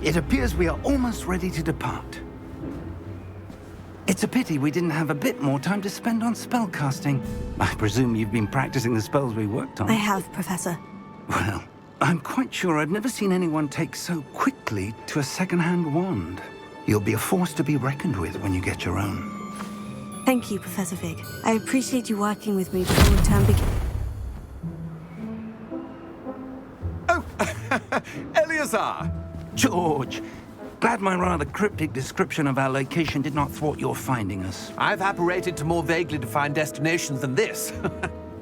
It appears we are almost ready to depart. It's a pity we didn't have a bit more time to spend on spellcasting. I presume you've been practicing the spells we worked on. I have, Professor. Well, I'm quite sure I've never seen anyone take so quickly to a second-hand wand. You'll be a force to be reckoned with when you get your own. Thank you, Professor Fig. I appreciate you working with me before the term begins. Oh, Eleazar! George! Glad my rather cryptic description of our location did not thwart your finding us. I've apparated to more vaguely defined destinations than this.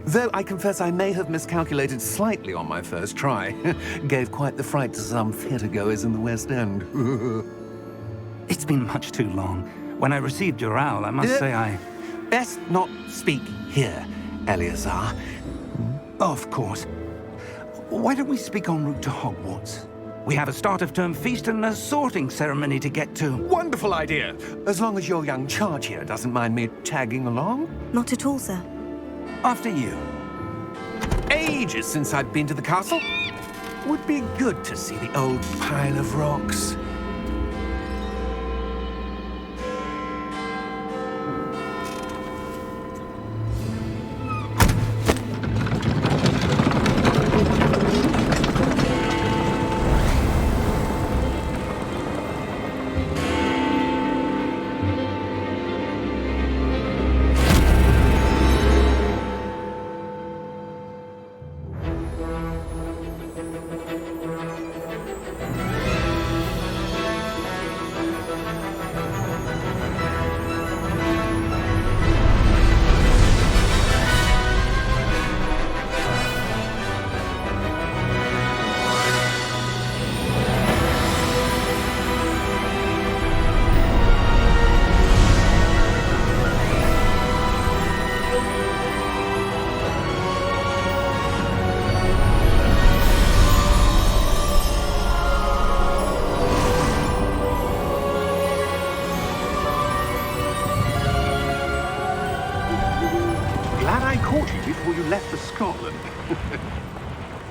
Though I confess I may have miscalculated slightly on my first try. Gave quite the fright to some theatergoers in the West End. It's been much too long. When I received your owl, I must say I... Best not speak here, Eleazar. Of course. Why don't we speak en route to Hogwarts? We have a start-of-term feast and a sorting ceremony to get to. Wonderful idea! As long as your young charge here doesn't mind me tagging along. Not at all, sir. After you. Ages since I've been to the castle. Would be good to see the old pile of rocks.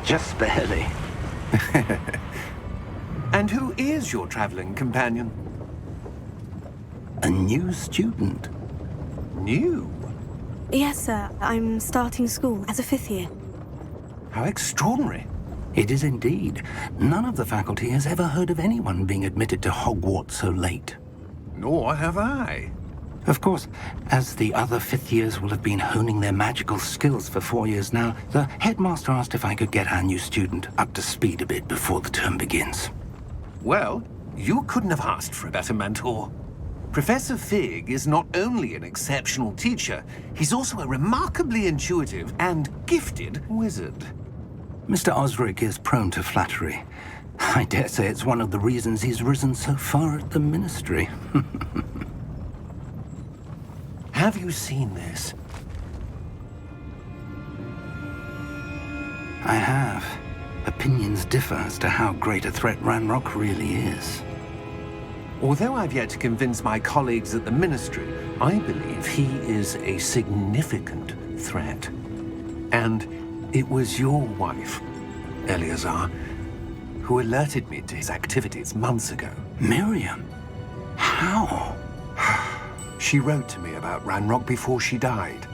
Just barely. And who is your traveling companion? A new student. New? Yes, sir. I'm starting school as a 5th year. How extraordinary. It is indeed. None of the faculty has ever heard of anyone being admitted to Hogwarts so late. Nor have I. Of course, as the other 5th years will have been honing their magical skills for 4 years now, the headmaster asked if I could get our new student up to speed a bit before the term begins. Well, you couldn't have asked for a better mentor. Professor Fig is not only an exceptional teacher, he's also a remarkably intuitive and gifted wizard. Mr. Osric is prone to flattery. I dare say it's one of the reasons he's risen so far at the Ministry. Have you seen this? I have. Opinions differ as to how great a threat Ranrock really is. Although I've yet to convince my colleagues at the Ministry, I believe he is a significant threat. And it was your wife, Eleazar, who alerted me to his activities months ago. Miriam? How? She wrote to me about Ranrock before she died,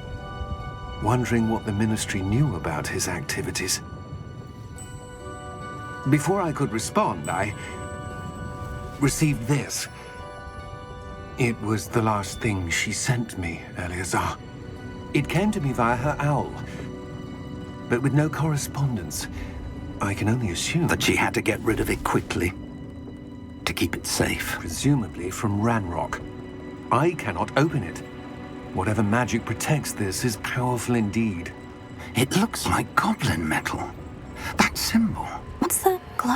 wondering what the Ministry knew about his activities. Before I could respond, I received this. It was the last thing she sent me, Eleazar. It came to me via her owl, but with no correspondence. I can only assume that she had to get rid of it quickly, to keep it safe. Presumably from Ranrock. I cannot open it. Whatever magic protects this is powerful indeed. It looks like goblin metal. That symbol. What's the glow?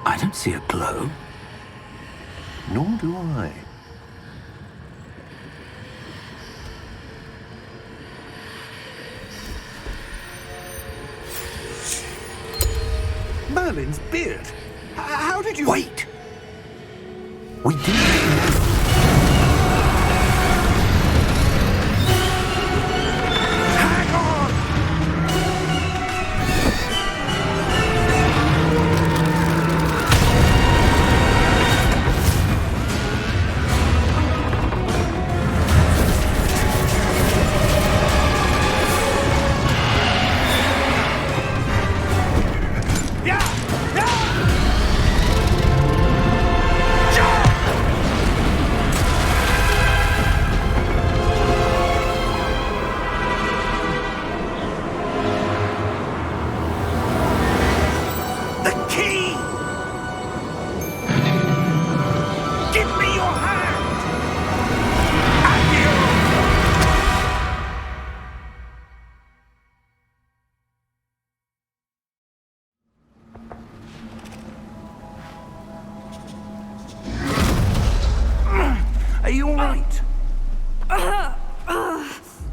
I don't see a glow. Nor do I. Merlin's beard. How did you... Wait! We did.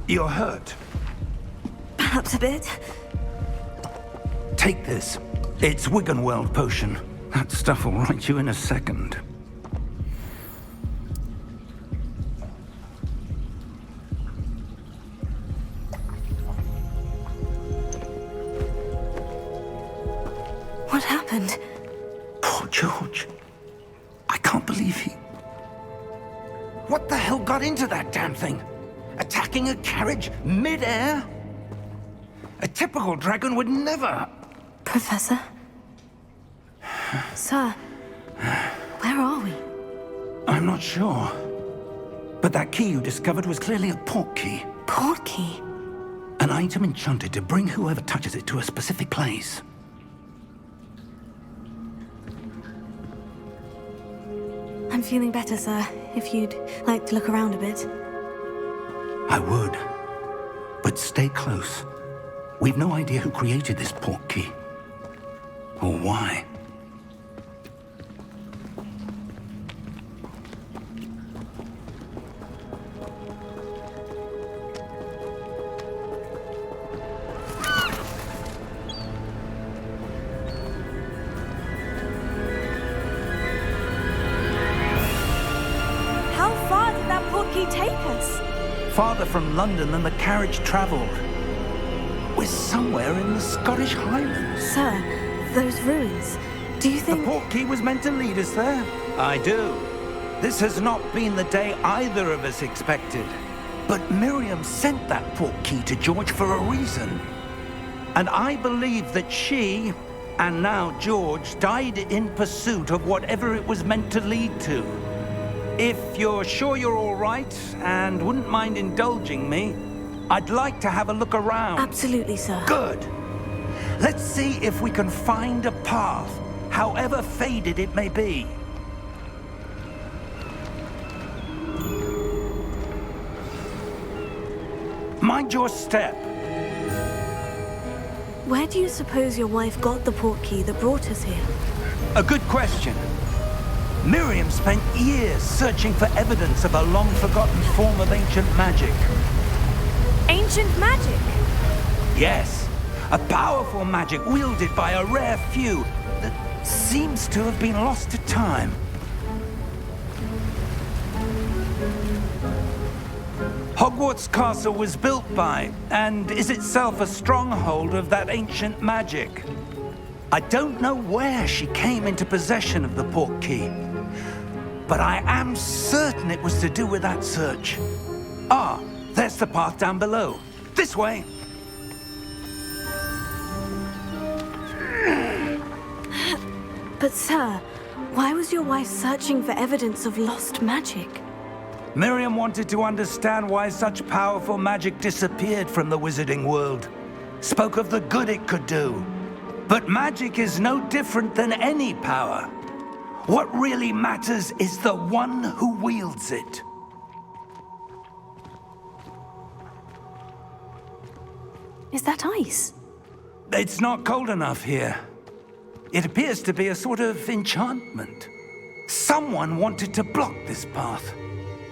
You're hurt. Perhaps a bit. Take this. It's Wiggenweld potion. That stuff will right you in a second. What happened? Poor George. I can't believe he... What the hell got into that damn thing? Attacking a carriage mid-air? A typical dragon would never... Professor? Sir, where are we? I'm not sure. But that key you discovered was clearly a port key. Port key? An item enchanted to bring whoever touches it to a specific place. I'm feeling better, sir. If you'd like to look around a bit. I would. But stay close. We've no idea who created this port key. Or why. How far did that port key take us? Farther from London than the carriage traveled. We're somewhere in the Scottish Highlands. Sir, those ruins. Do you think... The port key was meant to lead us there? I do. This has not been the day either of us expected. But Miriam sent that port key to George for a reason. And I believe that she, and now George, died in pursuit of whatever it was meant to lead to. If you're sure you're all right, and wouldn't mind indulging me, I'd like to have a look around. Absolutely, sir. Good. Let's see if we can find a path, however faded it may be. Mind your step. Where do you suppose your wife got the port key that brought us here? A good question. Miriam spent years searching for evidence of a long-forgotten form of ancient magic. Ancient magic? Yes, a powerful magic wielded by a rare few that seems to have been lost to time. Hogwarts Castle was built by, and is itself a stronghold of that ancient magic. I don't know where she came into possession of the port key, but I am certain it was to do with that search. Ah, there's the path down below. This way. But sir, why was your wife searching for evidence of lost magic? Miriam wanted to understand why such powerful magic disappeared from the wizarding world. Spoke of the good it could do. But magic is no different than any power. What really matters is the one who wields it. Is that ice? It's not cold enough here. It appears to be a sort of enchantment. Someone wanted to block this path.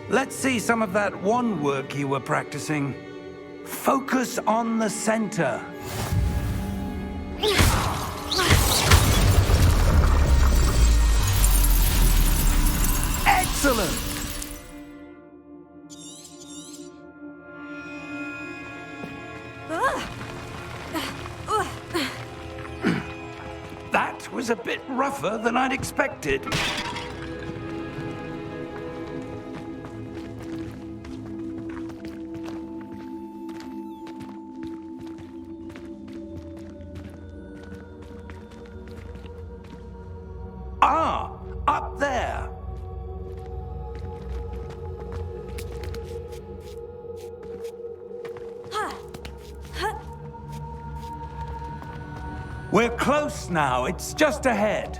Let's see some of that wand work you were practicing. Focus on the center. Excellent! That was a bit rougher than I'd expected. Ah, up there. We're close now. It's just ahead.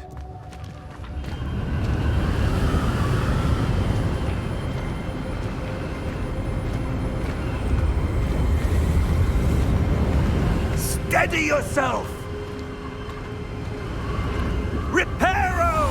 Steady yourself! Reparo!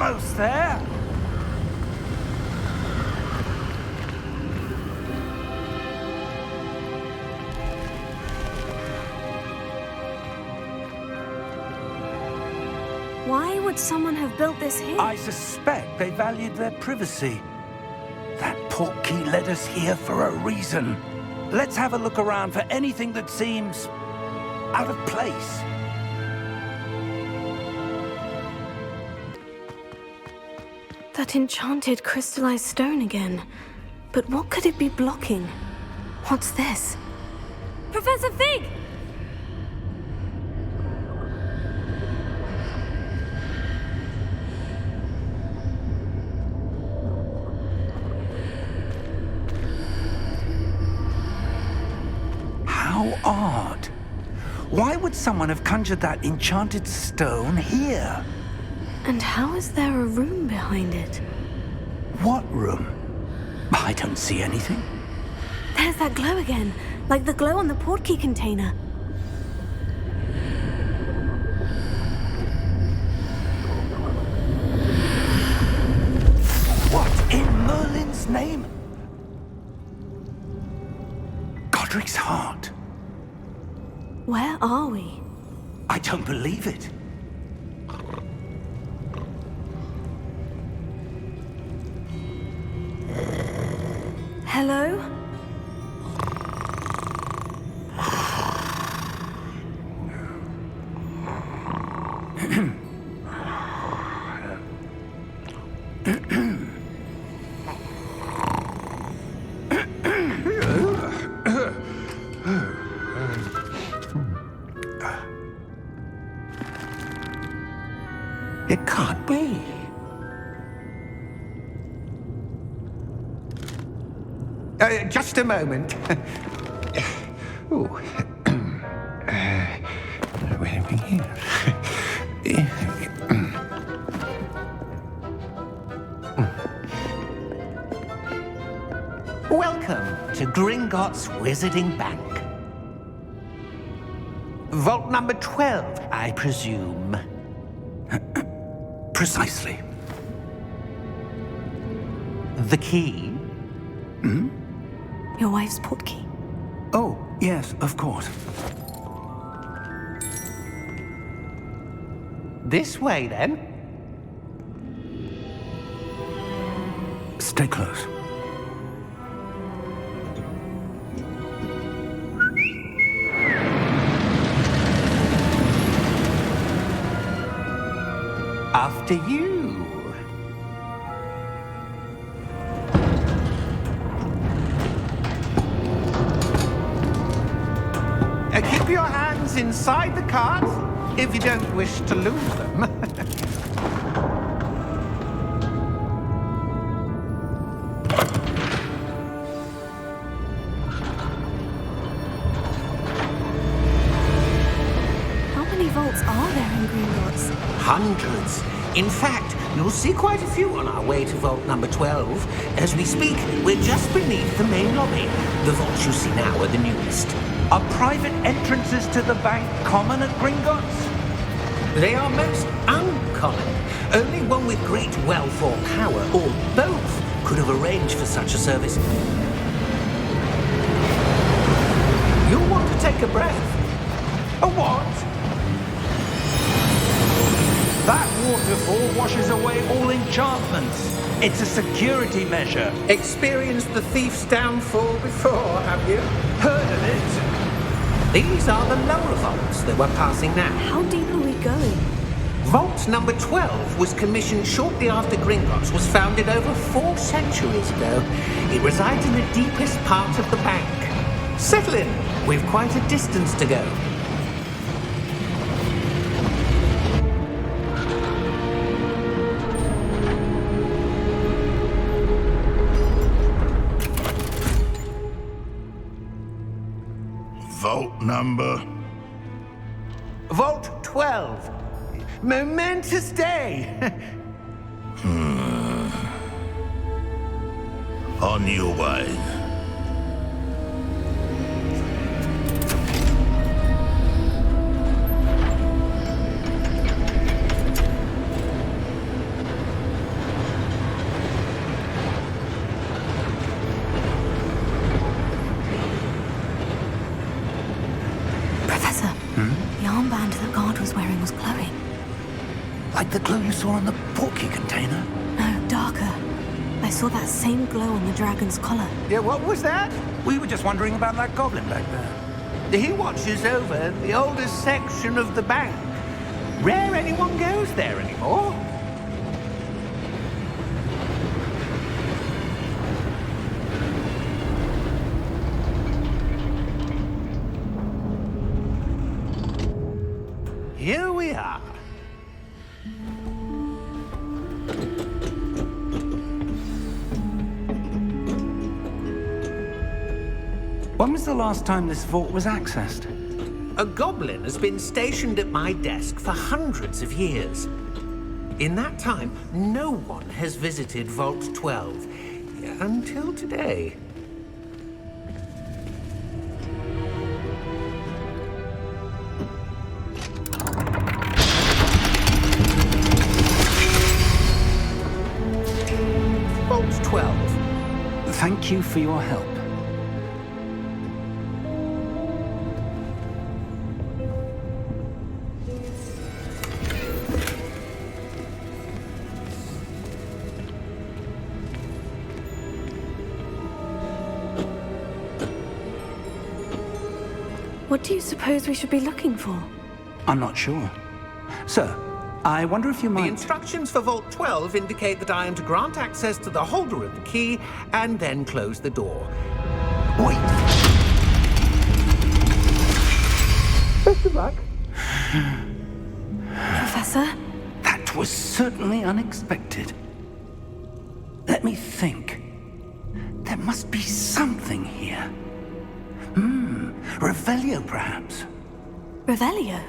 Almost there. Why would someone have built this here? I suspect they valued their privacy. That portkey led us here for a reason. Let's have a look around for anything that seems out of place. That enchanted crystallized stone again. But what could it be blocking? What's this? Professor Fig! How odd. Why would someone have conjured that enchanted stone here? And how is there a room behind it? What room? I don't see anything. There's that glow again, like the glow on the portkey container. What in Merlin's name? Godric's heart. Where are we? I don't believe it. Hello? It can't be. Just a moment. Ooh. Where are we here? Welcome to Gringotts Wizarding Bank. Vault number 12, I presume. Precisely. The key? Your wife's portkey. Oh, yes, of course. This way, then. Stay close. After you. Keep your hands inside the cart if you don't wish to lose them. How many vaults are there in Gringotts? Hundreds. In fact, you'll see quite a few on our way to vault number 12. As we speak, we're just beneath the main lobby. The vaults you see now are the newest. Are private entrances to the bank common at Gringotts? They are most uncommon. Only one with great wealth or power, or both, could have arranged for such a service. You'll want to take a breath. A what? That waterfall washes away all enchantments. It's a security measure. Experienced the thief's downfall before, have you? Heard of it? These are the lower vaults that we're passing now. How deep are we going? Vault number 12 was commissioned shortly after Gringotts was founded over 4 centuries ago. It resides in the deepest part of the bank. Settle in. We've quite a distance to go. Vault number? Vault 12. Momentous day. On your way. Like the glow you saw on the portkey container? No, darker. I saw that same glow on the dragon's collar. Yeah, what was that? We were just wondering about that goblin back there. He watches over the oldest section of the bank. Rare anyone goes there anymore. Here we are. When was the last time this vault was accessed? A goblin has been stationed at my desk for hundreds of years. In that time, no one has visited Vault 12 until today. Vault 12. Thank you for your help. What do you suppose we should be looking for? I'm not sure. Sir, I wonder if you The might... instructions for Vault 12 indicate that I am to grant access to the holder of the key and then close the door. Wait! Best of luck. Professor? That was certainly unexpected. Let me think. There must be something here. Revelio, perhaps? Revelio?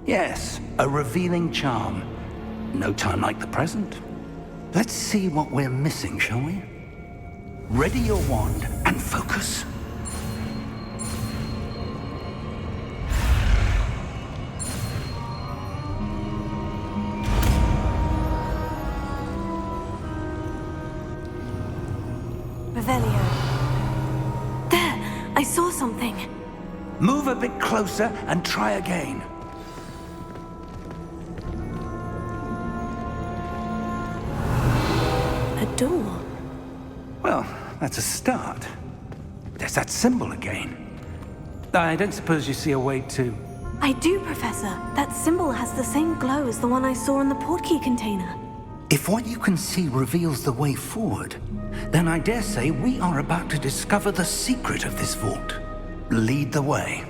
Yes, a revealing charm. No time like the present. Let's see what we're missing, shall we? Ready your wand and focus. Revelio. There! I saw something. Move a bit closer and try again. A door. Well, that's a start. There's that symbol again. I don't suppose you see a way to... I do, Professor. That symbol has the same glow as the one I saw in the portkey container. If what you can see reveals the way forward, then I dare say we are about to discover the secret of this vault. Lead the way.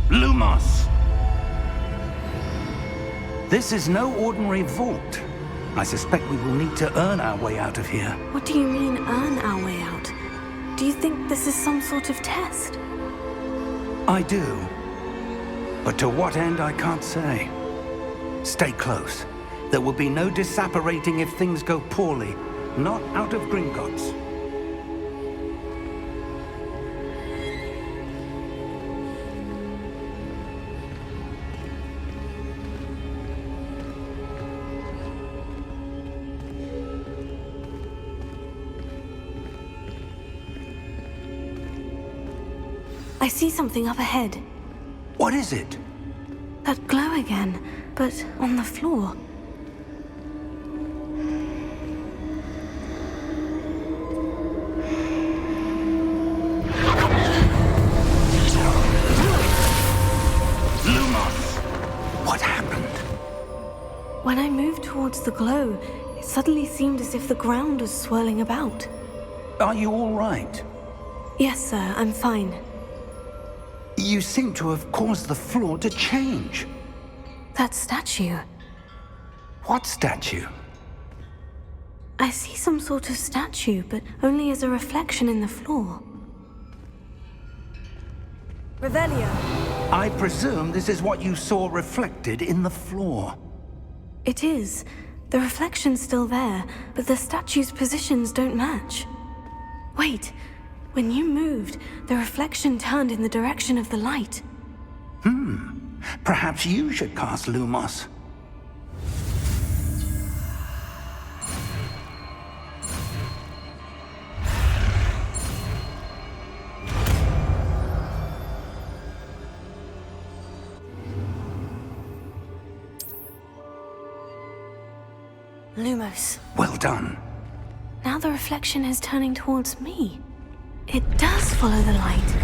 Lumos! This is no ordinary vault. I suspect we will need to earn our way out of here. What do you mean, earn our way out? Do you think this is some sort of test? I do. But to what end, I can't say. Stay close. There will be no disapparating if things go poorly. Not out of Gringotts. I see something up ahead. What is it? That glow again, but on the floor. Lumos! What happened? When I moved towards the glow, it suddenly seemed as if the ground was swirling about. Are you all right? Yes, sir, I'm fine. You seem to have caused the floor to change. That statue. What statue? I see some sort of statue, but only as a reflection in the floor. Revelio. I presume this is what you saw reflected in the floor. It is. The reflection's still there, but the statue's positions don't match. Wait. When you moved, the reflection turned in the direction of the light. Perhaps you should cast Lumos. Lumos. Well done. Now the reflection is turning towards me. It does follow the light.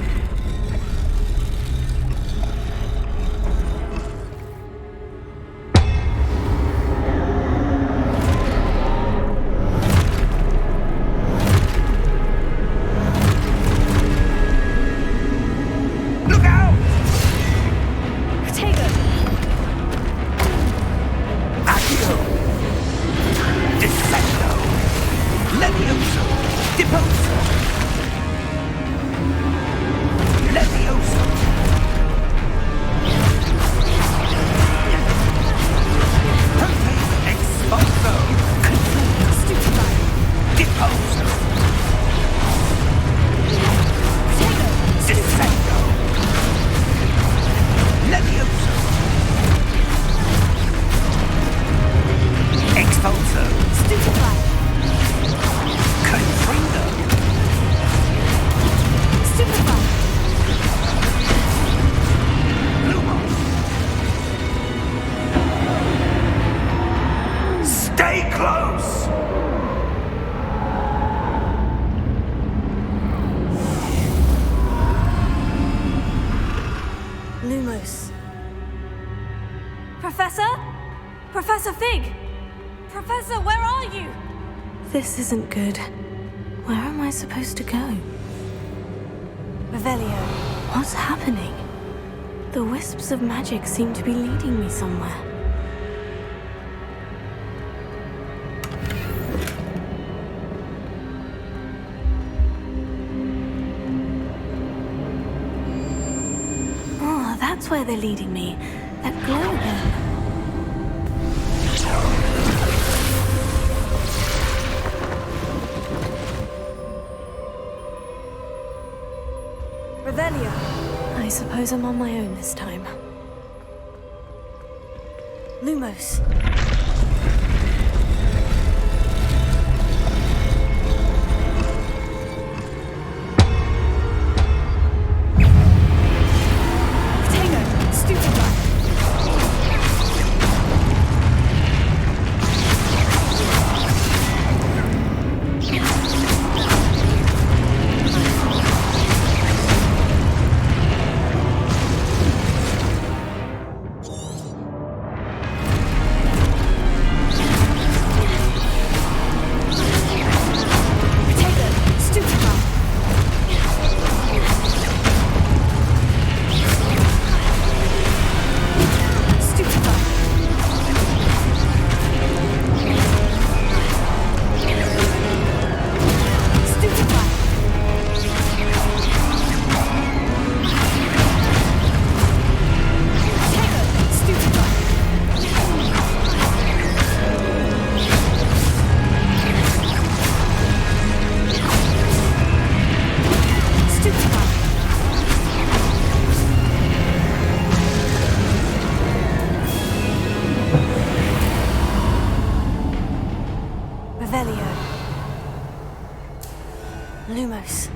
This isn't good. Where am I supposed to go? Revelio. What's happening? The wisps of magic seem to be leading me somewhere. Oh, that's where they're leading me. That glow again. I suppose I'm on my own this time. Lumos. Lumos.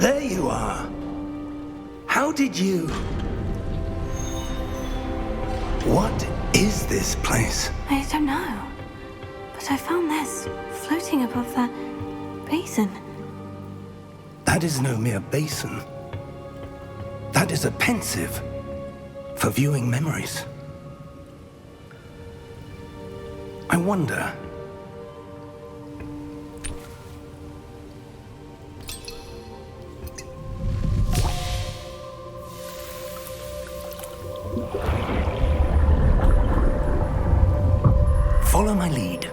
There you are. How did you... What is this place? I don't know. But I found this floating above that basin. That is no mere basin. That is a pensive, for viewing memories. I wonder... Follow my lead.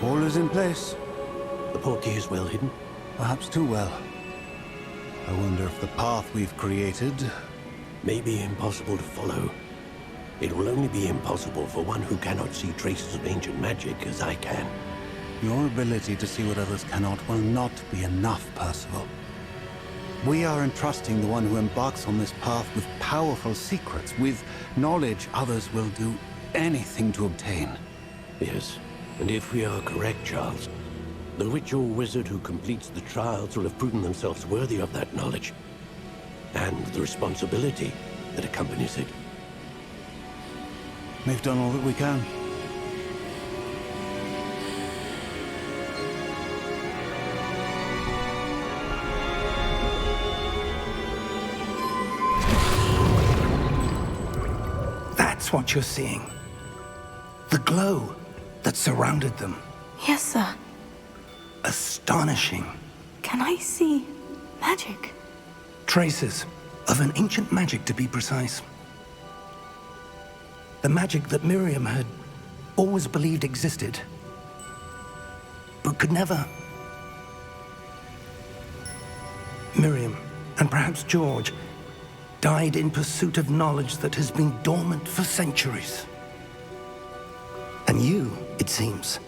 All is in place. The portkey is well hidden. Perhaps too well. I wonder if the path we've created... May be impossible to follow. It will only be impossible for one who cannot see traces of ancient magic as I can. Your ability to see what others cannot will not be enough, Percival. We are entrusting the one who embarks on this path with powerful secrets, with knowledge others will do anything to obtain. Yes, and if we are correct, Charles, the witch or wizard who completes the trials will have proven themselves worthy of that knowledge, and the responsibility that accompanies it. We've done all that we can. That's what you're seeing. The glow that surrounded them. Yes, sir. Astonishing. Can I see magic? Traces of an ancient magic, to be precise. The magic that Miriam had always believed existed, but could never. Miriam, and perhaps George, died in pursuit of knowledge that has been dormant for centuries. And you, it seems,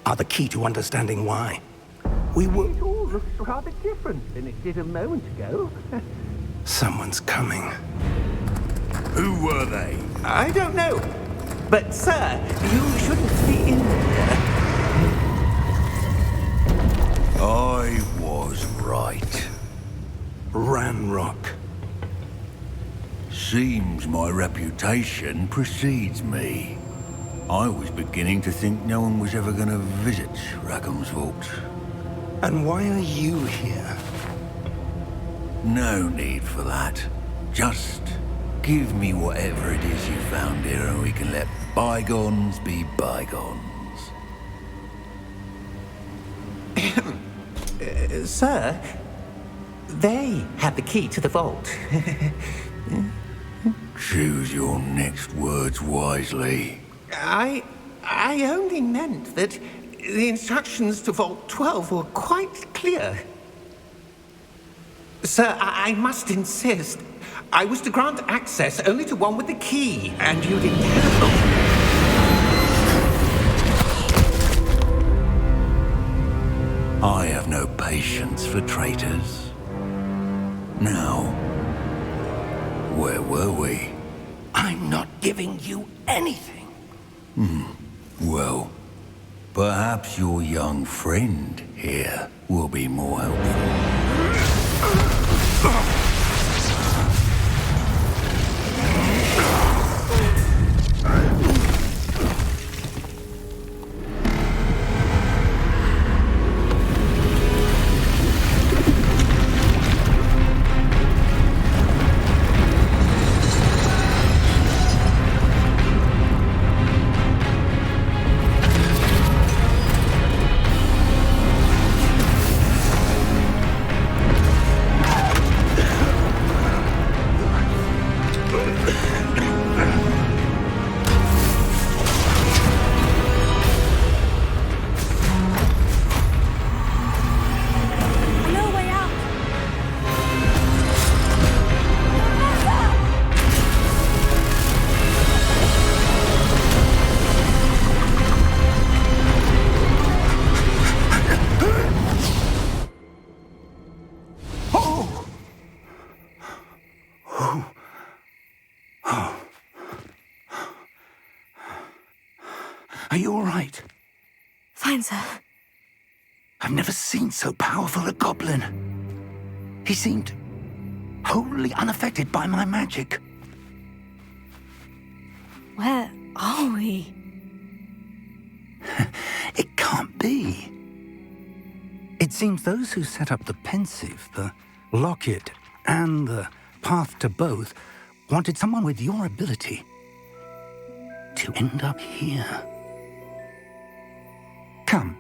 are the key to understanding why. We were... It all looks rather different than it did a moment ago. Someone's coming. Who were they? I don't know. But, sir, you shouldn't be in there. I was right. Ranrock. Seems my reputation precedes me. I was beginning to think no one was ever going to visit Rackham's Vault. And why are you here? No need for that. Just give me whatever it is you found here and we can let bygones be bygones. Sir, they had the key to the vault. Choose your next words wisely. I only meant that the instructions to Vault 12 were quite clear. Sir, I must insist. I was to grant access only to one with the key, and you didn't have... I have no patience for traitors. Now, where were we? I'm not giving you anything. Well, perhaps your young friend here will be more helpful. Are you all right? Fine, sir. I've never seen so powerful a goblin. He seemed wholly unaffected by my magic. Where are we? It can't be. It seems those who set up the pensive, the locket, and the path to both wanted someone with your ability to end up here. Come.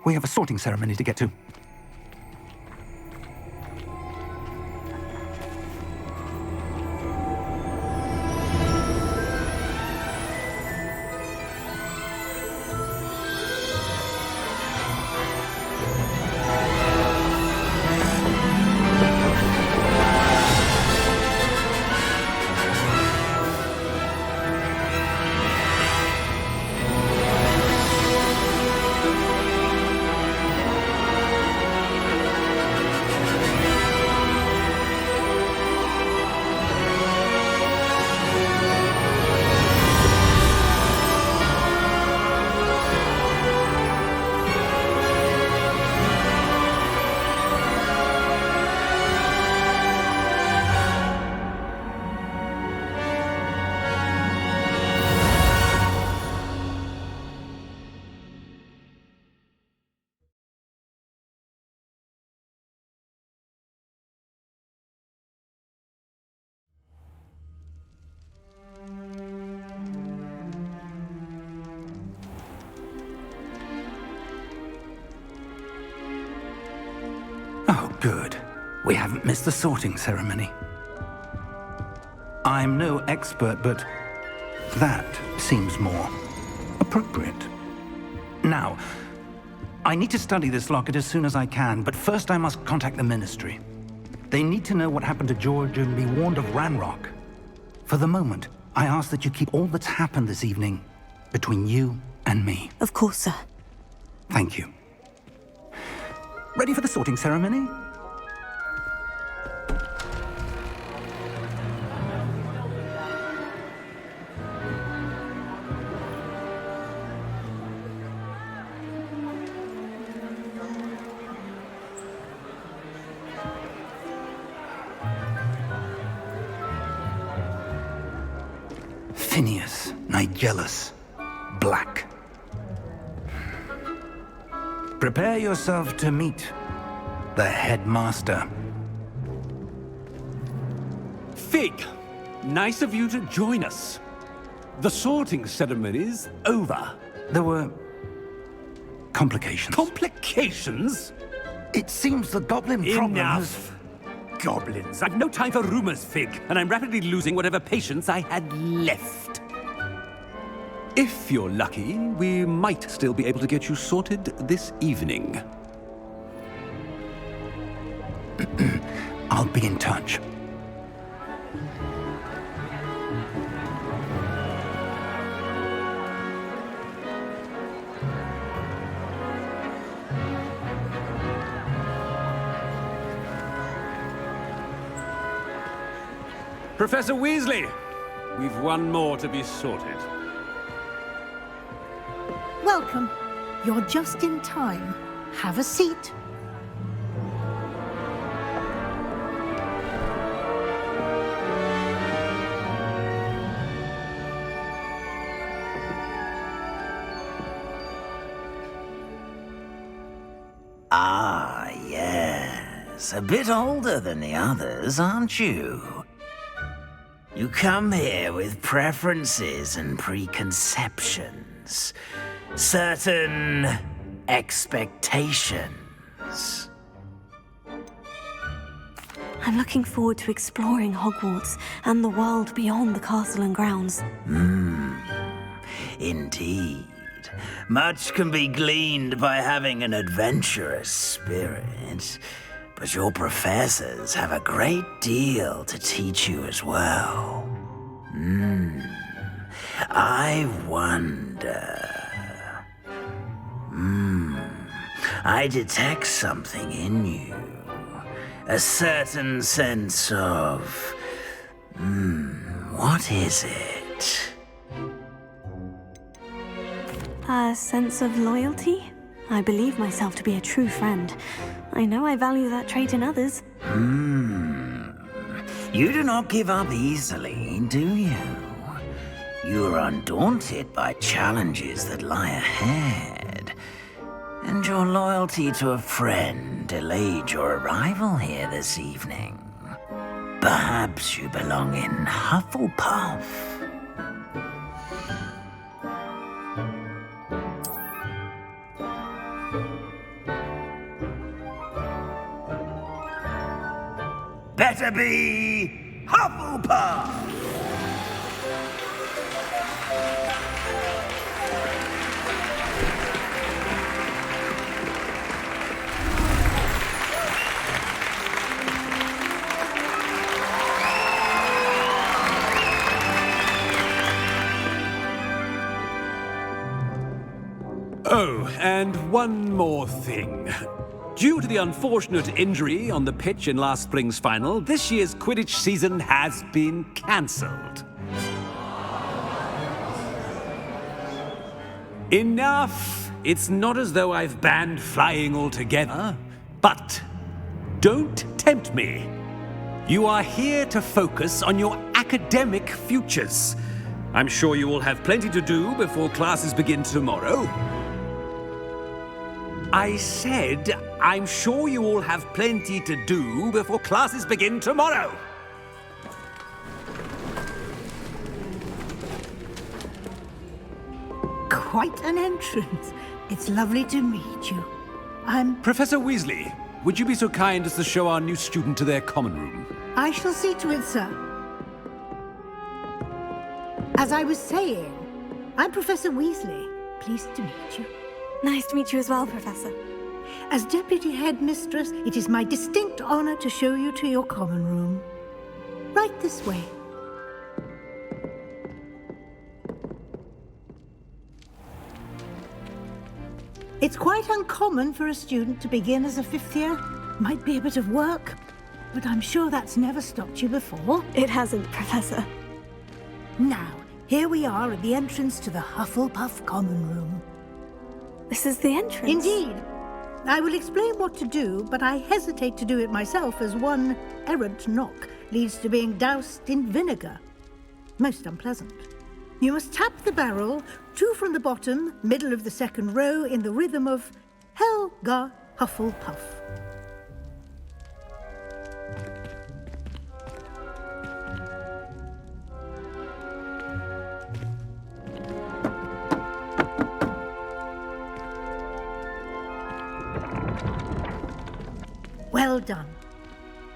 We have a sorting ceremony to get to. Oh, good. We haven't missed the sorting ceremony. I'm no expert, but that seems more appropriate. Now, I need to study this locket as soon as I can, but first I must contact the Ministry. They need to know what happened to George and be warned of Ranrock. For the moment, I ask that you keep all that's happened this evening between you and me. Of course, sir. Thank you. Ready for the sorting ceremony? Phineas, Nigellus, Black. Prepare yourself to meet the headmaster. Fig, nice of you to join us. The sorting ceremony's over. There were complications. Complications? It seems the goblin problem Enough. Goblins. I've no time for rumors, Fig, and I'm rapidly losing whatever patience I had left. If you're lucky, we might still be able to get you sorted this evening. I'll be in touch. Professor Weasley, we've one more to be sorted. Welcome. You're just in time. Have a seat. Ah, yes. A bit older than the others, aren't you? You come here with preferences and preconceptions. Certain expectations. I'm looking forward to exploring Hogwarts and the world beyond the castle and grounds. Indeed. Much can be gleaned by having an adventurous spirit, but your professors have a great deal to teach you as well. I wonder... I detect something in you. A certain sense of... what is it? A sense of loyalty? I believe myself to be a true friend. I know I value that trait in others. You do not give up easily, do you? You are undaunted by challenges that lie ahead. And your loyalty to a friend delayed your arrival here this evening. Perhaps you belong in Hufflepuff. Better be Hufflepuff! Oh, and one more thing. Due to the unfortunate injury on the pitch in last spring's final, this year's Quidditch season has been cancelled. Enough! It's not as though I've banned flying altogether, but don't tempt me. You are here to focus on your academic futures. I'm sure you will have plenty to do before classes begin tomorrow. I said, I'm sure you all have plenty to do before classes begin tomorrow. Quite an entrance. It's lovely to meet you. Professor Weasley, would you be so kind as to show our new student to their common room? I shall see to it, sir. As I was saying, I'm Professor Weasley. Pleased to meet you. Nice to meet you as well, Professor. As Deputy Headmistress, it is my distinct honor to show you to your common room. Right this way. It's quite uncommon for a student to begin as a fifth year. Might be a bit of work, but I'm sure that's never stopped you before. It hasn't, Professor. Now, here we are at the entrance to the Hufflepuff Common Room. This is the entrance? Indeed. I will explain what to do, but I hesitate to do it myself as one errant knock leads to being doused in vinegar. Most unpleasant. You must tap the barrel, 2 from the bottom, middle of the second row, in the rhythm of Helga Hufflepuff. Well done.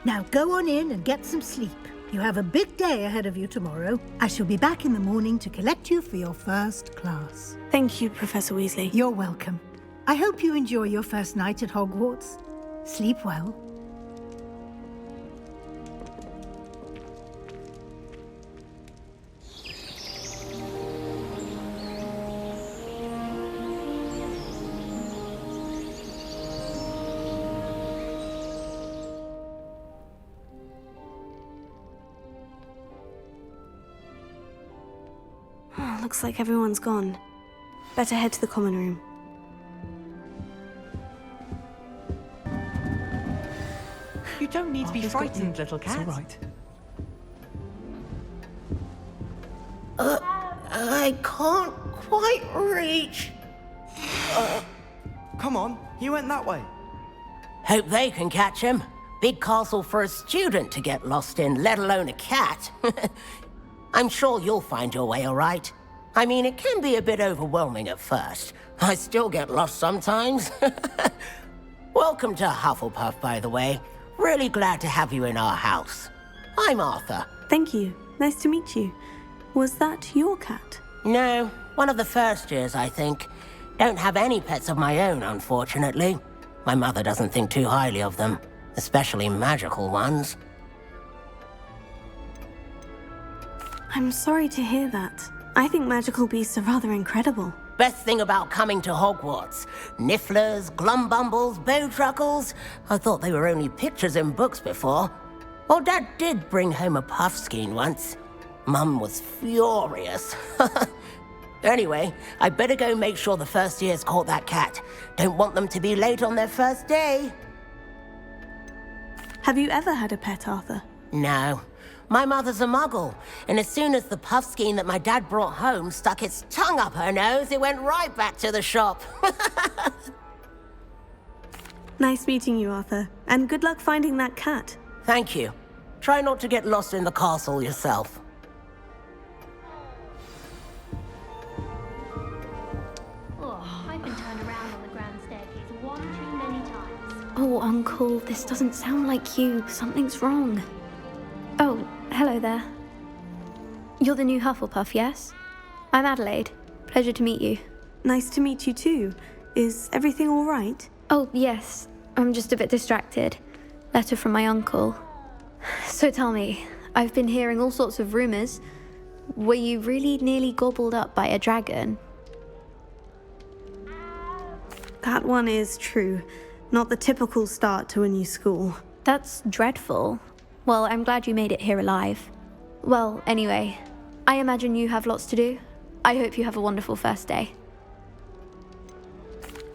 Now go on in and get some sleep. You have a big day ahead of you tomorrow. I shall be back in the morning to collect you for your first class. Thank you, Professor Weasley. You're welcome. I hope you enjoy your first night at Hogwarts. Sleep well. Looks like everyone's gone. Better head to the common room. You don't need to be frightened, little cat. It's all right. I can't quite reach. Come on, he went that way. Hope they can catch him. Big castle for a student to get lost in, let alone a cat. I'm sure you'll find your way all right. I mean, it can be a bit overwhelming at first. I still get lost sometimes. Welcome to Hufflepuff, by the way. Really glad to have you in our house. I'm Arthur. Thank you. Nice to meet you. Was that your cat? No, one of the first years, I think. Don't have any pets of my own, unfortunately. My mother doesn't think too highly of them, especially magical ones. I'm sorry to hear that. I think magical beasts are rather incredible. Best thing about coming to Hogwarts. Nifflers, glumbumbles, bowtruckles. I thought they were only pictures in books before. Well, Dad did bring home a puffskein once. Mum was furious. Anyway, I better go make sure the first years caught that cat. Don't want them to be late on their first day. Have you ever had a pet, Arthur? No. My mother's a muggle, and as soon as the puffskein that my dad brought home stuck its tongue up her nose, it went right back to the shop. Nice meeting you, Arthur. And good luck finding that cat. Thank you. Try not to get lost in the castle yourself. Oh, I've been turned around on the grand staircase one too many times. Oh, Uncle, this doesn't sound like you. Something's wrong. Oh, hello there. You're the new Hufflepuff, yes? I'm Adelaide. Pleasure to meet you. Nice to meet you too. Is everything all right? Oh, yes. I'm just a bit distracted. Letter from my uncle. So tell me, I've been hearing all sorts of rumors. Were you really nearly gobbled up by a dragon? That one is true. Not the typical start to a new school. That's dreadful. Well, I'm glad you made it here alive. Well, anyway, I imagine you have lots to do. I hope you have a wonderful first day.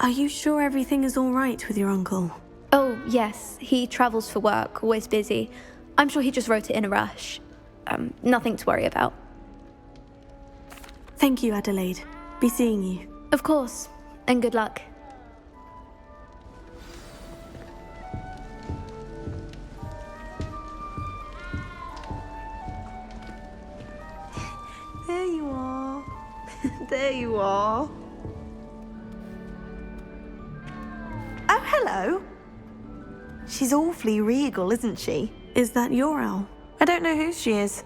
Are you sure everything is all right with your uncle? Oh, yes. He travels for work, always busy. I'm sure he just wrote it in a rush. Nothing to worry about. Thank you, Adelaide. Be seeing you. Of course. And good luck. There you are. There you are. Oh, hello. She's awfully regal, isn't she? Is that your owl? I don't know who she is.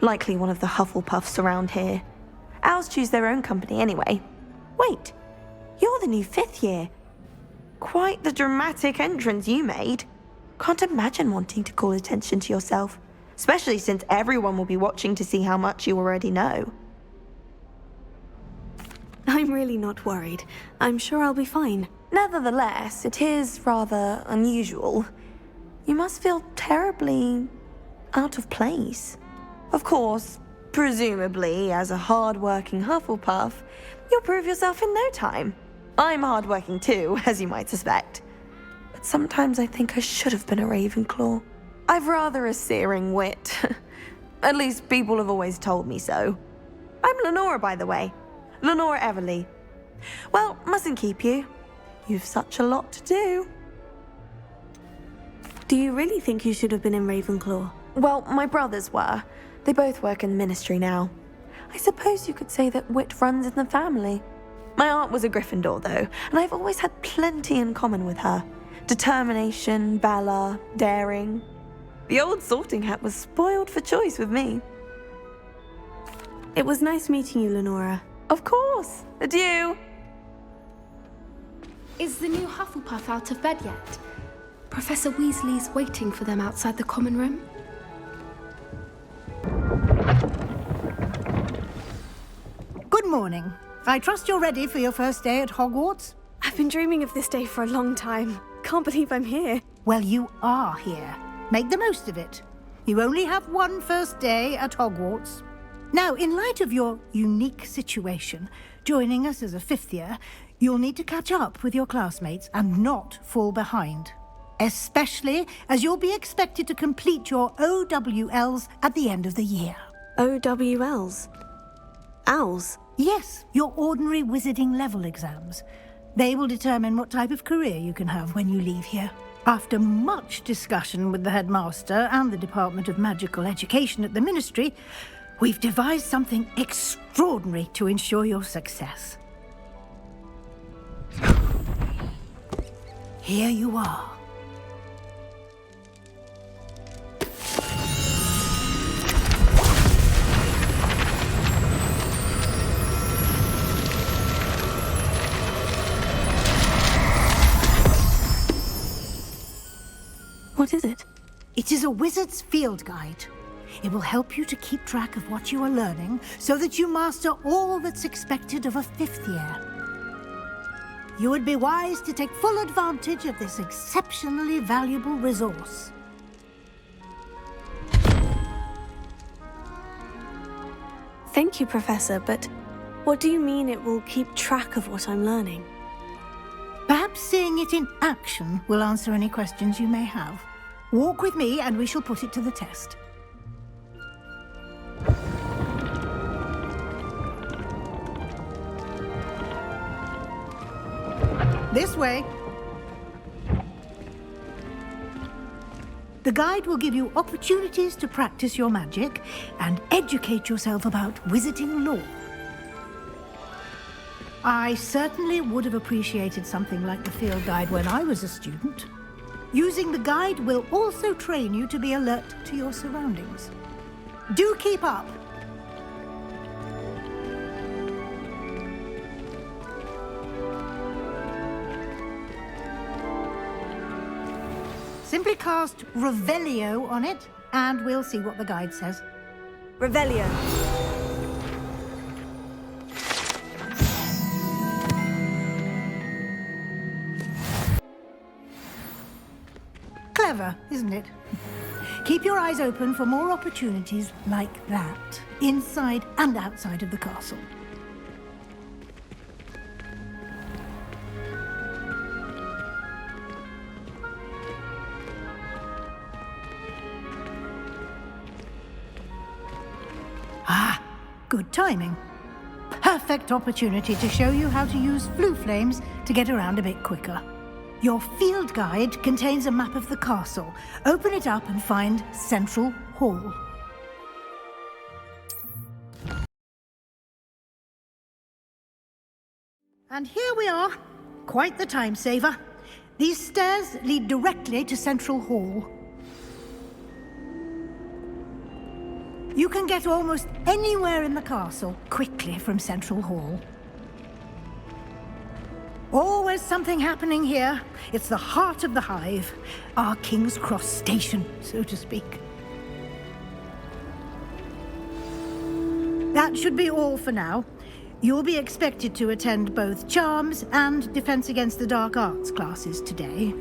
Likely one of the Hufflepuffs around here. Owls choose their own company anyway. Wait, you're the new 5th year. Quite the dramatic entrance you made. Can't imagine wanting to call attention to yourself, especially since everyone will be watching to see how much you already know. I'm really not worried. I'm sure I'll be fine. Nevertheless, it is rather unusual. You must feel terribly out of place. Of course, presumably, as a hard-working Hufflepuff, you'll prove yourself in no time. I'm hard-working too, as you might suspect. But sometimes I think I should have been a Ravenclaw. I've rather a searing wit. At least people have always told me so. I'm Lenora, by the way. Lenora Everly. Well, mustn't keep you. You've such a lot to do. Do you really think you should have been in Ravenclaw? Well, my brothers were. They both work in the Ministry now. I suppose you could say that wit runs in the family. My aunt was a Gryffindor, though, and I've always had plenty in common with her. Determination, valor, daring. The old sorting hat was spoiled for choice with me. It was nice meeting you, Lenora. Of course. Adieu. Is the new Hufflepuff out of bed yet? Professor Weasley's waiting for them outside the common room. Good morning. I trust you're ready for your first day at Hogwarts? I've been dreaming of this day for a long time. Can't believe I'm here. Well, you are here. Make the most of it. You only have one first day at Hogwarts. Now, in light of your unique situation, joining us as a 5th year, you'll need to catch up with your classmates and not fall behind. Especially as you'll be expected to complete your OWLs at the end of the year. OWLs? Owls? Yes, your ordinary wizarding level exams. They will determine what type of career you can have when you leave here. After much discussion with the headmaster and the Department of Magical Education at the Ministry, we've devised something extraordinary to ensure your success. Here you are. What is it? It is a wizard's field guide. It will help you to keep track of what you are learning so that you master all that's expected of a 5th year. You would be wise to take full advantage of this exceptionally valuable resource. Thank you, Professor, but What do you mean it will keep track of what I'm learning? Perhaps seeing it in action will answer any questions you may have. Walk with me and we shall put it to the test. This way. The guide will give you opportunities to practice your magic and educate yourself about wizarding lore. I certainly would have appreciated something like the field guide when I was a student. Using the guide will also train you to be alert to your surroundings. Do keep up! Simply cast Revelio on it, and we'll see what the guide says. Revelio. Clever, isn't it? Keep your eyes open for more opportunities like that, inside and outside of the castle. Good timing. Perfect opportunity to show you how to use flue flames to get around a bit quicker. Your field guide contains a map of the castle. Open it up and find Central Hall. And here we are. Quite the time saver. These stairs lead directly to Central Hall. You can get almost anywhere in the castle quickly from Central Hall. Always something happening here. It's the heart of the hive, our King's Cross station, so to speak. That should be all for now. You'll be expected to attend both Charms and Defense Against the Dark Arts classes today.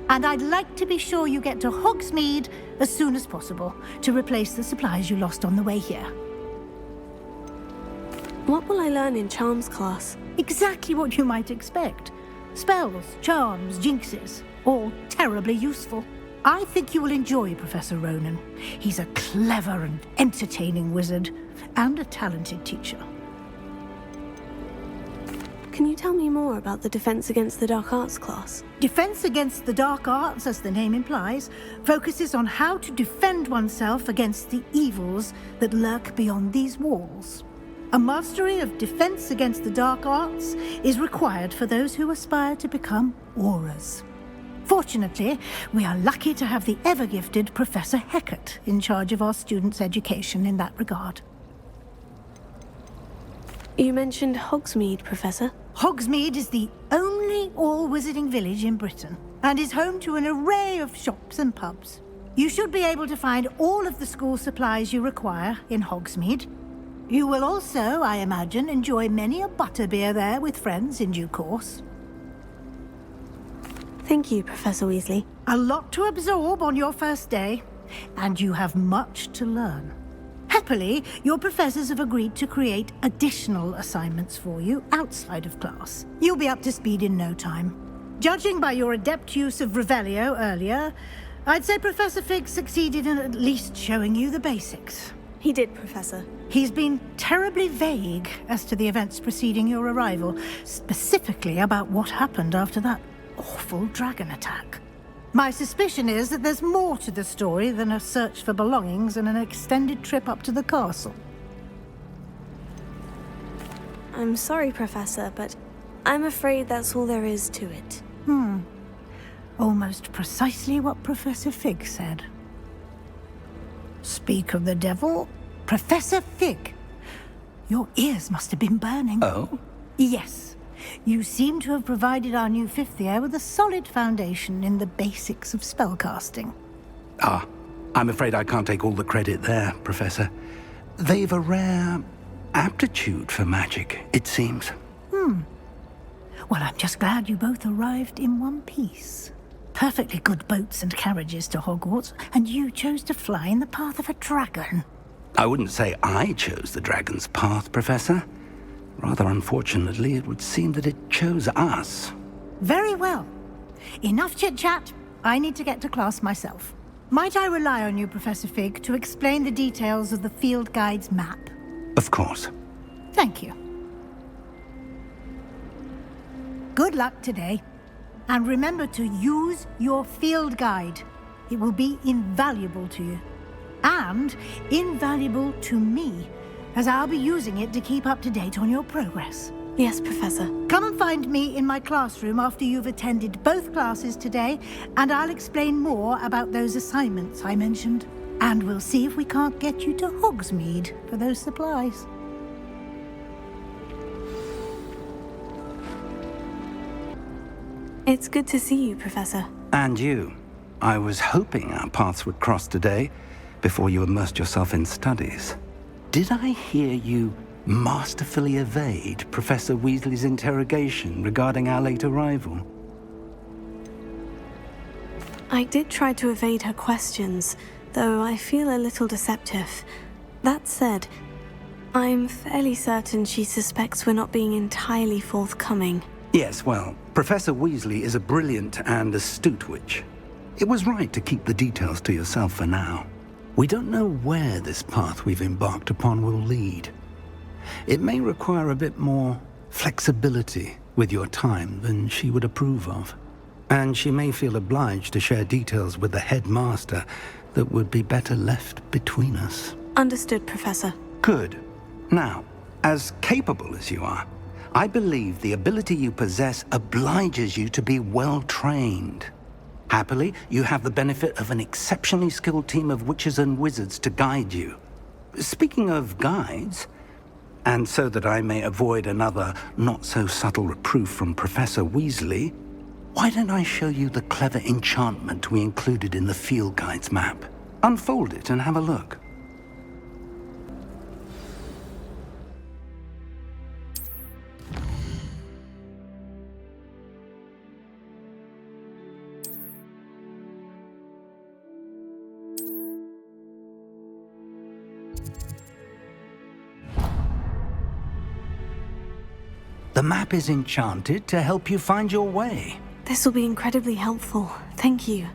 And I'd like to be sure you get to Hogsmeade as soon as possible to replace the supplies you lost on the way here. What will I learn in Charms class? Exactly what you might expect. Spells, charms, jinxes, all terribly useful. I think you will enjoy Professor Ronan. He's a clever and entertaining wizard, and a talented teacher. Can you tell me more about the Defense Against the Dark Arts class? Defense Against the Dark Arts, as the name implies, focuses on how to defend oneself against the evils that lurk beyond these walls. A mastery of Defense Against the Dark Arts is required for those who aspire to become auras. Fortunately, we are lucky to have the ever-gifted Professor Hecat in charge of our students' education in that regard. You mentioned Hogsmeade, Professor. Hogsmeade is the only all-wizarding village in Britain, and is home to an array of shops and pubs. You should be able to find all of the school supplies you require in Hogsmeade. You will also, I imagine, enjoy many a butterbeer there with friends in due course. Thank you, Professor Weasley. A lot to absorb on your first day, and you have much to learn. Happily, your professors have agreed to create additional assignments for you outside of class. You'll be up to speed in no time. Judging by your adept use of Revelio earlier, I'd say Professor Fig succeeded in at least showing you the basics. He did, Professor. He's been terribly vague as to the events preceding your arrival, specifically about what happened after that awful dragon attack. My suspicion is that there's more to the story than a search for belongings and an extended trip up to the castle. I'm sorry, Professor, but I'm afraid that's all there is to it. Almost precisely what Professor Fig said. Speak of the devil, Professor Fig. Your ears must have been burning. Oh? Yes. You seem to have provided our new fifth year with a solid foundation in the basics of spellcasting. I'm afraid I can't take all the credit there, Professor. They've a rare aptitude for magic, it seems. Well, I'm just glad you both arrived in one piece. Perfectly good boats and carriages to Hogwarts, and you chose to fly in the path of a dragon. I wouldn't say I chose the dragon's path, Professor. Rather unfortunately, it would seem that it chose us. Very well. Enough chit-chat. I need to get to class myself. Might I rely on you, Professor Fig, to explain the details of the field guide's map? Of course. Thank you. Good luck today. And remember to use your field guide. It will be invaluable to you. And invaluable to me, as I'll be using it to keep up to date on your progress. Yes, Professor. Come and find me in my classroom after you've attended both classes today, and I'll explain more about those assignments I mentioned. And we'll see if we can't get you to Hogsmeade for those supplies. It's good to see you, Professor. And you. I was hoping our paths would cross today, before you immersed yourself in studies. Did I hear you masterfully evade Professor Weasley's interrogation regarding our late arrival? I did try to evade her questions, though I feel a little deceptive. That said, I'm fairly certain she suspects we're not being entirely forthcoming. Yes, well, Professor Weasley is a brilliant and astute witch. It was right to keep the details to yourself for now. We don't know where this path we've embarked upon will lead. It may require a bit more flexibility with your time than she would approve of. And she may feel obliged to share details with the headmaster that would be better left between us. Understood, Professor. Good. Now, as capable as you are, I believe the ability you possess obliges you to be well trained. Happily, you have the benefit of an exceptionally skilled team of witches and wizards to guide you. Speaking of guides, and so that I may avoid another not-so-subtle reproof from Professor Weasley, why don't I show you the clever enchantment we included in the field guide's map? Unfold it and have a look. The map is enchanted to help you find your way. This will be incredibly helpful. Thank you.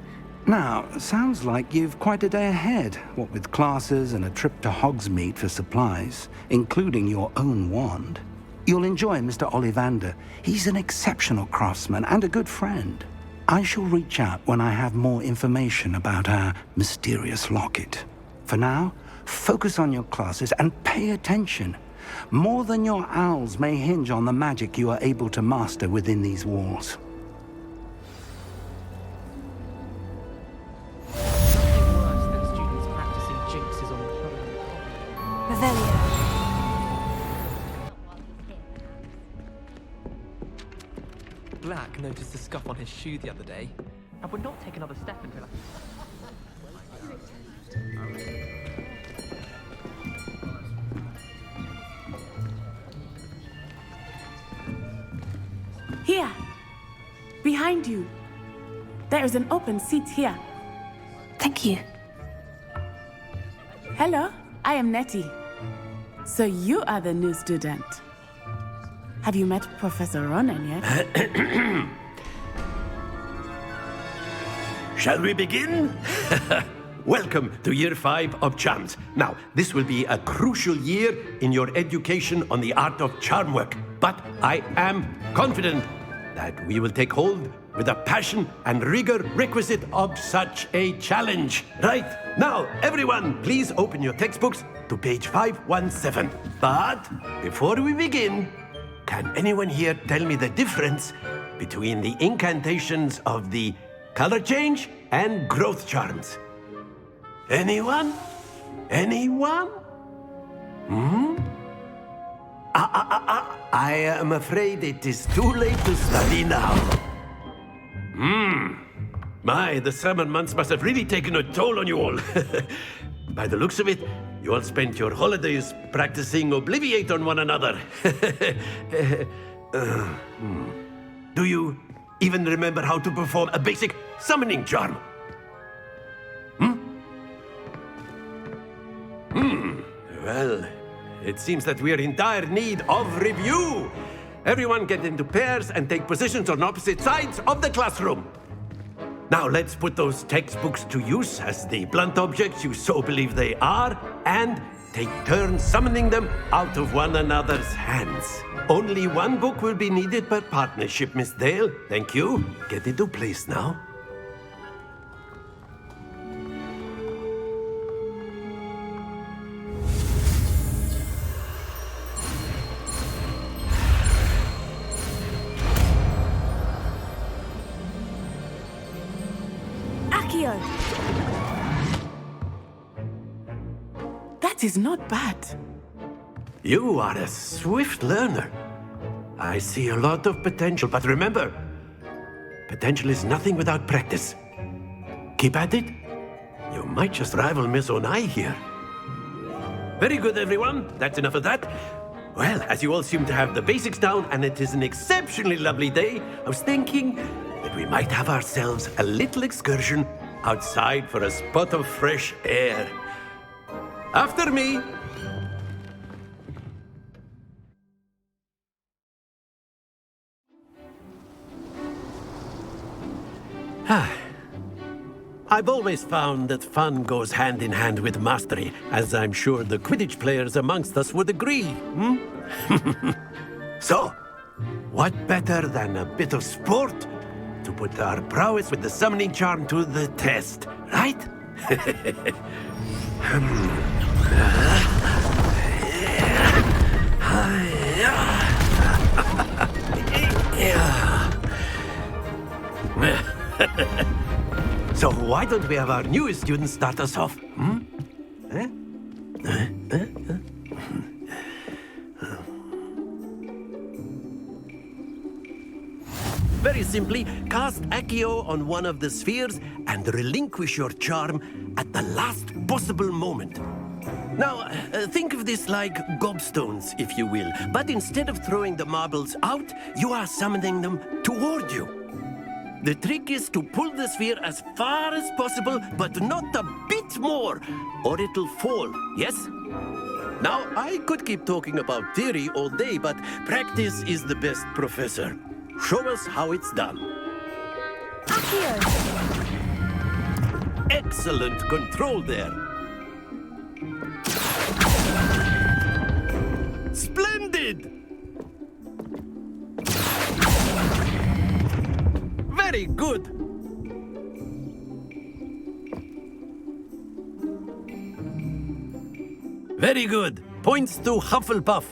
Now, sounds like you've quite a day ahead, what with classes and a trip to Hogsmeade for supplies, including your own wand. You'll enjoy Mr. Ollivander. He's an exceptional craftsman and a good friend. I shall reach out when I have more information about our mysterious locket. For now, focus on your classes and pay attention. More than your owls may hinge on the magic you are able to master within these walls. Nothing worse than students practicing jinxes on the Revelio. Black noticed a scuff on his shoe the other day, and would not take another step until Here! Behind you! There is an open seat here. Thank you. Hello, I am Natty. So you are the new student. Have you met Professor Ronan yet? Shall we begin? Welcome to Year 5 of Charms. Now, this will be a crucial year in your education on the art of charm work. But I am confident that we will take hold with the passion and rigor requisite of such a challenge. Right, now, everyone, please open your textbooks to page 517. But before we begin, can anyone here tell me the difference between the incantations of the color change and growth charms? Anyone? Anyone? I am afraid it is too late to study now. My, the summer months must have really taken a toll on you all. By the looks of it, you all spent your holidays practicing Obliviate on one another. Do you even remember how to perform a basic summoning charm? Well, it seems that we are in dire need of review. Everyone get into pairs and take positions on opposite sides of the classroom. Now let's put those textbooks to use as the blunt objects you so believe they are, and take turns summoning them out of one another's hands. Only one book will be needed per partnership, Miss Dale. Thank you. Get into place now. That is not bad. You are a swift learner. I see a lot of potential, but remember, potential is nothing without practice. Keep at it. You might just rival Miss Onai here. Very good, everyone. That's enough of that. Well, as you all seem to have the basics down, and it is an exceptionally lovely day, I was thinking that we might have ourselves a little excursion outside for a spot of fresh air. After me. I've always found that fun goes hand in hand with mastery, as I'm sure the Quidditch players amongst us would agree. So, what better than a bit of sport to put our prowess with the summoning charm to the test, right? So why don't we have our newest student start us off? Very simply, cast Accio on one of the spheres and relinquish your charm at the last possible moment. Now, think of this like gobstones, if you will, but instead of throwing the marbles out, you are summoning them toward you. The trick is to pull the sphere as far as possible, but not a bit more, or it'll fall, yes? Now, I could keep talking about theory all day, but practice is the best professor. Show us how it's done. Excellent control there. Splendid! Very good. Very good. Points to Hufflepuff.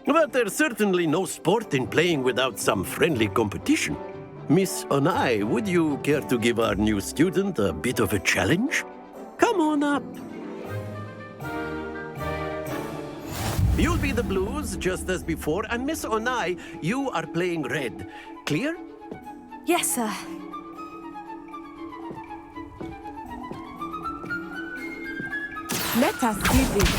But there's certainly no sport in playing without some friendly competition. Miss Onai, would you care to give our new student a bit of a challenge? Come on up. You'll be the blues, just as before, and Miss Onai, you are playing red. Clear? Yes, sir. Let us see this.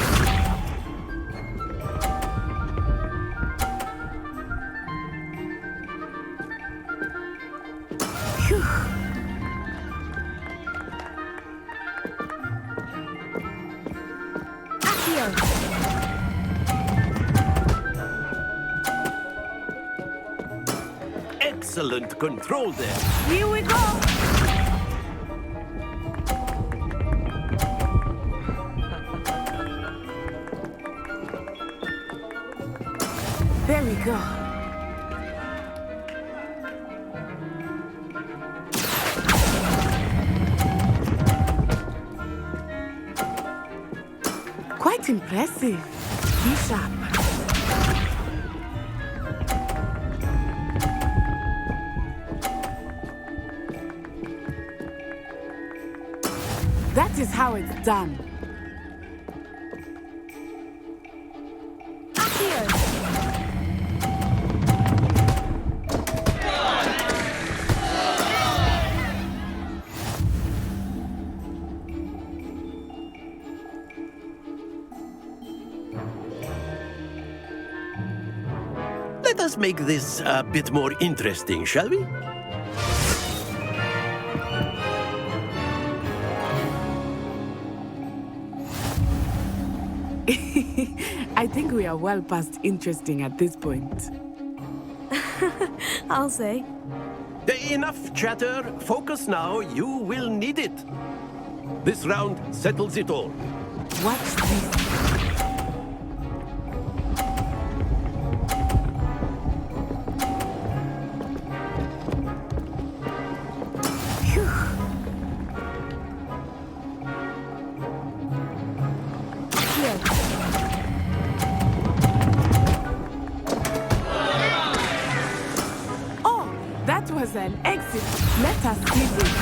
Excellent control there. Here we go. There we go. Quite impressive. Be sharp. That is how it's done. Let us make this a bit more interesting, shall we? I think we are well past interesting at this point. I'll say. Enough chatter. Focus now. You will need it. This round settles it all. Watch this. An exit. Let us see this.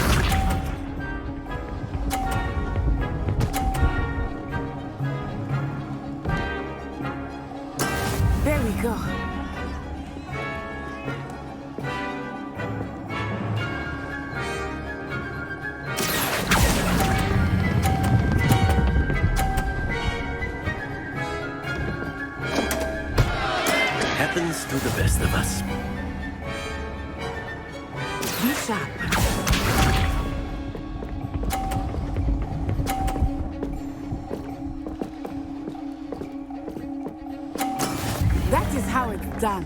There we go. Happens to the best of us. Be sharp. That is how it's done.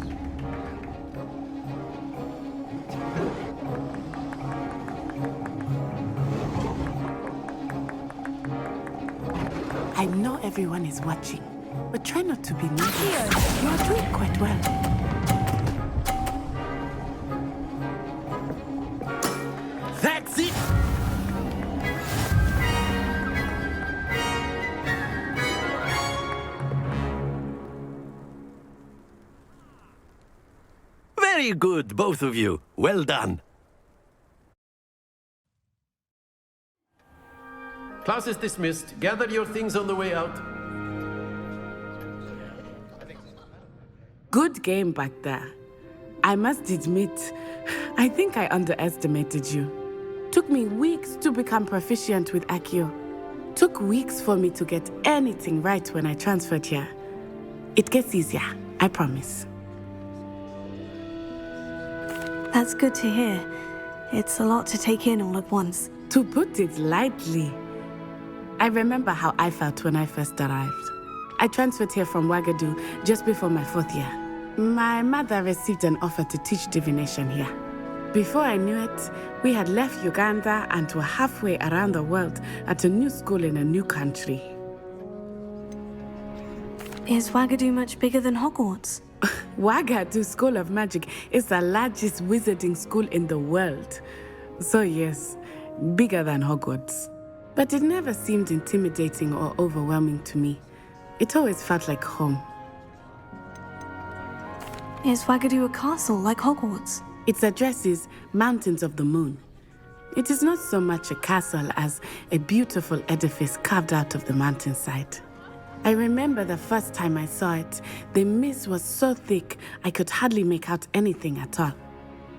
I know everyone is watching, but try not to be nervous. You are doing quite well. That's it! Very good, both of you. Well done. Class is dismissed. Gather your things on the way out. Good game back there. I must admit, I think I underestimated you. Took me weeks to become proficient with Accio. Took weeks for me to get anything right when I transferred here. It gets easier, I promise. That's good to hear. It's a lot to take in all at once. To put it lightly, I remember how I felt when I first arrived. I transferred here from Wagadu just before my 4th year. My mother received an offer to teach divination here. Before I knew it, we had left Uganda and were halfway around the world at a new school in a new country. Is Wagadu much bigger than Hogwarts? Wagadu School of Magic is the largest wizarding school in the world. So yes, bigger than Hogwarts. But it never seemed intimidating or overwhelming to me. It always felt like home. Is Wagadu a castle like Hogwarts? Its address is Mountains of the Moon. It is not so much a castle as a beautiful edifice carved out of the mountainside. I remember the first time I saw it, the mist was so thick I could hardly make out anything at all.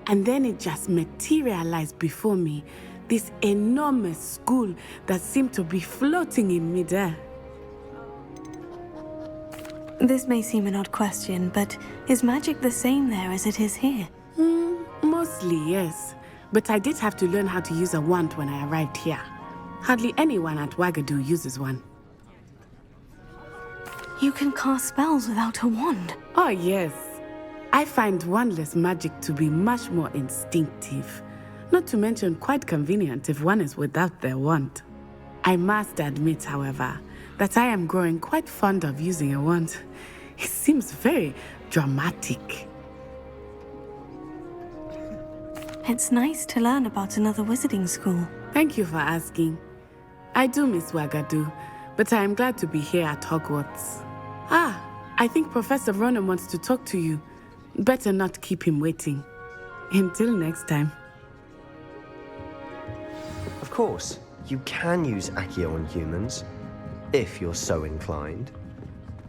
And then it just materialized before me, this enormous school that seemed to be floating in midair. This may seem an odd question, but is magic the same there as it is here? Mostly, yes. But I did have to learn how to use a wand when I arrived here. Hardly anyone at Wagadu uses one. You can cast spells without a wand? Oh, yes. I find wandless magic to be much more instinctive. Not to mention quite convenient if one is without their wand. I must admit, however, that I am growing quite fond of using a wand. It seems very dramatic. It's nice to learn about another wizarding school. Thank you for asking. I do miss Wagadu, but I am glad to be here at Hogwarts. I think Professor Ronan wants to talk to you. Better not keep him waiting. Until next time. Of course, you can use Accio on humans, if you're so inclined.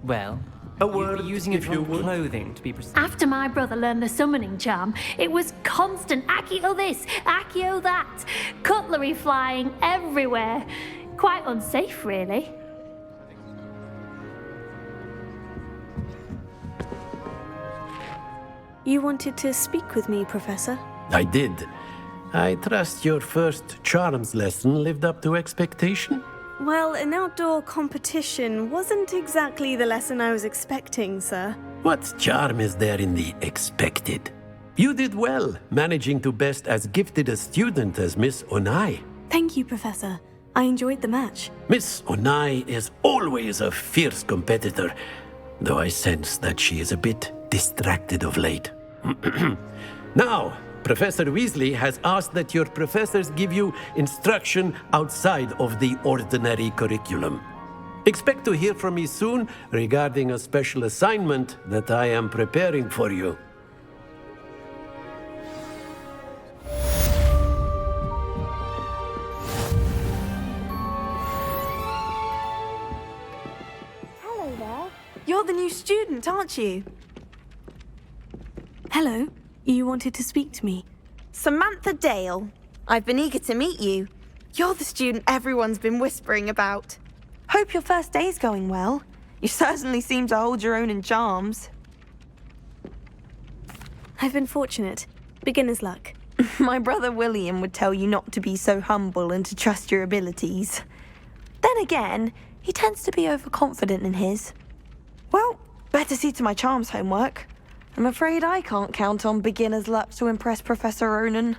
Well, a word using it on clothing to be precise. After my brother learned the summoning charm, it was constant Accio this, Accio that, cutlery flying everywhere. Quite unsafe, really. You wanted to speak with me, Professor? I did. I trust your first charms lesson lived up to expectation? Well, an outdoor competition wasn't exactly the lesson I was expecting, sir. What charm is there in the expected? You did well, managing to best as gifted a student as Miss Onai. Thank you, Professor. I enjoyed the match. Miss Onai is always a fierce competitor, though I sense that she is a bit distracted of late. Now, Professor Weasley has asked that your professors give you instruction outside of the ordinary curriculum. Expect to hear from me soon regarding a special assignment that I am preparing for you. Hello there. You're the new student, aren't you? Hello. You wanted to speak to me. Samantha Dale. I've been eager to meet you. You're the student everyone's been whispering about. Hope your first day's going well. You certainly seem to hold your own in charms. I've been fortunate. Beginner's luck. My brother William would tell you not to be so humble and to trust your abilities. Then again, he tends to be overconfident in his. Well, better see to my charms homework. I'm afraid I can't count on beginner's luck to impress Professor Ronan.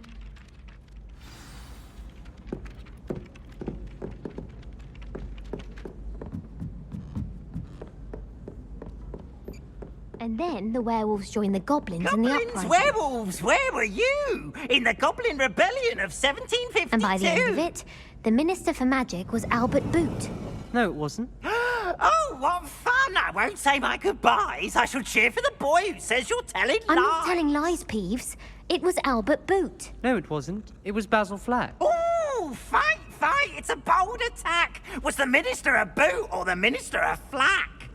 And then the werewolves joined the goblins in the uprising. Werewolves, where were you? In the Goblin Rebellion of 1752. And by the end of it, the Minister for Magic was Albert Boot. No, it wasn't. Oh, what fun! I won't say my goodbyes. I shall cheer for the boy who says you're telling lies. I'm not telling lies, Peeves. It was Albert Boot. No, it wasn't. It was Basil Flack. Ooh, fight! It's a bold attack. Was the Minister a boot or the Minister a flack?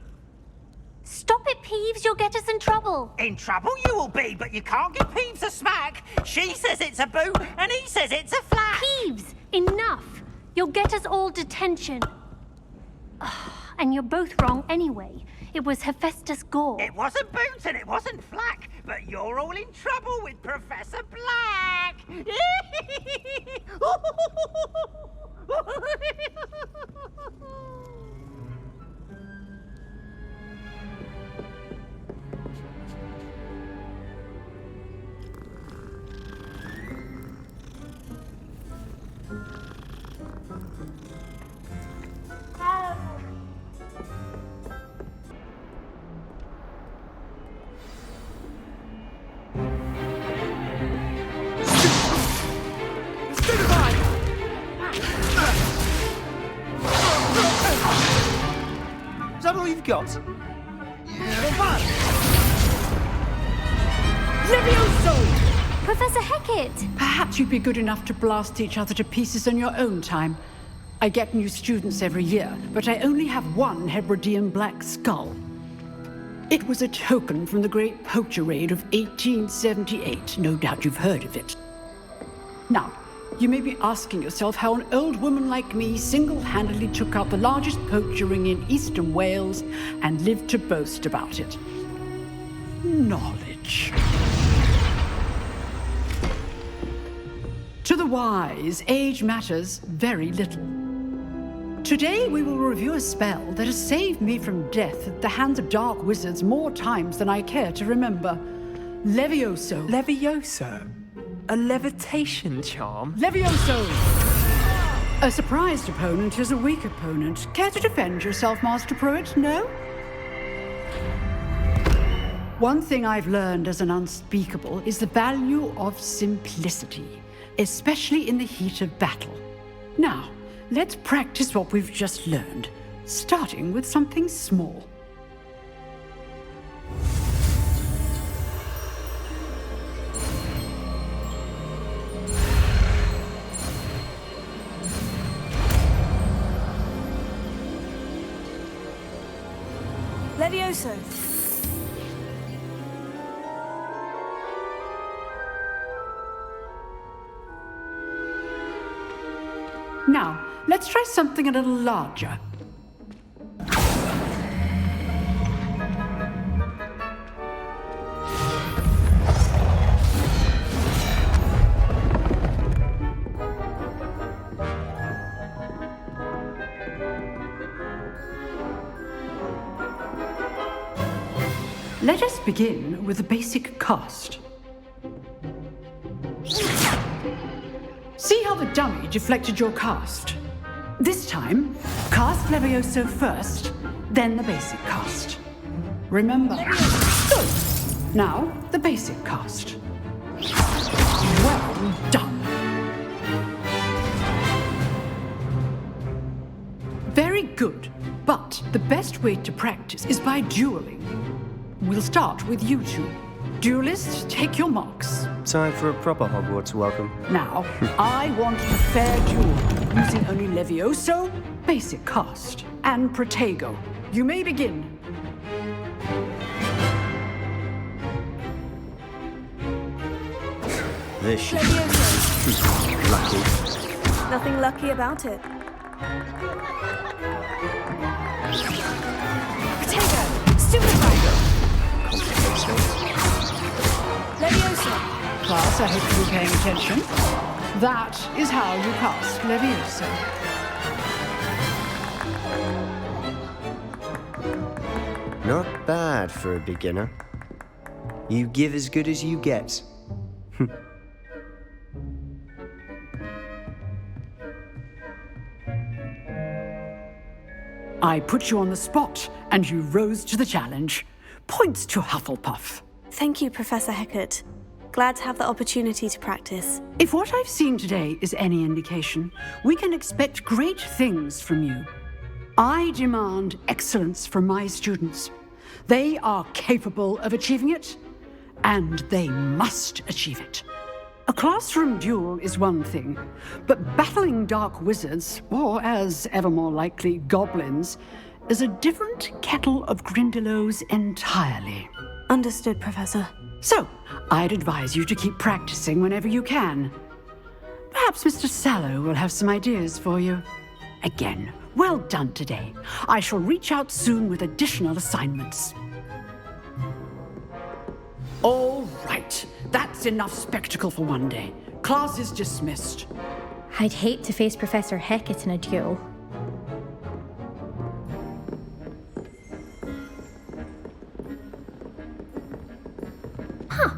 Stop it, Peeves. You'll get us in trouble. In trouble you will be, but you can't give Peeves a smack. She says it's a boot and he says it's a flack. Peeves, enough. You'll get us all detention. And you're both wrong anyway. It was Hephaestus Gore. It wasn't Boot and it wasn't Flack, but you're all in trouble with Professor Black. Is that all you've got? Levioso! Professor Hecat! Perhaps you'd be good enough to blast each other to pieces in your own time. I get new students every year, but I only have one Hebridean black skull. It was a token from the Great Poacher Raid of 1878. No doubt you've heard of it. Now, you may be asking yourself how an old woman like me single-handedly took out the largest poacher ring in eastern Wales and lived to boast about it. Knowledge. To the wise, age matters very little. Today we will review a spell that has saved me from death at the hands of dark wizards more times than I care to remember. Levioso. Levioso? A levitation charm? Levioso! A surprised opponent is a weak opponent. Care to defend yourself, Master Pruitt? No? One thing I've learned as an unspeakable is the value of simplicity, especially in the heat of battle. Now, let's practice what we've just learned, starting with something small. Levioso. Now, let's try something a little larger. Let us begin with the basic cast. See how the dummy deflected your cast? This time, cast Levioso first, then the basic cast. Remember. Good. Now, the basic cast. Well done. Very good, but the best way to practice is by dueling. We'll start with you two. Duelists, take your marks. Time for a proper Hogwarts welcome. Now, I want a fair duel, using only Levioso, basic cast, and Protego. You may begin. This shit. Lucky. Nothing lucky about it. Protego, Stupefy. Leviosa. Class, I hope you're paying attention. That is how you cast Leviosa. Not bad for a beginner. You give as good as you get. I put you on the spot, and you rose to the challenge. Points to Hufflepuff. Thank you, Professor Hecat. Glad to have the opportunity to practice. If what I've seen today is any indication, we can expect great things from you. I demand excellence from my students. They are capable of achieving it, and they must achieve it. A classroom duel is one thing, but battling dark wizards, or as ever more likely, goblins, is a different kettle of Grindylows entirely. Understood, Professor. So, I'd advise you to keep practicing whenever you can. Perhaps Mr. Sallow will have some ideas for you. Again, well done today. I shall reach out soon with additional assignments. All right. That's enough spectacle for one day. Class is dismissed. I'd hate to face Professor Hecat in a duel. Huh.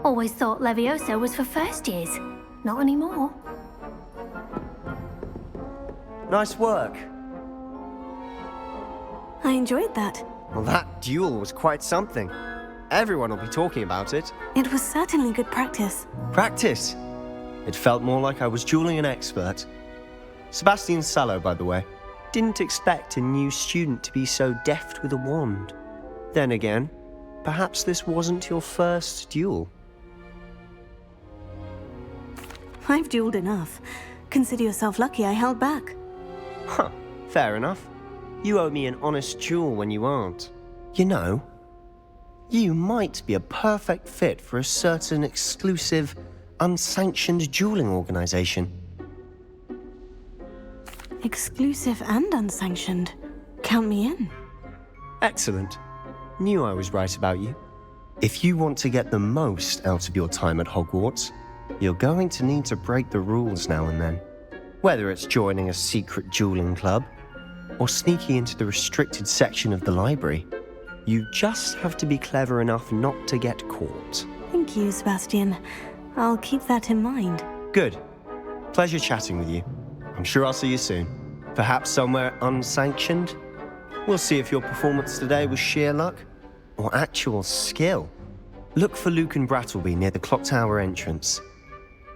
Always thought Levioso was for first years. Not anymore. Nice work. I enjoyed that. Well, that duel was quite something. Everyone will be talking about it. It was certainly good practice. Practice? It felt more like I was dueling an expert. Sebastian Sallow, by the way. Didn't expect a new student to be so deft with a wand. Then again, perhaps this wasn't your first duel. I've dueled enough. Consider yourself lucky I held back. Huh, fair enough. You owe me an honest duel when you aren't. You know, you might be a perfect fit for a certain exclusive, unsanctioned dueling organization. Exclusive and unsanctioned. Count me in. Excellent. Knew I was right about you. If you want to get the most out of your time at Hogwarts, you're going to need to break the rules now and then. Whether it's joining a secret dueling club, or sneaking into the restricted section of the library, you just have to be clever enough not to get caught. Thank you, Sebastian. I'll keep that in mind. Good. Pleasure chatting with you. I'm sure I'll see you soon. Perhaps somewhere unsanctioned? We'll see if your performance today was sheer luck or actual skill. Look for Luke and Brattleby near the clock tower entrance,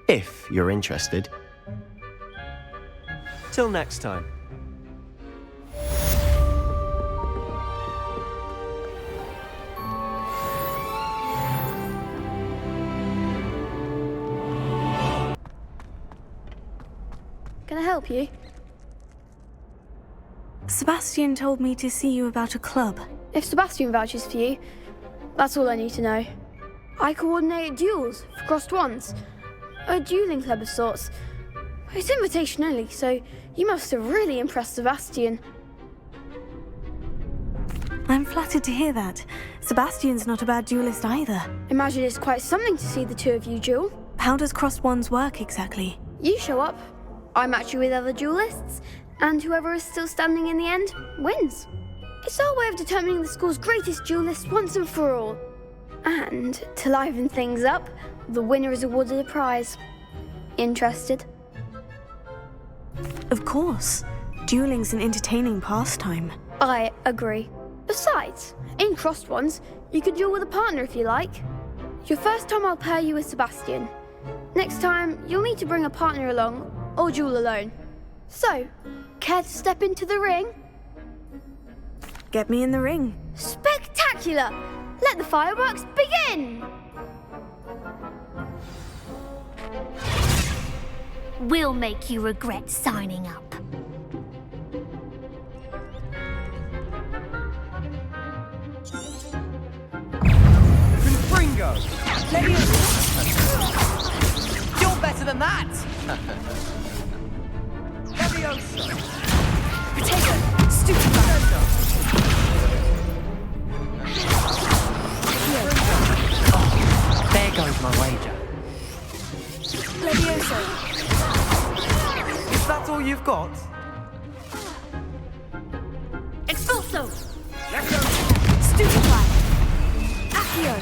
if you're interested. Till next time. Can I help you? Sebastian told me to see you about a club. If Sebastian vouches for you, that's all I need to know. I coordinate duels for crossed wands. A dueling club of sorts. It's invitation only, so you must have really impressed Sebastian. I'm flattered to hear that. Sebastian's not a bad duelist either. Imagine it's quite something to see the two of you duel. How does crossed wands work exactly? You show up, I match you with other duelists, and whoever is still standing in the end wins. It's our way of determining the school's greatest duelist once and for all. And to liven things up, the winner is awarded a prize. Interested? Of course. Dueling's an entertaining pastime. I agree. Besides, in crossed ones, you could duel with a partner if you like. Your first time I'll pair you with Sebastian. Next time, you'll need to bring a partner along, or duel alone. So, care to step into the ring? Get me in the ring. Spectacular! Let the fireworks begin! We'll make you regret signing up. Confringo! You're better than that! Leviosa! Potato! Stupefy! Oh, there goes my wager. Leviosa! Is that all you've got? Expulso! Stupefy! Accio!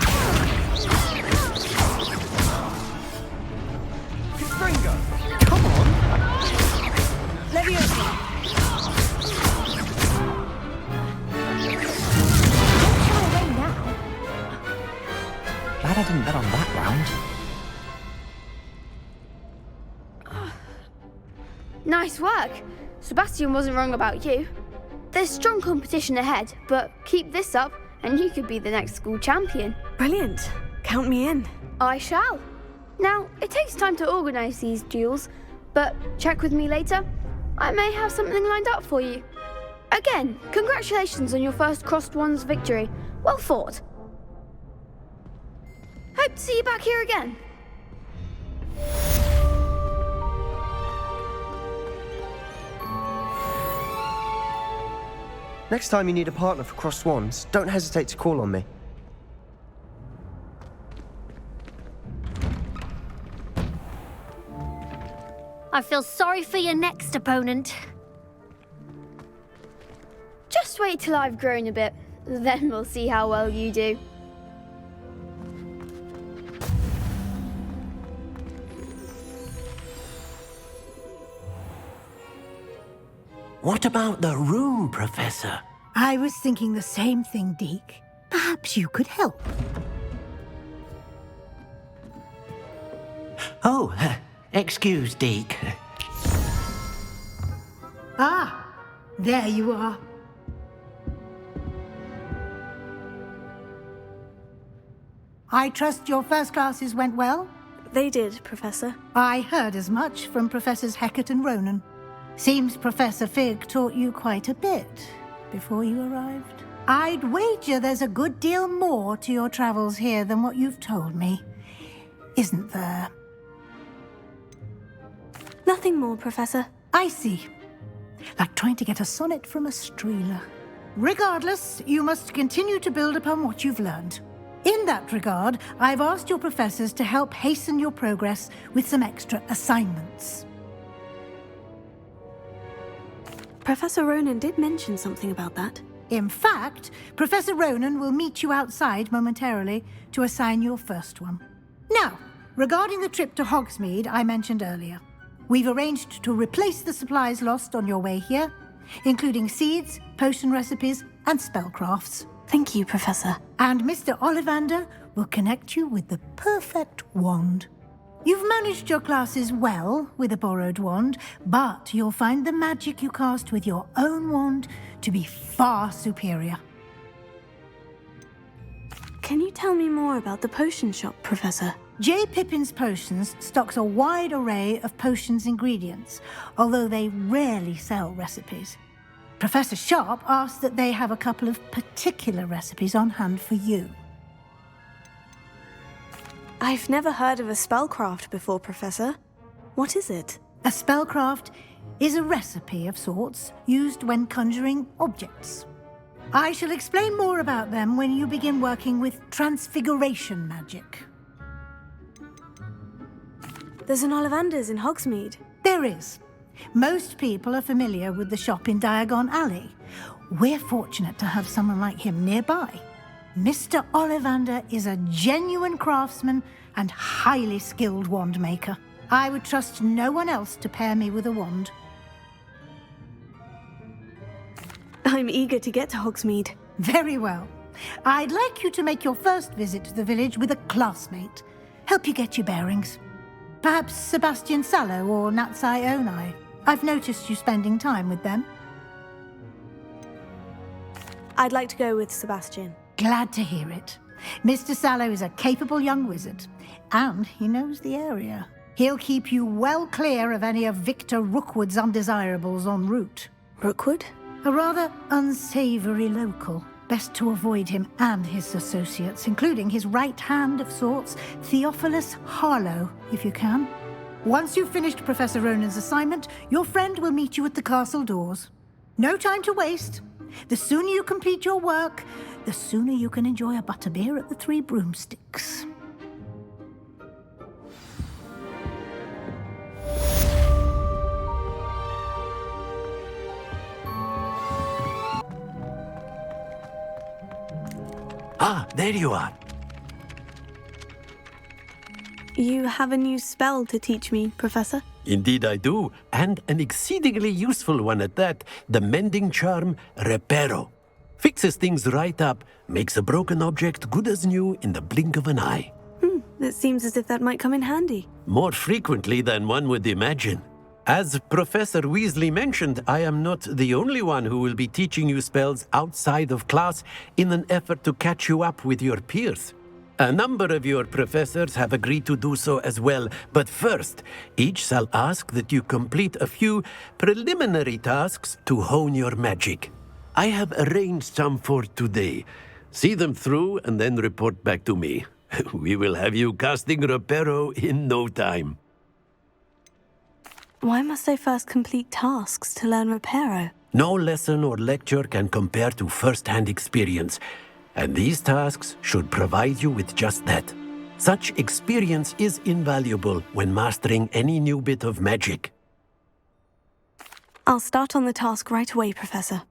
Confringo! Come on! Leviosa! Glad I didn't bet on that round. Nice work. Sebastian wasn't wrong about you. There's strong competition ahead, but keep this up and you could be the next school champion. Brilliant. Count me in. I shall. Now, it takes time to organise these duels, but check with me later. I may have something lined up for you. Again, congratulations on your first Crossed Ones victory. Well fought. Hope to see you back here again. Next time you need a partner for Crossed Wands, don't hesitate to call on me. I feel sorry for your next opponent. Just wait till I've grown a bit, then we'll see how well you do. What about the room, Professor? I was thinking the same thing, Deek. Perhaps you could help. Oh, excuse, Deek. Ah, there you are. I trust your first classes went well? They did, Professor. I heard as much from Professors Hecat and Ronan. Seems Professor Fig taught you quite a bit before you arrived. I'd wager there's a good deal more to your travels here than what you've told me. Isn't there? Nothing more, Professor. I see. Like trying to get a sonnet from a streeler. Regardless, you must continue to build upon what you've learned. In that regard, I've asked your professors to help hasten your progress with some extra assignments. Professor Ronan did mention something about that. In fact, Professor Ronan will meet you outside momentarily to assign your first one. Now, regarding the trip to Hogsmeade I mentioned earlier, we've arranged to replace the supplies lost on your way here, including seeds, potion recipes, and spellcrafts. Thank you, Professor. And Mr. Ollivander will connect you with the perfect wand. You've managed your classes well with a borrowed wand, but you'll find the magic you cast with your own wand to be far superior. Can you tell me more about the potion shop, Professor? J. Pippin's Potions stocks a wide array of potions ingredients, although they rarely sell recipes. Professor Sharp asked that they have a couple of particular recipes on hand for you. I've never heard of a spellcraft before, Professor. What is it? A spellcraft is a recipe of sorts used when conjuring objects. I shall explain more about them when you begin working with transfiguration magic. There's an Ollivander's in Hogsmeade. There is. Most people are familiar with the shop in Diagon Alley. We're fortunate to have someone like him nearby. Mr. Ollivander is a genuine craftsman and highly skilled wand maker. I would trust no one else to pair me with a wand. I'm eager to get to Hogsmeade. Very well. I'd like you to make your first visit to the village with a classmate. Help you get your bearings. Perhaps Sebastian Sallow or Natsai Onai. I've noticed you spending time with them. I'd like to go with Sebastian. Glad to hear it. Mr. Sallow is a capable young wizard, and he knows the area. He'll keep you well clear of any of Victor Rookwood's undesirables en route. Rookwood? A rather unsavory local. Best to avoid him and his associates, including his right hand of sorts, Theophilus Harlow, if you can. Once you've finished Professor Ronan's assignment, your friend will meet you at the castle doors. No time to waste. The sooner you complete your work, the sooner you can enjoy a butterbeer at the Three Broomsticks. Ah, there you are. You have a new spell to teach me, Professor? Indeed I do, and an exceedingly useful one at that. The mending charm, Reparo. Fixes things right up, makes a broken object good as new in the blink of an eye. It seems as if that might come in handy. More frequently than one would imagine. As Professor Weasley mentioned, I am not the only one who will be teaching you spells outside of class in an effort to catch you up with your peers. A number of your professors have agreed to do so as well, but first, each shall ask that you complete a few preliminary tasks to hone your magic. I have arranged some for today. See them through and then report back to me. We will have you casting Reparo in no time. Why must I first complete tasks to learn Reparo? No lesson or lecture can compare to first-hand experience, and these tasks should provide you with just that. Such experience is invaluable when mastering any new bit of magic. I'll start on the task right away, Professor.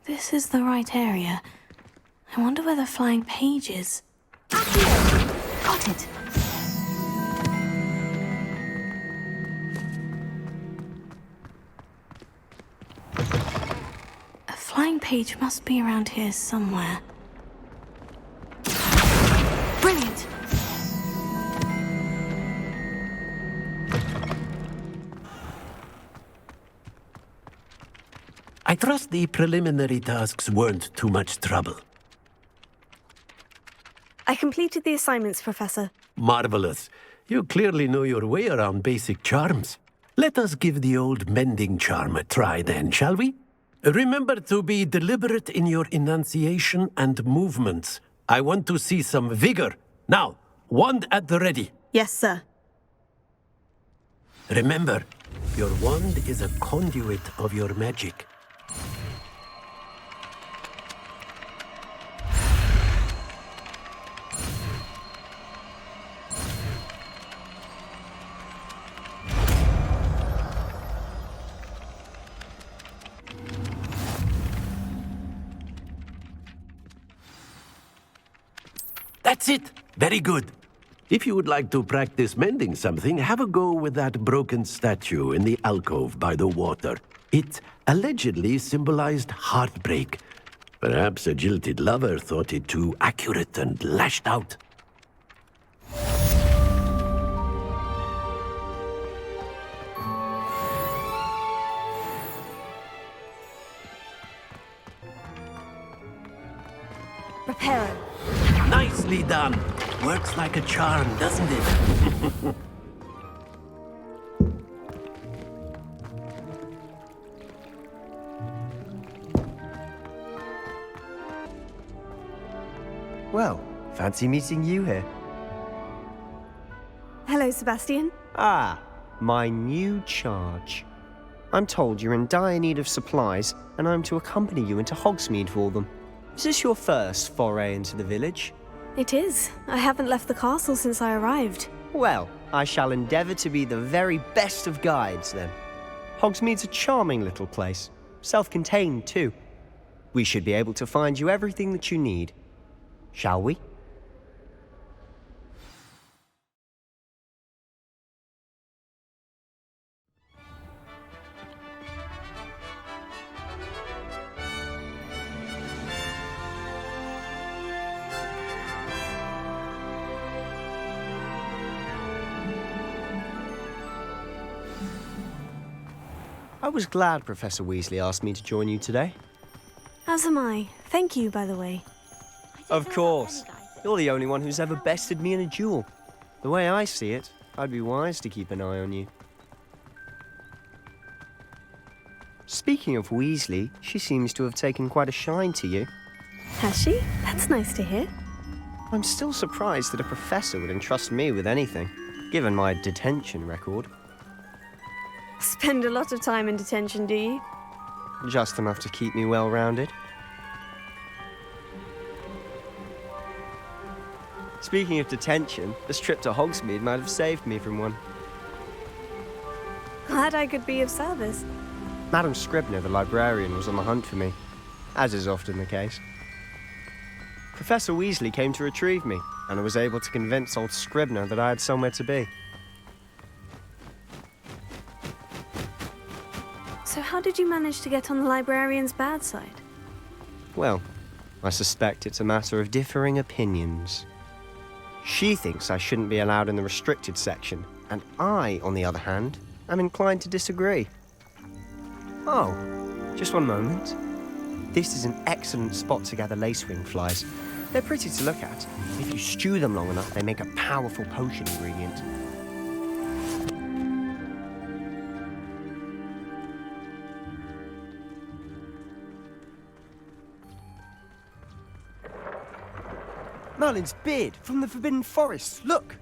This is the right area. I wonder where the flying page is. Got it. A flying page must be around here somewhere. Brilliant! I trust the preliminary tasks weren't too much trouble. I completed the assignments, Professor. Marvelous. You clearly know your way around basic charms. Let us give the old mending charm a try then, shall we? Remember to be deliberate in your enunciation and movements. I want to see some vigor. Now, wand at the ready. Yes, sir. Remember, your wand is a conduit of your magic. That's it! Very good. If you would like to practice mending something, have a go with that broken statue in the alcove by the water. It allegedly symbolized heartbreak. Perhaps a jilted lover thought it too accurate and lashed out. Reparo. Nicely done. Works like a charm, doesn't it? Well, fancy meeting you here. Hello, Sebastian. Ah, my new charge. I'm told you're in dire need of supplies, and I'm to accompany you into Hogsmeade for them. Is this your first foray into the village? It is. I haven't left the castle since I arrived. Well, I shall endeavour to be the very best of guides, then. Hogsmeade's a charming little place. Self-contained, too. We should be able to find you everything that you need. Shall we? I was glad Professor Weasley asked me to join you today. As am I. Thank you, by the way. Of course. You're the only one who's ever bested me in a duel. The way I see it, I'd be wise to keep an eye on you. Speaking of Weasley, she seems to have taken quite a shine to you. Has she? That's nice to hear. I'm still surprised that a professor would entrust me with anything, given my detention record. Spend a lot of time in detention, do you? Just enough to keep me well-rounded. Speaking of detention, this trip to Hogsmeade might have saved me from one. Glad I could be of service. Madam Scribner, the librarian, was on the hunt for me, as is often the case. Professor Weasley came to retrieve me, and I was able to convince old Scribner that I had somewhere to be. So how did you manage to get on the librarian's bad side? Well, I suspect it's a matter of differing opinions. She thinks I shouldn't be allowed in the restricted section, and I, on the other hand, am inclined to disagree. Oh, just one moment. This is an excellent spot to gather lacewing flies. They're pretty to look at. If you stew them long enough, they make a powerful potion ingredient. Merlin's beard from the Forbidden Forest. Look!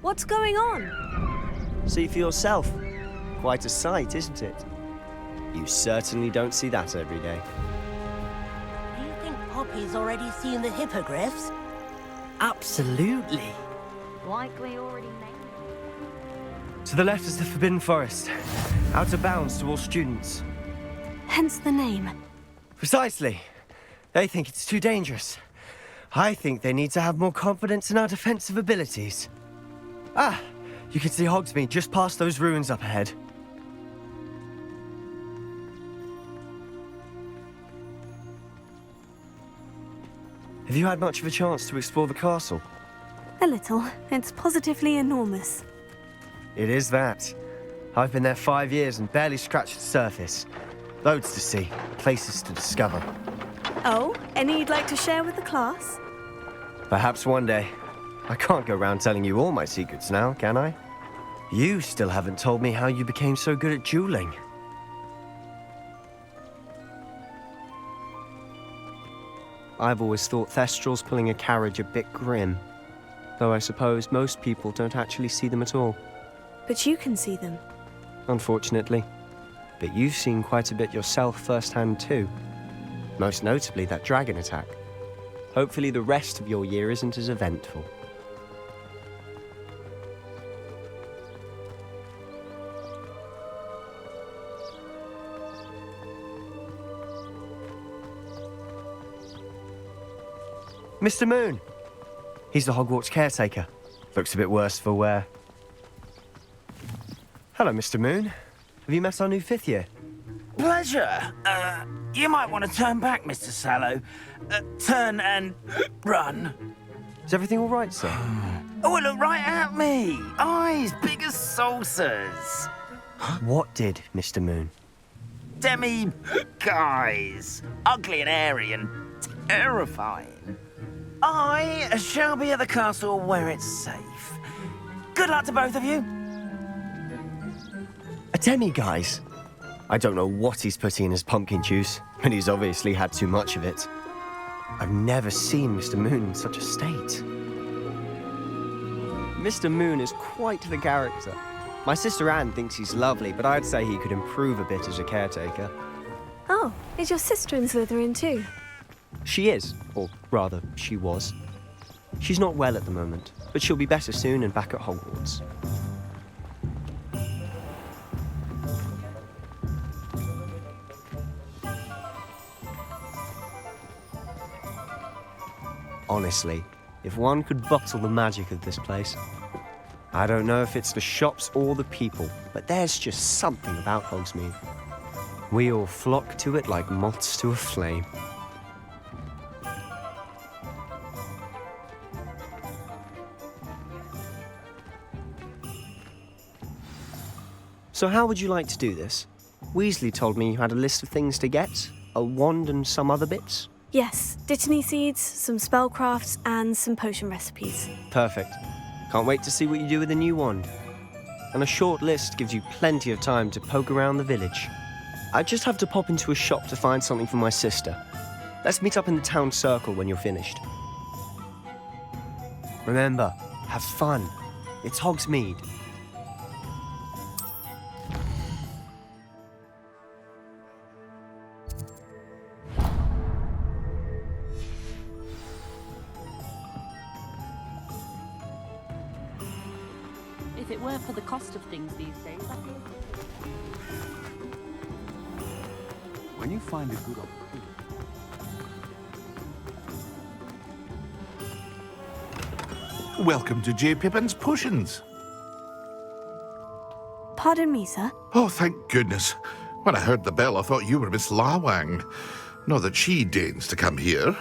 What's going on? See for yourself. Quite a sight, isn't it? You certainly don't see that every day. Do you think Poppy's already seen the Hippogriffs? Absolutely. Likely already named. To the left is the Forbidden Forest. Out of bounds to all students. Hence the name. Precisely. They think it's too dangerous. I think they need to have more confidence in our defensive abilities. Ah, you can see Hogsmeade just past those ruins up ahead. Have you had much of a chance to explore the castle? A little. It's positively enormous. It is that. I've been there 5 years and barely scratched the surface. Loads to see, places to discover. Oh, any you'd like to share with the class? Perhaps one day. I can't go around telling you all my secrets now, can I? You still haven't told me how you became so good at dueling. I've always thought Thestrals pulling a carriage a bit grim, though I suppose most people don't actually see them at all. But you can see them. Unfortunately. But you've seen quite a bit yourself firsthand too. Most notably that dragon attack. Hopefully the rest of your year isn't as eventful. Mr. Moon! He's the Hogwarts caretaker. Looks a bit worse for wear. Hello, Mr. Moon. Have you met our new 5th year? Pleasure. You might want to turn back, Mr. Sallow. Turn and run. Is everything all right, sir? Oh, look right at me. Eyes big as saucers. What did, Mr. Moon? Demi-guys. Ugly and airy and terrifying. I shall be at the castle where it's safe. Good luck to both of you. A demi-guise? I don't know what he's putting in his pumpkin juice, and he's obviously had too much of it. I've never seen Mr. Moon in such a state. Mr. Moon is quite the character. My sister Anne thinks he's lovely, but I'd say he could improve a bit as a caretaker. Oh, is your sister in Slytherin too? She is, or rather, she was. She's not well at the moment. but she'll be better soon and back at Hogwarts. Honestly, if one could bottle the magic of this place. I don't know if it's the shops or the people, but there's just something about Hogsmeade. We all flock to it like moths to a flame. So how would you like to do this? Weasley told me you had a list of things to get, a wand and some other bits. Yes, Dittany seeds, some spellcrafts, and some potion recipes. Perfect. Can't wait to see what you do with the new wand. And a short list gives you plenty of time to poke around the village. I just have to pop into a shop to find something for my sister. Let's meet up in the town circle when you're finished. Remember, have fun. It's Hogsmeade. If it weren't for the cost of things these days, I'd be... When you find a good opportunity. Welcome to J. Pippin's Potions. Pardon me, sir. Oh, thank goodness. When I heard the bell, I thought you were Miss Lawang. Not that she deigns to come here.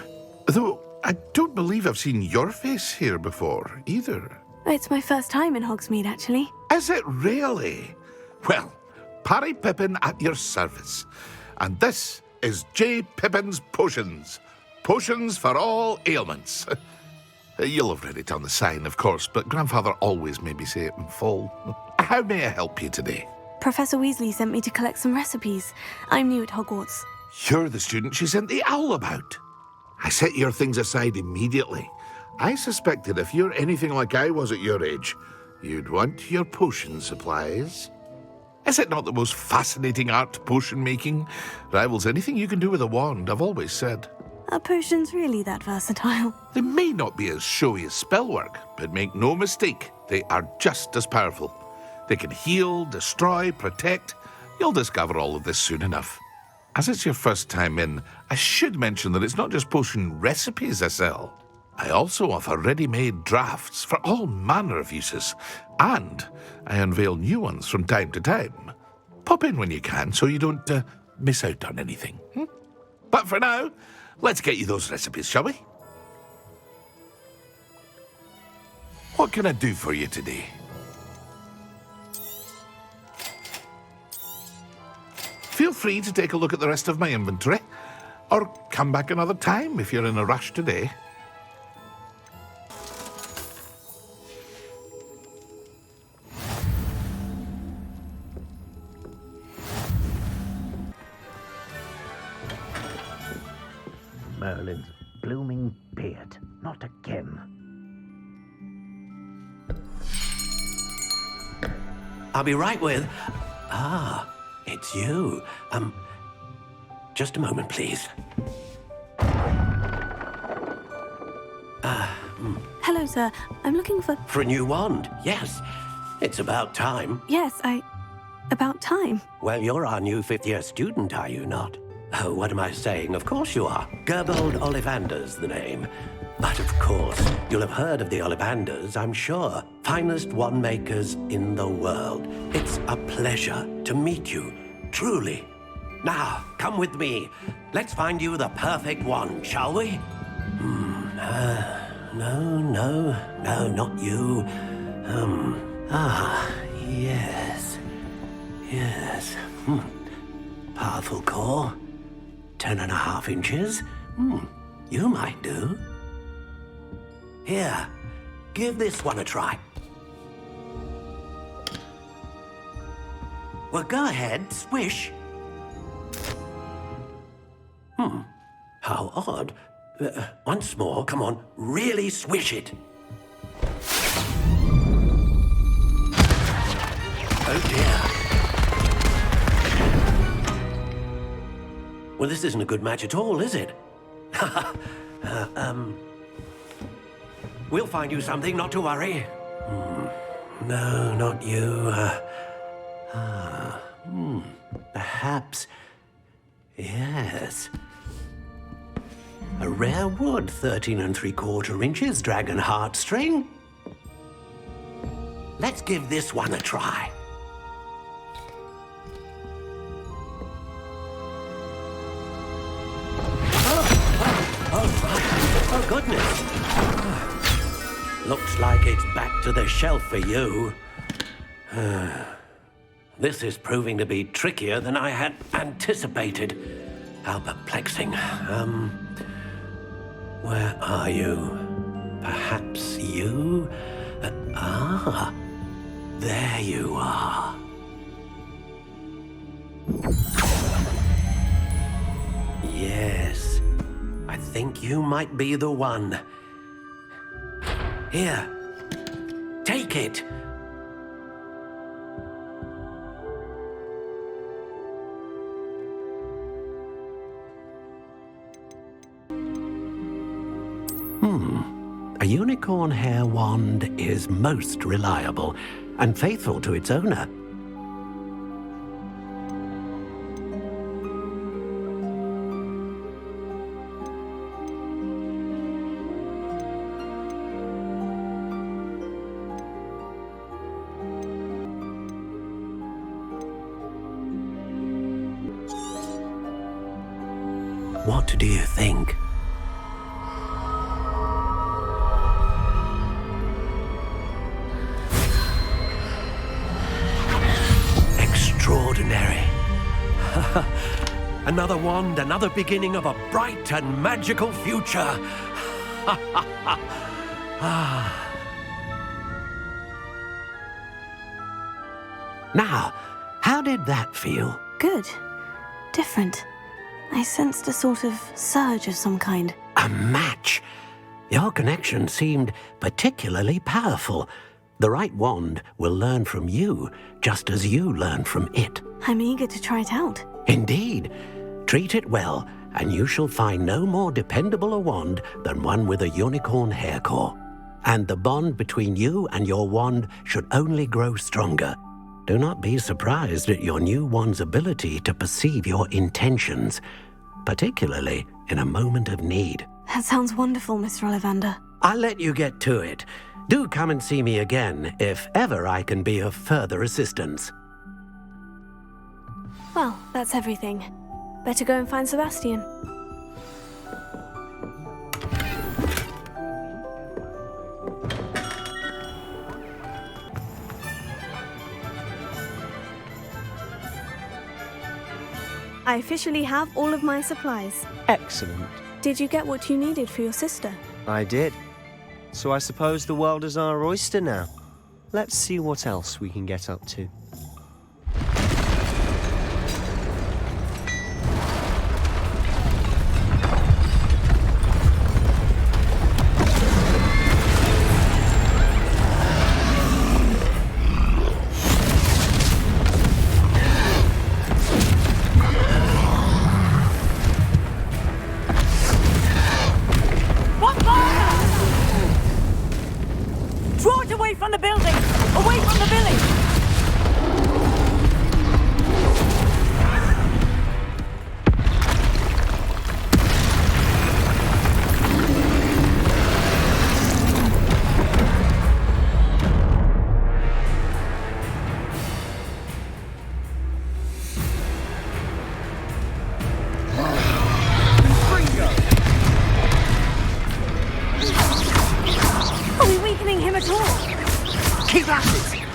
Though I don't believe I've seen your face here before, either. It's my first time in Hogsmeade, actually. Is it really? Well, Parry Pippin at your service. And this is J. Pippin's Potions. Potions for all ailments. You'll have read it on the sign, of course, but Grandfather always made me say it in full. How may I help you today? Professor Weasley sent me to collect some recipes. I'm new at Hogwarts. You're the student she sent the owl about. I set your things aside immediately. I suspected if you're anything like I was at your age, you'd want your potion supplies. Is it not the most fascinating art, potion making? Rivals anything you can do with a wand, I've always said. Are potions really that versatile? They may not be as showy as spellwork, but make no mistake, they are just as powerful. They can heal, destroy, protect. You'll discover all of this soon enough. As it's your first time in, I should mention that it's not just potion recipes I sell. I also offer ready-made drafts for all manner of uses, and I unveil new ones from time to time. Pop in when you can so you don't miss out on anything. But for now, let's get you those recipes, shall we? What can I do for you today? Feel free to take a look at the rest of my inventory, or come back another time if you're in a rush today. Merlin's blooming beard. Not again. I'll be right with... Ah, it's you. Just a moment, please. Hello, sir. I'm looking for... For a new wand, yes. It's about time. Yes, about time. Well, you're our new fifth-year student, are you not? Oh, what am I saying? Of course you are. Gerbold Ollivander's the name. But of course, you'll have heard of the Ollivanders, I'm sure. Finest wand makers in the world. It's a pleasure to meet you, truly. Now, come with me. Let's find you the perfect wand, shall we? No, not you. Yes. Powerful core. 10.5 inches. You might do. Here, give this one a try. Well, go ahead, swish. How odd. Once more, come on, really swish it. Oh dear. Well, this isn't a good match at all, is it? We'll find you something, not to worry. No, not you. Perhaps... Yes. A rare wood, 13 3/4 inches, dragon heartstring. Let's give this one a try. Oh, goodness. Looks like it's back to the shelf for you. This is proving to be trickier than I had anticipated. How perplexing. Where are you? Perhaps you? There you are. Yes, I think you might be the one. Here, take it. A unicorn hair wand is most reliable and faithful to its owner. What do you think? Extraordinary. Another wand, another beginning of a bright and magical future. Now, how did that feel? Good. Different. I sensed a sort of surge of some kind. A match. Your connection seemed particularly powerful. The right wand will learn from you, just as you learn from it. I'm eager to try it out. Indeed. Treat it well, and you shall find no more dependable a wand than one with a unicorn hair core. And the bond between you and your wand should only grow stronger. Do not be surprised at your new wand's ability to perceive your intentions, particularly in a moment of need. That sounds wonderful, Mr. Ollivander. I'll let you get to it. Do come and see me again if ever I can be of further assistance. Well, that's everything. Better go and find Sebastian. I officially have all of my supplies. Excellent. Did you get what you needed for your sister? I did. So I suppose the world is our oyster now. Let's see what else we can get up to.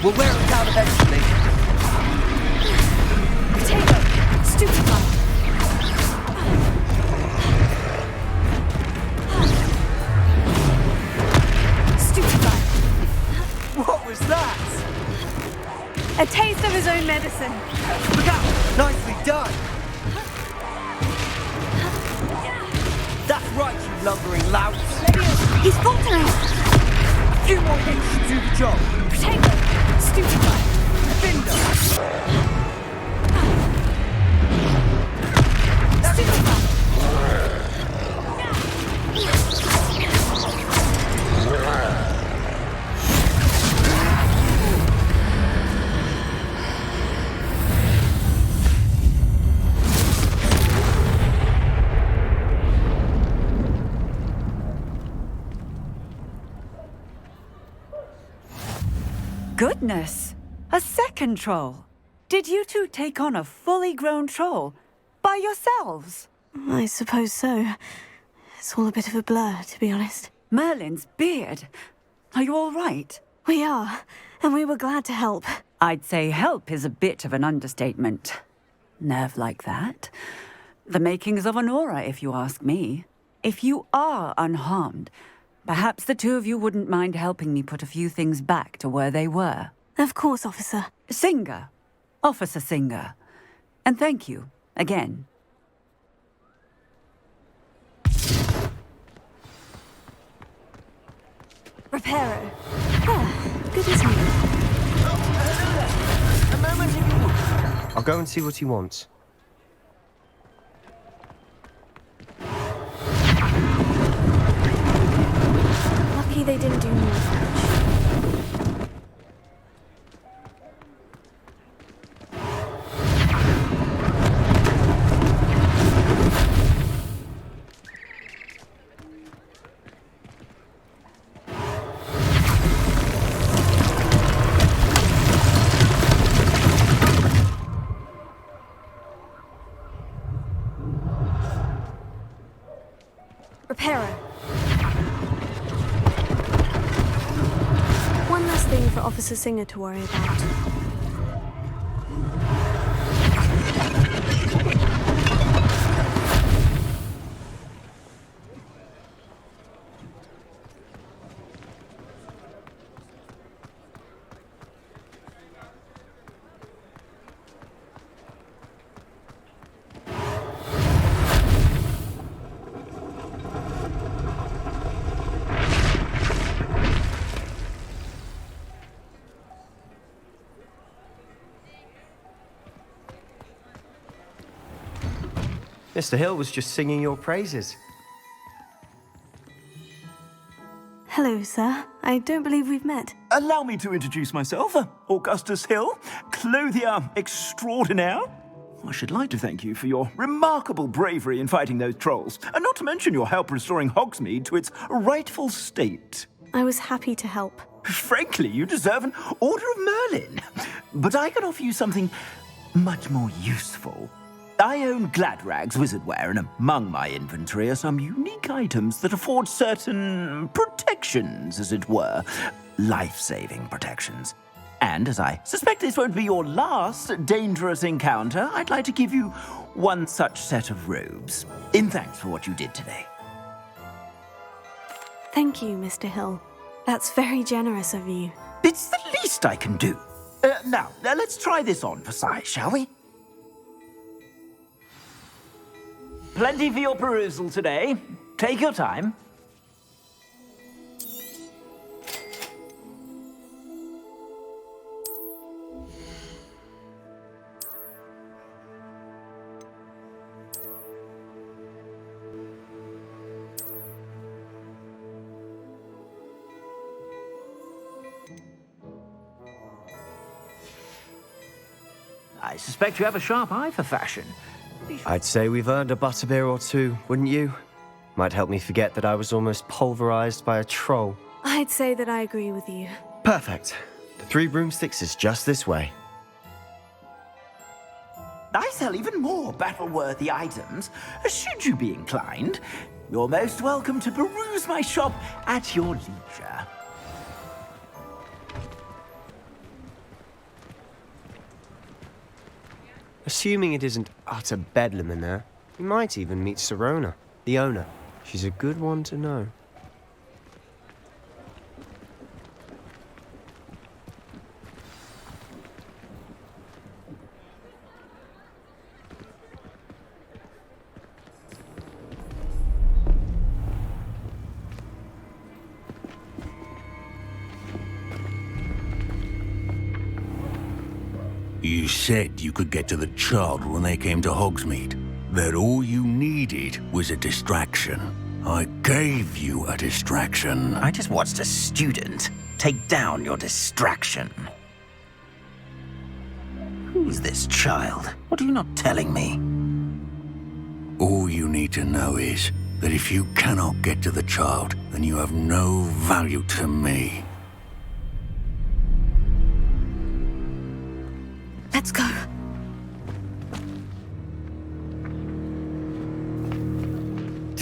We'll wear it down eventually. Potato! Stupid one! Stupid one! What was that? A taste of his own medicine. Look out! Nicely done! That's right, you lumbering louts! He's faltering! A few more hits to do the job! Potato! Stupid one! Finder! Stupid one! Goodness! A second troll! Did you two take on a fully grown troll? By yourselves? I suppose so. It's all a bit of a blur, to be honest. Merlin's beard. Are you all right? We are, and we were glad to help. I'd say help is a bit of an understatement. Nerve like that. The makings of an aura, if you ask me. If you are unharmed, perhaps the two of you wouldn't mind helping me put a few things back to where they were. Of course, officer. Singer. Officer Singer. And thank you, again. Reparo. Ah, good as new. A moment, if you... I'll go and see what he wants. Lucky they didn't do more damage. Reparo. One last thing for Officer Singer to worry about. Mr. Hill was just singing your praises. Hello, sir. I don't believe we've met. Allow me to introduce myself, Augustus Hill, clothier extraordinaire. I should like to thank you for your remarkable bravery in fighting those trolls, and not to mention your help restoring Hogsmeade to its rightful state. I was happy to help. Frankly, you deserve an Order of Merlin. But I can offer you something much more useful. I own Gladrag's wizardware, and among my inventory are some unique items that afford certain protections, as it were. Life-saving protections. And as I suspect this won't be your last dangerous encounter, I'd like to give you one such set of robes, in thanks for what you did today. Thank you, Mr. Hill. That's very generous of you. It's the least I can do. Now, let's try this on for size, shall we? Plenty for your perusal today. Take your time. I suspect you have a sharp eye for fashion. I'd say we've earned a butterbeer or two, wouldn't you? Might help me forget that I was almost pulverized by a troll. I'd say that I agree with you. Perfect. The 3 broomsticks is just this way. I sell even more battle-worthy items. Should you be inclined, you're most welcome to peruse my shop at your leisure. Assuming it isn't utter bedlam in there, you might even meet Serona, the owner. She's a good one to know. You said you could get to the child when they came to Hogsmeade. That all you needed was a distraction. I gave you a distraction. I just watched a student take down your distraction. Who's this child? What are you not telling me? All you need to know is that if you cannot get to the child, then you have no value to me.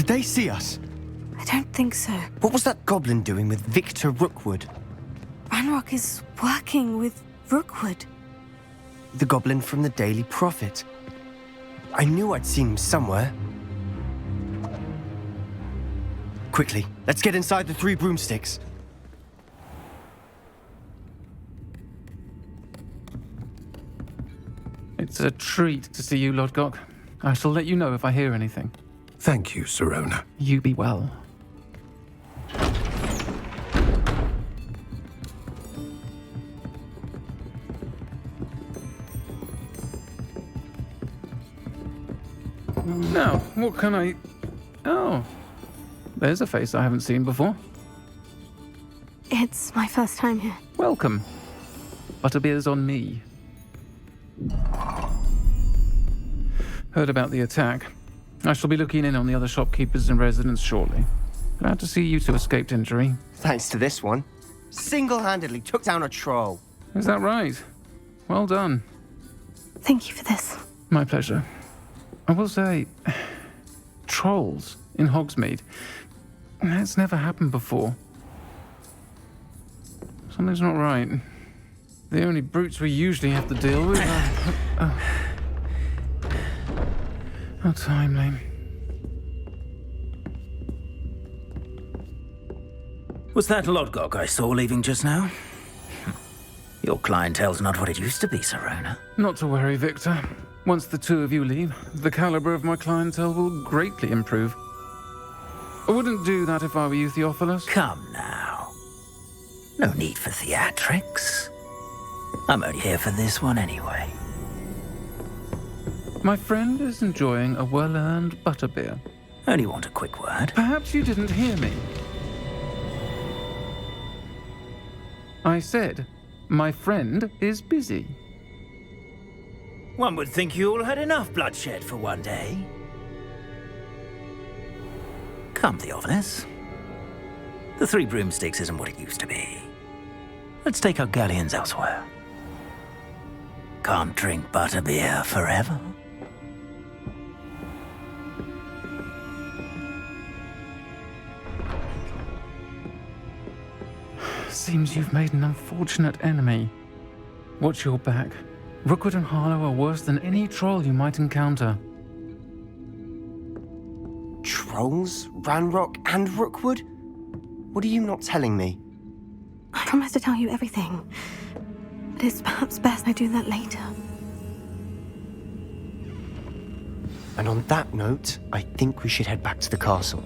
Did they see us? I don't think so. What was that goblin doing with Victor Rookwood? Ranrock is working with Rookwood. The goblin from the Daily Prophet. I knew I'd seen him somewhere. Quickly, let's get inside the 3 broomsticks. It's a treat to see you, Lodgok. I shall let you know if I hear anything. Thank you, Sirona. You be well. Now, what can I... Oh, there's a face I haven't seen before. It's my first time here. Welcome. Butterbeer's on me. Heard about the attack. I shall be looking in on the other shopkeepers and residents shortly. Glad to see you two escaped injury. Thanks to this one. Single-handedly took down a troll. Is that right? Well done. Thank you for this. My pleasure. I will say, trolls in Hogsmeade. That's never happened before. Something's not right. The only brutes we usually have to deal with are... How timely. Was that Lodgok I saw leaving just now? Your clientele's not what it used to be, Sirona. Not to worry, Victor. Once the 2 of you leave, the caliber of my clientele will greatly improve. I wouldn't do that if I were you, Theophilus. Come now. No need for theatrics. I'm only here for this one anyway. My friend is enjoying a well-earned butterbeer. Only want a quick word. Perhaps you didn't hear me. I said, my friend is busy. One would think you all had enough bloodshed for one day. Come, Theophilus. The 3 broomsticks isn't what it used to be. Let's take our galleons elsewhere. Can't drink butterbeer forever. Seems you've made an unfortunate enemy. Watch your back. Rookwood and Harlow are worse than any troll you might encounter. Trolls? Ranrock and Rookwood? What are you not telling me? I promise to tell you everything. But it's perhaps best I do that later. And on that note, I think we should head back to the castle.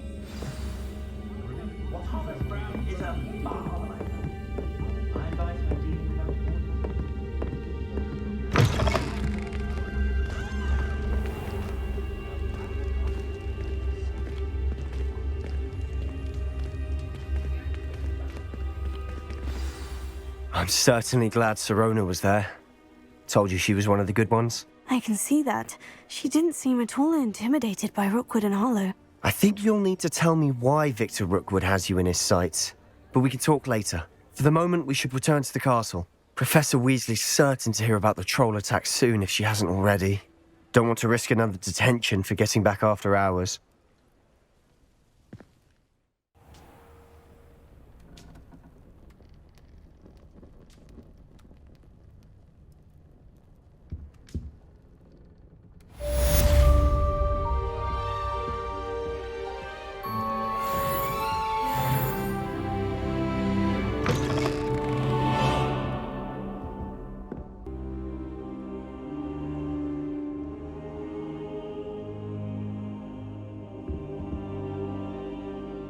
I'm certainly glad Sirona was there. Told you she was one of the good ones. I can see that. She didn't seem at all intimidated by Rookwood and Harlow. I think you'll need to tell me why Victor Rookwood has you in his sights. But we can talk later. For the moment, we should return to the castle. Professor Weasley's certain to hear about the troll attack soon if she hasn't already. Don't want to risk another detention for getting back after hours.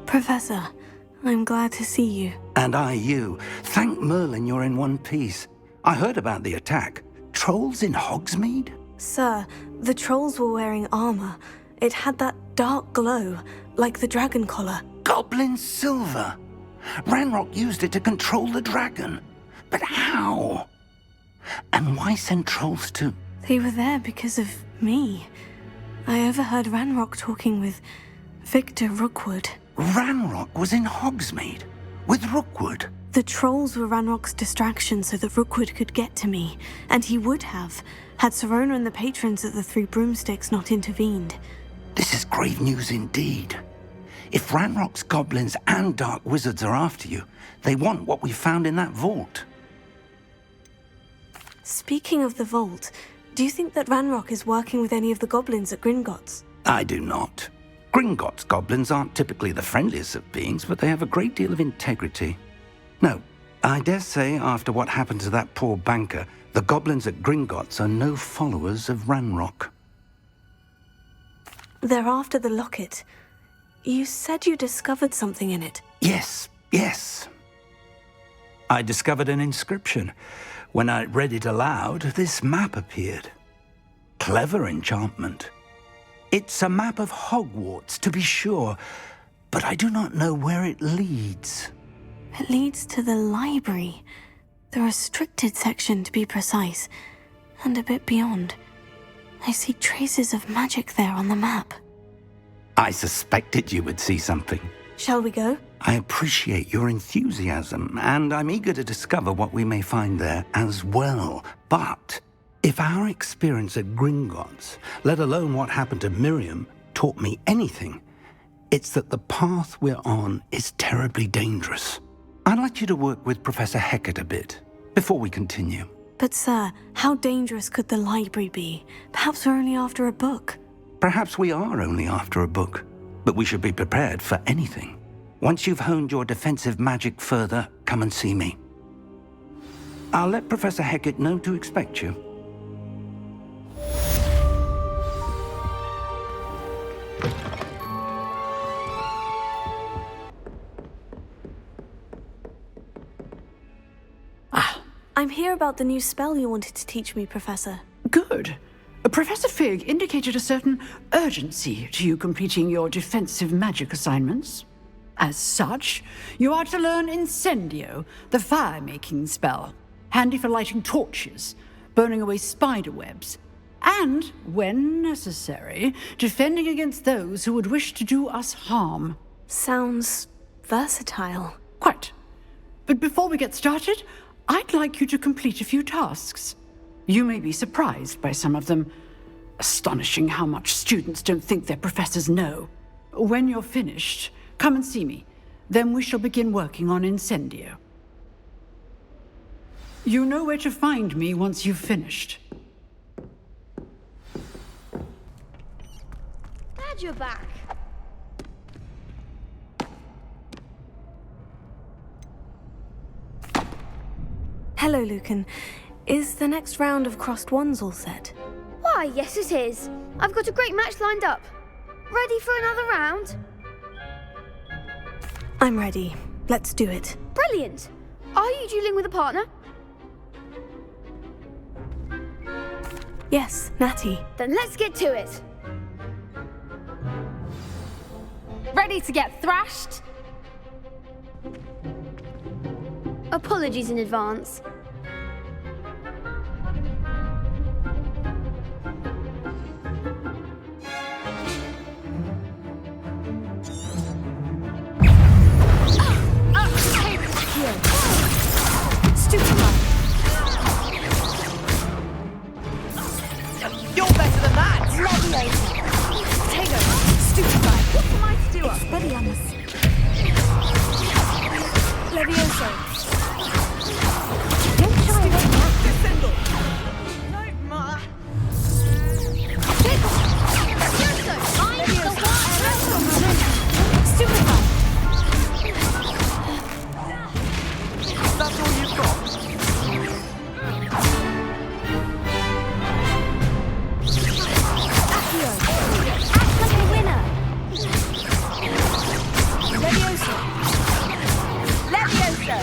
Professor, I'm glad to see you. And I you. Thank Merlin you're in one piece. I heard about the attack. Trolls in Hogsmeade? Sir, the trolls were wearing armor. It had that dark glow, like the dragon collar. Goblin silver! Ranrock used it to control the dragon. But how? And why send trolls to... They were there because of me. I overheard Ranrock talking with Victor Rookwood. Ranrock was in Hogsmeade with Rookwood. The trolls were Ranrock's distraction so that Rookwood could get to me, and he would have, had Sirona and the patrons at the 3 broomsticks not intervened. This is grave news indeed. If Ranrock's goblins and dark wizards are after you, they want what we found in that vault. Speaking of the vault, do you think that Ranrock is working with any of the goblins at Gringotts? I do not. Gringotts goblins aren't typically the friendliest of beings, but they have a great deal of integrity. No, I dare say after what happened to that poor banker, the goblins at Gringotts are no followers of Ranrock. They're after the locket. You said you discovered something in it. Yes. I discovered an inscription. When I read it aloud, this map appeared. Clever enchantment. It's a map of Hogwarts, to be sure, but I do not know where it leads. It leads to the library. The restricted section, to be precise, and a bit beyond. I see traces of magic there on the map. I suspected you would see something. Shall we go? I appreciate your enthusiasm, and I'm eager to discover what we may find there as well. But if our experience at Gringotts, let alone what happened to Miriam, taught me anything, it's that the path we're on is terribly dangerous. I'd like you to work with Professor Hecat a bit before we continue. But sir, how dangerous could the library be? Perhaps we're only after a book. Perhaps we are only after a book, but we should be prepared for anything. Once you've honed your defensive magic further, come and see me. I'll let Professor Hecat know to expect you. I'm here about the new spell you wanted to teach me, Professor. Good. Professor Fig indicated a certain urgency to you completing your defensive magic assignments. As such, you are to learn Incendio, the fire-making spell, handy for lighting torches, burning away spider webs, and, when necessary, defending against those who would wish to do us harm. Sounds versatile. Quite. But before we get started, I'd like you to complete a few tasks. You may be surprised by some of them. Astonishing how much students don't think their professors know. When you're finished, come and see me. Then we shall begin working on Incendio. You know where to find me once you've finished. Glad you're back. Hello, Lucan. Is the next round of crossed wands all set? Why, yes it is. I've got a great match lined up. Ready for another round? I'm ready. Let's do it. Brilliant. Are you dueling with a partner? Yes, Natty. Then let's get to it. Ready to get thrashed? Apologies in advance. You're better than that! Leviosa! Potato! Stupefied! What am I to do? Expelliarmus! Leviosa! Don't shy away from that! Descendant! No, Ma! Stupefied! That's all you've got? Leviosa! Leviosa!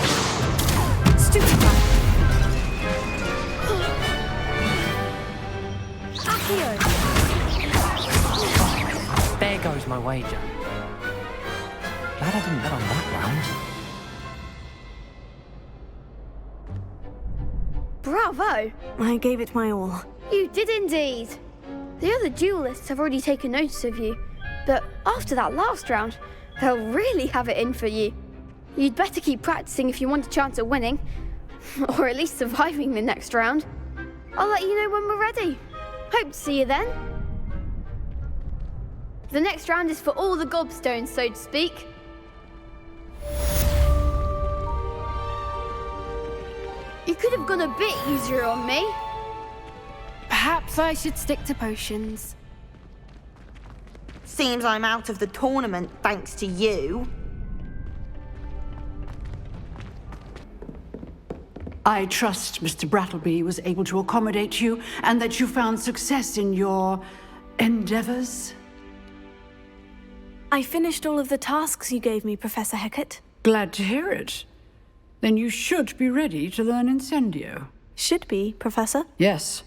Stupefied! Accio! There goes my wager. Glad I didn't bet on that round. Bravo! I gave it my all. You did indeed. The other duelists have already taken notice of you, but after that last round, they'll really have it in for you. You'd better keep practicing if you want a chance at winning, or at least surviving the next round. I'll let you know when we're ready. Hope to see you then. The next round is for all the gobstones, so to speak. You could have gone a bit easier on me. Perhaps I should stick to potions. Seems I'm out of the tournament thanks to you. I trust Mr. Brattleby was able to accommodate you and that you found success in your endeavors. I finished all of the tasks you gave me, Professor Hecat. Glad to hear it. Then you should be ready to learn Incendio. Should be, Professor? Yes.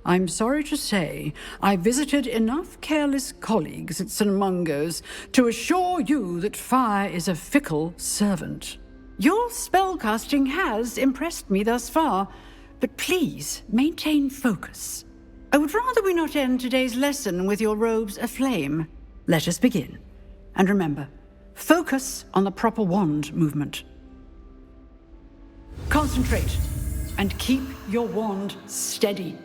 I'm sorry to say, I visited enough careless colleagues at St. Mungo's to assure you that fire is a fickle servant. Your spellcasting has impressed me thus far, but please maintain focus. I would rather we not end today's lesson with your robes aflame. Let us begin. And remember, focus on the proper wand movement. Concentrate and keep your wand steady.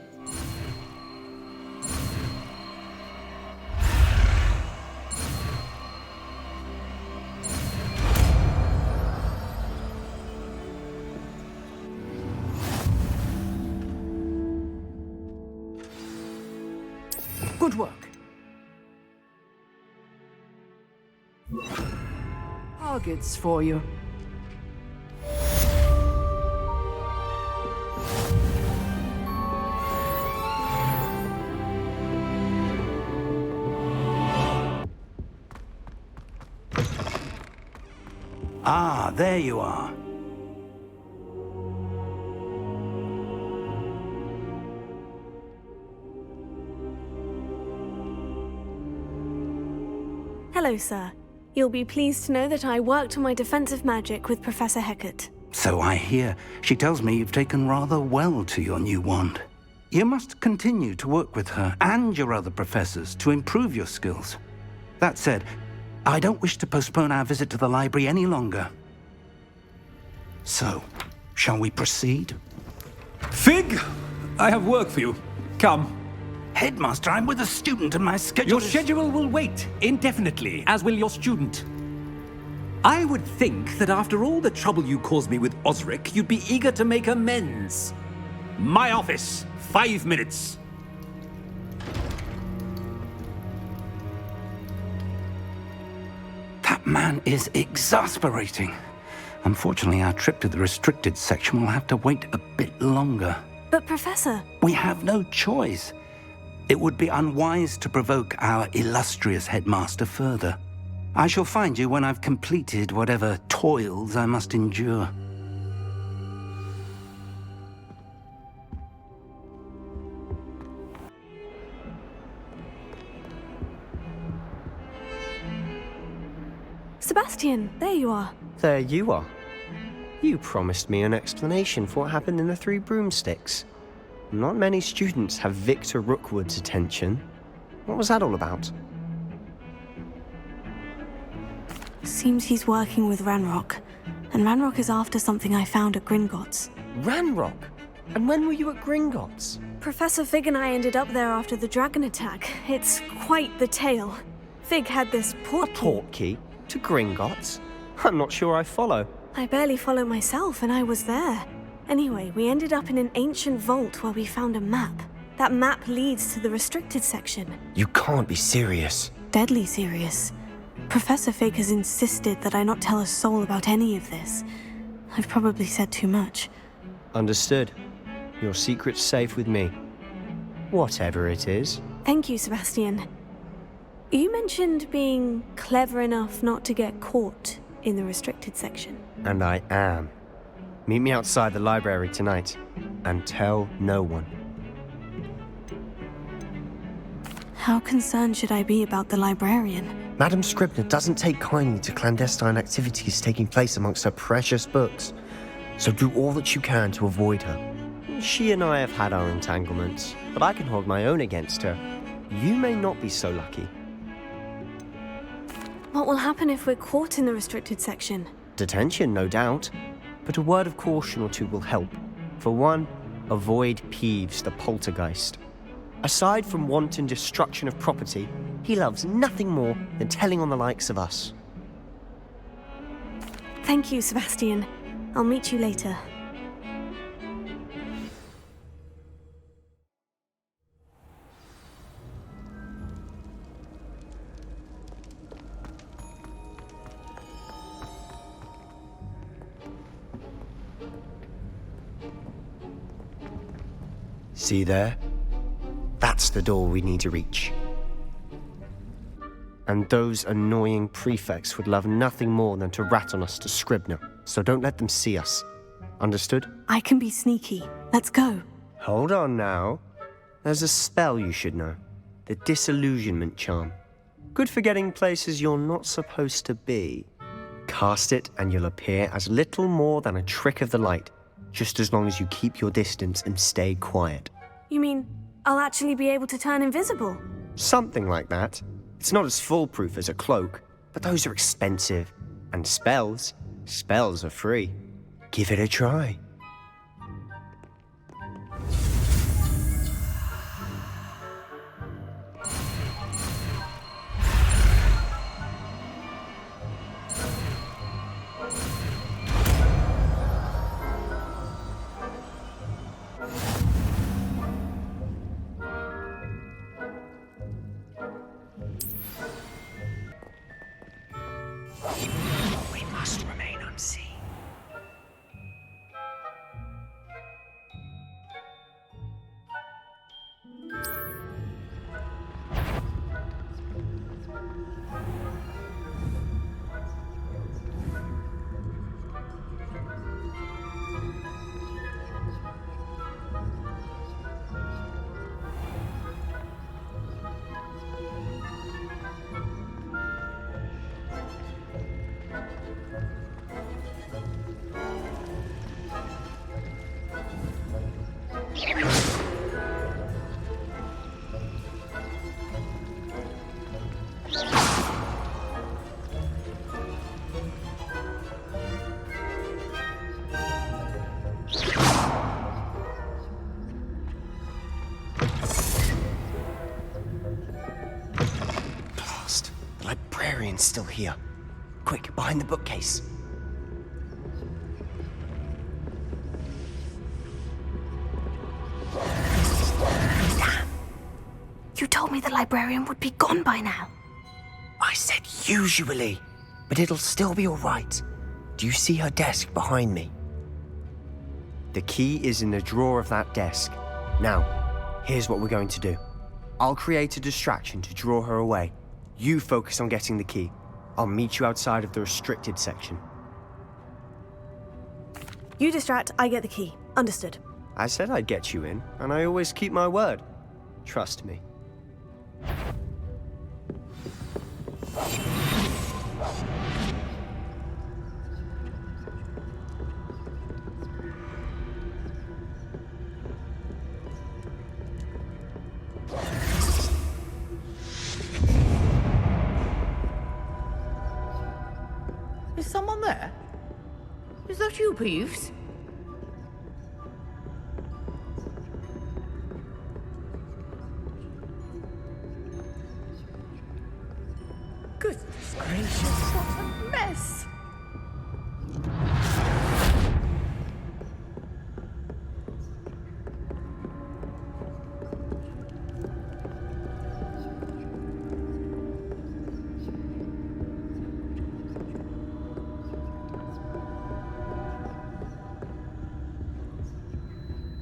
Good work. Targets for you. Ah, there you are. Hello, sir. You'll be pleased to know that I worked on my defensive magic with Professor Hecat. So I hear. She tells me you've taken rather well to your new wand. You must continue to work with her and your other professors to improve your skills. That said, I don't wish to postpone our visit to the library any longer. So, shall we proceed? Fig, I have work for you. Come. Headmaster, I'm with a student and my schedule Your schedule will wait indefinitely, as will your student. I would think that after all the trouble you caused me with Osric, you'd be eager to make amends. My office, 5 minutes. That man is exasperating. Unfortunately, our trip to the restricted section will have to wait a bit longer. But, Professor... We have no choice. It would be unwise to provoke our illustrious headmaster further. I shall find you when I've completed whatever toils I must endure. Sebastian, there you are. There you are. You promised me an explanation for what happened in the Three Broomsticks. Not many students have Victor Rookwood's attention. What was that all about? Seems he's working with Ranrock. And Ranrock is after something I found at Gringotts. Ranrock? And when were you at Gringotts? Professor Fig and I ended up there after the dragon attack. It's quite the tale. Fig had this portkey. A portkey? To Gringotts? I'm not sure I follow. I barely follow myself, and I was there. Anyway, we ended up in an ancient vault where we found a map. That map leads to the restricted section. You can't be serious. Deadly serious. Professor Fig has insisted that I not tell a soul about any of this. I've probably said too much. Understood. Your secret's safe with me. Whatever it is. Thank you, Sebastian. You mentioned being clever enough not to get caught in the restricted section. And I am. Meet me outside the library tonight, and tell no one. How concerned should I be about the librarian? Madam Scribner doesn't take kindly to clandestine activities taking place amongst her precious books, so do all that you can to avoid her. She and I have had our entanglements, but I can hold my own against her. You may not be so lucky. What will happen if we're caught in the restricted section? Detention, no doubt. But a word of caution or two will help. For one, avoid Peeves, the poltergeist. Aside from wanton destruction of property, he loves nothing more than telling on the likes of us. Thank you, Sebastian. I'll meet you later. See there? That's the door we need to reach. And those annoying prefects would love nothing more than to rat on us to Scribner, so don't let them see us. Understood? I can be sneaky. Let's go. Hold on now. There's a spell you should know. The Disillusionment Charm. Good for getting places you're not supposed to be. Cast it and you'll appear as little more than a trick of the light, just as long as you keep your distance and stay quiet. You mean I'll actually be able to turn invisible? Something like that. It's not as foolproof as a cloak, but those are expensive. And spells are free. Give it a try. We must remain unseen. Librarian's still here. Quick, behind the bookcase. Damn. You told me the librarian would be gone by now. I said usually, but it'll still be all right. Do you see her desk behind me? The key is in the drawer of that desk. Now, here's what we're going to do. I'll create a distraction to draw her away. You focus on getting the key. I'll meet you outside of the restricted section. You distract, I get the key. Understood. I said I'd get you in, and I always keep my word. Trust me. Is someone there? Is that you, Peeves? Goodness gracious, what a mess!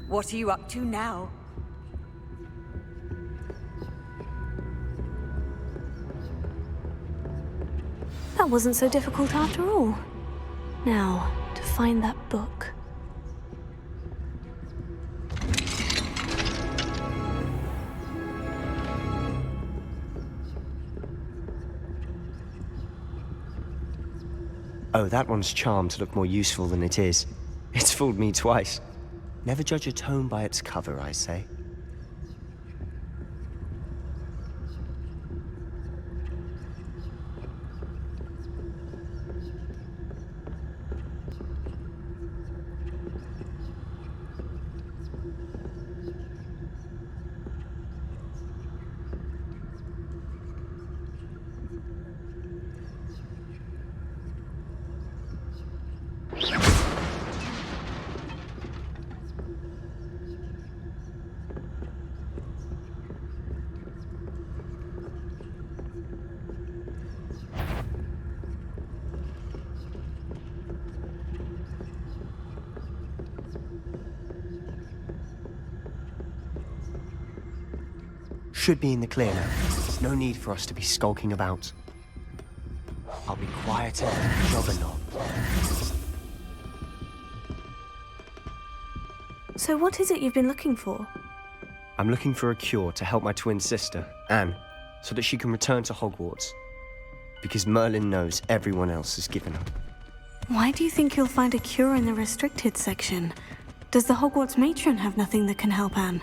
What are you up to now? That wasn't so difficult after all. Now, to find that book. Oh, that one's charmed to look more useful than it is. It's fooled me twice. Never judge a tome by its cover, I say. should be in the clear now. There's no need for us to be skulking about. I'll be quieter than a juggernaut. So what is it you've been looking for? I'm looking for a cure to help my twin sister, Anne, so that she can return to Hogwarts. Because Merlin knows everyone else has given up. Why do you think you'll find a cure in the restricted section? Does the Hogwarts matron have nothing that can help Anne?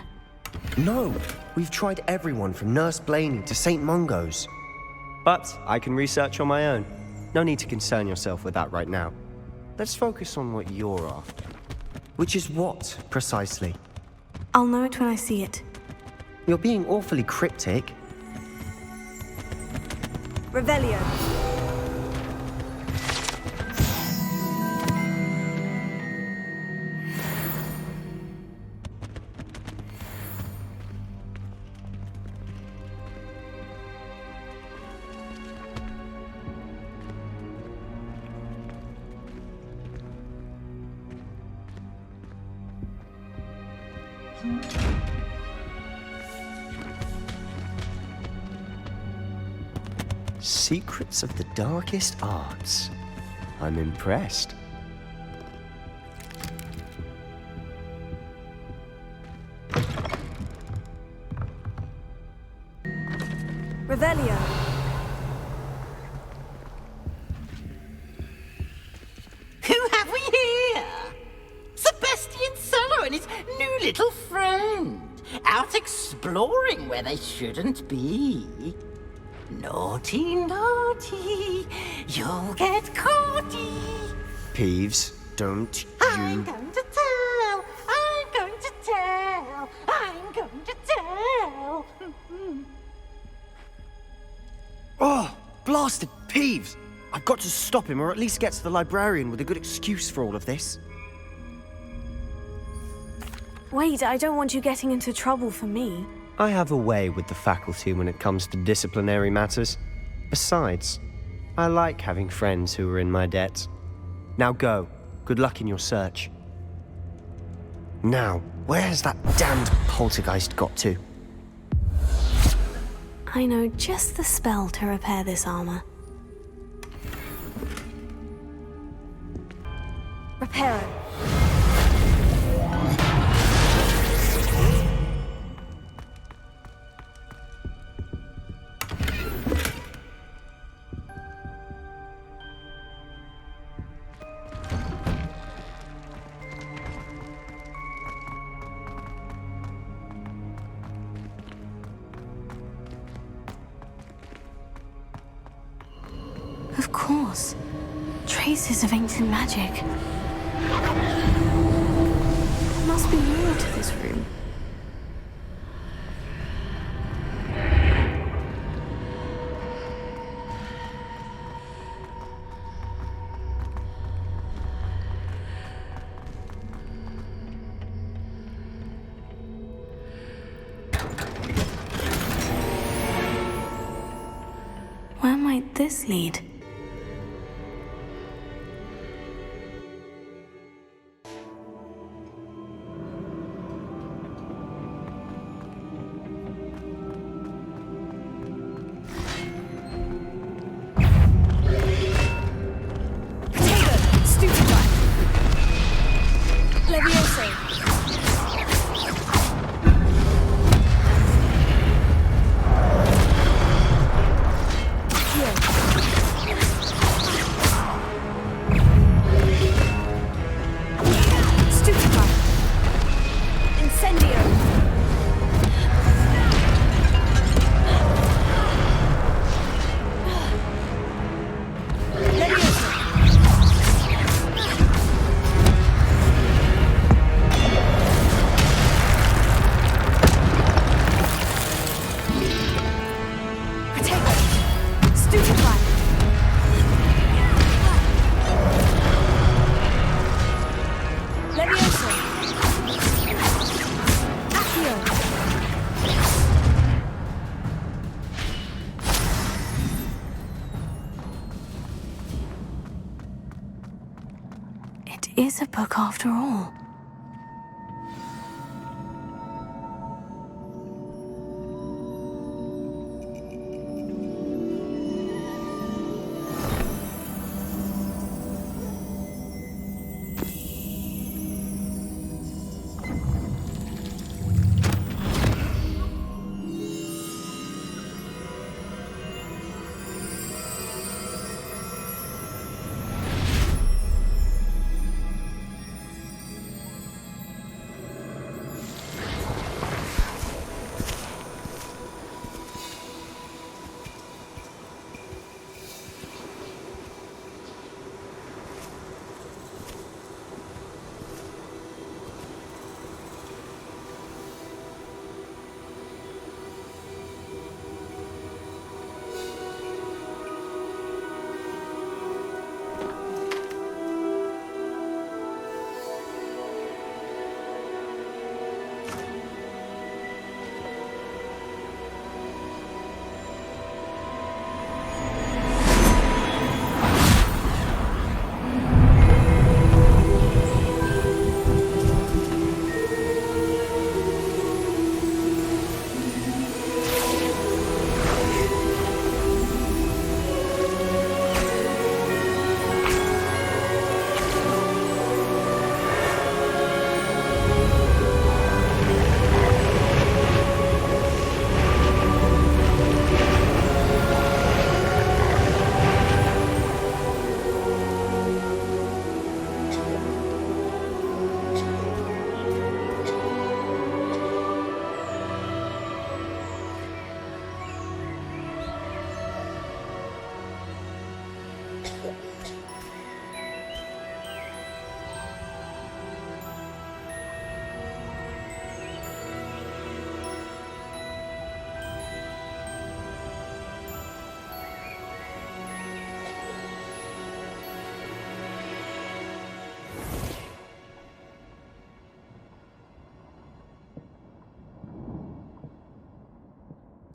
No, we've tried everyone from Nurse Blaney to St. Mungo's. But I can research on my own. No need to concern yourself with that right now. Let's focus on what you're after. Which is what, precisely? I'll know it when I see it. You're being awfully cryptic. Revelio. Secrets of the darkest arts. I'm impressed. Revelio. Who have we here? Sebastian Solo and his new little friend. Out exploring where they shouldn't be. Naughty, naughty, you'll get caughty. Peeves, don't you... I'm going to tell, I'm going to tell, I'm going to tell. Oh, blasted Peeves! I've got to stop him, or at least get to the librarian with a good excuse for all of this. Wait, I don't want you getting into trouble for me. I have a way with the faculty when it comes to disciplinary matters. Besides, I like having friends who are in my debt. Now go. Good luck in your search. Now, where's that damned poltergeist got to? I know just the spell to repair this armor. Reparo. Of course. Traces of ancient magic. There must be more to this room. Where might this lead? Is a book after all.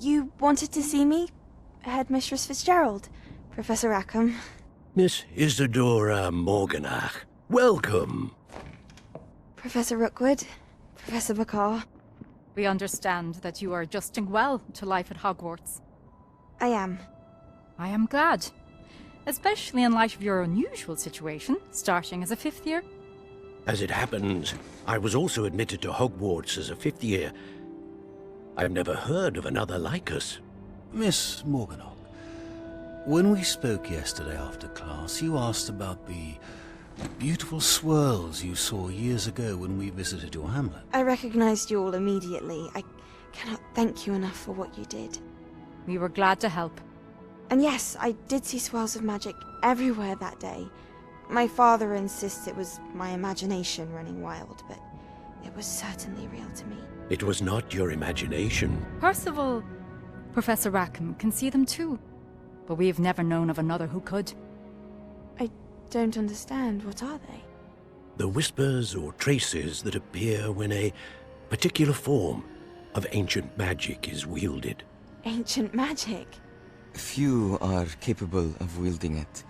You wanted to see me? Headmistress Fitzgerald, Professor Rackham. Miss Isadora Morganach, welcome. Professor Rookwood, Professor Bakar. We understand that you are adjusting well to life at Hogwarts. I am. I am glad. Especially in light of your unusual situation, starting as a 5th year. As it happens, I was also admitted to Hogwarts as a 5th year. I've never heard of another like us. Miss Morganach, when we spoke yesterday after class, you asked about the beautiful swirls you saw years ago when we visited your hamlet. I recognized you all immediately. I cannot thank you enough for what you did. We were glad to help. And yes, I did see swirls of magic everywhere that day. My father insists it was my imagination running wild, but it was certainly real to me. It was not your imagination. Percival, Professor Rackham can see them too. But we've never known of another who could. I don't understand. What are they? The whispers or traces that appear when a particular form of ancient magic is wielded. Ancient magic? Few are capable of wielding it.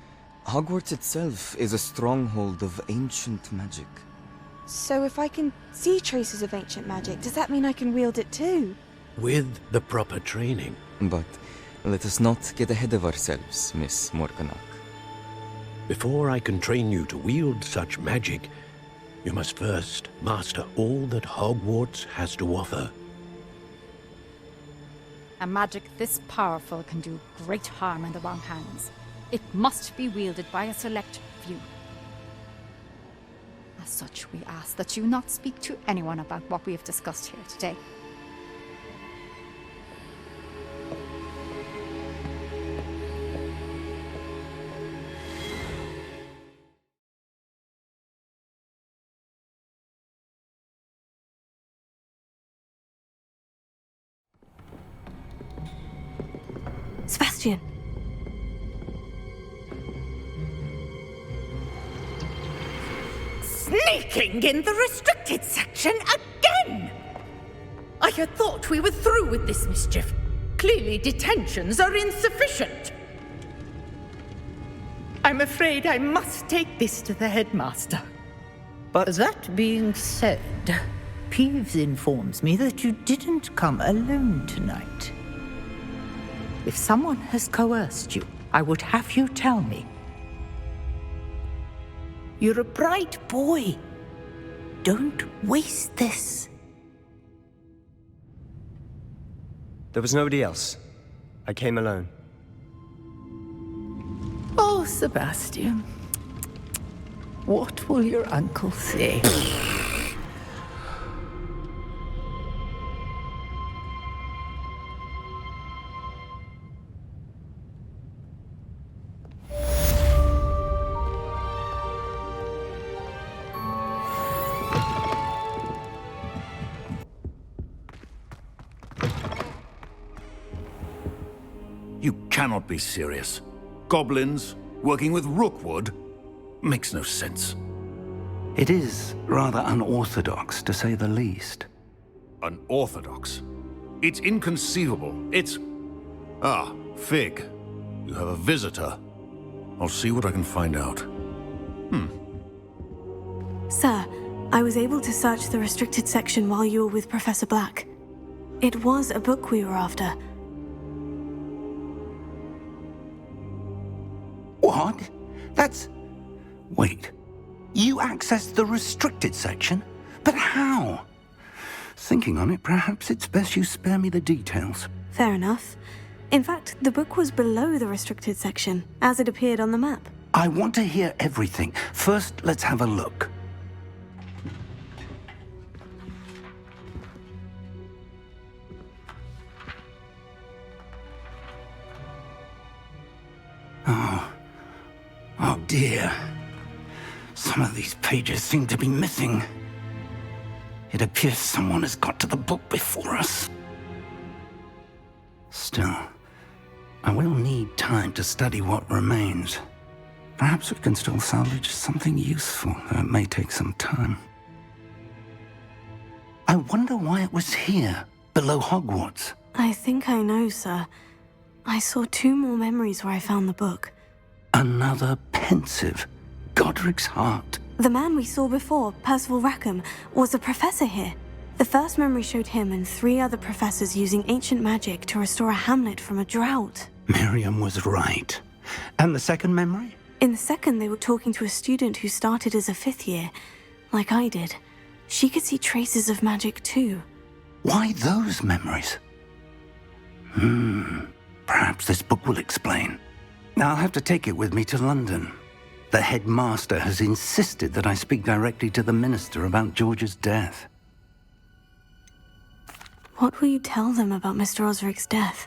Hogwarts itself is a stronghold of ancient magic. So if I can see traces of ancient magic, does that mean I can wield it too? With the proper training. But let us not get ahead of ourselves, Miss Morganach. Before I can train you to wield such magic, you must first master all that Hogwarts has to offer. A magic this powerful can do great harm in the wrong hands. It must be wielded by a select few. As such, we ask that you not speak to anyone about what we have discussed here today. Sebastian! Sneaking in the restricted section again! I had thought we were through with this mischief. Clearly detentions are insufficient. I'm afraid I must take this to the headmaster. But that being said, Peeves informs me that you didn't come alone tonight. If someone has coerced you, I would have you tell me. You're a bright boy. Don't waste this. There was nobody else. I came alone. Oh, Sebastian. What will your uncle say? You cannot be serious. Goblins working with Rookwood makes no sense. It is rather unorthodox, to say the least. Unorthodox? It's inconceivable. It's... Ah, Fig. You have a visitor. I'll see what I can find out. Sir, I was able to search the restricted section while you were with Professor Black. It was a book we were after. What? That's... Wait. You accessed the restricted section? But how? Thinking on it, perhaps it's best you spare me the details. Fair enough. In fact, the book was below the restricted section, as it appeared on the map. I want to hear everything. First, let's have a look. Oh. dear. Some of these pages seem to be missing. It appears someone has got to the book before us. Still, I will need time to study what remains. Perhaps we can still salvage something useful, though it may take some time. I wonder why it was here, below Hogwarts. I think I know, sir. I saw 2 more memories where I found the book. Another pensive, Godric's heart. The man we saw before, Percival Rackham, was a professor here. The first memory showed him and 3 other professors using ancient magic to restore a hamlet from a drought. Miriam was right. And the second memory? In the second, they were talking to a student who started as a 5th year, like I did. She could see traces of magic too. Why those memories? Perhaps this book will explain. I'll have to take it with me to London. The headmaster has insisted that I speak directly to the minister about George's death. What will you tell them about Mr. Osric's death?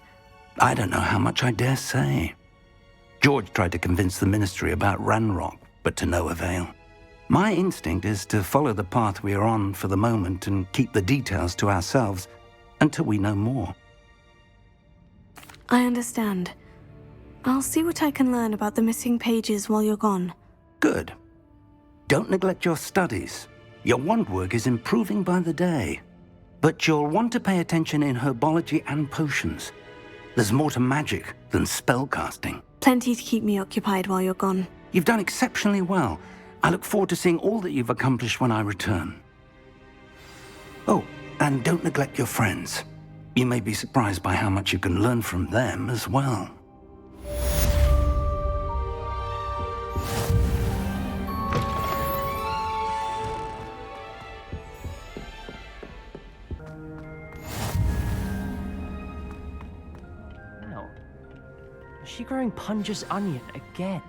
I don't know how much I dare say. George tried to convince the ministry about Ranrock, but to no avail. My instinct is to follow the path we are on for the moment and keep the details to ourselves until we know more. I understand. I'll see what I can learn about the missing pages while you're gone. Good. Don't neglect your studies. Your wand work is improving by the day. But you'll want to pay attention in herbology and potions. There's more to magic than spellcasting. Plenty to keep me occupied while you're gone. You've done exceptionally well. I look forward to seeing all that you've accomplished when I return. Oh, and don't neglect your friends. You may be surprised by how much you can learn from them as well. Wow. Is she growing Punja's onion again?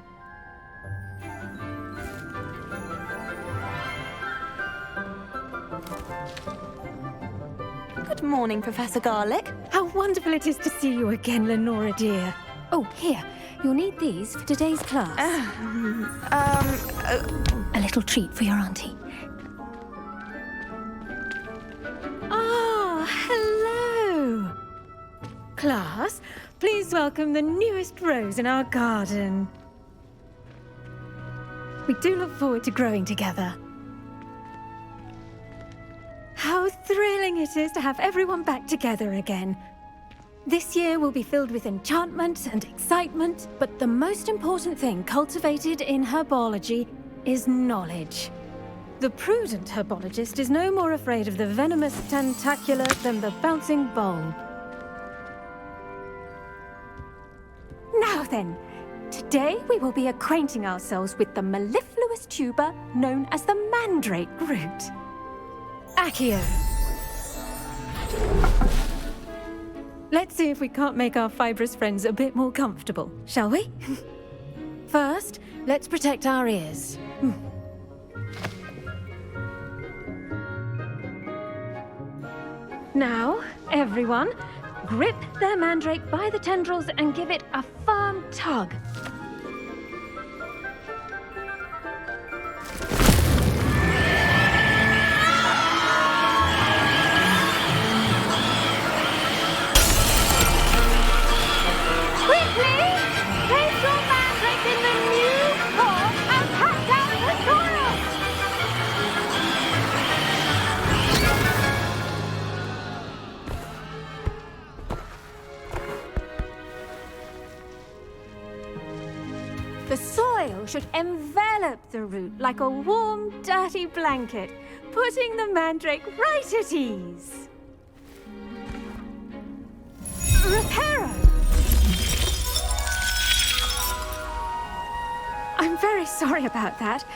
Good morning, Professor Garlic. How wonderful it is to see you again, Lenora dear. Oh, here. You'll need these for today's class. A little treat for your auntie. Ah, hello. Class, please welcome the newest rose in our garden. We do look forward to growing together. How thrilling it is to have everyone back together again. This year will be filled with enchantment and excitement, but the most important thing cultivated in herbology is knowledge. The prudent herbologist is no more afraid of the venomous tentacula than the bouncing bulb. Now then, today we will be acquainting ourselves with the mellifluous tuber known as the mandrake root. Accio. Let's see if we can't make our fibrous friends a bit more comfortable, shall we? First, let's protect our ears. Now, everyone, grip their mandrake by the tendrils and give it a firm tug. The soil should envelop the root like a warm, dirty blanket, putting the mandrake right at ease. Reparo! I'm very sorry about that.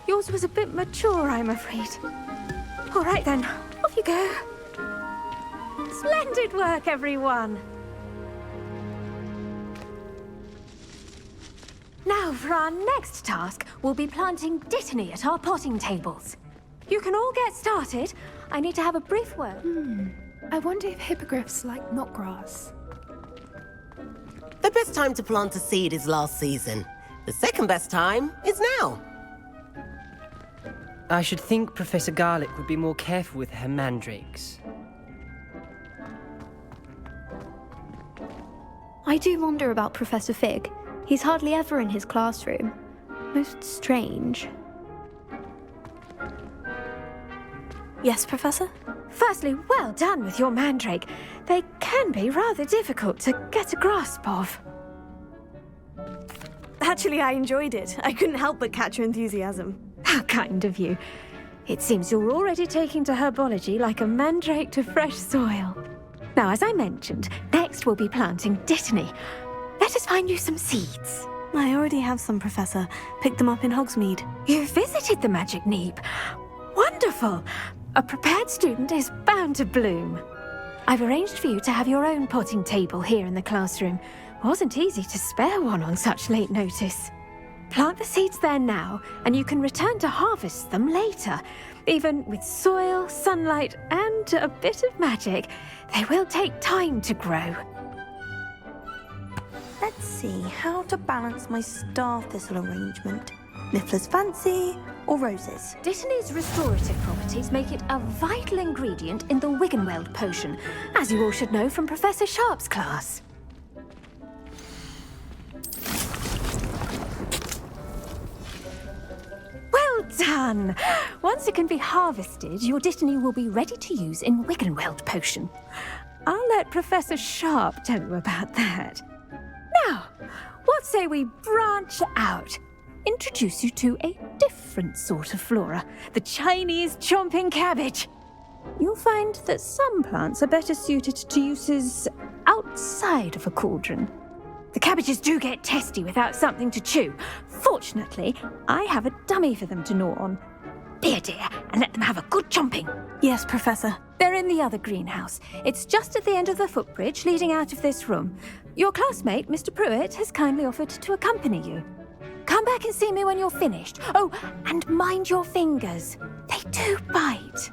Yours was a bit mature, I'm afraid. All right then, off you go. Splendid work, everyone. Now, for our next task, we'll be planting dittany at our potting tables. You can all get started. I need to have a brief word. I wonder if hippogriffs like knotgrass. The best time to plant a seed is last season. The second best time is now. I should think Professor Garlic would be more careful with her mandrakes. I do wonder about Professor Fig. He's hardly ever in his classroom. Most strange. Yes, Professor? Firstly, well done with your mandrake. They can be rather difficult to get a grasp of. Actually, I enjoyed it. I couldn't help but catch your enthusiasm. How kind of you. It seems you're already taking to herbology like a mandrake to fresh soil. Now, as I mentioned, next we'll be planting dittany. Let us find you some seeds. I already have some, Professor. Picked them up in Hogsmeade. You visited the Magic Neep. Wonderful! A prepared student is bound to bloom. I've arranged for you to have your own potting table here in the classroom. Wasn't easy to spare one on such late notice. Plant the seeds there now, and you can return to harvest them later. Even with soil, sunlight, and a bit of magic, they will take time to grow. Let's see how to balance my star thistle arrangement. Niffler's fancy or roses? Dittany's restorative properties make it a vital ingredient in the Wiggenweld potion, as you all should know from Professor Sharp's class. Well done! Once it can be harvested, your dittany will be ready to use in Wiggenweld potion. I'll let Professor Sharp tell you about that. Now, what say we branch out? Introduce you to a different sort of flora, the Chinese chomping cabbage. You'll find that some plants are better suited to uses outside of a cauldron. The cabbages do get testy without something to chew. Fortunately, I have a dummy for them to gnaw on. Be a dear and let them have a good chomping. Yes, Professor. They're in the other greenhouse. It's just at the end of the footbridge leading out of this room. Your classmate, Mr. Pruitt, has kindly offered to accompany you. Come back and see me when you're finished. Oh, and mind your fingers. They do bite.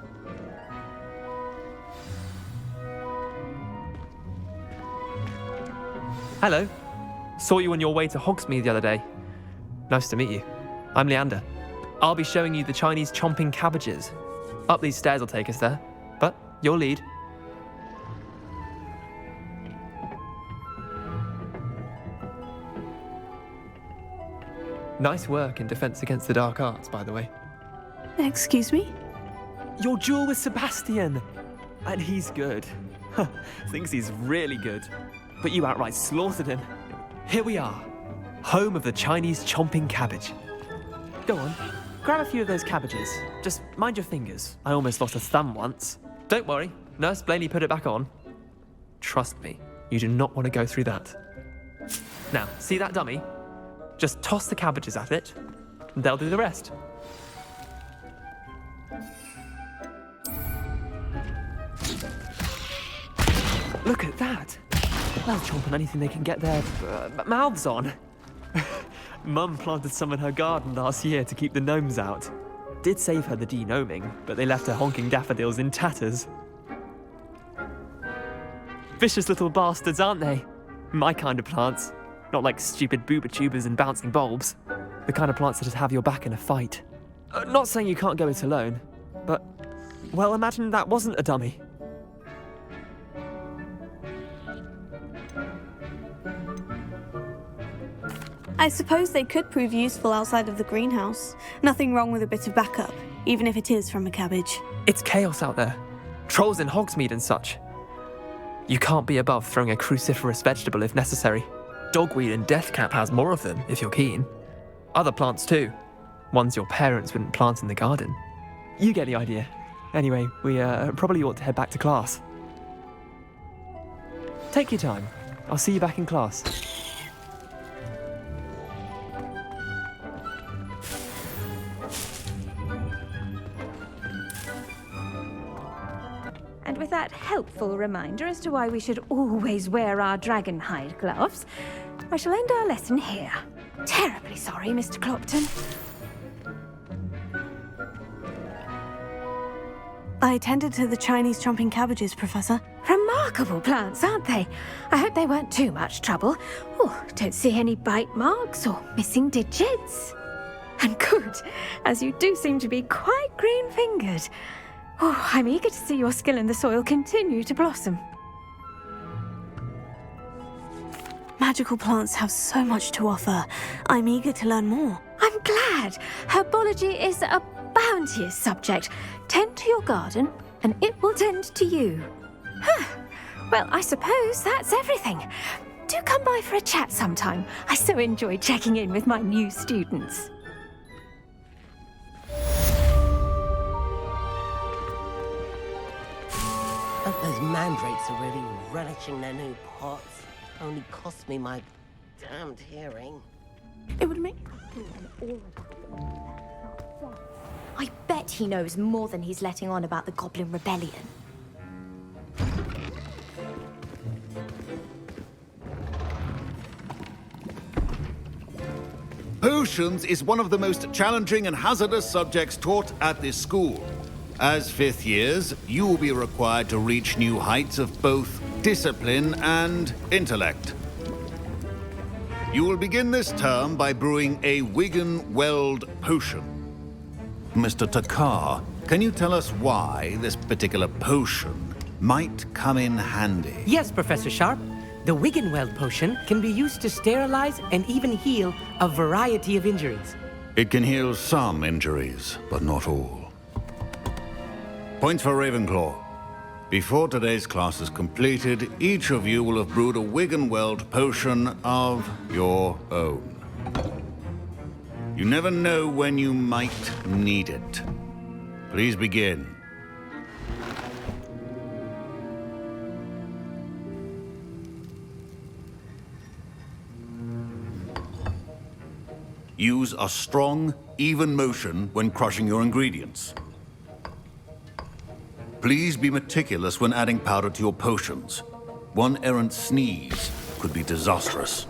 Hello. Saw you on your way to Hogsmeade the other day. Nice to meet you. I'm Leander. I'll be showing you the Chinese chomping cabbages. Up these stairs will take us there, but you'll lead. Nice work in Defense Against the Dark Arts, by the way. Excuse me? Your duel with Sebastian! And he's good. Thinks he's really good. But you outright slaughtered him. Here we are, home of the Chinese chomping cabbage. Go on, grab a few of those cabbages. Just mind your fingers. I almost lost a thumb once. Don't worry, Nurse Blaney put it back on. Trust me, you do not want to go through that. Now, see that dummy? Just toss the cabbages at it, and they'll do the rest. Look at that! They'll chomp on anything they can get their mouths on. Mum planted some in her garden last year to keep the gnomes out. Did save her the de-gnoming, but they left her honking daffodils in tatters. Vicious little bastards, aren't they? My kind of plants. Not like stupid booba tubers and bouncing bulbs. The kind of plants that just have your back in a fight. Not saying you can't go it alone, but, well, imagine that wasn't a dummy. I suppose they could prove useful outside of the greenhouse. Nothing wrong with a bit of backup, even if it is from a cabbage. It's chaos out there. Trolls in Hogsmeade and such. You can't be above throwing a cruciferous vegetable if necessary. Dogweed and deathcap has more of them, if you're keen. Other plants too. Ones your parents wouldn't plant in the garden. You get the idea. Anyway, we probably ought to head back to class. Take your time. I'll see you back in class. And with that helpful reminder as to why we should always wear our dragon hide gloves, I shall end our lesson here. Terribly sorry, Mr. Clopton. I attended to the Chinese chomping cabbages, Professor. Remarkable. remarkable plants, aren't they? I hope they weren't too much trouble. Oh, don't see any bite marks or missing digits. And good, as you do seem to be quite green-fingered. Oh, I'm eager to see your skill in the soil continue to blossom. Magical plants have so much to offer. I'm eager to learn more. I'm glad. Herbology is a bounteous subject. Tend to your garden, and it will tend to you. Huh. Well, I suppose that's everything. Do come by for a chat sometime. I so enjoy checking in with my new students. Those mandrakes are really relishing their new pots. Only cost me my damned hearing. It would make... I bet he knows more than he's letting on about the Goblin Rebellion. Potions is one of the most challenging and hazardous subjects taught at this school. As fifth years, you will be required to reach new heights of both discipline and intellect. You will begin this term by brewing a Wiggen-Weld potion. Mr. Takar, can you tell us why this particular potion might come in handy? Yes, Professor Sharp. The Wiggen-Weld potion can be used to sterilize and even heal a variety of injuries. It can heal some injuries, but not all. Points for Ravenclaw. Before today's class is completed, each of you will have brewed a Wiggen-Weld potion of your own. You never know when you might need it. Please begin. Use a strong, even motion when crushing your ingredients. Please be meticulous when adding powder to your potions. One errant sneeze could be disastrous.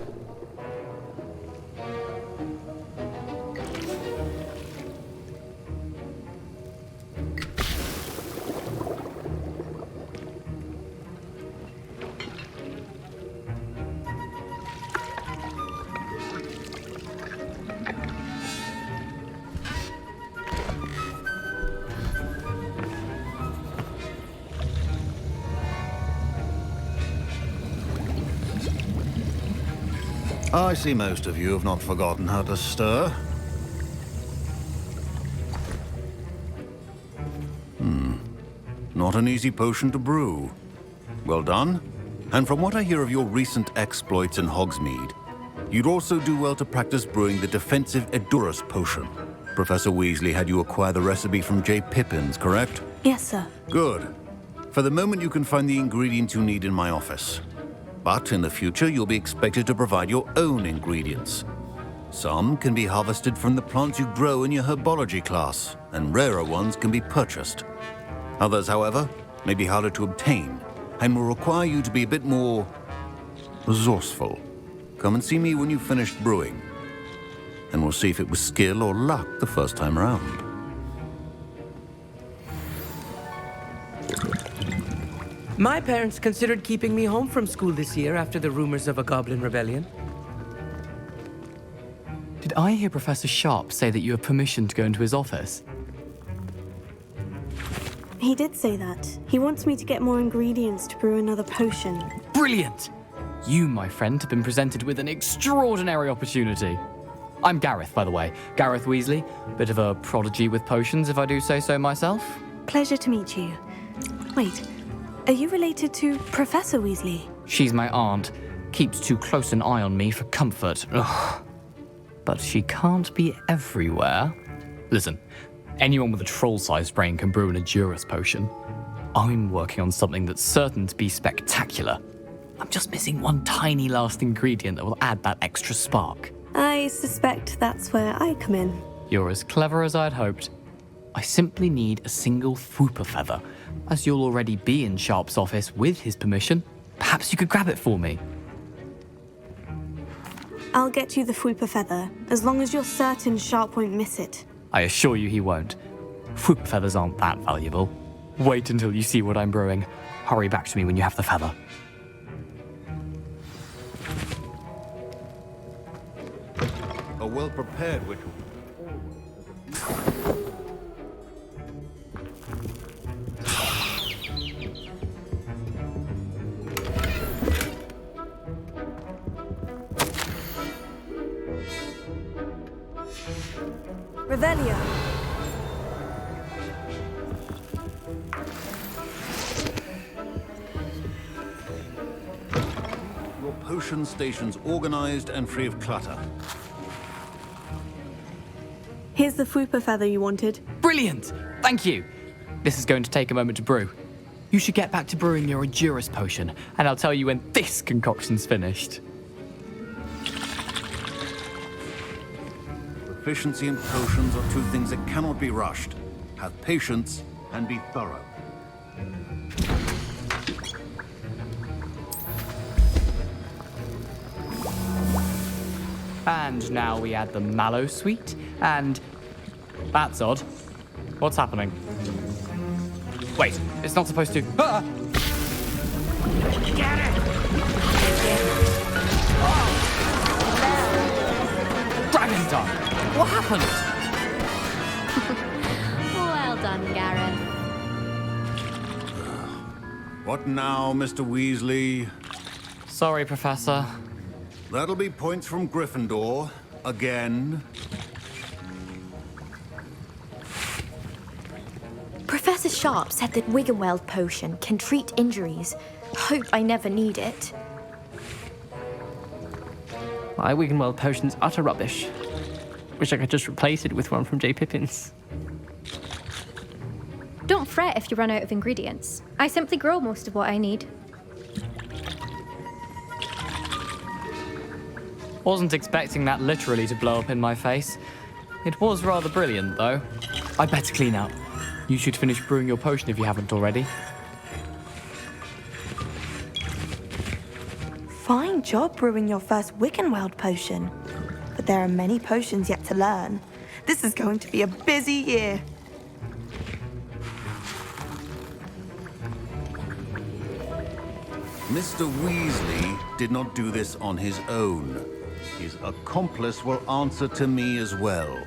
I see most of you have not forgotten how to stir. Not an easy potion to brew. Well done. And from what I hear of your recent exploits in Hogsmeade, you'd also do well to practice brewing the defensive Edurus potion. Professor Weasley had you acquire the recipe from J. Pippins, correct? Yes, sir. Good. For the moment, you can find the ingredients you need in my office. But in the future, you'll be expected to provide your own ingredients. Some can be harvested from the plants you grow in your herbology class, and rarer ones can be purchased. Others, however, may be harder to obtain, and will require you to be a bit more resourceful. Come and see me when you've finished brewing, and we'll see if it was skill or luck the first time around. My parents considered keeping me home from school this year after the rumors of a Goblin Rebellion. Did I hear Professor Sharp say that you have permission to go into his office? He did say that. He wants me to get more ingredients to brew another potion. Brilliant! You, my friend, have been presented with an extraordinary opportunity. I'm Gareth, by the way. Gareth Weasley. Bit of a prodigy with potions, if I do say so myself. Pleasure to meet you. Wait, are you related to Professor Weasley? She's my aunt. Keeps too close an eye on me for comfort. Ugh. But she can't be everywhere. Listen, anyone with a troll-sized brain can brew an Edurus potion. I'm working on something that's certain to be spectacular. I'm just missing one tiny last ingredient that will add that extra spark. I suspect that's where I come in. You're as clever as I'd hoped. I simply need a single Fwooper feather. As you'll already be in Sharp's office with his permission, perhaps you could grab it for me. I'll get you the Fwooper feather, as long as you're certain Sharp won't miss it. I assure you he won't. Fwooper feathers aren't that valuable. Wait until you see what I'm brewing. hurry back to me when you have the feather. A well-prepared witch. Revelio. Your potion station's organized and free of clutter. Here's the Fwooper feather you wanted. Brilliant! Thank you! This is going to take a moment to brew. You should get back to brewing your Endurus potion, and I'll tell you when this concoction's finished. Proficiency in potions are two things that cannot be rushed. Have patience and be thorough. And now we add the mallow sweet, and... That's odd. What's happening? Wait, it's not supposed to... Ah! Get it! Dragon Tongue! What happened? Well done, Gareth. What now, Mr. Weasley? Sorry, Professor. That'll be points from Gryffindor. Again. Professor Sharp said that Wiggenweld potion can treat injuries. Hope I never need it. My Wiggenweld potion's utter rubbish. Wish I could just replace it with one from J. Pippin's. Don't fret if you run out of ingredients. I simply grow most of what I need. Wasn't expecting that literally to blow up in my face. It was rather brilliant, though. I'd better clean up. You should finish brewing your potion if you haven't already. Fine job brewing your first Wiggenweld potion. But there are many potions yet to learn. This is going to be a busy year. Mr. Weasley did not do this on his own. His accomplice will answer to me as well.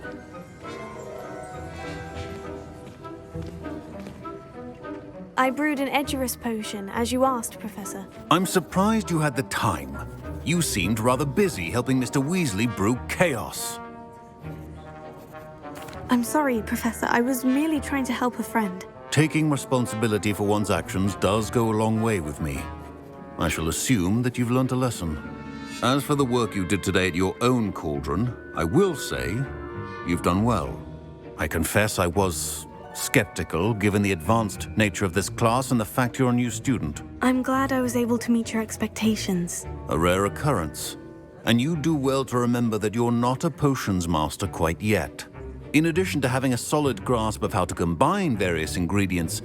I brewed an Edurus potion, as you asked, Professor. I'm surprised you had the time. You seemed rather busy helping Mr. Weasley brew chaos. I'm sorry, Professor. I was merely trying to help a friend. Taking responsibility for one's actions does go a long way with me. I shall assume that you've learnt a lesson. As for the work you did today at your own cauldron, I will say you've done well. I confess I was skeptical, given the advanced nature of this class and the fact you're a new student. I'm glad I was able to meet your expectations. A rare occurrence. And you do well to remember that you're not a potions master quite yet. In addition to having a solid grasp of how to combine various ingredients,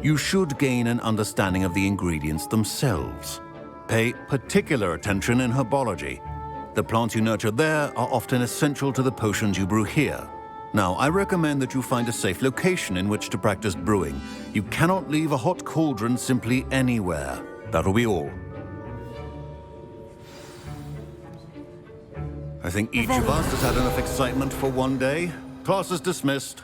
you should gain an understanding of the ingredients themselves. Pay particular attention in herbology. The plants you nurture there are often essential to the potions you brew here. Now, I recommend that you find a safe location in which to practice brewing. You cannot leave a hot cauldron simply anywhere. That'll be all. I think each of us has had enough excitement for one day. Class is dismissed.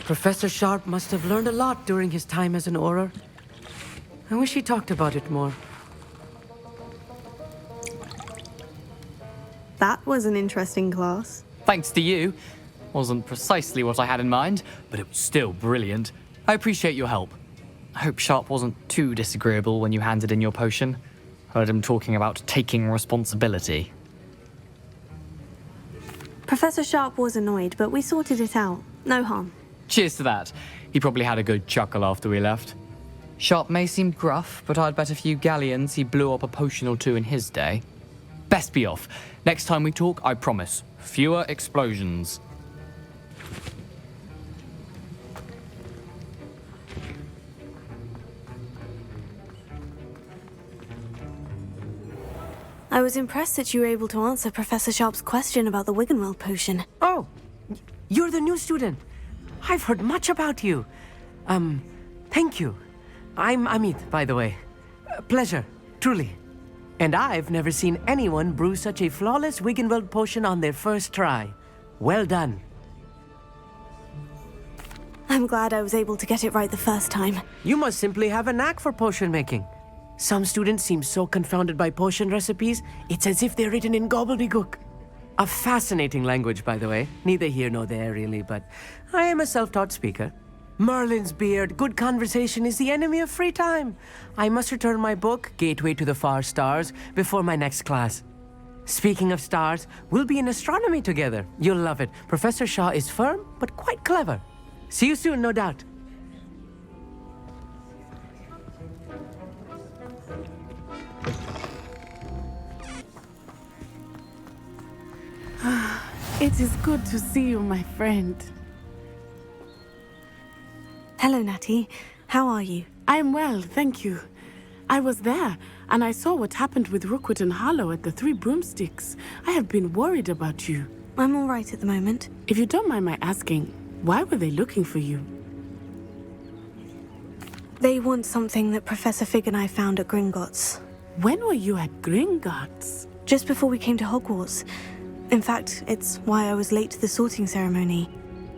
Professor Sharp must have learned a lot during his time as an Auror. I wish he talked about it more. That was an interesting class. Thanks to you. Wasn't precisely what I had in mind, but it was still brilliant. I appreciate your help. I hope Sharp wasn't too disagreeable when you handed in your potion. Heard him talking about taking responsibility. Professor Sharp was annoyed, but we sorted it out. No harm. Cheers to that. He probably had a good chuckle after we left. Sharp may seem gruff, but I'd bet a few galleons he blew up a potion or two in his day. Best be off. Next time we talk, I promise, fewer explosions. I was impressed that you were able to answer Professor Sharp's question about the Wiggenweld potion. Oh, you're the new student. I've heard much about you. Thank you. I'm Amit, by the way. Pleasure, truly. And I've never seen anyone brew such a flawless Wiggenweld potion on their first try. Well done. I'm glad I was able to get it right the first time. You must simply have a knack for potion making. Some students seem so confounded by potion recipes, it's as if they're written in gobbledygook. A fascinating language, by the way. Neither here nor there, really, but I am a self-taught speaker. Merlin's beard, good conversation is the enemy of free time. I must return my book, Gateway to the Far Stars, before my next class. Speaking of stars, we'll be in astronomy together. You'll love it. Professor Shaw is firm, but quite clever. See you soon, no doubt. It is good to see you, my friend. Hello, Natty. How are you? I'm well, thank you. I was there, and I saw what happened with Rookwood and Harlow at the Three Broomsticks. I have been worried about you. I'm all right at the moment. If you don't mind my asking, why were they looking for you? They want something that Professor Fig and I found at Gringotts. When were you at Gringotts? Just before we came to Hogwarts. In fact, it's why I was late to the sorting ceremony.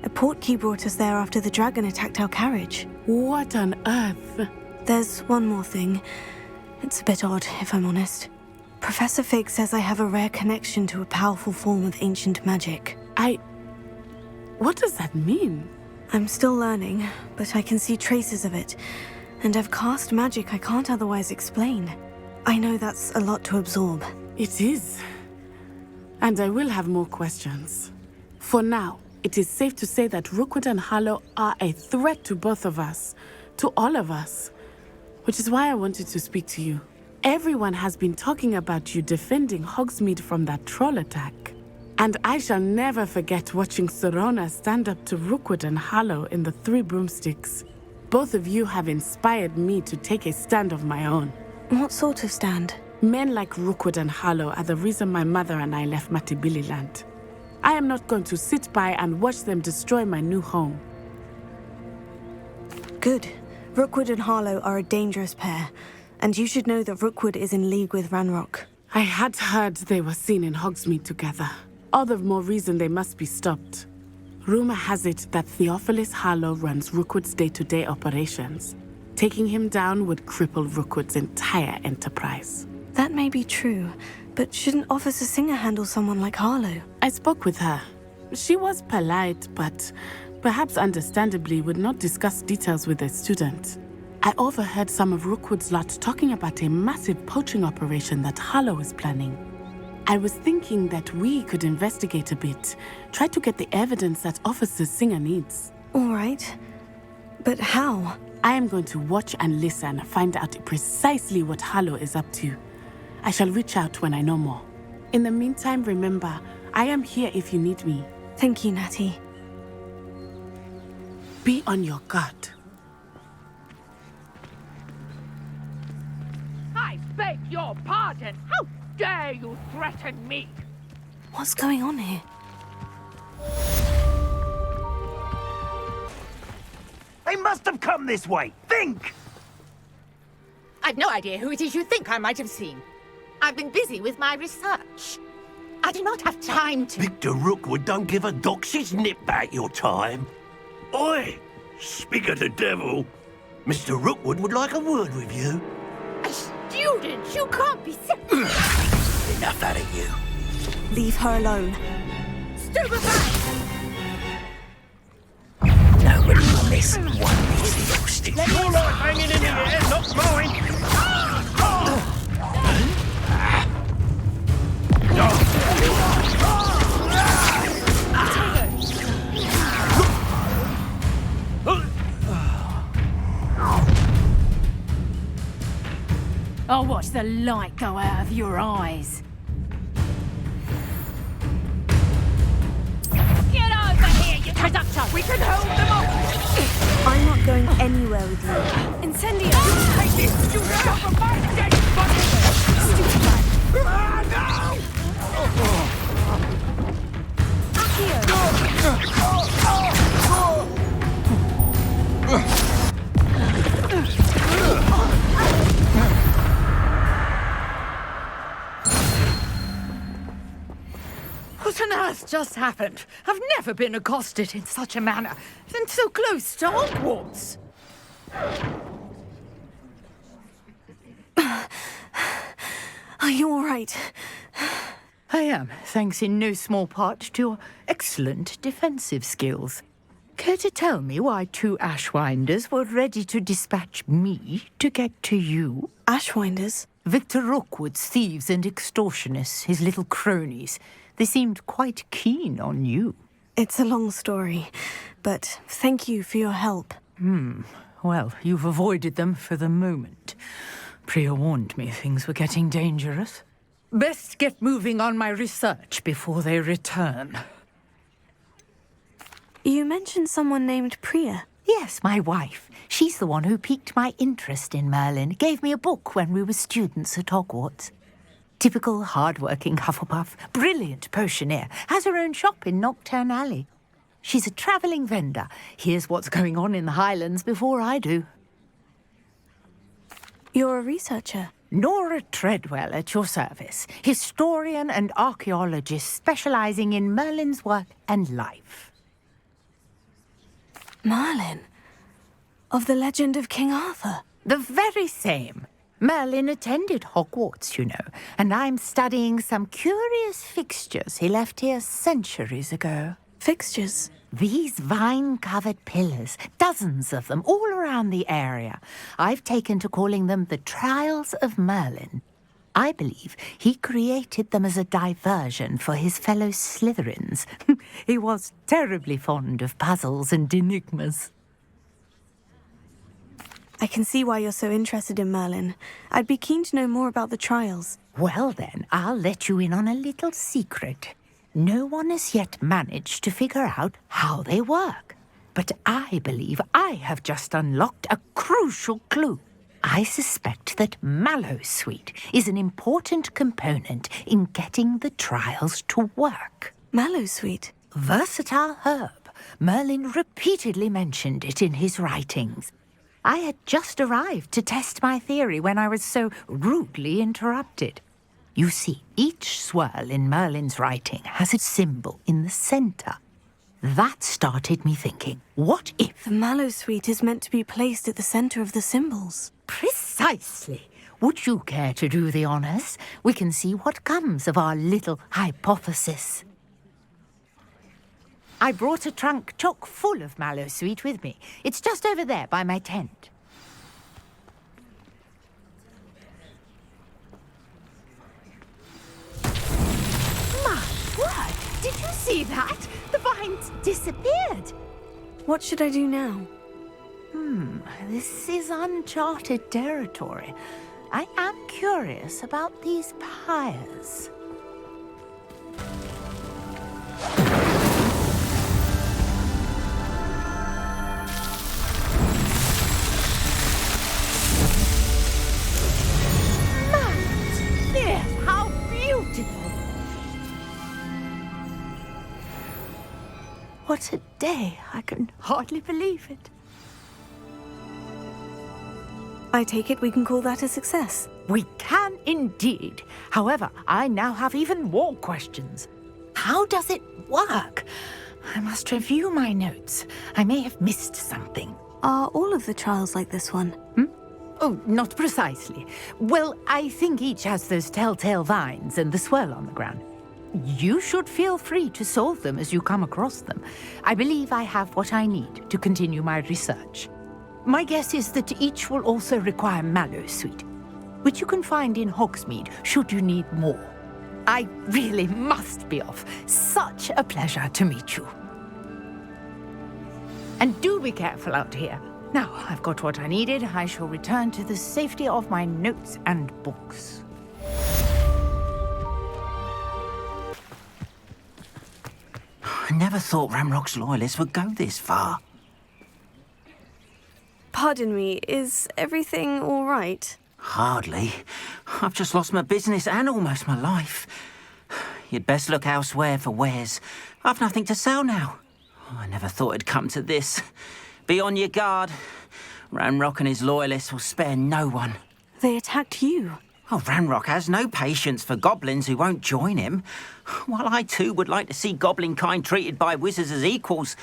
A portkey brought us there after the dragon attacked our carriage. What on earth? There's one more thing. It's a bit odd, if I'm honest. Professor Fig says I have a rare connection to a powerful form of ancient magic. What does that mean? I'm still learning, but I can see traces of it. And I've cast magic I can't otherwise explain. I know that's a lot to absorb. It is. And I will have more questions. For now, it is safe to say that Rookwood and Harlow are a threat to both of us. To all of us. Which is why I wanted to speak to you. Everyone has been talking about you defending Hogsmeade from that troll attack. And I shall never forget watching Sorona stand up to Rookwood and Harlow in the Three Broomsticks. Both of you have inspired me to take a stand of my own. What sort of stand? Men like Rookwood and Harlow are the reason my mother and I left Matabeleland. I am not going to sit by and watch them destroy my new home. Good. Rookwood and Harlow are a dangerous pair, and you should know that Rookwood is in league with Ranrock. I had heard they were seen in Hogsmeade together. All the more reason they must be stopped. Rumor has it that Theophilus Harlow runs Rookwood's day-to-day operations. Taking him down would cripple Rookwood's entire enterprise. That may be true, but shouldn't Officer Singer handle someone like Harlow? I spoke with her. She was polite, but perhaps understandably would not discuss details with a student. I overheard some of Rookwood's lot talking about a massive poaching operation that Harlow is planning. I was thinking that we could investigate a bit, try to get the evidence that Officer Singer needs. All right. But how? I am going to watch and listen, find out precisely what Harlow is up to. I shall reach out when I know more. In the meantime, remember, I am here if you need me. Thank you, Natty. Be on your guard. I beg your pardon. How dare you threaten me? What's going on here? They must have come this way. Think! I've no idea who it is you think I might have seen. I've been busy with my research. I do not have time to... Victor Rookwood don't give a doxy's nip back your time. Oi! Speak of the devil. Mr. Rookwood would like a word with you. A student? You can't be serious. Enough out of you. Leave her alone. Stupefy! Nobody will miss one little stick. Your life hanging in the air, not mine. I'll watch the light go out of your eyes. Get over here, you conductor! We can hold them off! I'm not going anywhere with you. Incendio! Take this! You never mind! What on earth just happened? I've never been accosted in such a manner, and so close to Hogwarts. Are you all right? I am, thanks in no small part to your excellent defensive skills. Care to tell me why 2 Ashwinders were ready to dispatch me to get to you? Ashwinders? Victor Rookwood's thieves and extortionists, his little cronies. They seemed quite keen on you. It's a long story, but thank you for your help. Well, you've avoided them for the moment. Priya warned me things were getting dangerous. Best get moving on my research before they return. You mentioned someone named Priya. Yes, my wife. She's the one who piqued my interest in Merlin. Gave me a book when we were students at Hogwarts. Typical hard-working Hufflepuff, brilliant potioneer, has her own shop in Nocturne Alley. She's a travelling vendor. Hears what's going on in the Highlands before I do. You're a researcher? Nora Treadwell at your service. Historian and archaeologist specialising in Merlin's work and life. Merlin? Of the legend of King Arthur? The very same. Merlin attended Hogwarts, you know, and I'm studying some curious fixtures he left here centuries ago. Fixtures? These vine-covered pillars, dozens of them, all around the area. I've taken to calling them the Trials of Merlin. I believe he created them as a diversion for his fellow Slytherins. He was terribly fond of puzzles and enigmas. I can see why you're so interested in Merlin. I'd be keen to know more about the trials. Well then, I'll let you in on a little secret. No one has yet managed to figure out how they work. But I believe I have just unlocked a crucial clue. I suspect that Mallowsweet is an important component in getting the trials to work. Mallowsweet? Versatile herb. Merlin repeatedly mentioned it in his writings. I had just arrived to test my theory when I was so rudely interrupted. You see, each swirl in Merlin's writing has a symbol in the centre. That started me thinking, what if... The Mallowsweet is meant to be placed at the centre of the symbols. Precisely. Would you care to do the honours? We can see what comes of our little hypothesis. I brought a trunk chock full of Mallowsweet with me. It's just over there by my tent. My word! Did you see that? The vines disappeared. What should I do now? This is uncharted territory. I am curious about these pyres. Yes, how beautiful! What a day! I can hardly believe it. I take it we can call that a success. We can indeed. However, I now have even more questions. How does it work? I must review my notes. I may have missed something. Are all of the trials like this one? Oh, not precisely. Well, I think each has those telltale vines and the swirl on the ground. You should feel free to solve them as you come across them. I believe I have what I need to continue my research. My guess is that each will also require Mallowsweet, which you can find in Hogsmeade should you need more. I really must be off. Such a pleasure to meet you. And do be careful out here. Now, I've got what I needed. I shall return to the safety of my notes and books. I never thought Ramrock's loyalists would go this far. Pardon me, is everything all right? Hardly. I've just lost my business and almost my life. You'd best look elsewhere for wares. I've nothing to sell now. I never thought it'd come to this. Be on your guard. Ranrock and his loyalists will spare no one. They attacked you. Oh, Ranrock has no patience for goblins who won't join him. While I too would like to see goblin kind treated by wizards as equals,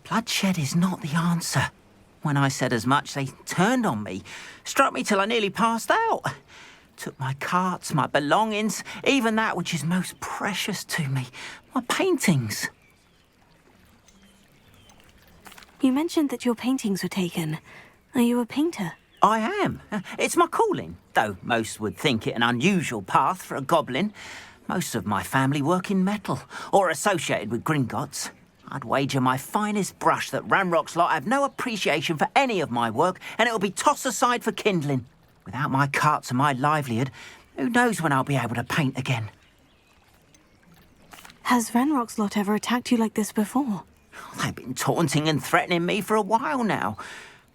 bloodshed is not the answer. When I said as much, they turned on me, struck me till I nearly passed out. Took my carts, my belongings, even that which is most precious to me, my paintings. You mentioned that your paintings were taken. Are you a painter? I am. It's my calling, though most would think it an unusual path for a goblin. Most of my family work in metal, or associated with Gringotts. I'd wager my finest brush that Ranrock's lot have no appreciation for any of my work, and it'll be tossed aside for kindling. Without my carts and my livelihood, who knows when I'll be able to paint again? Has Ranrock's lot ever attacked you like this before? They've been taunting and threatening me for a while now.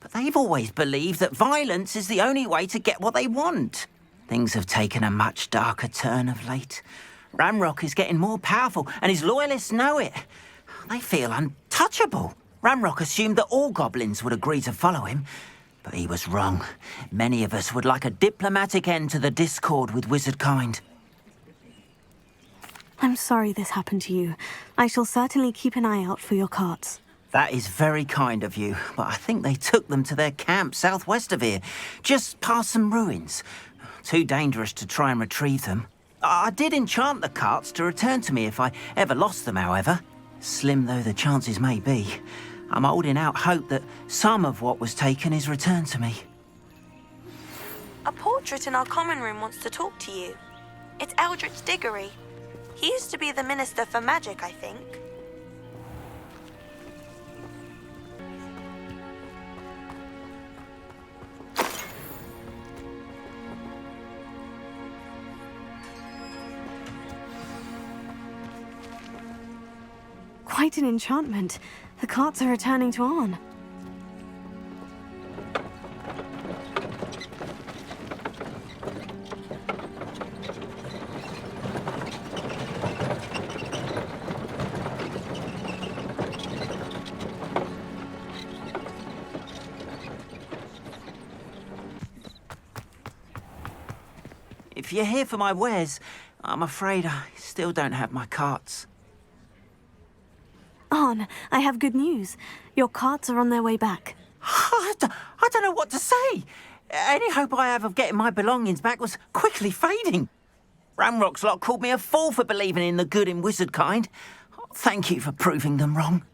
But they've always believed that violence is the only way to get what they want. Things have taken a much darker turn of late. Ranrock is getting more powerful, and his loyalists know it. They feel untouchable. Ranrock assumed that all goblins would agree to follow him, but he was wrong. Many of us would like a diplomatic end to the discord with wizard kind. I'm sorry this happened to you. I shall certainly keep an eye out for your carts. That is very kind of you, but I think they took them to their camp southwest of here, just past some ruins. Too dangerous to try and retrieve them. I did enchant the carts to return to me if I ever lost them, however. Slim though the chances may be, I'm holding out hope that some of what was taken is returned to me. A portrait in our common room wants to talk to you. It's Eldritch Diggory. He used to be the Minister for Magic, I think. Quite an enchantment. The carts are returning to Arn. If you're here for my wares, I'm afraid I still don't have my carts. Arn, I have good news. Your carts are on their way back. I don't know what to say. Any hope I have of getting my belongings back was quickly fading. Ranrock's lot called me a fool for believing in the good in wizard kind. Thank you for proving them wrong.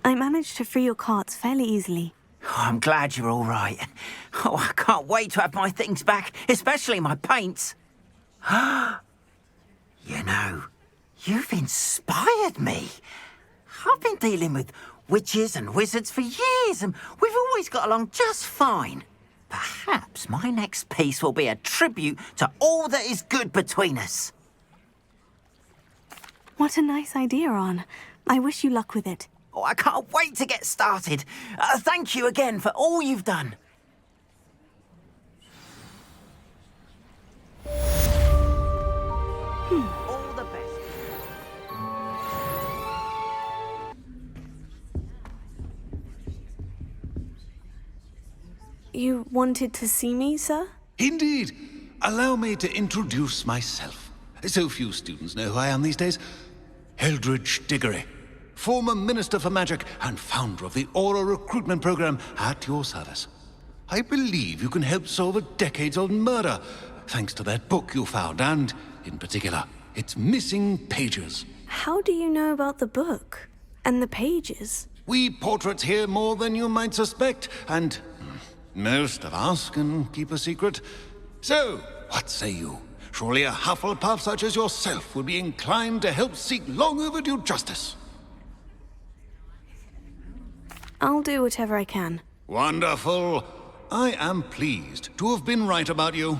I managed to free your carts fairly easily. Oh, I'm glad you're all right. Oh, I can't wait to have my things back, especially my paints. You know, you've inspired me. I've been dealing with witches and wizards for years, and we've always got along just fine. Perhaps my next piece will be a tribute to all that is good between us. What a nice idea, Arn. I wish you luck with it. Oh, I can't wait to get started. Thank you again for all you've done. All the best. You wanted to see me, sir? Indeed. Allow me to introduce myself. So few students know who I am these days. Eldritch Diggory, former Minister for Magic and founder of the Aura Recruitment Program, at your service. I believe you can help solve a decades-old murder, thanks to that book you found, and, in particular, its missing pages. How do you know about the book? And the pages? We portraits hear more than you might suspect, and most of us can keep a secret. So, what say you? Surely a Hufflepuff such as yourself would be inclined to help seek long-overdue justice. I'll do whatever I can. Wonderful. I am pleased to have been right about you.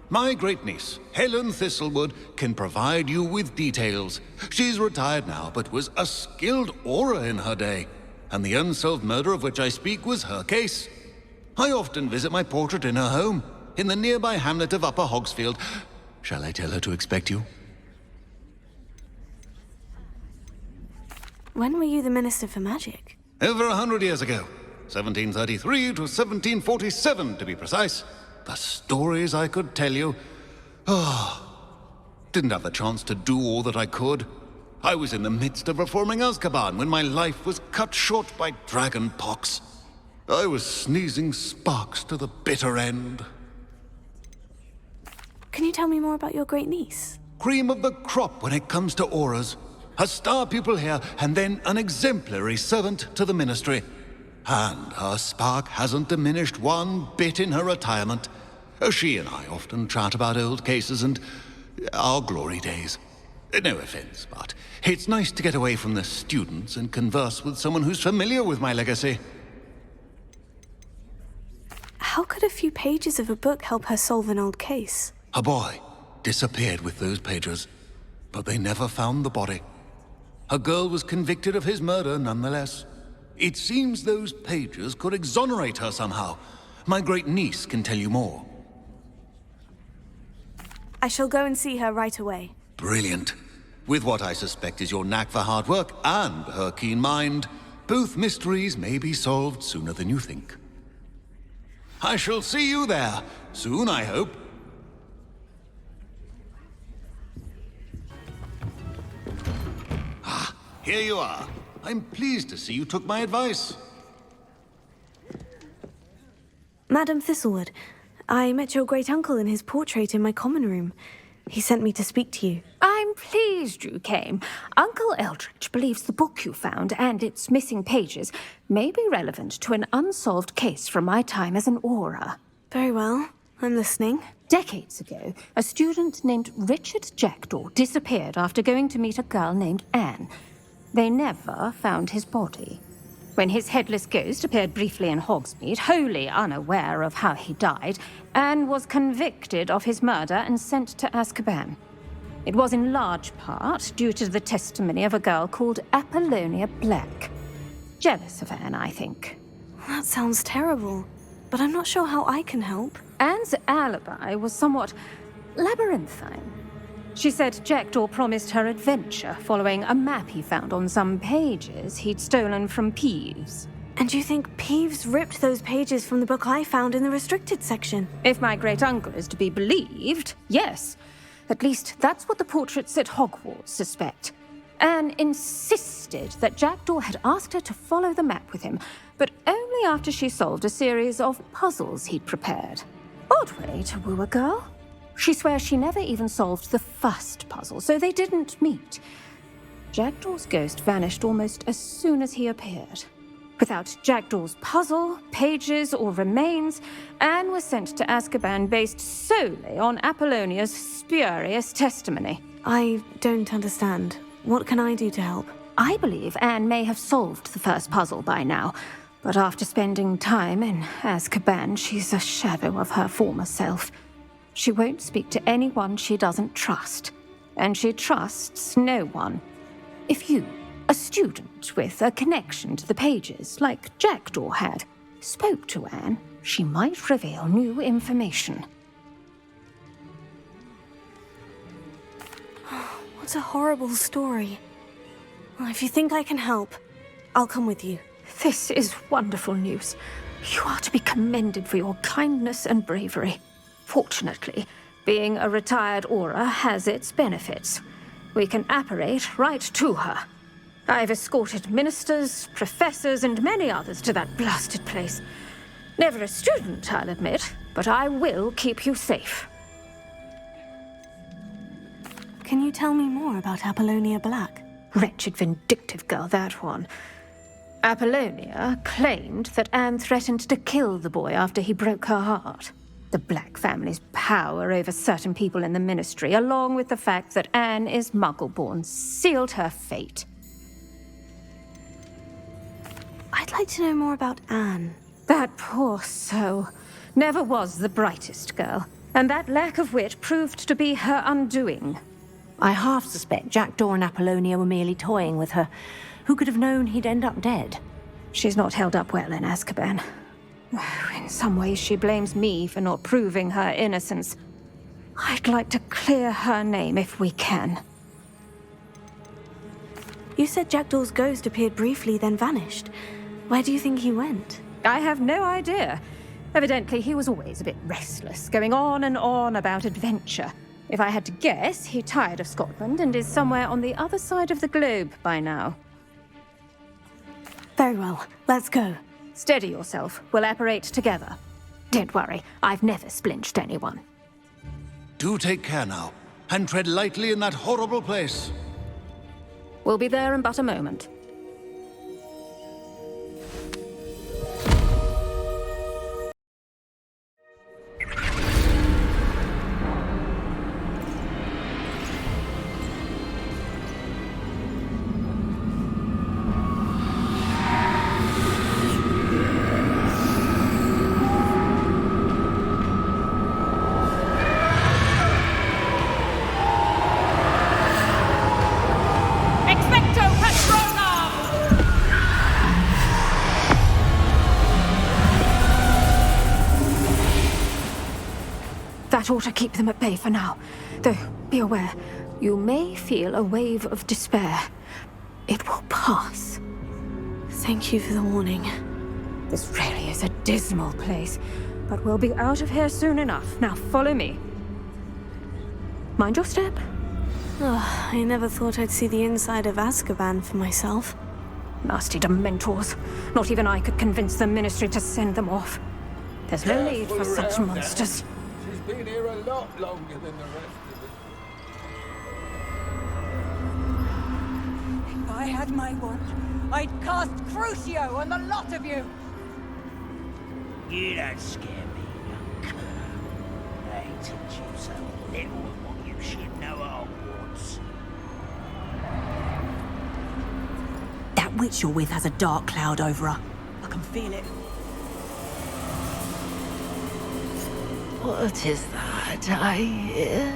My great-niece, Helen Thistlewood, can provide you with details. She's retired now, but was a skilled aura in her day. And the unsolved murder of which I speak was her case. I often visit my portrait in her home, in the nearby hamlet of Upper Hogsfield. Shall I tell her to expect you? When were you the Minister for Magic? Over 100 years ago. 1733 to 1747, to be precise. The stories I could tell you. Didn't have the chance to do all that I could. I was in the midst of reforming Azkaban when my life was cut short by dragon pox. I was sneezing sparks to the bitter end. Can you tell me more about your great niece? Cream of the crop when it comes to auras. A star pupil here, and then an exemplary servant to the ministry. And her spark hasn't diminished one bit in her retirement. She and I often chat about old cases and our glory days. No offense, but it's nice to get away from the students and converse with someone who's familiar with my legacy. How could a few pages of a book help her solve an old case? A boy disappeared with those pages, but they never found the body. A girl was convicted of his murder nonetheless. It seems those pages could exonerate her somehow. My great niece can tell you more. I shall go and see her right away. Brilliant. With what I suspect is your knack for hard work and her keen mind, both mysteries may be solved sooner than you think. I shall see you there, soon I hope. Ah, here you are. I'm pleased to see you took my advice. Madam Thistlewood, I met your great-uncle in his portrait in my common room. He sent me to speak to you. I'm pleased you came. Uncle Eldridge believes the book you found and its missing pages may be relevant to an unsolved case from my time as an aura. Very well. I'm listening. Decades ago, a student named Richard Jackdaw disappeared after going to meet a girl named Anne. They never found his body. When his headless ghost appeared briefly in Hogsmeade, wholly unaware of how he died, Anne was convicted of his murder and sent to Azkaban. It was in large part due to the testimony of a girl called Apollonia Black. Jealous of Anne, I think. That sounds terrible, but I'm not sure how I can help. Anne's alibi was somewhat labyrinthine. She said Jackdaw promised her adventure following a map he found on some pages he'd stolen from Peeves. And you think Peeves ripped those pages from the book I found in the restricted section? If my great-uncle is to be believed, yes. At least that's what the portraits at Hogwarts suspect. Anne insisted that Jackdaw had asked her to follow the map with him, but only after she solved a series of puzzles he'd prepared. Odd way to woo a girl. She swears she never even solved the first puzzle, so they didn't meet. Jackdaw's ghost vanished almost as soon as he appeared. Without Jackdaw's puzzle, pages, or remains, Anne was sent to Azkaban based solely on Apollonia's spurious testimony. I don't understand. What can I do to help? I believe Anne may have solved the first puzzle by now, but after spending time in Azkaban, she's a shadow of her former self. She won't speak to anyone she doesn't trust, and she trusts no one. If you, a student with a connection to the pages, like Jackdaw had, spoke to Anne, she might reveal new information. What a horrible story. Well, if you think I can help, I'll come with you. This is wonderful news. You are to be commended for your kindness and bravery. Fortunately, being a retired aura has its benefits. We can apparate right to her. I've escorted ministers, professors, and many others to that blasted place. Never a student, I'll admit, but I will keep you safe. Can you tell me more about Apollonia Black? Wretched, vindictive girl, that one. Apollonia claimed that Anne threatened to kill the boy after he broke her heart. The Black family's power over certain people in the ministry, along with the fact that Anne is Muggle-born, sealed her fate. I'd like to know more about Anne. That poor soul never was the brightest girl, and that lack of wit proved to be her undoing. I half suspect Jackdaw and Apollonia were merely toying with her. Who could have known he'd end up dead? She's not held up well in Azkaban. In some ways, she blames me for not proving her innocence. I'd like to clear her name if we can. You said Jackdaw's ghost appeared briefly, then vanished. Where do you think he went? I have no idea. Evidently, he was always a bit restless, going on and on about adventure. If I had to guess, he tired of Scotland and is somewhere on the other side of the globe by now. Very well, let's go. Steady yourself. We'll apparate together. Don't worry, I've never splinched anyone. Do take care now, and tread lightly in that horrible place. We'll be there in but a moment. That ought to keep them at bay for now. Though, be aware, you may feel a wave of despair. It will pass. Thank you for the warning. This really is a dismal place, but we'll be out of here soon enough. Now follow me. Mind your step. Oh, I never thought I'd see the inside of Azkaban for myself. Nasty Dementors. Not even I could convince the Ministry to send them off. There's no need for such monsters. She's been here a lot longer than the rest of us. If I had my wand, I'd cast Crucio on the lot of you! You don't scare me, young cur. They teach you so little of what you should know at Hogwarts. That witch you're with has a dark cloud over her. I can feel it. What is that I hear?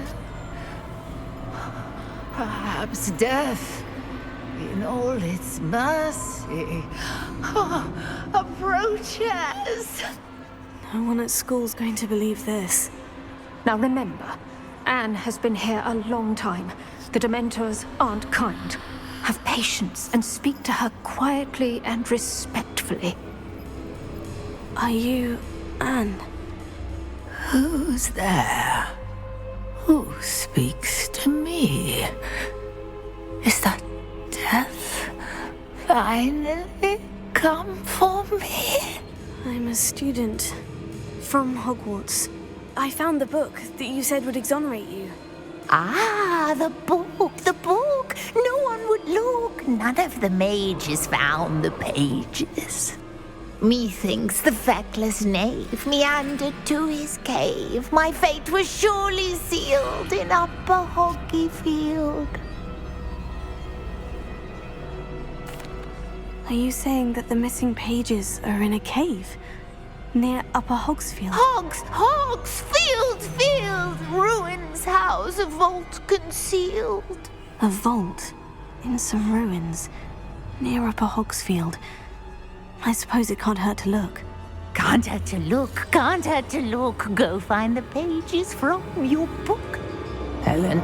Perhaps death, in all its mercy, approaches. No one at school's going to believe this. Now remember, Anne has been here a long time. The Dementors aren't kind. Have patience and speak to her quietly and respectfully. Are you Anne? Who's there? Who speaks to me? Is that death finally come for me? I'm a student from Hogwarts. I found the book that you said would exonerate you. Ah, the book, the book. No one would look. None of the mages found the pages. Methinks the feckless knave meandered to his cave. My fate was surely sealed in Upper Hogsmeade. Are you saying that the missing pages are in a cave near Upper Hogsfield? Hogsfield! Ruins house, a vault concealed. A vault in some ruins near Upper Hogsfield. I suppose it can't hurt to look. Can't hurt to look, can't hurt to look. Go find the pages from your book. Helen,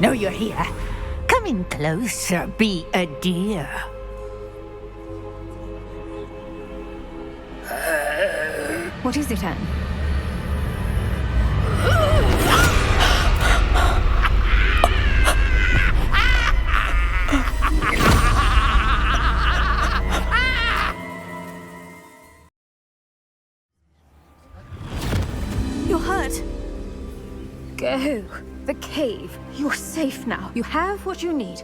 know you're here. Come in closer, be a dear. What is it, Anne? You're hurt. Go. The cave. You're safe now. You have what you need.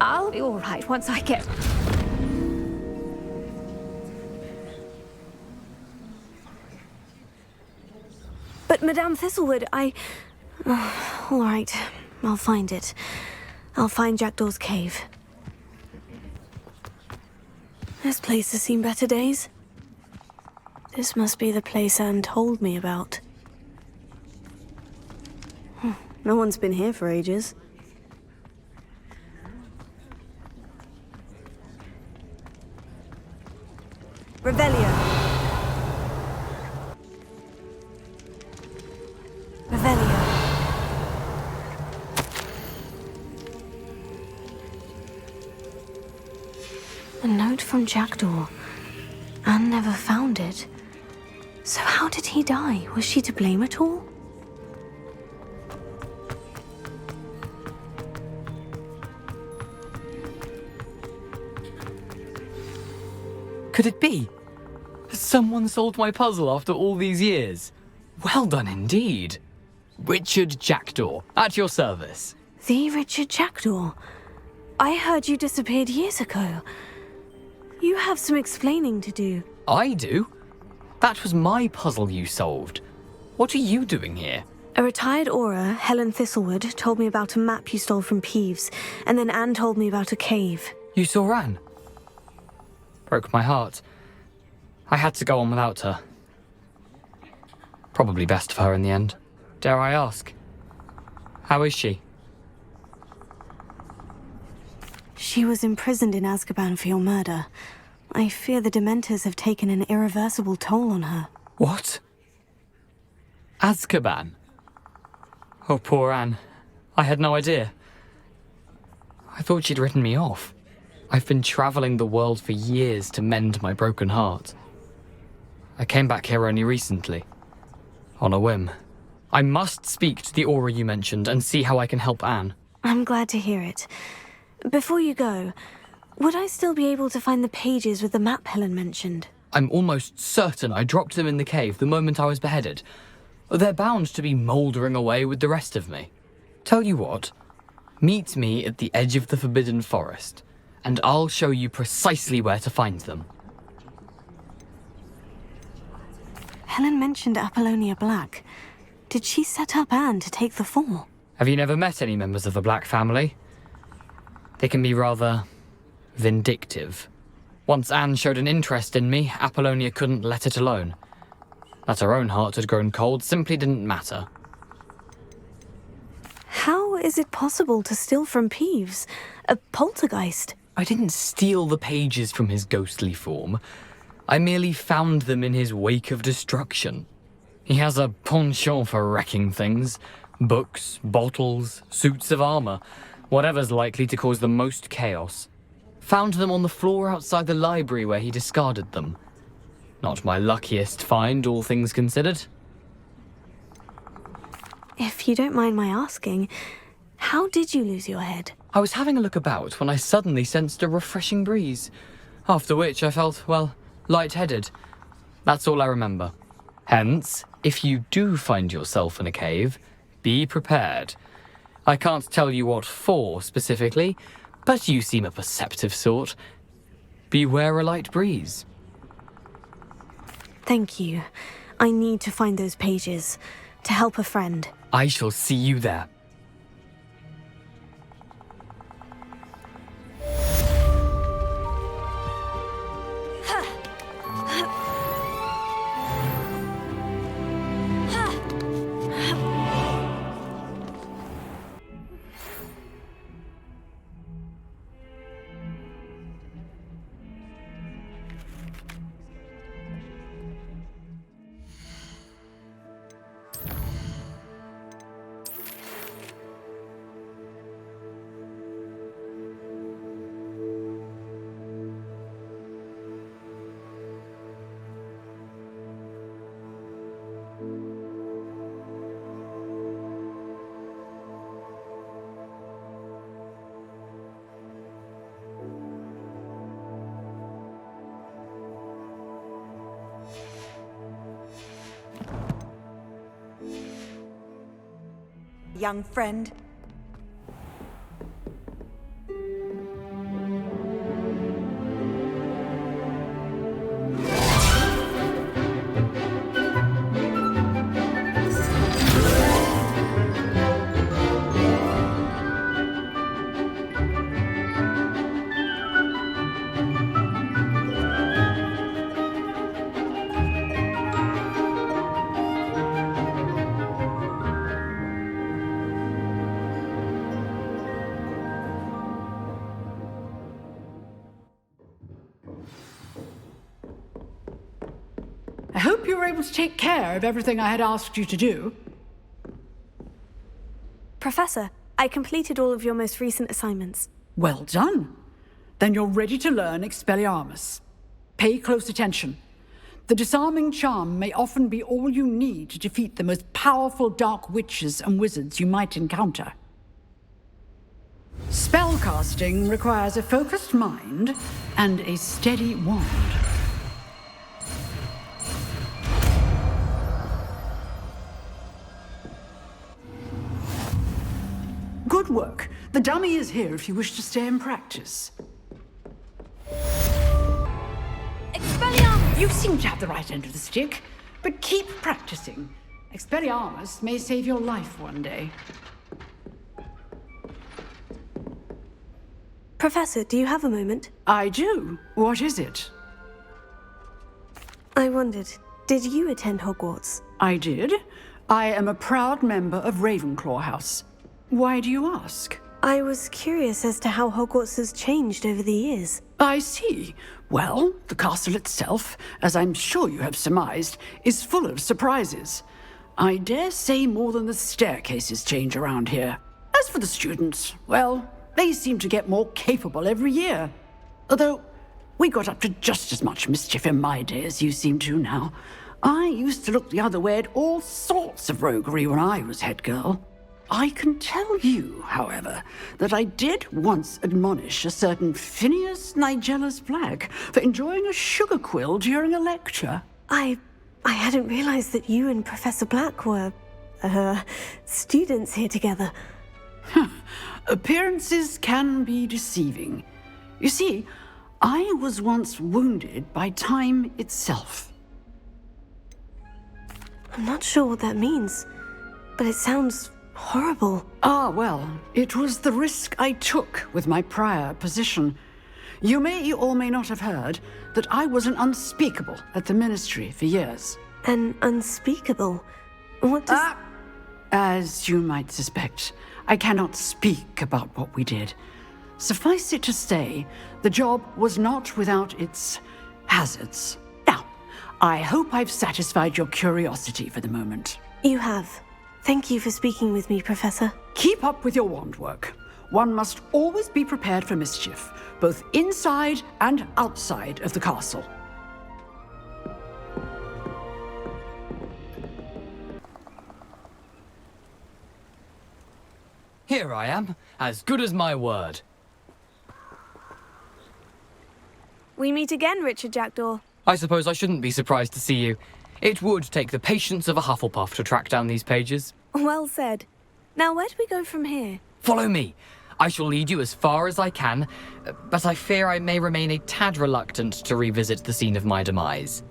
I'll be all right once I get... But Madame Thistlewood, all right, I'll find it. I'll find Jackdaw's cave. This place has seen better days. This must be the place Anne told me about. No one's been here for ages. Revelio. A note from Jackdaw. Anne never found it. So how did he die? Was she to blame at all? Could it be? Someone solved my puzzle after all these years. Well done indeed. Richard Jackdaw, at your service. The Richard Jackdaw? I heard you disappeared years ago. You have some explaining to do. I do? That was my puzzle you solved. What are you doing here? A retired Aura, Helen Thistlewood, told me about a map you stole from Peeves, and then Anne told me about a cave. You saw Anne? Broke my heart. I had to go on without her. Probably best for her in the end. Dare I ask? How is she? She was imprisoned in Azkaban for your murder. I fear the Dementors have taken an irreversible toll on her. What? Azkaban? Oh, poor Anne. I had no idea. I thought she'd written me off. I've been traveling the world for years to mend my broken heart. I came back here only recently. On a whim. I must speak to the Aura you mentioned and see how I can help Anne. I'm glad to hear it. Before you go, would I still be able to find the pages with the map Helen mentioned? I'm almost certain I dropped them in the cave the moment I was beheaded. They're bound to be mouldering away with the rest of me. Tell you what, meet me at the edge of the Forbidden Forest, and I'll show you precisely where to find them. Helen mentioned Apollonia Black. Did she set up Anne to take the fall? Have you never met any members of the Black family? They can be rather vindictive. Once Anne showed an interest in me, Apollonia couldn't let it alone. That her own heart had grown cold simply didn't matter. How is it possible to steal from Peeves? A poltergeist? I didn't steal the pages from his ghostly form. I merely found them in his wake of destruction. He has a penchant for wrecking things. Books, bottles, suits of armor. Whatever's likely to cause the most chaos. Found them on the floor outside the library where he discarded them. Not my luckiest find, all things considered. If you don't mind my asking, how did you lose your head? I was having a look about when I suddenly sensed a refreshing breeze. After which I felt, well, lightheaded. That's all I remember. Hence, if you do find yourself in a cave, be prepared. I can't tell you what for specifically, but you seem a perceptive sort. Beware a light breeze. Thank you. I need to find those pages to help a friend. I shall see you there. Young friend. I hope you were able to take care of everything I had asked you to do. Professor, I completed all of your most recent assignments. Well done. Then you're ready to learn Expelliarmus. Pay close attention. The disarming charm may often be all you need to defeat the most powerful dark witches and wizards you might encounter. Spellcasting requires a focused mind and a steady wand. Good work. The dummy is here if you wish to stay and practice. Expelliarmus! You seem to have the right end of the stick, but keep practicing. Expelliarmus may save your life one day. Professor, do you have a moment? I do. What is it? I wondered, did you attend Hogwarts? I did. I am a proud member of Ravenclaw House. Why do you ask? I was curious as to how Hogwarts has changed over the years. I see. Well, the castle itself, as I'm sure you have surmised, is full of surprises. I dare say more than the staircases change around here. As for the students, well, they seem to get more capable every year. Although, we got up to just as much mischief in my day as you seem to now. I used to look the other way at all sorts of roguery when I was head girl. I can tell you, however, that I did once admonish a certain Phineas Nigellus Black for enjoying a sugar quill during a lecture. I hadn't realized that you and Professor Black were, students here together. Appearances can be deceiving. You see, I was once wounded by time itself. I'm not sure what that means, but it sounds horrible. Ah, well, it was the risk I took with my prior position. You may or may not have heard that I was an unspeakable at the Ministry for years. An unspeakable? What does... As you might suspect, I cannot speak about what we did. Suffice it to say, the job was not without its hazards. Now, I hope I've satisfied your curiosity for the moment. You have. Thank you for speaking with me, Professor. Keep up with your wand work. One must always be prepared for mischief, both inside and outside of the castle. Here I am, as good as my word. We meet again, Richard Jackdaw. I suppose I shouldn't be surprised to see you. It would take the patience of a Hufflepuff to track down these pages. Well said. Now, where do we go from here? Follow me. I shall lead you as far as I can, but I fear I may remain a tad reluctant to revisit the scene of my demise.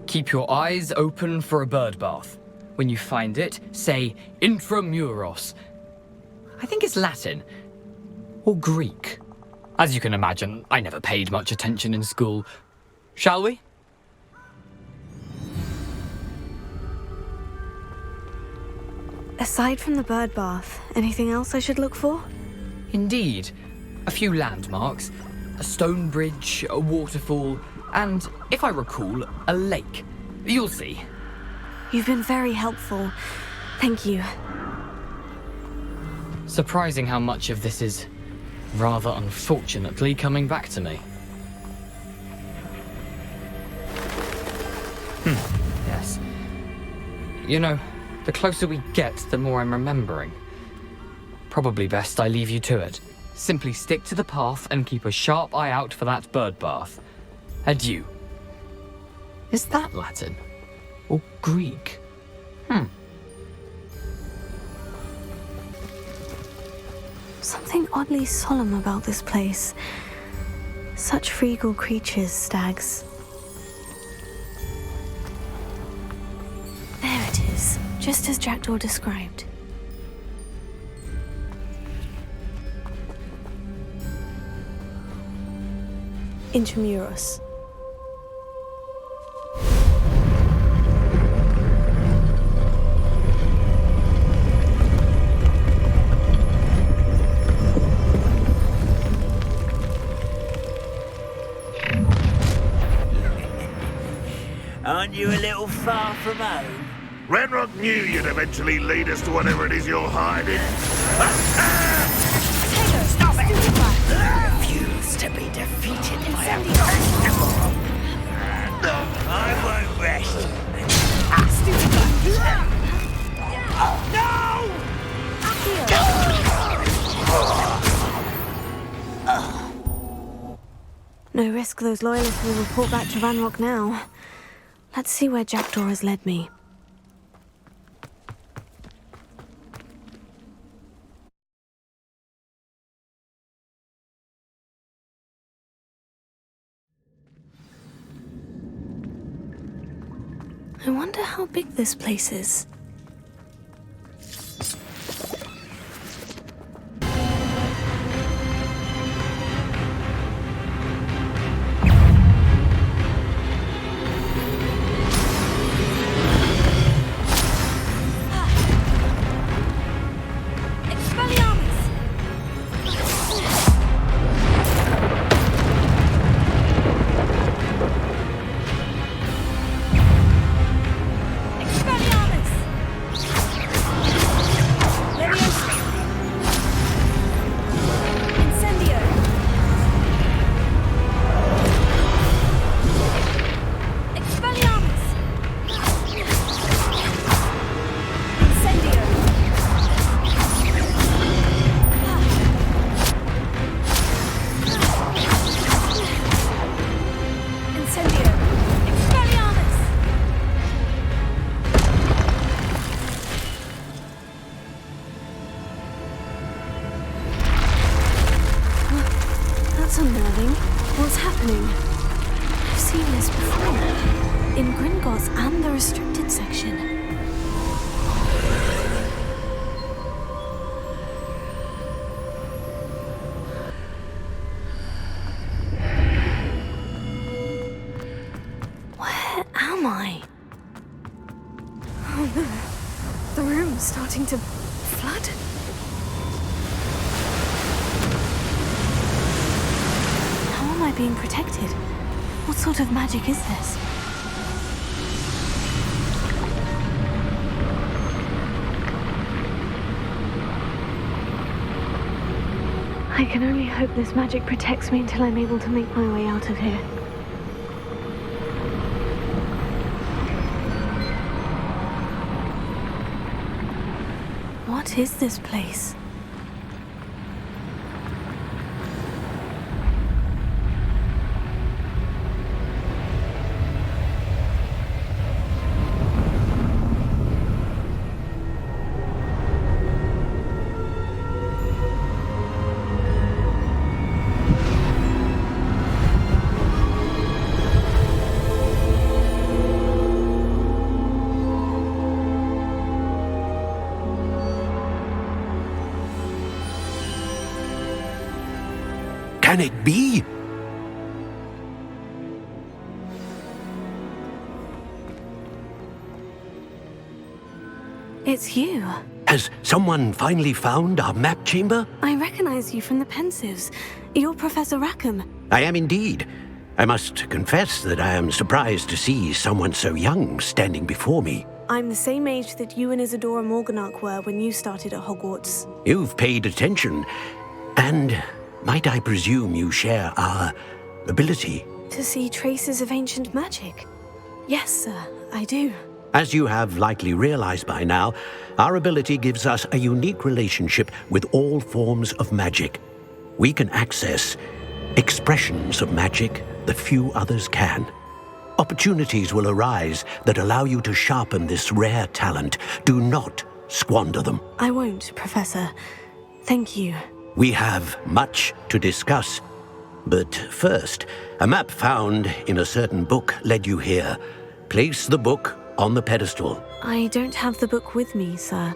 Keep your eyes open for a bird bath. When you find it, say intramuros. I think it's Latin. Or Greek. As you can imagine, I never paid much attention in school. Shall we? Aside from the bird bath, anything else I should look for? Indeed. A few landmarks. A stone bridge, a waterfall, and, if I recall, a lake. You'll see. You've been very helpful. Thank you. Surprising how much of this is, rather unfortunately, coming back to me. Yes. You know, the closer we get, the more I'm remembering. Probably best I leave you to it. Simply stick to the path and keep a sharp eye out for that bird bath. Adieu. Is that Latin? Or Greek? Something oddly solemn about this place. Such regal creatures, stags. There it is, just as Jackdaw described. Intramuros. Aren't you a little far from home? Renrock knew you'd eventually lead us to whatever it is you're hiding. Stop it! Refuse to be defeated. No risk those loyalists will report back to Ranrock now. Let's see where Jackdaw has led me. I wonder how big this place is. To flood? How am I being protected? What sort of magic is this? I can only hope this magic protects me until I'm able to make my way out of here. What is this place? Can it be? It's you. Has someone finally found our map chamber? I recognize you from the Pensives. You're Professor Rackham. I am indeed. I must confess that I am surprised to see someone so young standing before me. I'm the same age that you and Isadora Morganach were when you started at Hogwarts. You've paid attention, and might I presume you share our ability? To see traces of ancient magic? Yes, sir, I do. As you have likely realized by now, our ability gives us a unique relationship with all forms of magic. We can access expressions of magic that few others can. Opportunities will arise that allow you to sharpen this rare talent. Do not squander them. I won't, Professor. Thank you. We have much to discuss. But first, a map found in a certain book led you here. Place the book on the pedestal. I don't have the book with me, sir.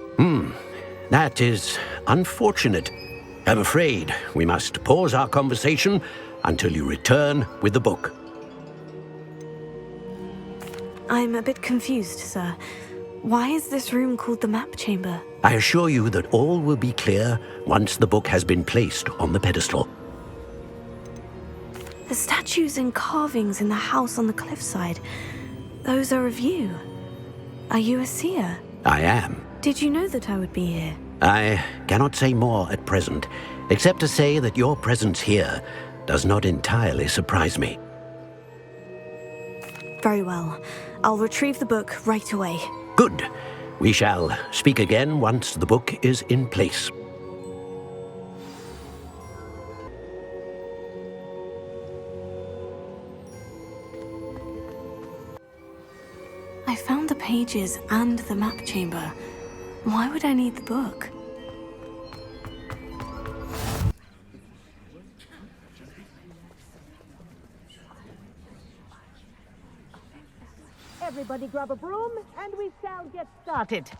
That is unfortunate. I'm afraid we must pause our conversation until you return with the book. I'm a bit confused, sir. Why is this room called the map chamber? I assure you that all will be clear once the book has been placed on the pedestal. The statues and carvings in the house on the cliffside, those are of you. Are you a seer? I am. Did you know that I would be here? I cannot say more at present, except to say that your presence here does not entirely surprise me. Very well. I'll retrieve the book right away. Good. We shall speak again once the book is in place. I found the pages and the map chamber. Why would I need the book? Everybody grab a broom, and we shall get started.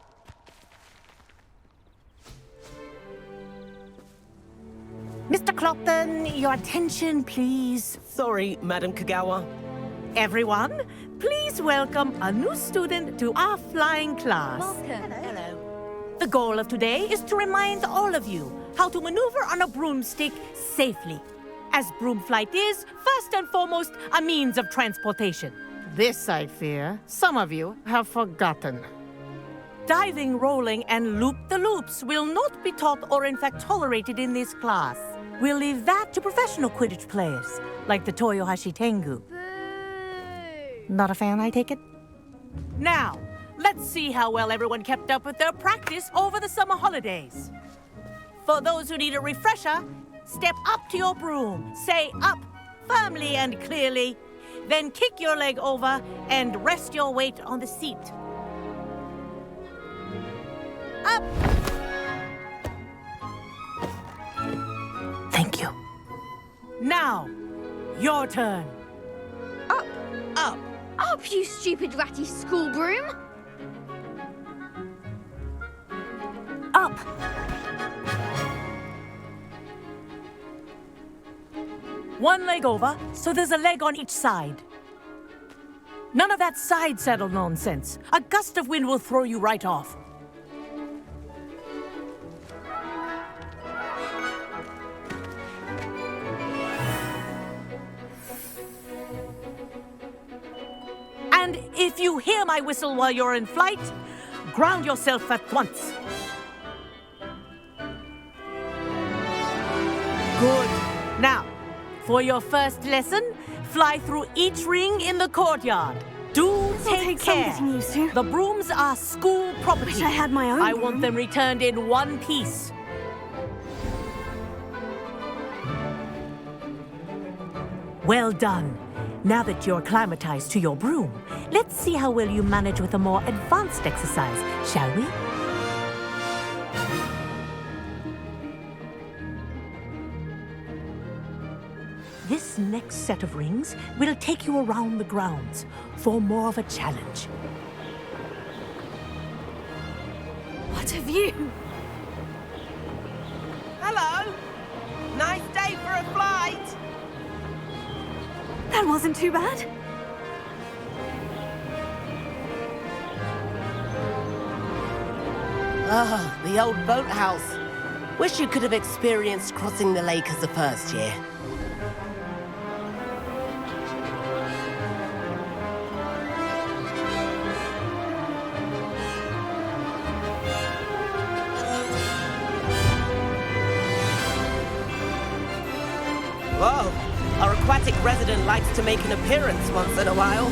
Mr. Clopton, your attention, please. Sorry, Madam Kagawa. Everyone, please welcome a new student to our flying class. Welcome. Hello. The goal of today is to remind all of you how to maneuver on a broomstick safely, as broom flight is, first and foremost, a means of transportation. This, I fear, some of you have forgotten. Diving, rolling, and loop-the-loops will not be taught or in fact tolerated in this class. We'll leave that to professional Quidditch players, like the Toyohashi Tengu. Not a fan, I take it? Now, let's see how well everyone kept up with their practice over the summer holidays. For those who need a refresher, step up to your broom, say up firmly and clearly, then kick your leg over and rest your weight on the seat. Up! Thank you. Now, your turn. Up! Up! Up, you stupid ratty school broom! Up! One leg over, so there's a leg on each side. None of that side saddle nonsense. A gust of wind will throw you right off. And if you hear my whistle while you're in flight, ground yourself at once. Good. Now, for your first lesson, fly through each ring in the courtyard. Do take care. Some getting used to. The brooms are school property. Wish I had my own I broom. want them returned in one piece. Well done. Now that you're acclimatized to your broom, let's see how well you manage with a more advanced exercise, shall we? This next set of rings will take you around the grounds for more of a challenge. What a view! Hello! Nice day for a flight! That wasn't too bad. Ah, the old boathouse. Wish you could have experienced crossing the lake as a first year. Whoa! Our aquatic resident likes to make an appearance once in a while.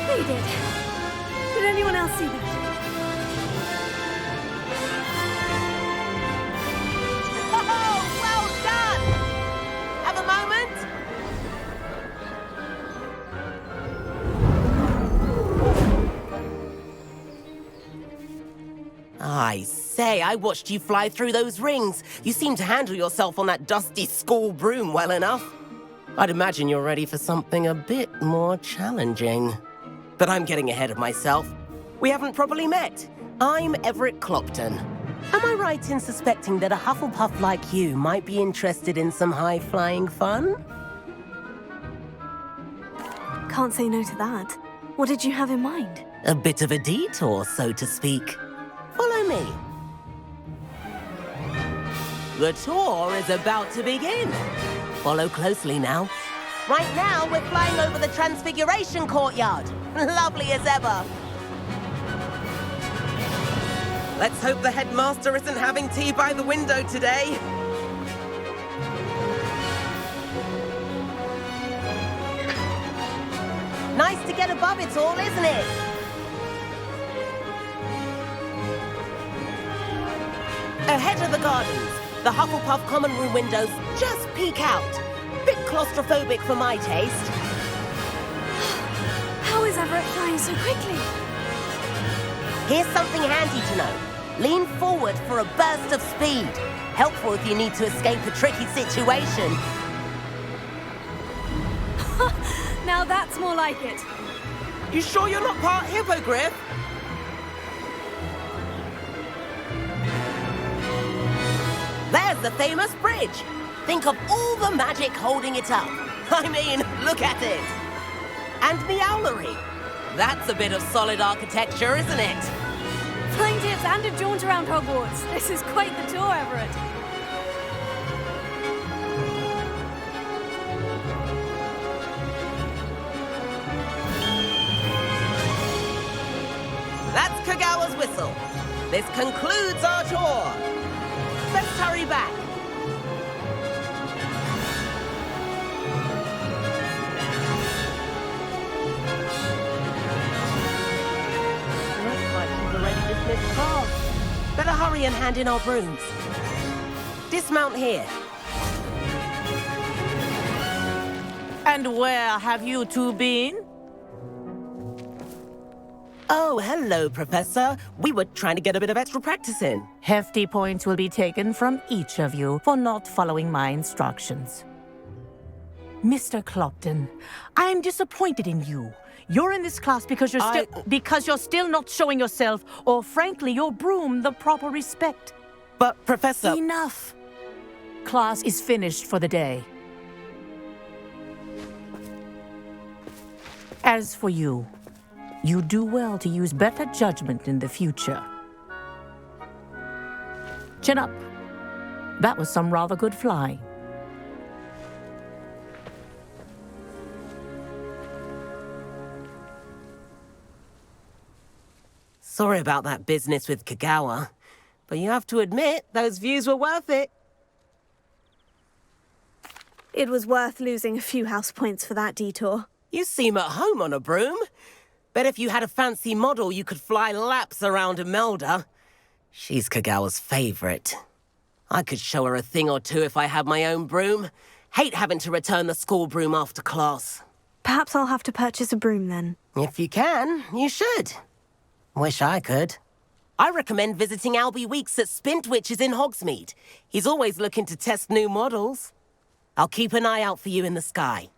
They did. Did anyone else see that? I say, I watched you fly through those rings. You seem to handle yourself on that dusty school broom well enough. I'd imagine you're ready for something a bit more challenging. But I'm getting ahead of myself. We haven't properly met. I'm Everett Clopton. Am I right in suspecting that a Hufflepuff like you might be interested in some high-flying fun? Can't say no to that. What did you have in mind? A bit of a detour, so to speak. Follow me. The tour is about to begin. Follow closely now. Right now, we're flying over the Transfiguration Courtyard. Lovely as ever. Let's hope the headmaster isn't having tea by the window today. Nice to get above it all, isn't it? Ahead of the gardens, the Hufflepuff common room windows just peek out. Bit claustrophobic for my taste. How is Everett flying so quickly? Here's something handy to know. Lean forward for a burst of speed. Helpful if you need to escape a tricky situation. Now that's more like it. You sure you're not part Hippogriff? There's the famous bridge. Think of all the magic holding it up. I mean, look at it. And the owlery. That's a bit of solid architecture, isn't it? Flying tips and a jaunt around Hogwarts. This is quite the tour, Everett. That's Kagawa's whistle. This concludes our tour. Let's hurry back. Looks like we've already dismissed class. Better hurry and hand in our brooms. Dismount here. And where have you two been? Oh, hello, Professor. We were trying to get a bit of extra practice in. Hefty points will be taken from each of you for not following my instructions. Mr. Clopton, I am disappointed in you. You're in this class because you're still not showing yourself, or frankly, your broom, the proper respect. But, Professor... Enough. Class is finished for the day. As for you, you do well to use better judgment in the future. Chin up. That was some rather good flying. Sorry about that business with Kagawa, but you have to admit, those views were worth it. It was worth losing a few house points for that detour. You seem at home on a broom. Bet if you had a fancy model, you could fly laps around Imelda. She's Kagawa's favorite. I could show her a thing or two if I had my own broom. Hate having to return the school broom after class. Perhaps I'll have to purchase a broom then. If you can, you should. Wish I could. I recommend visiting Albie Weeks at Spintwitches in Hogsmeade. He's always looking to test new models. I'll keep an eye out for you in the sky.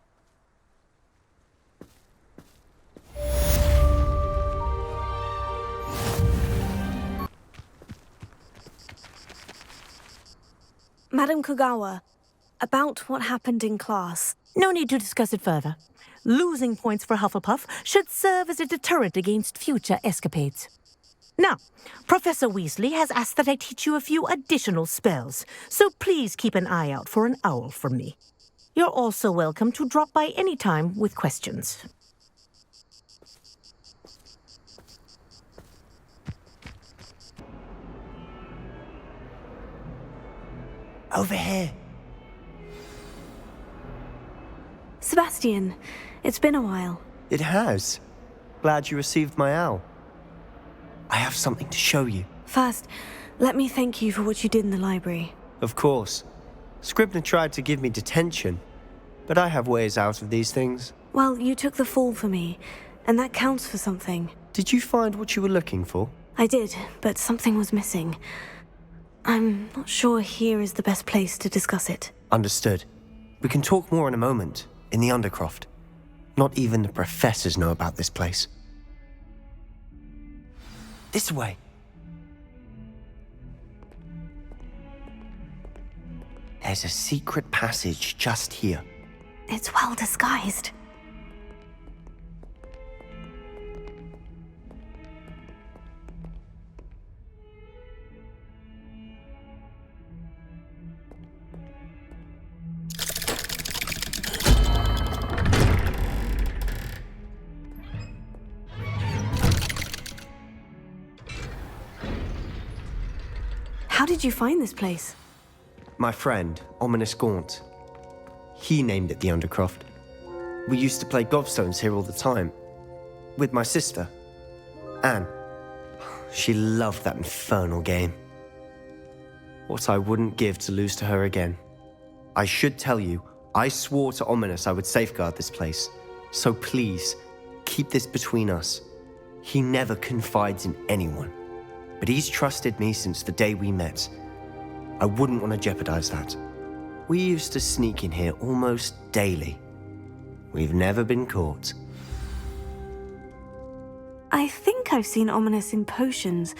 Madam Kagawa, about what happened in class. No need to discuss it further. Losing points for Hufflepuff should serve as a deterrent against future escapades. Now, Professor Weasley has asked that I teach you a few additional spells, so please keep an eye out for an owl from me. You're also welcome to drop by any time with questions. Over here. Sebastian, it's been a while. It has. Glad you received my owl. I have something to show you. First, let me thank you for what you did in the library. Of course. Scribner tried to give me detention, but I have ways out of these things. Well, you took the fall for me, and that counts for something. Did you find what you were looking for? I did, but something was missing. I'm not sure here is the best place to discuss it. Understood. We can talk more in a moment, in the Undercroft. Not even the professors know about this place. This way. There's a secret passage just here. It's well disguised. How did you find this place? My friend, Ominis Gaunt. He named it the Undercroft. We used to play gobstones here all the time. With my sister, Anne. She loved that infernal game. What I wouldn't give to lose to her again. I should tell you, I swore to Ominis I would safeguard this place. So please, keep this between us. He never confides in anyone. But he's trusted me since the day we met. I wouldn't want to jeopardize that. We used to sneak in here almost daily. We've never been caught. I think I've seen Ominis in potions,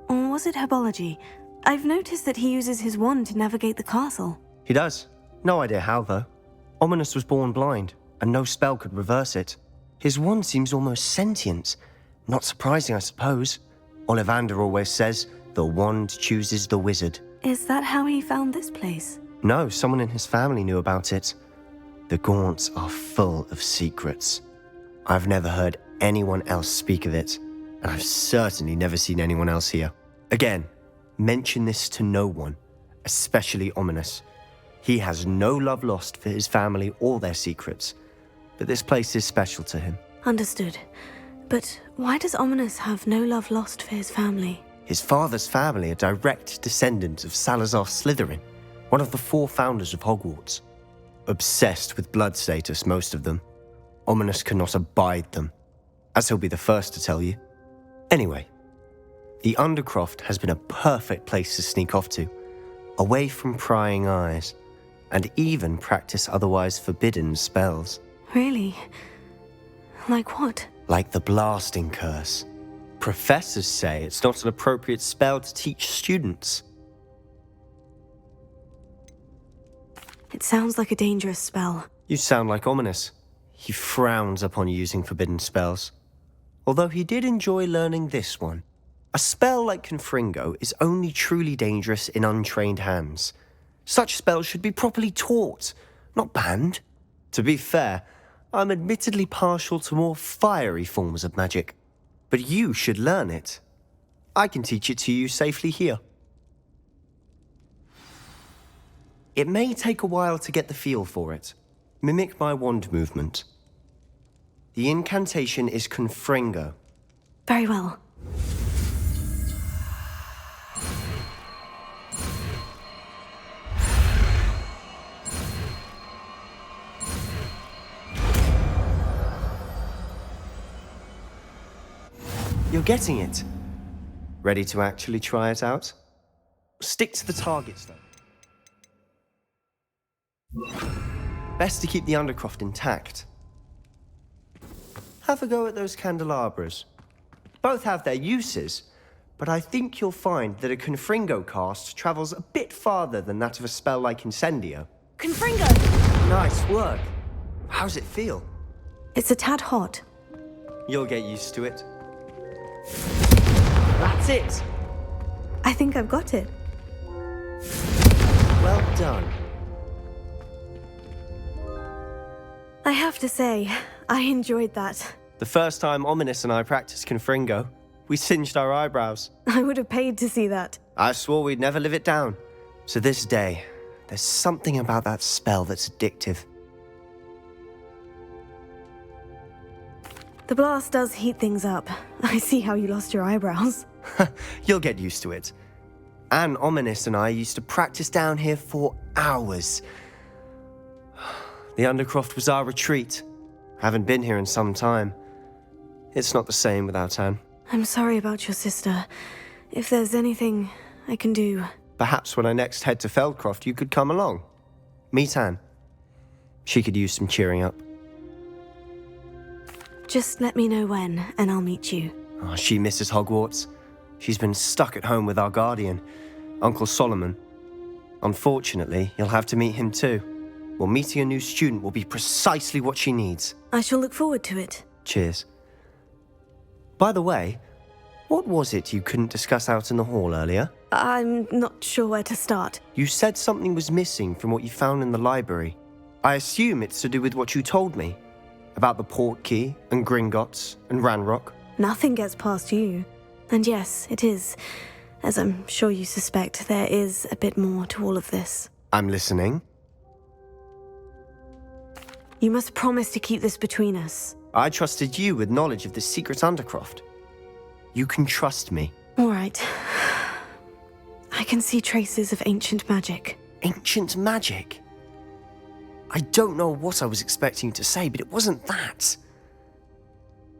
or was it herbology? I've noticed that he uses his wand to navigate the castle. He does. No idea how, though. Ominis was born blind, and no spell could reverse it. His wand seems almost sentient. Not surprising, I suppose. Ollivander always says, the wand chooses the wizard. Is that how he found this place? No, someone in his family knew about it. The Gaunts are full of secrets. I've never heard anyone else speak of it, and I've certainly never seen anyone else here. Again, mention this to no one, especially Ominis. He has no love lost for his family or their secrets, but this place is special to him. Understood. But why does Ominis have no love lost for his family? His father's family are direct descendants of Salazar Slytherin, one of the 4 founders of Hogwarts. Obsessed with blood status, most of them. Ominis cannot abide them, as he'll be the first to tell you. Anyway, the Undercroft has been a perfect place to sneak off to, away from prying eyes, and even practice otherwise forbidden spells. Really? Like what? Like the Blasting Curse. Professors say it's not an appropriate spell to teach students. It sounds like a dangerous spell. You sound like Ominis. He frowns upon using forbidden spells. Although he did enjoy learning this one. A spell like Confringo is only truly dangerous in untrained hands. Such spells should be properly taught, not banned. To be fair, I'm admittedly partial to more fiery forms of magic. But you should learn it. I can teach it to you safely here. It may take a while to get the feel for it. Mimic my wand movement. The incantation is Confringo. Very well. You're getting it. Ready to actually try it out? Stick to the targets, though. Best to keep the Undercroft intact. Have a go at those candelabras. Both have their uses, but I think you'll find that a Confringo cast travels a bit farther than that of a spell like Incendio. Confringo! Nice work. How's it feel? It's a tad hot. You'll get used to it. That's it! I think I've got it. Well done. I have to say, I enjoyed that. The first time Ominis and I practiced Confringo, we singed our eyebrows. I would have paid to see that. I swore we'd never live it down. To this day, there's something about that spell that's addictive. The blast does heat things up. I see how you lost your eyebrows. You'll get used to it. Anne, Ominis and I used to practice down here for hours. The Undercroft was our retreat. Haven't been here in some time. It's not the same without Anne. I'm sorry about your sister. If there's anything I can do... Perhaps when I next head to Feldcroft, you could come along. Meet Anne. She could use some cheering up. Just let me know when, and I'll meet you. Oh, she misses Hogwarts. She's been stuck at home with our guardian, Uncle Solomon. Unfortunately, you'll have to meet him too. Well, meeting a new student will be precisely what she needs. I shall look forward to it. Cheers. By the way, what was it you couldn't discuss out in the hall earlier? I'm not sure where to start. You said something was missing from what you found in the library. I assume it's to do with what you told me. About the Portkey, and Gringotts, and Ranrock. Nothing gets past you. And yes, it is. As I'm sure you suspect, there is a bit more to all of this. I'm listening. You must promise to keep this between us. I trusted you with knowledge of the secret undercroft. You can trust me. All right. I can see traces of ancient magic. Ancient magic? I don't know what I was expecting you to say, but it wasn't that.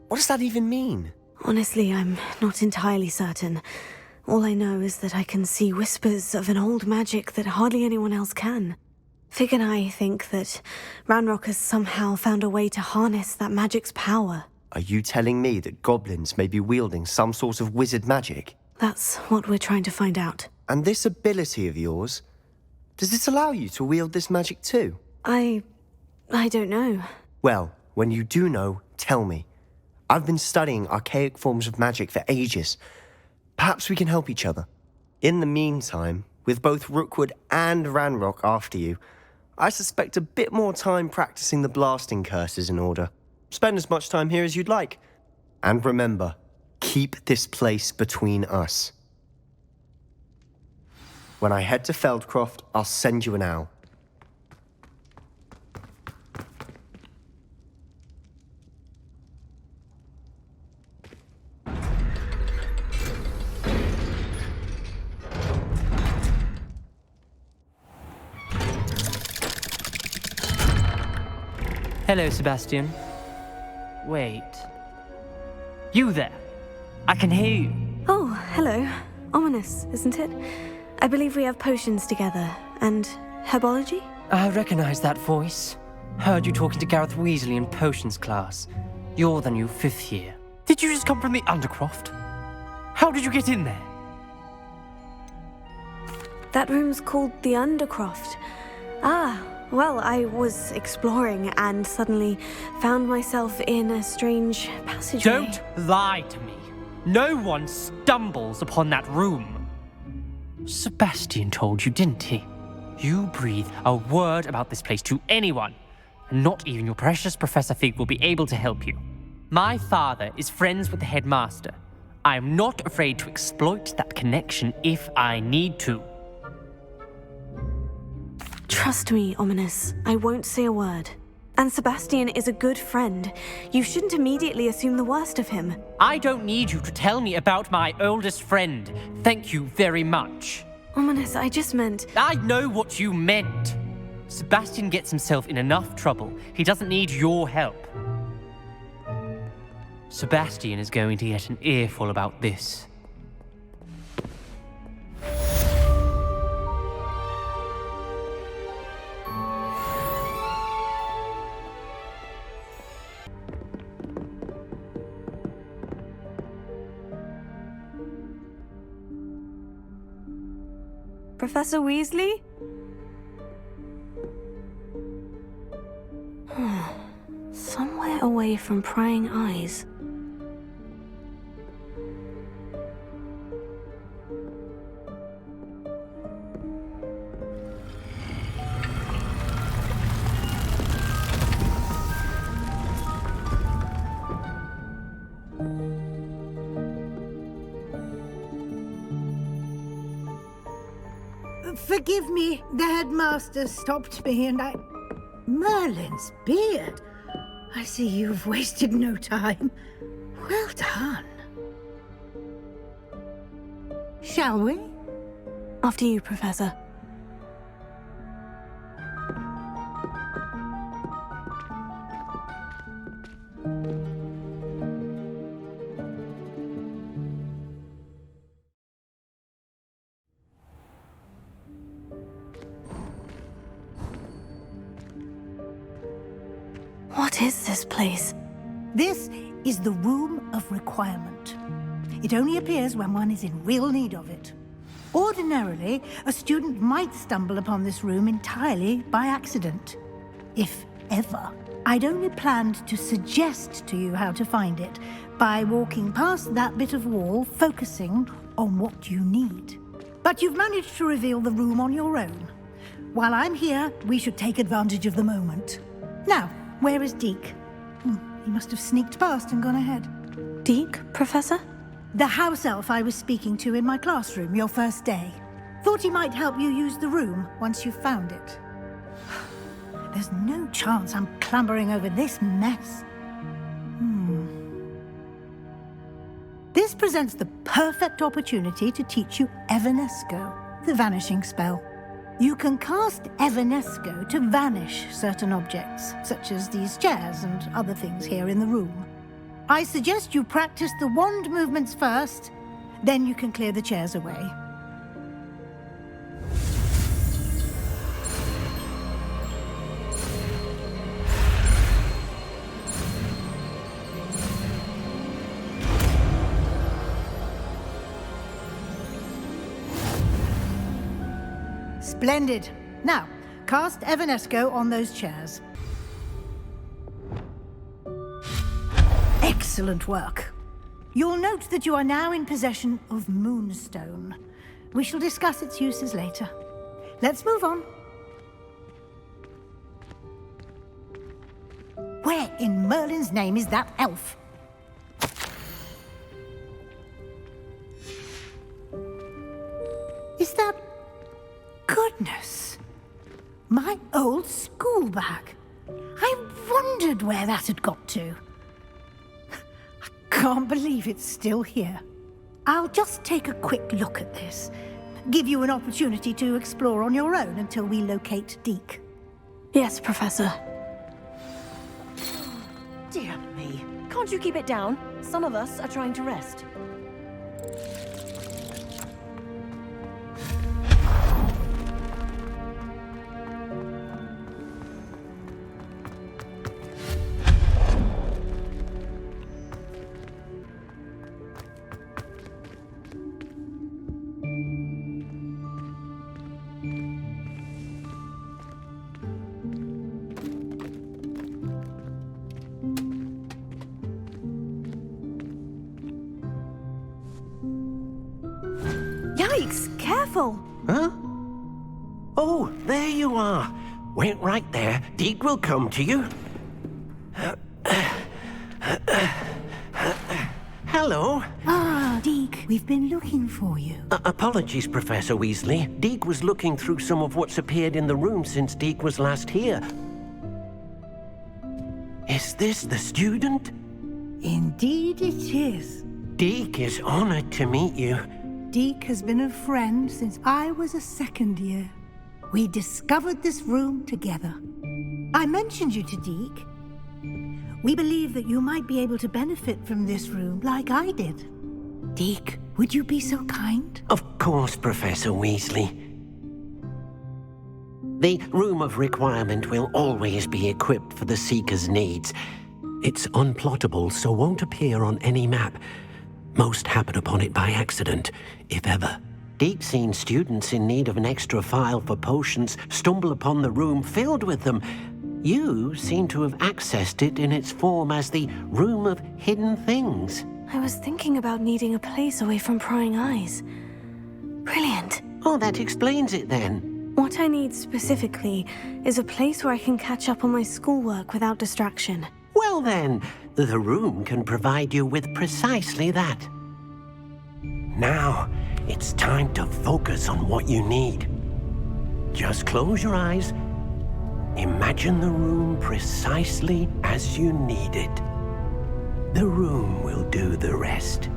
What does that even mean? Honestly, I'm not entirely certain. All I know is that I can see whispers of an old magic that hardly anyone else can. Fig and I think that Ranrock has somehow found a way to harness that magic's power. Are you telling me that goblins may be wielding some sort of wizard magic? That's what we're trying to find out. And this ability of yours, does it allow you to wield this magic too? I don't know. Well, when you do know, tell me. I've been studying archaic forms of magic for ages. Perhaps we can help each other. In the meantime, with both Rookwood and Ranrock after you, I suspect a bit more time practicing the blasting curse is in order. Spend as much time here as you'd like. And remember, keep this place between us. When I head to Feldcroft, I'll send you an owl. Hello, Sebastian. Wait. You there? I can hear you. Oh, hello. Ominis, isn't it? I believe we have potions together. And herbology? I recognize that voice. Heard you talking to Gareth Weasley in potions class. You're the new 5th year. Did you just come from the Undercroft? How did you get in there? That room's called the Undercroft. Ah, well, I was exploring and suddenly found myself in a strange passageway. Don't lie to me. No one stumbles upon that room. Sebastian told you, didn't he? You breathe a word about this place to anyone, and not even your precious Professor Fig will be able to help you. My father is friends with the headmaster. I am not afraid to exploit that connection if I need to. Trust me, Ominis. I won't say a word. And Sebastian is a good friend. You shouldn't immediately assume the worst of him. I don't need you to tell me about my oldest friend. Thank you very much. Ominis, I just meant... I know what you meant. Sebastian gets himself in enough trouble. He doesn't need your help. Sebastian is going to get an earful about this. Professor Weasley? Somewhere away from prying eyes. Forgive me, the headmaster stopped me and I... Merlin's beard. I see you've wasted no time. Well done. Shall we? After you, Professor. What is this place? This is the Room of Requirement. It only appears when one is in real need of it. Ordinarily, a student might stumble upon this room entirely by accident. If ever. I'd only planned to suggest to you how to find it by walking past that bit of wall, focusing on what you need. But you've managed to reveal the room on your own. While I'm here, we should take advantage of the moment. Now, where is Deek? He must have sneaked past and gone ahead. Deek, Professor? The house elf I was speaking to in my classroom your first day. Thought he might help you use the room once you've found it. There's no chance I'm clambering over this mess. This presents the perfect opportunity to teach you Evanesco, the vanishing spell. You can cast Evanesco to vanish certain objects, such as these chairs and other things here in the room. I suggest you practice the wand movements first, then you can clear the chairs away. Splendid. Now, cast Evanesco on those chairs. Excellent work. You'll note that you are now in possession of Moonstone. We shall discuss its uses later. Let's move on. Where in Merlin's name is that elf? Is that... Goodness! My old school bag. I wondered where that had got to. I can't believe it's still here. I'll just take a quick look at this. Give you an opportunity to explore on your own until we locate Deek. Yes, Professor. Dear me. Can't you keep it down? Some of us are trying to rest. Careful! Huh? Oh, there you are. Wait right there. Deek will come to you. Hello. Ah, Deek, we've been looking for you. Apologies, Professor Weasley. Deek was looking through some of what's appeared in the room since Deek was last here. Is this the student? Indeed it is. Deek is honored to meet you. Deek has been a friend since I was a second year. We discovered this room together. I mentioned you to Deek. We believe that you might be able to benefit from this room like I did. Deek, would you be so kind? Of course, Professor Weasley. The Room of Requirement will always be equipped for the Seeker's needs. It's unplottable, so won't appear on any map. Most happen upon it by accident, if ever. Deek's seen students in need of an extra file for potions stumble upon the room filled with them. You seem to have accessed it in its form as the Room of Hidden Things. I was thinking about needing a place away from prying eyes. Brilliant. Oh, that explains it then. What I need specifically is a place where I can catch up on my schoolwork without distraction. Well then, the room can provide you with precisely that. Now, it's time to focus on what you need. Just close your eyes. Imagine the room precisely as you need it. The room will do the rest.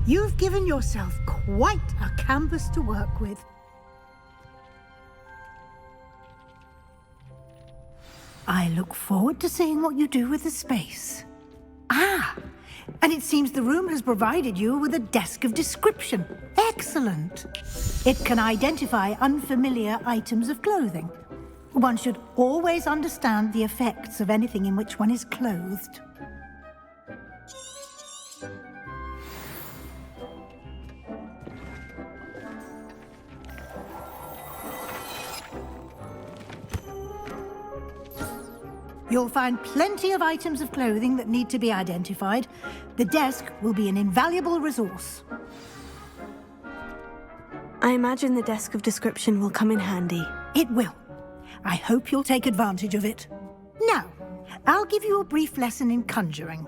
You've given yourself quite a canvas to work with. I look forward to seeing what you do with the space. Ah, and it seems the room has provided you with a desk of description. Excellent. It can identify unfamiliar items of clothing. One should always understand the effects of anything in which one is clothed. You'll find plenty of items of clothing that need to be identified. The desk will be an invaluable resource. I imagine the desk of description will come in handy. It will. I hope you'll take advantage of it. Now, I'll give you a brief lesson in conjuring.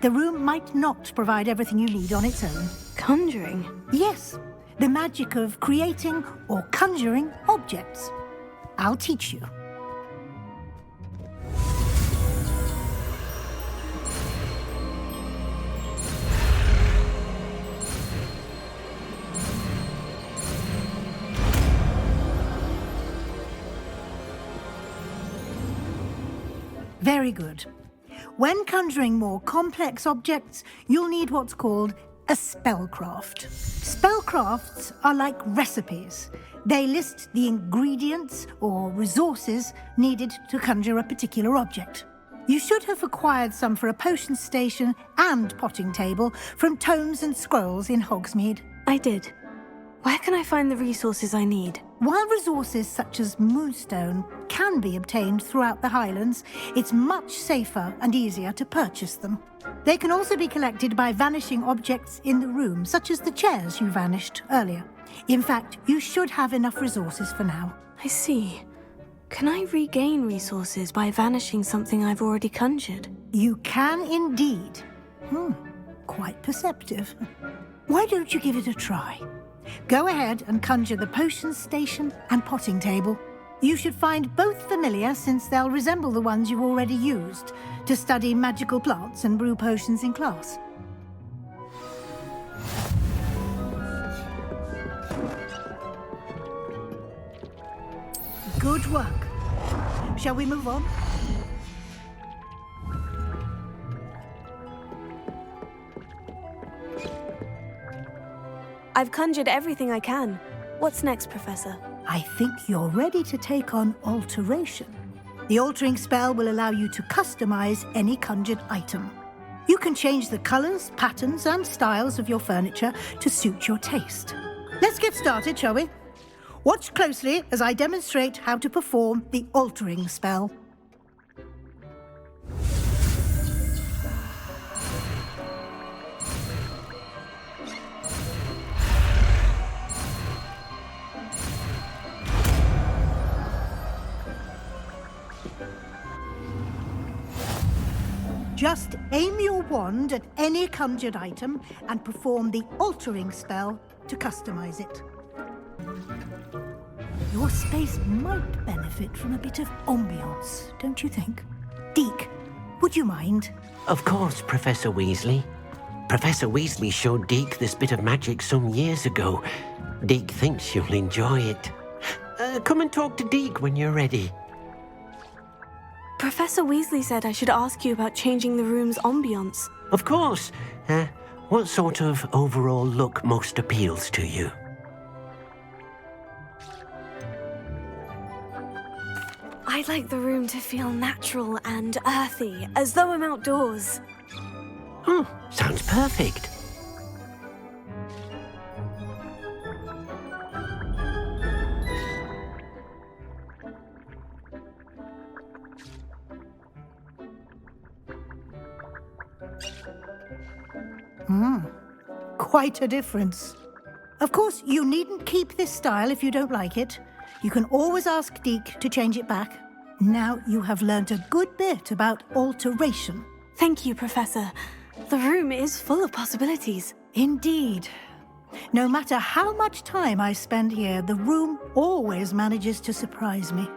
The room might not provide everything you need on its own. Conjuring? Yes, the magic of creating or conjuring objects. I'll teach you. Very good. When conjuring more complex objects, you'll need what's called a spellcraft. Spellcrafts are like recipes. They list the ingredients or resources needed to conjure a particular object. You should have acquired some for a potion station and potting table from tomes and scrolls in Hogsmeade. I did. Where can I find the resources I need? While resources such as moonstone can be obtained throughout the Highlands, it's much safer and easier to purchase them. They can also be collected by vanishing objects in the room, such as the chairs you vanished earlier. In fact, you should have enough resources for now. I see. Can I regain resources by vanishing something I've already conjured? You can indeed. Quite perceptive. Why don't you give it a try? Go ahead and conjure the potion station and potting table. You should find both familiar, since they'll resemble the ones you've already used to study magical plants and brew potions in class. Good work. Shall we move on? I've conjured everything I can. What's next, Professor? I think you're ready to take on alteration. The altering spell will allow you to customize any conjured item. You can change the colors, patterns, and styles of your furniture to suit your taste. Let's get started, shall we? Watch closely as I demonstrate how to perform the altering spell. Just aim your wand at any conjured item and perform the altering spell to customize it. Your space might benefit from a bit of ambiance, don't you think? Deek, would you mind? Of course, Professor Weasley. Professor Weasley showed Deek this bit of magic some years ago. Deek thinks you'll enjoy it. Come and talk to Deek when you're ready. Professor Weasley said I should ask you about changing the room's ambiance. Of course. What sort of overall look most appeals to you? I'd like the room to feel natural and earthy, as though I'm outdoors. Oh, sounds perfect. Quite a difference. Of course, you needn't keep this style if you don't like it. You can always ask Deek to change it back. Now you have learnt a good bit about alteration. Thank you, Professor. The room is full of possibilities. Indeed. No matter how much time I spend here, the room always manages to surprise me.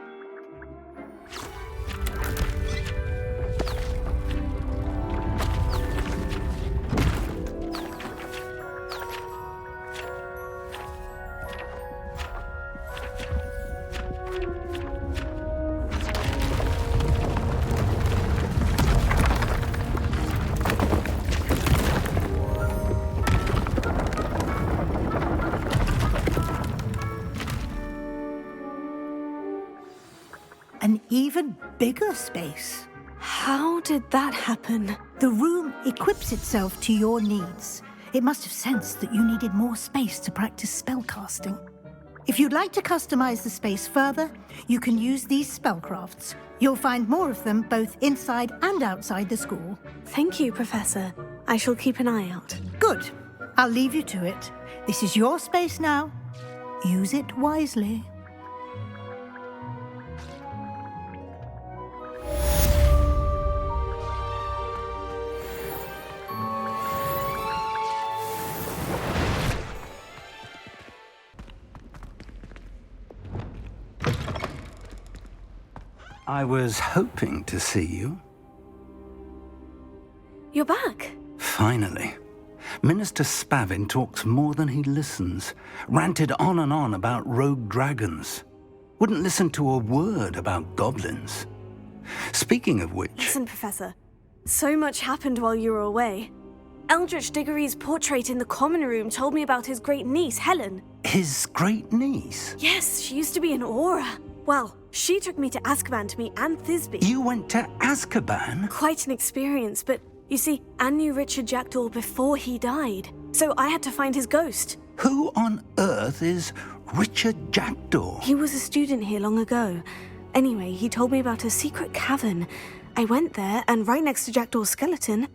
An even bigger space. How did that happen? The room equips itself to your needs. It must have sensed that you needed more space to practice spellcasting. If you'd like to customize the space further, you can use these spellcrafts. You'll find more of them both inside and outside the school. Thank you, Professor. I shall keep an eye out. Good. I'll leave you to it. This is your space now. Use it wisely. I was hoping to see you. You're back. Finally. Minister Spavin talks more than he listens. Ranted on and on about rogue dragons. Wouldn't listen to a word about goblins. Speaking of which... Listen, Professor. So much happened while you were away. Eldritch Diggory's portrait in the common room told me about his great niece, Helen. His great niece? Yes, she used to be an Auror. Well, she took me to Azkaban to meet Anne Thisbe. You went to Azkaban? Quite an experience, but you see, Anne knew Richard Jackdaw before he died, so I had to find his ghost. Who on earth is Richard Jackdaw? He was a student here long ago. Anyway, he told me about a secret cavern. I went there, and right next to Jackdaw's skeleton,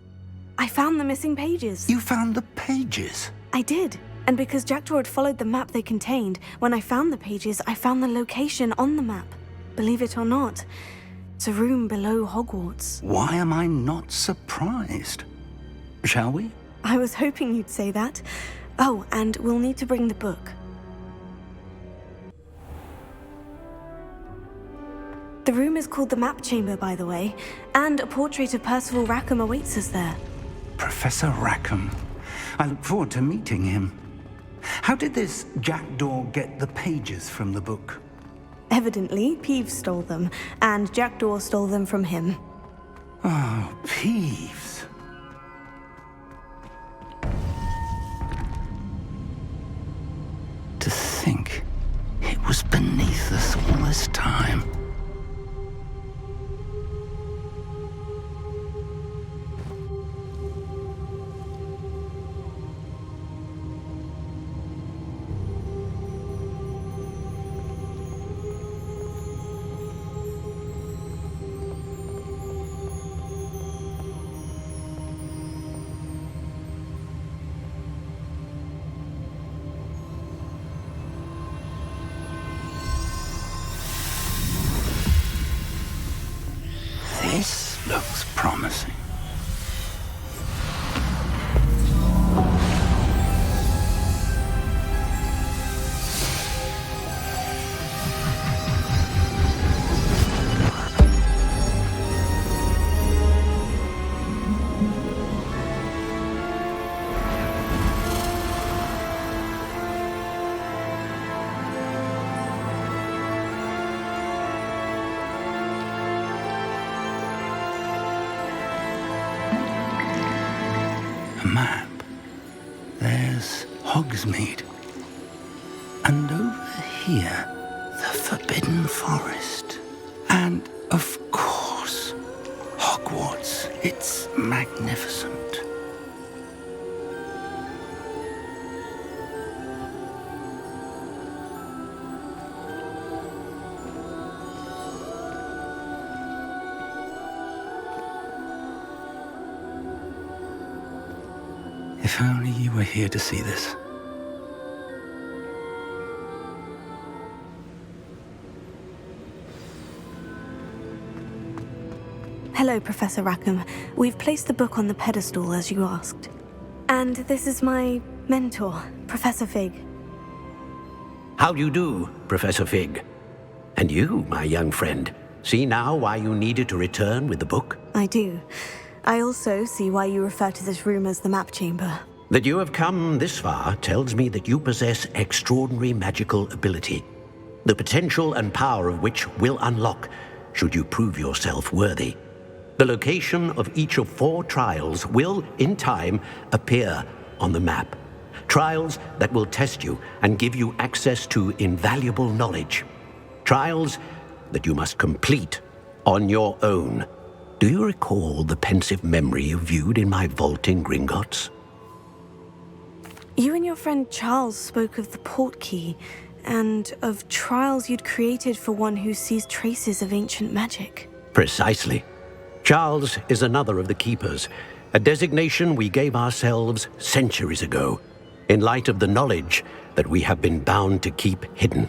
I found the missing pages. You found the pages? I did. And because Jackdaw had followed the map they contained, when I found the pages, I found the location on the map. Believe it or not, it's a room below Hogwarts. Why am I not surprised? Shall we? I was hoping you'd say that. Oh, and we'll need to bring the book. The room is called the Map Chamber, by the way, and a portrait of Percival Rackham awaits us there. Professor Rackham. I look forward to meeting him. How did this Jackdaw get the pages from the book? Evidently, Peeves stole them, and Jackdaw stole them from him. Oh, Peeves. To think it was beneath us all this time. This looks promising. Map. There's Hogsmeade. And over here, the Forbidden Forest. And, of course, Hogwarts. It's magnificent. If only you were here to see this. Hello, Professor Rackham. We've placed the book on the pedestal, as you asked. And this is my mentor, Professor Fig. How do you do, Professor Fig? And you, my young friend, see now why you needed to return with the book? I do. I also see why you refer to this room as the Map Chamber. That you have come this far tells me that you possess extraordinary magical ability, the potential and power of which will unlock should you prove yourself worthy. The location of each of 4 trials will, in time, appear on the map. Trials that will test you and give you access to invaluable knowledge. Trials that you must complete on your own. Do you recall the pensive memory you viewed in my vault in Gringotts? You and your friend Charles spoke of the port key and of trials you'd created for one who sees traces of ancient magic. Precisely. Charles is another of the Keepers, a designation we gave ourselves centuries ago, in light of the knowledge that we have been bound to keep hidden.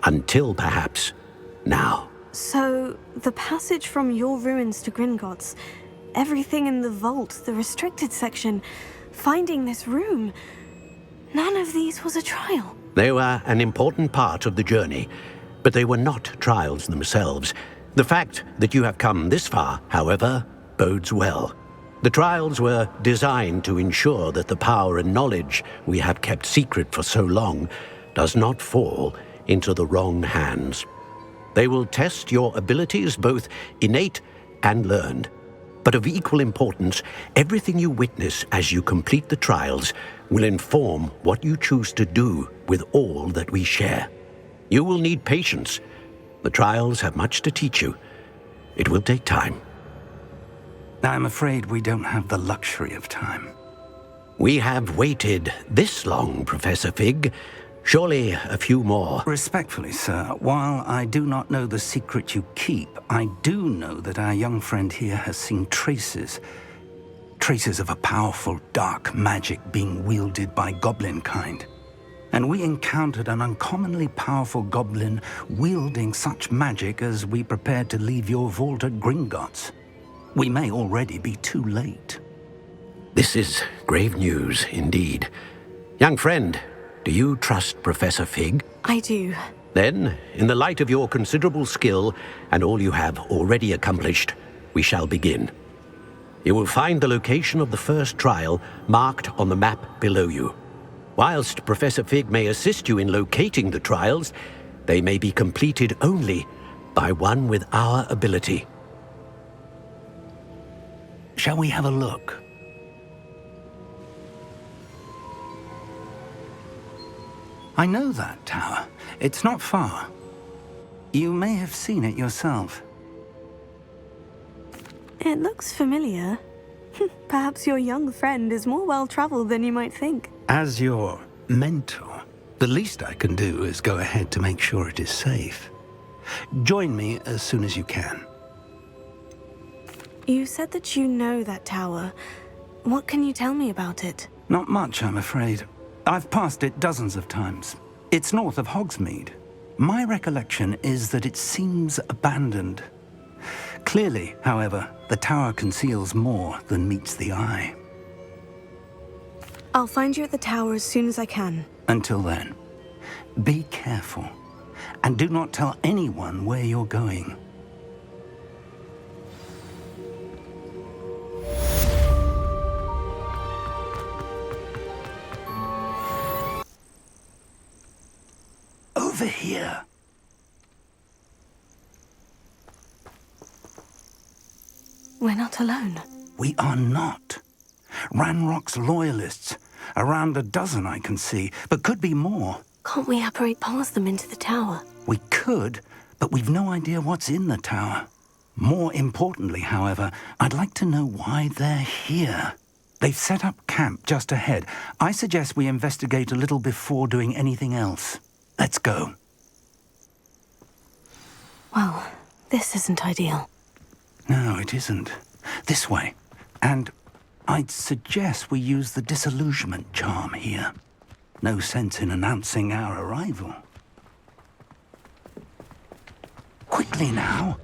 Until, perhaps, now. So, the passage from your ruins to Gringotts, everything in the vault, the restricted section, finding this room, none of these was a trial. They were an important part of the journey, but they were not trials themselves. The fact that you have come this far, however, bodes well. The trials were designed to ensure that the power and knowledge we have kept secret for so long does not fall into the wrong hands. They will test your abilities, both innate and learned. But of equal importance, everything you witness as you complete the trials will inform what you choose to do with all that we share. You will need patience. The trials have much to teach you. It will take time. I'm afraid we don't have the luxury of time. We have waited this long, Professor Fig. Surely a few more. Respectfully, sir, while I do not know the secret you keep, I do know that our young friend here has seen traces of a powerful dark magic being wielded by goblin kind. And we encountered an uncommonly powerful goblin wielding such magic as we prepared to leave your vault at Gringotts. We may already be too late. This is grave news indeed. Young friend, do you trust Professor Fig? I do. Then, in the light of your considerable skill and all you have already accomplished, we shall begin. You will find the location of the first trial marked on the map below you. Whilst Professor Fig may assist you in locating the trials, they may be completed only by one with our ability. Shall we have a look? I know that tower. It's not far. You may have seen it yourself. It looks familiar. Perhaps your young friend is more well-traveled than you might think. As your mentor, the least I can do is go ahead to make sure it is safe. Join me as soon as you can. You said that you know that tower. What can you tell me about it? Not much, I'm afraid. I've passed it dozens of times. It's north of Hogsmeade. My recollection is that it seems abandoned. Clearly, however, the tower conceals more than meets the eye. I'll find you at the tower as soon as I can. Until then, be careful, and do not tell anyone where you're going. Over here. We're not alone. We are not. Ranrock's loyalists. Around a dozen I can see, but could be more. Can't we apparate past them into the tower? We could, but we've no idea what's in the tower. More importantly, however, I'd like to know why they're here. They've set up camp just ahead. I suggest we investigate a little before doing anything else. Let's go. Well, this isn't ideal. No, it isn't. This way. And I'd suggest we use the disillusionment charm here. No sense in announcing our arrival. Quickly now.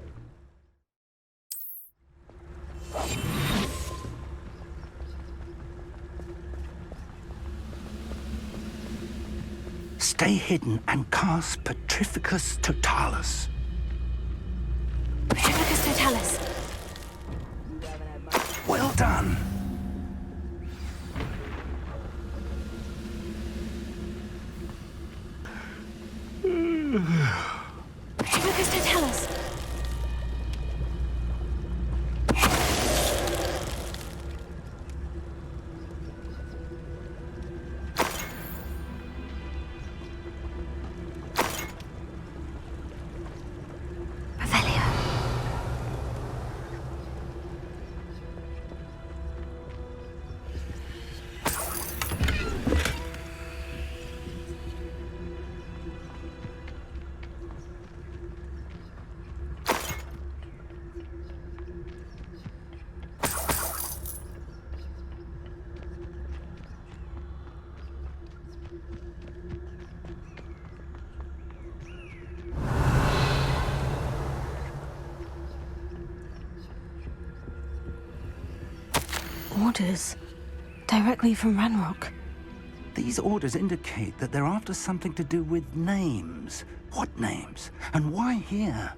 Stay hidden and cast Petrificus Totalis. Petrificus Totalis. Well done. Hippogriffs to tell us. orders. Directly from Ranrock. These orders indicate that they're after something to do with names. What names? And why here?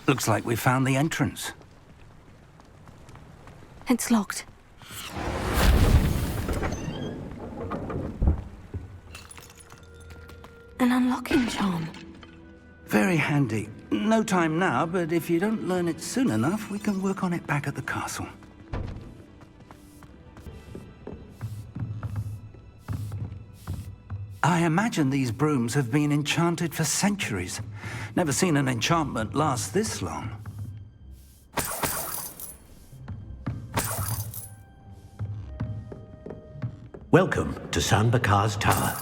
Looks like we found the entrance. It's locked. An unlocking charm. Very handy. No time now, but if you don't learn it soon enough, we can work on it back at the castle. I imagine these brooms have been enchanted for centuries. Never seen an enchantment last this long. Welcome to San Bakar's Tower.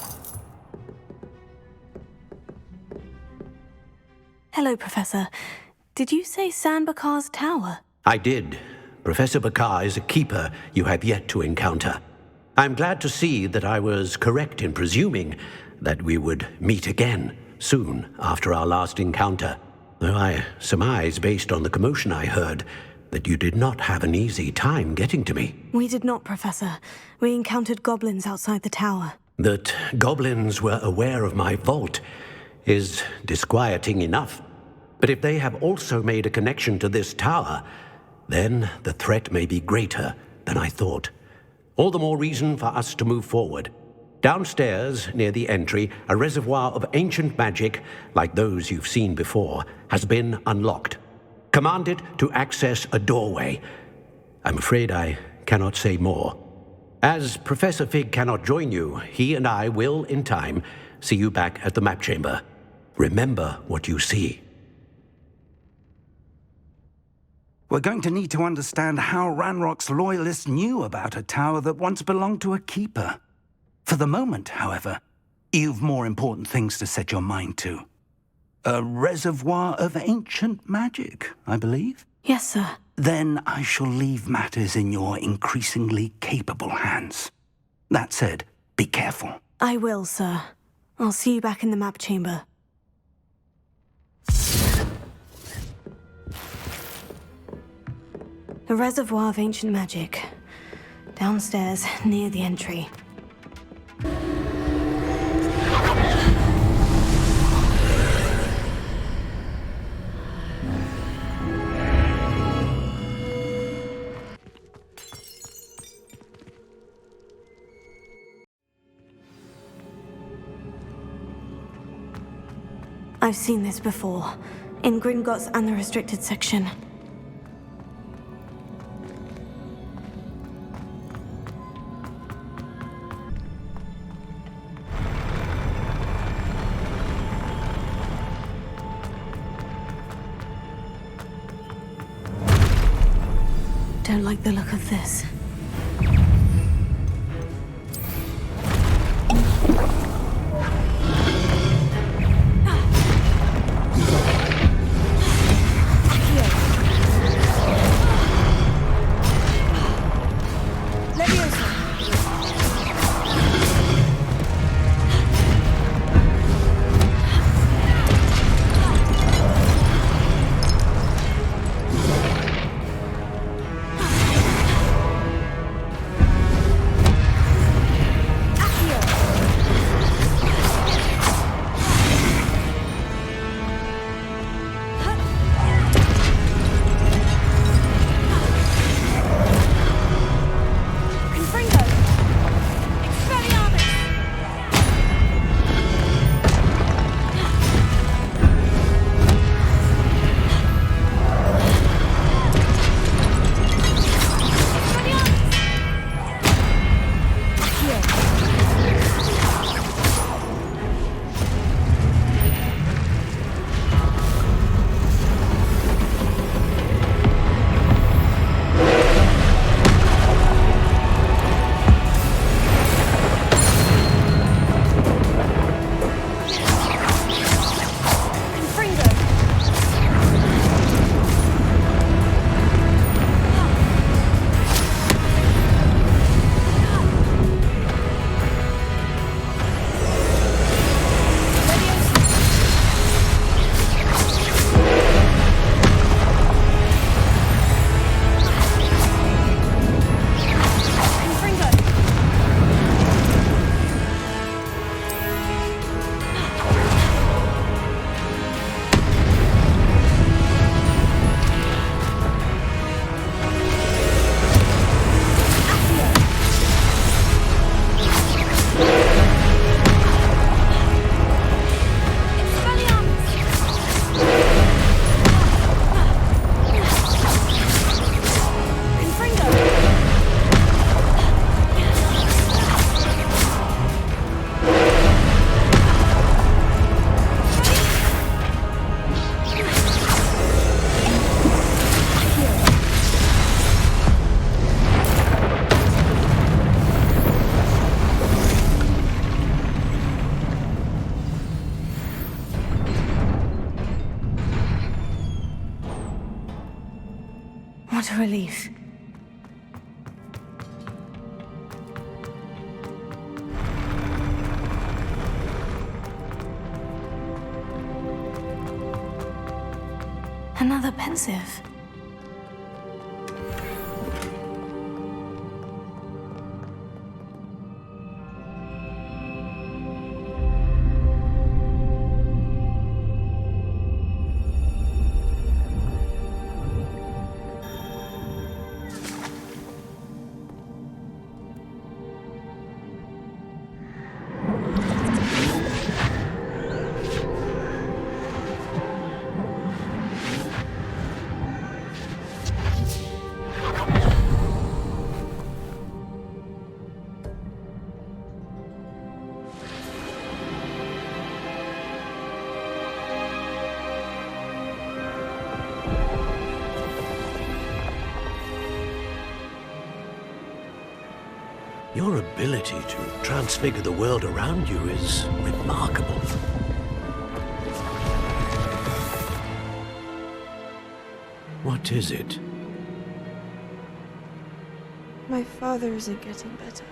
Hello, Professor. Did you say San Bakar's Tower? I did. Professor Bakar is a keeper you have yet to encounter. I'm glad to see that I was correct in presuming that we would meet again soon after our last encounter, though I surmise, based on the commotion I heard, that you did not have an easy time getting to me. We did not, Professor. We encountered goblins outside the tower. That goblins were aware of my vault is disquieting enough. But if they have also made a connection to this tower, then the threat may be greater than I thought. All the more reason for us to move forward. Downstairs, near the entry, a reservoir of ancient magic, like those you've seen before, has been unlocked. Command it to access a doorway. I'm afraid I cannot say more. As Professor Fig cannot join you, he and I will, in time, see you back at the map chamber. Remember what you see. We're going to need to understand how Ranrock's loyalists knew about a tower that once belonged to a keeper. For the moment, however, you've more important things to set your mind to. A reservoir of ancient magic, I believe? Yes, sir. Then I shall leave matters in your increasingly capable hands. That said, be careful. I will, sir. I'll see you back in the map chamber. A reservoir of ancient magic. Downstairs, near the entry. I've seen this before, in Gringotts and the restricted section. Don't like the look of this. a relief. Another pensive. Your ability to transfigure the world around you is remarkable. What is it? My father isn't getting better.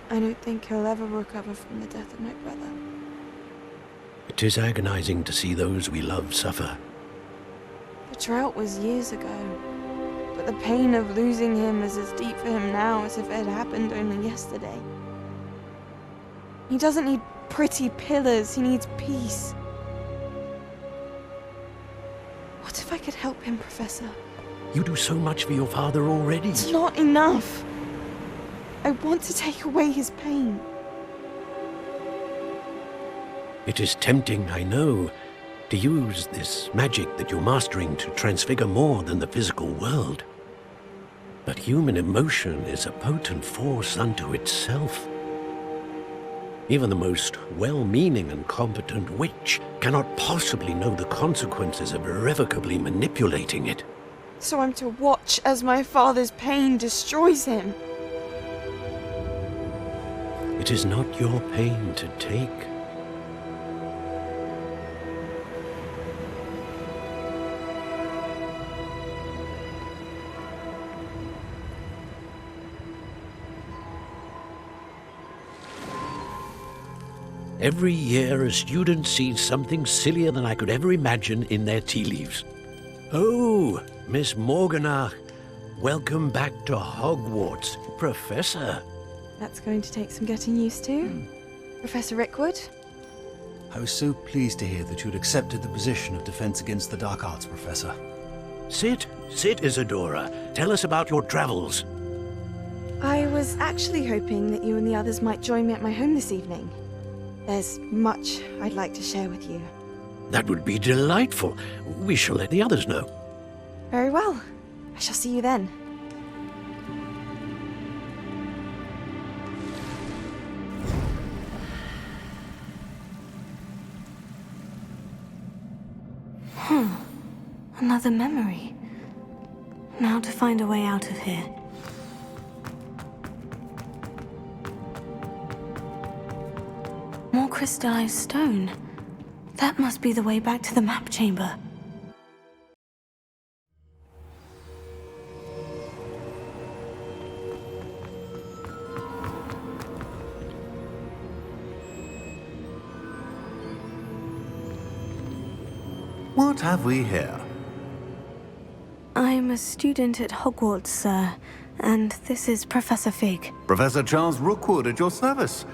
I don't think he'll ever recover from the death of my brother. It is agonizing to see those we love suffer. The drought was years ago, but the pain of losing him is as deep for him now as if it had happened only yesterday. He doesn't need pretty pillars, he needs peace. What if I could help him, Professor? You do so much for your father already. It's not enough. I want to take away his pain. It is tempting, I know, to use this magic that you're mastering to transfigure more than the physical world. But human emotion is a potent force unto itself. Even the most well-meaning and competent witch cannot possibly know the consequences of irrevocably manipulating it. So I'm to watch as my father's pain destroys him. It is not your pain to take. Every year, a student sees something sillier than I could ever imagine in their tea leaves. Oh, Miss Morganach, welcome back to Hogwarts, Professor. That's going to take some getting used to. Professor Rickwood? I was so pleased to hear that you'd accepted the position of Defense Against the Dark Arts, Professor. Sit, Isadora. Tell us about your travels. I was actually hoping that you and the others might join me at my home this evening. There's much I'd like to share with you. That would be delightful. We shall let the others know. Very well. I shall see you then. Another memory. Now to find a way out of here. More crystallized stone. That must be the way back to the map chamber. What have we here? I'm a student at Hogwarts, sir, and this is Professor Fig. Professor Charles Rookwood at your service.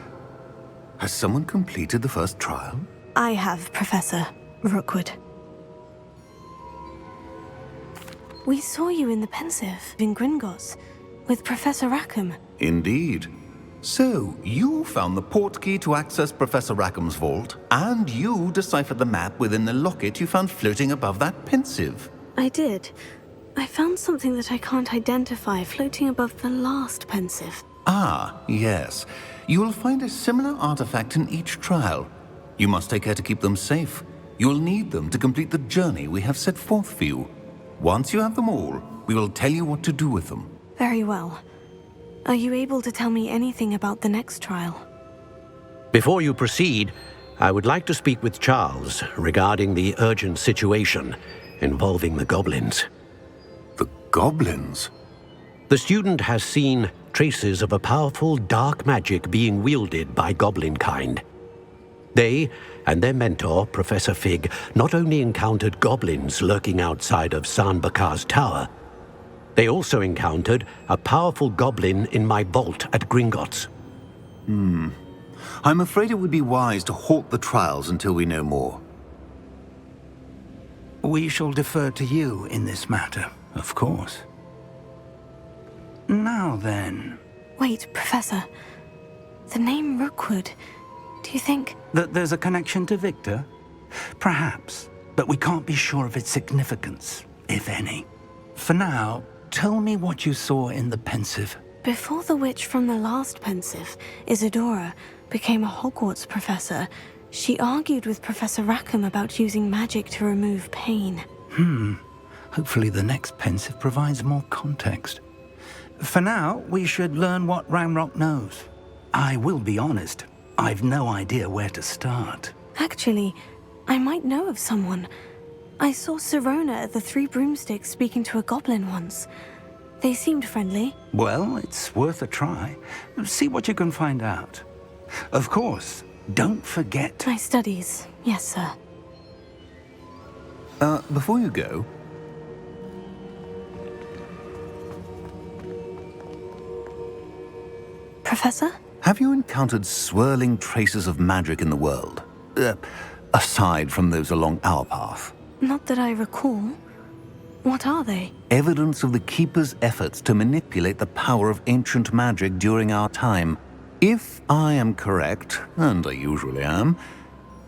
Has someone completed the first trial? I have, Professor Rookwood. We saw you in the Pensive in Gringotts with Professor Rackham. Indeed. So, you found the portkey to access Professor Rackham's vault, and you deciphered the map within the locket you found floating above that Pensive. I did. I found something that I can't identify floating above the last Pensive. Ah, yes. You will find a similar artifact in each trial. You must take care to keep them safe. You will need them to complete the journey we have set forth for you. Once you have them all, we will tell you what to do with them. Very well. Are you able to tell me anything about the next trial? Before you proceed, I would like to speak with Charles regarding the urgent situation. involving the goblins. The goblins? The student has seen traces of a powerful dark magic being wielded by goblin kind. They and their mentor, Professor Fig, not only encountered goblins lurking outside of San Bakar's tower, they also encountered a powerful goblin in my vault at Gringotts. I'm afraid it would be wise to halt the trials until we know more. We shall defer to you in this matter, of course. Now then... Wait, Professor. The name Rookwood, do you think... That there's a connection to Victor? Perhaps, but we can't be sure of its significance, if any. For now, tell me what you saw in the Pensive. Before the witch from the last Pensive, Isadora, became a Hogwarts professor, she argued with Professor Rackham about using magic to remove pain. Hopefully the next Pensive provides more context. For now, we should learn what Ranrock knows. I will be honest, I've no idea where to start. Actually, I might know of someone. I saw Sirona at the Three Broomsticks speaking to a goblin once. They seemed friendly. Well, it's worth a try. See what you can find out. Of course, don't forget... My studies, yes, sir. Before you go... Professor? Have you encountered swirling traces of magic in the world? Aside from those along our path? Not that I recall. What are they? Evidence of the Keeper's efforts to manipulate the power of ancient magic during our time. If I am correct, and I usually am,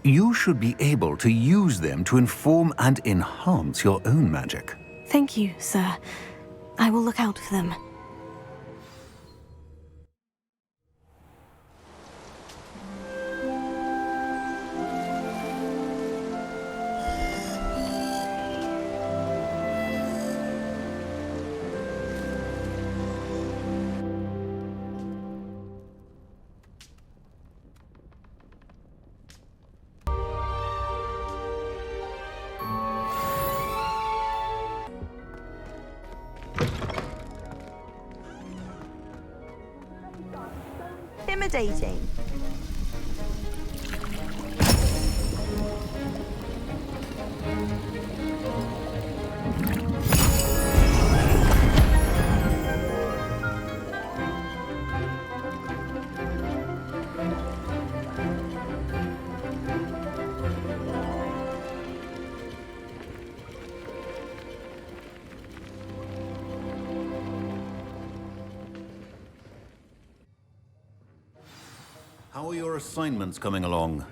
you should be able to use them to inform and enhance your own magic. Thank you, sir. I will look out for them. Intimidating. How are your assignments coming along?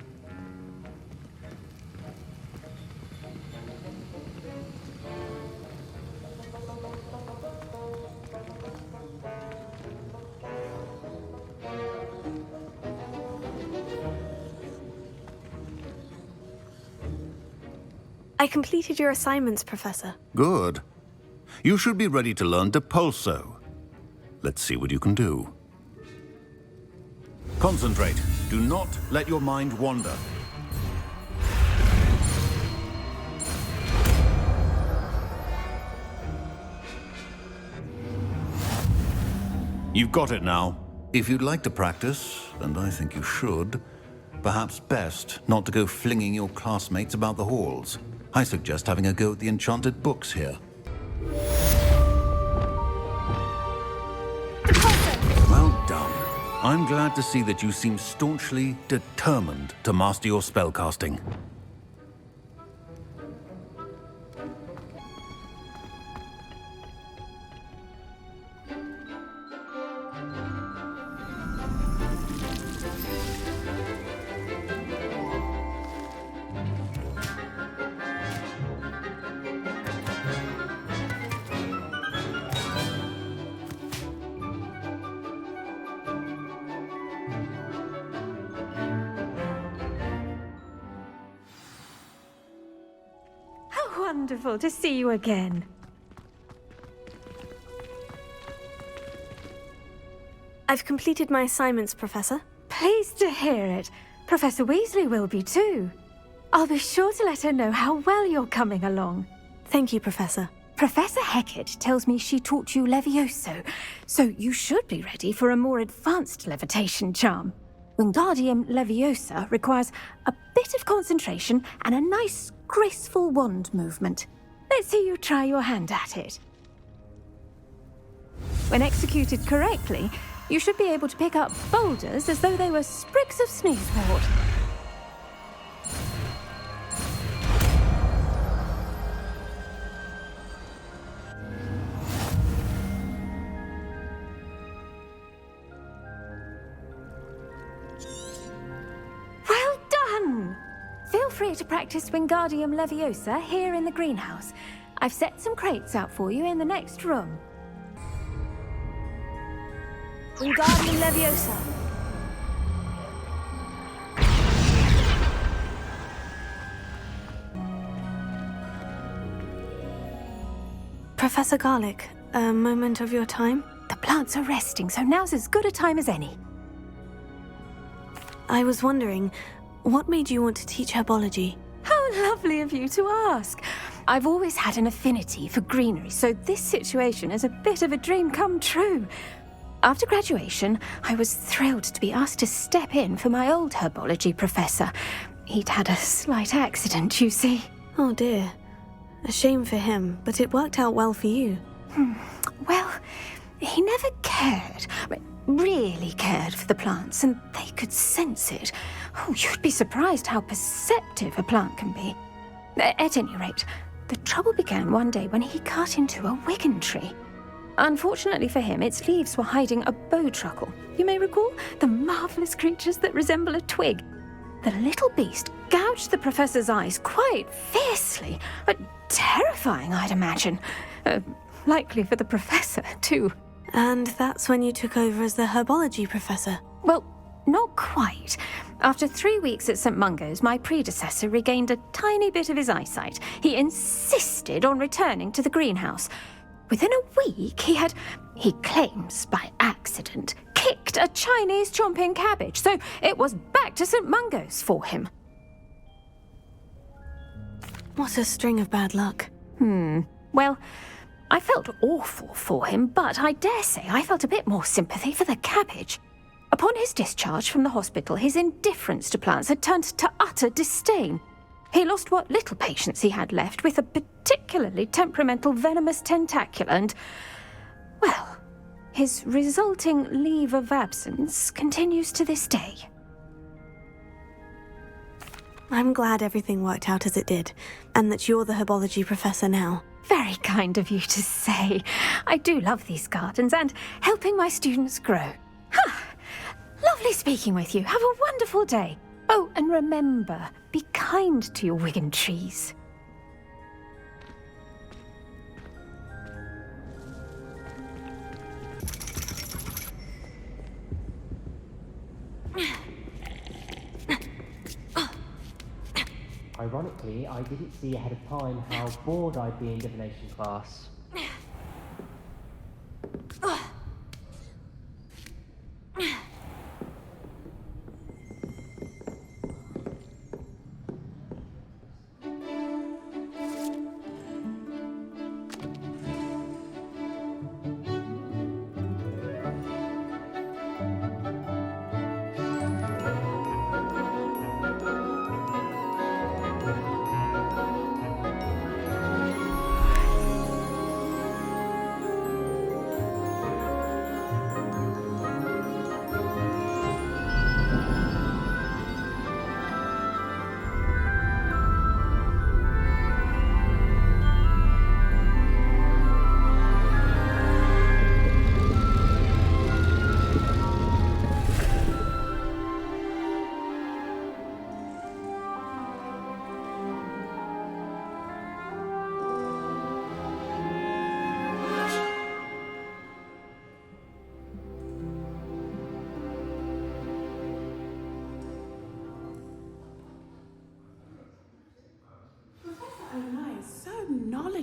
I completed your assignments, Professor. Good. You should be ready to learn Depulso. Let's see what you can do. Concentrate. Do not let your mind wander. You've got it now. If you'd like to practice, and I think you should, perhaps best not to go flinging your classmates about the halls. I suggest having a go at the enchanted books here. Well done. I'm glad to see that you seem staunchly determined to master your spellcasting. Wonderful to see you again. I've completed my assignments, Professor. Pleased to hear it. Professor Weasley will be too. I'll be sure to let her know how well you're coming along. Thank you, Professor. Professor Hecat tells me she taught you Levioso, so you should be ready for a more advanced levitation charm. Wingardium Leviosa requires a bit of concentration and a nice, graceful wand movement. Let's see you try your hand at it. When executed correctly, you should be able to pick up boulders as though they were sprigs of sneezewort. Well done! Feel free to practice Wingardium Leviosa here in the greenhouse. I've set some crates out for you in the next room. Wingardium Leviosa. Professor Garlic, a moment of your time? The plants are resting, so now's as good a time as any. I was wondering, what made you want to teach herbology? How lovely of you to ask. I've always had an affinity for greenery, so this situation is a bit of a dream come true. After graduation, I was thrilled to be asked to step in for my old herbology professor. He'd had a slight accident, you see. Oh dear. A shame for him, but it worked out well for you. Well, he never cared, really cared for the plants, and they could sense it. Oh, you'd be surprised how perceptive a plant can be. At any rate, the trouble began one day when he cut into a wigan tree. Unfortunately for him, its leaves were hiding a bowtruckle. You may recall the marvellous creatures that resemble a twig. The little beast gouged the professor's eyes quite fiercely. Terrifying, I'd imagine. Likely for the professor, too. And that's when you took over as the herbology professor? Well, not quite. After 3 weeks at St. Mungo's, my predecessor regained a tiny bit of his eyesight. He insisted on returning to the greenhouse. Within a week, he claims by accident, kicked a Chinese chomping cabbage, so it was back to St. Mungo's for him. What a string of bad luck. Well, I felt awful for him, but I dare say I felt a bit more sympathy for the cabbage. Upon his discharge from the hospital, his indifference to plants had turned to utter disdain. He lost what little patience he had left with a particularly temperamental venomous tentacula and, well, his resulting leave of absence continues to this day. I'm glad everything worked out as it did, and that you're the herbology professor now. Very kind of you to say. I do love these gardens and helping my students grow. Lovely speaking with you. Have a wonderful day. Oh, and remember, be kind to your wigan trees. Ironically, I didn't see ahead of time how bored I'd be in divination class.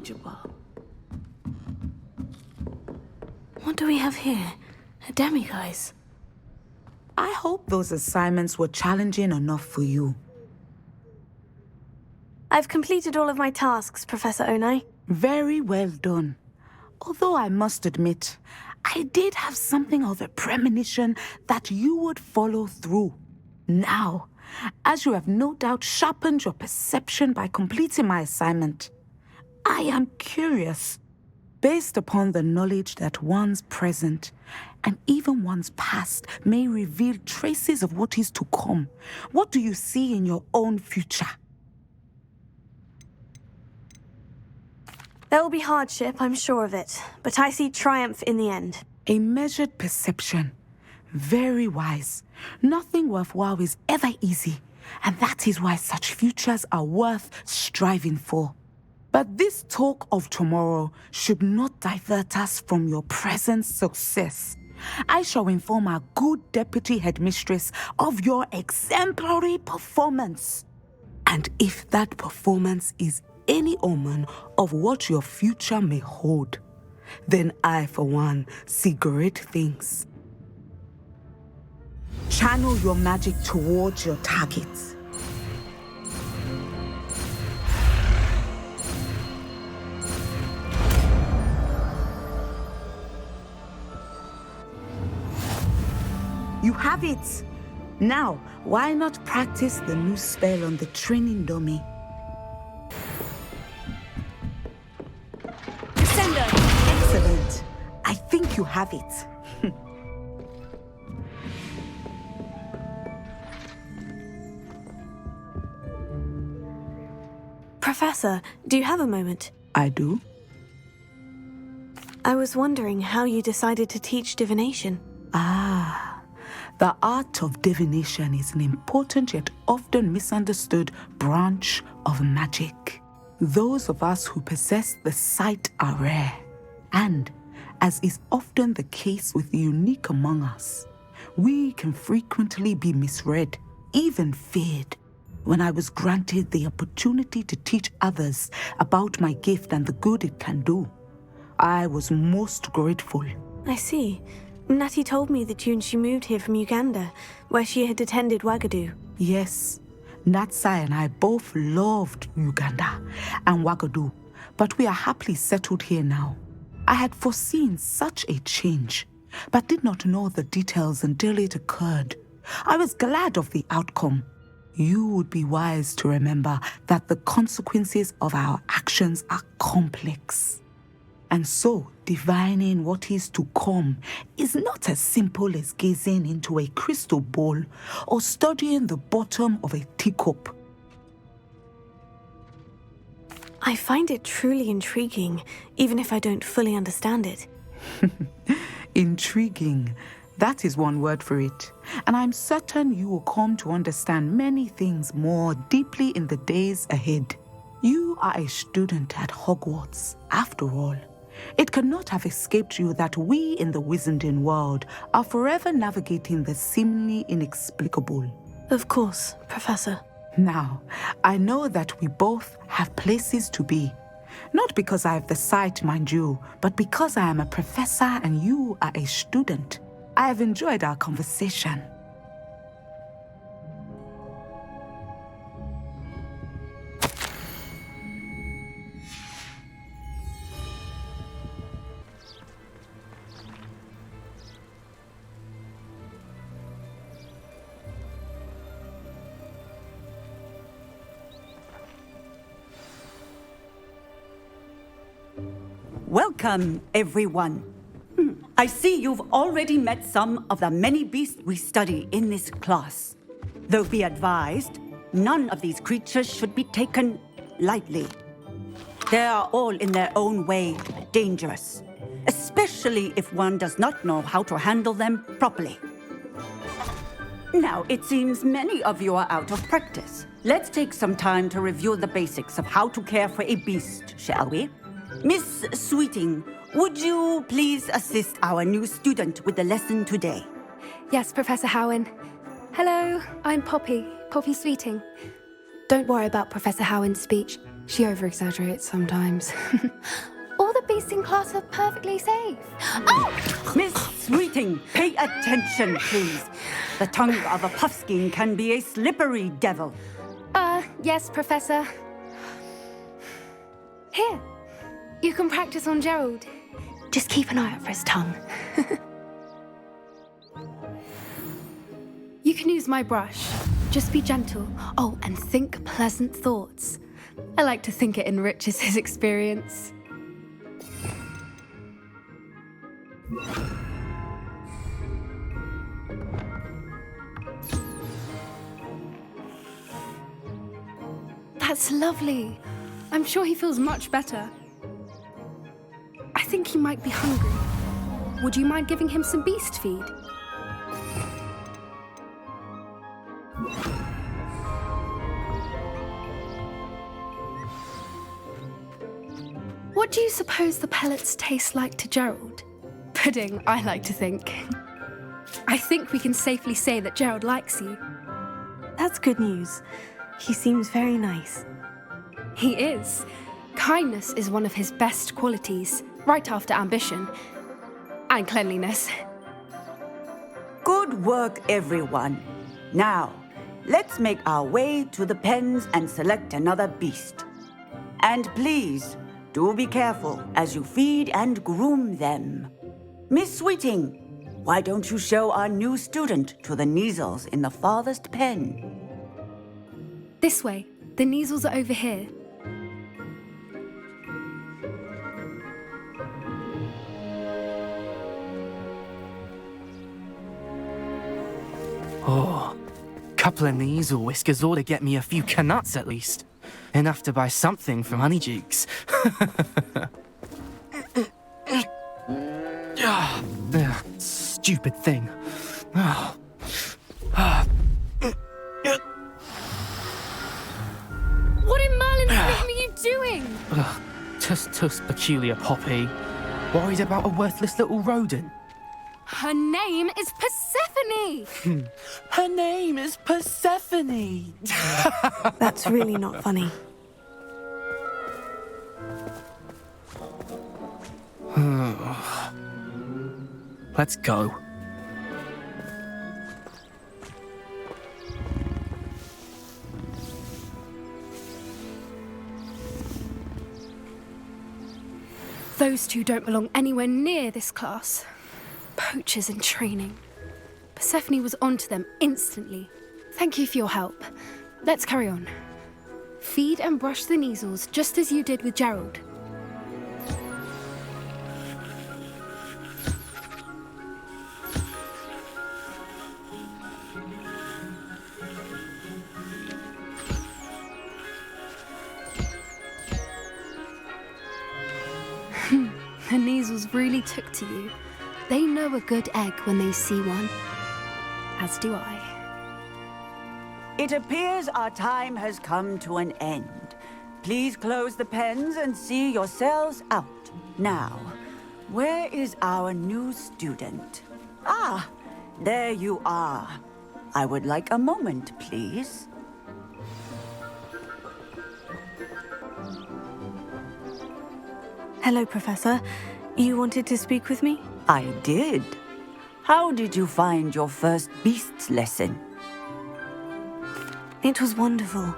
knowledgeable. What do we have here? A demiguise. I hope those assignments were challenging enough for you. I've completed all of my tasks, Professor Onai. Very well done. Although I must admit, I did have something of a premonition that you would follow through. Now, as you have no doubt sharpened your perception by completing my assignment, I am curious, based upon the knowledge that one's present and even one's past may reveal traces of what is to come. What do you see in your own future? There will be hardship, I'm sure of it, but I see triumph in the end. A measured perception. Very wise. Nothing worthwhile is ever easy, and that is why such futures are worth striving for. But this talk of tomorrow should not divert us from your present success. I shall inform our good deputy headmistress of your exemplary performance. And if that performance is any omen of what your future may hold, then I, for one, see great things. Channel your magic towards your targets. You have it! Now, why not practice the new spell on the training dummy? Sender! Excellent! I think you have it. Professor, do you have a moment? I do. I was wondering how you decided to teach divination. The art of divination is an important yet often misunderstood branch of magic. Those of us who possess the sight are rare, and, as is often the case with the unique among us, we can frequently be misread, even feared. When I was granted the opportunity to teach others about my gift and the good it can do, I was most grateful. I see. Natty told me that you and she moved here from Uganda, where she had attended Wagadu. Yes, Natsai and I both loved Uganda and Wagadu, but we are happily settled here now. I had foreseen such a change, but did not know the details until it occurred. I was glad of the outcome. You would be wise to remember that the consequences of our actions are complex. And so, divining what is to come is not as simple as gazing into a crystal ball or studying the bottom of a teacup. I find it truly intriguing, even if I don't fully understand it. Intriguing. That is one word for it. And I'm certain you will come to understand many things more deeply in the days ahead. You are a student at Hogwarts, after all. It cannot have escaped you that we in the Wizarding world are forever navigating the seemingly inexplicable. Of course, Professor. Now, I know that we both have places to be. Not because I have the sight, mind you, but because I am a professor and you are a student. I have enjoyed our conversation. Welcome, everyone. I see you've already met some of the many beasts we study in this class. Though be advised, none of these creatures should be taken lightly. They are all in their own way dangerous, especially if one does not know how to handle them properly. Now, it seems many of you are out of practice. Let's take some time to review the basics of how to care for a beast, shall we? Miss Sweeting, would you please assist our new student with the lesson today? Yes, Professor Howen. Hello, I'm Poppy Sweeting. Don't worry about Professor Howen's speech. She over-exaggerates sometimes. All the beasts in class are perfectly safe. Oh! Miss Sweeting, pay attention, please. The tongue of a puffskein can be a slippery devil. Yes, Professor. Here. You can practice on Gerald. Just keep an eye out for his tongue. You can use my brush. Just be gentle. Oh, and think pleasant thoughts. I like to think it enriches his experience. That's lovely. I'm sure he feels much better. I think he might be hungry. Would you mind giving him some beast feed? What do you suppose the pellets taste like to Gerald? Pudding, I like to think. I think we can safely say that Gerald likes you. That's good news. He seems very nice. He is. Kindness is one of his best qualities, right after ambition. And cleanliness. Good work, everyone. Now, let's make our way to the pens and select another beast. And please, do be careful as you feed and groom them. Miss Sweeting, why don't you show our new student to the Kneazles in the farthest pen? This way. The Kneazles are over here. Oh, couple of Kneazle whiskers ought to get me a few canuts at least. Enough to buy something from Honeydukes. Stupid thing. What in Merlin's name are you doing? Tuss peculiar Poppy. Worried about a worthless little rodent. Her name is Persephone! Her name is Persephone! That's really not funny. Let's go. Those two don't belong anywhere near this class. Poachers in training. Persephone was onto them instantly. Thank you for your help. Let's carry on. Feed and brush the Kneazles just as you did with Gerald. The Kneazles really took to you. They know a good egg when they see one. As do I. It appears our time has come to an end. Please close the pens and see yourselves out. Now, where is our new student? Ah, there you are. I would like a moment, please. Hello, Professor. You wanted to speak with me? I did. How did you find your first beasts lesson? It was wonderful.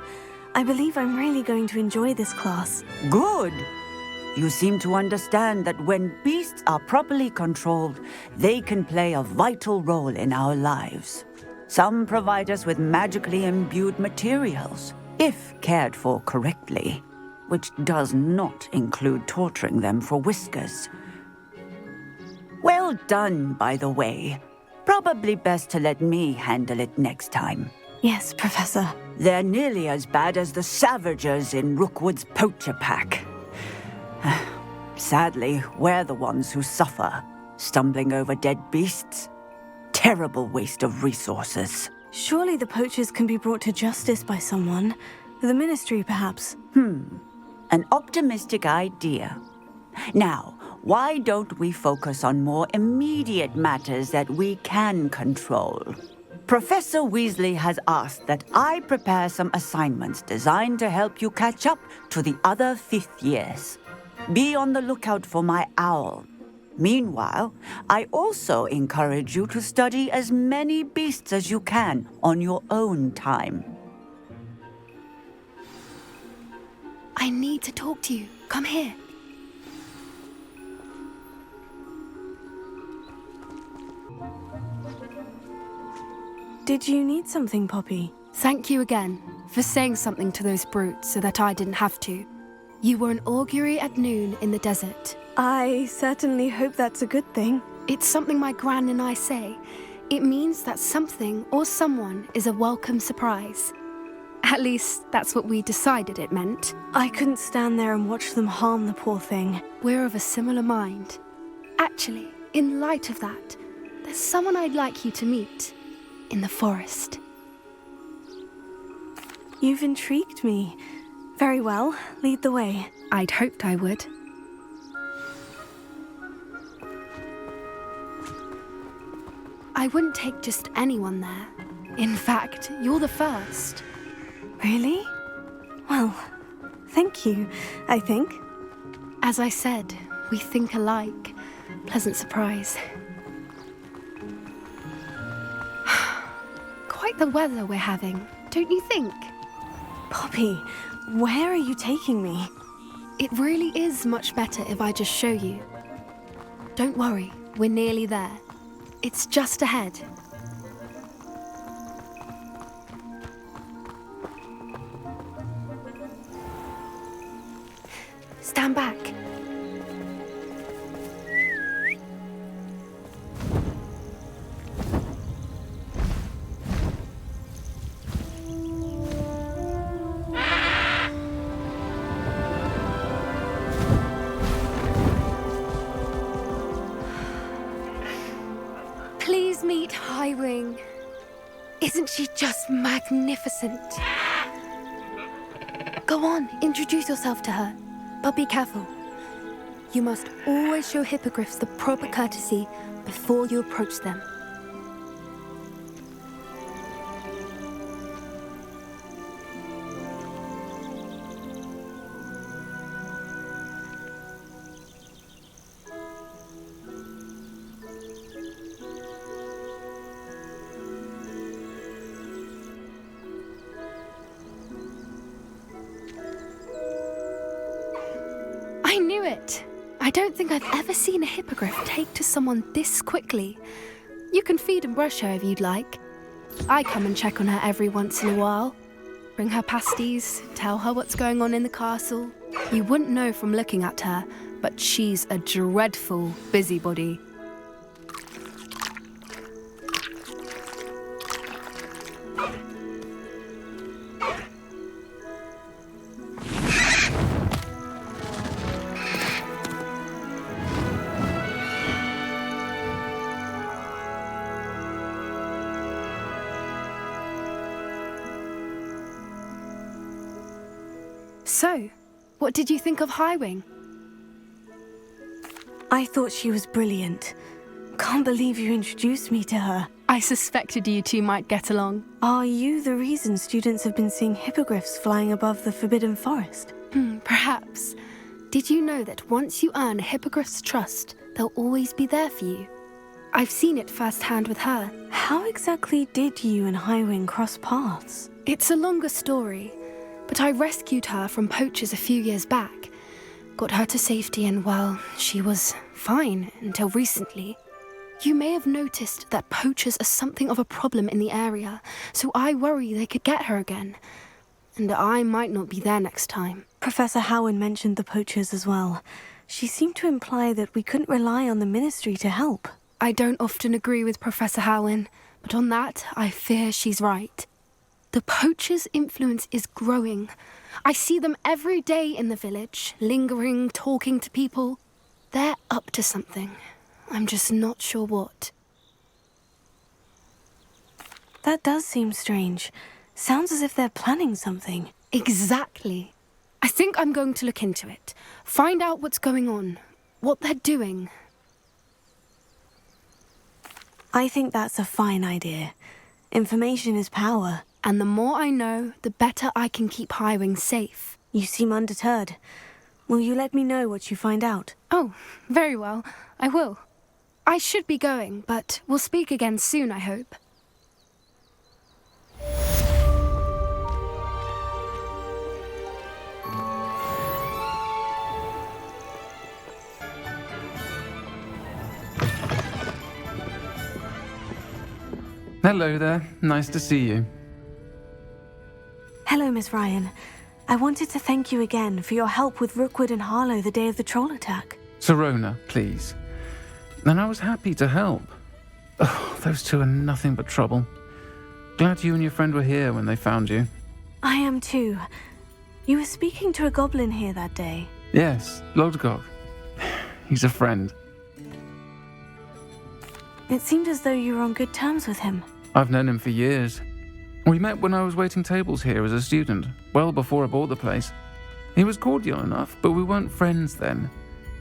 I believe I'm really going to enjoy this class. Good. You seem to understand that when beasts are properly controlled, they can play a vital role in our lives. Some provide us with magically imbued materials, if cared for correctly, which does not include torturing them for whiskers. Well done, by the way. Probably best to let me handle it next time. Yes, Professor. They're nearly as bad as the Savagers in Rookwood's poacher pack. Sadly, we're the ones who suffer, stumbling over dead beasts. Terrible waste of resources. Surely the poachers can be brought to justice by someone. The Ministry, perhaps. An optimistic idea. Now, why don't we focus on more immediate matters that we can control? Professor Weasley has asked that I prepare some assignments designed to help you catch up to the other 5th years. Be on the lookout for my owl. Meanwhile, I also encourage you to study as many beasts as you can on your own time. I need to talk to you. Come here. Did you need something, Poppy? Thank you again for saying something to those brutes so that I didn't have to. You were an augury at noon in the desert. I certainly hope that's a good thing. It's something my gran and I say. It means that something or someone is a welcome surprise. At least, that's what we decided it meant. I couldn't stand there and watch them harm the poor thing. We're of a similar mind. Actually, in light of that, there's someone I'd like you to meet. In the forest. You've intrigued me. Very well, lead the way. I'd hoped I would. I wouldn't take just anyone there. In fact, you're the first. Really? Well, thank you, I think. As I said, we think alike. Pleasant surprise. Quite the weather we're having, don't you think? Poppy, where are you taking me? It really is much better if I just show you. Don't worry, we're nearly there. It's just ahead. Stand back. Please meet Highwing. Isn't she just magnificent? Go on, introduce yourself to her. But be careful. You must always show Hippogriffs the proper courtesy before you approach them. I knew it! I don't think I've ever seen a hippogriff take to someone this quickly. You can feed and brush her if you'd like. I come and check on her every once in a while. Bring her pasties, tell her what's going on in the castle. You wouldn't know from looking at her, but she's a dreadful busybody. So, what did you think of Highwing? I thought she was brilliant. Can't believe you introduced me to her. I suspected you two might get along. Are you the reason students have been seeing hippogriffs flying above the Forbidden Forest? Perhaps. Did you know that once you earn a hippogriff's trust, they'll always be there for you? I've seen it firsthand with her. How exactly did you and Highwing cross paths? It's a longer story. But I rescued her from poachers a few years back. Got her to safety and, well, she was fine until recently. You may have noticed that poachers are something of a problem in the area, so I worry they could get her again. And I might not be there next time. Professor Howen mentioned the poachers as well. She seemed to imply that we couldn't rely on the Ministry to help. I don't often agree with Professor Howen, but on that, I fear she's right. The poachers' influence is growing. I see them every day in the village, lingering, talking to people. They're up to something. I'm just not sure what. That does seem strange. Sounds as if they're planning something. Exactly. I think I'm going to look into it. Find out what's going on, what they're doing. I think that's a fine idea. Information is power. And the more I know, the better I can keep Highwing safe. You seem undeterred. Will you let me know what you find out? Oh, very well. I will. I should be going, but we'll speak again soon, I hope. Hello there. Nice to see you. Hello, Miss Ryan. I wanted to thank you again for your help with Rookwood and Harlow the day of the troll attack. Sirona, please. And I was happy to help. Oh, those two are nothing but trouble. Glad you and your friend were here when they found you. I am too. You were speaking to a goblin here that day. Yes, Lodgok. He's a friend. It seemed as though you were on good terms with him. I've known him for years. We met when I was waiting tables here as a student, well before I bought the place. He was cordial enough, but we weren't friends then.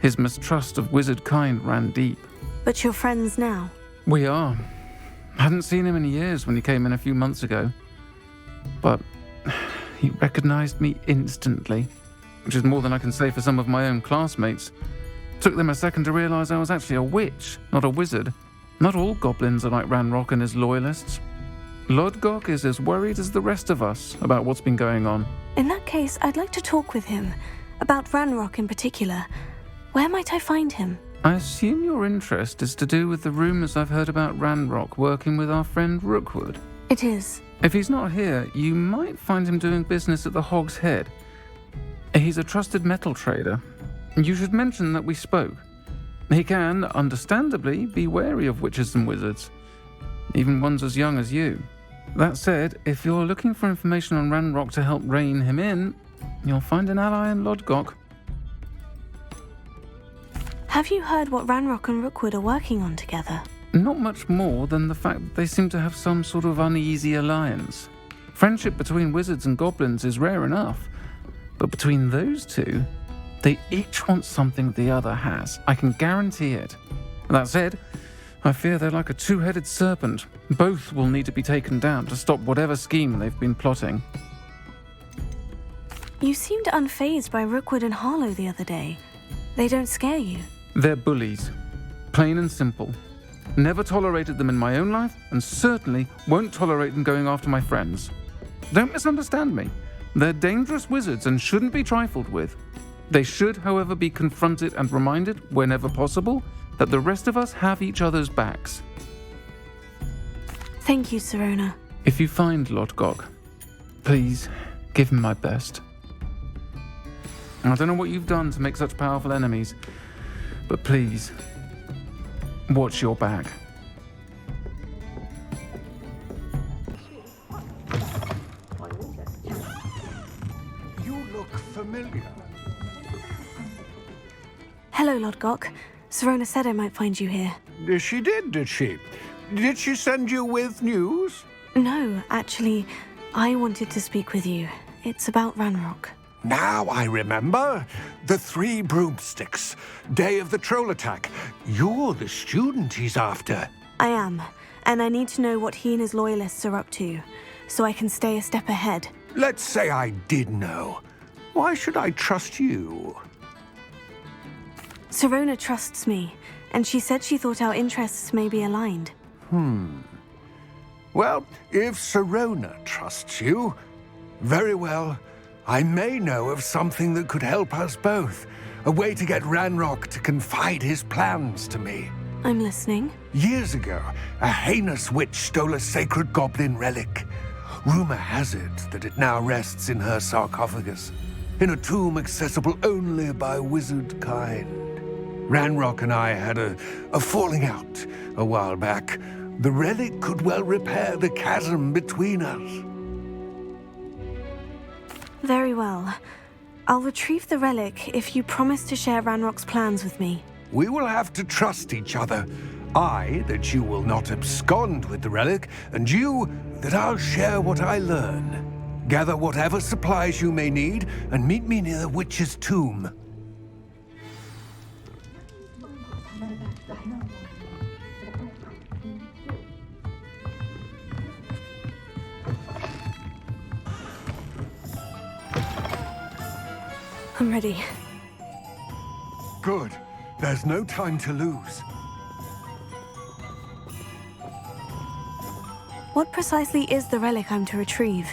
His mistrust of wizard kind ran deep. But you're friends now? We are. Hadn't seen him in years when he came in a few months ago. But he recognized me instantly, which is more than I can say for some of my own classmates. Took them a second to realize I was actually a witch, not a wizard. Not all goblins are like Ranrock and his loyalists. Lodgok is as worried as the rest of us about what's been going on. In that case, I'd like to talk with him. About Ranrock in particular. Where might I find him? I assume your interest is to do with the rumors I've heard about Ranrock working with our friend Rookwood. It is. If he's not here, you might find him doing business at the Hog's Head. He's a trusted metal trader. You should mention that we spoke. He can, understandably, be wary of witches and wizards, even ones as young as you. That said, if you're looking for information on Ranrock to help rein him in, you'll find an ally in Lodgok. Have you heard what Ranrock and Rookwood are working on together? Not much more than the fact that they seem to have some sort of uneasy alliance. Friendship between wizards and goblins is rare enough, but between those two, they each want something the other has. I can guarantee it. That said, I fear they're like a two-headed serpent. Both will need to be taken down to stop whatever scheme they've been plotting. You seemed unfazed by Rookwood and Harlow the other day. They don't scare you. They're bullies. Plain and simple. Never tolerated them in my own life, and certainly won't tolerate them going after my friends. Don't misunderstand me. They're dangerous wizards and shouldn't be trifled with. They should, however, be confronted and reminded, whenever possible, that the rest of us have each other's backs. Thank you, Sirona. If you find Lodgok, please give him my best. I don't know what you've done to make such powerful enemies, but please, watch your back. You look familiar. Hello, Lodgok. Sirona said I might find you here. She did, did she? Did she send you with news? No, actually, I wanted to speak with you. It's about Ranrock. Now I remember. The 3 broomsticks. Day of the troll attack. You're the student he's after. I am, and I need to know what he and his loyalists are up to, so I can stay a step ahead. Let's say I did know. Why should I trust you? Sirona trusts me, and she said she thought our interests may be aligned. Well, if Sirona trusts you, very well. I may know of something that could help us both. A way to get Ranrock to confide his plans to me. I'm listening. Years ago, a heinous witch stole a sacred goblin relic. Rumor has it that it now rests in her sarcophagus, in a tomb accessible only by wizard kind. Ranrock and I had a falling out a while back. The relic could well repair the chasm between us. Very well. I'll retrieve the relic if you promise to share Ranrock's plans with me. We will have to trust each other. I, that you will not abscond with the relic, and you, that I'll share what I learn. Gather whatever supplies you may need, and meet me near the witch's tomb. I'm ready. Good. There's no time to lose. What precisely is the relic I'm to retrieve?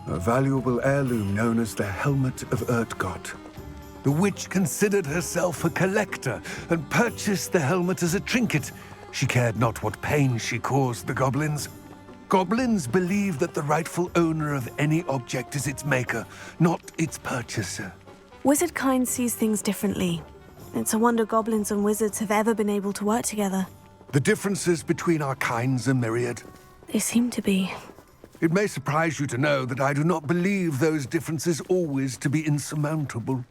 A valuable heirloom known as the Helmet of Urtgott. The witch considered herself a collector and purchased the helmet as a trinket. She cared not what pain she caused the goblins. Goblins believe that the rightful owner of any object is its maker, not its purchaser. Wizard kind sees things differently. It's a wonder goblins and wizards have ever been able to work together. The differences between our kinds are myriad. They seem to be. It may surprise you to know that I do not believe those differences always to be insurmountable.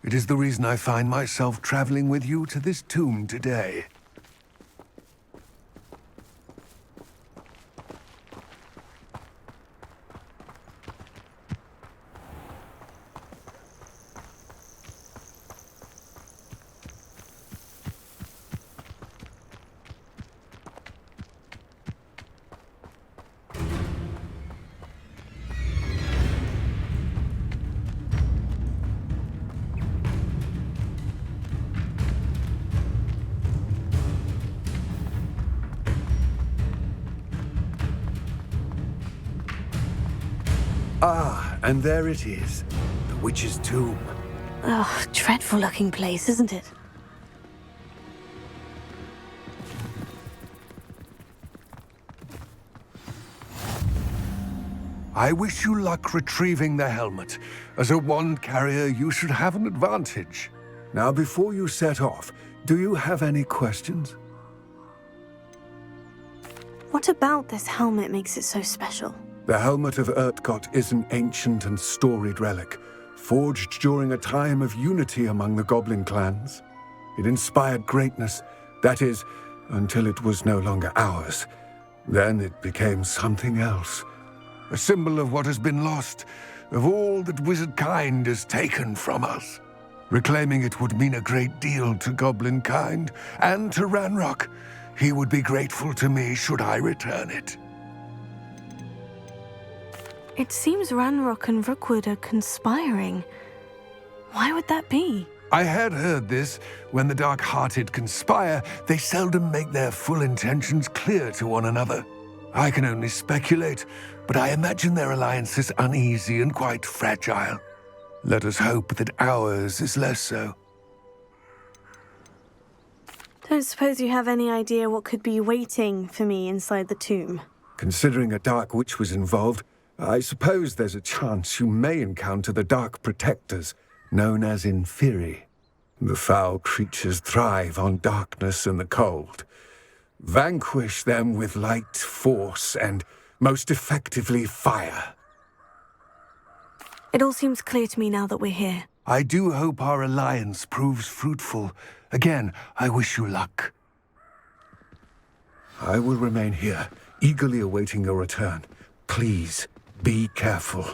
It is the reason I find myself traveling with you to this tomb today. Ah, and there it is. The witch's tomb. Oh, dreadful looking place, isn't it? I wish you luck retrieving the helmet. As a wand carrier, you should have an advantage. Now, before you set off, do you have any questions? What about this helmet makes it so special? The helmet of Urtkot is an ancient and storied relic, forged during a time of unity among the goblin clans. It inspired greatness, that is, until it was no longer ours. Then it became something else. A symbol of what has been lost, of all that wizard kind has taken from us. Reclaiming it would mean a great deal to goblin kind, and to Ranrock. He would be grateful to me should I return it. It seems Ranrock and Rookwood are conspiring. Why would that be? I had heard this. When the dark-hearted conspire, they seldom make their full intentions clear to one another. I can only speculate, but I imagine their alliance is uneasy and quite fragile. Let us hope that ours is less so. Don't suppose you have any idea what could be waiting for me inside the tomb? Considering a dark witch was involved, I suppose there's a chance you may encounter the Dark Protectors, known as Inferi. The foul creatures thrive on darkness and the cold. Vanquish them with light, force, and, most effectively, fire. It all seems clear to me now that we're here. I do hope our alliance proves fruitful. Again, I wish you luck. I will remain here, eagerly awaiting your return. Please, be careful.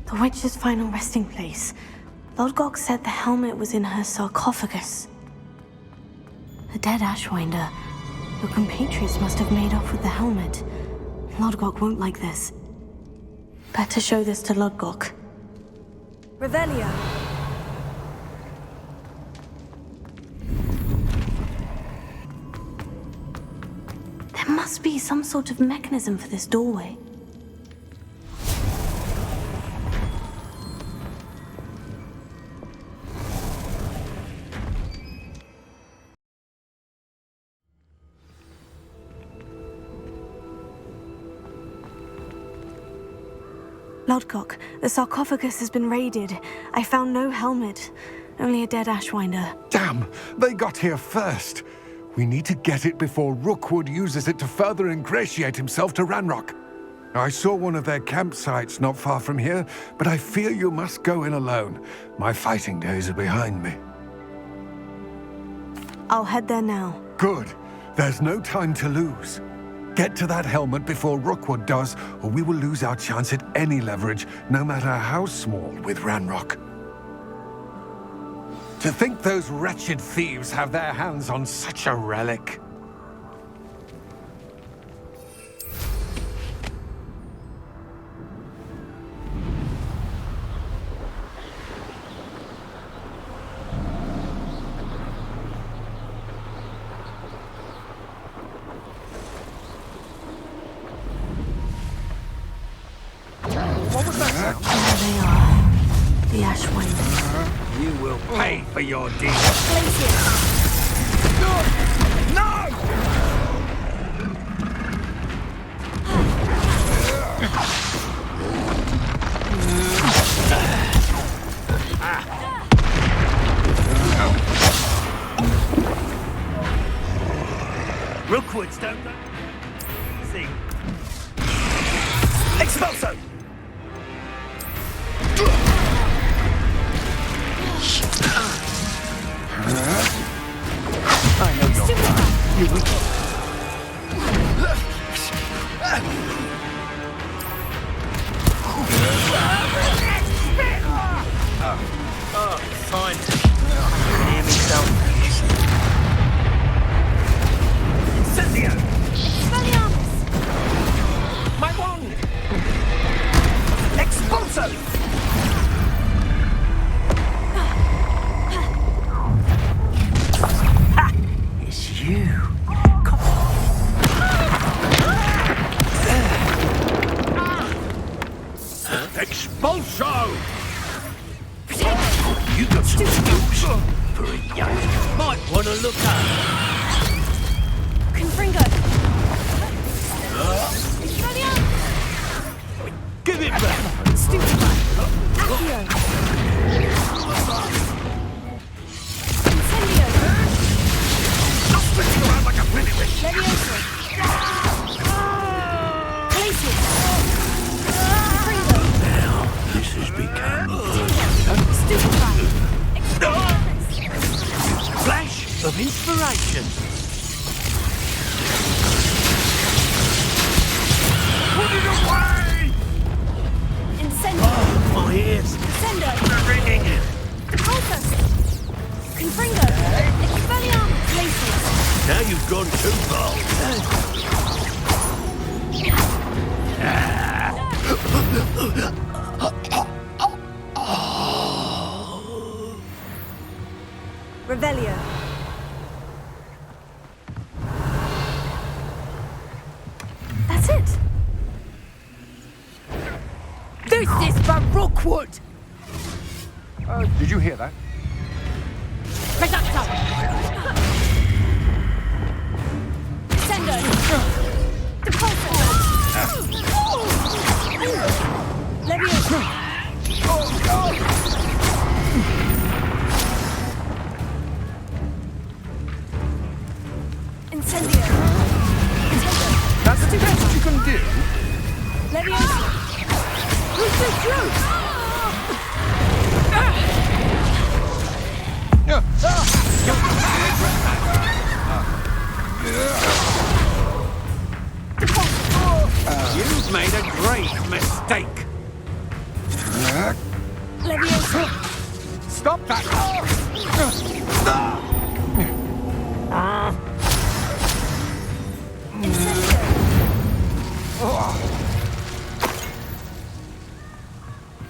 The witch's final resting place. Lodgok said the helmet was in her sarcophagus. A dead Ashwinder. Your compatriots must have made off with the helmet. Lodgok won't like this. Better show this to Lodgok. Revelio! There must be some sort of mechanism for this doorway. Lodgok, the sarcophagus has been raided. I found no helmet, only a dead Ashwinder. Damn! They got here first! We need to get it before Rookwood uses it to further ingratiate himself to Ranrock. I saw one of their campsites not far from here, but I fear you must go in alone. My fighting days are behind me. I'll head there now. Good. There's no time to lose. Get to that helmet before Rookwood does, or we will lose our chance at any leverage, no matter how small, with Ranrock. To think those wretched thieves have their hands on such a relic. for your deed. No! Rookwoods don't go. See. Expulso! I know you're fine. You weak. Fine. Hear me, self. Incendio! Expelliarmus! My wand! Expulso! Ha! It's you. Come on. Expulso! You got some skills for a young. Might want to look up. Confringo! Give it back! Stupefy! Accio! Incendio! Stop spinning around like a pinwheel! Levioso! Glacius! Confringo! Now, this has become Stupefy! Flash of inspiration! Put it away! Incendio! Oh, my ears! Incendio! They're ringing! Repulsus! Confringo! Expelliarmus! Glacius! Now you've gone too far. Revelio! That's it! This is for Rookwood! Did you hear that? Reducto! Sendo! Depulso! Levioso! Incendio! That's the best you can do. Levioso! Who's this truth? You've made a great mistake. Levioso! Stop that!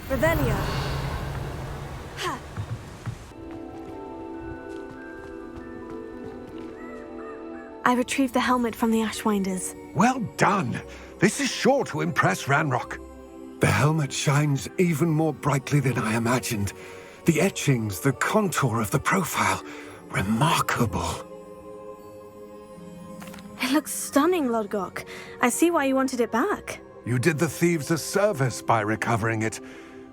Revelio! I retrieved the helmet from the Ashwinders. Well done. This is sure to impress Ranrock. The helmet shines even more brightly than I imagined. The etchings, the contour of the profile. Remarkable. It looks stunning, Lodgok. I see why you wanted it back. You did the thieves a service by recovering it.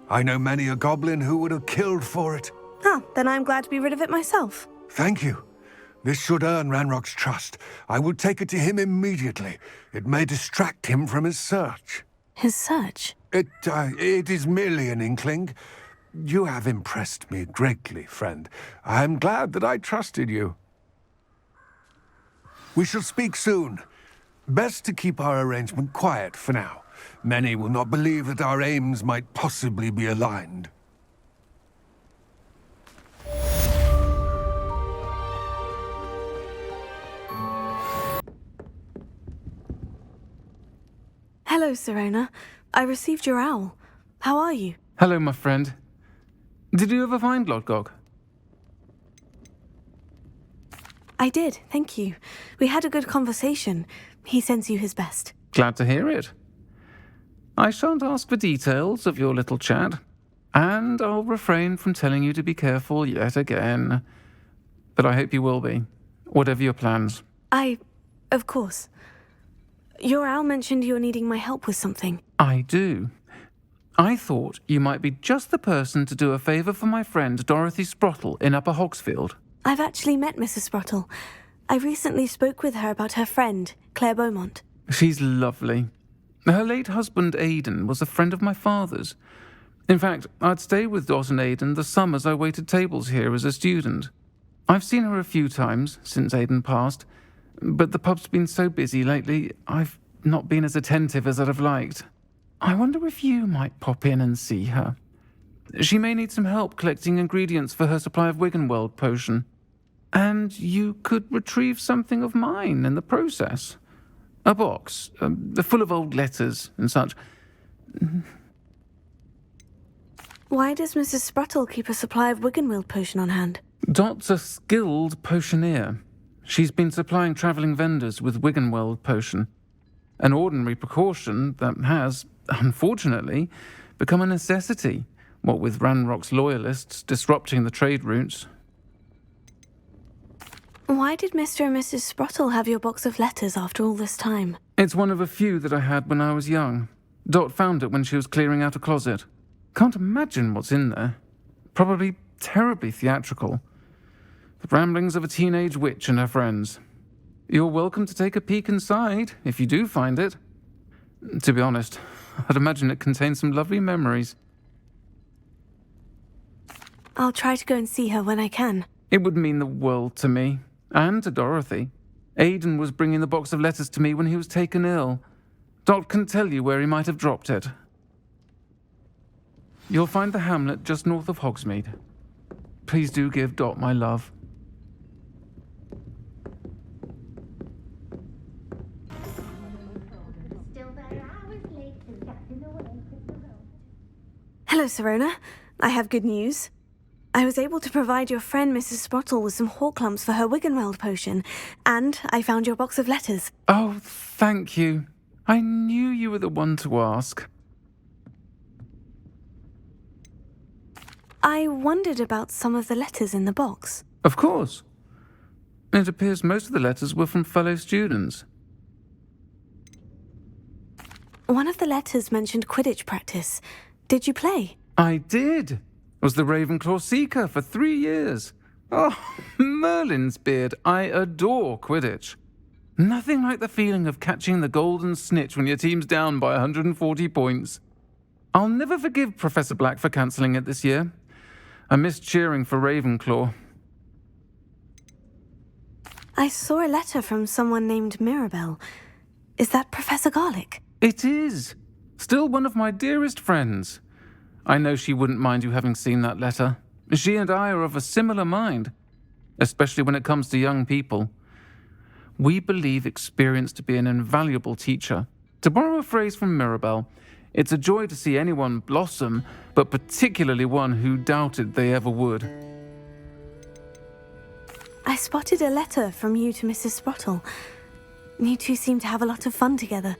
I know many a goblin who would have killed for it. Ah, then I'm glad to be rid of it myself. Thank you. This should earn Ranrock's trust. I will take it to him immediately. It may distract him from his search. His search? It is merely an inkling. You have impressed me greatly, friend. I am glad that I trusted you. We shall speak soon. Best to keep our arrangement quiet for now. Many will not believe that our aims might possibly be aligned. Hello, Serona. I received your owl. How are you? Hello, my friend. Did you ever find Lodgok? I did, thank you. We had a good conversation. He sends you his best. Glad to hear it. I shan't ask for details of your little chat. And I'll refrain from telling you to be careful yet again. But I hope you will be, whatever your plans. Of course. Your owl mentioned you're needing my help with something. I do. I thought you might be just the person to do a favour for my friend Dorothy Sprottle in Upper Hogsfield. I've actually met Mrs. Sprottle. I recently spoke with her about her friend, Claire Beaumont. She's lovely. Her late husband Aidan was a friend of my father's. In fact, I'd stay with Dot and Aidan the summers I waited tables here as a student. I've seen her a few times since Aidan passed, but the pub's been so busy lately, I've not been as attentive as I'd have liked. I wonder if you might pop in and see her. She may need some help collecting ingredients for her supply of Wiggenweld potion. And you could retrieve something of mine in the process. A box, full of old letters and such. Why does Mrs. Sprottle keep a supply of Wiggenweld potion on hand? Dot's a skilled potioneer. She's been supplying travelling vendors with Wiggenweld potion. An ordinary precaution that has, unfortunately, become a necessity, what with Ranrock's loyalists disrupting the trade routes. Why did Mr. and Mrs. Sprottle have your box of letters after all this time? It's one of a few that I had when I was young. Dot found it when she was clearing out a closet. Can't imagine what's in there. Probably terribly theatrical. The ramblings of a teenage witch and her friends. You're welcome to take a peek inside, if you do find it. To be honest, I'd imagine it contains some lovely memories. I'll try to go and see her when I can. It would mean the world to me, and to Dorothy. Aidan was bringing the box of letters to me when he was taken ill. Dot can tell you where he might have dropped it. You'll find the hamlet just north of Hogsmeade. Please do give Dot my love. Hello, Serona. I have good news. I was able to provide your friend Mrs. Sprottle with some Horklumps for her Wiggenweld potion, and I found your box of letters. Oh, thank you. I knew you were the one to ask. I wondered about some of the letters in the box. Of course. It appears most of the letters were from fellow students. One of the letters mentioned Quidditch practice. Did you play? I did. Was the Ravenclaw Seeker for 3 years. Oh, Merlin's beard. I adore Quidditch. Nothing like the feeling of catching the golden snitch when your team's down by 140 points. I'll never forgive Professor Black for cancelling it this year. I missed cheering for Ravenclaw. I saw a letter from someone named Mirabelle. Is that Professor Garlick? It is. Still one of my dearest friends. I know she wouldn't mind you having seen that letter. She and I are of a similar mind, especially when it comes to young people. We believe experience to be an invaluable teacher. To borrow a phrase from Mirabelle, it's a joy to see anyone blossom, but particularly one who doubted they ever would. I spotted a letter from you to Mrs. Sprottle. You two seem to have a lot of fun together.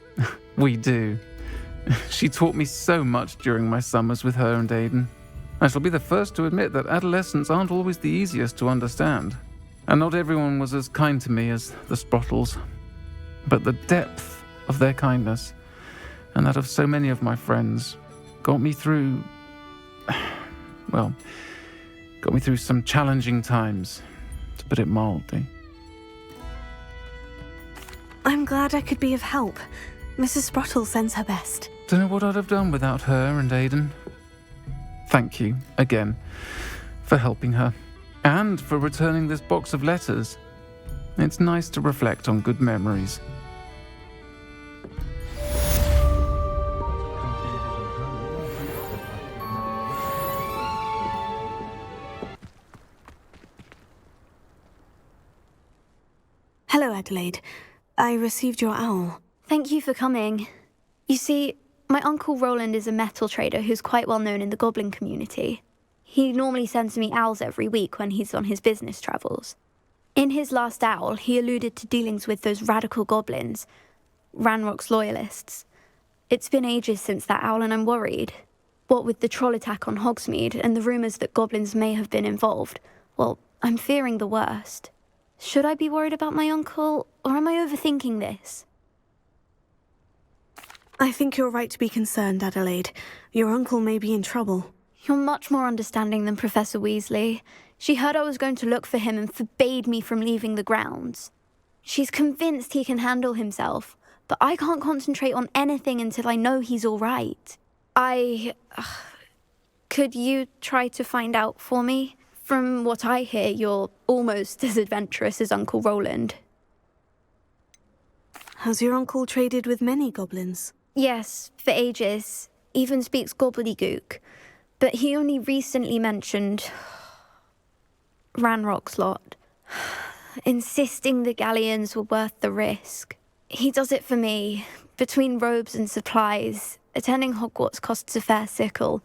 We do. She taught me so much during my summers with her and Aidan. I shall be the first to admit that adolescents aren't always the easiest to understand. And not everyone was as kind to me as the Sprottles. But the depth of their kindness, and that of so many of my friends, got me through some challenging times, to put it mildly. I'm glad I could be of help. Mrs. Sprottle sends her best. Don't know what I'd have done without her and Aidan. Thank you, again, for helping her, and for returning this box of letters. It's nice to reflect on good memories. Hello, Adelaide. I received your owl. Thank you for coming. You see, my uncle Roland is a metal trader who's quite well known in the goblin community. He normally sends me owls every week when he's on his business travels. In his last owl, he alluded to dealings with those radical goblins, Ranrock's loyalists. It's been ages since that owl and I'm worried. What with the troll attack on Hogsmeade and the rumours that goblins may have been involved, well, I'm fearing the worst. Should I be worried about my uncle, or am I overthinking this? I think you're right to be concerned, Adelaide. Your uncle may be in trouble. You're much more understanding than Professor Weasley. She heard I was going to look for him and forbade me from leaving the grounds. She's convinced he can handle himself, but I can't concentrate on anything until I know he's all right. Could you try to find out for me? From what I hear, you're almost as adventurous as Uncle Roland. Has your uncle traded with many goblins? Yes, for ages. Even speaks gobbledygook. But he only recently mentioned Ranrock's lot, insisting the galleons were worth the risk. He does it for me. Between robes and supplies, attending Hogwarts costs a fair sickle.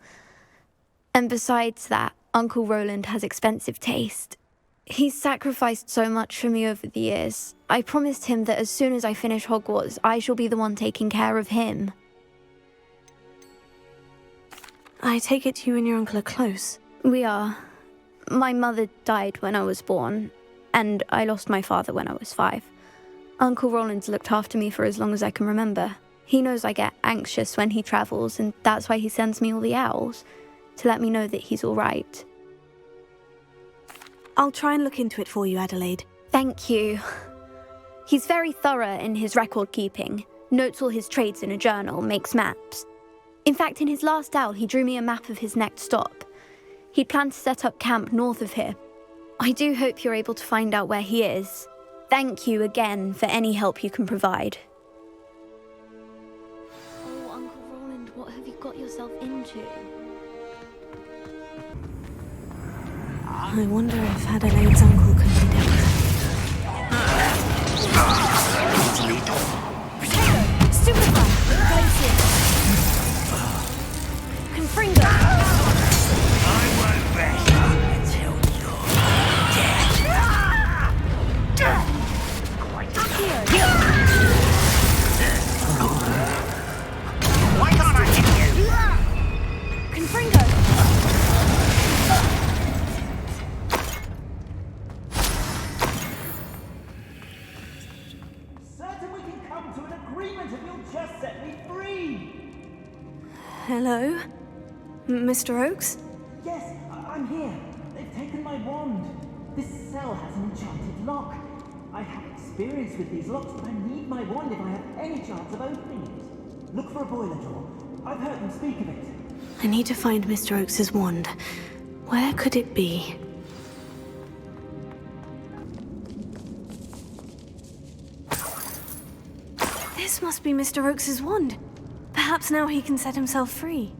And besides that, Uncle Roland has expensive taste. He's sacrificed so much for me over the years. I promised him that as soon as I finish Hogwarts, I shall be the one taking care of him. I take it you and your uncle are close. We are. My mother died when I was born, and I lost my father when I was 5. Uncle Roland's looked after me for as long as I can remember. He knows I get anxious when he travels, and that's why he sends me all the owls, to let me know that he's all right. I'll try and look into it for you, Adelaide. Thank you. He's very thorough in his record keeping, notes all his trades in a journal, makes maps. In fact, in his last owl, he drew me a map of his next stop. He'd planned to set up camp north of here. I do hope you're able to find out where he is. Thank you again for any help you can provide. Oh, Uncle Roland, what have you got yourself into? I wonder if Adelaide's uncle could be dealt with. Stupefy! Glacier! Confringo! I won't rest until you're dead. Why can't I hit you? Confringo! Certain we can come to an agreement if you'll just set me free. Hello? Mr. Oakes? Yes, I'm here. They've taken my wand. This cell has an enchanted lock. I have experience with these locks, but I need my wand if I have any chance of opening it. Look for a boiler door. I've heard them speak of it. I need to find Mr. Oakes' wand. Where could it be? This must be Mr. Oakes' wand. Perhaps now he can set himself free.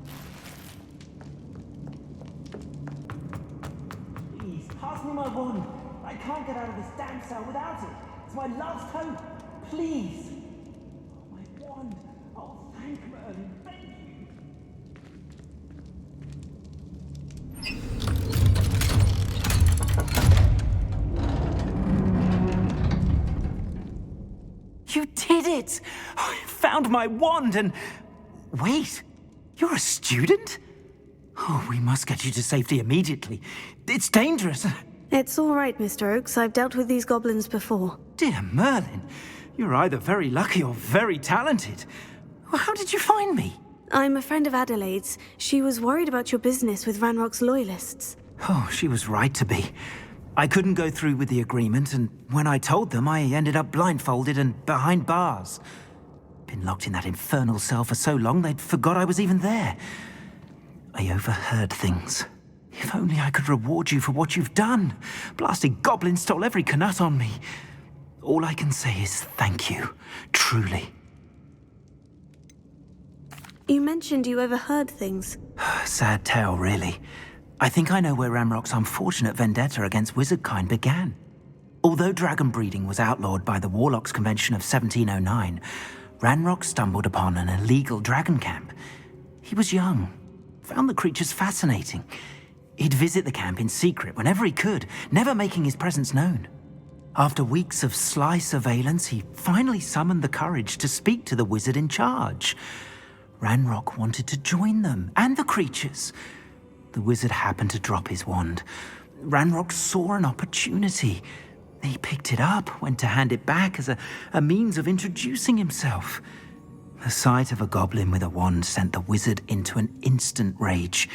Please, pass me my wand. I can't get out of this damn cell without it. It's my last hope. Please. Oh, my wand. Oh, thank Merlin. Thank you. You did it! I found my wand and... Wait, you're a student? Oh, we must get you to safety immediately. It's dangerous. It's all right, Mr. Oakes. I've dealt with these goblins before. Dear Merlin, you're either very lucky or very talented. How did you find me? I'm a friend of Adelaide's. She was worried about your business with Ranrock's loyalists. Oh, she was right to be. I couldn't go through with the agreement, and when I told them, I ended up blindfolded and behind bars. Been locked in that infernal cell for so long, they'd forgot I was even there. I overheard things. If only I could reward you for what you've done. Blasted goblins stole every Knut on me. All I can say is thank you, truly. You mentioned you overheard things. Sad tale, really. I think I know where Ranrock's unfortunate vendetta against wizardkind began. Although dragon breeding was outlawed by the Warlocks Convention of 1709, Ranrock stumbled upon an illegal dragon camp. He was young, found the creatures fascinating. He'd visit the camp in secret whenever he could, never making his presence known. After weeks of sly surveillance, he finally summoned the courage to speak to the wizard in charge. Ranrock wanted to join them, and the creatures. The wizard happened to drop his wand. Ranrock saw an opportunity. He picked it up, went to hand it back as a means of introducing himself. The sight of a goblin with a wand sent the wizard into an instant rage.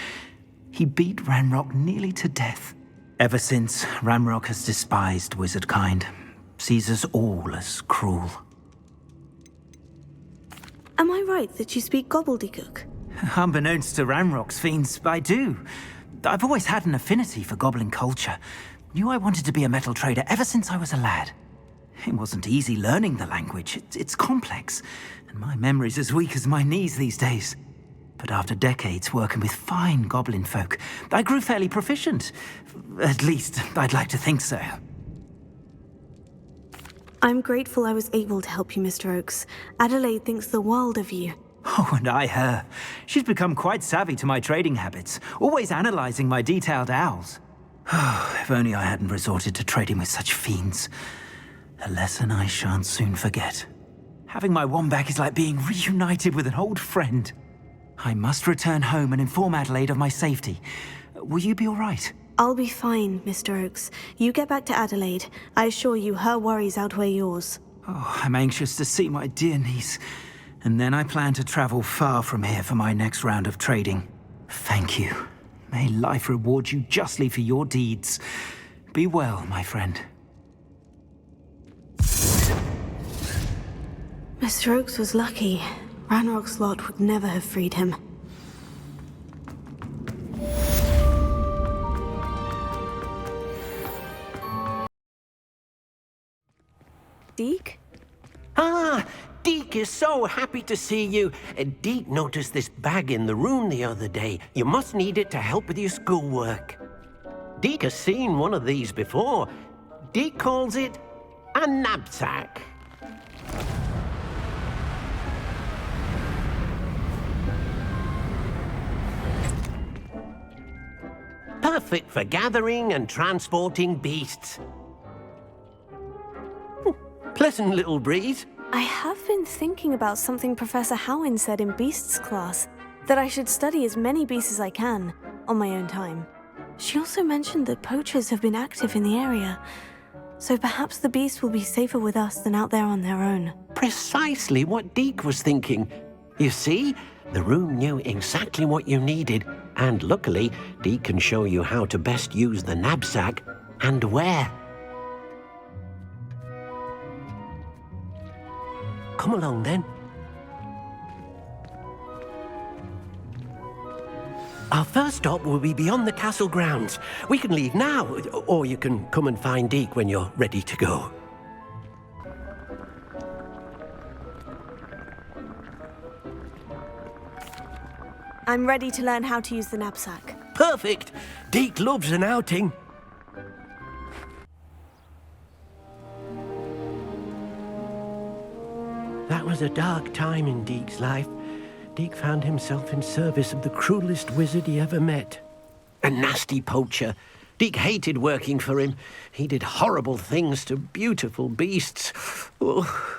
He beat Ranrock nearly to death. Ever since, Ranrock has despised wizard kind, sees us all as cruel. Am I right that you speak gobbledygook? Unbeknownst to Ranrock's fiends, I do. I've always had an affinity for goblin culture. Knew I wanted to be a metal trader ever since I was a lad. It wasn't easy learning the language. It's complex, and my memory's as weak as my knees these days. But after decades working with fine goblin folk, I grew fairly proficient. At least, I'd like to think so. I'm grateful I was able to help you, Mr. Oakes. Adelaide thinks the world of you. Oh, and I her. She's become quite savvy to my trading habits, always analyzing my detailed owls. If only I hadn't resorted to trading with such fiends. A lesson I shan't soon forget. Having my wand back is like being reunited with an old friend. I must return home and inform Adelaide of my safety. Will you be all right? I'll be fine, Mr. Oakes. You get back to Adelaide. I assure you her worries outweigh yours. Oh, I'm anxious to see my dear niece. And then I plan to travel far from here for my next round of trading. Thank you. May life reward you justly for your deeds. Be well, my friend. Mr. Oakes was lucky. Ranrock's lot would never have freed him. Deek? Ah, Deek is so happy to see you. Deek noticed this bag in the room the other day. You must need it to help with your schoolwork. Deek has seen one of these before. Deek calls it a knapsack. Perfect for gathering and transporting beasts. Pleasant little breeze. I have been thinking about something Professor Howin said in Beasts class, that I should study as many beasts as I can, on my own time. She also mentioned that poachers have been active in the area, so perhaps the beasts will be safer with us than out there on their own. Precisely what Deek was thinking. You see, the room knew exactly what you needed, and luckily, Deek can show you how to best use the knapsack and where. Come along, then. Our first stop will be beyond the castle grounds. We can leave now, or you can come and find Deek when you're ready to go. I'm ready to learn how to use the knapsack. Perfect! Deek loves an outing. That was a dark time in Deek's life. Deek found himself in service of the cruelest wizard he ever met. A nasty poacher. Deek hated working for him. He did horrible things to beautiful beasts. Oh.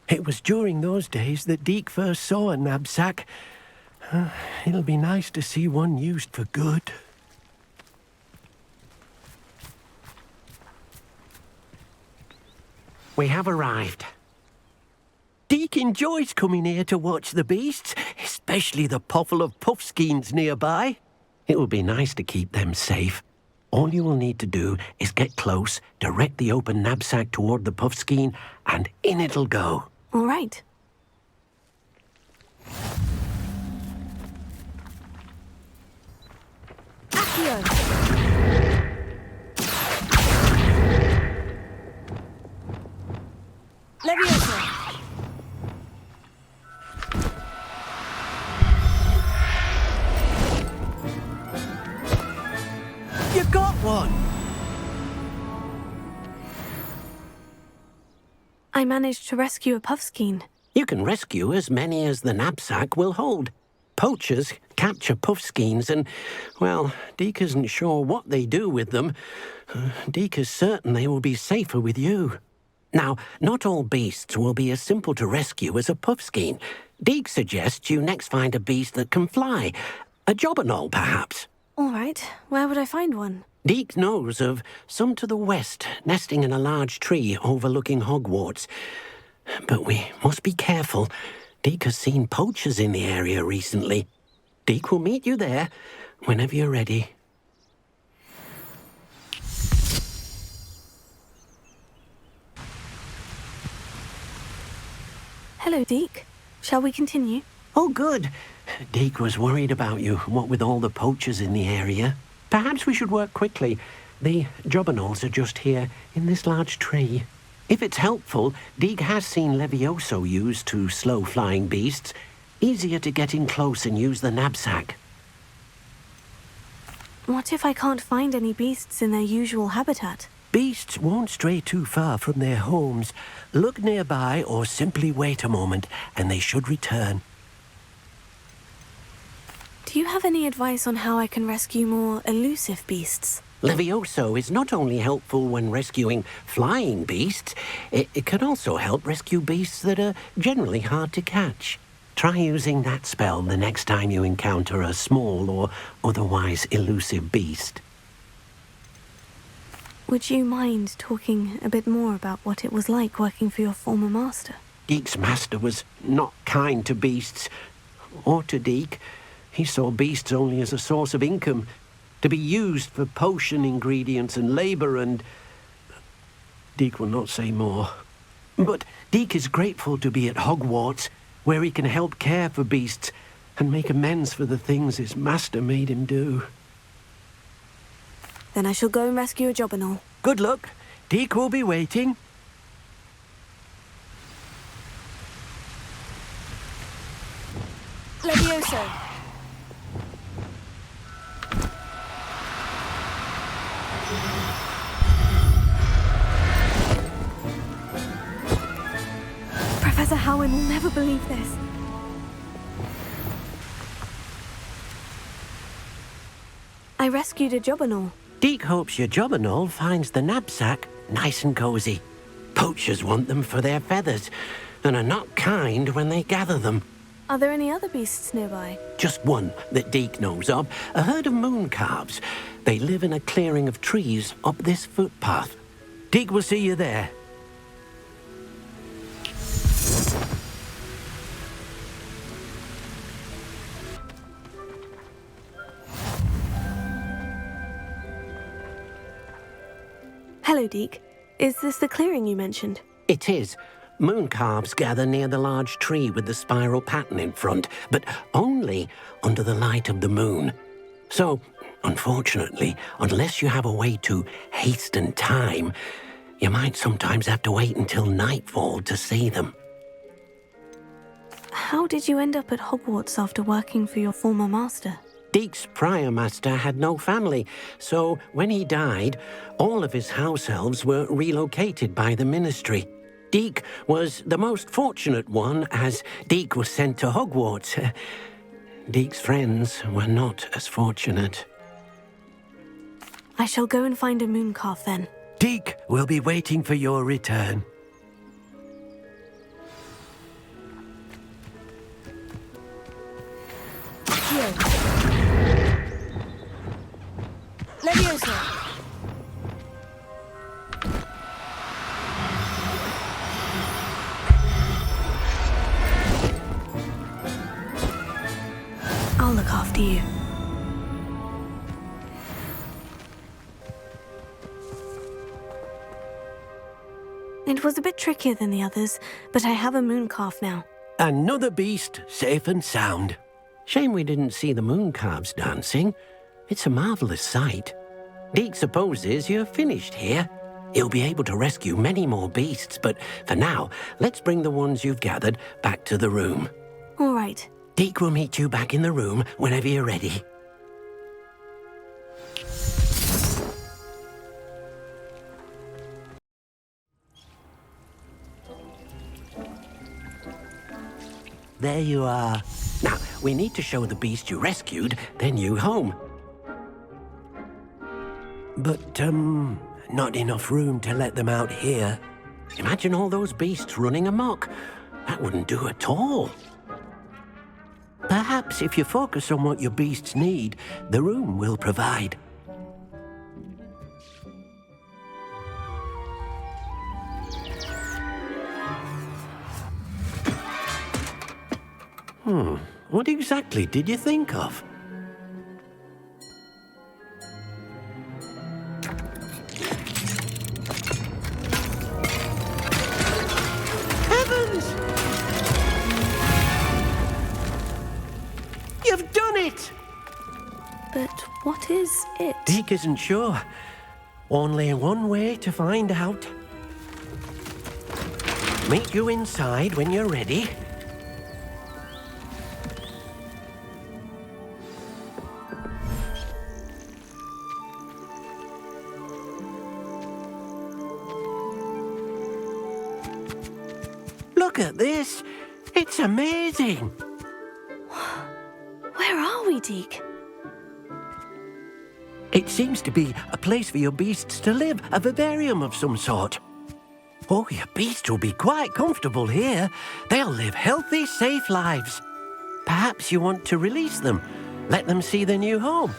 It was during those days that Deek first saw a knapsack. It'll be nice to see one used for good. We have arrived. Deek enjoys coming here to watch the beasts, especially the potful of puffskeins nearby. It will be nice to keep them safe. All you will need to do is get close, direct the open knapsack toward the puffskein, and in it'll go. All right. Accio! Leviosa! You got one! I managed to rescue a puffskein. You can rescue as many as the knapsack will hold. Poachers capture puffskeins and, well, Deek isn't sure what they do with them. Deek is certain they will be safer with you. Now, not all beasts will be as simple to rescue as a puffskein. Deek suggests you next find a beast that can fly. A jobberknoll, perhaps. All right. Where would I find one? Deek knows of some to the west, nesting in a large tree overlooking Hogwarts. But we must be careful. Deek has seen poachers in the area recently. Deek will meet you there whenever you're ready. Hello, Deek. Shall we continue? Oh, good. Deek was worried about you, what with all the poachers in the area. Perhaps we should work quickly. The jobberknolls are just here, in this large tree. If it's helpful, Deek has seen Levioso used to slow flying beasts. Easier to get in close and use the knapsack. What if I can't find any beasts in their usual habitat? Beasts won't stray too far from their homes. Look nearby or simply wait a moment, and they should return. Do you have any advice on how I can rescue more elusive beasts? Levioso is not only helpful when rescuing flying beasts, it can also help rescue beasts that are generally hard to catch. Try using that spell the next time you encounter a small or otherwise elusive beast. Would you mind talking a bit more about what it was like working for your former master? Deek's master was not kind to beasts, or to Deek. He saw beasts only as a source of income, to be used for potion ingredients and labour, and Deek will not say more. But Deek is grateful to be at Hogwarts, where he can help care for beasts and make amends for the things his master made him do. Then I shall go and rescue a jobberknoll. Good luck. Deek will be waiting. Levioso! Professor Howin will never believe this. I rescued a jobberknoll. Deek hopes your jobberknoll finds the knapsack nice and cozy. Poachers want them for their feathers, and are not kind when they gather them. Are there any other beasts nearby? Just one that Deek knows of, a herd of mooncalves. They live in a clearing of trees up this footpath. Deek will see you there. Hello, Deek. Is this the clearing you mentioned? It is. Mooncalves gather near the large tree with the spiral pattern in front, but only under the light of the moon. So, unfortunately, unless you have a way to hasten time, you might sometimes have to wait until nightfall to see them. How did you end up at Hogwarts after working for your former master? Deek's prior master had no family, so when he died, all of his house elves were relocated by the ministry. Deek was the most fortunate one, as Deek was sent to Hogwarts. Deek's friends were not as fortunate. I shall go and find a Mooncalf then. Deek will be waiting for your return. Here. Levioso! I'll look after you. It was a bit trickier than the others, but I have a Mooncalf now. Another beast, safe and sound. Shame we didn't see the mooncalves dancing. It's a marvellous sight. Deek supposes you're finished here. He'll be able to rescue many more beasts, but for now, let's bring the ones you've gathered back to the room. All right. Deek will meet you back in the room whenever you're ready. There you are. Now, we need to show the beast you rescued their new home. But, not enough room to let them out here. Imagine all those beasts running amok. That wouldn't do at all. Perhaps if you focus on what your beasts need, the room will provide. What exactly did you think of? Heavens! You've done it! But what is it? Deek isn't sure. Only one way to find out. Meet you inside when you're ready. Look at this! It's amazing! Where are we, Deek? It seems to be a place for your beasts to live, a vivarium of some sort. Oh, your beasts will be quite comfortable here. They'll live healthy, safe lives. Perhaps you want to release them, let them see their new home.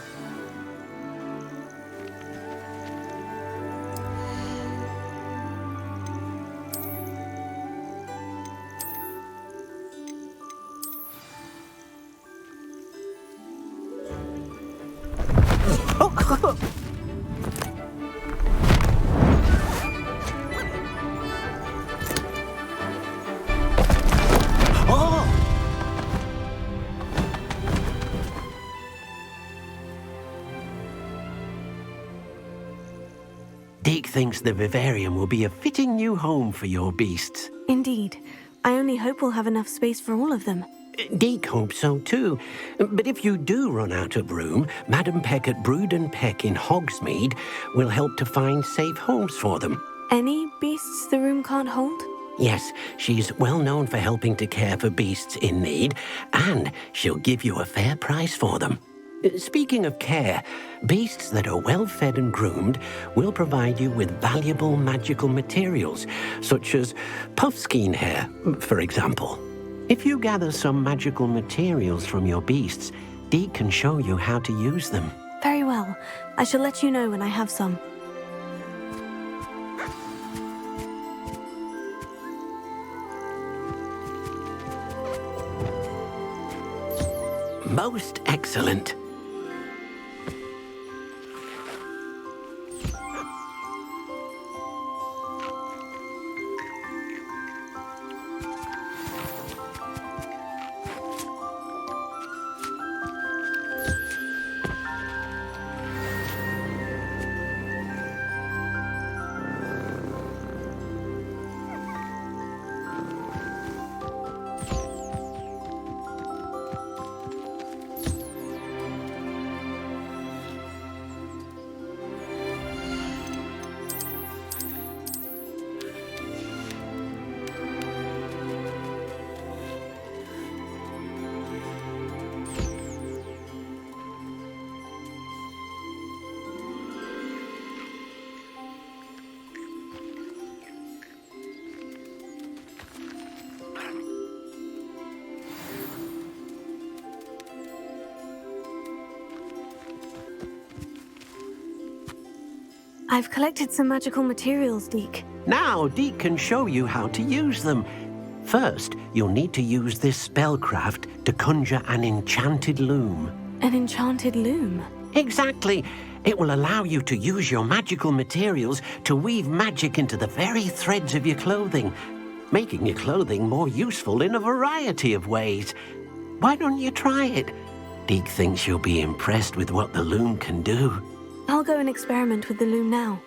Deek thinks the vivarium will be a fitting new home for your beasts. Indeed. I only hope we'll have enough space for all of them. Deek hopes so too. But if you do run out of room, Madam Peck at Brood and Peck in Hogsmeade will help to find safe homes for them. Any beasts the room can't hold? Yes, she's well known for helping to care for beasts in need, and she'll give you a fair price for them. Speaking of care, beasts that are well fed and groomed will provide you with valuable magical materials, such as puffskein hair, for example. If you gather some magical materials from your beasts, Deek can show you how to use them. Very well. I shall let you know when I have some. Most excellent. I've collected some magical materials, Deek. Now Deek can show you how to use them. First, you'll need to use this spellcraft to conjure an enchanted loom. An enchanted loom? Exactly. It will allow you to use your magical materials to weave magic into the very threads of your clothing, making your clothing more useful in a variety of ways. Why don't you try it? Deek thinks you'll be impressed with what the loom can do. I'll go and experiment with the loom now.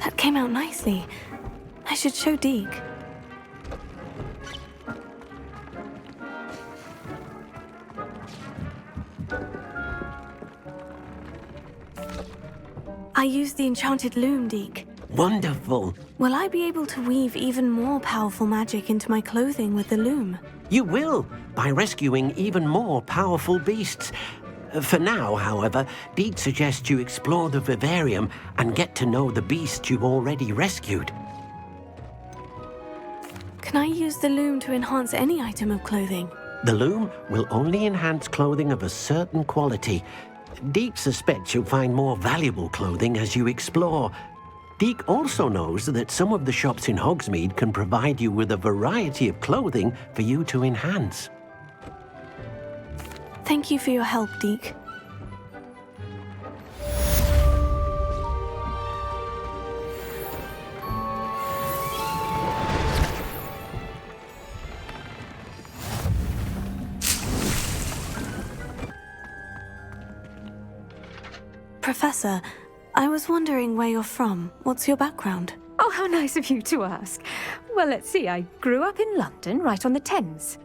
That came out nicely. I should show Deek. I used the enchanted loom, Deek. Wonderful. Will I be able to weave even more powerful magic into my clothing with the loom? You will, by rescuing even more powerful beasts. For now, however, Deek suggests you explore the vivarium and get to know the beast you've already rescued. Can I use the loom to enhance any item of clothing? The loom will only enhance clothing of a certain quality. Deek suspects you'll find more valuable clothing as you explore. Deek also knows that some of the shops in Hogsmeade can provide you with a variety of clothing for you to enhance. Thank you for your help, Deek. Professor, I was wondering where you're from. What's your background? Oh, how nice of you to ask. Well, let's see. I grew up in London, right on the Thames.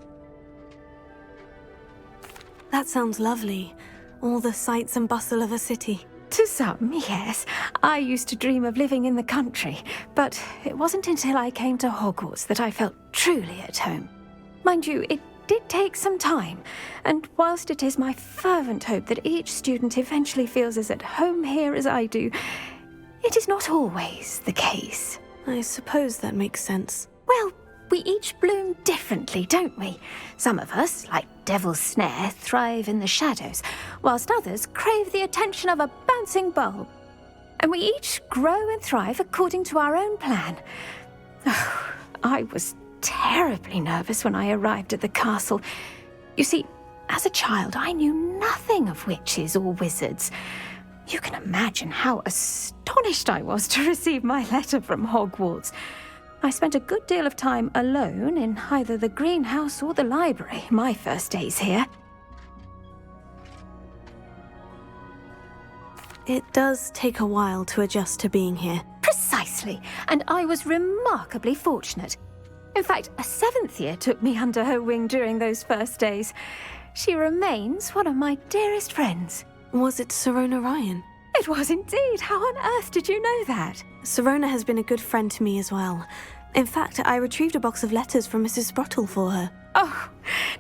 That sounds lovely. All the sights and bustle of a city. To some, yes. I used to dream of living in the country, but it wasn't until I came to Hogwarts that I felt truly at home. Mind you, it did take some time, and whilst it is my fervent hope that each student eventually feels as at home here as I do, it is not always the case. I suppose that makes sense. Well, we each bloom differently, don't we? Some of us, like Devil's Snare, thrive in the shadows, whilst others crave the attention of a bouncing bulb. And we each grow and thrive according to our own plan. Oh, I was terribly nervous when I arrived at the castle. You see, as a child, I knew nothing of witches or wizards. You can imagine how astonished I was to receive my letter from Hogwarts. I spent a good deal of time alone in either the greenhouse or the library my first days here. It does take a while to adjust to being here. Precisely, and I was remarkably fortunate. In fact, a 7th year took me under her wing during those first days. She remains one of my dearest friends. Was it Serona Ryan? It was indeed. How on earth did you know that? Serona has been a good friend to me as well. In fact, I retrieved a box of letters from Mrs. Sprottle for her. Oh,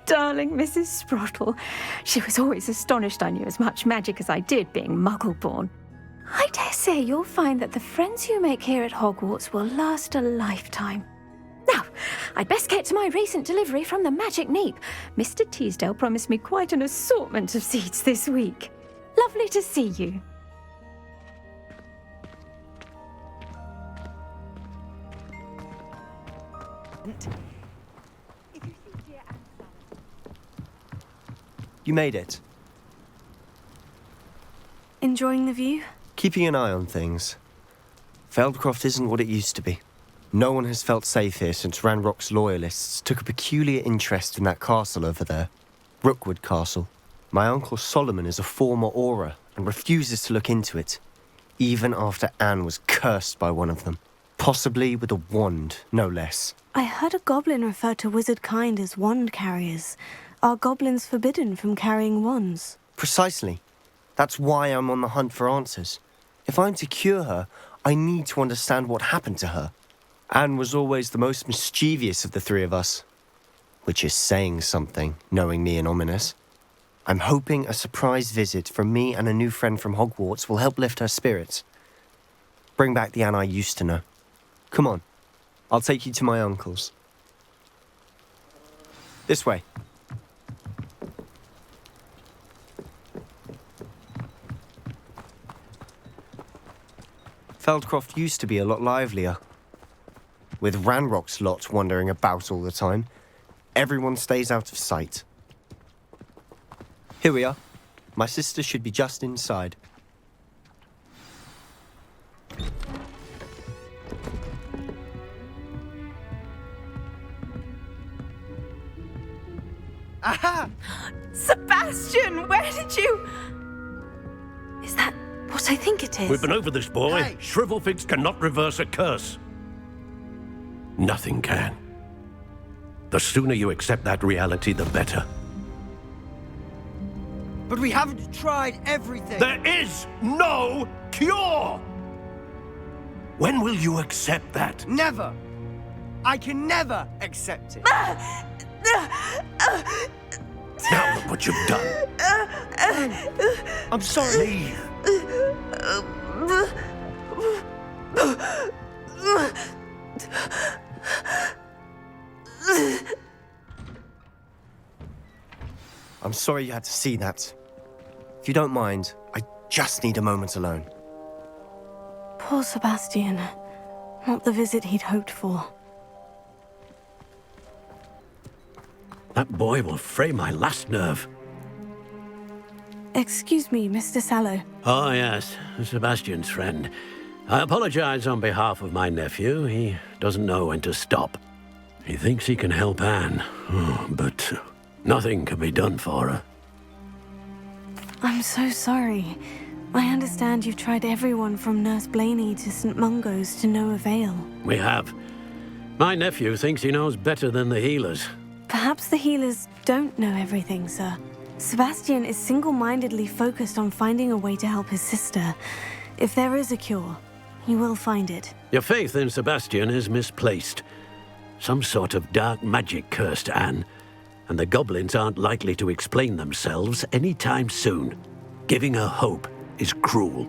darling Mrs. Sprottle. She was always astonished I knew as much magic as I did, being Muggle-born. I dare say you'll find that the friends you make here at Hogwarts will last a lifetime. Now, I'd best get to my recent delivery from the Magic Neep. Mr. Teasdale promised me quite an assortment of seeds this week. Lovely to see you. You made it. Enjoying the view? Keeping an eye on things. Feldcroft isn't what it used to be. No one has felt safe here since Ranrock's loyalists took a peculiar interest in that castle over there. Rookwood Castle. My uncle Solomon is a former Auror and refuses to look into it, even after Anne was cursed by one of them. Possibly with a wand, no less. I heard a goblin refer to wizard kind as wand carriers. Are goblins forbidden from carrying wands? Precisely. That's why I'm on the hunt for answers. If I'm to cure her, I need to understand what happened to her. Anne was always the most mischievous of the three of us. Which is saying something, knowing me and Ominis. I'm hoping a surprise visit from me and a new friend from Hogwarts will help lift her spirits. Bring back the Anne I used to know. Come on, I'll take you to my uncle's. This way. Feldcroft used to be a lot livelier. With Ranrock's lot wandering about all the time, everyone stays out of sight. Here we are. My sister should be just inside. Aha! Sebastian, where did you... Is that what I think it is? We've been over this, boy. Hey. Shrivelfigs cannot reverse a curse. Nothing can. The sooner you accept that reality, the better. But we haven't tried everything. There is no cure! When will you accept that? Never. I can never accept it. Now look what you've done. I'm sorry. Leave. I'm sorry you had to see that. If you don't mind, I just need a moment alone. Poor Sebastian. Not the visit he'd hoped for. That boy will fray my last nerve. Excuse me, Mr. Sallow. Oh, yes, Sebastian's friend. I apologize on behalf of my nephew. He doesn't know when to stop. He thinks he can help Anne, but nothing can be done for her. I'm so sorry. I understand you've tried everyone from Nurse Blaney to St. Mungo's to no avail. We have. My nephew thinks he knows better than the healers. Perhaps the healers don't know everything, sir. Sebastian is single-mindedly focused on finding a way to help his sister. If there is a cure, he will find it. Your faith in Sebastian is misplaced. Some sort of dark magic cursed Anne, and the goblins aren't likely to explain themselves anytime soon. Giving her hope is cruel.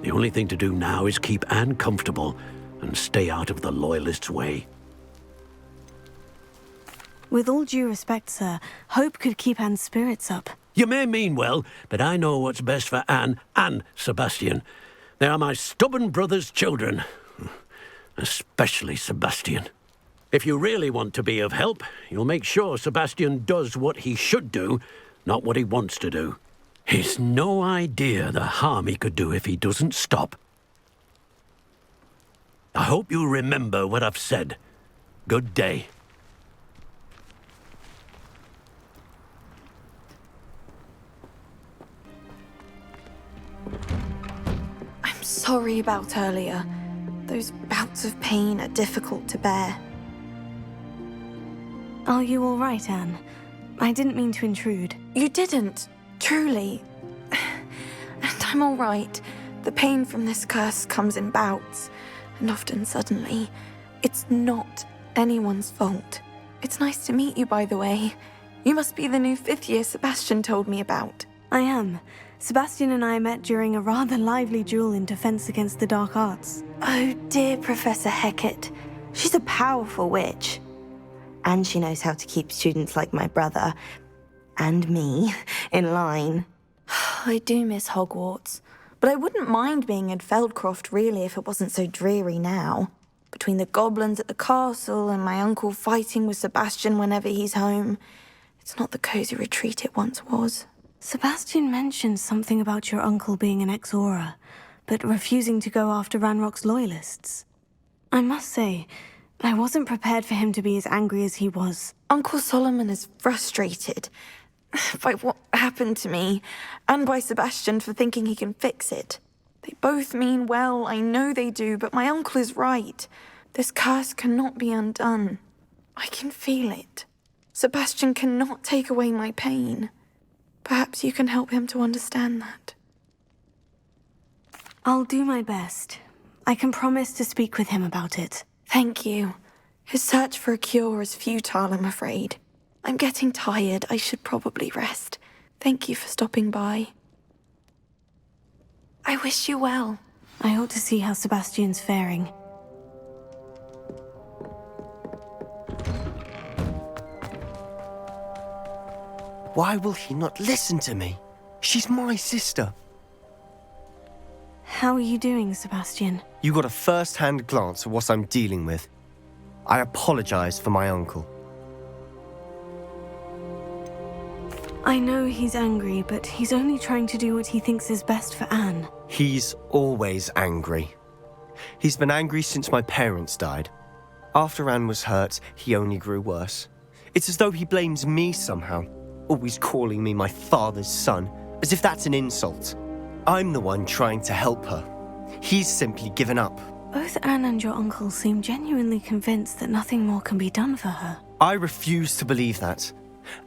The only thing to do now is keep Anne comfortable and stay out of the Loyalists' way. With all due respect, sir, hope could keep Anne's spirits up. You may mean well, but I know what's best for Anne and Sebastian. They are my stubborn brother's children. Especially Sebastian. If you really want to be of help, you'll make sure Sebastian does what he should do, not what he wants to do. He's no idea the harm he could do if he doesn't stop. I hope you remember what I've said. Good day. I'm sorry about earlier. Those bouts of pain are difficult to bear. Are you all right, Anne? I didn't mean to intrude. You didn't, truly. And I'm all right. The pain from this curse comes in bouts, and often suddenly. It's not anyone's fault. It's nice to meet you, by the way. You must be the new 5th year Sebastian told me about. I am. Sebastian and I met during a rather lively duel in defense against the dark arts. Oh dear, Professor Hecat. She's a powerful witch. And she knows how to keep students like my brother, and me, in line. I do miss Hogwarts, but I wouldn't mind being in Feldcroft, really, if it wasn't so dreary now. Between the goblins at the castle and my uncle fighting with Sebastian whenever he's home, it's not the cozy retreat it once was. Sebastian mentioned something about your uncle being an ex-Auror, but refusing to go after Ranrock's loyalists. I must say, I wasn't prepared for him to be as angry as he was. Uncle Solomon is frustrated by what happened to me, and by Sebastian for thinking he can fix it. They both mean well, I know they do, but my uncle is right. This curse cannot be undone. I can feel it. Sebastian cannot take away my pain. Perhaps you can help him to understand that. I'll do my best. I can promise to speak with him about it. Thank you. His search for a cure is futile, I'm afraid. I'm getting tired. I should probably rest. Thank you for stopping by. I wish you well. I ought to see how Sebastian's faring. Why will he not listen to me? She's my sister. How are you doing, Sebastian? You got a first-hand glance at what I'm dealing with. I apologize for my uncle. I know he's angry, but he's only trying to do what he thinks is best for Anne. He's always angry. He's been angry since my parents died. After Anne was hurt, he only grew worse. It's as though he blames me somehow, always calling me my father's son, as if that's an insult. I'm the one trying to help her. He's simply given up. Both Anne and your uncle seem genuinely convinced that nothing more can be done for her. I refuse to believe that.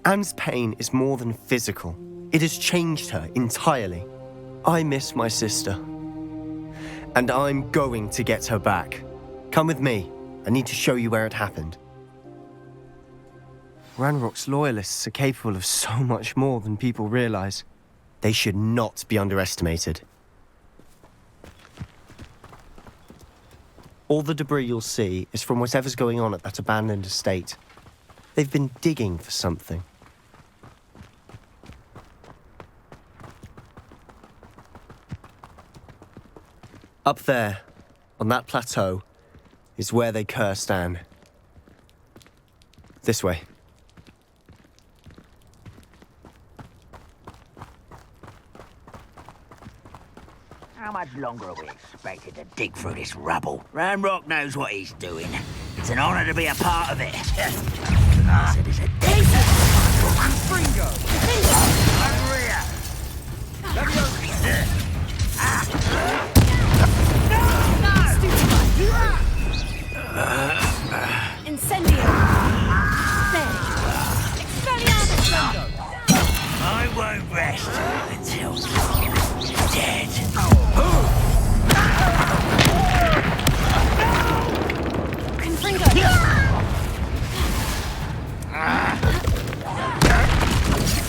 Anne's pain is more than physical. It has changed her entirely. I miss my sister. And I'm going to get her back. Come with me. I need to show you where it happened. Ranrock's loyalists are capable of so much more than people realize. They should not be underestimated. All the debris you'll see is from whatever's going on at that abandoned estate. They've been digging for something. Up there, on that plateau, is where they cursed Anne. This way. How much longer are we expected to dig through this rubble? Ranrock knows what he's doing. It's an honor to be a part of it. I said it's a dig. Fringo! Unreal! Incendio! There! Expelliarmus! I won't rest until you're dead. Confringo!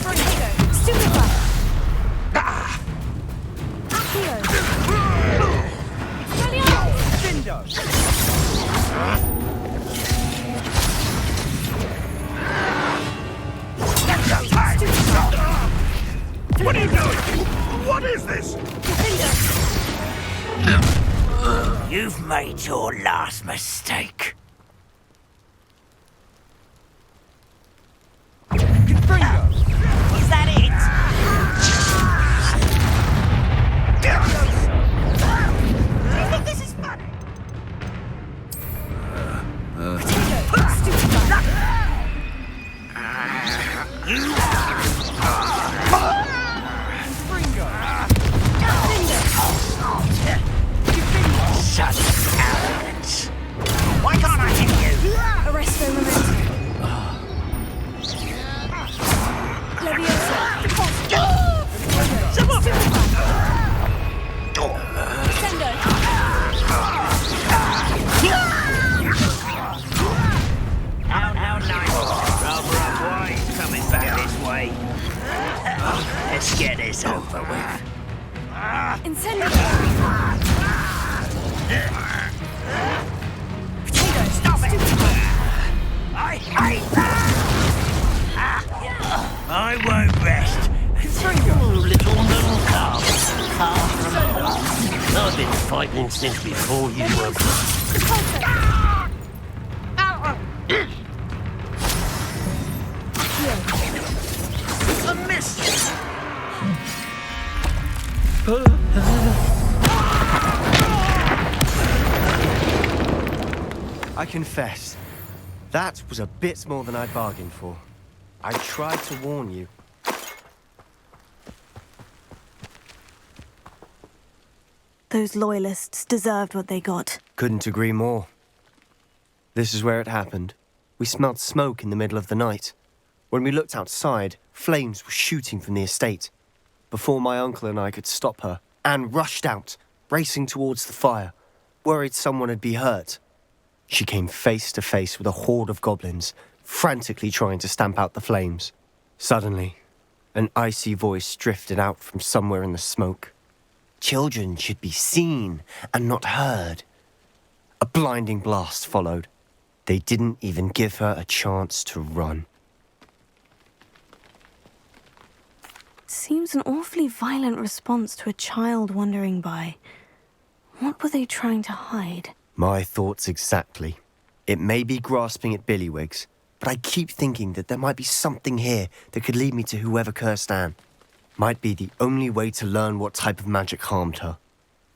Confringo! Stupefy! Accio! Expelliarmus! Dindo! What are you doing? What is this? You've made your last mistake. Fringo! Is that it? Do you think this is funny? Such arrogance. Why can't I hit you? Arresto momentum. Leviosa. Sendo. How nice. Rather why he's coming back this way. Let's get this over with. Incendio. Stop it! I hate that! I won't rest. Little Mooncalf. I've been fighting since before you were a miss! I confess, that was a bit more than I'd bargained for. I tried to warn you. Those loyalists deserved what they got. Couldn't agree more. This is where it happened. We smelled smoke in the middle of the night. When we looked outside, flames were shooting from the estate. Before my uncle and I could stop her, Anne rushed out, racing towards the fire, worried someone had been hurt. She came face to face with a horde of goblins, frantically trying to stamp out the flames. Suddenly, an icy voice drifted out from somewhere in the smoke. Children should be seen and not heard. A blinding blast followed. They didn't even give her a chance to run. Seems an awfully violent response to a child wandering by. What were they trying to hide? My thoughts exactly. It may be grasping at Billywigs, but I keep thinking that there might be something here that could lead me to whoever cursed Anne. Might be the only way to learn what type of magic harmed her,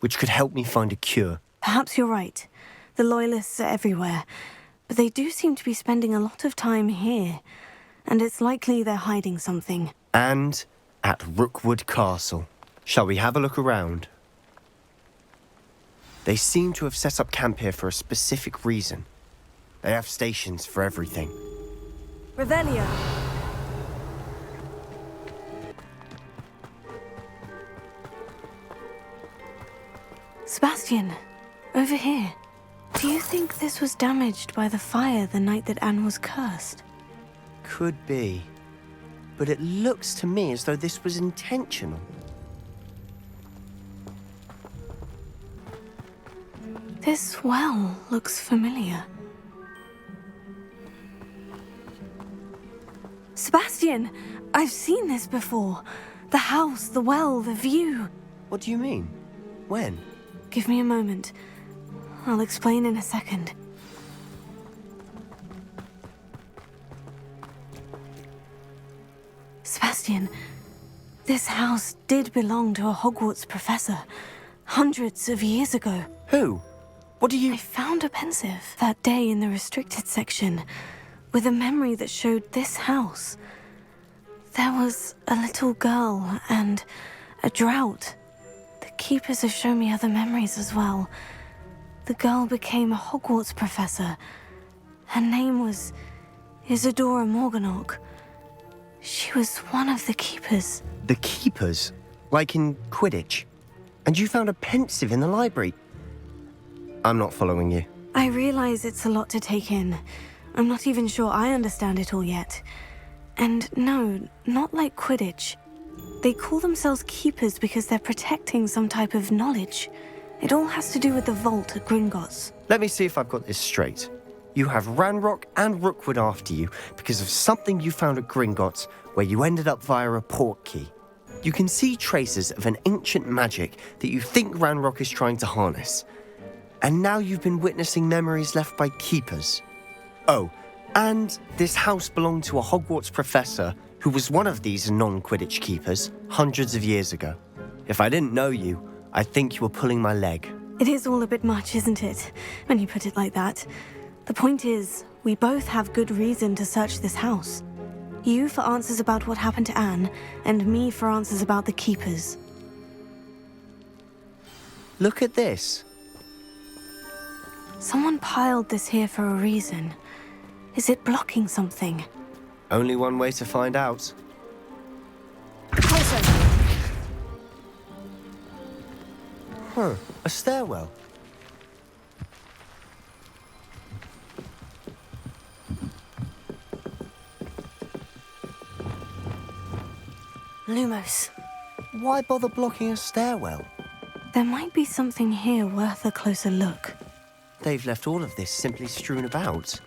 which could help me find a cure. Perhaps you're right. The Loyalists are everywhere, but they do seem to be spending a lot of time here, and it's likely they're hiding something. And at Rookwood Castle. Shall we have a look around? They seem to have set up camp here for a specific reason. They have stations for everything. Revelio. Sebastian, over here. Do you think this was damaged by the fire the night that Anne was cursed? Could be. But it looks to me as though this was intentional. This well looks familiar. Sebastian! I've seen this before. The house, the well, the view. What do you mean? When? Give me a moment. I'll explain in a second. Sebastian, this house did belong to a Hogwarts professor hundreds of years ago. Who? What do you... I found a pensive that day in the restricted section with a memory that showed this house. There was a little girl and a drought. The keepers have shown me other memories as well. The girl became a Hogwarts professor. Her name was Isadora Morganach. She was one of the keepers. The keepers? Like in Quidditch? And you found a pensive in the library? I'm not following you. I realize it's a lot to take in. I'm not even sure I understand it all yet. And no, not like Quidditch. They call themselves keepers because they're protecting some type of knowledge. It all has to do with the vault at Gringotts. Let me see if I've got this straight. You have Ranrock and Rookwood after you because of something you found at Gringotts where you ended up via a port key. You can see traces of an ancient magic that you think Ranrock is trying to harness. And now you've been witnessing memories left by keepers. Oh, and this house belonged to a Hogwarts professor who was one of these non-Quidditch keepers hundreds of years ago. If I didn't know you, I'd think you were pulling my leg. It is all a bit much, isn't it, when you put it like that? The point is, we both have good reason to search this house. You for answers about what happened to Anne, and me for answers about the keepers. Look at this. Someone piled this here for a reason. Is it blocking something? Only one way to find out. Huh, a stairwell. Lumos. Why bother blocking a stairwell? There might be something here worth a closer look. They've left all of this simply strewn about.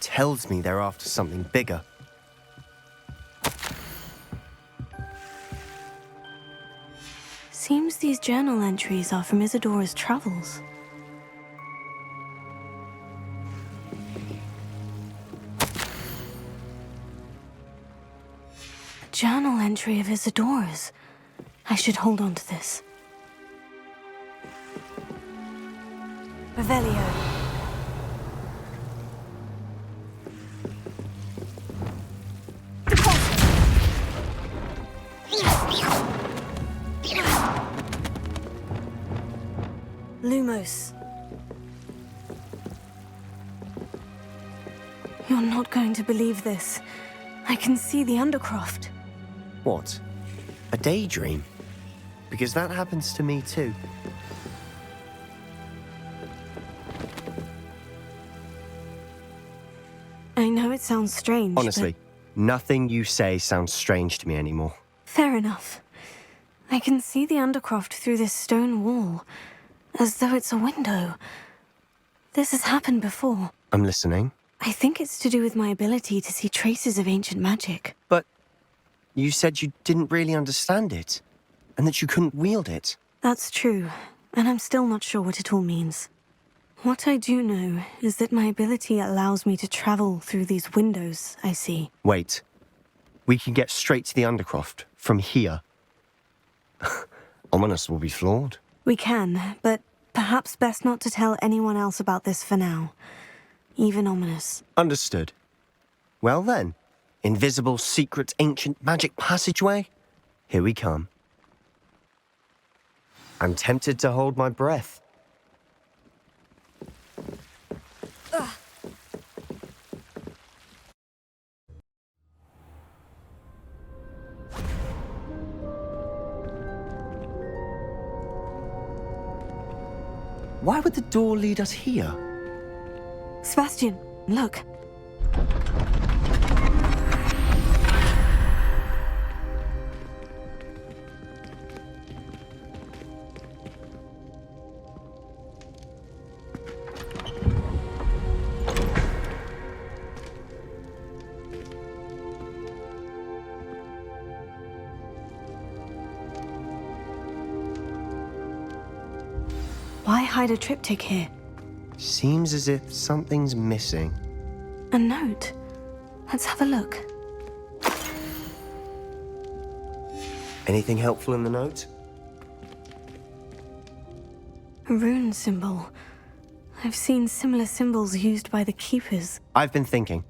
Tells me they're after something bigger. Seems these journal entries are from Isadora's travels. A journal entry of Isadora's. I should hold on to this. Revelio. Lumos. You're not going to believe this. I can see the Undercroft. What? A daydream? Because that happens to me too. I know it sounds strange, Honestly, nothing you say sounds strange to me anymore. Fair enough. I can see the Undercroft through this stone wall, as though it's a window. This has happened before. I'm listening. I think it's to do with my ability to see traces of ancient magic. But you said you didn't really understand it, and that you couldn't wield it. That's true, and I'm still not sure what it all means. What I do know is that my ability allows me to travel through these windows I see. Wait. We can get straight to the Undercroft from here. Ominis will be floored. We can, but perhaps best not to tell anyone else about this for now. Even Ominis. Understood. Well then, invisible, secret, ancient magic passageway? Here we come. I'm tempted to hold my breath. Why would the door lead us here? Sebastian, look. hide a triptych here. Seems as if something's missing. A note. Let's have a look. Anything helpful in the note? A rune symbol. I've seen similar symbols used by the keepers. I've been thinking.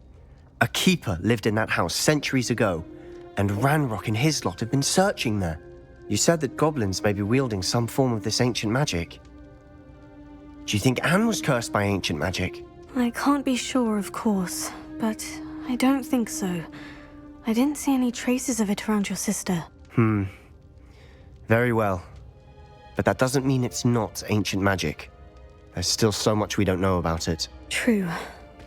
A keeper lived in that house centuries ago, and Ranrock and his lot have been searching there. You said that goblins may be wielding some form of this ancient magic. Do you think Anne was cursed by ancient magic? I can't be sure, of course, but I don't think so. I didn't see any traces of it around your sister. Very well. But that doesn't mean it's not ancient magic. There's still so much we don't know about it. True.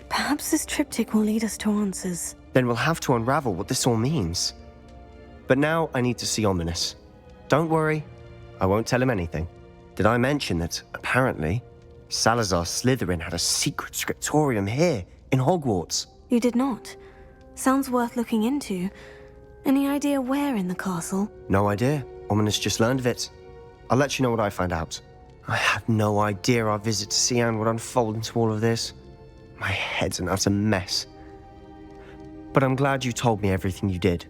Perhaps this triptych will lead us to answers. Then we'll have to unravel what this all means. But now I need to see Ominis. Don't worry, I won't tell him anything. Did I mention that, apparently, Salazar Slytherin had a secret scriptorium here, in Hogwarts? You did not. Sounds worth looking into. Any idea where in the castle? No idea. Ominis just learned of it. I'll let you know what I find out. I had no idea our visit to see Anne would unfold into all of this. My head's an utter mess. But I'm glad you told me everything you did.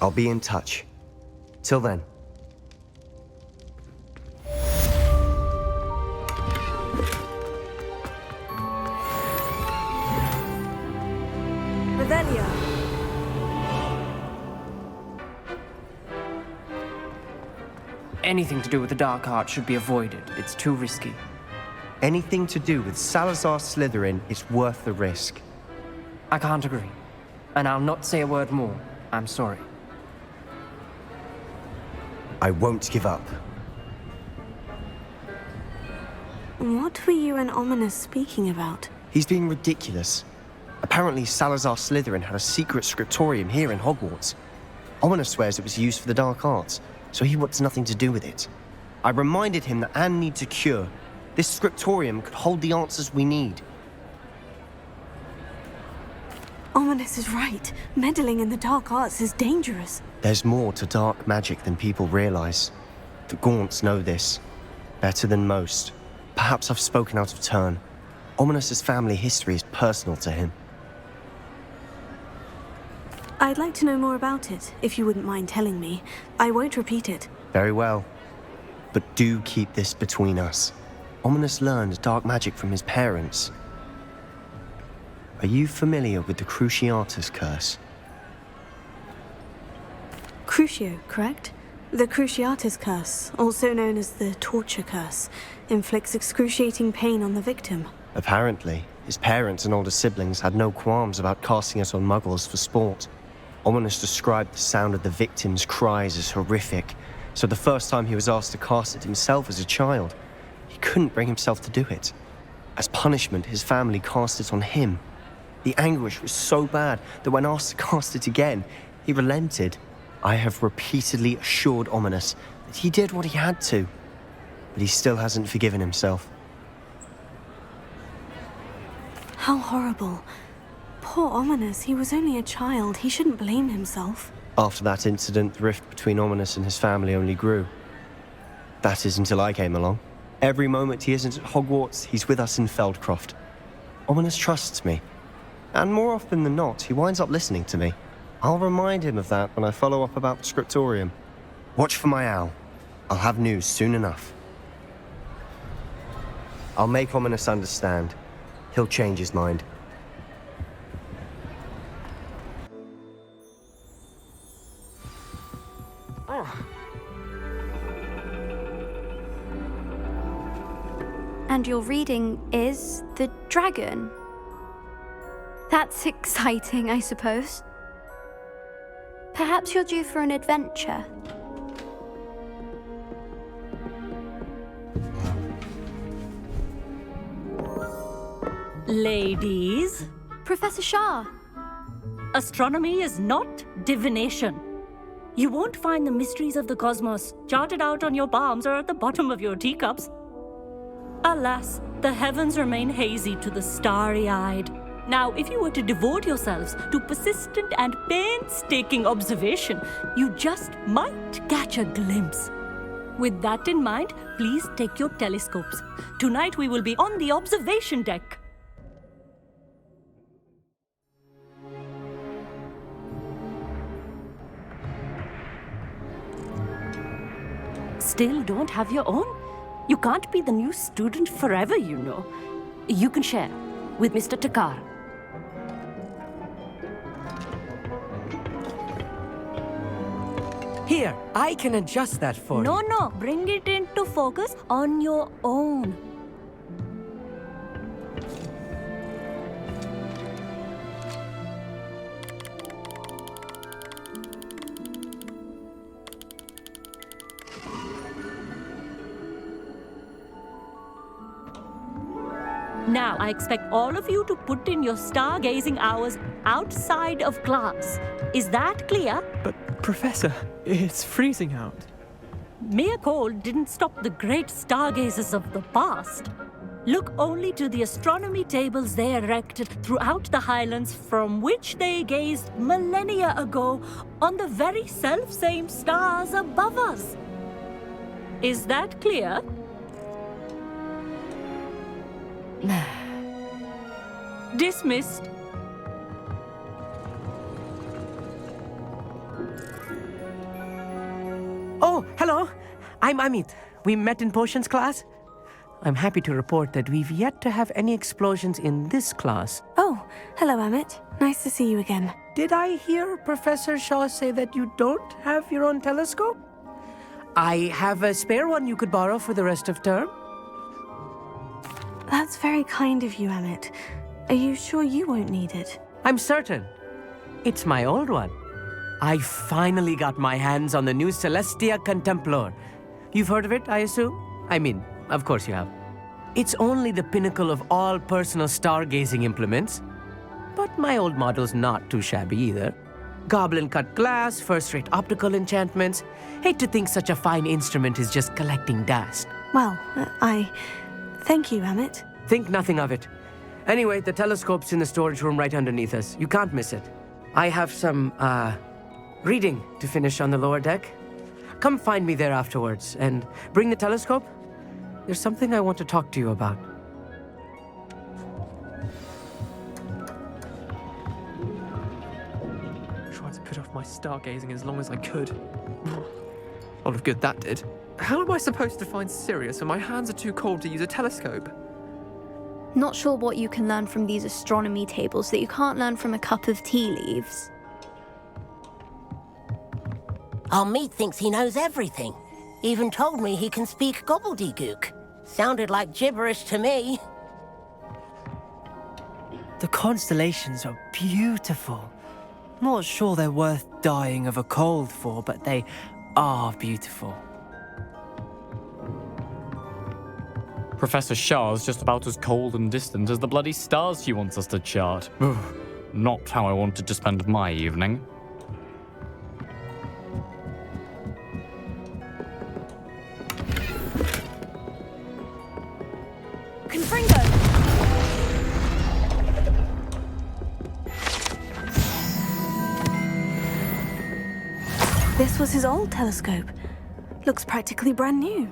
I'll be in touch. Till then. Revelia. Anything to do with the dark art should be avoided. It's too risky. Anything to do with Salazar Slytherin is worth the risk. I can't agree. And I'll not say a word more. I'm sorry. I won't give up. What were you and Ominis speaking about? He's being ridiculous. Apparently Salazar Slytherin had a secret scriptorium here in Hogwarts. Ominis swears it was used for the dark arts, so he wants nothing to do with it. I reminded him that Anne needs a cure. This scriptorium could hold the answers we need. Ominis is right. Meddling in the dark arts is dangerous. There's more to dark magic than people realize. The Gaunts know this. Better than most. Perhaps I've spoken out of turn. Ominis' family history is personal to him. I'd like to know more about it, if you wouldn't mind telling me. I won't repeat it. Very well. But do keep this between us. Ominis learned dark magic from his parents. Are you familiar with the Cruciatus Curse? Crucio, correct? The Cruciatus Curse, also known as the Torture Curse, inflicts excruciating pain on the victim. Apparently, his parents and older siblings had no qualms about casting it on muggles for sport. Ominis described the sound of the victim's cries as horrific, so the first time he was asked to cast it himself as a child, he couldn't bring himself to do it. As punishment, his family cast it on him. The anguish was so bad that when asked to cast it again, he relented. I have repeatedly assured Ominis that he did what he had to, but he still hasn't forgiven himself. How horrible. Poor Ominis, he was only a child. He shouldn't blame himself. After that incident, the rift between Ominis and his family only grew. That is until I came along. Every moment he isn't at Hogwarts, he's with us in Feldcroft. Ominis trusts me. And more often than not, he winds up listening to me. I'll remind him of that when I follow up about the scriptorium. Watch for my owl. I'll have news soon enough. I'll make Ominis understand. He'll change his mind. And your reading is the dragon. That's exciting, I suppose. Perhaps you're due for an adventure. Ladies. Professor Shah. Astronomy is not divination. You won't find the mysteries of the cosmos charted out on your palms or at the bottom of your teacups. Alas, the heavens remain hazy to the starry-eyed. Now, if you were to devote yourselves to persistent and painstaking observation, you just might catch a glimpse. With that in mind, please take your telescopes. Tonight we will be on the observation deck. Still don't have your own? You can't be the new student forever, you know. You can share with Mr. Takar. Here, I can adjust that for you. No, bring it into focus on your own. Now, I expect all of you to put in your stargazing hours outside of class. Is that clear? But, Professor, it's freezing out. Mere cold didn't stop the great stargazers of the past. Look only to the astronomy tables they erected throughout the Highlands from which they gazed millennia ago on the very self-same stars above us. Is that clear? Dismissed. Oh, hello. I'm Amit. We met in potions class. I'm happy to report that we've yet to have any explosions in this class. Oh, hello, Amit. Nice to see you again. Did I hear Professor Shaw say that you don't have your own telescope? I have a spare one you could borrow for the rest of term. That's very kind of you, Amit. Are you sure you won't need it? I'm certain. It's my old one. I finally got my hands on the new Celestia Contemplor. You've heard of it, I assume? I mean, of course you have. It's only the pinnacle of all personal stargazing implements. But my old model's not too shabby either. Goblin-cut glass, first-rate optical enchantments. Hate to think such a fine instrument is just collecting dust. Well, thank you, Amit. Think nothing of it. Anyway, the telescope's in the storage room right underneath us. You can't miss it. I have some, reading to finish on the lower deck. Come find me there afterwards, and bring the telescope. There's something I want to talk to you about. Tried to put off my stargazing as long as I could. All of good that did. How am I supposed to find Sirius when my hands are too cold to use a telescope? Not sure what you can learn from these astronomy tables that you can't learn from a cup of tea leaves. Our meat thinks he knows everything. Even told me he can speak gobbledygook. Sounded like gibberish to me. The constellations are beautiful. Not sure they're worth dying of a cold for, but they are beautiful. Professor Shah's just about as cold and distant as the bloody stars she wants us to chart. Not how I wanted to spend my evening. Confringo! This was his old telescope. Looks practically brand new.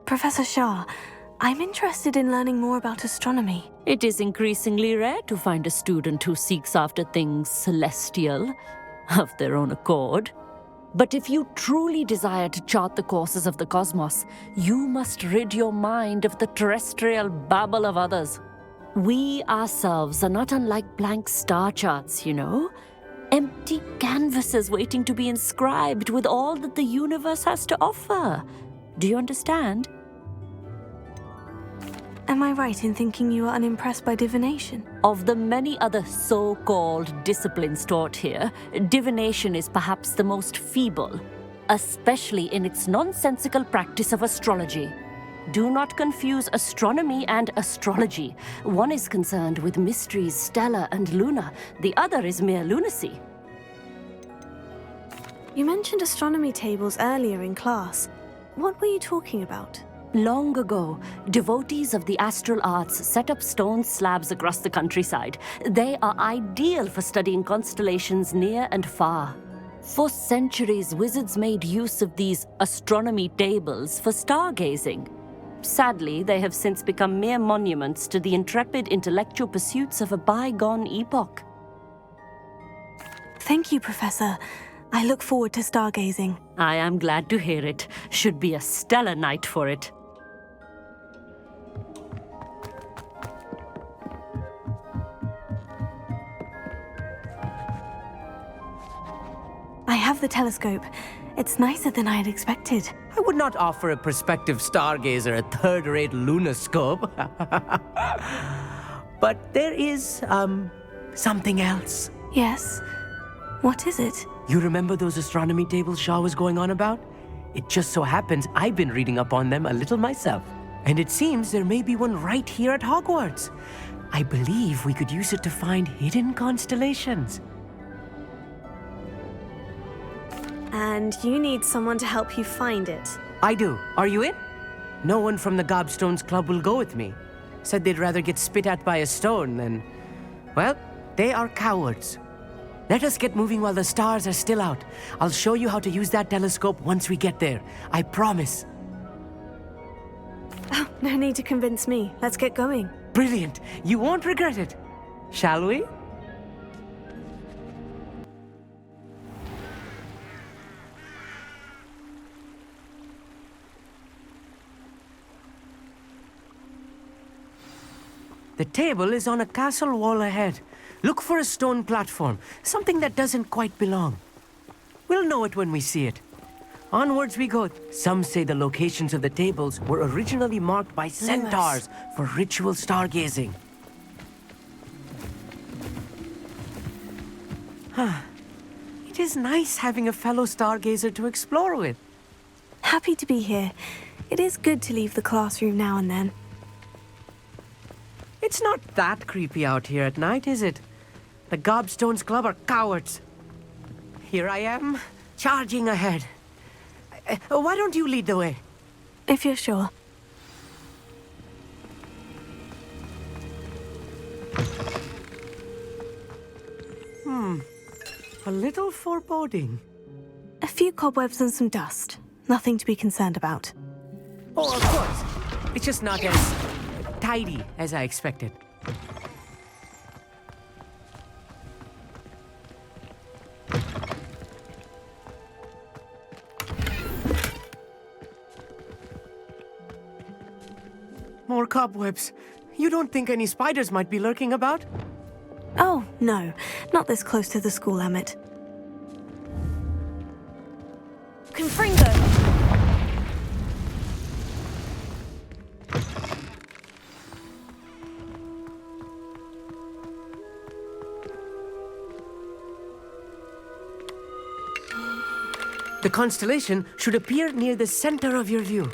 Professor Shah, I'm interested in learning more about astronomy. It is increasingly rare to find a student who seeks after things celestial, of their own accord. But if you truly desire to chart the courses of the cosmos, you must rid your mind of the terrestrial babble of others. We ourselves are not unlike blank star charts, you know. Empty canvases waiting to be inscribed with all that the universe has to offer. Do you understand? Am I right in thinking you are unimpressed by divination? Of the many other so-called disciplines taught here, divination is perhaps the most feeble, especially in its nonsensical practice of astrology. Do not confuse astronomy and astrology. One is concerned with mysteries stellar and lunar, the other is mere lunacy. You mentioned astronomy tables earlier in class. What were you talking about? Long ago, devotees of the astral arts set up stone slabs across the countryside. They are ideal for studying constellations near and far. For centuries, wizards made use of these astronomy tables for stargazing. Sadly, they have since become mere monuments to the intrepid intellectual pursuits of a bygone epoch. Thank you, Professor. I look forward to stargazing. I am glad to hear it. Should be a stellar night for it. I have the telescope. It's nicer than I had expected. I would not offer a prospective stargazer a third-rate lunoscope. But there is, something else. Yes? What is it? You remember those astronomy tables Shaw was going on about? It just so happens I've been reading up on them a little myself. And it seems there may be one right here at Hogwarts. I believe we could use it to find hidden constellations. And you need someone to help you find it. I do. Are you in? No one from the Gobstones Club will go with me. Said they'd rather get spit at by a stone than... Well, they are cowards. Let us get moving while the stars are still out. I'll show you how to use that telescope once we get there. I promise. Oh, no need to convince me. Let's get going. Brilliant. You won't regret it. Shall we? The table is on a castle wall ahead. Look for a stone platform, something that doesn't quite belong. We'll know it when we see it. Onwards we go. Some say the locations of the tables were originally marked by centaurs for ritual stargazing. It is nice having a fellow stargazer to explore with. Happy to be here. It is good to leave the classroom now and then. It's not that creepy out here at night, is it? The Gobstones Club are cowards. Here I am, charging ahead. Why don't you lead the way? If you're sure. A little foreboding. A few cobwebs and some dust. Nothing to be concerned about. Oh, of course. It's just not as tidy as I expected. More cobwebs. You don't think any spiders might be lurking about? Oh, no. Not this close to the school, Emmett. Confringo! The constellation should appear near the center of your view.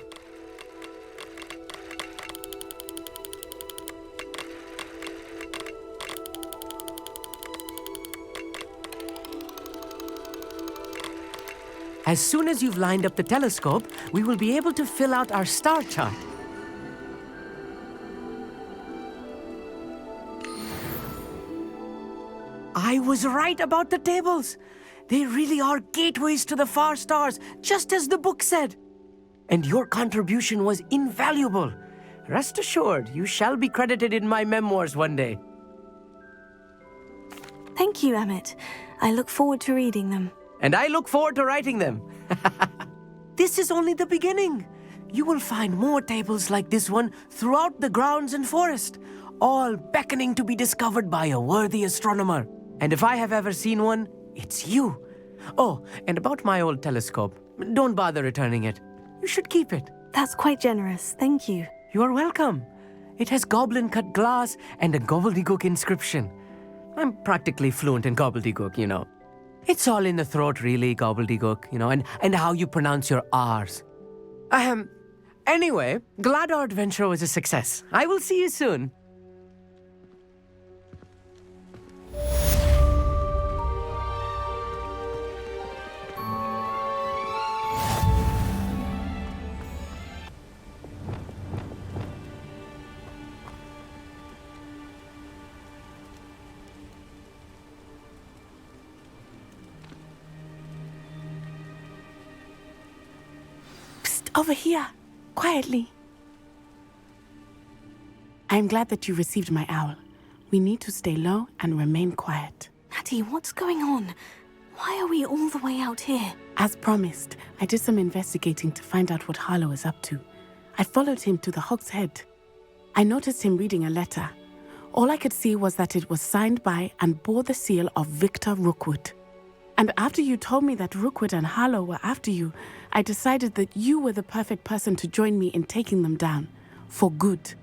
As soon as you've lined up the telescope, we will be able to fill out our star chart. I was right about the tables. They really are gateways to the far stars, just as the book said. And your contribution was invaluable. Rest assured, you shall be credited in my memoirs one day. Thank you, Emmett. I look forward to reading them. And I look forward to writing them. This is only the beginning. You will find more tables like this one throughout the grounds and forest, all beckoning to be discovered by a worthy astronomer. And if I have ever seen one, it's you. Oh, and about my old telescope, don't bother returning it. You should keep it. That's quite generous. Thank you. You are welcome. It has goblin-cut glass and a gobbledygook inscription. I'm practically fluent in gobbledygook, you know. It's all in the throat, really, gobbledygook, you know, and how you pronounce your R's. Anyway, glad our adventure was a success. I will see you soon. Over here, quietly. I am glad that you received my owl. We need to stay low and remain quiet. Natty, what's going on? Why are we all the way out here? As promised, I did some investigating to find out what Harlow is up to. I followed him to the Hogshead. I noticed him reading a letter. All I could see was that it was signed by and bore the seal of Victor Rookwood. And after you told me that Rookwood and Harlow were after you, I decided that you were the perfect person to join me in taking them down. For good.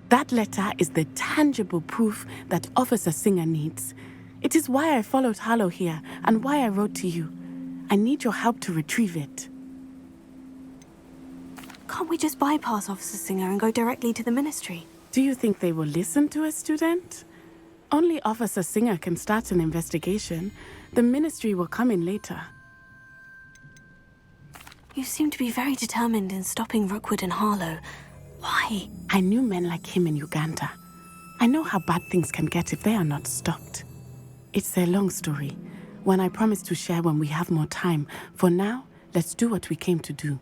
That letter is the tangible proof that Officer Singer needs. It is why I followed Harlow here and why I wrote to you. I need your help to retrieve it. Can't we just bypass Officer Singer and go directly to the Ministry? Do you think they will listen to a student? Only Officer Singer can start an investigation. The Ministry will come in later. You seem to be very determined in stopping Rookwood and Harlow. Why? I knew men like him in Uganda. I know how bad things can get if they are not stopped. It's a long story, one I promise to share when we have more time. For now, let's do what we came to do.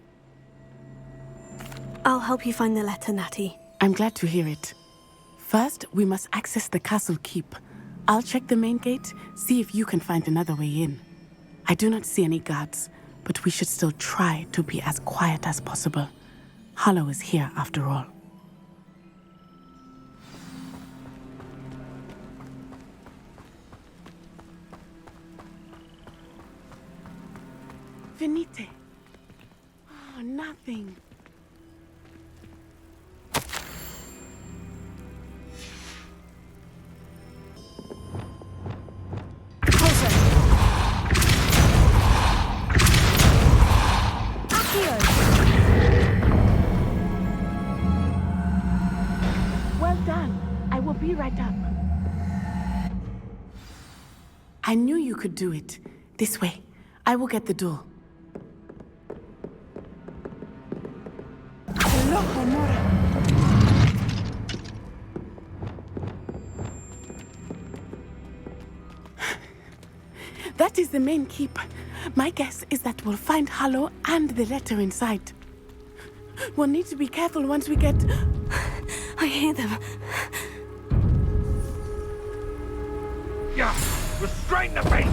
I'll help you find the letter, Natty. I'm glad to hear it. First, we must access the castle keep. I'll check the main gate, see if you can find another way in. I do not see any guards, but we should still try to be as quiet as possible. Harlow is here after all. Venite. Oh, nothing. Be right up. I knew you could do it. This way. I will get the door. Hello, Honora. That is the main keep. My guess is that we'll find Harlow and the letter inside. We'll need to be careful once we get... I hear them. Yeah, restrain the beast!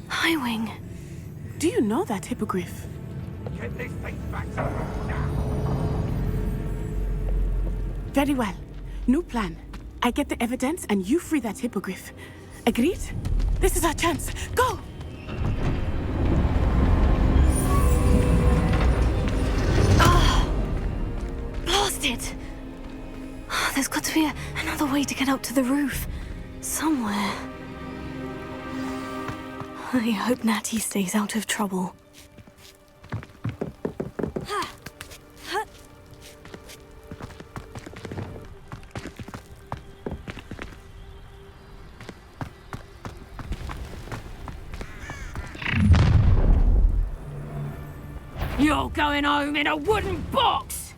Highwing. Do you know that Hippogriff? Get this thing back now. Very well. New plan. I get the evidence and you free that Hippogriff. Agreed? This is our chance. Go! It. There's got to be another way to get up to the roof. Somewhere. I hope Natty stays out of trouble. You're going home in a wooden box!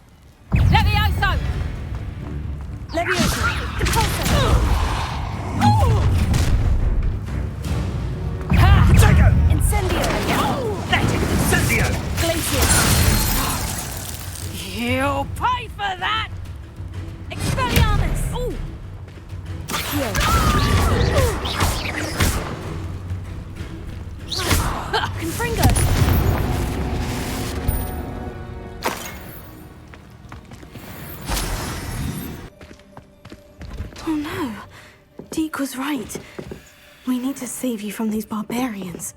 Levioso! Levioso! Potato! Incendio! That's it! Incendio! Glacier! You'll pay for that! Expelliarmus! Ooh! Confringo! Oh no. Deek was right. We need to save you from these barbarians.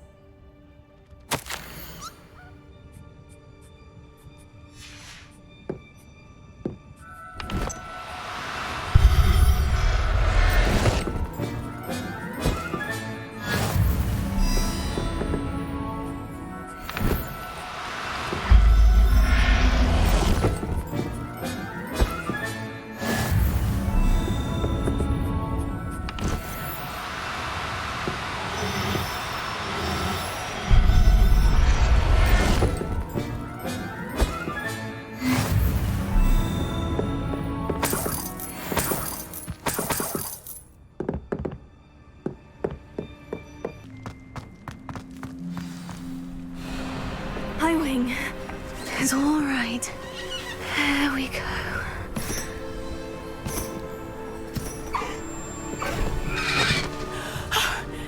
It's all right. There we go.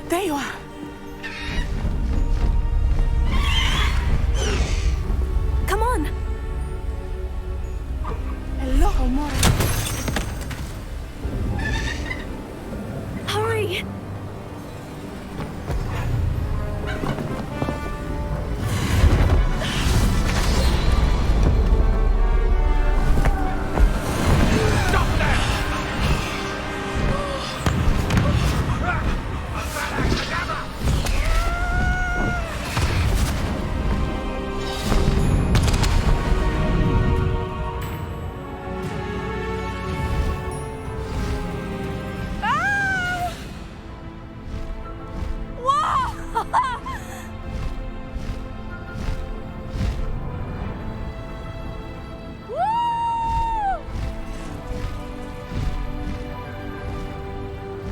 There you are. Come on. Hello, amore. Hurry.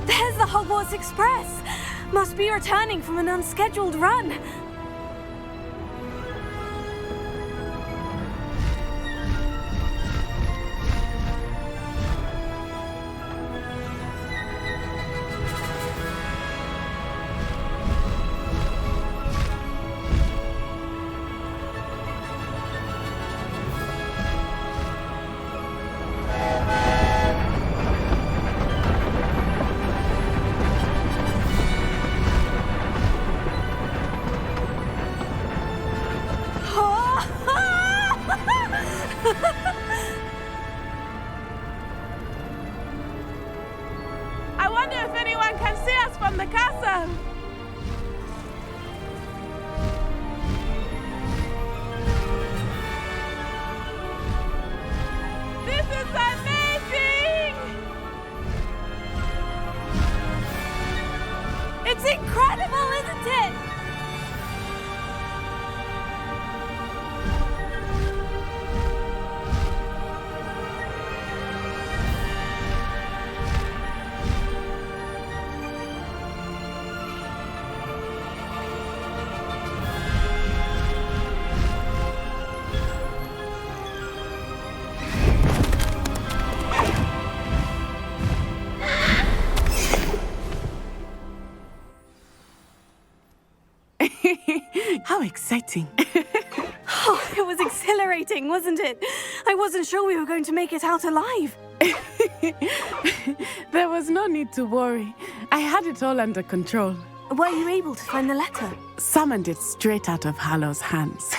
There's the Hogwarts Express! Must be returning from an unscheduled run. I wonder if anyone can see us from the castle. This is amazing! It's incredible, isn't it? How exciting. Oh, it was exhilarating, wasn't it? I wasn't sure we were going to make it out alive. There was no need to worry. I had it all under control. Were you able to find the letter? Summoned it straight out of Hallow's hands.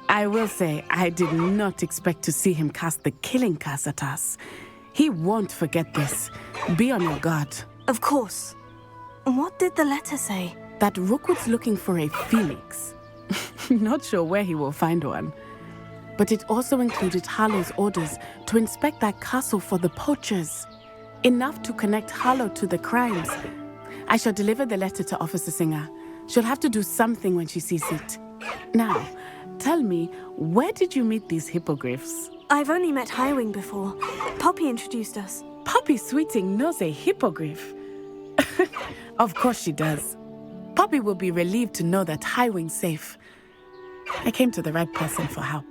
I will say, I did not expect to see him cast the killing curse at us. He won't forget this. Be on your guard. Of course. What did the letter say? That Rookwood's looking for a phoenix. Not sure where he will find one. But it also included Hallow's orders to inspect that castle for the poachers. Enough to connect Hallow to the crimes. I shall deliver the letter to Officer Singer. She'll have to do something when she sees it. Now, tell me, where did you meet these hippogriffs? I've only met Highwing before. Poppy introduced us. Poppy Sweeting knows a hippogriff. Of course she does. Poppy will be relieved to know that Highwing's safe. I came to the right person for help.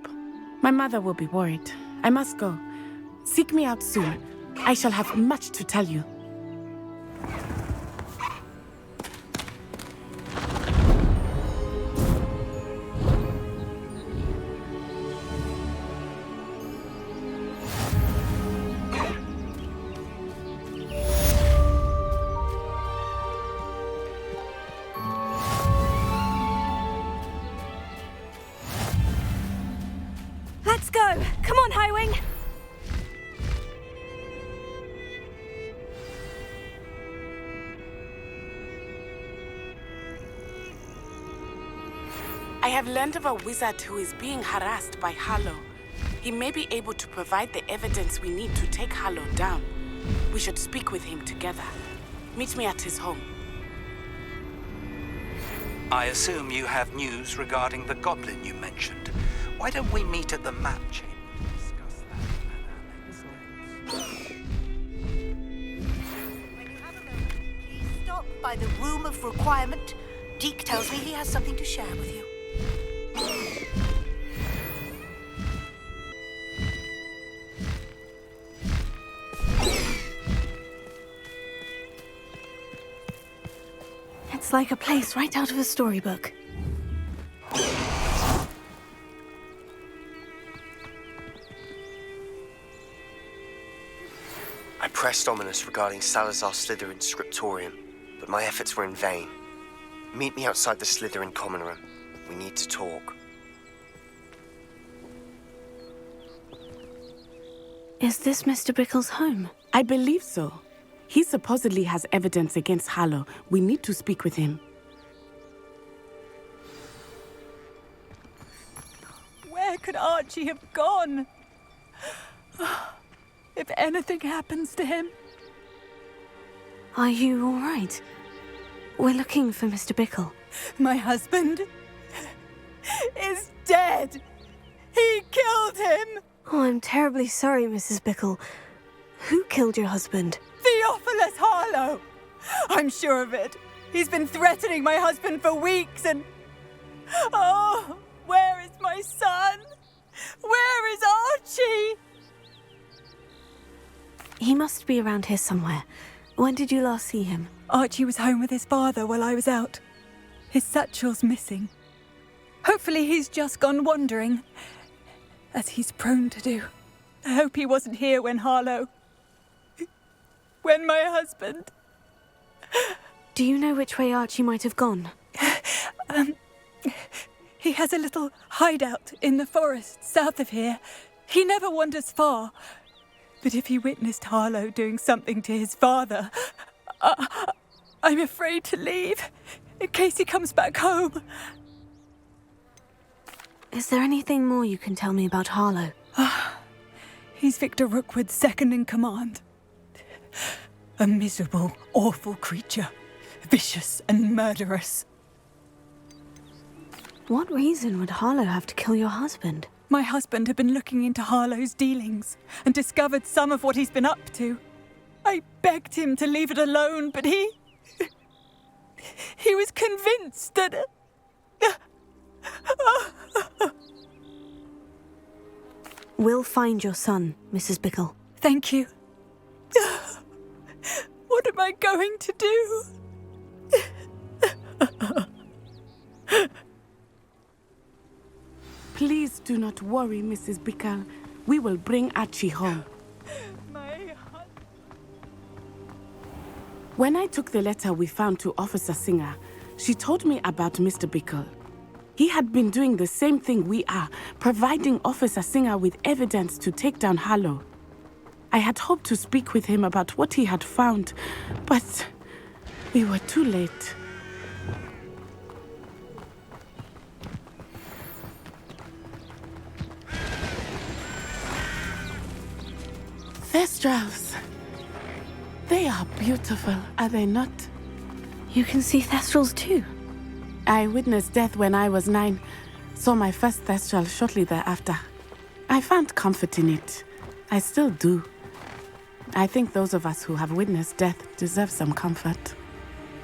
My mother will be worried. I must go. Seek me out soon. I shall have much to tell you. Let's go! Come on, Highwing! I have learned of a wizard who is being harassed by Hallow. He may be able to provide the evidence we need to take Hallow down. We should speak with him together. Meet me at his home. I assume you have news regarding the goblin you mentioned. Why don't we meet at the map chamber to discuss that? When you have a moment, please stop by the Room of Requirement. Deek tells me he has something to share with you. It's like a place right out of a storybook. I pressed Ominis regarding Salazar Slytherin's scriptorium, but my efforts were in vain. Meet me outside the Slytherin common room. We need to talk. Is this Mr. Bickle's home? I believe so. He supposedly has evidence against Harlow. We need to speak with him. Where could Archie have gone? If anything happens to him. Are you all right? We're looking for Mr. Bickle. My husband is dead. He killed him. Oh, I'm terribly sorry, Mrs. Bickle. Who killed your husband? Theophilus Harlow. I'm sure of it. He's been threatening my husband for weeks and... Oh, where is my son? Where is Archie? He must be around here somewhere. When did you last see him? Archie was home with his father while I was out. His satchel's missing. Hopefully he's just gone wandering, as he's prone to do. I hope he wasn't here when my husband... Do you know which way Archie might have gone? He has a little hideout in the forest south of here. He never wanders far. But if he witnessed Harlow doing something to his father, I'm afraid to leave, in case he comes back home. Is there anything more you can tell me about Harlow? He's Victor Rookwood's second in command. A miserable, awful creature. Vicious and murderous. What reason would Harlow have to kill your husband? My husband had been looking into Harlow's dealings and discovered some of what he's been up to. I begged him to leave it alone, but he was convinced that... We'll find your son, Mrs. Bickle. Thank you. What am I going to do? Please do not worry, Mrs. Bickle. We will bring Archie home. When I took the letter we found to Officer Singer, she told me about Mr. Bickle. He had been doing the same thing we are, providing Officer Singer with evidence to take down Harlow. I had hoped to speak with him about what he had found, but we were too late. Thestrals. They are beautiful, are they not? You can see Thestrals too? I witnessed death when I was 9. Saw my first Thestral shortly thereafter. I found comfort in it. I still do. I think those of us who have witnessed death deserve some comfort.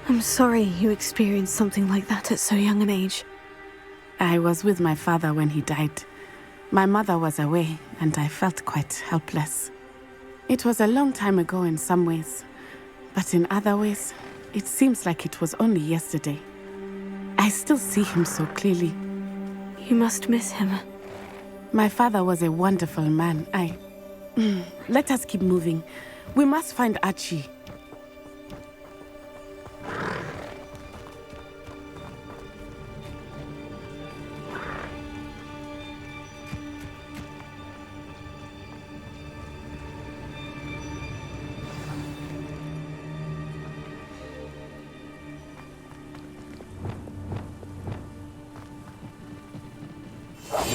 I'm sorry you experienced something like that at so young an age. I was with my father when he died. My mother was away, and I felt quite helpless. It was a long time ago in some ways, but in other ways, it seems like it was only yesterday. I still see him so clearly. You must miss him. My father was a wonderful man. Let us keep moving. We must find Archie.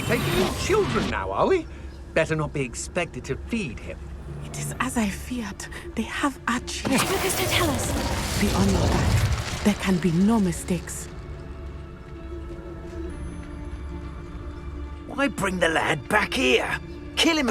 Taking in children now, are we? Better not be expected to feed him. It is as I feared. They have Archie. What does that tell us? Beyond all that, there can be no mistakes. Why bring the lad back here? Kill him.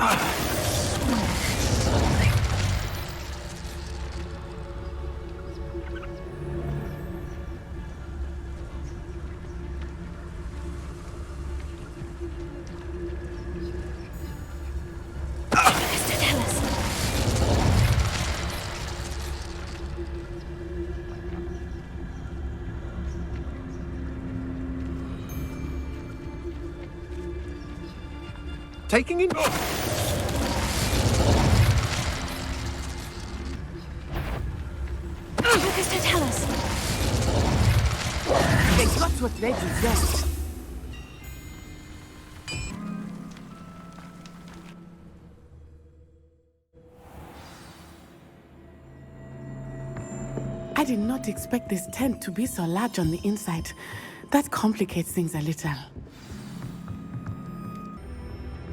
taking in... Lucas, don't tell us. It's not what led you there. I did not expect this tent to be so large on the inside. That complicates things a little.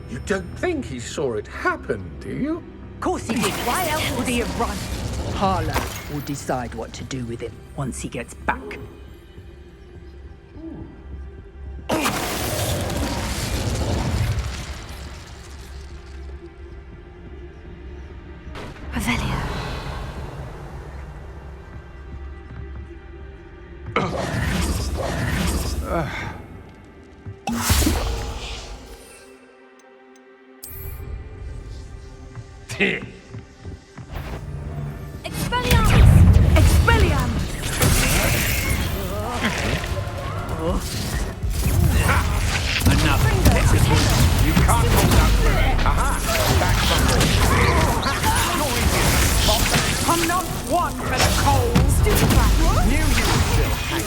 You don't think he saw it happen, do you? Of course he did. Why else would he have run? Harlow will decide what to do with him once he gets back. Revelio. Enough. You can't hold out for it. Aha! Back from I'm not one for the coals. Knew you would still hang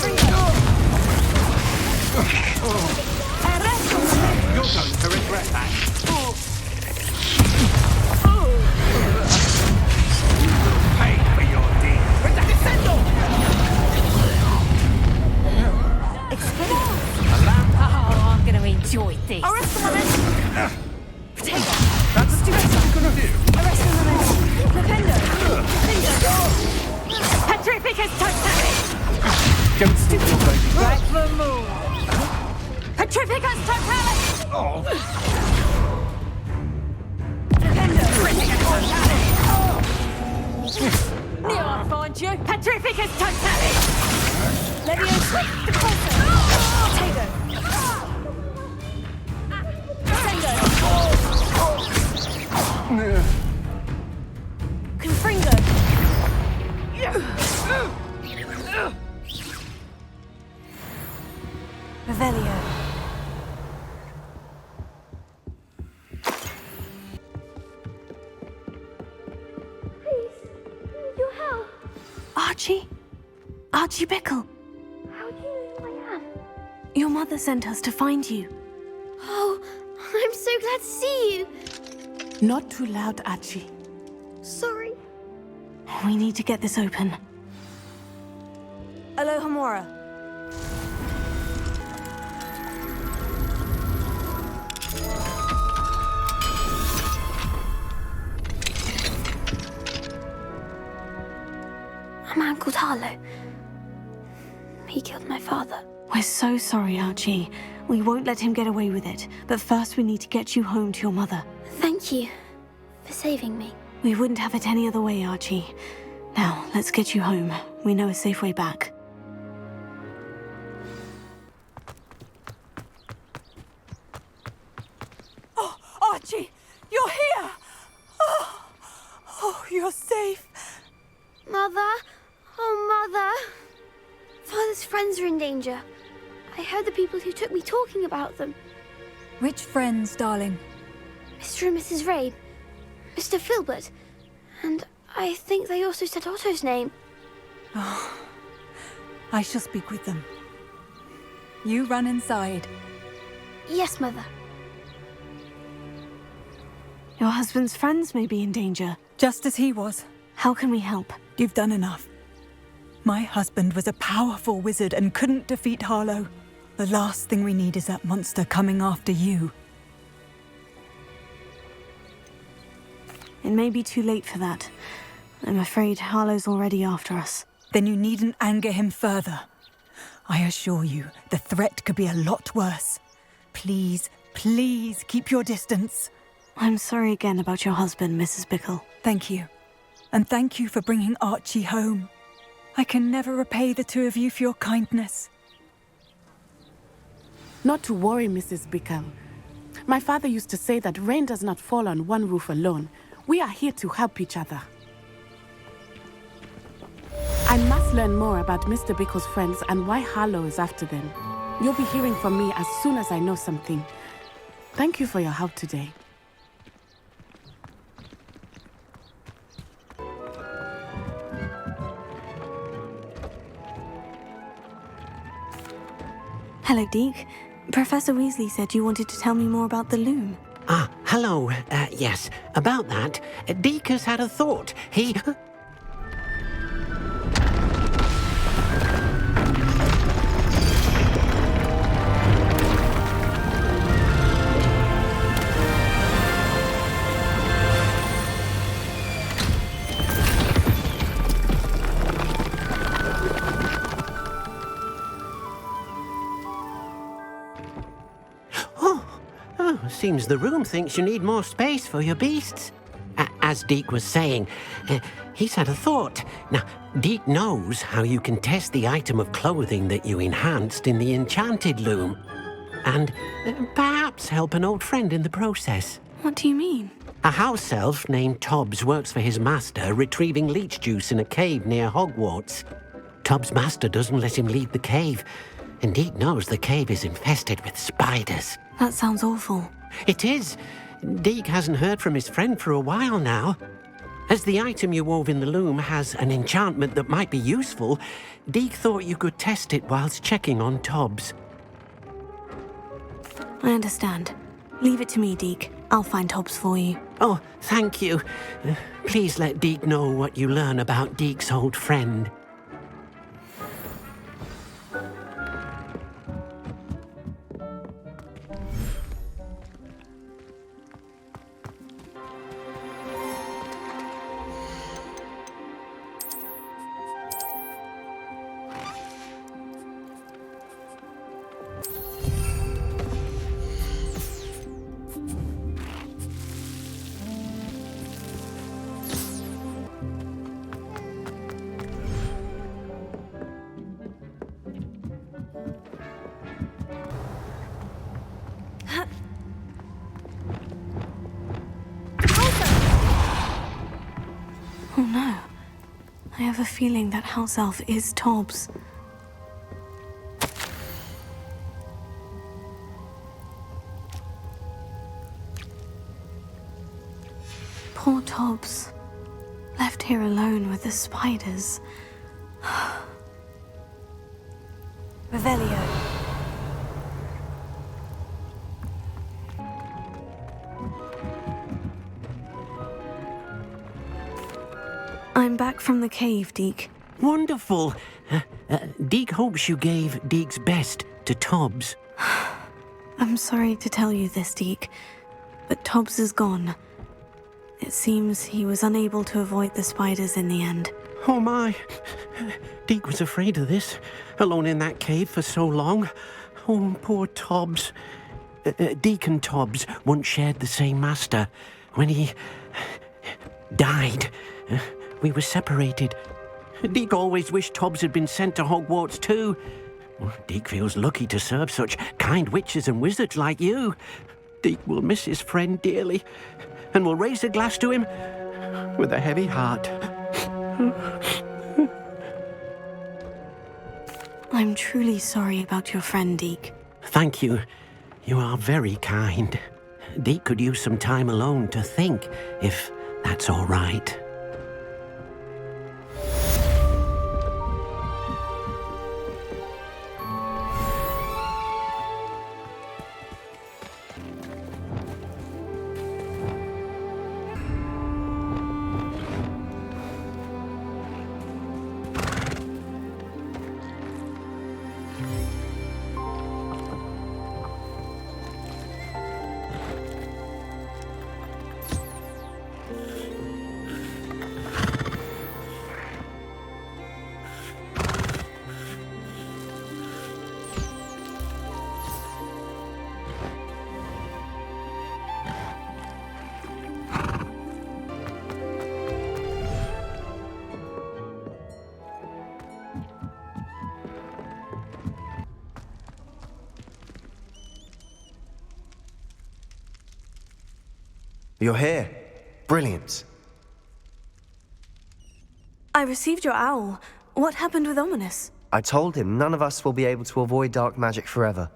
You're going to regret that. You will pay for your deed. I'm gonna enjoy this. Arrest the woman! Potato! That's what you're gonna do. Arrest the woman! Flipendo! Petrificus totalis! Don't stick your baby. Right for more! Petrificus totalis! Oh. Flipendo! Petrificus totalis! Near I'll find you! Petrificus totalis! Leviosa! Deposit! Potato! Confringo! Revelio. Please, your help. Archie? Archie Bickle. How do you know who I am? Your mother sent us to find you. Oh, I'm so glad to see you. Not too loud, Archie. Sorry. We need to get this open. Alohomora. A man called Harlow. He killed my father. We're so sorry, Archie. We won't let him get away with it. But first we need to get you home to your mother. Thank you for saving me. We wouldn't have it any other way, Archie. Now, let's get you home. We know a safe way back. Oh, Archie, you're here! Oh, you're safe. Mother? Oh, Mother. Father's friends are in danger. I heard the people who took me talking about them. Which friends, darling? Mr. and Mrs. Rabe, Mr. Filbert, and I think they also said Otto's name. Oh, I shall speak with them. You run inside. Yes, Mother. Your husband's friends may be in danger. Just as he was. How can we help? You've done enough. My husband was a powerful wizard and couldn't defeat Harlow. The last thing we need is that monster coming after you. It may be too late for that. I'm afraid Harlow's already after us. Then you needn't anger him further. I assure you, the threat could be a lot worse. Please, please keep your distance. I'm sorry again about your husband, Mrs. Bickle. Thank you. And thank you for bringing Archie home. I can never repay the two of you for your kindness. Not to worry, Mrs. Bickle. My father used to say that rain does not fall on one roof alone. We are here to help each other. I must learn more about Mr. Bickle's friends and why Harlow is after them. You'll be hearing from me as soon as I know something. Thank you for your help today. Hello, Deek. Professor Weasley said you wanted to tell me more about the loom. Ah, hello. Yes, about that. Deek has had a thought. He... Seems the room thinks you need more space for your beasts. As Deek was saying, he's had a thought. Now, Deek knows how you can test the item of clothing that you enhanced in the enchanted loom. And perhaps help an old friend in the process. What do you mean? A house elf named Tobbs works for his master, retrieving leech juice in a cave near Hogwarts. Tobbs' master doesn't let him leave the cave, and Deek knows the cave is infested with spiders. That sounds awful. It is. Deek hasn't heard from his friend for a while now. As the item you wove in the loom has an enchantment that might be useful, Deek thought you could test it whilst checking on Tobbs. I understand. Leave it to me, Deek. I'll find Tobbs for you. Oh, thank you. Please let Deek know what you learn about Deek's old friend. Oh no. I have a feeling that house elf is Tobbs. Poor Tobbs. Left here alone with the spiders. Revelio. I'm back from the cave, Deek. Wonderful. Deek hopes you gave Deek's best to Tobbs. I'm sorry to tell you this, Deek, but Tobbs is gone. It seems he was unable to avoid the spiders in the end. Oh my. Deek was afraid of this, alone in that cave for so long. Oh, poor Tobbs. Deek and Tobbs once shared the same master. When he died, we were separated. Deek always wished Tobbs had been sent to Hogwarts too. Deek feels lucky to serve such kind witches and wizards like you. Deek will miss his friend dearly, and will raise a glass to him with a heavy heart. I'm truly sorry about your friend, Deek. Thank you. You are very kind. Deek could use some time alone to think, if that's all right. You're here. Brilliant. I received your owl. What happened with Ominis? I told him none of us will be able to avoid dark magic forever.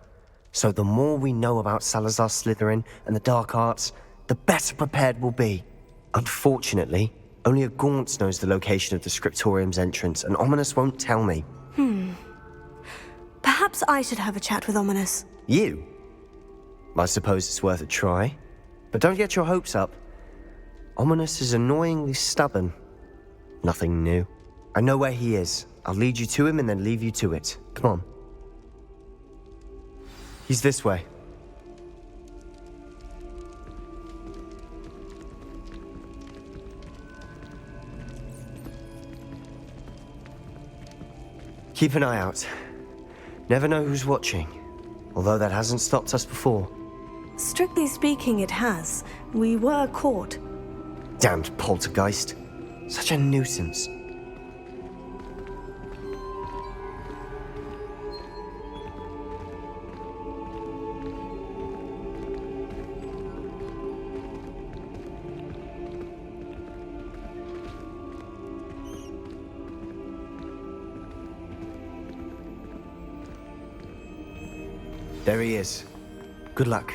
So the more we know about Salazar Slytherin and the dark arts, the better prepared we'll be. Unfortunately, only a Gaunt knows the location of the Scriptorium's entrance, and Ominis won't tell me. Perhaps I should have a chat with Ominis. You? I suppose it's worth a try. But don't get your hopes up. Ominis is annoyingly stubborn. Nothing new. I know where he is. I'll lead you to him and then leave you to it. Come on. He's this way. Keep an eye out. Never know who's watching. Although that hasn't stopped us before. Strictly speaking, it has. We were caught. Damned poltergeist. Such a nuisance. There he is. Good luck.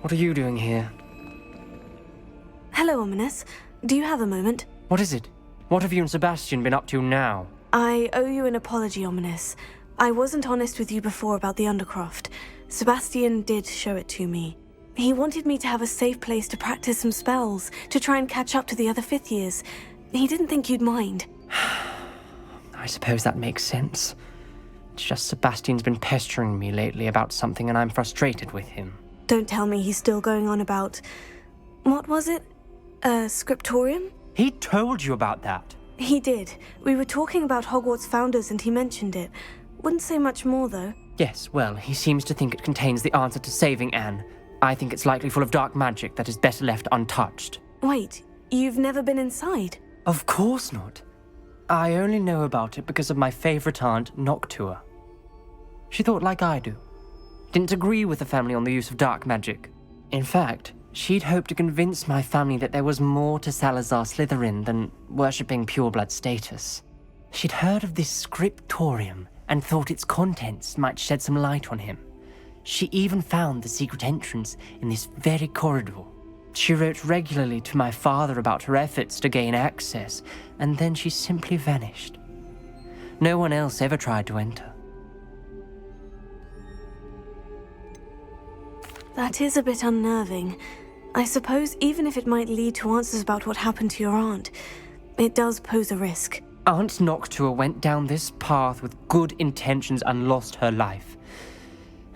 What are you doing here? Hello, Ominis. Do you have a moment? What is it? What have you and Sebastian been up to now? I owe you an apology, Ominis. I wasn't honest with you before about the Undercroft. Sebastian did show it to me. He wanted me to have a safe place to practice some spells, to try and catch up to the other fifth years. He didn't think you'd mind. I suppose that makes sense. It's just Sebastian's been pestering me lately about something and I'm frustrated with him. Don't tell me he's still going on about... What was it? Scriptorium? He told you about that? He did. We were talking about Hogwarts founders and he mentioned it. Wouldn't say much more, though. Yes, well, he seems to think it contains the answer to saving Anne. I think it's likely full of dark magic that is better left untouched. Wait, you've never been inside? Of course not. I only know about it because of my favorite aunt, Noctua. She thought like I do. Didn't agree with the family on the use of dark magic. In fact, she'd hoped to convince my family that there was more to Salazar Slytherin than worshipping pureblood status. She'd heard of this scriptorium and thought its contents might shed some light on him. She even found the secret entrance in this very corridor. She wrote regularly to my father about her efforts to gain access, and then she simply vanished. No one else ever tried to enter. That is a bit unnerving. I suppose even if it might lead to answers about what happened to your aunt, it does pose a risk. Aunt Noctua went down this path with good intentions and lost her life.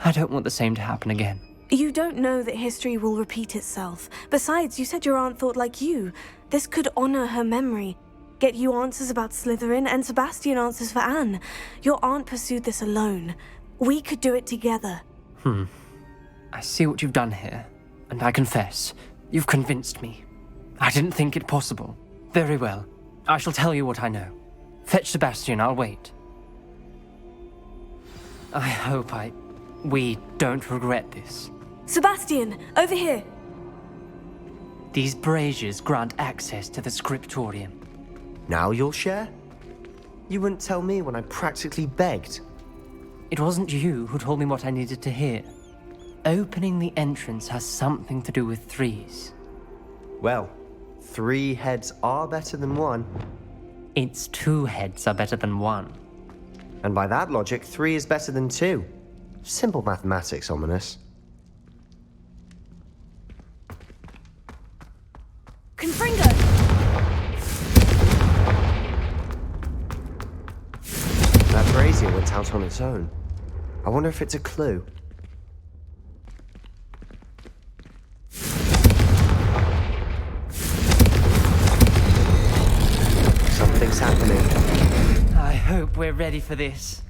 I don't want the same to happen again. You don't know that history will repeat itself. Besides, you said your aunt thought like you. This could honor her memory. Get you answers about Slytherin and Sebastian answers for Anne. Your aunt pursued this alone. We could do it together. I see what you've done here, and I confess, you've convinced me. I didn't think it possible. Very well. I shall tell you what I know. Fetch Sebastian, I'll wait. I hope we don't regret this. Sebastian, over here! These braziers grant access to the scriptorium. Now you'll share? You wouldn't tell me when I practically begged. It wasn't you who told me what I needed to hear. Opening the entrance has something to do with threes. Well, 3 heads are better than 1. It's 2 heads are better than 1. And by that logic, 3 is better than 2. Simple mathematics, Ominis. Confringo! That brazier went out on its own. I wonder if it's a clue. Something's happening. I hope we're ready for this.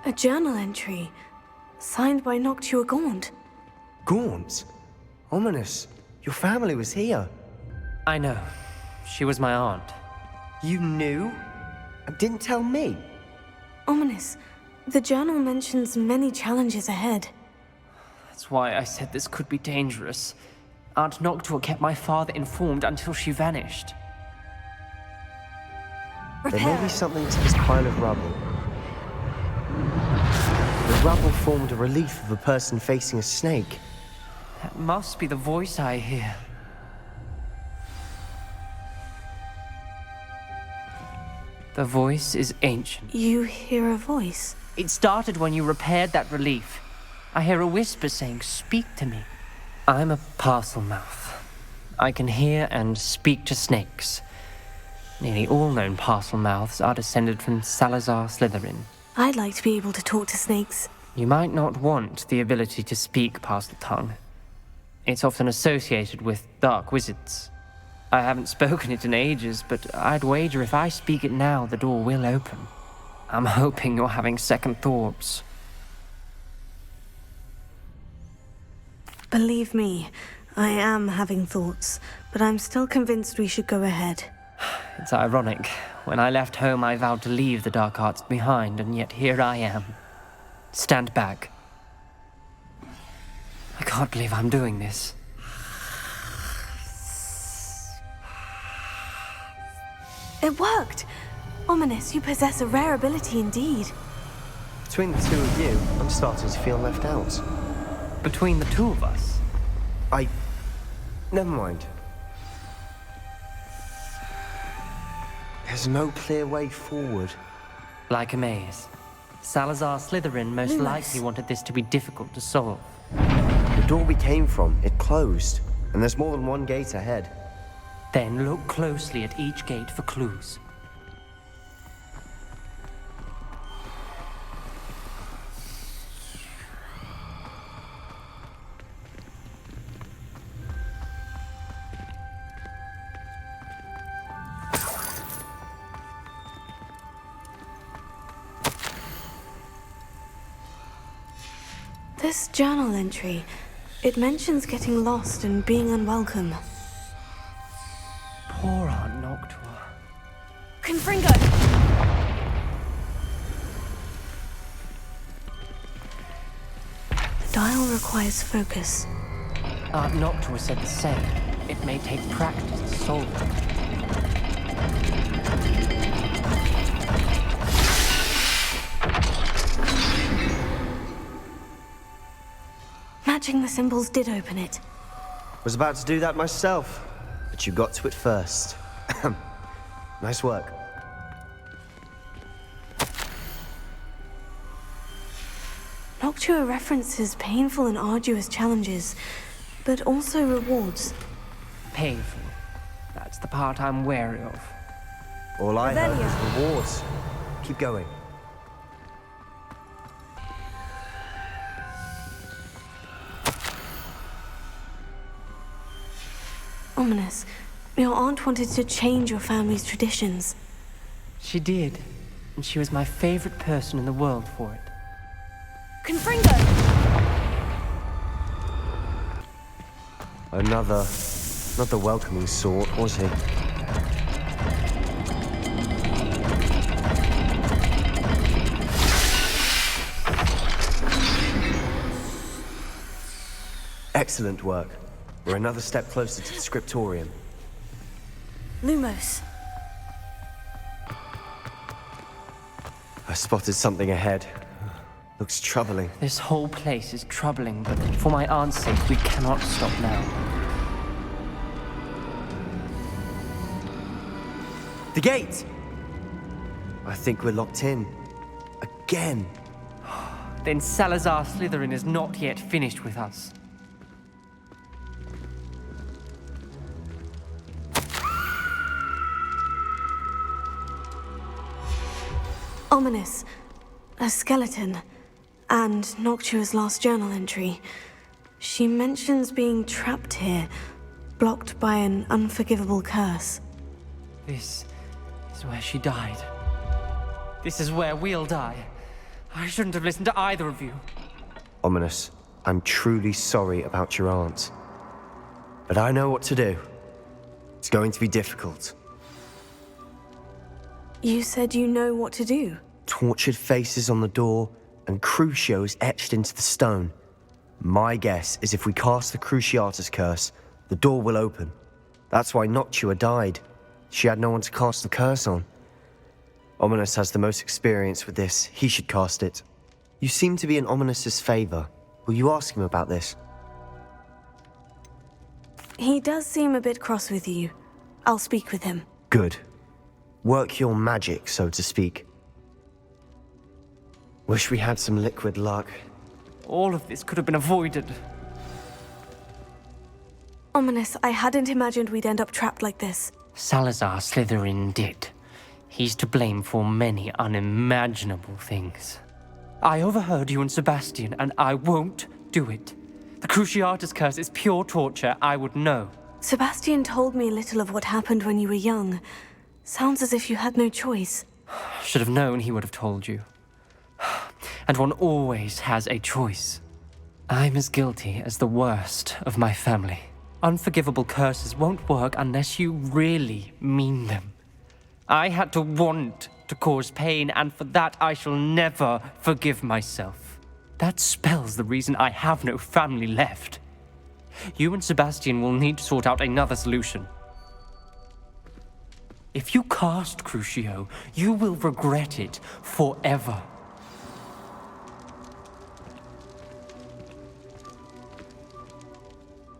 A journal entry, signed by Noctua Gaunt. Gaunt? Ominis, your family was here. I know. She was my aunt. You knew? And didn't tell me? Ominis, the journal mentions many challenges ahead. That's why I said this could be dangerous. Aunt Noctua kept my father informed until she vanished. There may be something to this pile of rubble. The rubble formed a relief of a person facing a snake. That must be the voice I hear. The voice is ancient. You hear a voice? It started when you repaired that relief. I hear a whisper saying, "Speak to me." I'm a parcel mouth. I can hear and speak to snakes. Nearly all known parcel mouths are descended from Salazar Slytherin. I'd like to be able to talk to snakes. You might not want the ability to speak parcel tongue. It's often associated with dark wizards. I haven't spoken it in ages, but I'd wager if I speak it now, the door will open. I'm hoping you're having second thoughts. Believe me, I am having thoughts, but I'm still convinced we should go ahead. It's ironic. When I left home, I vowed to leave the dark arts behind, and yet here I am. Stand back. I can't believe I'm doing this. It worked! Ominis, you possess a rare ability indeed. Between the two of you, I'm starting to feel left out. Between the two of us? Never mind. There's no clear way forward. Like a maze. Salazar Slytherin most likely wanted this to be difficult to solve. The door we came from, it closed. And there's more than one gate ahead. Then look closely at each gate for clues. This journal entry, it mentions getting lost and being unwelcome. Poor Aunt Noctua. Confringo! The dial requires focus. Aunt Noctua said the same. It may take practice to solve it. Matching the symbols did open it. Was about to do that myself, but you got to it first. Nice work. Noctua references painful and arduous challenges, but also rewards. Painful. That's the part I'm wary of. All I heard was rewards. Keep going. Ominis, your aunt wanted to change your family's traditions. She did, and she was my favorite person in the world for it. Confringo! Another, not the welcoming sort, was he? Excellent work. We're another step closer to the scriptorium. Lumos. I spotted something ahead. Looks troubling. This whole place is troubling, but for my aunt's sake, we cannot stop now. The gate! I think we're locked in. Again. Then Salazar Slytherin is not yet finished with us. Ominis. A skeleton. And Noctua's last journal entry. She mentions being trapped here, blocked by an unforgivable curse. This is where she died. This is where we'll die. I shouldn't have listened to either of you. Ominis, I'm truly sorry about your aunt. But I know what to do. It's going to be difficult. You said you know what to do. Tortured faces on the door and Crucios etched into the stone. My guess is if we cast the Cruciatus Curse, the door will open. That's why Noctua died. She had no one to cast the curse on. Ominis has the most experience with this. He should cast it. You seem to be in Ominis's favor. Will you ask him about this? He does seem a bit cross with you. I'll speak with him. Good. Work your magic, so to speak. Wish we had some liquid luck. All of this could have been avoided. Ominis, I hadn't imagined we'd end up trapped like this. Salazar Slytherin did. He's to blame for many unimaginable things. I overheard you and Sebastian, and I won't do it. The Cruciatus Curse is pure torture, I would know. Sebastian told me a little of what happened when you were young. Sounds as if you had no choice. Should have known he would have told you. And one always has a choice. I'm as guilty as the worst of my family. Unforgivable curses won't work unless you really mean them. I had to want to cause pain, and for that I shall never forgive myself. That spells the reason I have no family left. You and Sebastian will need to sort out another solution. If you cast Crucio, you will regret it forever.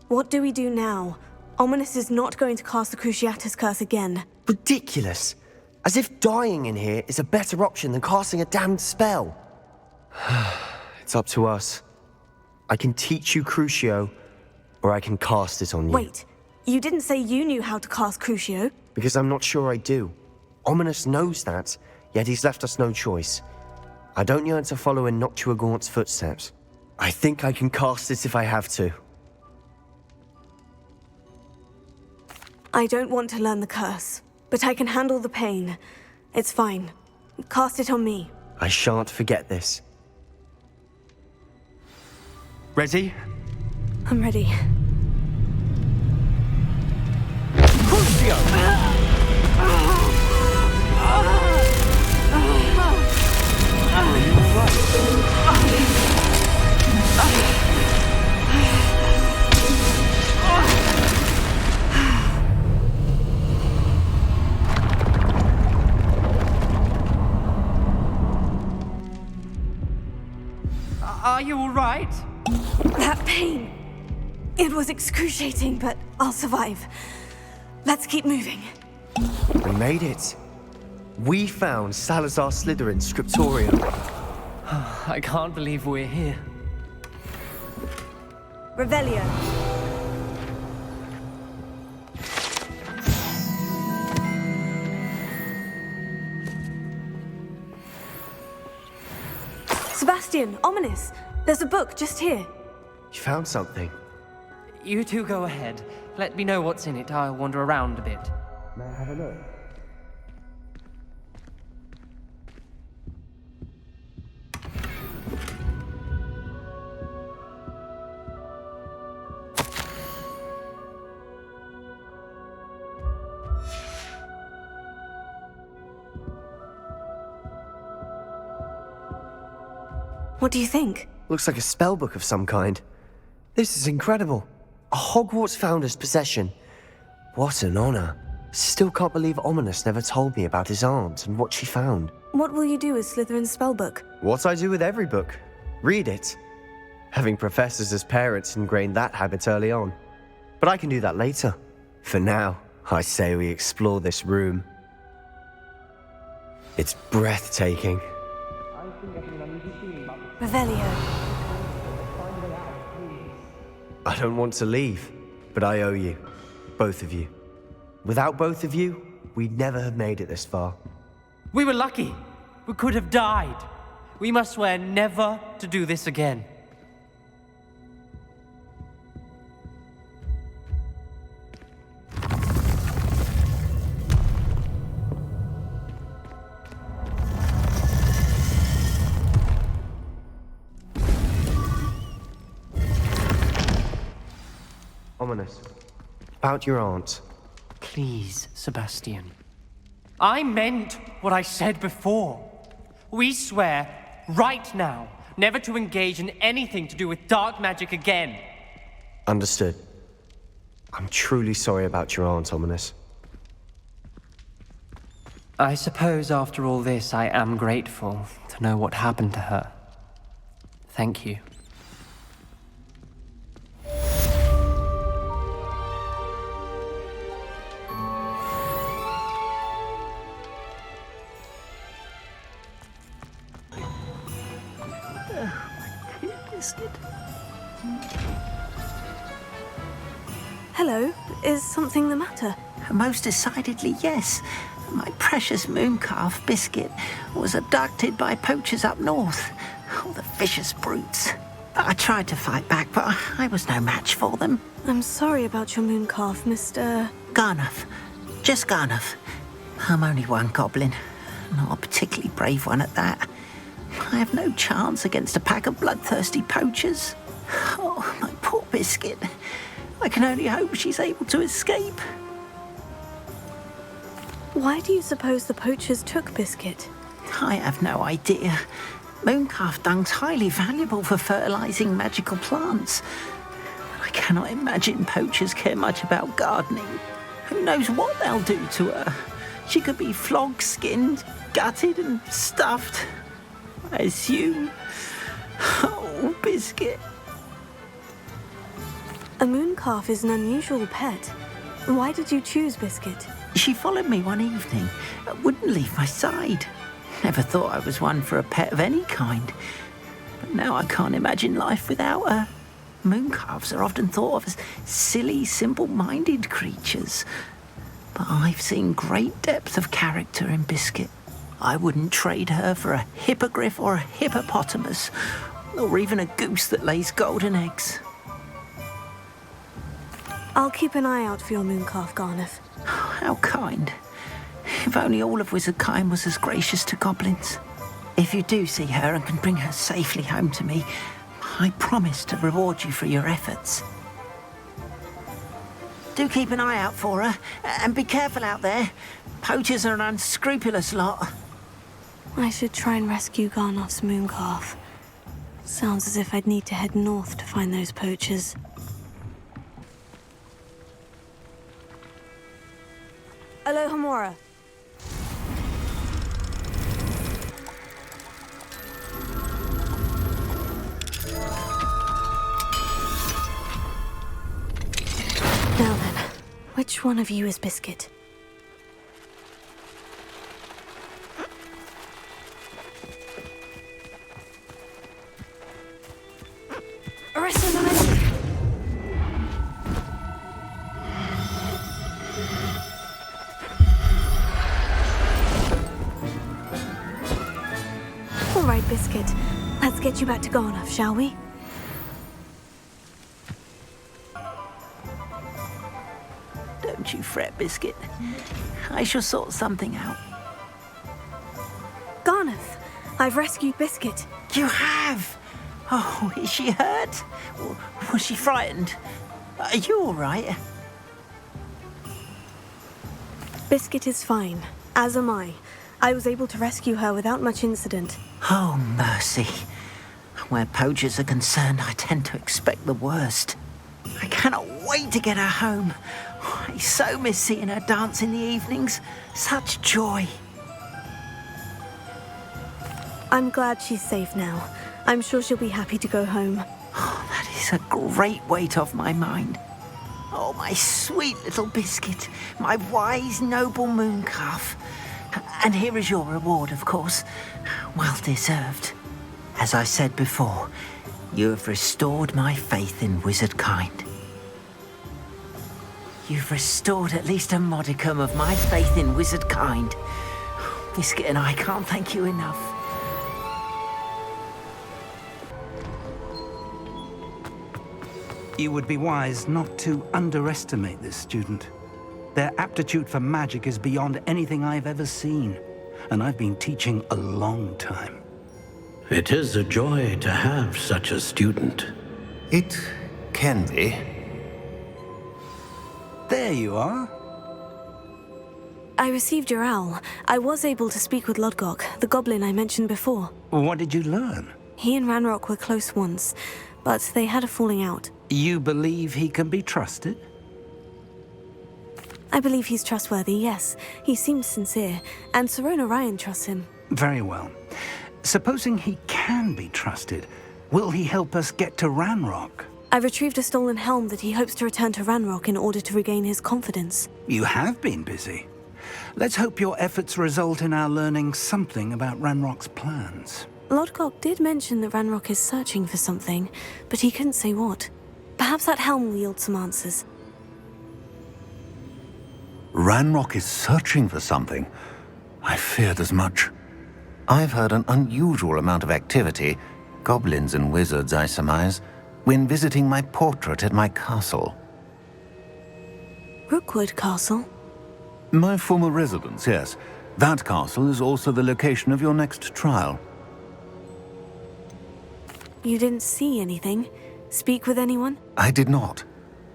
What do we do now? Ominis is not going to cast the Cruciatus Curse again. Ridiculous! As if dying in here is a better option than casting a damned spell. It's up to us. I can teach you Crucio, or I can cast it on you. Wait, you didn't say you knew how to cast Crucio? Because I'm not sure I do. Ominis knows that, yet he's left us no choice. I don't yearn to follow in Noctua Gaunt's footsteps. I think I can cast it if I have to. I don't want to learn the curse, but I can handle the pain. It's fine. Cast it on me. I shan't forget this. Ready? I'm ready. Are you all right? That pain. It was excruciating, but I'll survive. Let's keep moving. We made it. We found Salazar Slytherin's scriptorium. I can't believe we're here. Revelio. Sebastian, Ominis, there's a book just here. You found something. You two go ahead. Let me know what's in it. I'll wander around a bit. May I have a look? What do you think? Looks like a spellbook of some kind. This is incredible. A Hogwarts founder's possession. What an honor. Still can't believe Ominis never told me about his aunt and what she found. What will you do with Slytherin's spellbook? What I do with every book. Read it. Having professors as parents ingrained that habit early on. But I can do that later. For now, I say we explore this room. It's breathtaking. Revelio. I don't want to leave, but I owe you. Both of you. Without both of you, we'd never have made it this far. We were lucky. We could have died. We must swear never to do this again. Ominis, about your aunt. Please, Sebastian. I meant what I said before. We swear, right now, never to engage in anything to do with dark magic again. Understood. I'm truly sorry about your aunt, Ominis. I suppose after all this, I am grateful to know what happened to her. Thank you. Biscuit. Hello, is something the matter? Most decidedly, yes. My precious Mooncalf, Biscuit, was abducted by poachers up north. Oh, the vicious brutes. I tried to fight back, but I was no match for them. I'm sorry about your Mooncalf, Mr. Garnuff. Just Garnuff. I'm only one goblin. Not a particularly brave one at that. I have no chance against a pack of bloodthirsty poachers. Oh, my poor Biscuit. I can only hope she's able to escape. Why do you suppose the poachers took Biscuit? I have no idea. Mooncalf dung's highly valuable for fertilizing magical plants. I cannot imagine poachers care much about gardening. Who knows what they'll do to her? She could be flogged, skinned, gutted and stuffed. I assume. Oh, Biscuit. A Mooncalf is an unusual pet. Why did you choose Biscuit? She followed me one evening, wouldn't leave my side. Never thought I was one for a pet of any kind. But now I can't imagine life without her. Mooncalves are often thought of as silly, simple-minded creatures. But I've seen great depth of character in Biscuit. I wouldn't trade her for a hippogriff or a hippopotamus, or even a goose that lays golden eggs. I'll keep an eye out for your Mooncalf, Garnuff. How kind. If only all of Wizardkind was as gracious to goblins. If you do see her and can bring her safely home to me, I promise to reward you for your efforts. Do keep an eye out for her, and be careful out there. Poachers are an unscrupulous lot. I should try and rescue Garnuff's Mooncalf. Sounds as if I'd need to head north to find those poachers. Aloha Mora. Now then, which one of you is Biscuit? Arrest him, All right, Biscuit. Let's get you back to Garnuff, shall we? Don't you fret, Biscuit. I shall sort something out. Garnuff, I've rescued Biscuit. You have? Oh, is she hurt? Or was she frightened? Are you all right? Biscuit is fine, as am I. I was able to rescue her without much incident. Oh, mercy. Where poachers are concerned, I tend to expect the worst. I cannot wait to get her home. I so miss seeing her dance in the evenings. Such joy. I'm glad she's safe now. I'm sure she'll be happy to go home. Oh, that is a great weight off my mind. Oh, my sweet little Biscuit. My wise, noble Mooncalf. And here is your reward, of course. Well deserved. As I said before, you have restored my faith in Wizardkind. You've restored at least a modicum of my faith in Wizardkind. Biscuit and I can't thank you enough. You would be wise not to underestimate this student. Their aptitude for magic is beyond anything I've ever seen, and I've been teaching a long time. It is a joy to have such a student. It can be. There you are. I received your owl. I was able to speak with Lodgok, the goblin I mentioned before. What did you learn? He and Ranrock were close once, but they had a falling out. You believe he can be trusted? I believe he's trustworthy, yes. He seems sincere, and Serona Ryan trusts him. Very well. Supposing he can be trusted, will he help us get to Ranrock? I retrieved a stolen helm that he hopes to return to Ranrock in order to regain his confidence. You have been busy. Let's hope your efforts result in our learning something about Ranrock's plans. Lodgok did mention that Ranrock is searching for something, but he couldn't say what. Perhaps that helm will yield some answers. Ranrock is searching for something. I feared as much. I've heard an unusual amount of activity, goblins and wizards, I surmise, when visiting my portrait at my castle. Rookwood Castle? My former residence, yes. That castle is also the location of your next trial. You didn't see anything? Speak with anyone? I did not.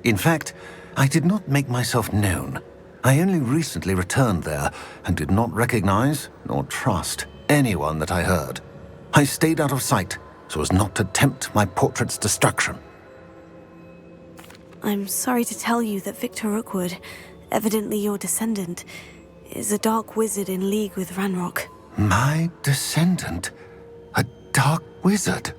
In fact, I did not make myself known. I only recently returned there and did not recognize nor trust anyone that I heard. I stayed out of sight so as not to tempt my portrait's destruction. I'm sorry to tell you that Victor Rookwood, evidently your descendant, is a dark wizard in league with Ranrock. My descendant? A dark wizard?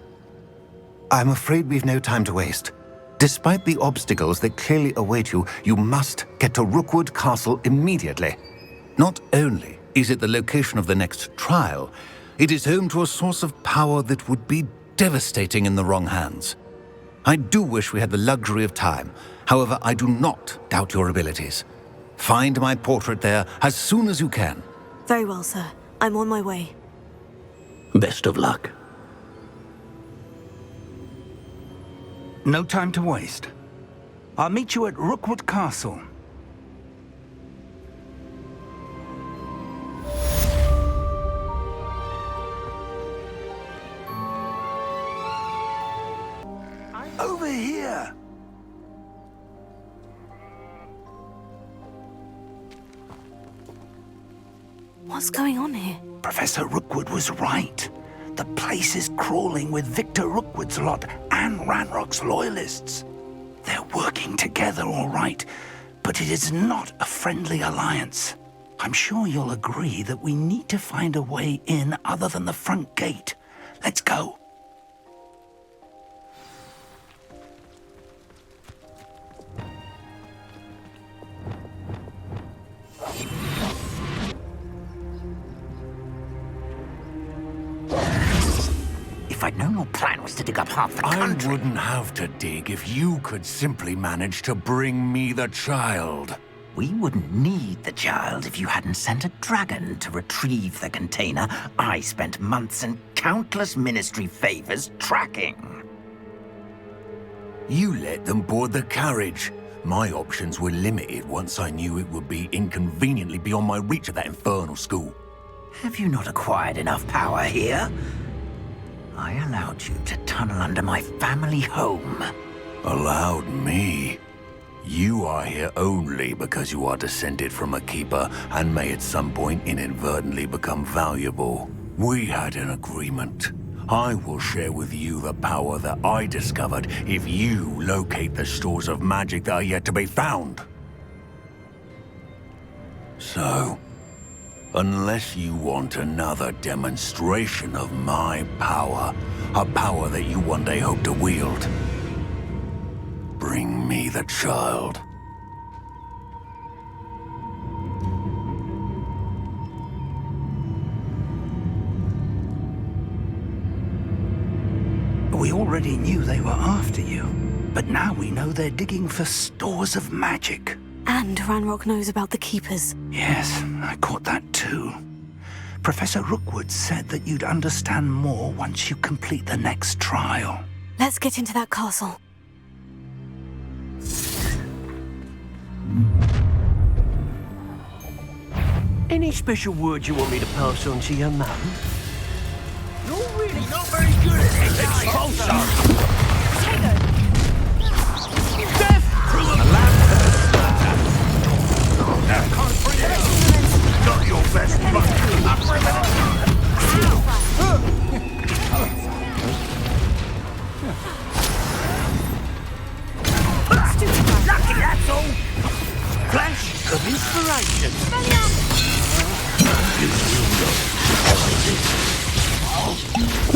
I'm afraid we've no time to waste. Despite the obstacles that clearly await you, you must get to Rookwood Castle immediately. Not only is it the location of the next trial, it is home to a source of power that would be devastating in the wrong hands. I do wish we had the luxury of time. However, I do not doubt your abilities. Find my portrait there as soon as you can. Very well, sir. I'm on my way. Best of luck. No time to waste. I'll meet you at Rookwood Castle. Over here! What's going on here? Professor Rookwood was right. The place is crawling with Victor Rookwood's lot and Ranrock's loyalists. They're working together, all right, but it is not a friendly alliance. I'm sure you'll agree that we need to find a way in other than the front gate. Let's go. If I'd known your plan was to dig up half the country... I wouldn't have to dig if you could simply manage to bring me the child. We wouldn't need the child if you hadn't sent a dragon to retrieve the container I spent months and countless ministry favors tracking. You let them board the carriage. My options were limited once I knew it would be inconveniently beyond my reach at that infernal school. Have you not acquired enough power here? I allowed you to tunnel under my family home. Allowed me? You are here only because you are descended from a keeper and may at some point inadvertently become valuable. We had an agreement. I will share with you the power that I discovered if you locate the stores of magic that are yet to be found. So, unless you want another demonstration of my power, a power that you one day hope to wield, bring me the child. We already knew they were after you, but now we know they're digging for stores of magic. And Ranrock knows about the Keepers. Yes, I caught that too. Professor Rookwood said that you'd understand more once you complete the next trial. Let's get into that castle. Any special words you want me to pass on to your mum? You're really not very good at it. Death through the land. inspiration.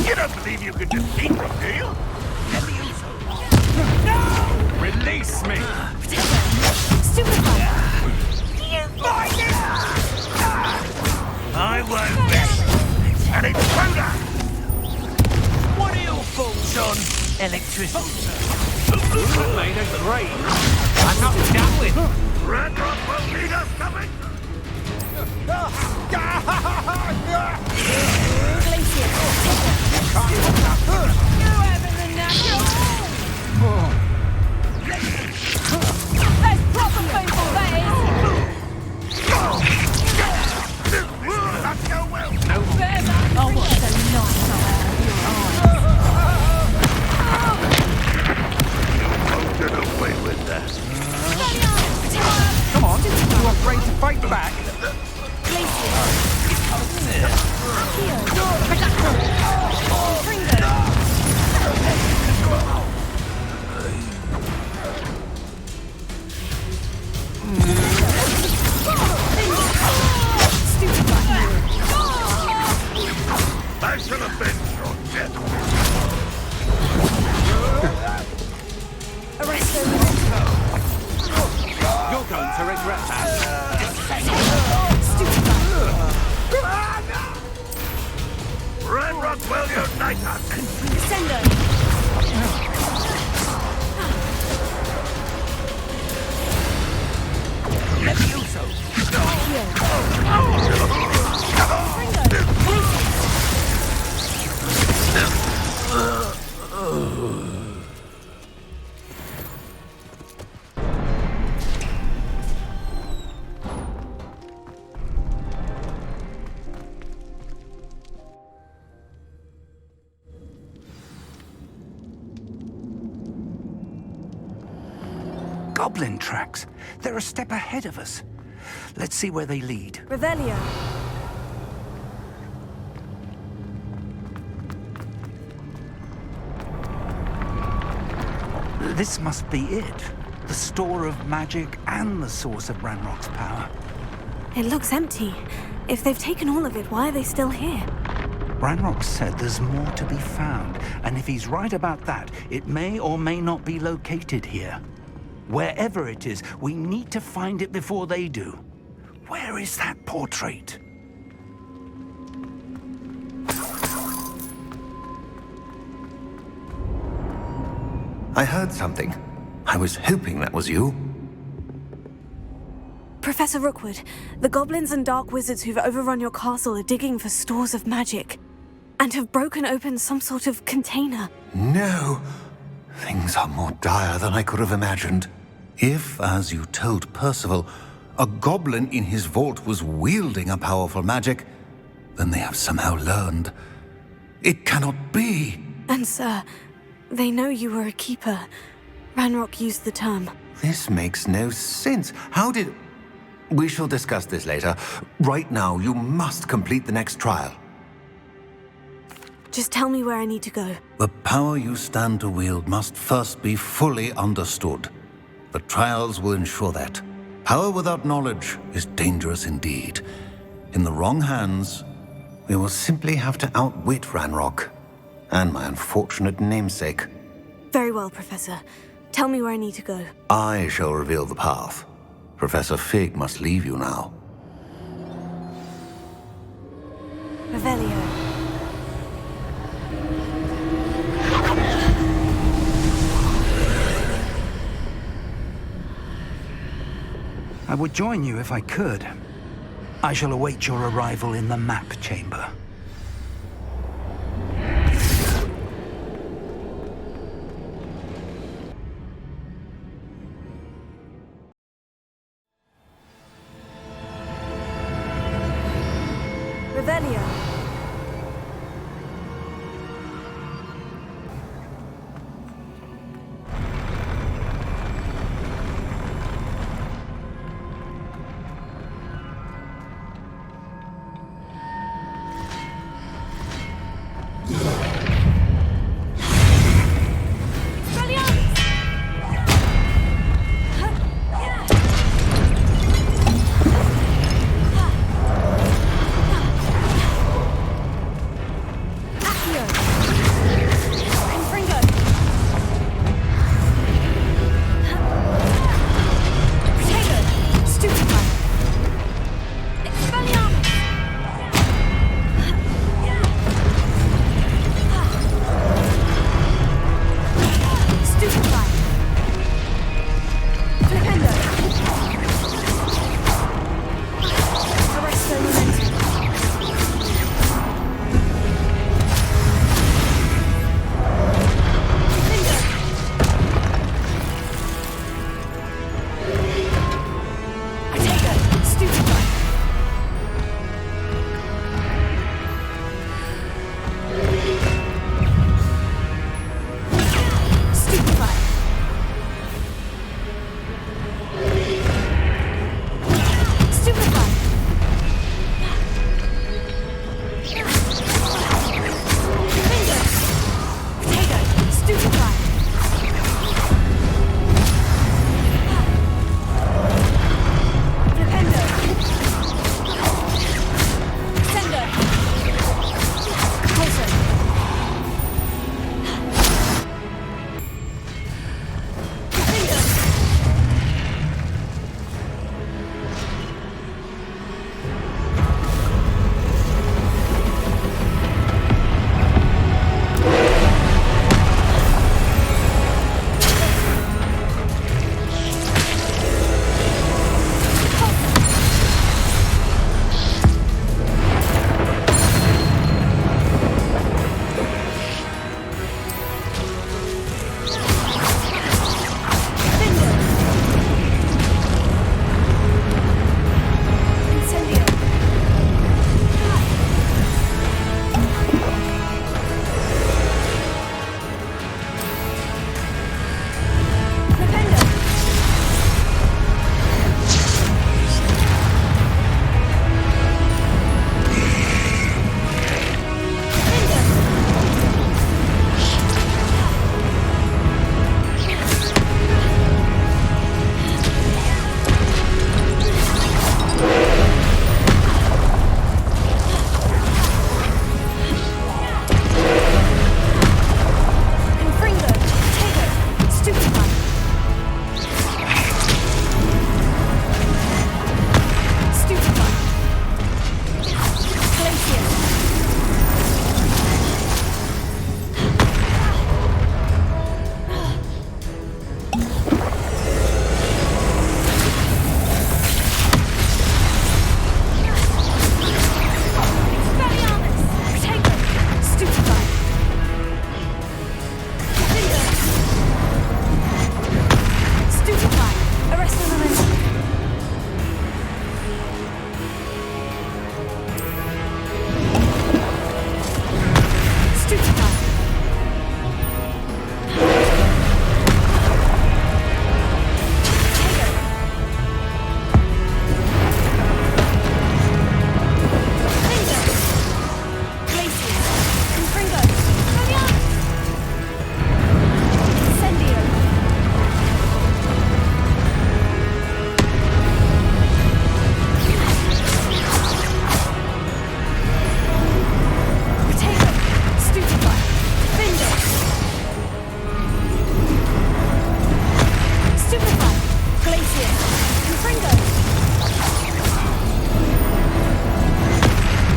You don't believe you could defeat me, do you? Let me use it. No! Release me! Stupefy! You find it! I won't rest. An intruder! What are your thoughts on electricity? Made a grave. I'm not done with. Ranrock will need us coming! There's proper people, that is! Not go well! Oh, what so nice Won't get away with that. Come on, you afraid to fight back? I should have been your death. You're going to regret that. Ranrock will unite us! Let me use those. Goblin tracks. They're a step ahead of us. Let's see where they lead. Revelio. This must be it. The store of magic and the source of Ranrock's power. It looks empty. If they've taken all of it, why are they still here? Ranrock said there's more to be found, and if he's right about that, it may or may not be located here. Wherever it is, we need to find it before they do. Where is that portrait? I heard something. I was hoping that was you. Professor Rookwood, the goblins and dark wizards who've overrun your castle are digging for stores of magic, and have broken open some sort of container. No! Things are more dire than I could have imagined. If, as you told Percival, a goblin in his vault was wielding a powerful magic, then they have somehow learned. It cannot be! And sir, they know you were a keeper. Ranrock used the term. This makes no sense. How did... We shall discuss this later. Right now, you must complete the next trial. Just tell me where I need to go. The power you stand to wield must first be fully understood. The trials will ensure that. Power without knowledge is dangerous indeed. In the wrong hands, we will simply have to outwit Ranrock and my unfortunate namesake. Very well, Professor. Tell me where I need to go. I shall reveal the path. Professor Fig must leave you now. Revelio. I would join you if I could. I shall await your arrival in the map chamber. Revelio.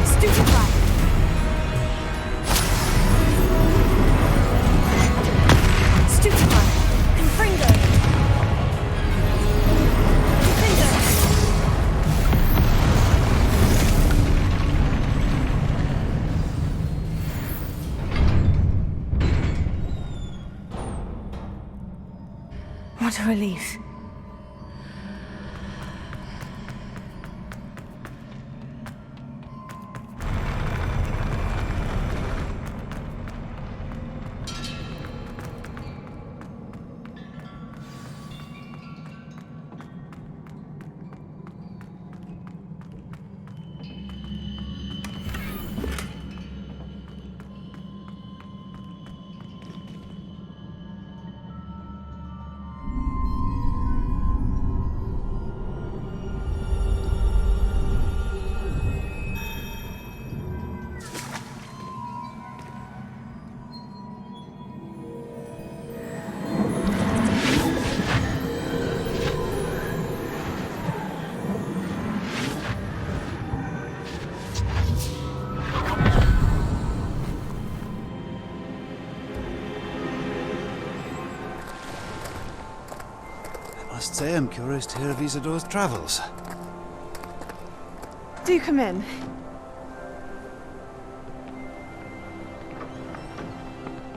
Stupefy! Stupefy! Confringo! Confringo! What a relief. I must say I'm curious to hear of Isadore's travels. Do come in.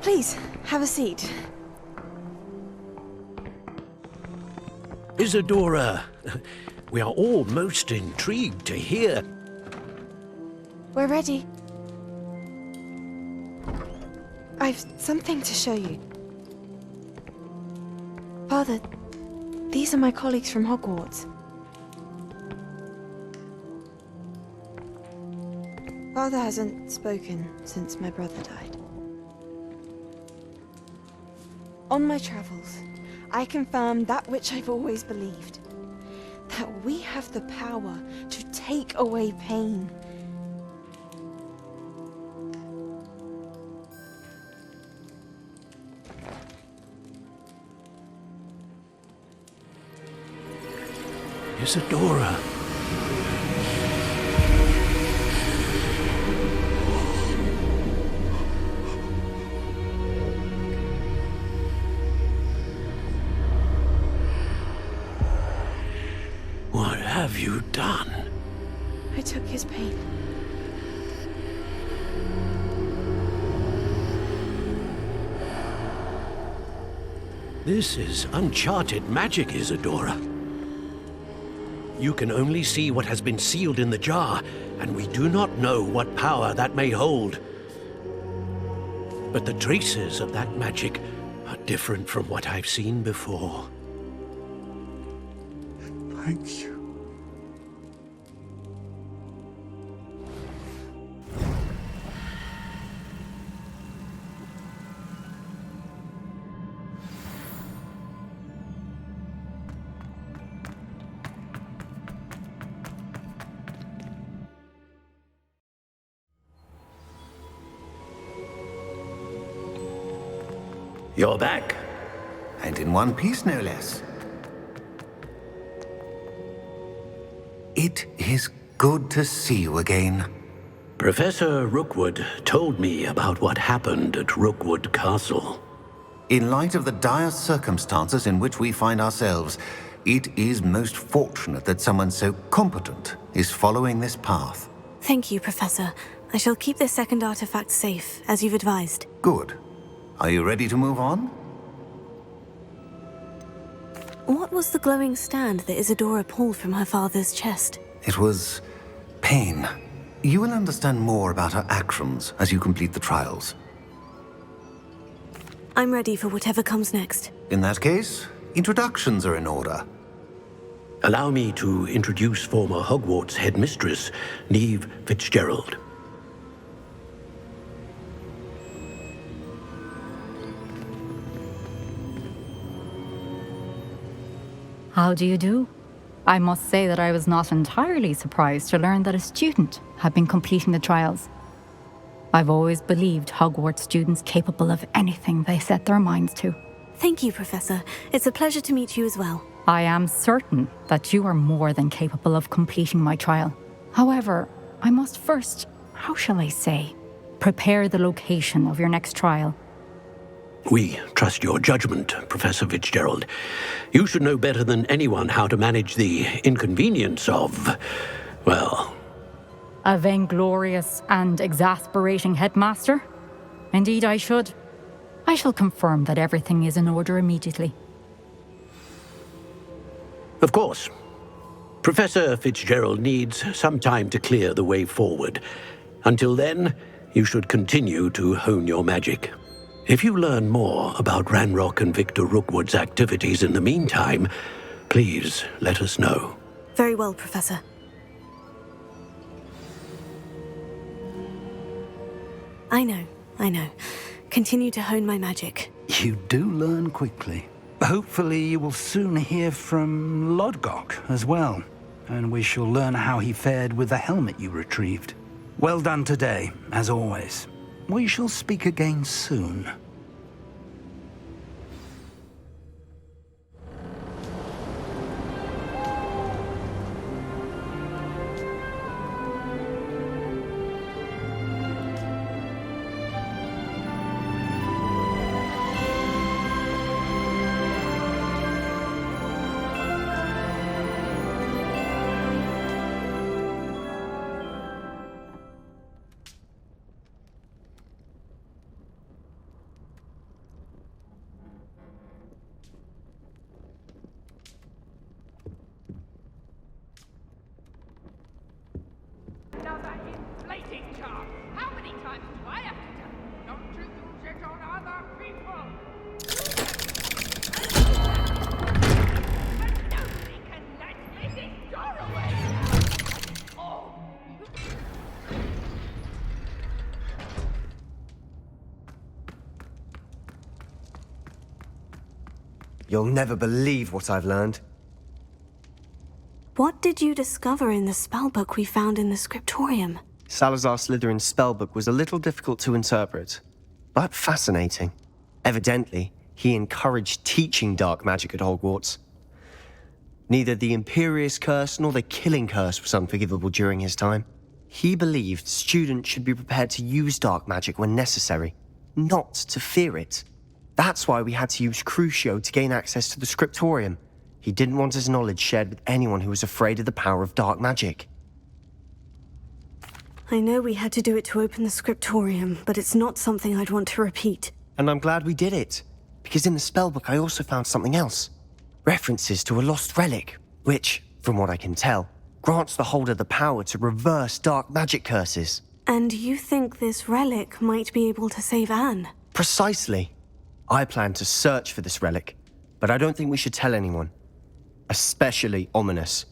Please, have a seat. Isadora, we are all most intrigued to hear. We're ready. I've something to show you. Father, these are my colleagues from Hogwarts. Father hasn't spoken since my brother died. On my travels, I confirmed that which I've always believed. That we have the power to take away pain. Isadora. What have you done? I took his pain. This is uncharted magic, Isadora. You can only see what has been sealed in the jar, and we do not know what power that may hold. But the traces of that magic are different from what I've seen before. Thank you. You're back. And in one piece, no less. It is good to see you again. Professor Rookwood told me about what happened at Rookwood Castle. In light of the dire circumstances in which we find ourselves, it is most fortunate that someone so competent is following this path. Thank you, Professor. I shall keep this second artifact safe, as you've advised. Good. Are you ready to move on? What was the glowing stand that Isadora pulled from her father's chest? It was pain. You will understand more about her actions as you complete the trials. I'm ready for whatever comes next. In that case, introductions are in order. Allow me to introduce former Hogwarts headmistress, Neve Fitzgerald. How do you do? I must say that I was not entirely surprised to learn that a student had been completing the trials. I've always believed Hogwarts students capable of anything they set their minds to. Thank you, Professor. It's a pleasure to meet you as well. I am certain that you are more than capable of completing my trial. However, I must first, how shall I say, prepare the location of your next trial. We trust your judgment, Professor Fitzgerald. You should know better than anyone how to manage the inconvenience of, well... A vainglorious and exasperating headmaster? Indeed I should. I shall confirm that everything is in order immediately. Of course. Professor Fitzgerald needs some time to clear the way forward. Until then, you should continue to hone your magic. If you learn more about Ranrock and Victor Rookwood's activities in the meantime, please let us know. Very well, Professor. I know. Continue to hone my magic. You do learn quickly. Hopefully you will soon hear from Lodgok as well, and we shall learn how he fared with the helmet you retrieved. Well done today, as always. We shall speak again soon. You'll never believe what I've learned. What did you discover in the spellbook we found in the scriptorium? Salazar Slytherin's spellbook was a little difficult to interpret, but fascinating. Evidently, he encouraged teaching dark magic at Hogwarts. Neither the Imperious Curse nor the Killing Curse was unforgivable during his time. He believed students should be prepared to use dark magic when necessary, not to fear it. That's why we had to use Crucio to gain access to the scriptorium. He didn't want his knowledge shared with anyone who was afraid of the power of dark magic. I know we had to do it to open the scriptorium, but it's not something I'd want to repeat. And I'm glad we did it, because in the spellbook I also found something else. References to a lost relic, which, from what I can tell, grants the holder the power to reverse dark magic curses. And you think this relic might be able to save Anne? Precisely. I plan to search for this relic, but I don't think we should tell anyone. Especially Ominis.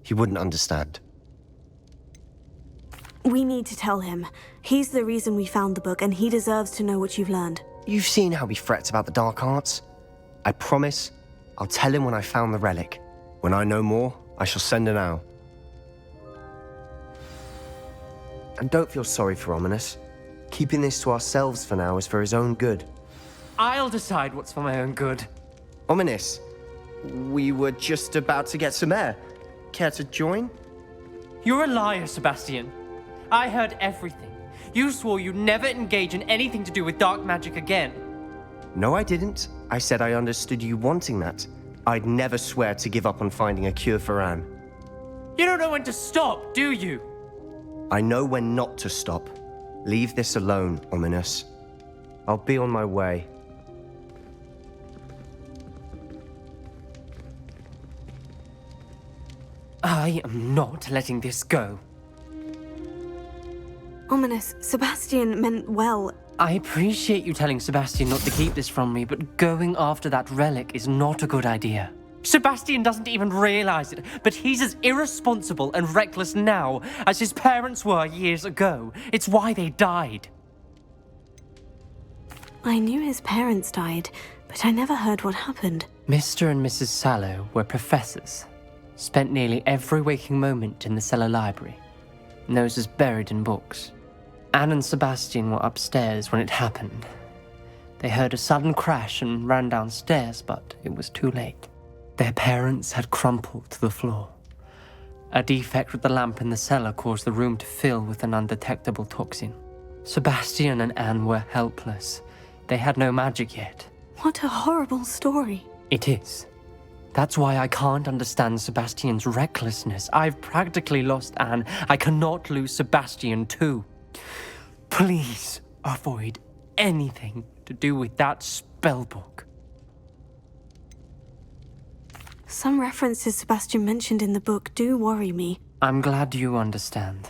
He wouldn't understand. We need to tell him. He's the reason we found the book, and he deserves to know what you've learned. You've seen how he frets about the dark arts. I promise I'll tell him when I found the relic. When I know more, I shall send an owl. And don't feel sorry for Ominis. Keeping this to ourselves for now is for his own good. I'll decide what's for my own good. Ominis, we were just about to get some air. Care to join? You're a liar, Sebastian. I heard everything. You swore you'd never engage in anything to do with dark magic again. No, I didn't. I said I understood you wanting that. I'd never swear to give up on finding a cure for Anne. You don't know when to stop, do you? I know when not to stop. Leave this alone, Ominis. I'll be on my way. I am not letting this go. Ominis, Sebastian meant well. I appreciate you telling Sebastian not to keep this from me, but going after that relic is not a good idea. Sebastian doesn't even realize it, but he's as irresponsible and reckless now as his parents were years ago. It's why they died. I knew his parents died, but I never heard what happened. Mr. and Mrs. Sallow were professors. Spent nearly every waking moment in the cellar library, noses buried in books. Anne and Sebastian were upstairs when it happened. They heard a sudden crash and ran downstairs, but it was too late. Their parents had crumpled to the floor. A defect with the lamp in the cellar caused the room to fill with an undetectable toxin. Sebastian and Anne were helpless. They had no magic yet. What a horrible story. It is. That's why I can't understand Sebastian's recklessness. I've practically lost Anne. I cannot lose Sebastian too. Please avoid anything to do with that spellbook. Some references Sebastian mentioned in the book do worry me. I'm glad you understand.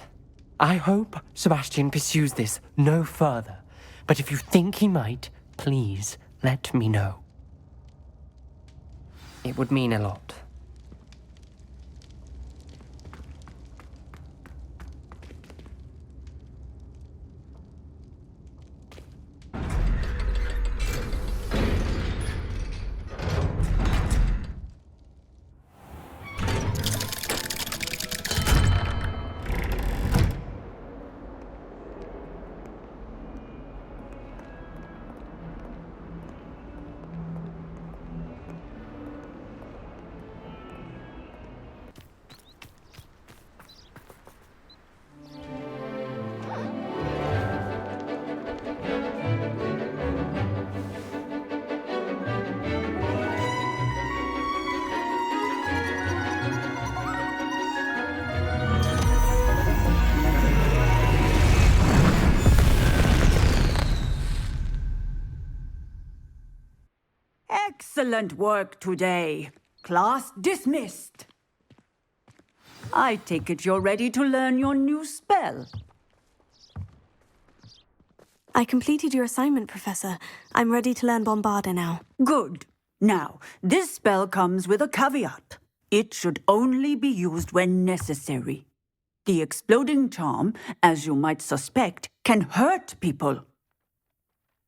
I hope Sebastian pursues this no further. But if you think he might, please let me know. It would mean a lot. Excellent work today. Class dismissed. I take it you're ready to learn your new spell. I completed your assignment, Professor. I'm ready to learn Bombarda now. Good. Now, this spell comes with a caveat. It should only be used when necessary. The exploding charm, as you might suspect, can hurt people.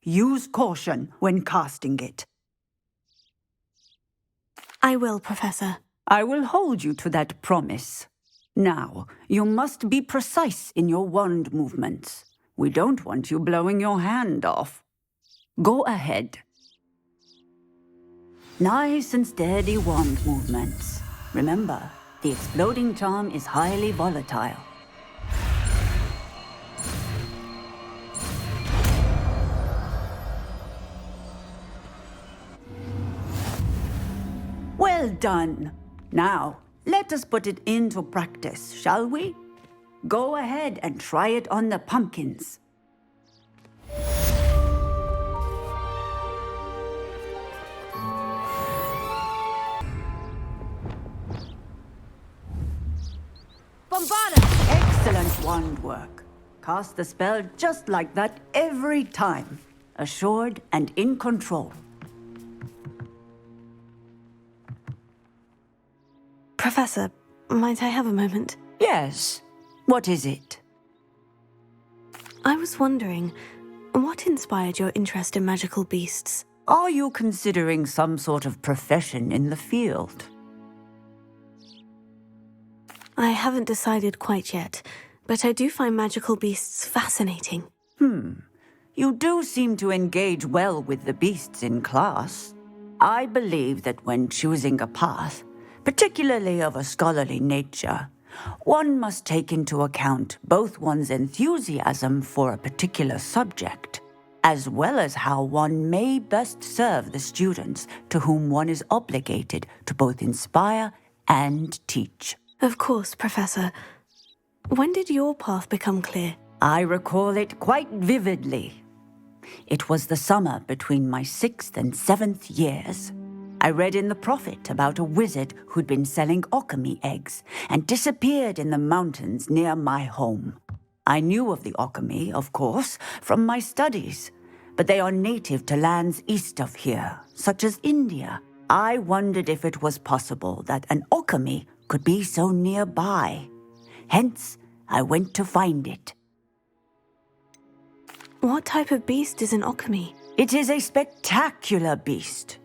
Use caution when casting it. I will, Professor. I will hold you to that promise. Now, you must be precise in your wand movements. We don't want you blowing your hand off. Go ahead. Nice and steady wand movements. Remember, the exploding charm is highly volatile. Well done. Now, let us put it into practice, shall we? Go ahead and try it on the pumpkins. Bombarda! Excellent wand work. Cast the spell just like that every time. Assured and in control. Professor, might I have a moment? Yes. What is it? I was wondering, what inspired your interest in magical beasts? Are you considering some sort of profession in the field? I haven't decided quite yet, but I do find magical beasts fascinating. You do seem to engage well with the beasts in class. I believe that when choosing a path, particularly of a scholarly nature, one must take into account both one's enthusiasm for a particular subject, as well as how one may best serve the students to whom one is obligated to both inspire and teach. Of course, Professor. When did your path become clear? I recall it quite vividly. It was the summer between my 6th and 7th years. I read in the Prophet about a wizard who'd been selling alchemy eggs and disappeared in the mountains near my home. I knew of the alchemy, of course, from my studies, but they are native to lands east of here, such as India. I wondered if it was possible that an alchemy could be so nearby. Hence, I went to find it. What type of beast is an alchemy? It is a spectacular beast.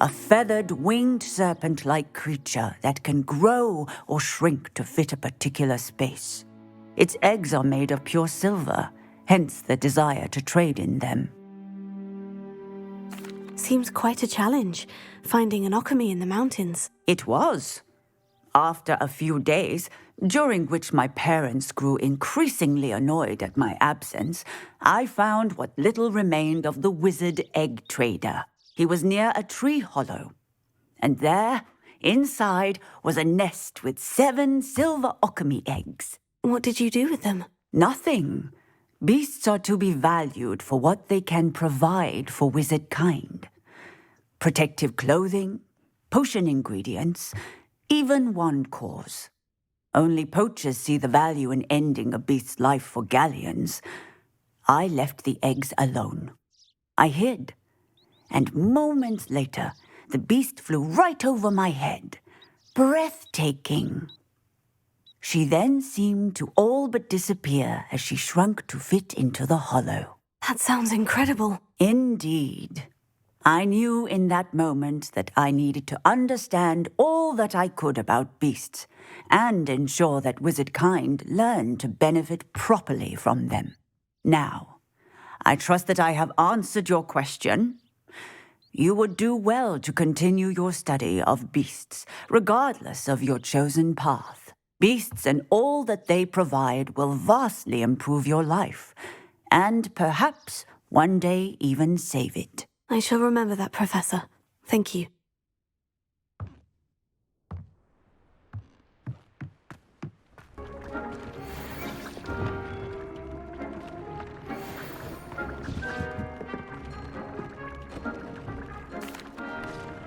A feathered, winged serpent-like creature that can grow or shrink to fit a particular space. Its eggs are made of pure silver, hence the desire to trade in them. seems quite a challenge, finding an Occamy in the mountains. It was. After a few days, during which my parents grew increasingly annoyed at my absence, I found what little remained of the wizard egg trader. He was near a tree hollow, and there, inside, was a nest with 7 silver Occamy eggs. What did you do with them? Nothing. Beasts are to be valued for what they can provide for wizard kind. Protective clothing, potion ingredients, even wand cores. Only poachers see the value in ending a beast's life for galleons. I left the eggs alone. I hid, and moments later, the beast flew right over my head. Breathtaking. She then seemed to all but disappear as she shrunk to fit into the hollow. That sounds incredible. Indeed. I knew in that moment that I needed to understand all that I could about beasts and ensure that wizard kind learned to benefit properly from them. Now, I trust that I have answered your question. You would do well to continue your study of beasts, regardless of your chosen path. Beasts and all that they provide will vastly improve your life, and perhaps one day even save it. I shall remember that, Professor. Thank you.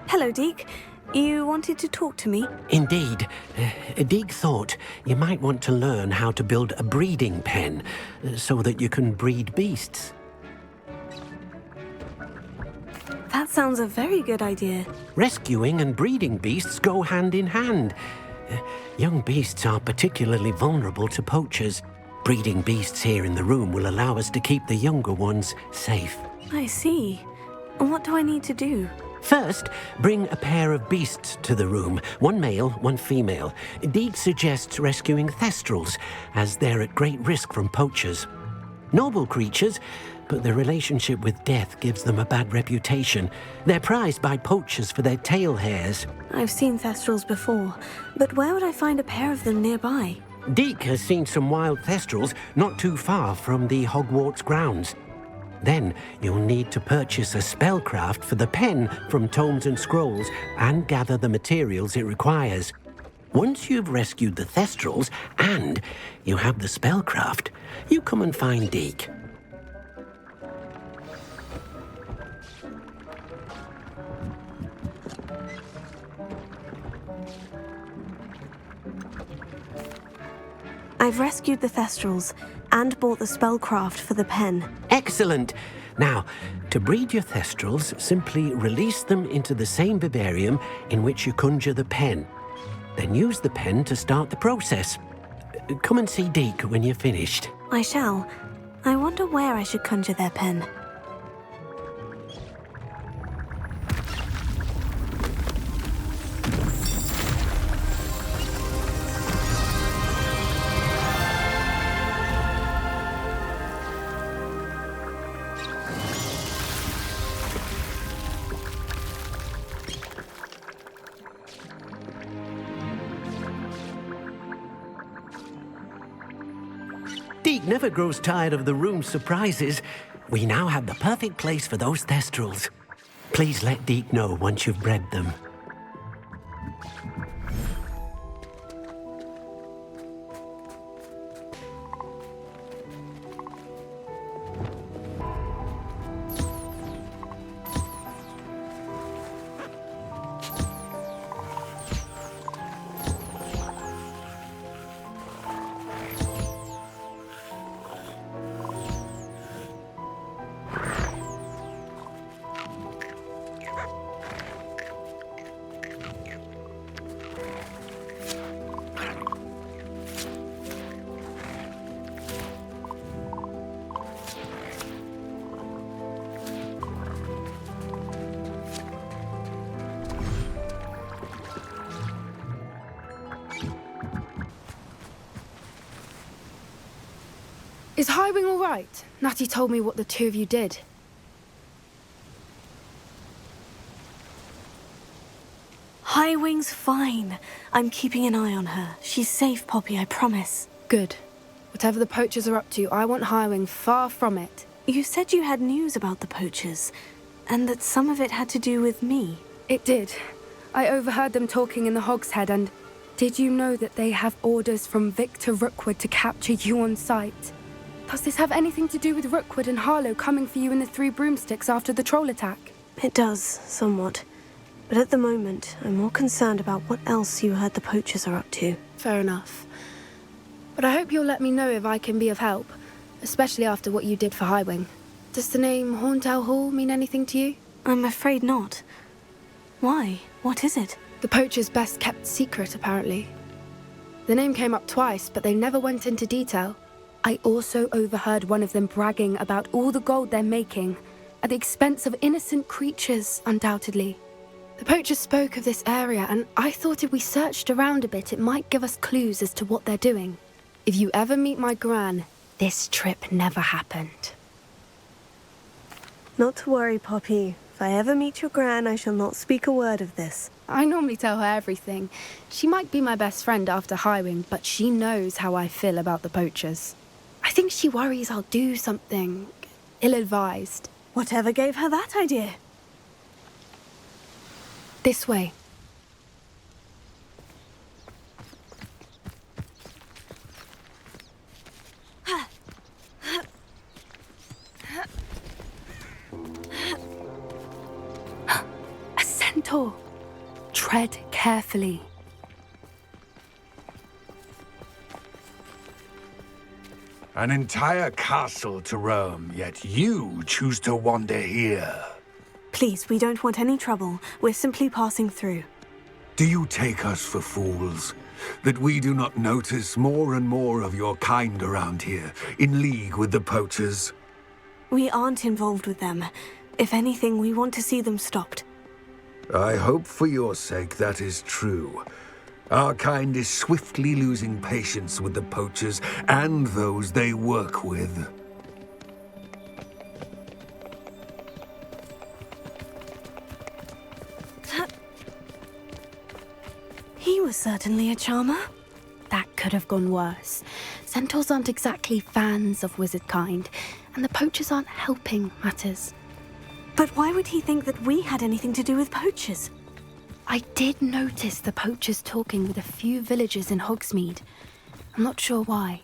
Hello, Deek. You wanted to talk to me? Indeed. Deek thought you might want to learn how to build a breeding pen so that you can breed beasts. That sounds a very good idea. Rescuing and breeding beasts go hand in hand. Young beasts are particularly vulnerable to poachers. Breeding beasts here in the room will allow us to keep the younger ones safe. I see. And what do I need to do? First, bring a pair of beasts to the room. 1 male, 1 female. Deek suggests rescuing thestrals, as they're at great risk from poachers. Noble creatures, but their relationship with death gives them a bad reputation. They're prized by poachers for their tail hairs. I've seen thestrals before, but where would I find a pair of them nearby? Deek has seen some wild thestrals not too far from the Hogwarts grounds. Then you'll need to purchase a spellcraft for the pen from tomes and scrolls and gather the materials it requires. Once you've rescued the thestrals and you have the spellcraft, you come and find Deek. I've rescued the thestrals and bought the spellcraft for the pen. Excellent! Now, to breed your thestrals, simply release them into the same vivarium in which you conjure the pen. Then use the pen to start the process. Come and see Deek when you're finished. I shall. I wonder where I should conjure their pen. Deek never grows tired of the room's surprises. We now have the perfect place for those thestrals. Please let Deek know once you've bred them. Is Highwing all right? Natty told me what the two of you did. Wing's fine. I'm keeping an eye on her. She's safe, Poppy, I promise. Good. Whatever the poachers are up to, I want Highwing far from it. You said you had news about the poachers, and that some of it had to do with me. It did. I overheard them talking in the Hogshead, and did you know that they have orders from Victor Rookwood to capture you on sight? Does this have anything to do with Rookwood and Harlow coming for you in the Three Broomsticks after the troll attack? It does, somewhat. But at the moment, I'm more concerned about what else you heard the poachers are up to. Fair enough. But I hope you'll let me know if I can be of help, especially after what you did for Highwing. Does the name Horntail Hall mean anything to you? I'm afraid not. Why? What is it? The poachers' best kept secret, apparently. The name came up twice, but they never went into detail. I also overheard one of them bragging about all the gold they're making, at the expense of innocent creatures, undoubtedly. The poachers spoke of this area, and I thought if we searched around a bit, it might give us clues as to what they're doing. If you ever meet my gran, this trip never happened. Not to worry, Poppy. If I ever meet your gran, I shall not speak a word of this. I normally tell her everything. She might be my best friend after Highwing, but she knows how I feel about the poachers. I think she worries I'll do something ill-advised. Whatever gave her that idea? This way. A centaur. Tread carefully. An entire castle to roam, yet you choose to wander here. Please, we don't want any trouble. We're simply passing through. Do you take us for fools? That we do not notice more and more of your kind around here, in league with the poachers? We aren't involved with them. If anything, we want to see them stopped. I hope for your sake that is true. Our kind is swiftly losing patience with the poachers and those they work with. He was certainly a charmer. That could have gone worse. Centaurs aren't exactly fans of wizard kind, and the poachers aren't helping matters. But why would he think that we had anything to do with poachers? I did notice the poachers talking with a few villagers in Hogsmeade. I'm not sure why.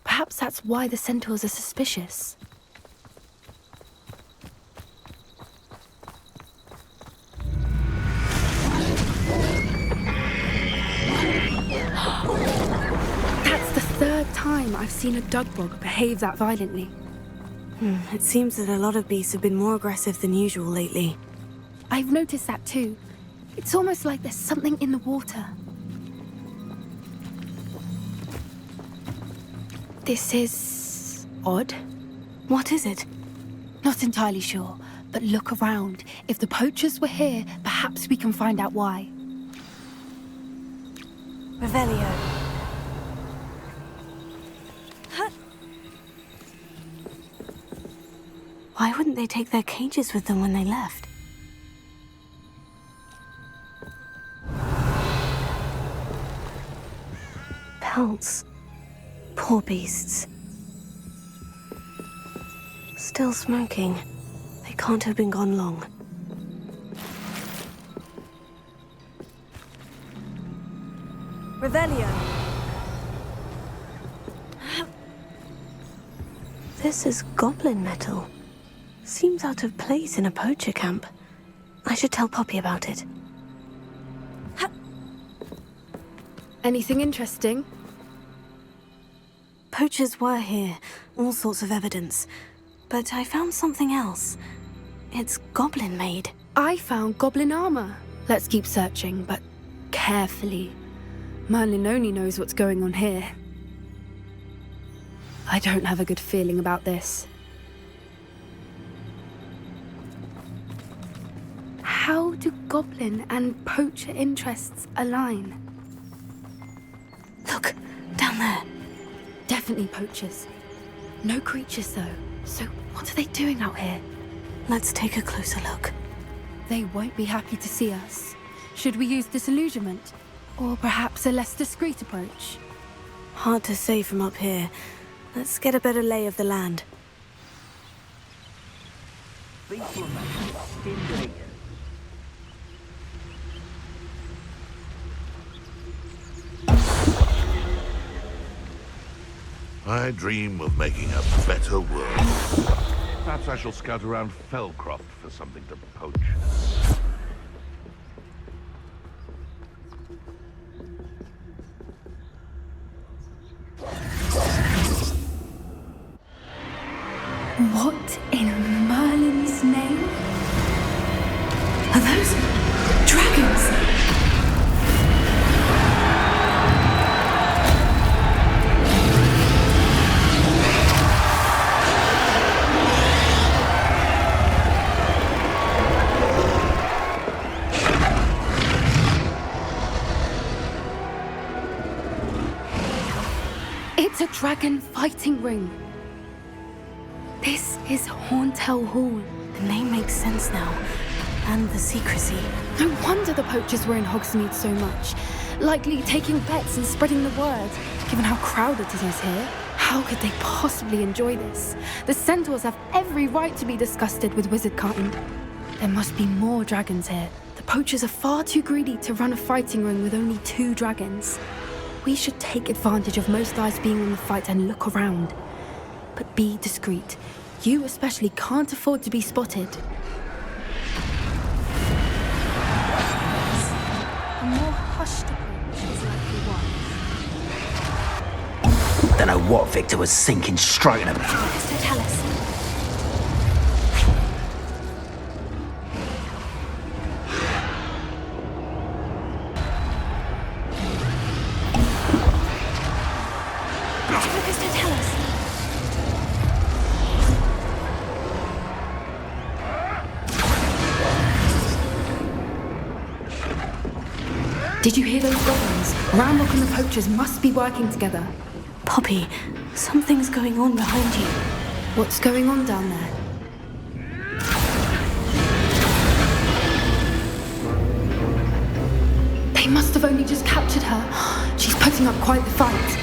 Perhaps that's why the Centaurs are suspicious. That's the third time I've seen a Dugbog behave that violently. It seems that a lot of beasts have been more aggressive than usual lately. I've noticed that too. It's almost like there's something in the water. This is odd. What is it? Not entirely sure, but look around. If the poachers were here, perhaps we can find out why. Revelio. Why wouldn't they take their cages with them when they left? Pelts. Poor beasts. Still smoking. They can't have been gone long. Revelio. This is goblin metal. Seems out of place in a poacher camp. I should tell Poppy about it. Anything interesting? Poachers were here, all sorts of evidence. But I found something else. It's goblin-made. I found goblin armor. Let's keep searching, but carefully. Merlin only knows what's going on here. I don't have a good feeling about this. How do goblin and poacher interests align? Look, down there. Definitely poachers. No creatures, though. So what are they doing out here? Let's take a closer look. They won't be happy to see us. Should we use disillusionment? Or perhaps a less discreet approach? Hard to say from up here. Let's get a better lay of the land. I dream of making a better world. Perhaps I shall scout around Fellcroft for something to poach. What in Merlin's name? Are those dragons? It's a dragon fighting ring. This is Hauntel Hall. The name makes sense now. And the secrecy. No wonder the poachers were in Hogsmeade so much. Likely taking bets and spreading the word, given how crowded it is here. How could they possibly enjoy this? The Centaurs have every right to be disgusted with wizardkind. There must be more dragons here. The poachers are far too greedy to run a fighting ring with only 2 dragons. We should take advantage of most eyes being on the fight and look around. But be discreet. You especially can't afford to be spotted. A more hushed approach is likely wise. Don't know what Victor was thinking, stroking about. So tell us. Did you hear those goblins? Ranrock and the poachers must be working together. Poppy, something's going on behind you. What's going on down there? They must have only just captured her. She's putting up quite the fight.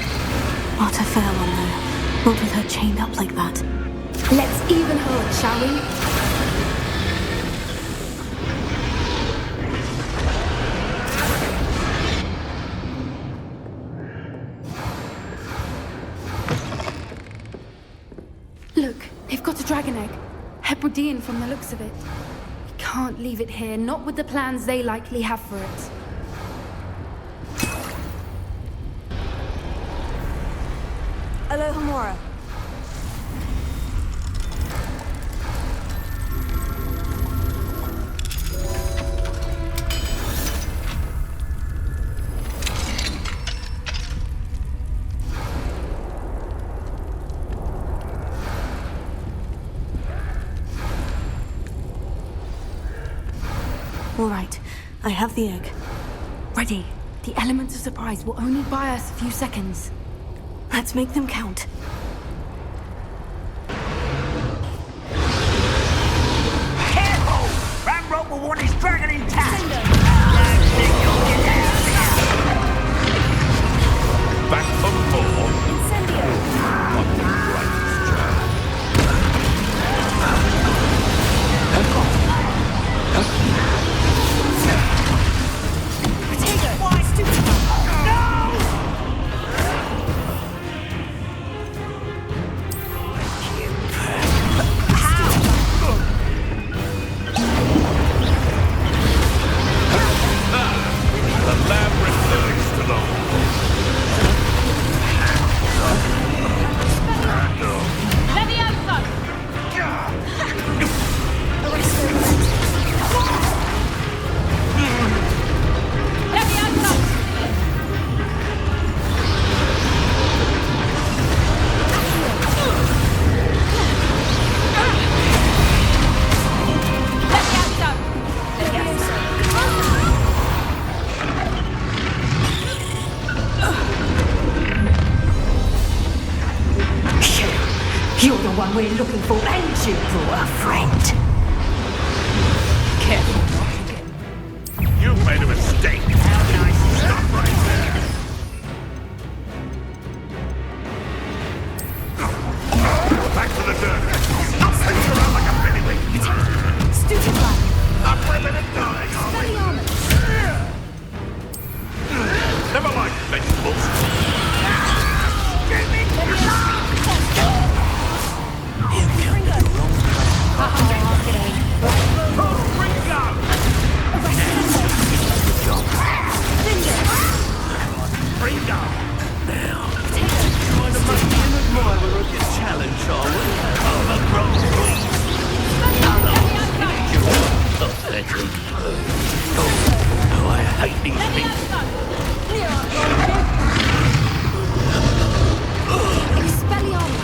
Not a fair one, though. Not with her chained up like that. Let's even her, shall we? Look, they've got a dragon egg. Hebridean from the looks of it. We can't leave it here, not with the plans they likely have for it. Alohomora. All right, I have the egg. Ready. The element of surprise will only buy us a few seconds. Let's make them count. Careful! Ranrock will want his dragon intact! Back for more. Incendio! You're the one we're looking for, and you brought a friend. Careful not to get... You've made made a mistake. Stop right there. Back to the dirt. I'll send you around like a pennyweight. Stupid lad. Up ribbon and die, Never mind, vegetables. Challenge, shall we? Overgrown trees. Pathetic. Oh, I hate these things. Expelliarmus!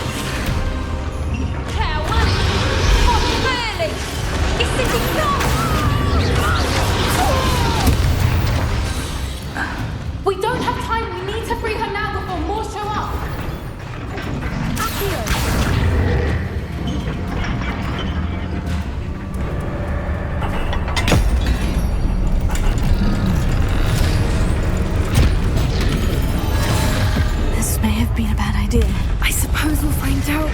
How really? It's sitting We don't have time. We need to free her now before more show up. Accio! This may have been a bad idea. I suppose we'll find out.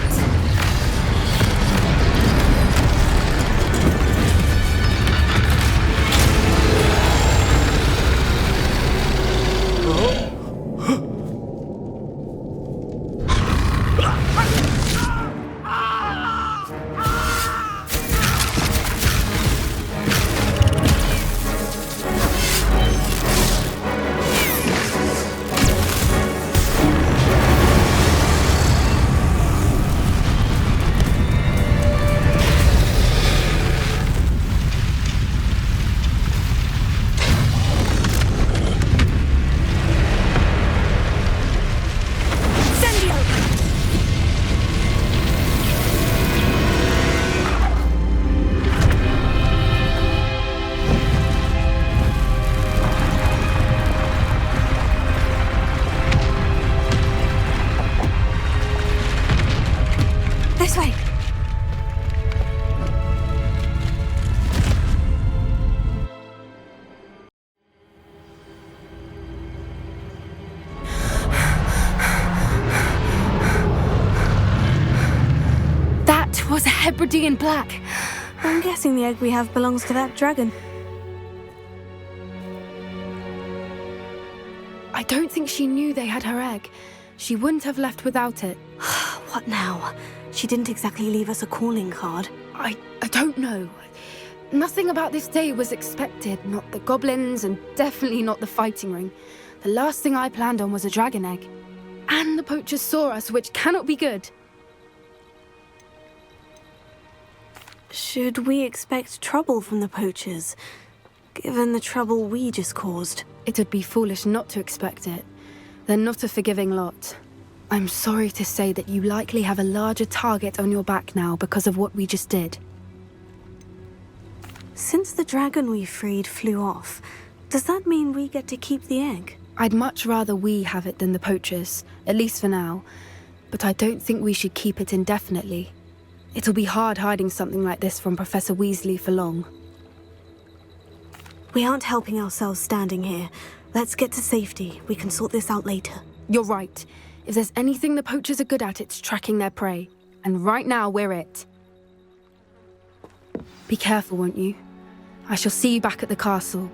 This way. That was a Hebridean black. I'm guessing the egg we have belongs to that dragon. I don't think she knew they had her egg. She wouldn't have left without it. What now? She didn't exactly leave us a calling card. I don't know. Nothing about this day was expected. Not the goblins, and definitely not the fighting ring. The last thing I planned on was a dragon egg. And the poachers saw us, which cannot be good. Should we expect trouble from the poachers, given the trouble we just caused? It would be foolish not to expect it. They're not a forgiving lot. I'm sorry to say that you likely have a larger target on your back now because of what we just did. Since the dragon we freed flew off, does that mean we get to keep the egg? I'd much rather we have it than the poachers, at least for now. But I don't think we should keep it indefinitely. It'll be hard hiding something like this from Professor Weasley for long. We aren't helping ourselves standing here. Let's get to safety. We can sort this out later. You're right. If there's anything the poachers are good at, it's tracking their prey. And right now, we're it. Be careful, won't you? I shall see you back at the castle.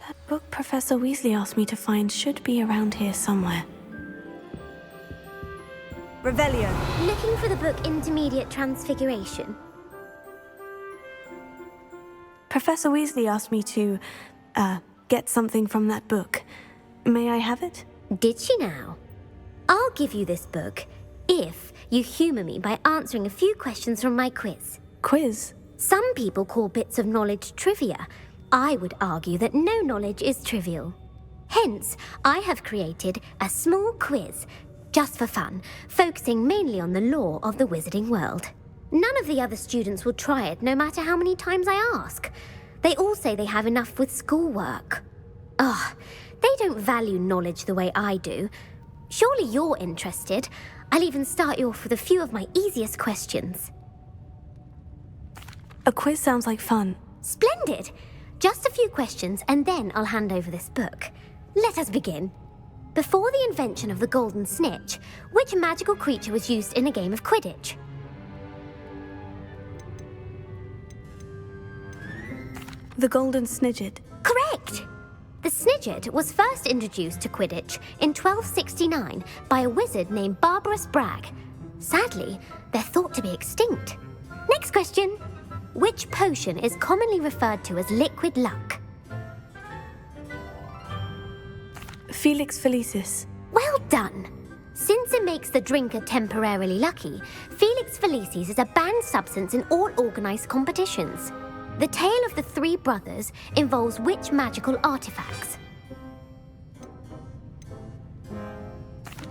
That book Professor Weasley asked me to find should be around here somewhere. Revelio. Looking for the book Intermediate Transfiguration. Professor Weasley asked me to, get something from that book. May I have it? Did she now? I'll give you this book if you humour me by answering a few questions from my quiz. Quiz? Some people call bits of knowledge trivia. I would argue that no knowledge is trivial. Hence, I have created a small quiz, just for fun, focusing mainly on the lore of the wizarding world. None of the other students will try it, no matter how many times I ask. They all say they have enough with schoolwork. They don't value knowledge the way I do. Surely you're interested. I'll even start you off with a few of my easiest questions. A quiz sounds like fun. Splendid! Just a few questions and then I'll hand over this book. Let us begin. Before the invention of the golden snitch, which magical creature was used in a game of Quidditch? The golden Snidget. Correct! The Snidget was first introduced to Quidditch in 1269 by a wizard named Barbarous Bragg. Sadly, they're thought to be extinct. Next question. Which potion is commonly referred to as liquid luck? Felix Felicis. Well done! Since it makes the drinker temporarily lucky, Felix Felicis is a banned substance in all organised competitions. The tale of the three brothers involves which magical artifacts?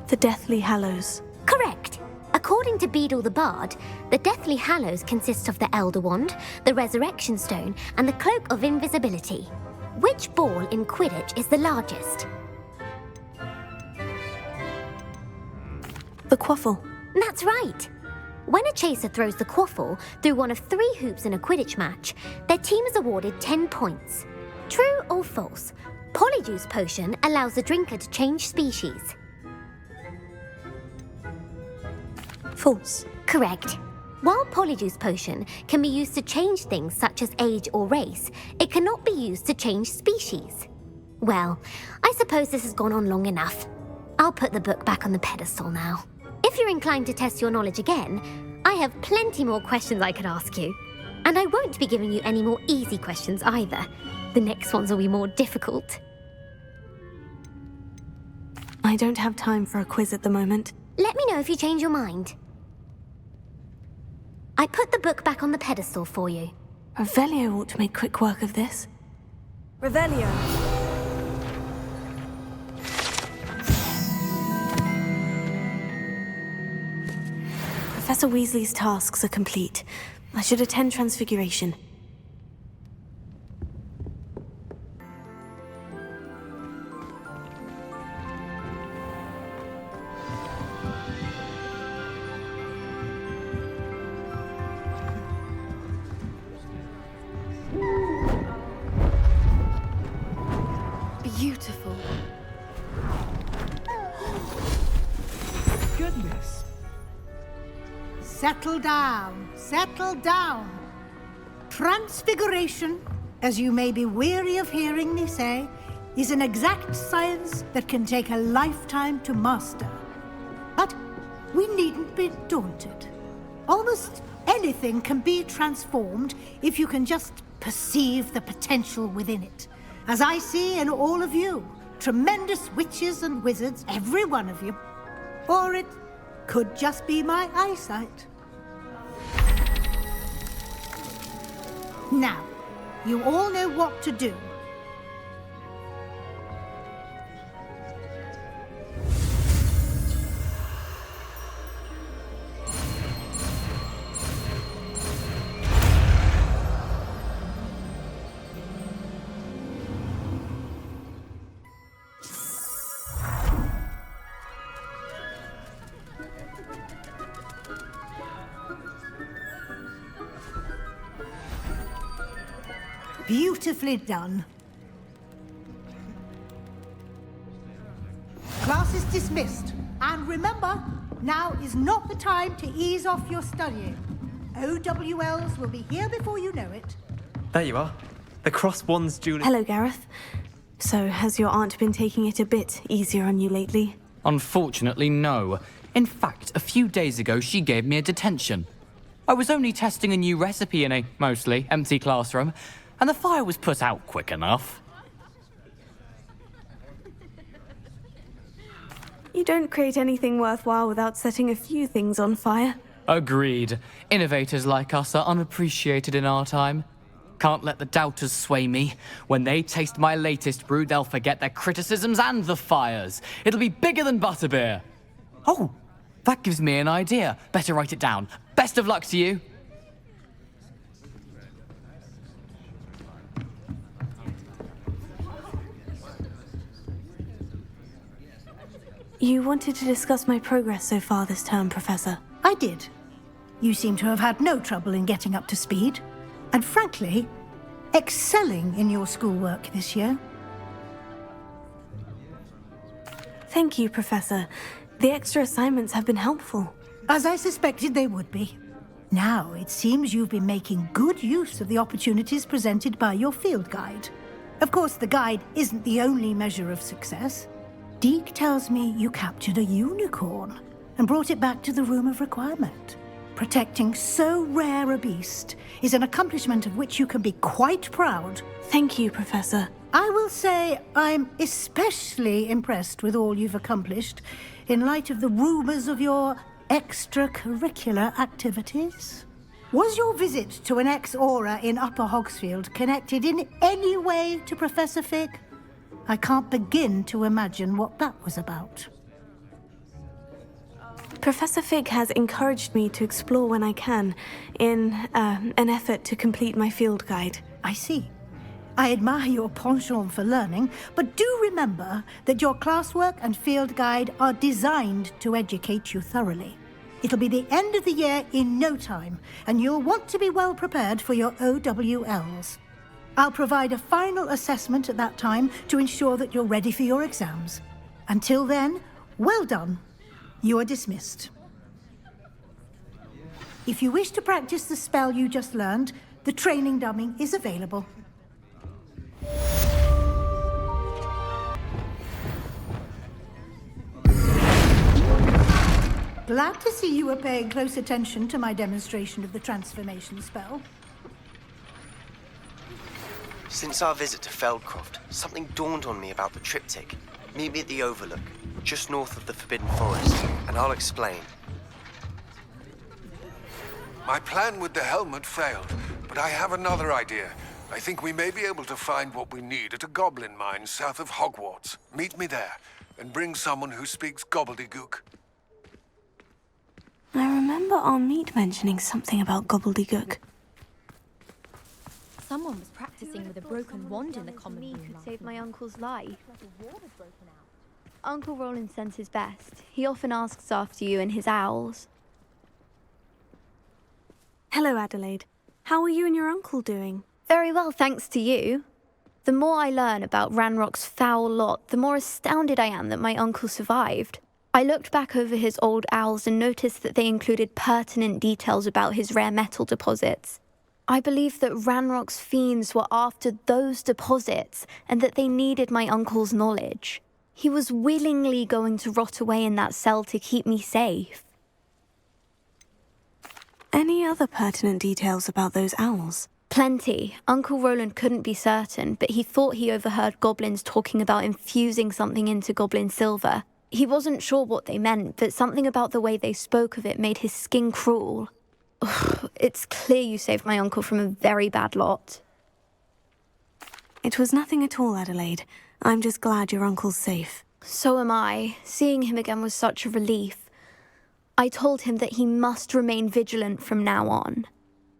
The Deathly Hallows. Correct! According to Beedle the Bard, the Deathly Hallows consists of the Elder Wand, the Resurrection Stone, and the Cloak of Invisibility. Which ball in Quidditch is the largest? The Quaffle. That's right! When a chaser throws the quaffle through one of 3 hoops in a Quidditch match, their team is awarded 10 points. True or false? Polyjuice Potion allows the drinker to change species. False. Correct. While Polyjuice Potion can be used to change things such as age or race, it cannot be used to change species. Well, I suppose this has gone on long enough. I'll put the book back on the pedestal now. If you're inclined to test your knowledge again, I have plenty more questions I could ask you. And I won't be giving you any more easy questions either. The next ones will be more difficult. I don't have time for a quiz at the moment. Let me know if you change your mind. I put the book back on the pedestal for you. Revelio ought to make quick work of this. Revelio. Professor Weasley's tasks are complete. I should attend Transfiguration. Beautiful. Goodness. Settle down, settle down. Transfiguration, as you may be weary of hearing me say, is an exact science that can take a lifetime to master. But we needn't be daunted. Almost anything can be transformed if you can just perceive the potential within it. As I see in all of you, tremendous witches and wizards, every one of you. Or it could just be my eyesight. Now, you all know what to do. Beautifully done. Class is dismissed. And remember, now is not the time to ease off your studying. OWLs will be here before you know it. There you are. The cross one's duly... Hello, Gareth. So, has your aunt been taking it a bit easier on you lately? Unfortunately, no. In fact, a few days ago, she gave me a detention. I was only testing a new recipe in a mostly empty classroom, and the fire was put out quick enough. You don't create anything worthwhile without setting a few things on fire. Agreed. Innovators like us are unappreciated in our time. Can't let the doubters sway me. When they taste my latest brew, they'll forget their criticisms and the fires. It'll be bigger than butterbeer. Oh, that gives me an idea. Better write it down. Best of luck to you. You wanted to discuss my progress so far this term, Professor. I did. You seem to have had no trouble in getting up to speed, and frankly, excelling in your schoolwork this year. Thank you, Professor. The extra assignments have been helpful. As I suspected they would be. Now, it seems you've been making good use of the opportunities presented by your field guide. Of course, the guide isn't the only measure of success. Deek tells me you captured a unicorn and brought it back to the Room of Requirement. Protecting so rare a beast is an accomplishment of which you can be quite proud. Thank you, Professor. I will say I'm especially impressed with all you've accomplished in light of the rumors of your extracurricular activities. Was your visit to an ex-aura in Upper Hogsfield connected in any way to Professor Fig? I can't begin to imagine what that was about. Professor Fig has encouraged me to explore when I can, in an effort to complete my field guide. I see. I admire your penchant for learning, but do remember that your classwork and field guide are designed to educate you thoroughly. It'll be the end of the year in no time, and you'll want to be well prepared for your OWLs. I'll provide a final assessment at that time to ensure that you're ready for your exams. Until then, well done. You are dismissed. If you wish to practice the spell you just learned, the training dummy is available. Glad to see you were paying close attention to my demonstration of the transformation spell. Since our visit to Feldcroft, something dawned on me about the triptych. Meet me at the Overlook, just north of the Forbidden Forest, and I'll explain. My plan with the helmet failed, but I have another idea. I think we may be able to find what we need at a goblin mine south of Hogwarts. Meet me there, and bring someone who speaks gobbledygook. I remember Armid mentioning something about gobbledygook. Someone was practicing with a broken wand in the common room. Could save my uncle's life. Uncle Roland sends his best. He often asks after you and his owls. Hello, Adelaide. How are you and your uncle doing? Very well, thanks to you. The more I learn about Ranrock's foul lot, the more astounded I am that my uncle survived. I looked back over his old owls and noticed that they included pertinent details about his rare metal deposits. I believe that Ranrock's fiends were after those deposits and that they needed my uncle's knowledge. He was willingly going to rot away in that cell to keep me safe. Any other pertinent details about those owls? Plenty. Uncle Roland couldn't be certain, but he thought he overheard goblins talking about infusing something into goblin silver. He wasn't sure what they meant, but something about the way they spoke of it made his skin crawl. Ugh, it's clear you saved my uncle from a very bad lot. It was nothing at all, Adelaide. I'm just glad your uncle's safe. So am I. Seeing him again was such a relief. I told him that he must remain vigilant from now on.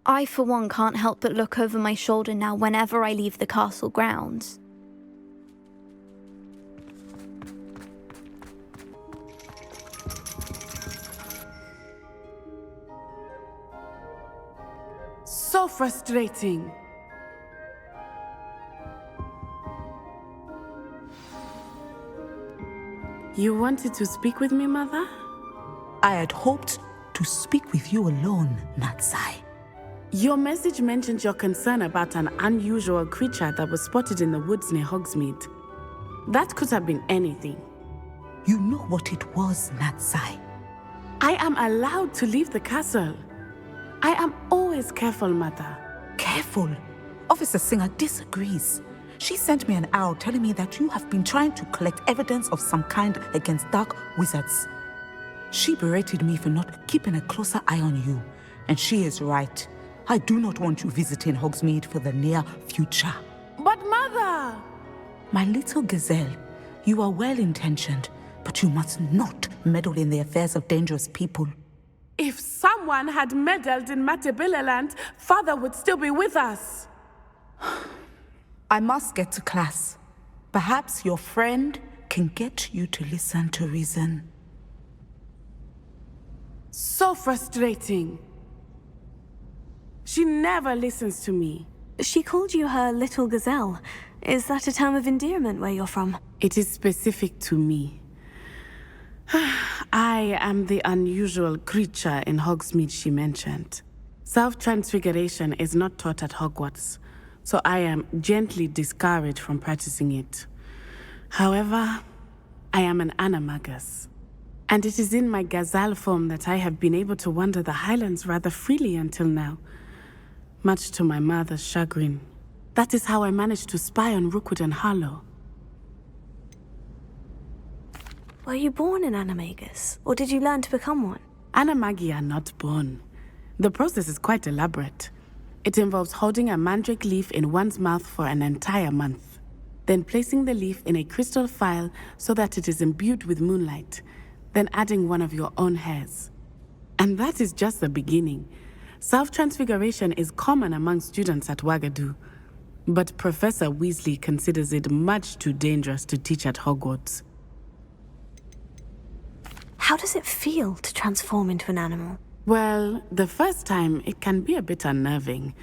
I, for one, can't help but look over my shoulder now whenever I leave the castle grounds. So frustrating. You wanted to speak with me, Mother? I had hoped to speak with you alone, Natsai. Your message mentioned your concern about an unusual creature that was spotted in the woods near Hogsmeade. That could have been anything. You know what it was, Natsai. I am allowed to leave the castle. I am always careful, Mother. Careful? Officer Singer disagrees. She sent me an owl telling me that you have been trying to collect evidence of some kind against dark wizards. She berated me for not keeping a closer eye on you, and she is right. I do not want you visiting Hogsmeade for the near future. But Mother! My little gazelle, you are well-intentioned, but you must not meddle in the affairs of dangerous people. If someone had meddled in Matabeleland, Father would still be with us. I must get to class. Perhaps your friend can get you to listen to reason. So frustrating. She never listens to me. She called you her little gazelle. Is that a term of endearment where you're from? It is specific to me. I am the unusual creature in Hogsmeade she mentioned. Self-transfiguration is not taught at Hogwarts, so I am gently discouraged from practicing it. However, I am an animagus, and it is in my gazelle form that I have been able to wander the Highlands rather freely until now, much to my mother's chagrin. That is how I managed to spy on Rookwood and Harlow. Were you born an animagus, or did you learn to become one? Animagi are not born. The process is quite elaborate. It involves holding a mandrake leaf in one's mouth for an entire month, then placing the leaf in a crystal phial so that it is imbued with moonlight, then adding one of your own hairs. And that is just the beginning. Self-transfiguration is common among students at Wagadu, but Professor Weasley considers it much too dangerous to teach at Hogwarts. How does it feel to transform into an animal? Well, the first time, it can be a bit unnerving.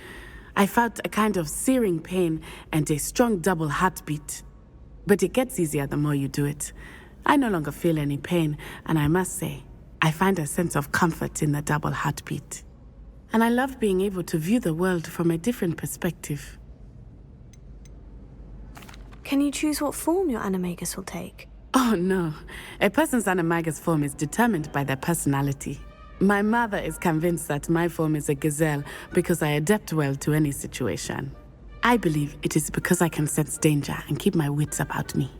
I felt a kind of searing pain and a strong double heartbeat. But it gets easier the more you do it. I no longer feel any pain, and I must say, I find a sense of comfort in the double heartbeat. And I love being able to view the world from a different perspective. Can you choose what form your animagus will take? Oh no, a person's animagus form is determined by their personality. My mother is convinced that my form is a gazelle because I adapt well to any situation. I believe it is because I can sense danger and keep my wits about me.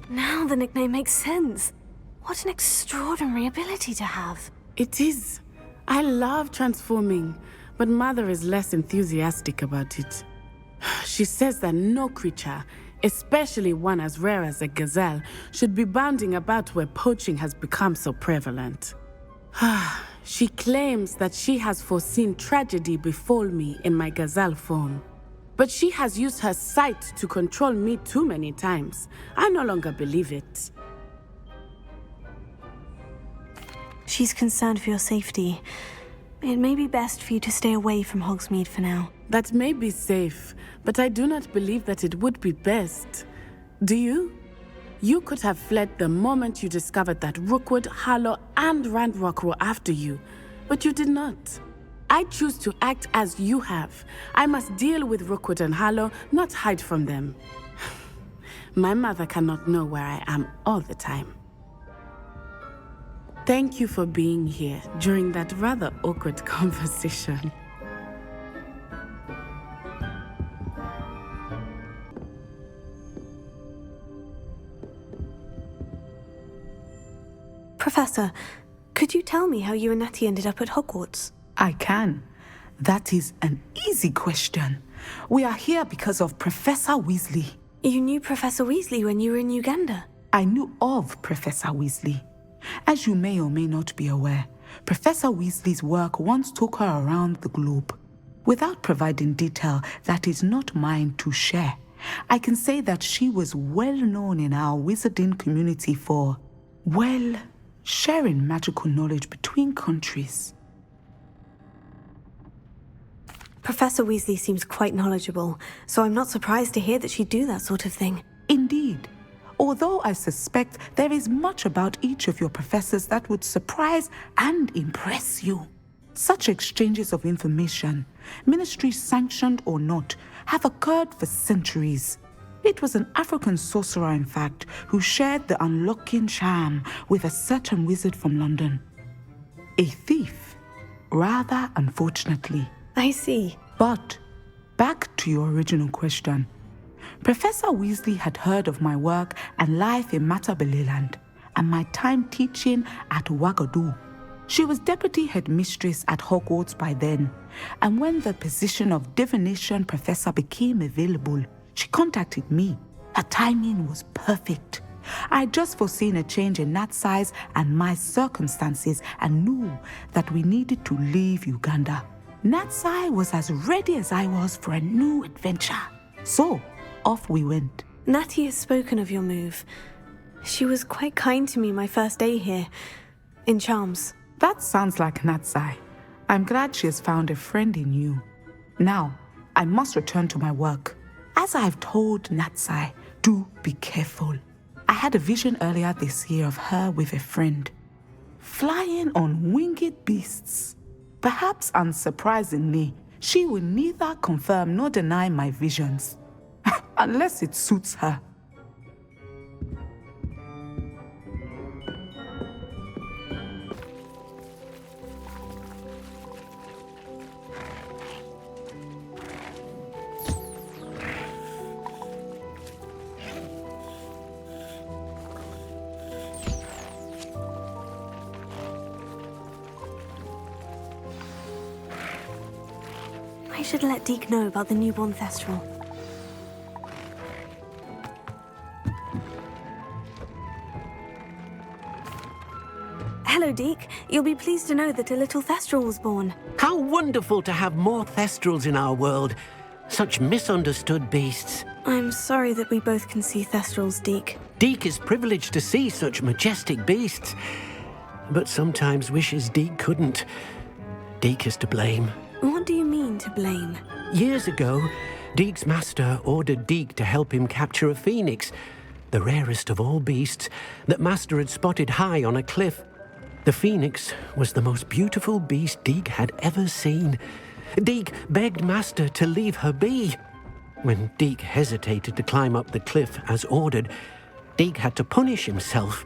Now the nickname makes sense. What an extraordinary ability to have. It is. I love transforming, but Mother is less enthusiastic about it. She says that no creature, especially one as rare as a gazelle, should be bounding about where poaching has become so prevalent. She claims that she has foreseen tragedy befall me in my gazelle form. But she has used her sight to control me too many times. I no longer believe it. She's concerned for your safety. It may be best for you to stay away from Hogsmeade for now. That may be safe, but I do not believe that it would be best. Do you? You could have fled the moment you discovered that Rookwood, Harlow, and Ranrock were after you, but you did not. I choose to act as you have. I must deal with Rookwood and Harlow, not hide from them. My mother cannot know where I am all the time. Thank you for being here during that rather awkward conversation. Professor, could you tell me how you and Natty ended up at Hogwarts? I can. That is an easy question. We are here because of Professor Weasley. You knew Professor Weasley when you were in Uganda? I knew of Professor Weasley. As you may or may not be aware, Professor Weasley's work once took her around the globe. Without providing detail that is not mine to share, I can say that she was well known in our wizarding community for, well, sharing magical knowledge between countries. Professor Weasley seems quite knowledgeable, so I'm not surprised to hear that she'd do that sort of thing. Indeed. Although I suspect there is much about each of your professors that would surprise and impress you. Such exchanges of information, ministry sanctioned or not, have occurred for centuries. It was an African sorcerer, in fact, who shared the unlocking charm with a certain wizard from London. A thief, rather unfortunately. I see. But, back to your original question. Professor Weasley had heard of my work and life in Matabeleland and my time teaching at Wagadu. She was deputy headmistress at Hogwarts by then, and when the position of divination professor became available, she contacted me. Her timing was perfect. I had just foreseen a change in Nat's size and my circumstances and knew that we needed to leave Uganda. Natsai was as ready as I was for a new adventure. So, off we went. Natty has spoken of your move. She was quite kind to me my first day here, in Charms. That sounds like Natsai. I'm glad she has found a friend in you. Now, I must return to my work. As I've told Natsai, do be careful. I had a vision earlier this year of her with a friend, flying on winged beasts. Perhaps unsurprisingly, she will neither confirm nor deny my visions, unless it suits her. I should let Deek know about the newborn Thestral. Hello, Deek. You'll be pleased to know that a little Thestral was born. How wonderful to have more Thestrals in our world. Such misunderstood beasts. I'm sorry that we both can see Thestrals, Deek. Deek is privileged to see such majestic beasts, but sometimes wishes Deek couldn't. Deek is to blame. What do you mean, to blame? Years ago, Deek's master ordered Deek to help him capture a phoenix, the rarest of all beasts, that master had spotted high on a cliff. The phoenix was the most beautiful beast Deek had ever seen. Deek begged master to leave her be. When Deek hesitated to climb up the cliff as ordered, Deek had to punish himself.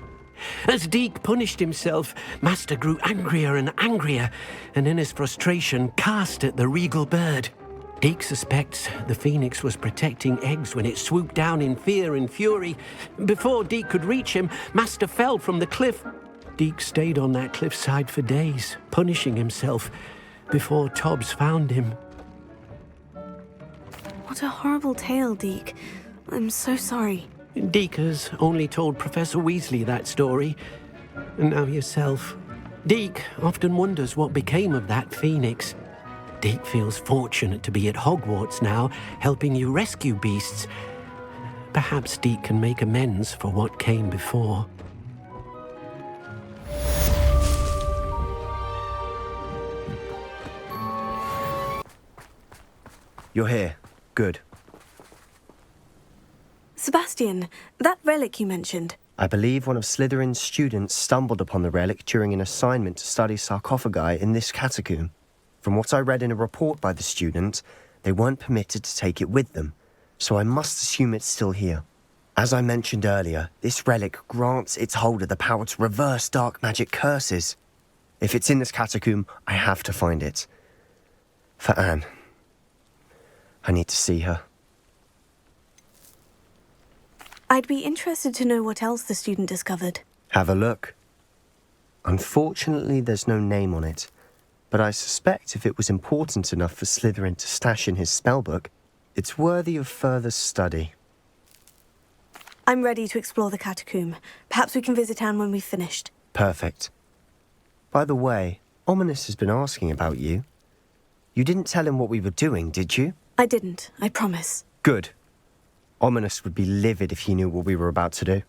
As Deek punished himself, master grew angrier and angrier, and in his frustration cast at the regal bird. Deek suspects the phoenix was protecting eggs when it swooped down in fear and fury. Before Deek could reach him, master fell from the cliff. Deek stayed on that cliffside for days, punishing himself, before Tobbs found him. What a horrible tale, Deek. I'm so sorry. Deek has only told Professor Weasley that story, and now yourself. Deek often wonders what became of that phoenix. Deek feels fortunate to be at Hogwarts now, helping you rescue beasts. Perhaps Deek can make amends for what came before. You're here. Good. Sebastian, that relic you mentioned. I believe one of Slytherin's students stumbled upon the relic during an assignment to study sarcophagi in this catacomb. From what I read in a report by the student, they weren't permitted to take it with them, so I must assume it's still here. As I mentioned earlier, this relic grants its holder the power to reverse dark magic curses. If it's in this catacomb, I have to find it. For Anne. I need to see her. I'd be interested to know what else the student discovered. Have a look. Unfortunately, there's no name on it, but I suspect if it was important enough for Slytherin to stash in his spellbook, it's worthy of further study. I'm ready to explore the catacomb. Perhaps we can visit Anne when we've finished. Perfect. By the way, Ominis has been asking about you. You didn't tell him what we were doing, did you? I didn't, I promise. Good. Ominis would be livid if he knew what we were about to do.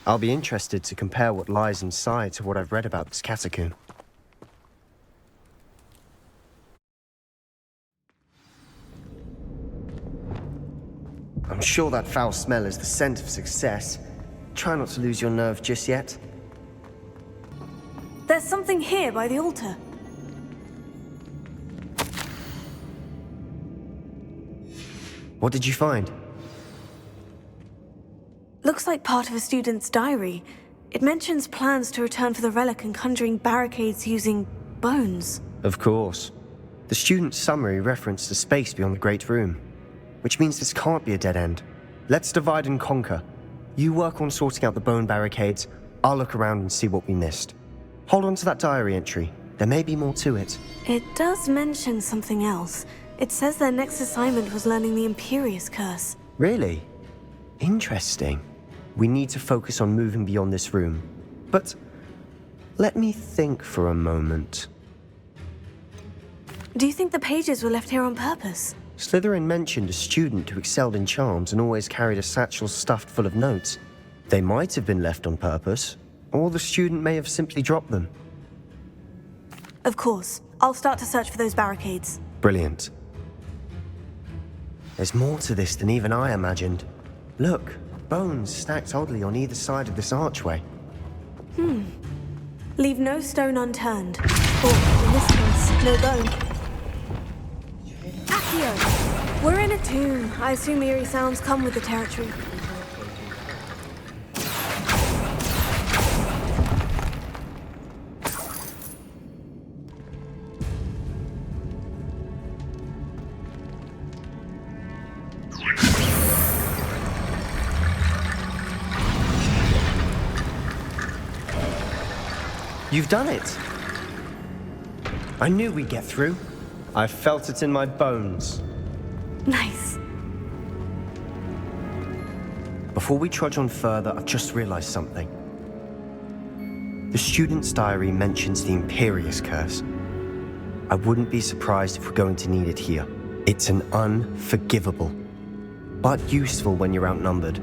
I'll be interested to compare what lies inside to what I've read about this catacomb. I'm sure that foul smell is the scent of success. Try not to lose your nerve just yet. There's something here by the altar. What did you find? Looks like part of a student's diary. It mentions plans to return for the relic and conjuring barricades using bones. Of course. The student's summary referenced a space beyond the Great Room, which means this can't be a dead end. Let's divide and conquer. You work on sorting out the bone barricades, I'll look around and see what we missed. Hold on to that diary entry. There may be more to it. It does mention something else. It says their next assignment was learning the Imperious Curse. Really? Interesting. We need to focus on moving beyond this room. But let me think for a moment. Do you think the pages were left here on purpose? Slytherin mentioned a student who excelled in charms and always carried a satchel stuffed full of notes. They might have been left on purpose, or the student may have simply dropped them. Of course. I'll start to search for those barricades. Brilliant. There's more to this than even I imagined. Look, bones stacked oddly on either side of this archway. Leave no stone unturned. Or, in this case, no bone. Accio! We're in a tomb. I assume eerie sounds come with the territory. You've done it! I knew we'd get through. I felt it in my bones. Nice. Before we trudge on further, I've just realized something. The student's diary mentions the Imperious Curse. I wouldn't be surprised if we're going to need it here. It's an unforgivable, but useful when you're outnumbered.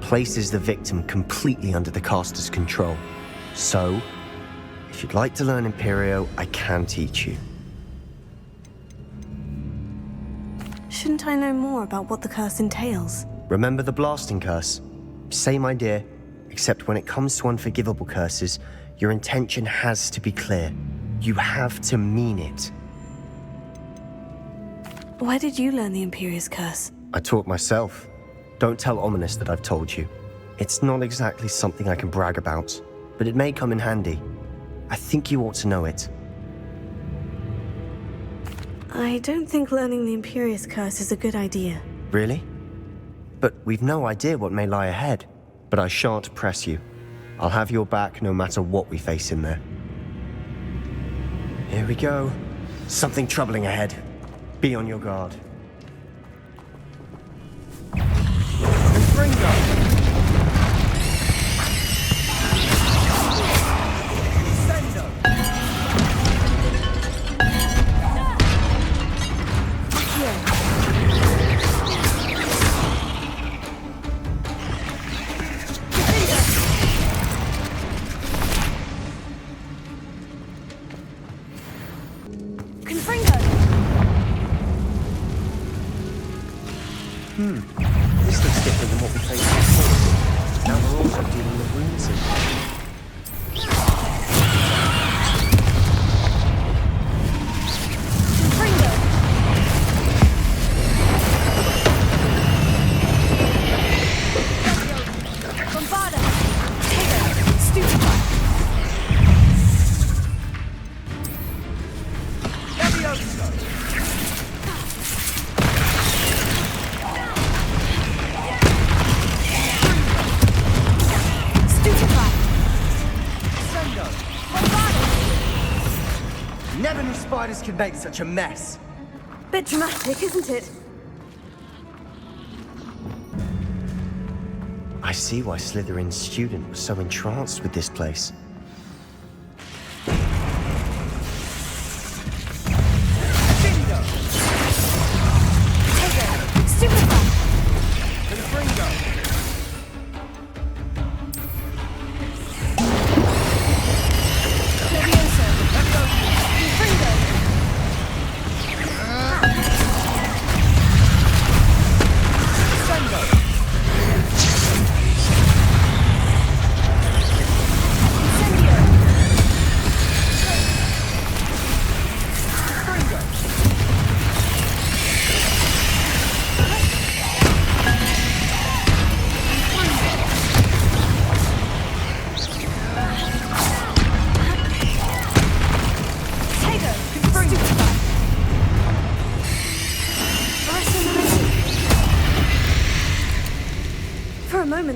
Places the victim completely under the caster's control. So, if you'd like to learn Imperio, I can teach you. Shouldn't I know more about what the curse entails? Remember the blasting curse? Same idea, except when it comes to unforgivable curses, your intention has to be clear. You have to mean it. Where did you learn the Imperious Curse? I taught myself. Don't tell Ominis that I've told you. It's not exactly something I can brag about, but it may come in handy. I think you ought to know it. I don't think learning the Imperious Curse is a good idea. Really? But we've no idea what may lie ahead. But I shan't press you. I'll have your back no matter what we face in there. Here we go. Something troubling ahead. Be on your guard. Ringo! This looks different than what we faced before. Now we're also dealing with runes in. Never knew spiders could make such a mess. Bit dramatic, isn't it? I see why Slytherin's student was so entranced with this place.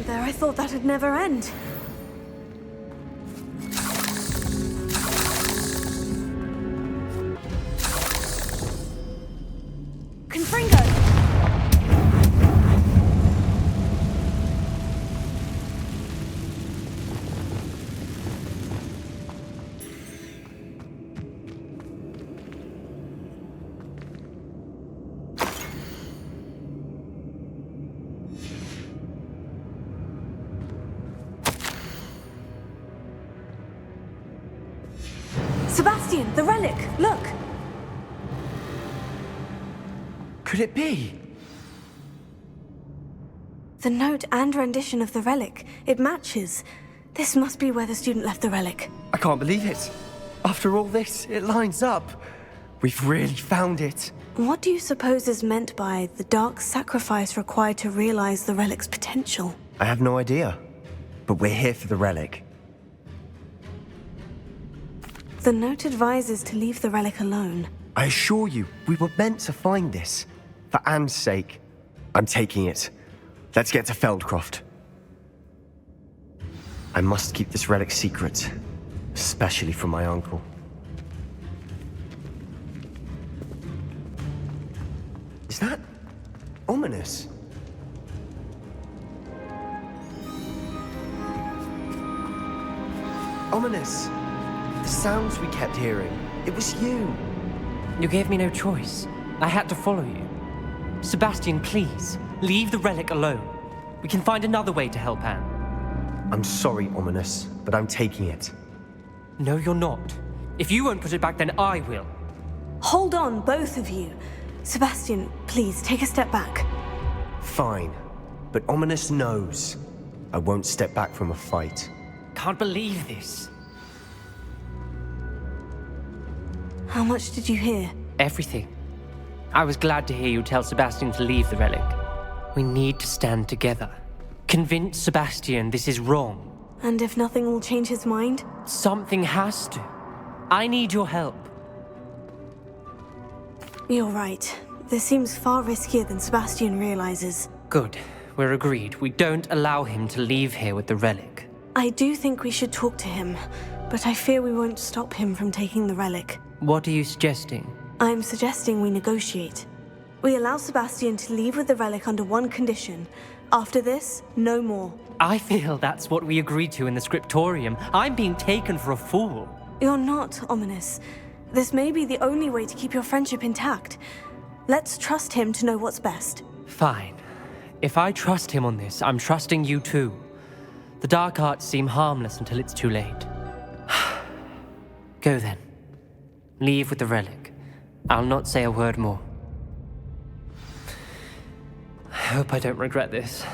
There, I thought that'd never end. Confringo! Sebastian, the relic! Look! Could it be? The note and rendition of the relic. It matches. This must be where the student left the relic. I can't believe it. After all this, it lines up. We've really found it. What do you suppose is meant by the dark sacrifice required to realize the relic's potential? I have no idea. But we're here for the relic. The note advises to leave the relic alone. I assure you, we were meant to find this. For Anne's sake. I'm taking it. Let's get to Feldcroft. I must keep this relic secret. Especially from my uncle. Is that ominous? Ominous! The sounds we kept hearing. It was you. You gave me no choice. I had to follow you. Sebastian, please, leave the relic alone. We can find another way to help Anne. I'm sorry, Ominous, but I'm taking it. No, you're not. If you won't put it back, then I will. Hold on, both of you. Sebastian, please, take a step back. Fine. But Ominous knows. I won't step back from a fight. Can't believe this. How much did you hear? Everything. I was glad to hear you tell Sebastian to leave the relic. We need to stand together. Convince Sebastian this is wrong. And if nothing will change his mind? Something has to. I need your help. You're right. This seems far riskier than Sebastian realizes. Good. We're agreed. We don't allow him to leave here with the relic. I do think we should talk to him, but I fear we won't stop him from taking the relic. What are you suggesting? I'm suggesting we negotiate. We allow Sebastian to leave with the relic under one condition. After this, no more. I feel that's what we agreed to in the scriptorium. I'm being taken for a fool. You're not, Ominous. This may be the only way to keep your friendship intact. Let's trust him to know what's best. Fine. If I trust him on this, I'm trusting you too. The dark arts seem harmless until it's too late. Go then. Leave with the relic. I'll not say a word more. I hope I don't regret this.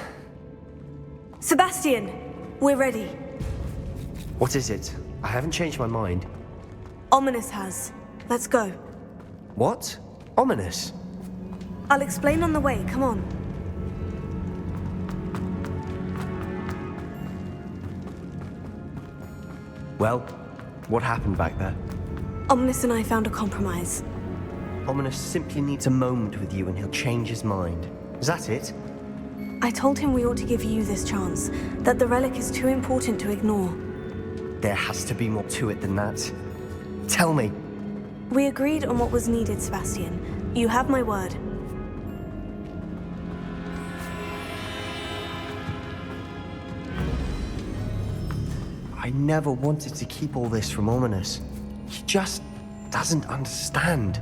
Sebastian, we're ready. What is it? I haven't changed my mind. Ominous has. Let's go. What? Ominous? I'll explain on the way, come on. Well, what happened back there? Ominous and I found a compromise. Ominous simply needs a moment with you and he'll change his mind. Is that it? I told him we ought to give you this chance, that the relic is too important to ignore. There has to be more to it than that. Tell me. We agreed on what was needed, Sebastian. You have my word. I never wanted to keep all this from Ominous. He just doesn't understand.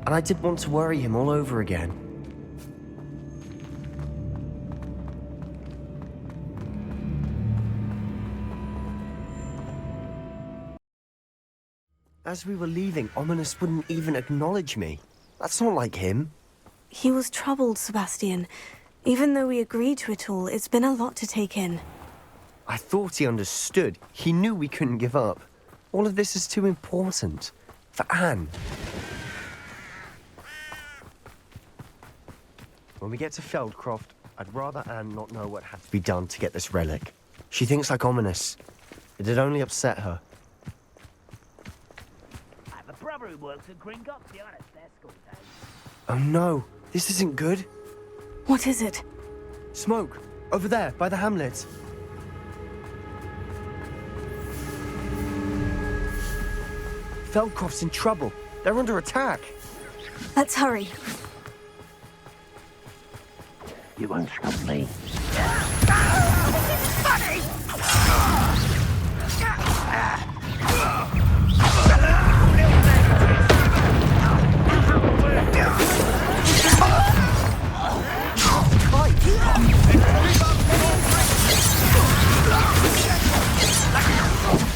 And I didn't want to worry him all over again. As we were leaving, Ominous wouldn't even acknowledge me. That's not like him. He was troubled, Sebastian. Even though we agreed to it all, it's been a lot to take in. I thought he understood. He knew we couldn't give up. All of this is too important. For Anne. When we get to Feldcroft, I'd rather Anne not know what had to be done to get this relic. She thinks like Ominous. It'd only upset her. I have a brother who works at Gringotts, the honest their school days. Oh no, this isn't good. What is it? Smoke, over there, by the hamlet. Feldcroft's in trouble. They're under attack. Let's hurry. You won't stop me.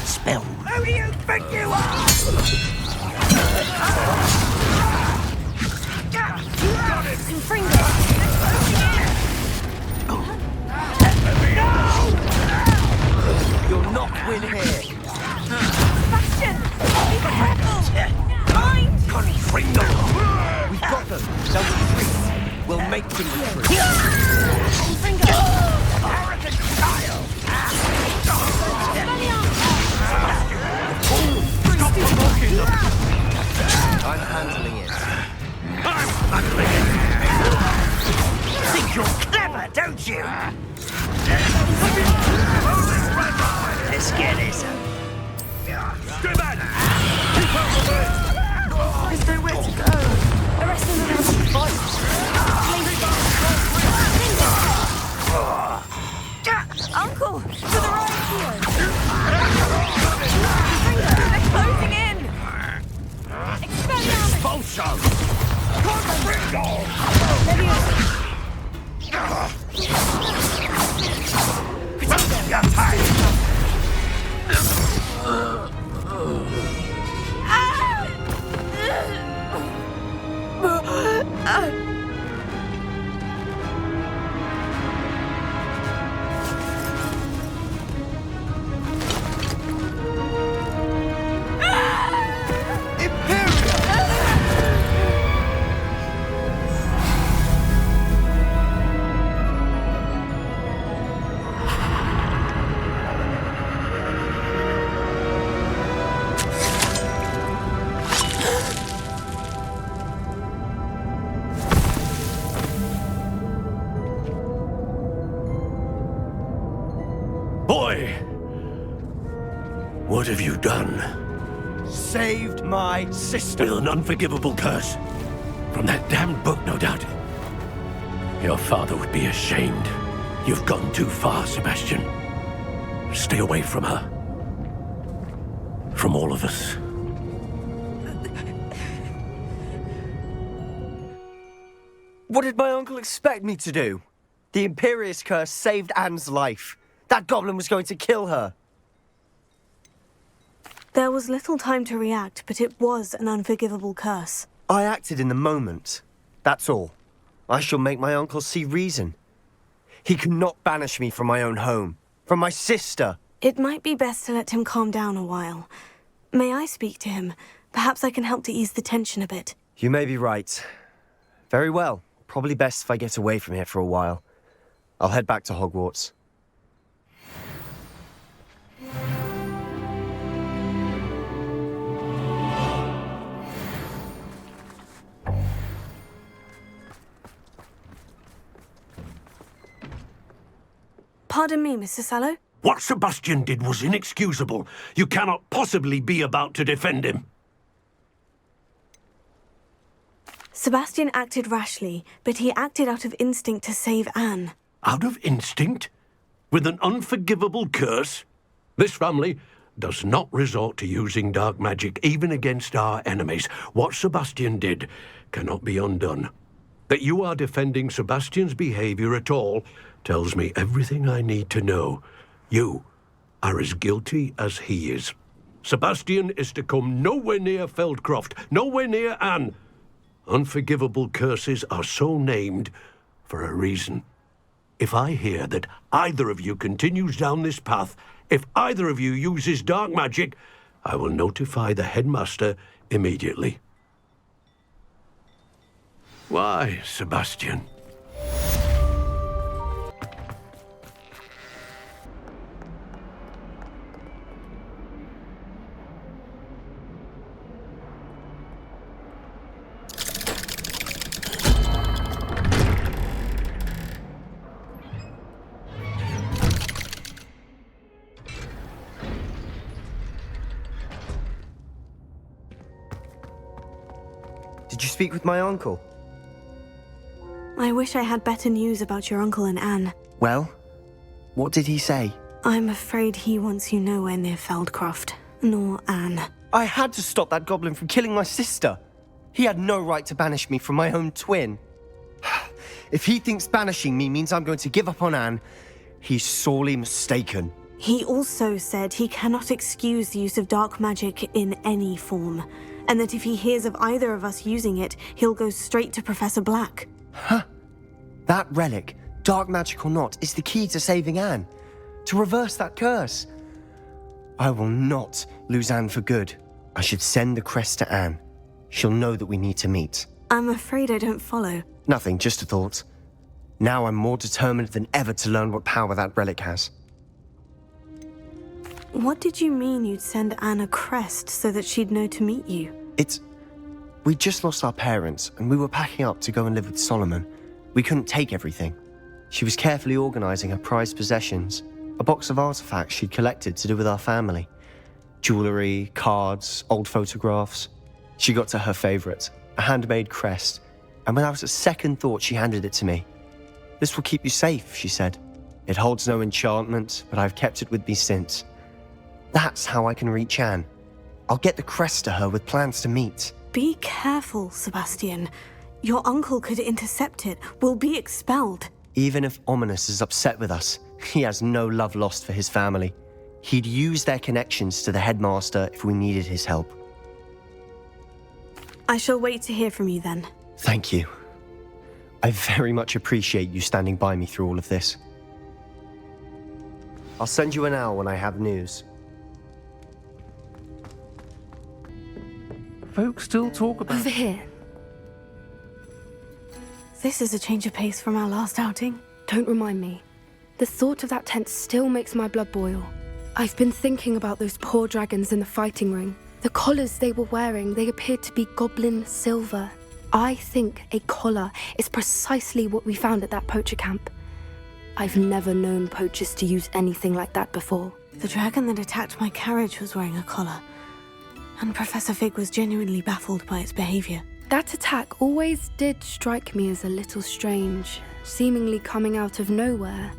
Spell. Who do you think you are? We're here. Sebastian! Be careful! Mind! Confringo! We've got them. They'll retreat. We'll make them retreat. Arrogant child! I'm handling it. I'm handling it. Think you're clever, don't you? Let's get this. Scribbin! Keep out the way! There's nowhere to go. The rest of them are fight. Uncle! To the right here! They're closing in! Expelliarmus! Expulso! Confringo! You're tired! Boy! What have you done? Saved my sister. With an unforgivable curse. From that damned book, no doubt. Your father would be ashamed. You've gone too far, Sebastian. Stay away from her. From all of us. What did my uncle expect me to do? The Imperious Curse saved Anne's life. That goblin was going to kill her. There was little time to react, but it was an unforgivable curse. I acted in the moment. That's all. I shall make my uncle see reason. He cannot banish me from my own home, from my sister. It might be best to let him calm down a while. May I speak to him? Perhaps I can help to ease the tension a bit. You may be right. Very well. Probably best if I get away from here for a while. I'll head back to Hogwarts. Pardon me, Mr. Sallow? What Sebastian did was inexcusable. You cannot possibly be about to defend him. Sebastian acted rashly, but he acted out of instinct to save Anne. Out of instinct? With an unforgivable curse? This family does not resort to using dark magic even against our enemies. What Sebastian did cannot be undone. That you are defending Sebastian's behavior at all tells me everything I need to know. You are as guilty as he is. Sebastian is to come nowhere near Feldcroft, nowhere near Anne. Unforgivable curses are so named for a reason. If I hear that either of you continues down this path, if either of you uses dark magic, I will notify the headmaster immediately. Why, Sebastian? Did you speak with my uncle? I wish I had better news about your uncle and Anne. Well, what did he say? I'm afraid he wants you nowhere near Feldcroft, nor Anne. I had to stop that goblin from killing my sister. He had no right to banish me from my own twin. If he thinks banishing me means I'm going to give up on Anne, he's sorely mistaken. He also said he cannot excuse the use of dark magic in any form, and that if he hears of either of us using it, he'll go straight to Professor Black. Huh? That relic, dark magic or not, is the key to saving Anne. To reverse that curse. I will not lose Anne for good. I should send the crest to Anne. She'll know that we need to meet. I'm afraid I don't follow. Nothing, just a thought. Now I'm more determined than ever to learn what power that relic has. What did you mean you'd send Anne a crest so that she'd know to meet you? We just lost our parents, and we were packing up to go and live with Solomon. We couldn't take everything. She was carefully organising her prized possessions, a box of artifacts she'd collected to do with our family. Jewellery, cards, old photographs. She got to her favourite, a handmade crest, and without a second thought she handed it to me. "This will keep you safe," she said. "It holds no enchantment, but I've kept it with me since. That's how I can reach Anne. I'll get the crest to her with plans to meet." Be careful, Sebastian. Your uncle could intercept it. We'll be expelled. Even if Ominis is upset with us, he has no love lost for his family. He'd use their connections to the headmaster if we needed his help. I shall wait to hear from you then. Thank you. I very much appreciate you standing by me through all of this. I'll send you an owl when I have news. Folks still talk about... Over here. This is a change of pace from our last outing. Don't remind me. The thought of that tent still makes my blood boil. I've been thinking about those poor dragons in the fighting ring. The collars they were wearing, they appeared to be goblin silver. I think a collar is precisely what we found at that poacher camp. I've never known poachers to use anything like that before. The dragon that attacked my carriage was wearing a collar, and Professor Fig was genuinely baffled by its behavior. That attack always did strike me as a little strange, seemingly coming out of nowhere.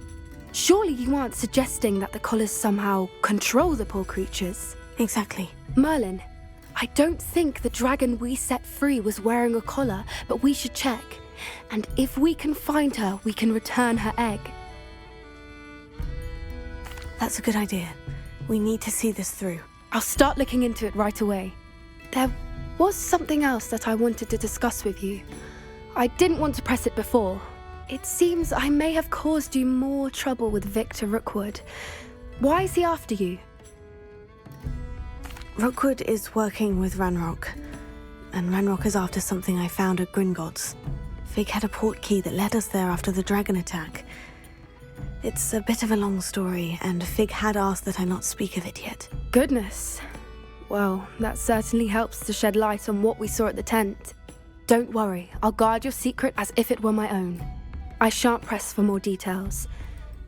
Surely you aren't suggesting that the collars somehow control the poor creatures? Exactly. Merlin, I don't think the dragon we set free was wearing a collar, but we should check. And if we can find her, we can return her egg. That's a good idea. We need to see this through. I'll start looking into it right away. There was something else that I wanted to discuss with you. I didn't want to press it before. It seems I may have caused you more trouble with Victor Rookwood. Why is he after you? Rookwood is working with Ranrock, and Ranrock is after something I found at Gringotts. Fig had a portkey that led us there after the dragon attack. It's a bit of a long story, and Fig had asked that I not speak of it yet. Goodness. Well, that certainly helps to shed light on what we saw at the tent. Don't worry, I'll guard your secret as if it were my own. I shan't press for more details.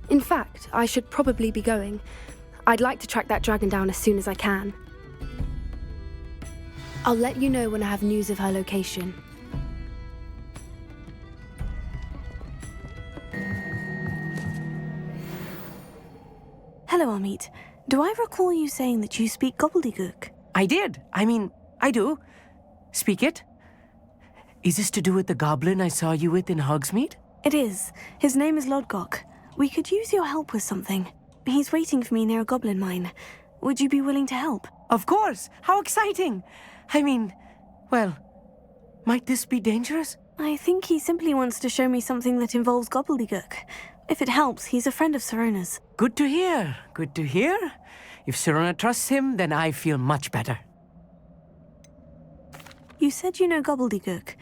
In fact, I should probably be going. I'd like to track that dragon down as soon as I can. I'll let you know when I have news of her location. Hello, Amit. Do I recall you saying that you speak gobbledygook? I did. I do. Speak it. Is this to do with the goblin I saw you with in Hogsmeade? It is. His name is Lodgok. We could use your help with something. He's waiting for me near a goblin mine. Would you be willing to help? Of course. How exciting. Well, might this be dangerous? I think he simply wants to show me something that involves gobbledygook. If it helps, he's a friend of Sirona's. Good to hear. Good to hear. If Sirona trusts him, then I feel much better. You said you know gobbledygook,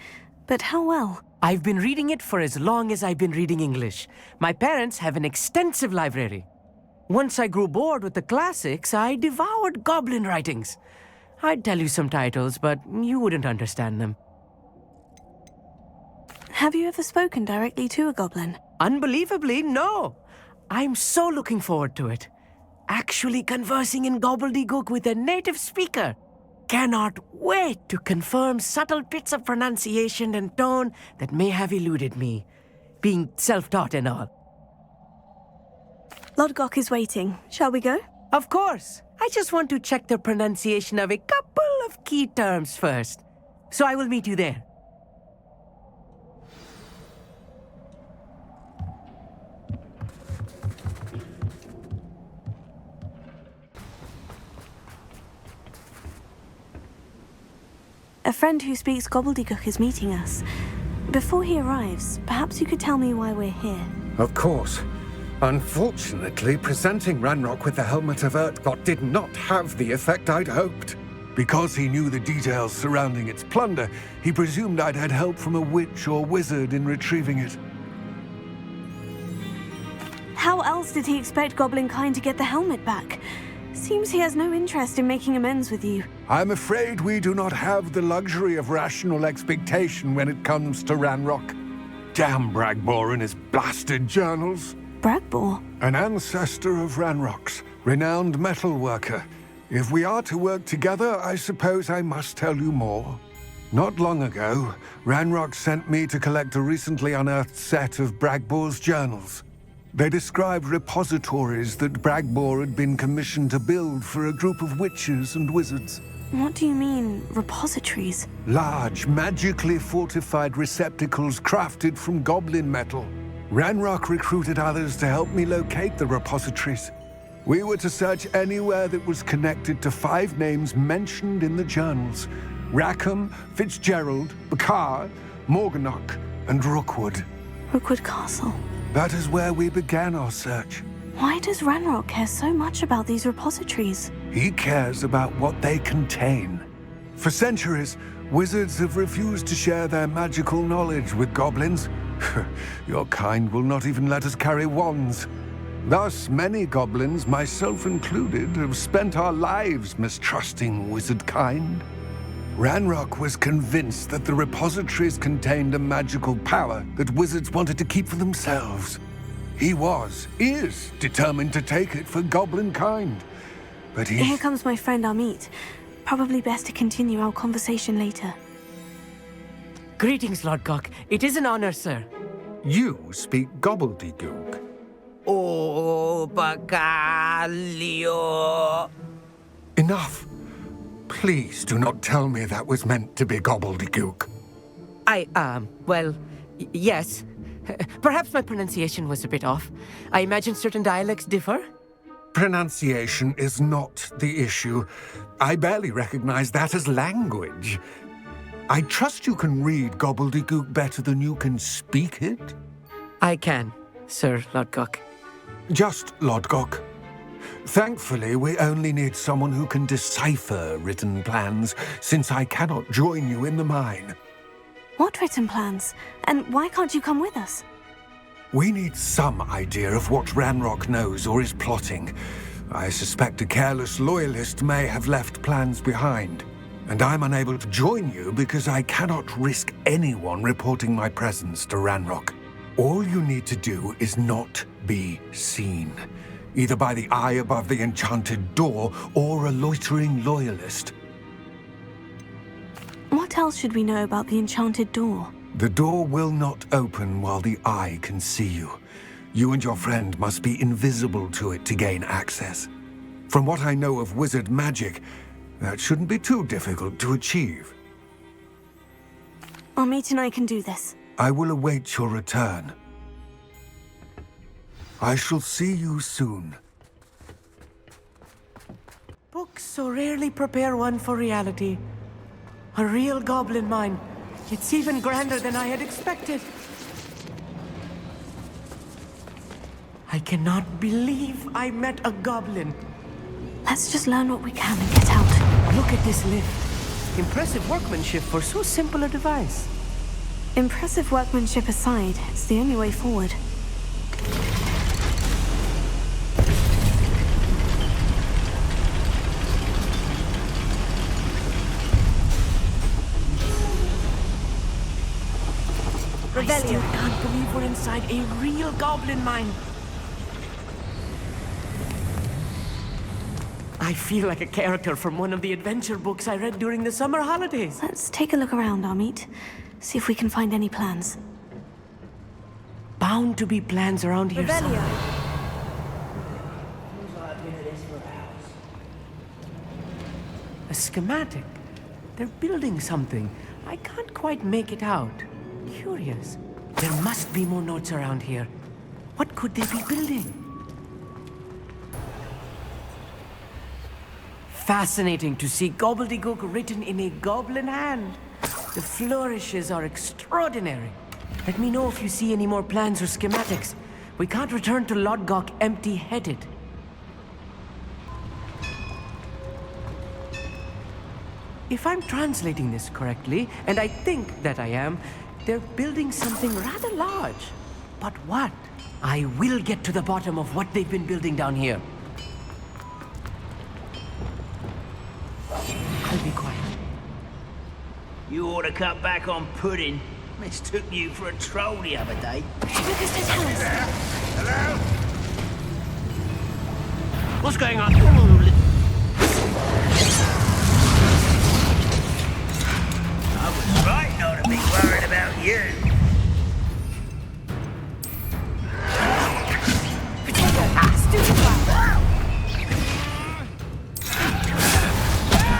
but how well? I've been reading it for as long as I've been reading English. My parents have an extensive library. Once I grew bored with the classics, I devoured goblin writings. I'd tell you some titles, but you wouldn't understand them. Have you ever spoken directly to a goblin? Unbelievably, no. I'm so looking forward to it. Actually conversing in gobbledygook with a native speaker. Cannot wait to confirm subtle bits of pronunciation and tone that may have eluded me, being self-taught and all. Lodgok is waiting. Shall we go? Of course. I just want to check the pronunciation of a couple of key terms first. So I will meet you there. A friend who speaks gobbledygook is meeting us. Before he arrives, perhaps you could tell me why we're here. Of course. Unfortunately, presenting Ranrock with the Helmet of Urtkot did not have the effect I'd hoped. Because he knew the details surrounding its plunder, he presumed I'd had help from a witch or wizard in retrieving it. How else did he expect Goblinkind to get the helmet back? Seems he has no interest in making amends with you. I'm afraid we do not have the luxury of rational expectation when it comes to Ranrock. Damn Bragbor and his blasted journals. Bragbor? An ancestor of Ranrock's, renowned metal worker. If we are to work together, I suppose I must tell you more. Not long ago, Ranrock sent me to collect a recently unearthed set of Bragbor's journals. They described repositories that Bragbor had been commissioned to build for a group of witches and wizards. What do you mean, repositories? Large, magically fortified receptacles crafted from goblin metal. Ranrock recruited others to help me locate the repositories. We were to search anywhere that was connected to 5 names mentioned in the journals: Rackham, Fitzgerald, Bakar, Morganach, and Rookwood. Rookwood Castle. That is where we began our search. Why does Ranrock care so much about these repositories? He cares about what they contain. For centuries, wizards have refused to share their magical knowledge with goblins. Your kind will not even let us carry wands. Thus, many goblins, myself included, have spent our lives mistrusting wizard kind. Ranrock was convinced that the repositories contained a magical power that wizards wanted to keep for themselves. He is determined to take it for goblin kind. But Here comes my friend Amit. Probably best to continue our conversation later. Greetings, Lodgok. It is an honor, sir. You speak gobbledygook. Oh, Bacalio. Enough. Please do not tell me that was meant to be gobbledygook. Yes. Perhaps my pronunciation was a bit off. I imagine certain dialects differ? Pronunciation is not the issue. I barely recognize that as language. I trust you can read gobbledygook better than you can speak it? I can, Sir Lodgok. Just Lodgok. Thankfully, we only need someone who can decipher written plans, since I cannot join you in the mine. What written plans? And why can't you come with us? We need some idea of what Ranrock knows or is plotting. I suspect a careless loyalist may have left plans behind. And I'm unable to join you because I cannot risk anyone reporting my presence to Ranrock. All you need to do is not be seen, either by the eye above the enchanted door or a loitering loyalist. What else should we know about the enchanted door? The door will not open while the eye can see you. You and your friend must be invisible to it to gain access. From what I know of wizard magic, that shouldn't be too difficult to achieve. Amit and I can do this. I will await your return. I shall see you soon. Books so rarely prepare one for reality. A real goblin mine. It's even grander than I had expected. I cannot believe I met a goblin. Let's just learn what we can and get out. Look at this lift. Impressive workmanship for so simple a device. Impressive workmanship aside, it's the only way forward. I still can't believe we're inside a real goblin mine. I feel like a character from one of the adventure books I read during the summer holidays. Let's take a look around, Amit. See if we can find any plans. Bound to be plans around here somewhere. A schematic. They're building something. I can't quite make it out. Curious. There must be more notes around here. What could they be building? Fascinating to see gobbledygook written in a goblin hand. The flourishes are extraordinary. Let me know if you see any more plans or schematics. We can't return to Lodgok empty-headed. If I'm translating this correctly, and I think that I am, they're building something rather large. But what? I will get to the bottom of what they've been building down here. I'll be quiet. You ought to cut back on pudding. Mistook you for a troll the other day. Hello? What's going on? I was right not to be worried about you.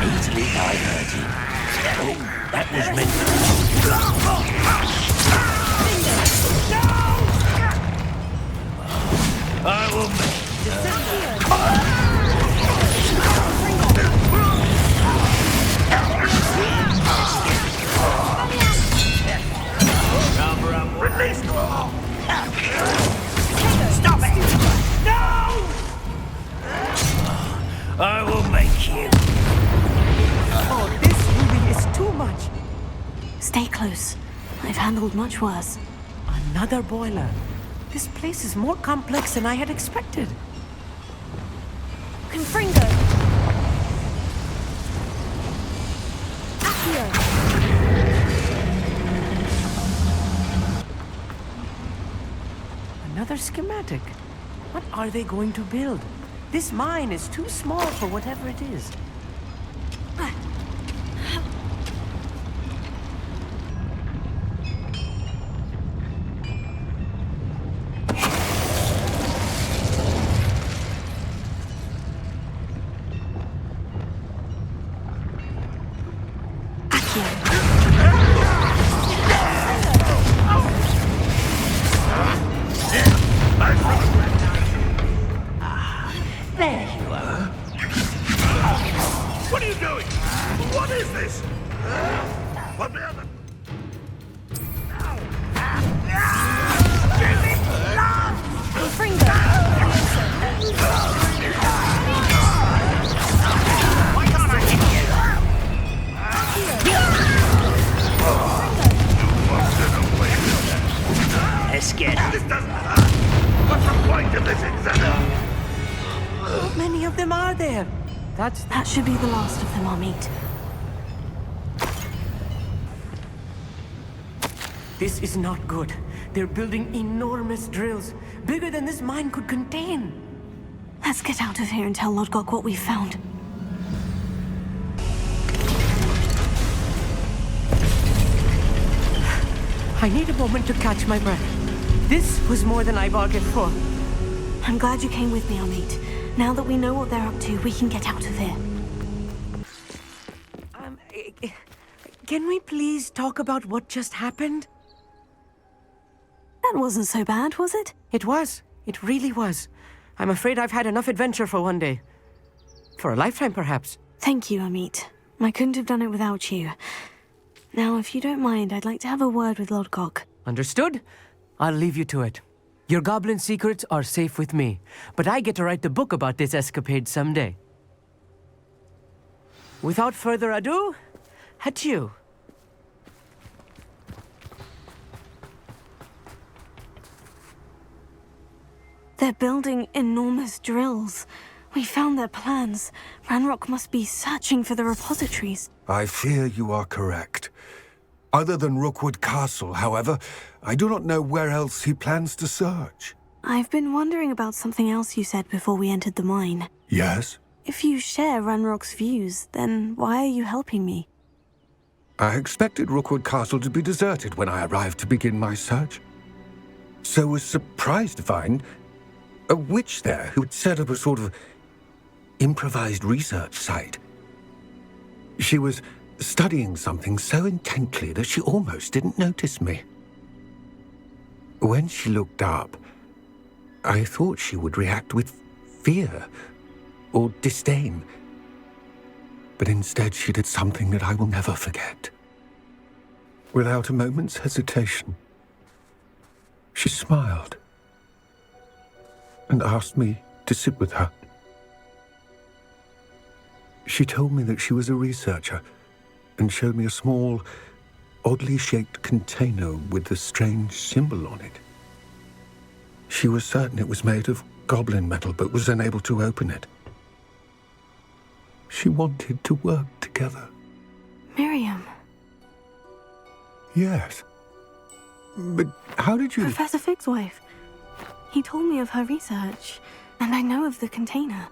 Easily diverted. Oh, that was meant I will Release them all! Stop it! No! I will make you. Oh, this really is too much. Stay close. I've handled much worse. Another boiler. This place is more complex than I had expected. Confringo! Accio! Another schematic. What are they going to build? This mine is too small for whatever it is. That should be the last of them I'll meet. This is not good. They're building enormous drills, bigger than this mine could contain. Let's get out of here and tell Lodgok what we've found. I need a moment to catch my breath. This was more than I bargained for. I'm glad you came with me, Amit. Now that we know what they're up to, we can get out of here. Can we please talk about what just happened? That wasn't so bad, was it? It was. It really was. I'm afraid I've had enough adventure for one day. For a lifetime, perhaps. Thank you, Amit. I couldn't have done it without you. Now, if you don't mind, I'd like to have a word with Lodgok. Understood? I'll leave you to it. Your goblin secrets are safe with me, but I get to write the book about this escapade someday. Without further ado, adieu. They're building enormous drills. We found their plans. Ranrock must be searching for the repositories. I fear you are correct. Other than Rookwood Castle, however, I do not know where else he plans to search. I've been wondering about something else you said before we entered the mine. Yes? If you share Ranrock's views, then why are you helping me? I expected Rookwood Castle to be deserted when I arrived to begin my search. So was surprised to find a witch there who had set up a sort of improvised research site. She was studying something so intently that she almost didn't notice me. When she looked up, I thought she would react with fear or disdain. But instead she did something that I will never forget. Without a moment's hesitation, she smiled and asked me to sit with her. She told me that she was a researcher and showed me a small, oddly shaped container with a strange symbol on it. She was certain it was made of goblin metal, but was unable to open it. She wanted to work together. Miriam. Yes. But how did you... Professor Fig's wife. He told me of her research, and I know of the container.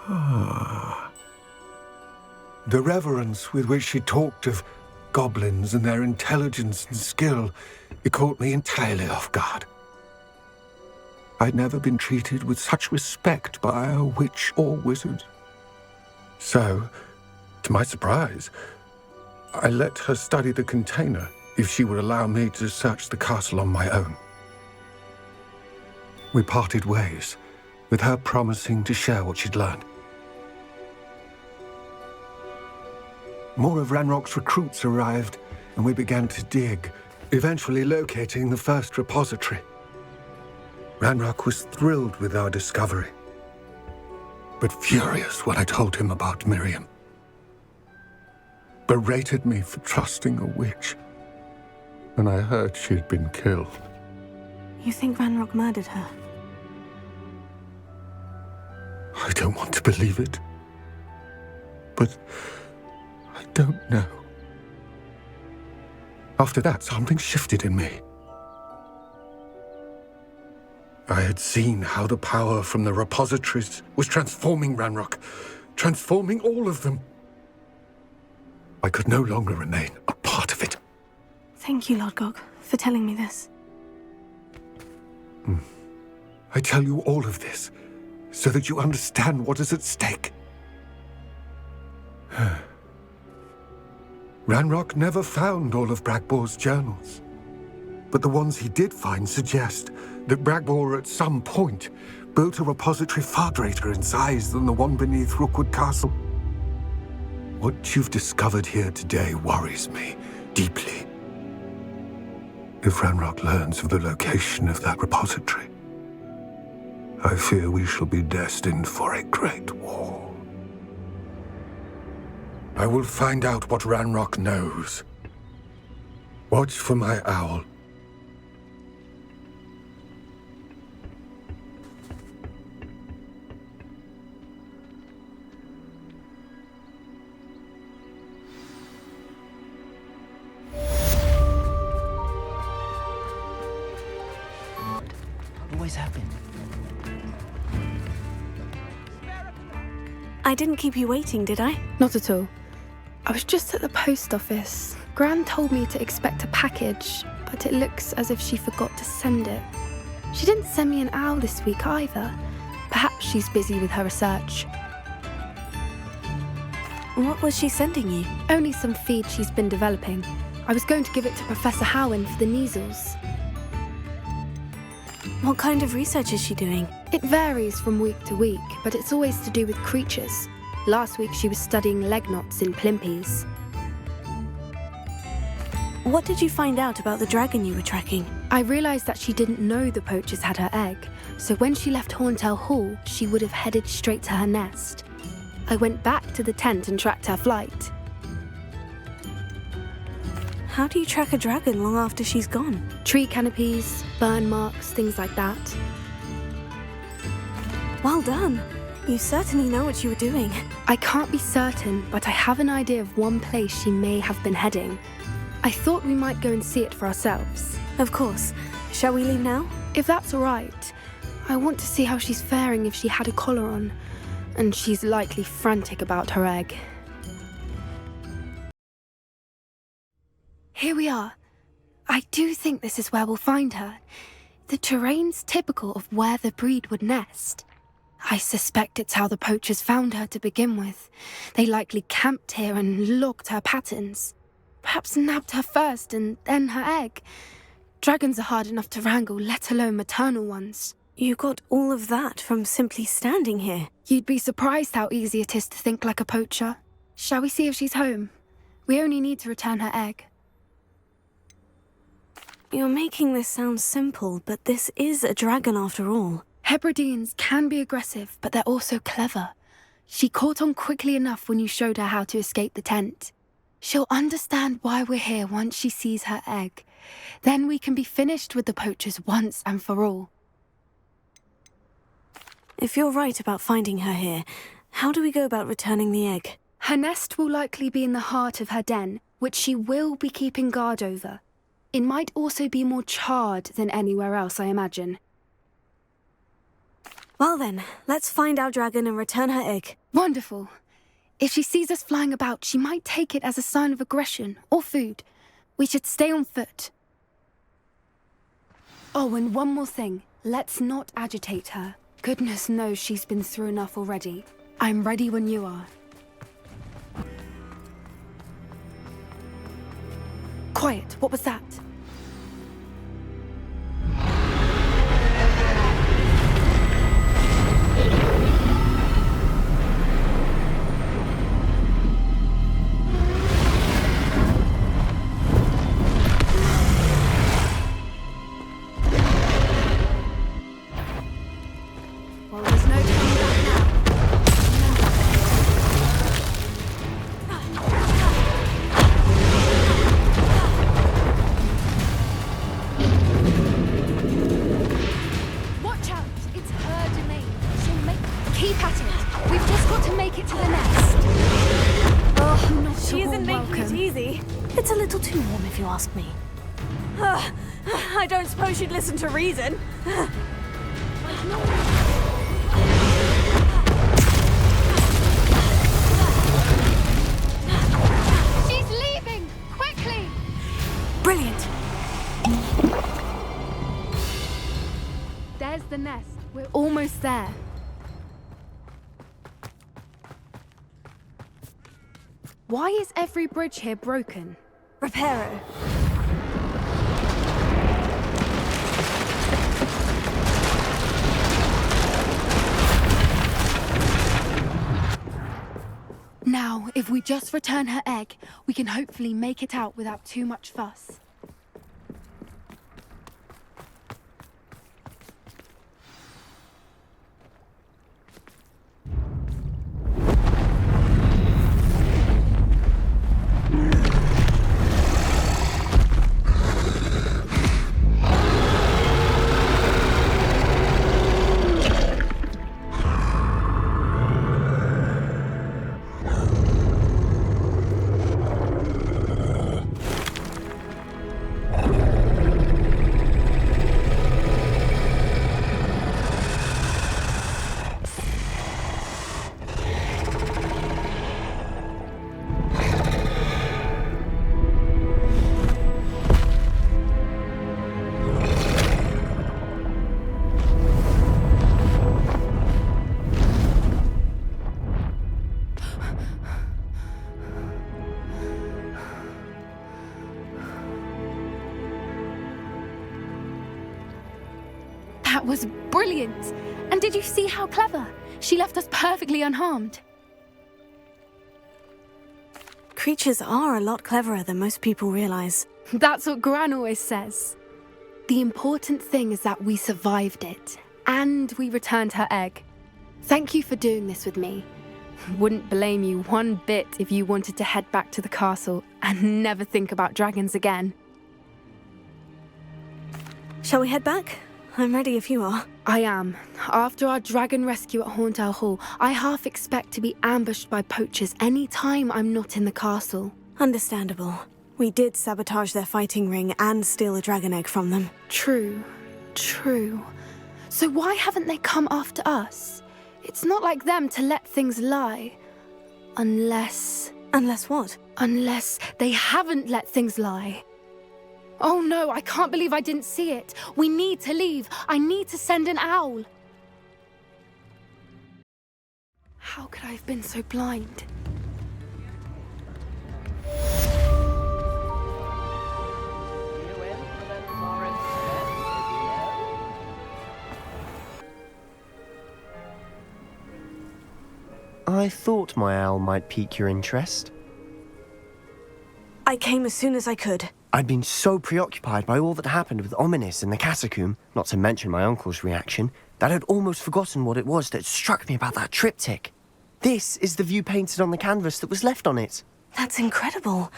Ah. The reverence with which she talked of goblins and their intelligence and skill, it caught me entirely off guard. I'd never been treated with such respect by a witch or wizard. So, to my surprise, I let her study the container if she would allow me to search the castle on my own. We parted ways, with her promising to share what she'd learned. More of Ranrock's recruits arrived, and we began to dig, eventually locating the first repository. Ranrock was thrilled with our discovery, but furious when I told him about Miriam. Berated me for trusting a witch, and I heard she'd been killed. You think Ranrock murdered her? I don't want to believe it, but I don't know. After that, something shifted in me. I had seen how the power from the repositories was transforming Ranrock, transforming all of them. I could no longer remain a part of it. Thank you, Lodgok, for telling me this. I tell you all of this so that you understand what is at stake. Ranrock never found all of Bragbor's journals, but the ones he did find suggest that Bragbor at some point built a repository far greater in size than the one beneath Rookwood Castle. What you've discovered here today worries me deeply. If Ranrock learns of the location of that repository, I fear we shall be destined for a great war. I will find out what Ranrock knows. Watch for my owl. Always happened. I didn't keep you waiting, did I? Not at all. I was just at the post office. Gran told me to expect a package, but it looks as if she forgot to send it. She didn't send me an owl this week either. Perhaps she's busy with her research. What was she sending you? Only some feed she's been developing. I was going to give it to Professor Howin for the measles. What kind of research is she doing? It varies from week to week, but it's always to do with creatures. Last week she was studying leg knots in Plimpies. What did you find out about the dragon you were tracking? I realised that she didn't know the poachers had her egg, so when she left Horntail Hall, she would have headed straight to her nest. I went back to the tent and tracked her flight. How do you track a dragon long after she's gone? Tree canopies, burn marks, things like that. Well done. You certainly know what you were doing. I can't be certain, but I have an idea of one place she may have been heading. I thought we might go and see it for ourselves. Of course. Shall we leave now? If that's all right. I want to see how she's faring if she had a collar on. And she's likely frantic about her egg. Here we are. I do think this is where we'll find her. The terrain's typical of where the breed would nest. I suspect it's how the poachers found her to begin with. They likely camped here and logged her patterns. Perhaps nabbed her first and then her egg. Dragons are hard enough to wrangle, let alone maternal ones. You got all of that from simply standing here. You'd be surprised how easy it is to think like a poacher. Shall we see if she's home? We only need to return her egg. You're making this sound simple, but this is a dragon after all. Hebrideans can be aggressive, but they're also clever. She caught on quickly enough when you showed her how to escape the tent. She'll understand why we're here once she sees her egg. Then we can be finished with the poachers once and for all. If you're right about finding her here, how do we go about returning the egg? Her nest will likely be in the heart of her den, which she will be keeping guard over. It might also be more charred than anywhere else, I imagine. Well then, let's find our dragon and return her egg. Wonderful. If she sees us flying about, she might take it as a sign of aggression or food. We should stay on foot. Oh, and one more thing. Let's not agitate her. Goodness knows she's been through enough already. I'm ready when you are. Quiet, what was that? Well, there's no turning back now. Watch out! It's her domain. Keep at it. We've just got to make it to the nest. Oh, not She isn't making it easy. It's a little too warm if you ask me. I don't suppose she'd listen to reason. She's leaving! Quickly! Brilliant. There's the nest. We're almost there. Why is every bridge here broken? Reparo. Now, if we just return her egg, we can hopefully make it out without too much fuss. That was brilliant! And did you see how clever? She left us perfectly unharmed. Creatures are a lot cleverer than most people realize. That's what Gran always says. The important thing is that we survived it, and we returned her egg. Thank you for doing this with me. Wouldn't blame you one bit if you wanted to head back to the castle and never think about dragons again. Shall we head back? I'm ready if you are. I am. After our dragon rescue at Hauntowl Hall, I half expect to be ambushed by poachers any time I'm not in the castle. Understandable. We did sabotage their fighting ring and steal a dragon egg from them. True. So why haven't they come after us? It's not like them to let things lie. Unless... Unless what? Unless they haven't let things lie. Oh no, I can't believe I didn't see it. We need to leave. I need to send an owl. How could I have been so blind? I thought my owl might pique your interest. I came as soon as I could. I'd been so preoccupied by all that happened with Ominis and the catacomb, not to mention my uncle's reaction, that I'd almost forgotten what it was that struck me about that triptych. This is the view painted on the canvas that was left on it. That's incredible.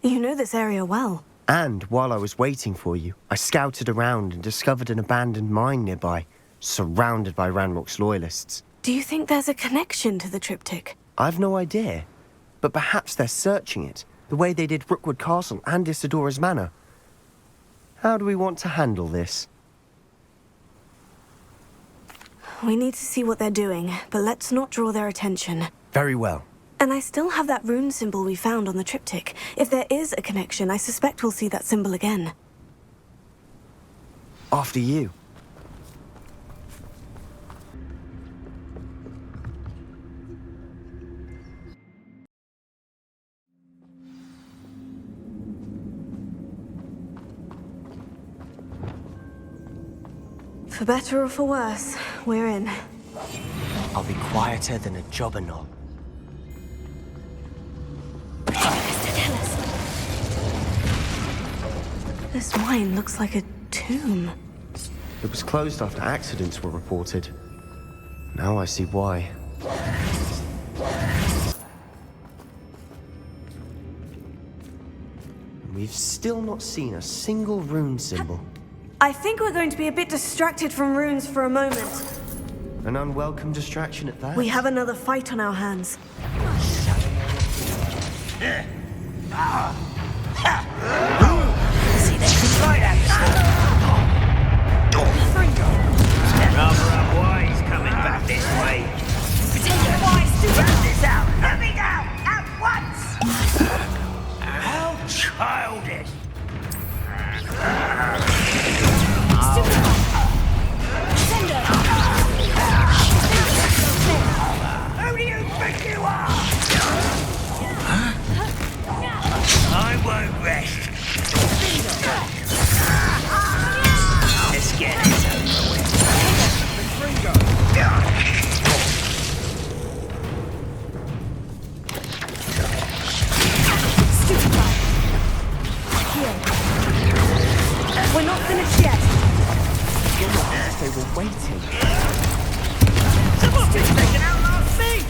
You know this area well. And while I was waiting for you, I scouted around and discovered an abandoned mine nearby, surrounded by Ranrock's loyalists. Do you think there's a connection to the triptych? I've no idea, but perhaps they're searching it, the way they did Rookwood Castle and Isidora's Manor. How do we want to handle this? We need to see what they're doing, but let's not draw their attention. Very well. And I still have that rune symbol we found on the triptych. If there is a connection, I suspect we'll see that symbol again. After you. For better or for worse, we're in. I'll be quieter than a jobberknoll. This mine looks like a tomb. It was closed after accidents were reported. Now I see why. We've still not seen a single rune symbol. I think we're going to be a bit distracted from runes for a moment. An unwelcome distraction at that. We have another fight on our hands. See, they can try that. Rather wise coming back this way. Round this out. Let me down at once. How childish. Who do you think you are? I won't rest. Let's get this over with. We're not finished yet. They were waiting. Sebastian's taken out last thing!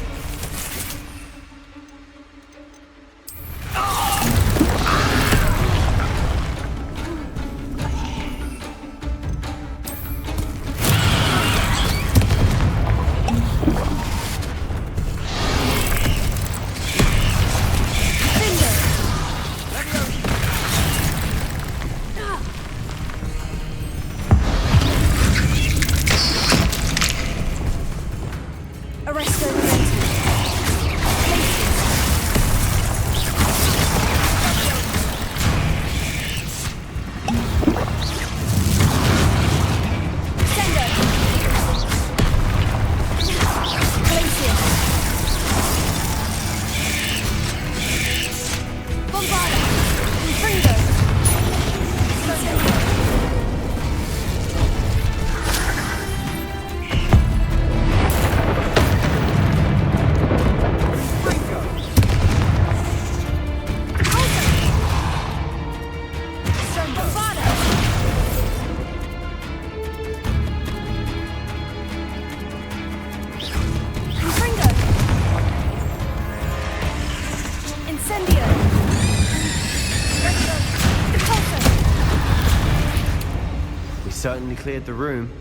Certainly cleared the room.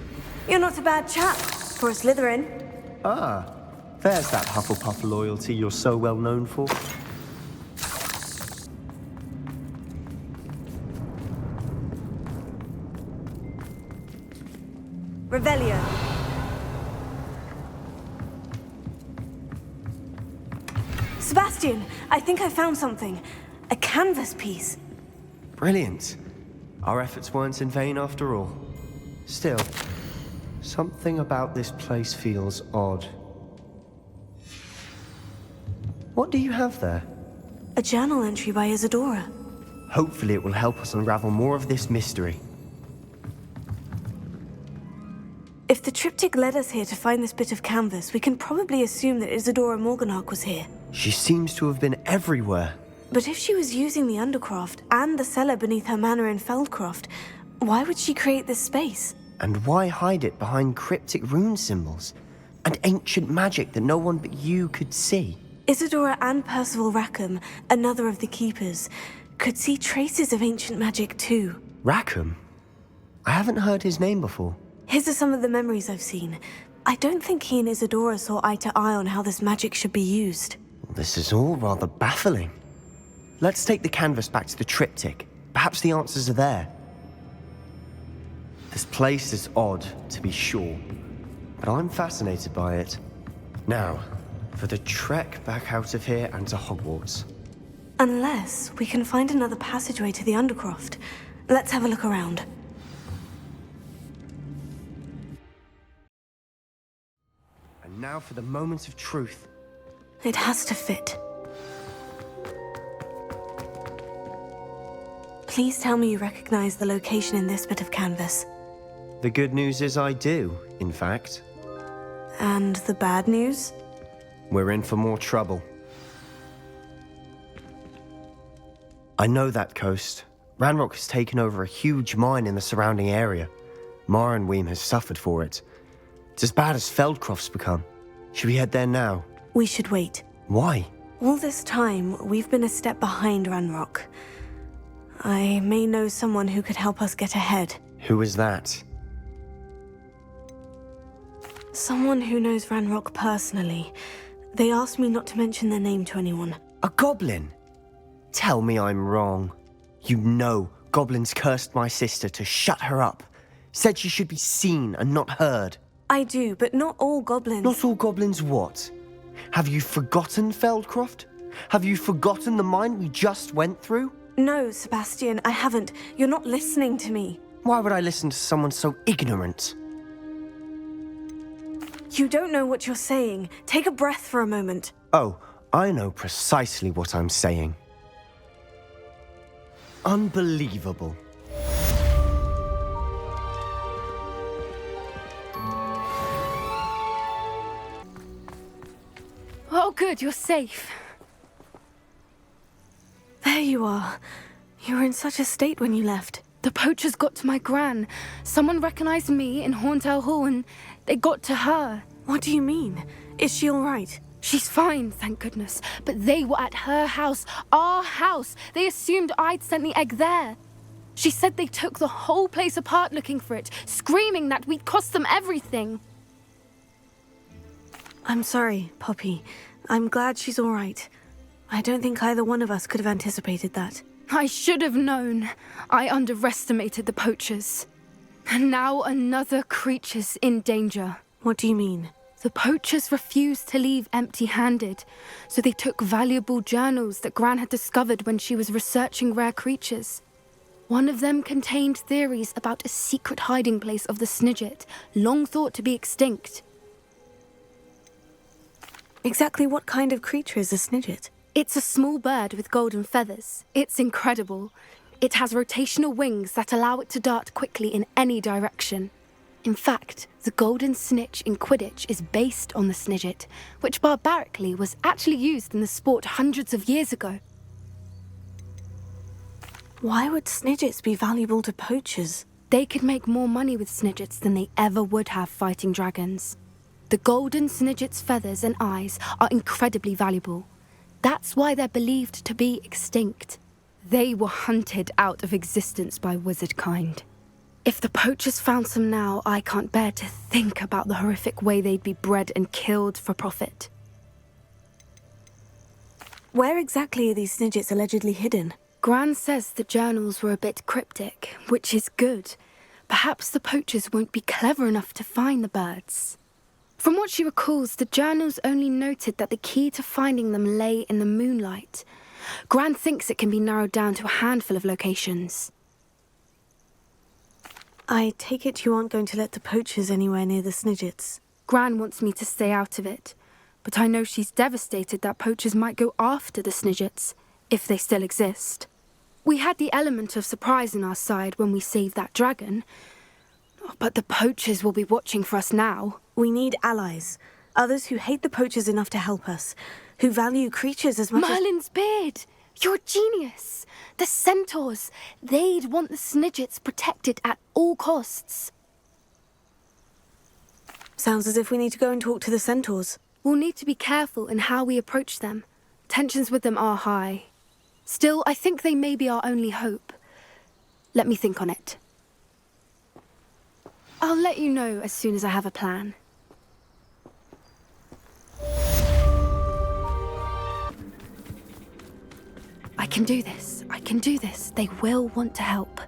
You're not a bad chap for a Slytherin. Ah, there's that Hufflepuff loyalty you're so well known for. Revelio. Sebastian, I think I found something. A canvas piece. Brilliant. Our efforts weren't in vain after all. Still, something about this place feels odd. What do you have there? A journal entry by Isadora. Hopefully it will help us unravel more of this mystery. If the triptych led us here to find this bit of canvas, we can probably assume that Isadora Morganach was here. She seems to have been everywhere. But if she was using the Undercroft and the cellar beneath her manor in Feldcroft, why would she create this space? And why hide it behind cryptic rune symbols and ancient magic that no one but you could see? Isadora and Percival Rackham, another of the Keepers, could see traces of ancient magic too. Rackham? I haven't heard his name before. His are some of the memories I've seen. I don't think he and Isadora saw eye to eye on how this magic should be used. This is all rather baffling. Let's take the canvas back to the triptych. Perhaps the answers are there. This place is odd, to be sure, but I'm fascinated by it. Now, for the trek back out of here and to Hogwarts. Unless we can find another passageway to the Undercroft. Let's have a look around. And now for the moment of truth. It has to fit. Please tell me you recognize the location in this bit of canvas. The good news is I do, in fact. And the bad news? We're in for more trouble. I know that coast. Ranrock has taken over a huge mine in the surrounding area. Marrenweem has suffered for it. It's as bad as Feldcroft's become. Should we head there now? We should wait. Why? All this time, we've been a step behind Ranrock. I may know someone who could help us get ahead. Who is that? Someone who knows Ranrock personally. They asked me not to mention their name to anyone. A goblin? Tell me I'm wrong. You know goblins cursed my sister to shut her up. Said she should be seen and not heard. I do, but not all goblins. Not all goblins what? Have you forgotten Feldcroft? Have you forgotten the mine we just went through? No, Sebastian, I haven't. You're not listening to me. Why would I listen to someone so ignorant? You don't know what you're saying. Take a breath for a moment. Oh, I know precisely what I'm saying. Unbelievable. Oh, good, you're safe. There you are. You were in such a state when you left. The poachers got to my gran. Someone recognized me in Horntail Hall and they got to her. What do you mean? Is she all right? She's fine, thank goodness. But they were at her house, our house. They assumed I'd sent the egg there. She said they took the whole place apart looking for it, screaming that we'd cost them everything. I'm sorry, Poppy. I'm glad she's all right. I don't think either one of us could have anticipated that. I should have known. I underestimated the poachers. And now another creature's in danger. What do you mean? The poachers refused to leave empty-handed, so they took valuable journals that Gran had discovered when she was researching rare creatures. One of them contained theories about a secret hiding place of the Snidget, long thought to be extinct. Exactly what kind of creature is a Snidget? It's a small bird with golden feathers. It's incredible. It has rotational wings that allow it to dart quickly in any direction. In fact, the golden snitch in Quidditch is based on the Snidget, which barbarically was actually used in the sport hundreds of years ago. Why would Snidgets be valuable to poachers? They could make more money with Snidgets than they ever would have fighting dragons. The golden Snidget's feathers and eyes are incredibly valuable. That's why they're believed to be extinct. They were hunted out of existence by wizard kind. If the poachers found some now, I can't bear to think about the horrific way they'd be bred and killed for profit. Where exactly are these Snidgets allegedly hidden? Gran says the journals were a bit cryptic, which is good. Perhaps the poachers won't be clever enough to find the birds. From what she recalls, the journals only noted that the key to finding them lay in the moonlight. Gran thinks it can be narrowed down to a handful of locations. I take it you aren't going to let the poachers anywhere near the Snidgets. Gran wants me to stay out of it, but I know she's devastated that poachers might go after the Snidgets, if they still exist. We had the element of surprise on our side when we saved that dragon, but the poachers will be watching for us now. We need allies. Others who hate the poachers enough to help us. Who value creatures as much Merlin's beard! You're a genius! The Centaurs! They'd want the Snidgets protected at all costs. Sounds as if we need to go and talk to the Centaurs. We'll need to be careful in how we approach them. Tensions with them are high. Still, I think they may be our only hope. Let me think on it. I'll let you know as soon as I have a plan. I can do this. I can do this. They will want to help.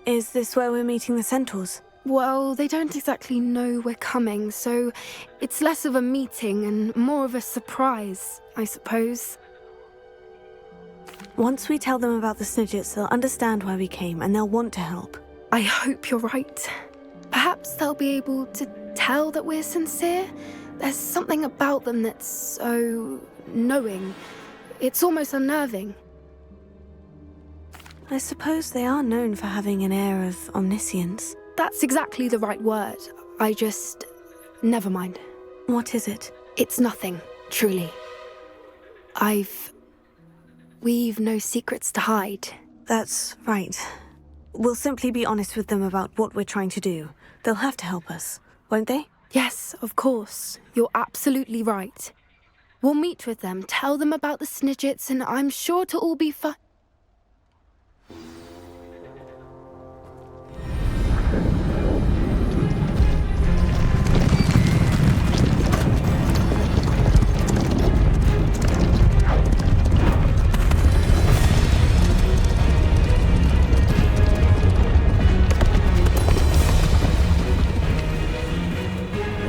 Is this where we're meeting the Centaurs? Well, they don't exactly know we're coming, so it's less of a meeting and more of a surprise, I suppose. Once we tell them about the Snidgets, they'll understand why we came and they'll want to help. I hope you're right. Perhaps they'll be able to tell that we're sincere. There's something about them that's so knowing. It's almost unnerving. I suppose they are known for having an air of omniscience. That's exactly the right word. Never mind. What is it? It's nothing, truly. We've no secrets to hide. That's right. We'll simply be honest with them about what we're trying to do. They'll have to help us, won't they? Yes, of course. You're absolutely right. We'll meet with them, tell them about the Snidgets, and I'm sure it'll all be fine.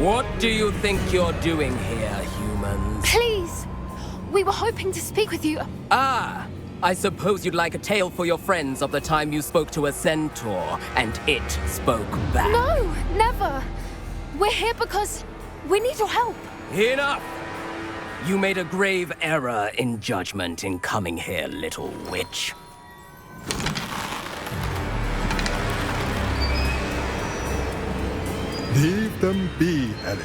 What do you think you're doing here, humans? Please! We were hoping to speak with you. Ah! I suppose you'd like a tale for your friends of the time you spoke to a centaur, and it spoke back. No! Never! We're here because we need your help. Enough! You made a grave error in judgment in coming here, little witch. Leave them be, Relic.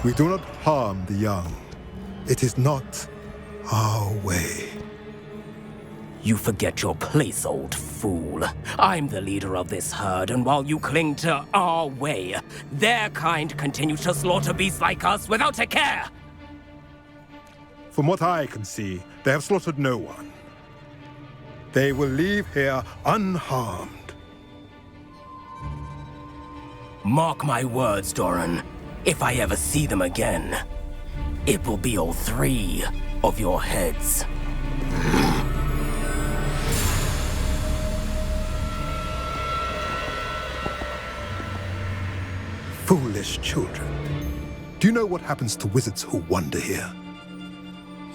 We do not harm the young. It is not our way. You forget your place, old fool. I'm the leader of this herd, and while you cling to our way, their kind continue to slaughter beasts like us without a care. From what I can see, they have slaughtered no one. They will leave here unharmed. Mark my words, Doran. If I ever see them again, it will be all three of your heads. Foolish children. Do you know what happens to wizards who wander here?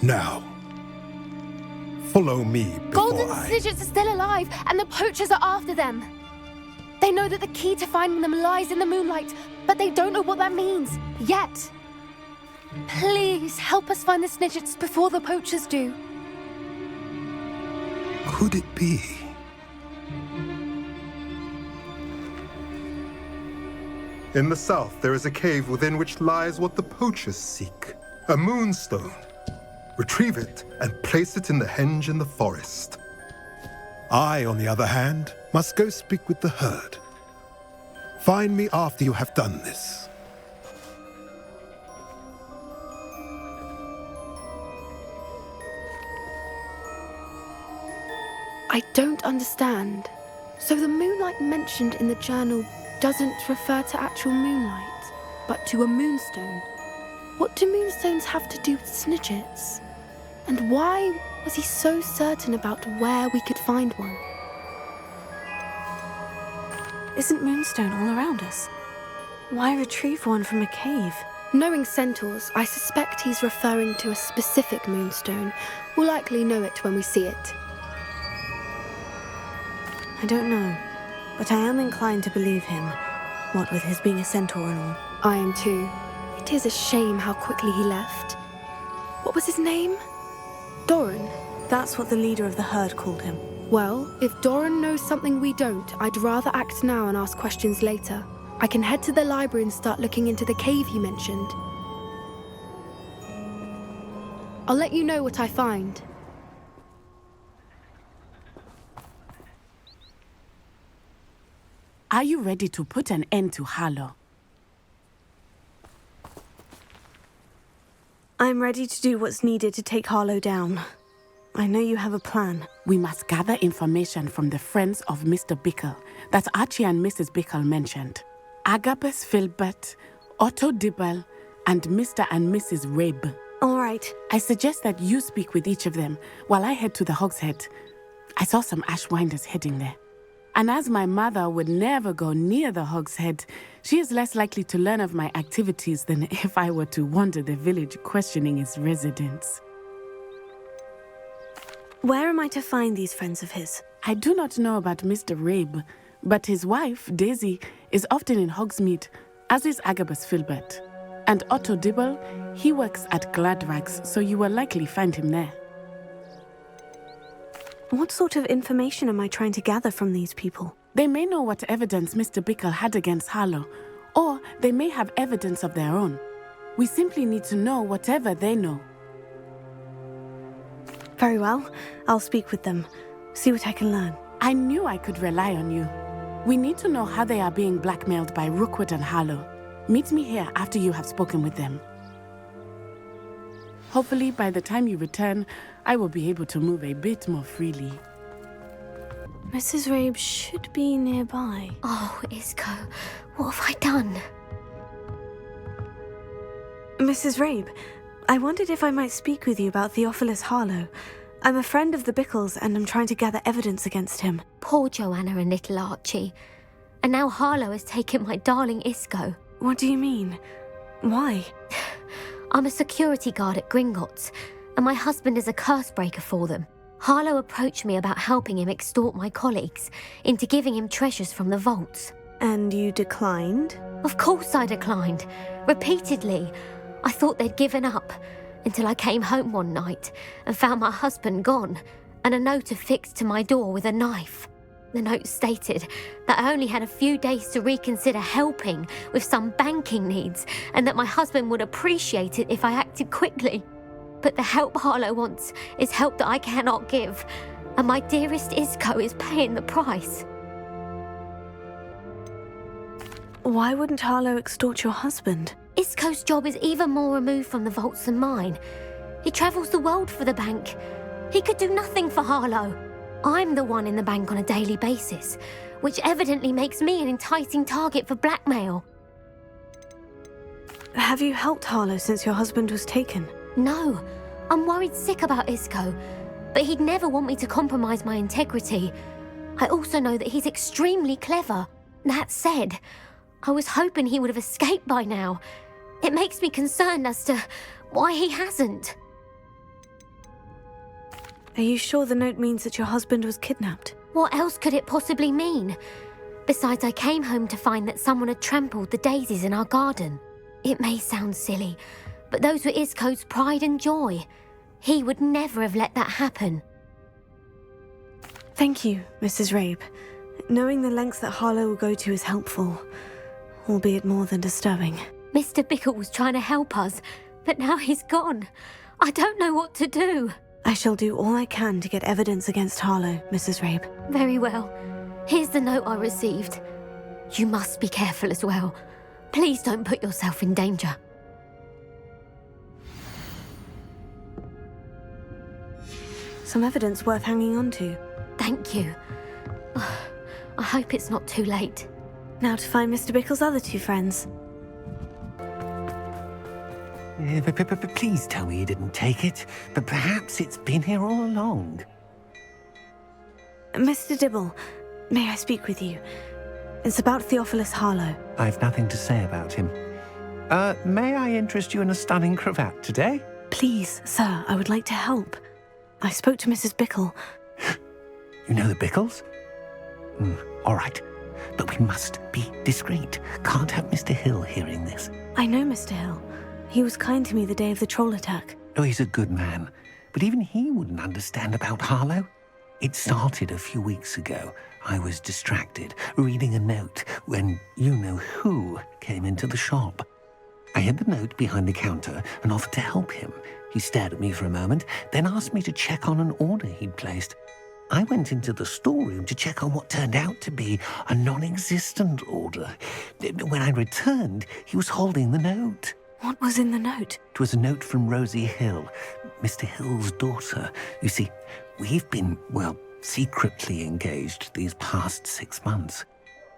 Now, follow me before Golden Snidgets are still alive, and the poachers are after them. They know that the key to finding them lies in the moonlight, but they don't know what that means, yet. Please, help us find the Snidgets before the poachers do. Could it be? In the south, there is a cave within which lies what the poachers seek. A moonstone. Retrieve it and place it in the henge in the forest. I, on the other hand, must go speak with the herd. Find me after you have done this. I don't understand. So the moonlight mentioned in the journal doesn't refer to actual moonlight, but to a moonstone. What do moonstones have to do with Snidgets? And why was he so certain about where we could find one? Isn't moonstone all around us? Why retrieve one from a cave? Knowing Centaurs, I suspect he's referring to a specific moonstone. We'll likely know it when we see it. I don't know, but I am inclined to believe him, what with his being a centaur and all. I am too. It is a shame how quickly he left. What was his name? Doran? That's what the leader of the herd called him. Well, if Doran knows something we don't, I'd rather act now and ask questions later. I can head to the library and start looking into the cave you mentioned. I'll let you know what I find. Are you ready to put an end to Harlow? I'm ready to do what's needed to take Harlow down. I know you have a plan. We must gather information from the friends of Mr. Bickle that Archie and Mrs. Bickle mentioned. Agabus Filbert, Otto Dibble, and Mr. and Mrs. Rabe. All right. I suggest that you speak with each of them while I head to the Hogshead. I saw some Ashwinders heading there. And as my mother would never go near the Hogshead, she is less likely to learn of my activities than if I were to wander the village questioning its residents. Where am I to find these friends of his? I do not know about Mr. Rabe, but his wife, Daisy, is often in Hogsmeade, as is Agabus Filbert. And Otto Dibble, he works at Gladrags, so you will likely find him there. What sort of information am I trying to gather from these people? They may know what evidence Mr. Bickle had against Harlow, or they may have evidence of their own. We simply need to know whatever they know. Very well. I'll speak with them. See what I can learn. I knew I could rely on you. We need to know how they are being blackmailed by Rookwood and Harlow. Meet me here after you have spoken with them. Hopefully, by the time you return, I will be able to move a bit more freely. Mrs. Rabe should be nearby. Oh, Isco, what have I done? Mrs. Rabe, I wondered if I might speak with you about Theophilus Harlow. I'm a friend of the Bickles and I'm trying to gather evidence against him. Poor Joanna and little Archie. And now Harlow has taken my darling Isco. What do you mean? Why? I'm a security guard at Gringotts, and my husband is a curse breaker for them. Harlow approached me about helping him extort my colleagues into giving him treasures from the vaults. And you declined? Of course I declined. Repeatedly. I thought they'd given up, until I came home one night and found my husband gone, and a note affixed to my door with a knife. The note stated that I only had a few days to reconsider helping with some banking needs, and that my husband would appreciate it if I acted quickly. But the help Harlow wants is help that I cannot give, and my dearest Isco is paying the price. Why wouldn't Harlow extort your husband? Isco's job is even more removed from the vaults than mine. He travels the world for the bank. He could do nothing for Harlow. I'm the one in the bank on a daily basis, which evidently makes me an enticing target for blackmail. Have you helped Harlow since your husband was taken? No, I'm worried sick about Isco, but he'd never want me to compromise my integrity. I also know that he's extremely clever. That said, I was hoping he would have escaped by now. It makes me concerned as to why he hasn't. Are you sure the note means that your husband was kidnapped? What else could it possibly mean? Besides, I came home to find that someone had trampled the daisies in our garden. It may sound silly, but those were Isco's pride and joy. He would never have let that happen. Thank you, Mrs. Rabe. Knowing the lengths that Harlow will go to is helpful, albeit more than disturbing. Mr. Bickle was trying to help us, but now he's gone. I don't know what to do. I shall do all I can to get evidence against Harlow, Mrs. Rabe. Very well. Here's the note I received. You must be careful as well. Please don't put yourself in danger. Some evidence worth hanging on to. Thank you. I hope it's not too late. Now to find Mr. Bickle's other two friends. Please tell me you didn't take it, but perhaps it's been here all along. Mr. Dibble, may I speak with you? It's about Theophilus Harlow. I've nothing to say about him. May I interest you in a stunning cravat today? Please, sir, I would like to help. I spoke to Mrs. Bickle. You know the Bickles? All right, but we must be discreet. Can't have Mr. Hill hearing this. I know Mr. Hill. He was kind to me the day of the troll attack. Oh, he's a good man, but even he wouldn't understand about Harlow. It started a few weeks ago. I was distracted, reading a note, when you-know-who came into the shop. I hid the note behind the counter and offered to help him. He stared at me for a moment, then asked me to check on an order he'd placed. I went into the storeroom to check on what turned out to be a non-existent order. When I returned, he was holding the note. What was in the note? It was a note from Rosie Hill, Mr. Hill's daughter. You see, we've been, well, secretly engaged these past 6 months.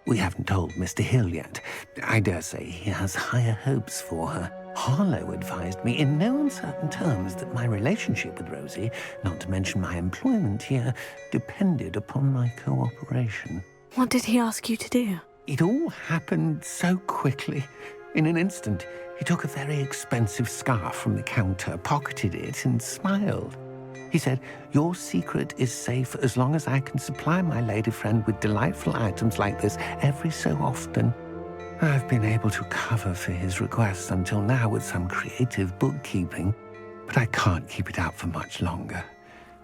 We haven't told Mr. Hill yet. I dare say he has higher hopes for her. Harlow advised me in no uncertain terms that my relationship with Rosie, not to mention my employment here, depended upon my cooperation. What did he ask you to do? It all happened so quickly. In an instant, he took a very expensive scarf from the counter, pocketed it, and smiled. He said, "Your secret is safe as long as I can supply my lady friend with delightful items like this every so often." I've been able to cover for his requests until now with some creative bookkeeping, but I can't keep it out for much longer.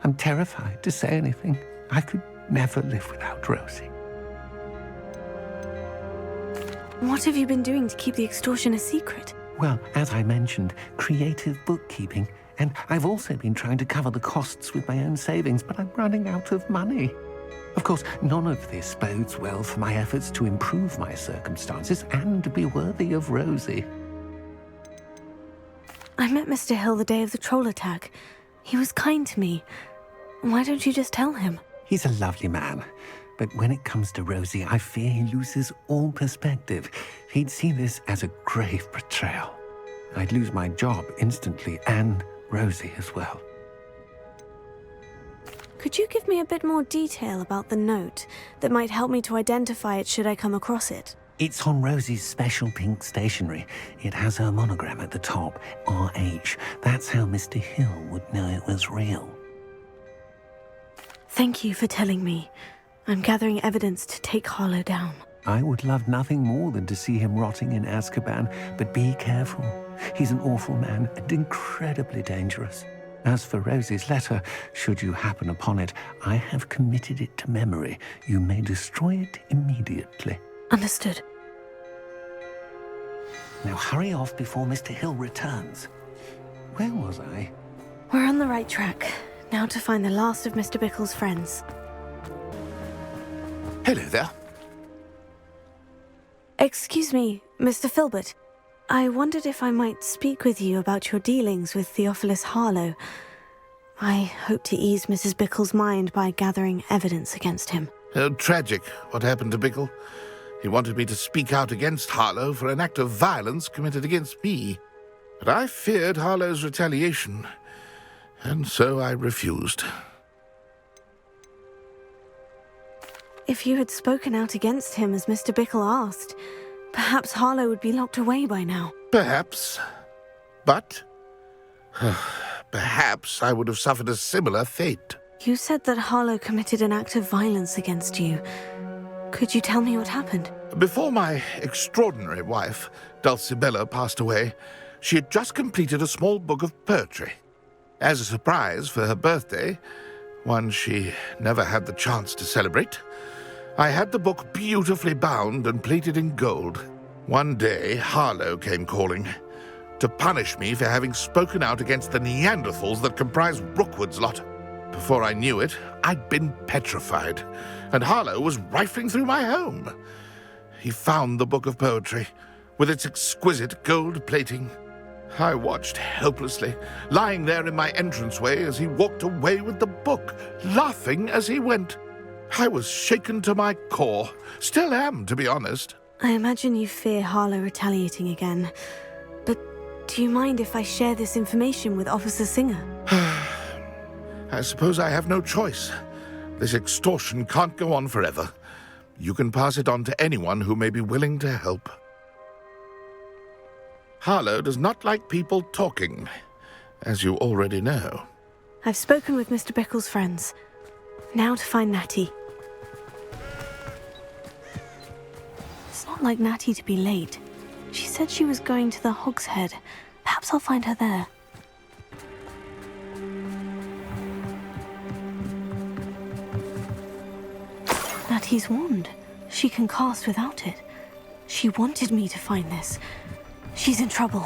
I'm terrified to say anything. I could never live without Rosie. What have you been doing to keep the extortion a secret? Well, as I mentioned, creative bookkeeping. And I've also been trying to cover the costs with my own savings, but I'm running out of money. Of course, none of this bodes well for my efforts to improve my circumstances and be worthy of Rosie. I met Mr. Hill the day of the troll attack. He was kind to me. Why don't you just tell him? He's a lovely man. But when it comes to Rosie, I fear he loses all perspective. He'd see this as a grave betrayal. I'd lose my job instantly, and Rosie as well. Could you give me a bit more detail about the note that might help me to identify it should I come across it? It's on Rosie's special pink stationery. It has her monogram at the top, RH. That's how Mr. Hill would know it was real. Thank you for telling me. I'm gathering evidence to take Harlow down. I would love nothing more than to see him rotting in Azkaban, but be careful. He's an awful man and incredibly dangerous. As for Rosie's letter, should you happen upon it, I have committed it to memory. You may destroy it immediately. Understood. Now hurry off before Mr. Hill returns. Where was I? We're on the right track. Now to find the last of Mr. Bickle's friends. Hello there. Excuse me, Mr. Filbert. I wondered if I might speak with you about your dealings with Theophilus Harlow. I hope to ease Mrs. Bickle's mind by gathering evidence against him. Tragic, what happened to Bickle. He wanted me to speak out against Harlow for an act of violence committed against me. But I feared Harlow's retaliation, and so I refused. If you had spoken out against him as Mr. Bickle asked, perhaps Harlow would be locked away by now. Perhaps. But perhaps I would have suffered a similar fate. You said that Harlow committed an act of violence against you. Could you tell me what happened? Before my extraordinary wife, Dulcibella, passed away, she had just completed a small book of poetry. As a surprise for her birthday, one she never had the chance to celebrate, I had the book beautifully bound and plated in gold. One day, Harlow came calling to punish me for having spoken out against the Neanderthals that comprise Rookwood's lot. Before I knew it, I'd been petrified, and Harlow was rifling through my home. He found the book of poetry, with its exquisite gold plating. I watched helplessly, lying there in my entranceway as he walked away with the book, laughing as he went. I was shaken to my core. Still am, to be honest. I imagine you fear Harlow retaliating again. But do you mind if I share this information with Officer Singer? I suppose I have no choice. This extortion can't go on forever. You can pass it on to anyone who may be willing to help. Harlow does not like people talking, as you already know. I've spoken with Mr. Bickle's friends. Now to find Natty. It's not like Natty to be late. She said she was going to the Hogshead. Perhaps I'll find her there. Natty's wand. She can cast without it. She wanted me to find this. She's in trouble.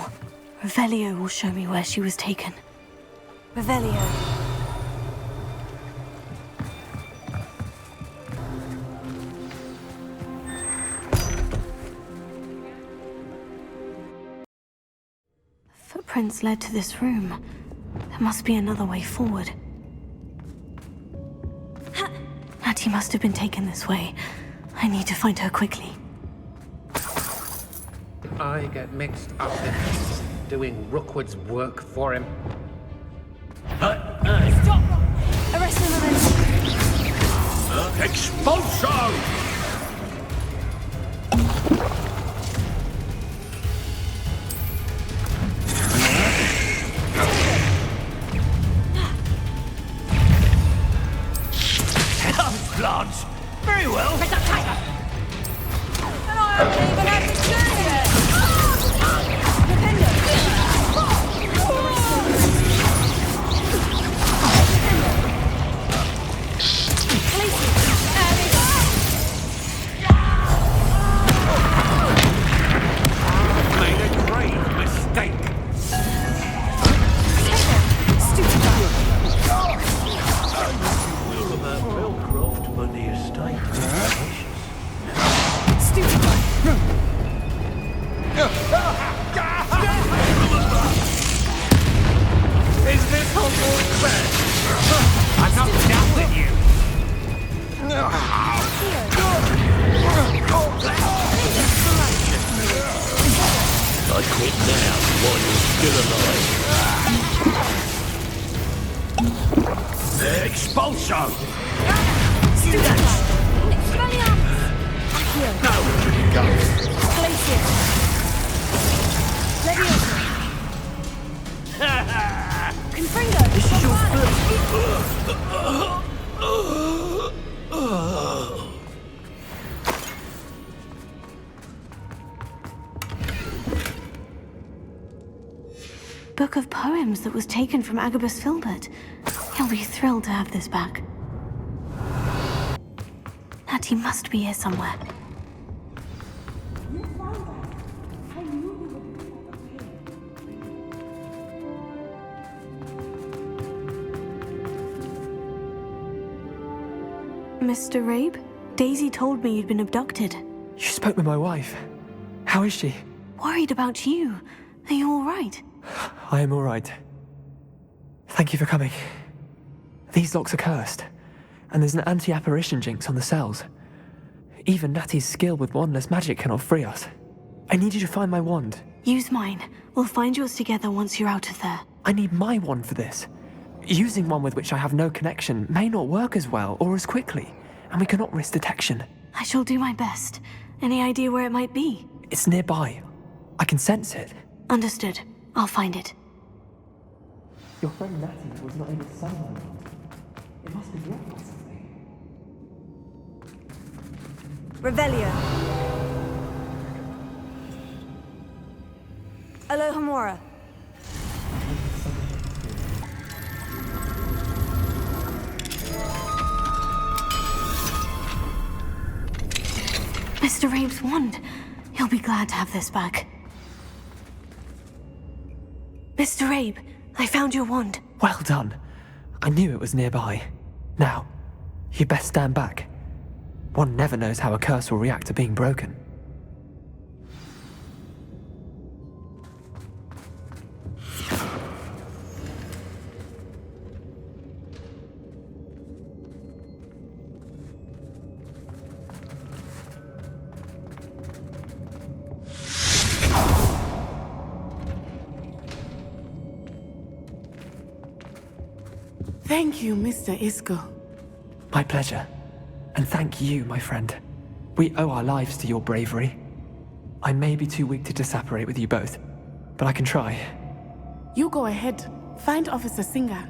Revelio will show me where she was taken. Revelio. Footprints led to this room. There must be another way forward. Natty must have been taken this way. I need to find her quickly. I get mixed up in this, doing Rookwood's work for him. Stop! Arrest him, Expulsion! Lance. Very well. It's a tiger! And I haven't even had to do it! Made a grave mistake. Stupid guy! On the estate. Stupid guy! Is this Hogwarts fair? I'm not down with you. I quit now while you're still alive. Expulsion! No, go. Glacier! Leviosa! Confringo! This is your Book of poems that was taken from Agabus Filbert. He'll be thrilled to have this back. Natty must be here somewhere. Mr. Rabe? Daisy told me you'd been abducted. You spoke with my wife. How is she? Worried about you. Are you all right? I am all right. Thank you for coming. These locks are cursed, and there's an anti-apparition jinx on the cells. Even Natty's skill with wandless magic cannot free us. I need you to find my wand. Use mine. We'll find yours together once you're out of there. I need my wand for this. Using one with which I have no connection may not work as well or as quickly, and we cannot risk detection. I shall do my best. Any idea where it might be? It's nearby. I can sense it. Understood. I'll find it. Your friend Natty was not able to summon my wand. It must be blocked or something. Revelio. Alohomora. Mr. Rabe's wand. He'll be glad to have this back. Mr. Rabe, I found your wand. Well done. I knew it was nearby. Now, you best stand back. One never knows how a curse will react to being broken. Thank you, Mr. Isco. My pleasure. And thank you, my friend. We owe our lives to your bravery. I may be too weak to disapparate with you both, but I can try. You go ahead. Find Officer Singer.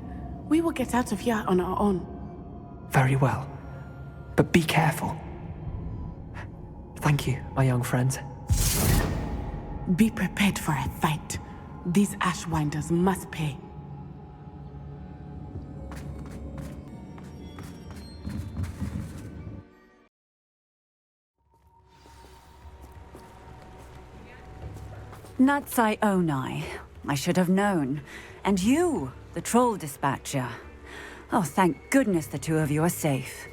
We will get out of here on our own. Very well. But be careful. Thank you, my young friends. Be prepared for a fight. These Ashwinders must pay. Natsai Onai. I should have known. And you, the troll dispatcher. Oh, thank goodness the two of you are safe.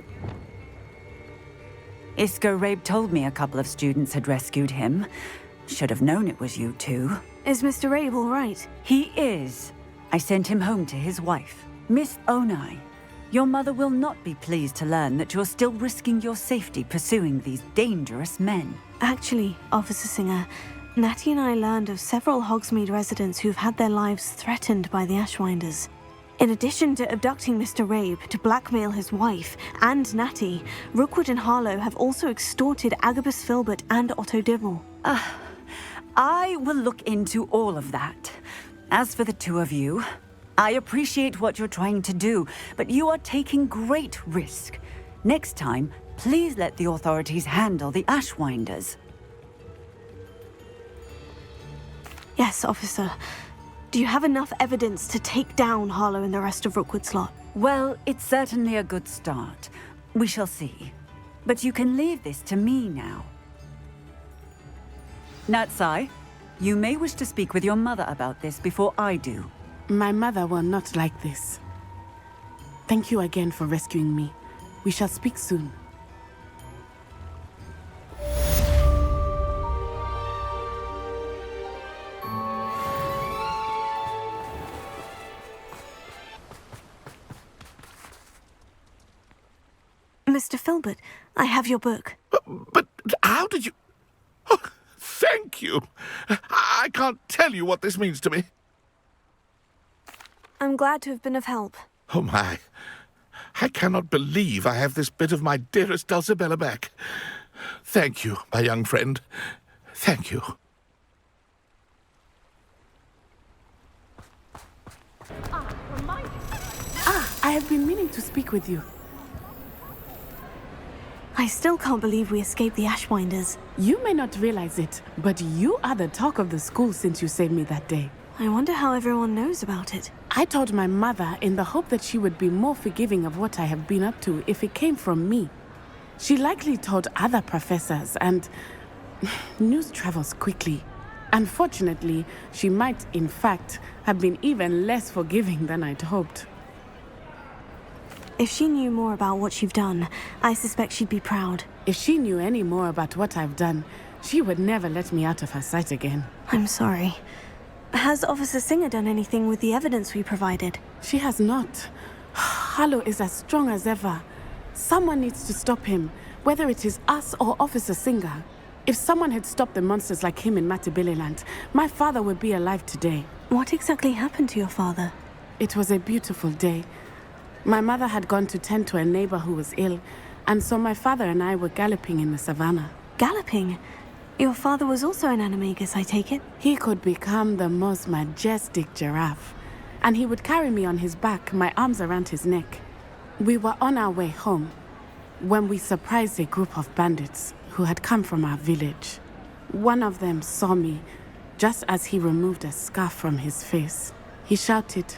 Isco Rabe told me a couple of students had rescued him. Should have known it was you two. Is Mr. Rabe all right? He is. I sent him home to his wife. Miss Onai, your mother will not be pleased to learn that you're still risking your safety pursuing these dangerous men. Actually, Officer Singer, Natty and I learned of several Hogsmeade residents who've had their lives threatened by the Ashwinders. In addition to abducting Mr. Rabe to blackmail his wife and Natty, Rookwood and Harlow have also extorted Agabus Filbert and Otto Dibble. I will look into all of that. As for the two of you, I appreciate what you're trying to do, but you are taking great risk. Next time, please let the authorities handle the Ashwinders. Yes, officer. Do you have enough evidence to take down Harlow and the rest of Rookwood's lot? Well, it's certainly a good start. We shall see. But you can leave this to me now. Natsai, you may wish to speak with your mother about this before I do. My mother will not like this. Thank you again for rescuing me. We shall speak soon. Mr. Filbert, I have your book. But how did you... Oh, thank you. I can't tell you what this means to me. I'm glad to have been of help. Oh my. I cannot believe I have this bit of my dearest Dulcibella back. Thank you, my young friend. Thank you. I have been meaning to speak with you. I still can't believe we escaped the Ashwinders. You may not realize it, but you are the talk of the school since you saved me that day. I wonder how everyone knows about it. I told my mother in the hope that she would be more forgiving of what I have been up to if it came from me. She likely told other professors, and news travels quickly. Unfortunately, she might, in fact, have been even less forgiving than I'd hoped. If she knew more about what you've done, I suspect she'd be proud. If she knew any more about what I've done, she would never let me out of her sight again. I'm sorry. Has Officer Singer done anything with the evidence we provided? She has not. Harlow is as strong as ever. Someone needs to stop him, whether it is us or Officer Singer. If someone had stopped the monsters like him in Matabeleland, my father would be alive today. What exactly happened to your father? It was a beautiful day. My mother had gone to tend to a neighbor who was ill, and so my father and I were galloping in the savannah. Galloping? Your father was also an animagus, I take it? He could become the most majestic giraffe, and he would carry me on his back, my arms around his neck. We were on our way home when we surprised a group of bandits who had come from our village. One of them saw me just as he removed a scarf from his face. He shouted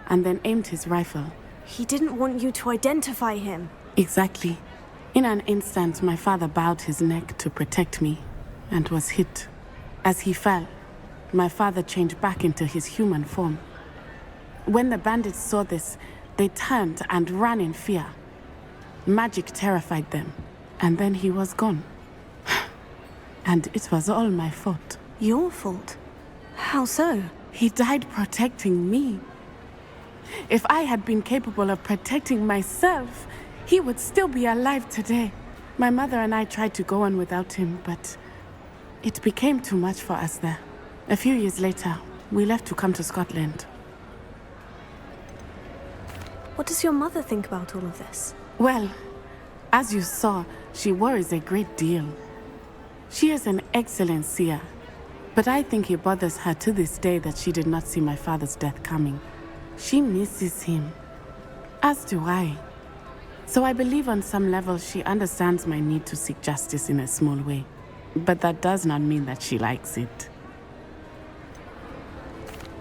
and then aimed his rifle. He didn't want you to identify him. Exactly. In an instant, my father bowed his neck to protect me and was hit. As he fell, my father changed back into his human form. When the bandits saw this, they turned and ran in fear. Magic terrified them, and then he was gone. And it was all my fault. Your fault? How so? He died protecting me. If I had been capable of protecting myself, he would still be alive today. My mother and I tried to go on without him, but it became too much for us there. A few years later, we left to come to Scotland. What does your mother think about all of this? Well, as you saw, she worries a great deal. She is an excellent seer, but I think it bothers her to this day that she did not see my father's death coming. She misses him, as do I. So I believe on some level she understands my need to seek justice in a small way. But that does not mean that she likes it.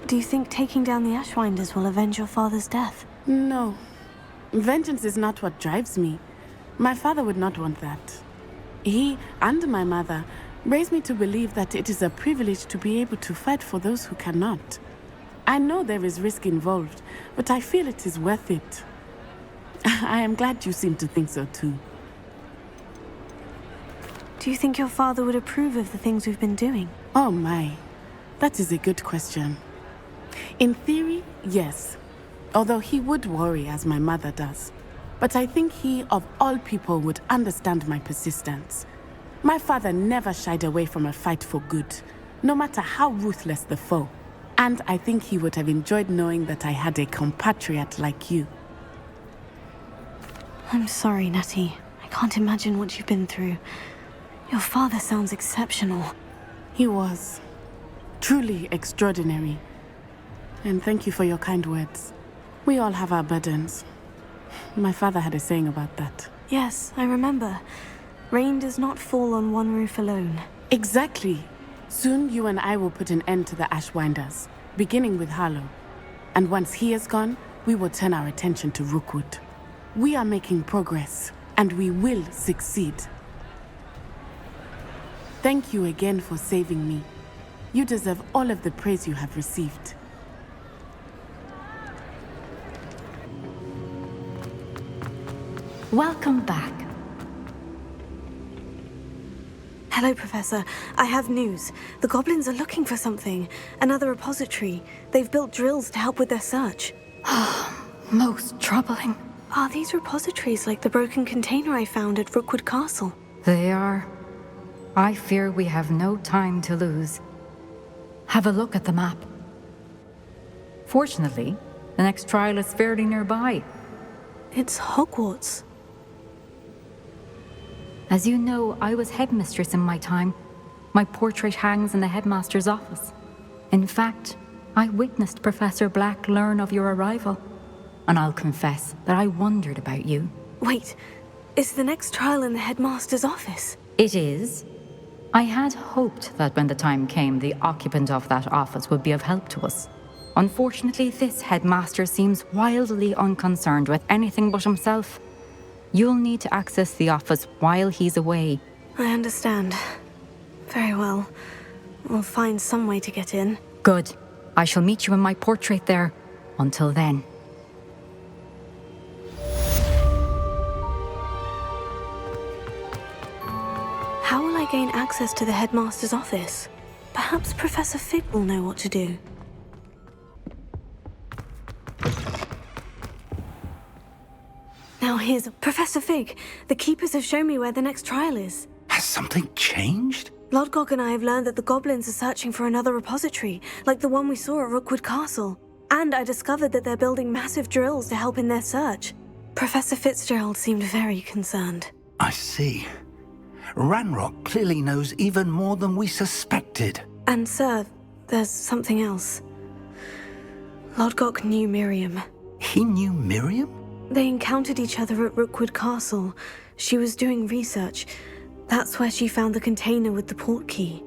Do you think taking down the Ashwinders will avenge your father's death? No. Vengeance is not what drives me. My father would not want that. He and my mother raised me to believe that it is a privilege to be able to fight for those who cannot. I know there is risk involved, but I feel it is worth it. I am glad you seem to think so too. Do you think your father would approve of the things we've been doing? Oh my, that is a good question. In theory, yes. Although he would worry as my mother does. But I think he, of all people, would understand my persistence. My father never shied away from a fight for good, no matter how ruthless the foe. And I think he would have enjoyed knowing that I had a compatriot like you. I'm sorry, Natty. I can't imagine what you've been through. Your father sounds exceptional. He was. Truly extraordinary. And thank you for your kind words. We all have our burdens. My father had a saying about that. Yes, I remember. Rain does not fall on one roof alone. Exactly. Soon you and I will put an end to the Ashwinders, beginning with Harlow. And once he is gone, we will turn our attention to Rookwood. We are making progress, and we will succeed. Thank you again for saving me. You deserve all of the praise you have received. Welcome back. Hello, Professor. I have news. The goblins are looking for something. Another repository. They've built drills to help with their search. Most troubling. Are these repositories like the broken container I found at Rookwood Castle? They are. I fear we have no time to lose. Have a look at the map. Fortunately, the next trial is fairly nearby. It's Hogwarts. As you know, I was headmistress in my time. My portrait hangs in the headmaster's office. In fact, I witnessed Professor Black learn of your arrival. And I'll confess that I wondered about you. Wait, is the next trial in the headmaster's office? It is. I had hoped that when the time came, the occupant of that office would be of help to us. Unfortunately, this headmaster seems wildly unconcerned with anything but himself. You'll need to access the office while he's away. I understand. Very well. We'll find some way to get in. Good. I shall meet you in my portrait there. Until then. How will I gain access to the headmaster's office? Perhaps Professor Fig will know what to do. Now here's Professor Fig. The keepers have shown me where the next trial is. Has something changed? Lodgok and I have learned that the goblins are searching for another repository, like the one we saw at Rookwood Castle. And I discovered that they're building massive drills to help in their search. Professor Fitzgerald seemed very concerned. I see. Ranrock clearly knows even more than we suspected. And sir, there's something else. Lodgok knew Miriam. He knew Miriam? They encountered each other at Rookwood Castle. She was doing research. That's where she found the container with the port key.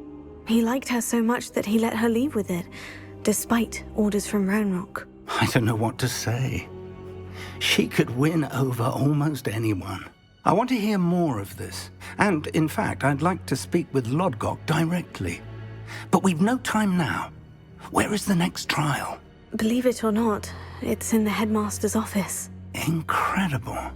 He liked her so much that he let her leave with it, despite orders from Ranrock. I don't know what to say. She could win over almost anyone. I want to hear more of this. And, in fact, I'd like to speak with Lodgok directly. But we've no time now. Where is the next trial? Believe it or not, it's in the headmaster's office. Incredible.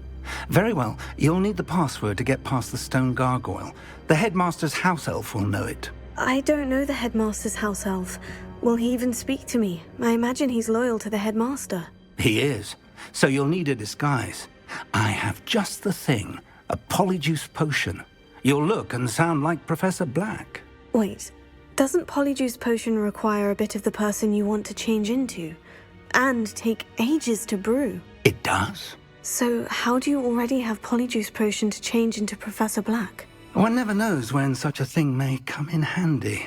Very well, you'll need the password to get past the stone gargoyle. The headmaster's house elf will know it. I don't know the headmaster's house elf. Will he even speak to me? I imagine he's loyal to the headmaster. He is. So you'll need a disguise. I have just the thing. A polyjuice potion. You'll look and sound like Professor Black. Wait, doesn't polyjuice potion require a bit of the person you want to change into? And take ages to brew? It does. So how do you already have polyjuice potion to change into Professor Black? One never knows when such a thing may come in handy.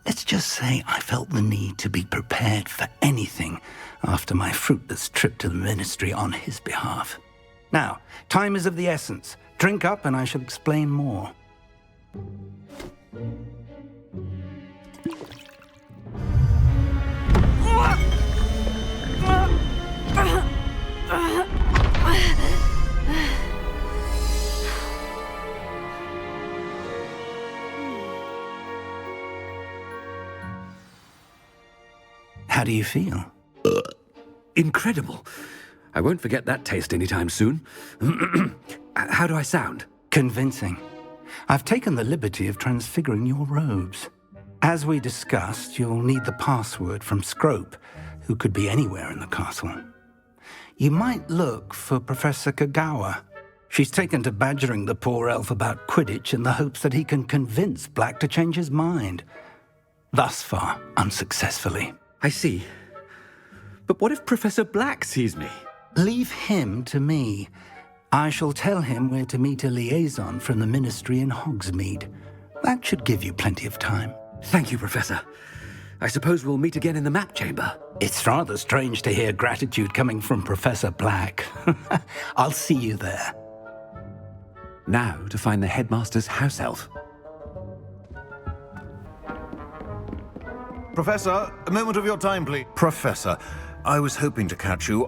Let's just say I felt the need to be prepared for anything after my fruitless trip to the ministry on his behalf. Now, time is of the essence. Drink up and I shall explain more. How do you feel? Incredible. I won't forget that taste anytime soon. How do I sound? Convincing. I've taken the liberty of transfiguring your robes. As we discussed, you'll need the password from Scrope, who could be anywhere in the castle. You might look for Professor Kagawa. She's taken to badgering the poor elf about Quidditch in the hopes that he can convince Black to change his mind. Thus far, unsuccessfully. I see. But what if Professor Black sees me? Leave him to me. I shall tell him where to meet a liaison from the Ministry in Hogsmeade. That should give you plenty of time. Thank you, Professor. I suppose we'll meet again in the map chamber. It's rather strange to hear gratitude coming from Professor Black. I'll see you there. Now to find the headmaster's house elf. Professor, a moment of your time, please. Professor, I was hoping to catch you.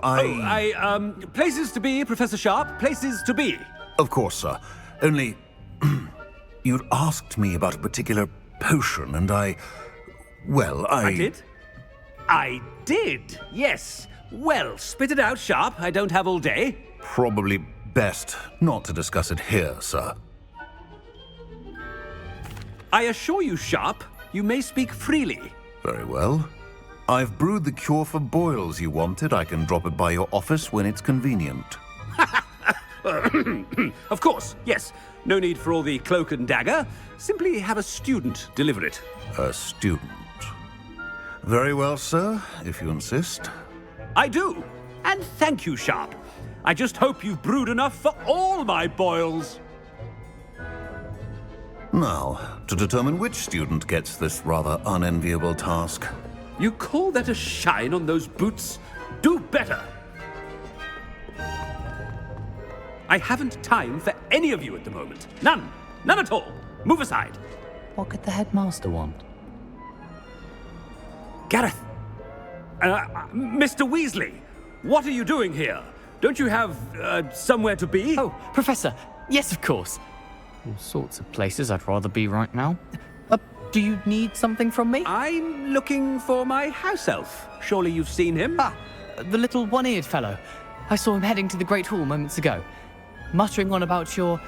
Places to be, Professor Sharp. Places to be. Of course, sir. Only, you'd asked me about a particular potion, and I did? I did, yes. Well, spit it out, Sharp. I don't have all day. Probably best not to discuss it here, sir. I assure you, Sharp, you may speak freely. Very well. I've brewed the cure for boils you wanted. I can drop it by your office when it's convenient. Of course, yes. No need for all the cloak and dagger. Simply have a student deliver it. A student? Very well, sir, if you insist. I do. And thank you, Sharp. I just hope you've brewed enough for all my boils. Now, to determine which student gets this rather unenviable task. You call that a shine on those boots? Do better! I haven't time for any of you at the moment. None. None at all. Move aside. What could the headmaster want? Gareth! Mr. Weasley, what are you doing here? Don't you have, somewhere to be? Oh, Professor, yes, of course. All sorts of places I'd rather be right now. Do you need something from me? I'm looking for my house elf. Surely you've seen him? Ah, the little one-eared fellow. I saw him heading to the Great Hall moments ago, muttering on about your,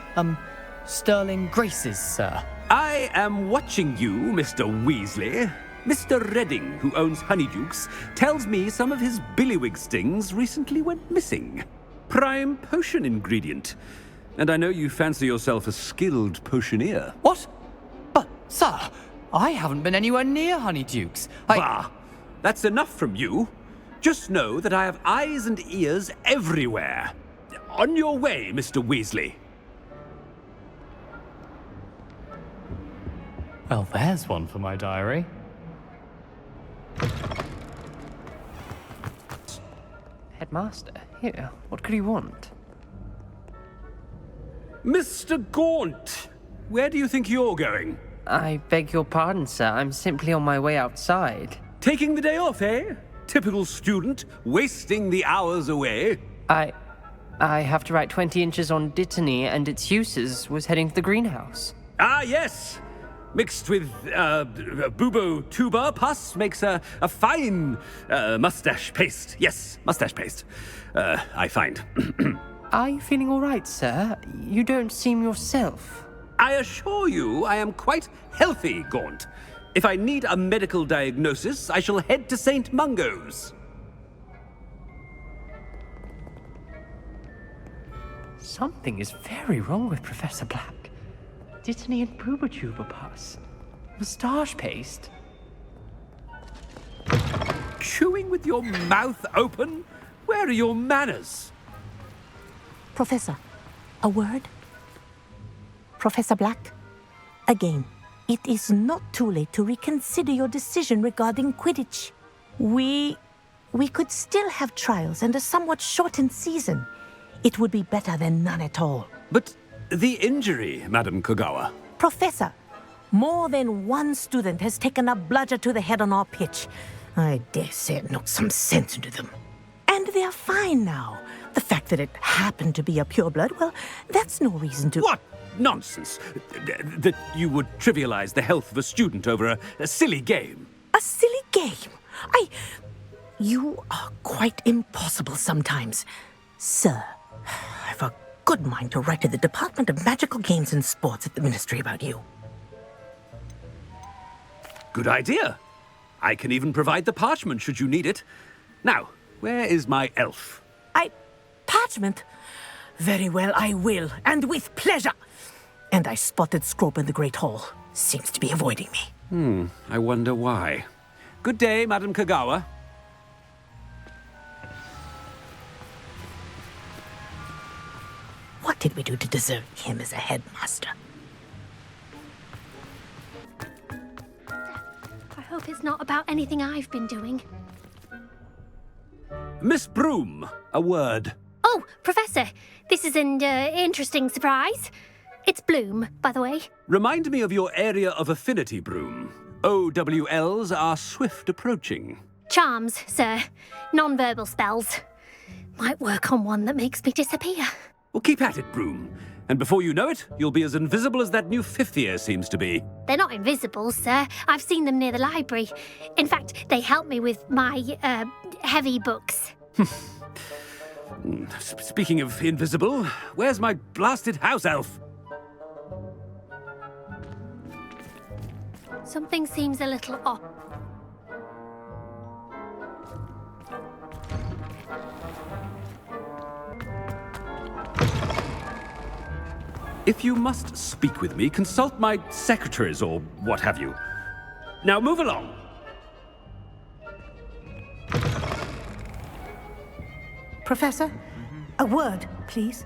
sterling graces, sir. I am watching you, Mr. Weasley. Mr. Redding, who owns Honeydukes, tells me some of his billywig stings recently went missing. Prime potion ingredient. And I know you fancy yourself a skilled potioneer. What? But, sir, I haven't been anywhere near Honeydukes. Bah! That's enough from you. Just know that I have eyes and ears everywhere. On your way, Mr. Weasley. Well, there's one for my diary. Headmaster, here, what could he want? Mr. Gaunt, where do you think you're going? I beg your pardon, sir. I'm simply on my way outside. Taking the day off, eh? Typical student, wasting the hours away. I have to write 20 inches on Dittany and its uses. Was heading to the greenhouse. Ah, yes. Mixed with bubo tuber pus makes a fine mustache paste. Yes, mustache paste. I find. Are you feeling all right, sir? You don't seem yourself. I assure you I am quite healthy, Gaunt. If I need a medical diagnosis, I shall head to St. Mungo's. Something is very wrong with Professor Black. Dittany and Boobertuber pus. Moustache paste. Chewing with your mouth open? Where are your manners? Professor, a word? Professor Black, again, it is not too late to reconsider your decision regarding Quidditch. We could still have trials and a somewhat shortened season. It would be better than none at all. But the injury, Madam Kagawa. Professor, more than one student has taken a bludger to the head on our pitch. I dare say it knocked some sense into them. And they're fine now. The fact that it happened to be a pureblood, well, that's no reason to... What nonsense! That you would trivialize the health of a student over a silly game. A silly game? You are quite impossible sometimes. Sir, I've a good mind to write to the Department of Magical Games and Sports at the Ministry about you. Good idea. I can even provide the parchment should you need it. Now, where is my elf? Parchment? Very well, I will, and with pleasure. And I spotted Scrope in the Great Hall. Seems to be avoiding me. I wonder why. Good day, Madam Kagawa. What did we do to deserve him as a headmaster? I hope it's not about anything I've been doing. Miss Broom, a word. Oh, Professor, this is an interesting surprise. It's Bloom, by the way. Remind me of your area of affinity, Broom. OWLs are swift approaching. Charms, sir. Non-verbal spells. Might work on one that makes me disappear. Well, keep at it, Broom. And before you know it, you'll be as invisible as that new fifth year seems to be. They're not invisible, sir. I've seen them near the library. In fact, they help me with my, heavy books. Speaking of invisible, where's my blasted house elf? Something seems a little off. If you must speak with me, consult my secretaries or what have you. Now move along. Professor, a word, please.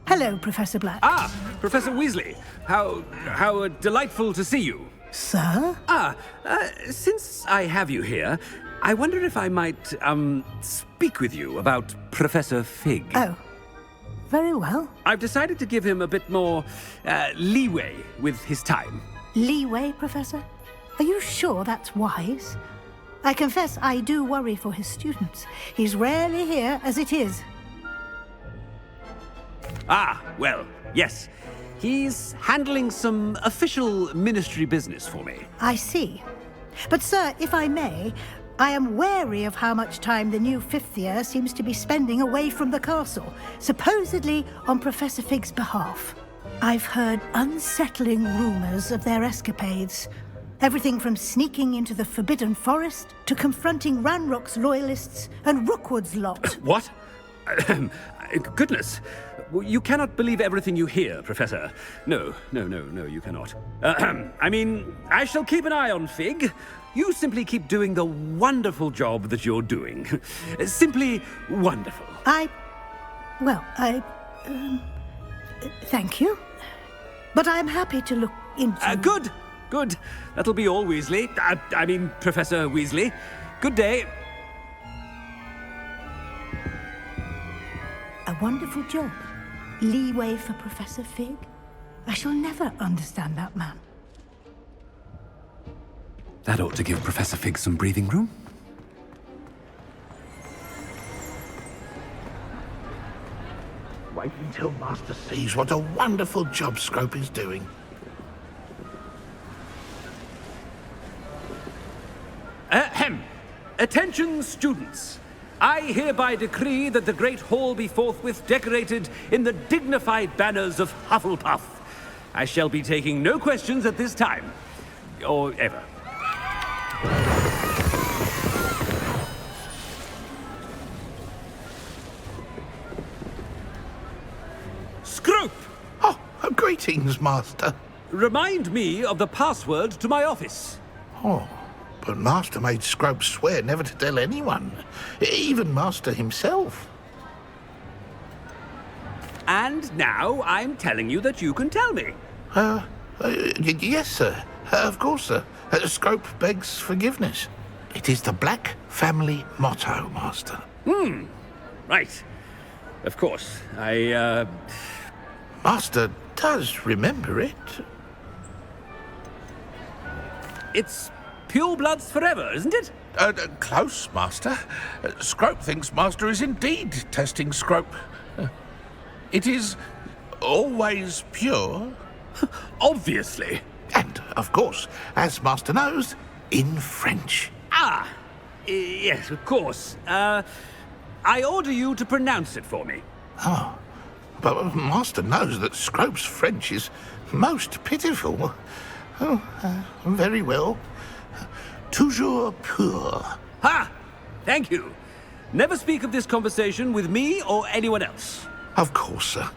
Hello, Professor Black. Ah, Professor Weasley. How delightful to see you. Sir? Since I have you here, I wonder if I might, speak with you about Professor Fig. Oh, very well. I've decided to give him a bit more, leeway with his time. Leeway, Professor? Are you sure that's wise? I confess I do worry for his students. He's rarely here as it is. Ah, well, yes. He's handling some official ministry business for me. I see. But, sir, if I may, I am wary of how much time the new fifth year seems to be spending away from the castle, supposedly on Professor Fig's behalf. I've heard unsettling rumors of their escapades. Everything from sneaking into the Forbidden Forest to confronting Ranrock's loyalists and Rookwood's lot. What? Goodness. You cannot believe everything you hear, Professor. No, you cannot. I mean, I shall keep an eye on Fig. You simply keep doing the wonderful job that you're doing. Simply wonderful. Thank you. But I'm happy to look into... Good. That'll be all, Weasley. I mean, Professor Weasley. Good day. A wonderful job. Leeway for Professor Fig. I shall never understand that man. That ought to give Professor Fig some breathing room. Wait until Master sees what a wonderful job Scrope is doing. Ahem. Attention, students. I hereby decree that the Great Hall be forthwith decorated in the dignified banners of Hufflepuff. I shall be taking no questions at this time. Or ever. Scrope! Oh, greetings, Master. Remind me of the password to my office. Oh, but Master made Scrope swear never to tell anyone, even Master himself. And now I'm telling you that you can tell me. Yes, sir. Of course, sir. Scrope begs forgiveness. It is the Black family motto, Master. Right. Of course. Master does remember it. It's pure bloods forever, isn't it? Close, Master. Scrope thinks Master is indeed testing Scrope. It is always pure. Obviously. And, of course, as Master knows, in French. Ah! Yes, of course. I order you to pronounce it for me. Oh, but Master knows that Scrope's French is most pitiful. Oh, very well. Toujours pur. Ha! Thank you. Never speak of this conversation with me or anyone else. Of course, sir.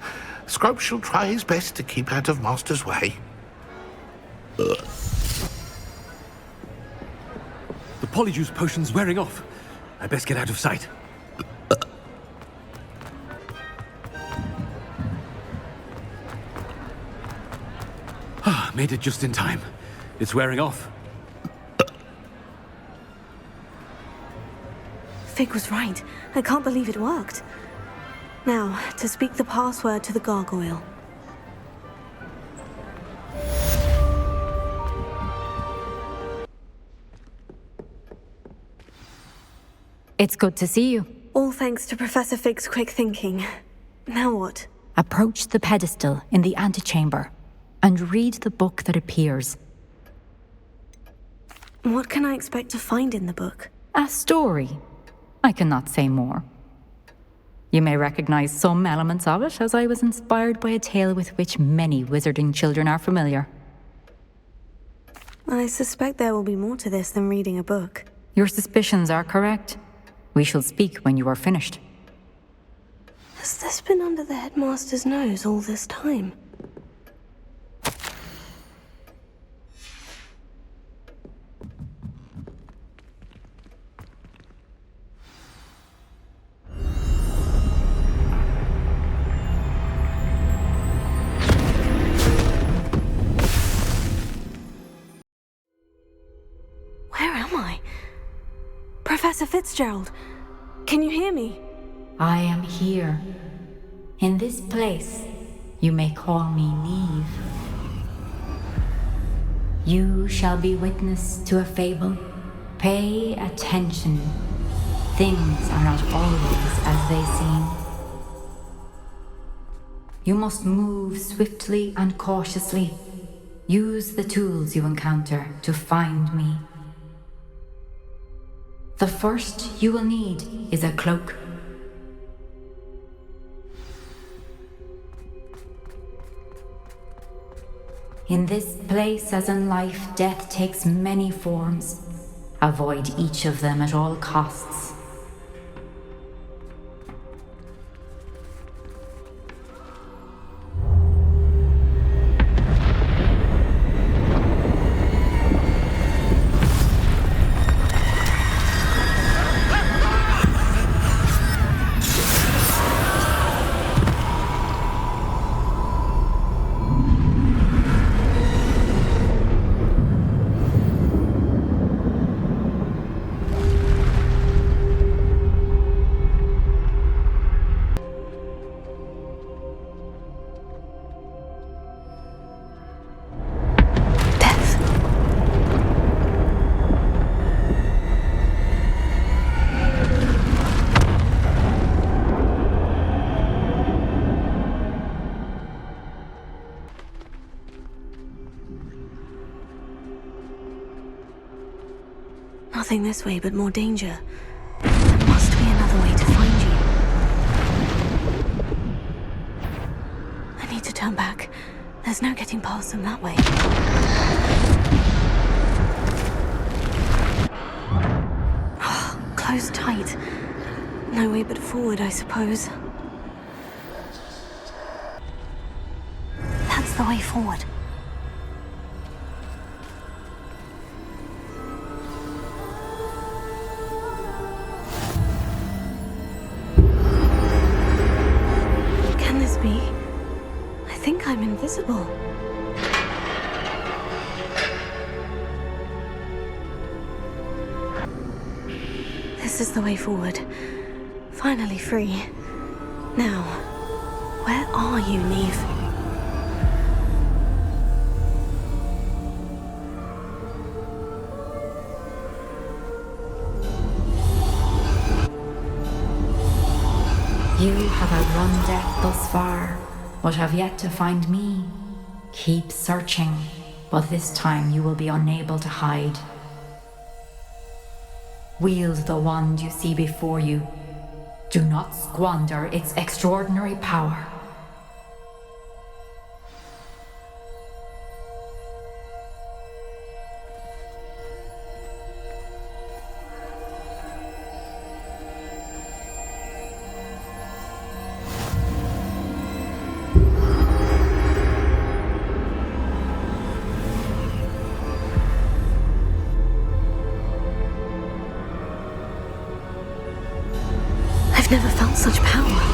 Scrope shall try his best to keep out of Master's way. The Polyjuice potion's wearing off. I best get out of sight. Made it just in time. It's wearing off. Fig was right. I can't believe it worked. Now, to speak the password to the gargoyle. It's good to see you. All thanks to Professor Fig's quick thinking. Now what? Approach the pedestal in the antechamber and read the book that appears. What can I expect to find in the book? A story. I cannot say more. You may recognize some elements of it, as I was inspired by a tale with which many wizarding children are familiar. I suspect there will be more to this than reading a book. Your suspicions are correct. We shall speak when you are finished. Has this been under the headmaster's nose all this time? Professor Fitzgerald, can you hear me? I am here. In this place, you may call me Neve. You shall be witness to a fable. Pay attention. Things are not always as they seem. You must move swiftly and cautiously. Use the tools you encounter to find me. The first you will need is a cloak. In this place, as in life, death takes many forms. Avoid each of them at all costs. Nothing this way, but more danger. There must be another way to find you. I need to turn back. There's no getting past them that way. Closed tight. No way but forward, I suppose. That's the way forward. I think I'm invisible. This is the way forward. Finally free. Now, where are you, Neve? You have outrun death thus far, but have yet to find me. Keep searching, but this time you will be unable to hide. Wield the wand you see before you. Do not squander its extraordinary power. I've never felt such power.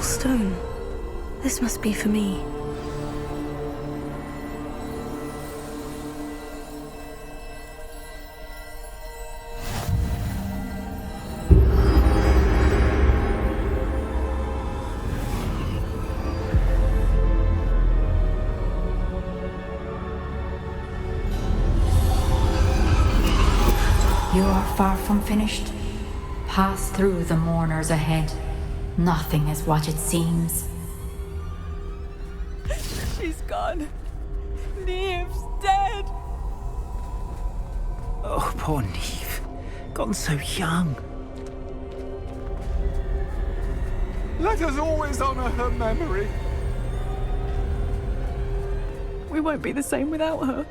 Stone. This must be for me. You are far from finished. Pass through the mourners ahead. Nothing is what it seems. She's gone. Neve's dead. Oh, poor Neve. Gone so young. Let us always honor her memory. We won't be the same without her.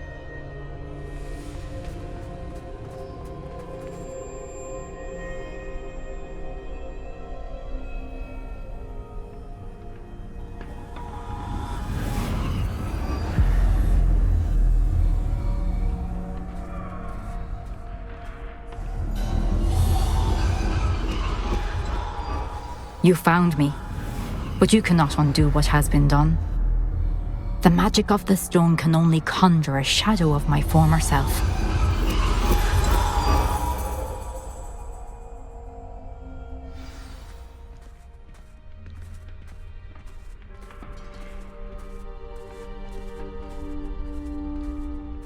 You found me, but you cannot undo what has been done. The magic of the stone can only conjure a shadow of my former self.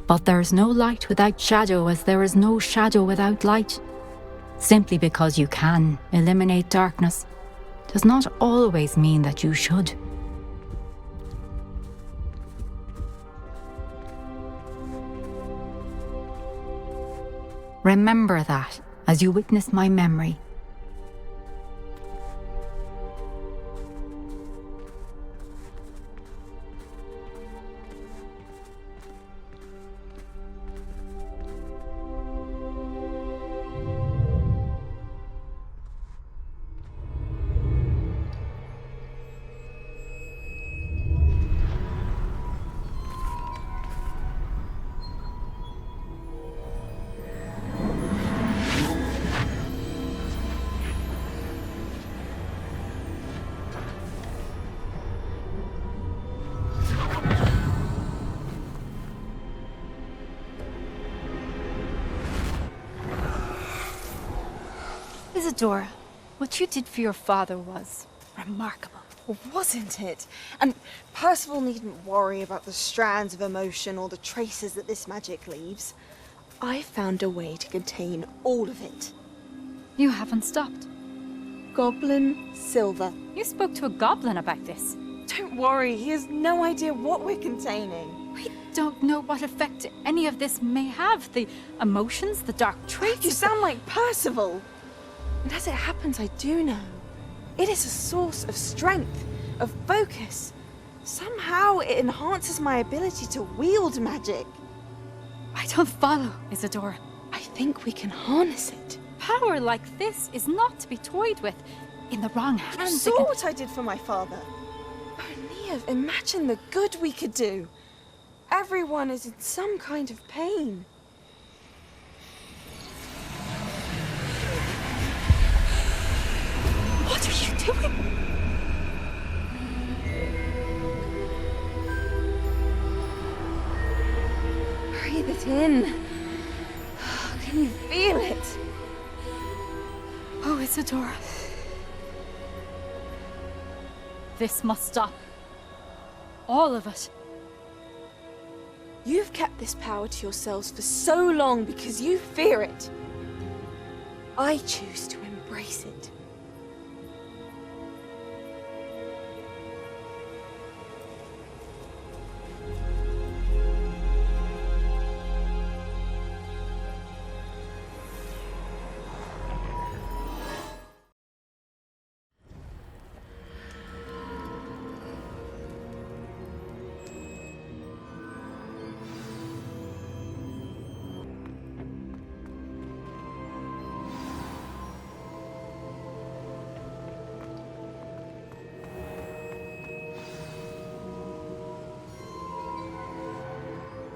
But there is no light without shadow, as there is no shadow without light. Simply because you can eliminate darkness does not always mean that you should. Remember that as you witness my memory. Isadora, what you did for your father was remarkable. Wasn't it? And Percival needn't worry about the strands of emotion or the traces that this magic leaves. I found a way to contain all of it. You haven't stopped. Goblin Silver. You spoke to a goblin about this. Don't worry, he has no idea what we're containing. We don't know what effect any of this may have. The emotions, the dark traits. You sound like Percival. And as it happens, I do know. It is a source of strength, of focus. Somehow it enhances my ability to wield magic. I don't follow, Isadora. I think we can harness it. Power like this is not to be toyed with. In the wrong hands, You saw what I did for my father. Oh, Neve, imagine the good we could do. Everyone is in some kind of pain. What are you doing? Breathe it in. Can you feel it? Oh, Isadora. This must stop. All of it. You've kept this power to yourselves for so long because you fear it. I choose to embrace it.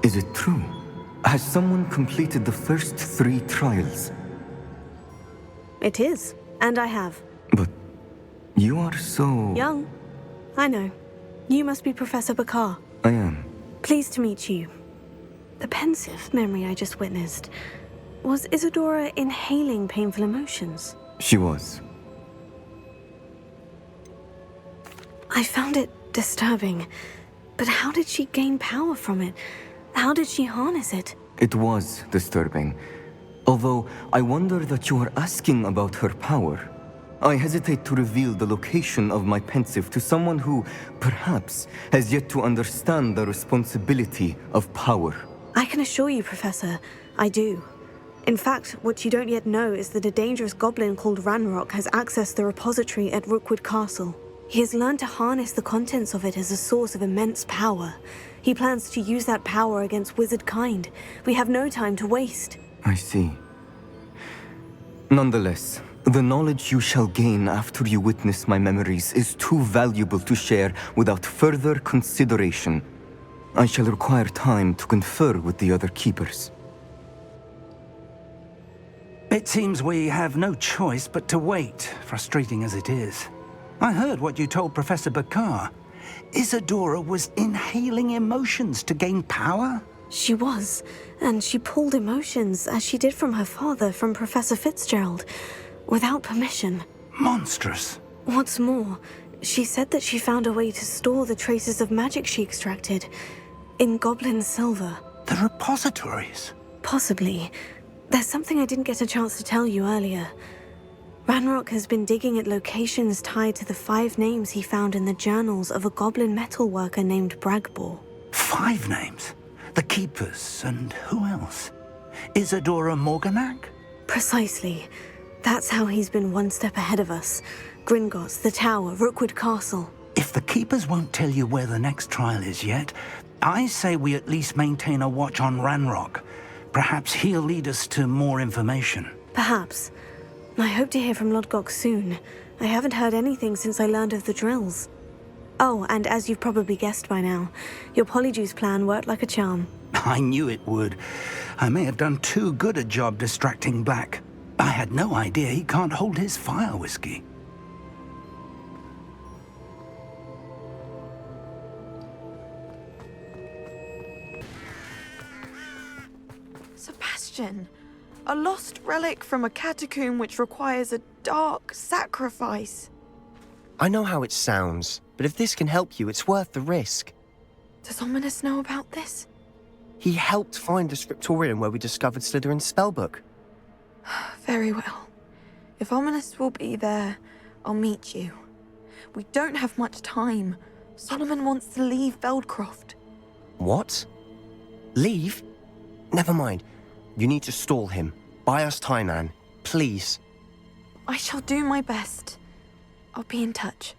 Is it true? Has someone completed the first 3 trials? It is, and I have. But you are so... Young. I know. You must be Professor Bakar. I am. Pleased to meet you. The pensive memory I just witnessed. Was Isadora inhaling painful emotions? She was. I found it disturbing. But how did she gain power from it? How did she harness it? It was disturbing. Although, I wonder that you are asking about her power. I hesitate to reveal the location of my pensive to someone who, perhaps, has yet to understand the responsibility of power. I can assure you, Professor, I do. In fact, what you don't yet know is that a dangerous goblin called Ranrock has accessed the repository at Rookwood Castle. He has learned to harness the contents of it as a source of immense power. He plans to use that power against wizard kind. We have no time to waste. I see. Nonetheless, the knowledge you shall gain after you witness my memories is too valuable to share without further consideration. I shall require time to confer with the other keepers. It seems we have no choice but to wait, frustrating as it is. I heard what you told Professor Bakar. Isadora was inhaling emotions to gain power? She was, and she pulled emotions, as she did from her father, from Professor Fitzgerald, without permission. Monstrous. What's more, she said that she found a way to store the traces of magic she extracted in goblin silver. The repositories? Possibly. There's something I didn't get a chance to tell you earlier. Ranrock has been digging at locations tied to the 5 names he found in the journals of a goblin metalworker named Bragbor. 5 names? The Keepers, and who else? Isadora Morganac? Precisely. That's how he's been one step ahead of us. Gringotts, the Tower, Rookwood Castle. If the Keepers won't tell you where the next trial is yet, I say we at least maintain a watch on Ranrock. Perhaps he'll lead us to more information. Perhaps. I hope to hear from Lodgok soon. I haven't heard anything since I learned of the drills. Oh, and as you've probably guessed by now, your Polyjuice plan worked like a charm. I knew it would. I may have done too good a job distracting Black. I had no idea he can't hold his fire whiskey. Sebastian, A lost relic from a catacomb which requires a dark sacrifice. I know how it sounds, but if this can help you, it's worth the risk. Does Ominis know about this? He helped find the scriptorium where we discovered Slytherin's spellbook. Very well. If Ominis will be there, I'll meet you. We don't have much time. Solomon wants to leave Feldcroft. What? Leave? Never mind. You need to stall him. Buy us time, Anne. Please. I shall do my best. I'll be in touch.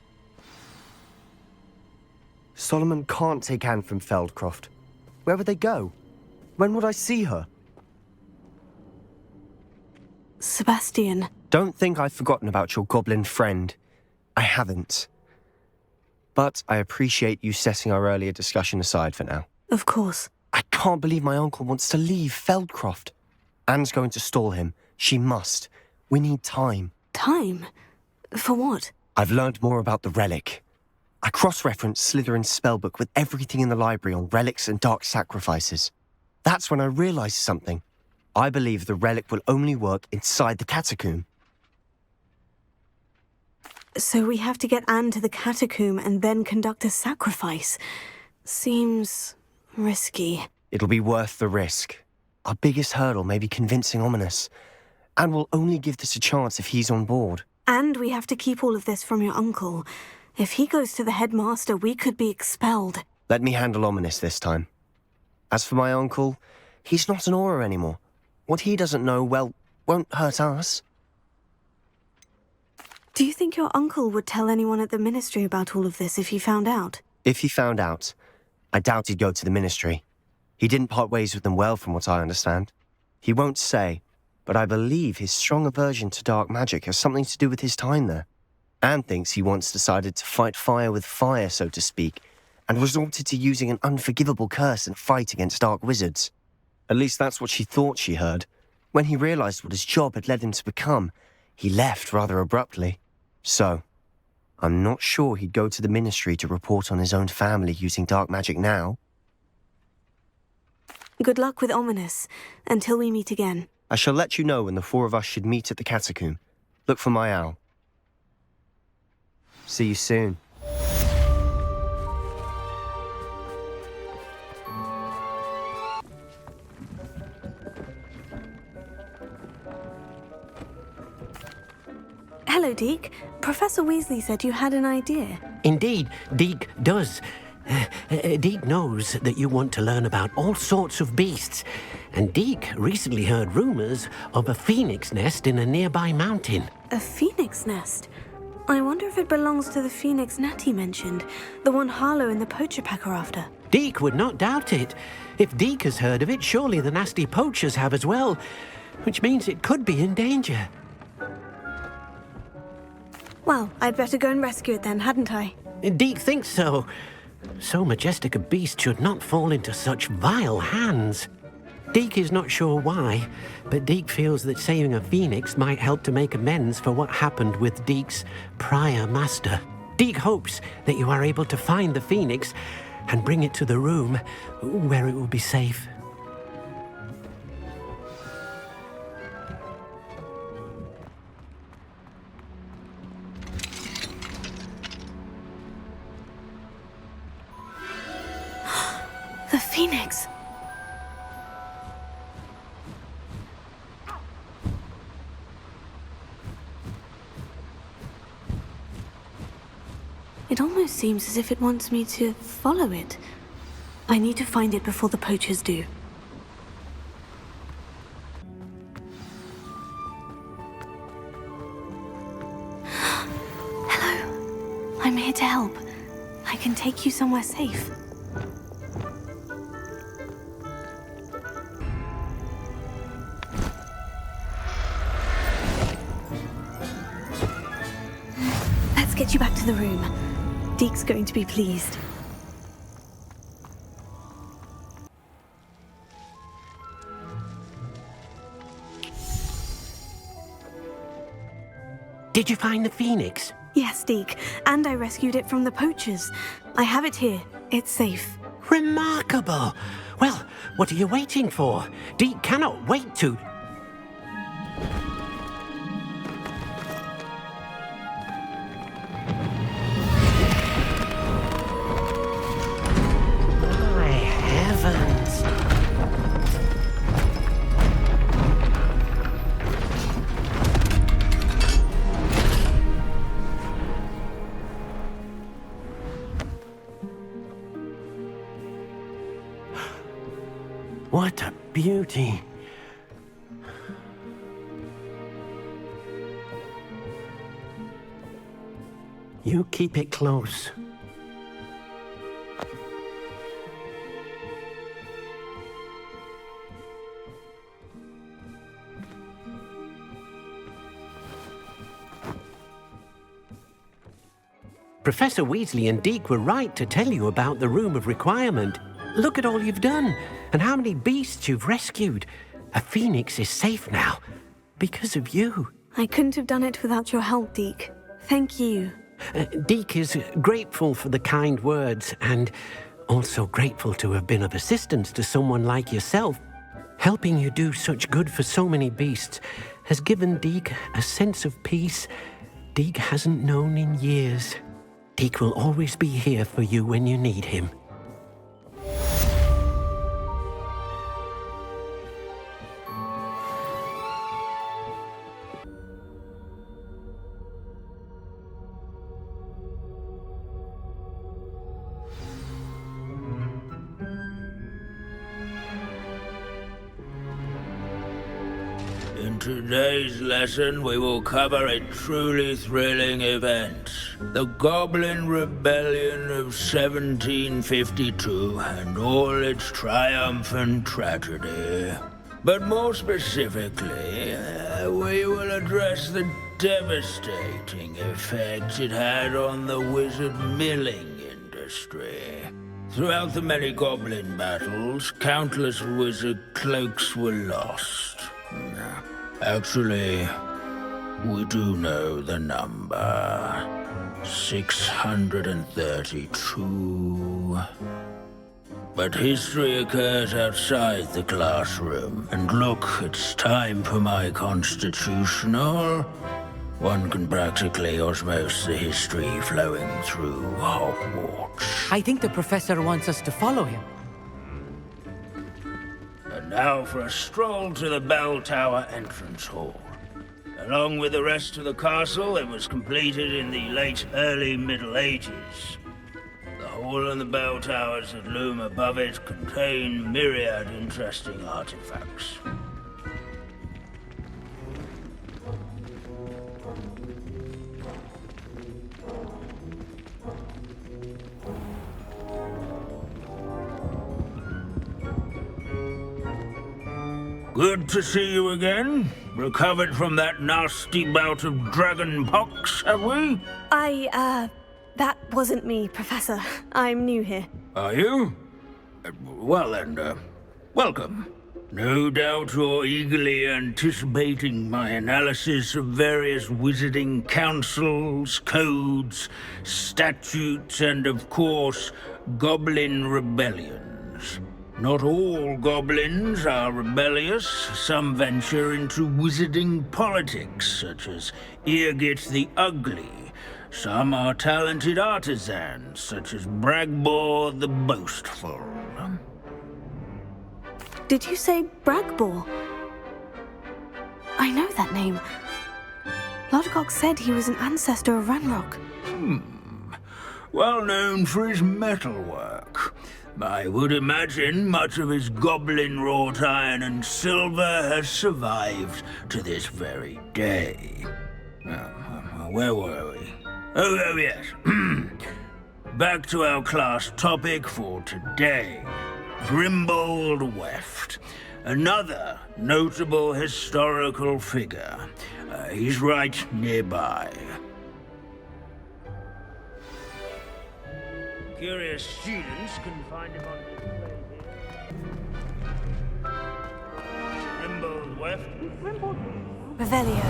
Solomon can't take Anne from Feldcroft. Where would they go? When would I see her? Sebastian. Don't think I've forgotten about your goblin friend. I haven't. But I appreciate you setting our earlier discussion aside for now. Of course. I can't believe my uncle wants to leave Feldcroft. Anne's going to stall him. She must. We need time. Time? For what? I've learned more about the relic. I cross-referenced Slytherin's spellbook with everything in the library on relics and dark sacrifices. That's when I realized something. I believe the relic will only work inside the catacomb. So we have to get Anne to the catacomb and then conduct a sacrifice. Seems risky. It'll be worth the risk. Our biggest hurdle may be convincing Ominis. And we'll only give this a chance if he's on board. And we have to keep all of this from your uncle. If he goes to the headmaster, we could be expelled. Let me handle Ominis this time. As for my uncle, he's not an Auror anymore. What he doesn't know, well, won't hurt us. Do you think your uncle would tell anyone at the ministry about all of this if he found out? If he found out, I doubt he'd go to the ministry. He didn't part ways with them well, from what I understand. He won't say, but I believe his strong aversion to dark magic has something to do with his time there. Anne thinks he once decided to fight fire with fire, so to speak, and resorted to using an unforgivable curse in fight against dark wizards. At least that's what she thought she heard. When he realized what his job had led him to become, he left rather abruptly. So, I'm not sure he'd go to the ministry to report on his own family using dark magic now. Good luck with Ominis, until we meet again. I shall let you know when the four of us should meet at the catacomb. Look for my owl. See you soon. Hello, Deek. Professor Weasley said you had an idea. Indeed, Deek does. Deek knows that you want to learn about all sorts of beasts, and Deek recently heard rumors of a phoenix nest in a nearby mountain. A phoenix nest? I wonder if it belongs to the phoenix Natty mentioned, the one Harlow and the poacher pack are after. Deek would not doubt it. If Deek has heard of it, surely the nasty poachers have as well, which means it could be in danger. Well, I'd better go and rescue it then, hadn't I? Deek thinks so. So majestic a beast should not fall into such vile hands. Deek is not sure why, but Deek feels that saving a phoenix might help to make amends for what happened with Deek's prior master. Deek hopes that you are able to find the phoenix and bring it to the room where it will be safe. The phoenix! It almost seems as if it wants me to follow it. I need to find it before the poachers do. Hello. I'm here to help. I can take you somewhere safe. Let's get you back to the room. Deek's going to be pleased. Did you find the phoenix? Yes, Deek, and I rescued it from the poachers. I have it here. It's safe. Remarkable! Well, what are you waiting for? Deek cannot wait to... What a beauty. You keep it close. Professor Weasley and Deek were right to tell you about the Room of Requirement. Look at all you've done, and how many beasts you've rescued. A phoenix is safe now, because of you. I couldn't have done it without your help, Deek. Thank you. Deek is grateful for the kind words, and also grateful to have been of assistance to someone like yourself. Helping you do such good for so many beasts has given Deek a sense of peace Deek hasn't known in years. Deek will always be here for you when you need him. In today's lesson, we will cover a truly thrilling event. The Goblin Rebellion of 1752 and all its triumphant tragedy. But more specifically, we will address the devastating effect it had on the wizard milling industry. Throughout the many goblin battles, countless wizard cloaks were lost. Actually, we do know the number. 632. But history occurs outside the classroom. And look, it's time for my constitutional. One can practically osmose the history flowing through Hogwarts. I think the professor wants us to follow him. And now for a stroll to the Bell Tower entrance hall. Along with the rest of the castle, it was completed in the early Middle Ages. The hall and the bell towers that loom above it contain myriad interesting artifacts. Good to see you again. Recovered from that nasty bout of dragon pox, have we? That wasn't me, Professor. I'm new here. Are you? Well then, welcome. No doubt you're eagerly anticipating my analysis of various wizarding councils, codes, statutes, and of course, goblin rebellions. Not all goblins are rebellious. Some venture into wizarding politics, such as Eargit the Ugly. Some are talented artisans, such as Bragbor the Boastful. Did you say Bragbor? I know that name. Lodgok said he was an ancestor of Ranrock. Well known for his metalwork. I would imagine much of his goblin-wrought iron and silver has survived to this very day. Where were we? Oh yes. Back to our class topic for today. Grimbold Weft. Another notable historical figure. He's right nearby. Curious students can find him on display here. Grimbold Weft. Revelio.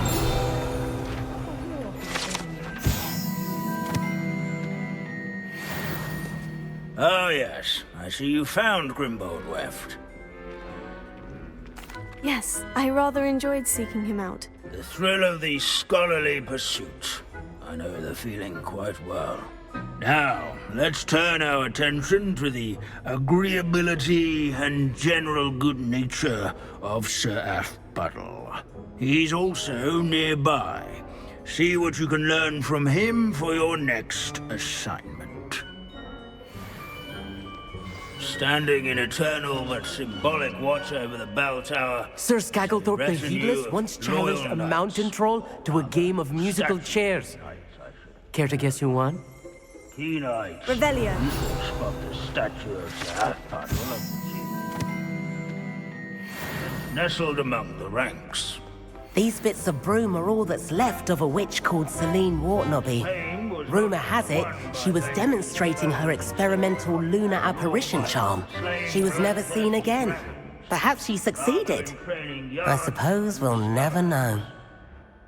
Oh yes, I see you found Grimbold Weft. Yes, I rather enjoyed seeking him out. The thrill of the scholarly pursuit. I know the feeling quite well. Now, let's turn our attention to the agreeability and general good nature of Sir Ashbuttle. He's also nearby. See what you can learn from him for your next assignment. standing in eternal but symbolic watch over the bell tower. Sir Skagglethorpe the retinue Heedless of once challenged loyal a knights. mountain troll to a game of musical chairs. Care to guess who won? Keen eyes. Revelio. You can spot the statue of Sir Hufflepuff nestled among the ranks. These bits of broom are all that's left of a witch called Celine Wartnobby. Rumour has it, she was demonstrating her experimental lunar apparition charm. She was never seen again. Perhaps she succeeded. I suppose we'll never know.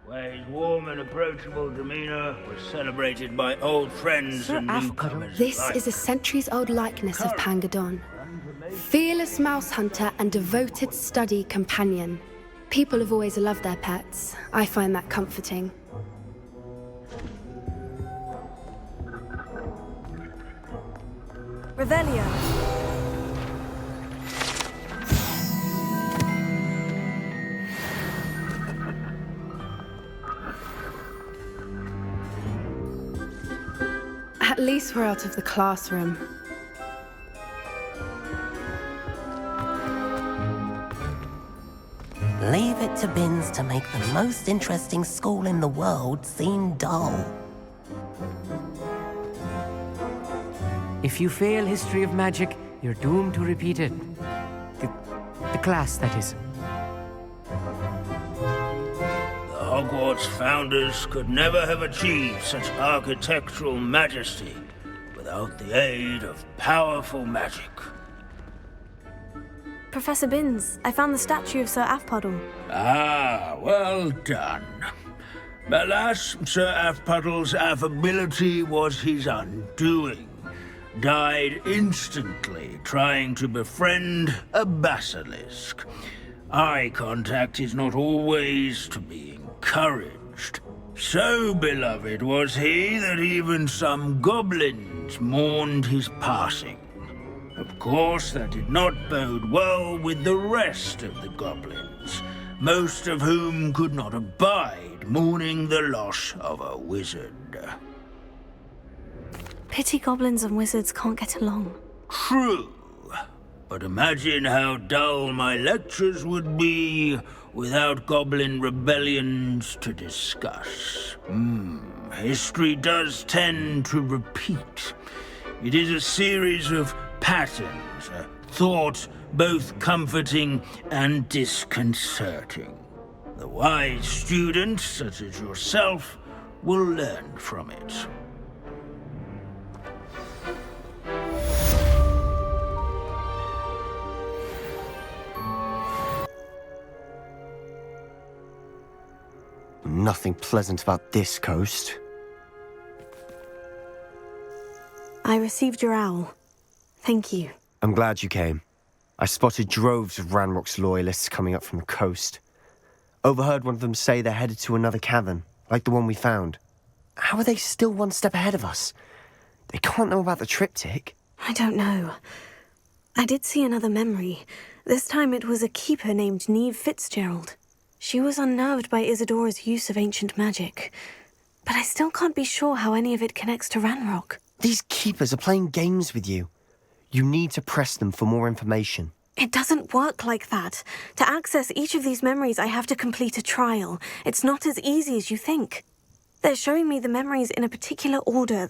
Where his warm and approachable demeanor was celebrated by old friends and newcomers. This alike. is a centuries-old likeness of Pangadon. Fearless mouse hunter and devoted study companion. People have always loved their pets. I find that comforting. Revelio. At least we're out of the classroom. Leave it to Bins to make the most interesting school in the world seem dull. If you fail History of Magic, you're doomed to repeat it. The class, that is. The Hogwarts founders could never have achieved such architectural majesty without the aid of powerful magic. Professor Binns, I found the statue of Sir Afpuddle. Ah, well done. Alas, Sir Afpuddle's affability was his undoing. Died instantly trying to befriend a basilisk. Eye contact is not always to be encouraged. So beloved was he that even some goblins mourned his passing. Of course, that did not bode well with the rest of the goblins, most of whom could not abide mourning the loss of a wizard. Pity goblins and wizards can't get along. True, but imagine how dull my lectures would be without goblin rebellions to discuss. History does tend to repeat. It is a series of patterns, a thought both comforting and disconcerting. The wise students, such as yourself, will learn from it. Nothing pleasant about this coast. I received your owl. Thank you. I'm glad you came. I spotted droves of Ranrock's loyalists coming up from the coast. Overheard one of them say they're headed to another cavern, like the one we found. How are they still one step ahead of us? They can't know about the triptych. I don't know. I did see another memory. This time it was a keeper named Neve Fitzgerald. She was unnerved by Isadora's use of ancient magic. But I still can't be sure how any of it connects to Ranrock. These keepers are playing games with you. You need to press them for more information. It doesn't work like that. To access each of these memories, I have to complete a trial. It's not as easy as you think. They're showing me the memories in a particular order.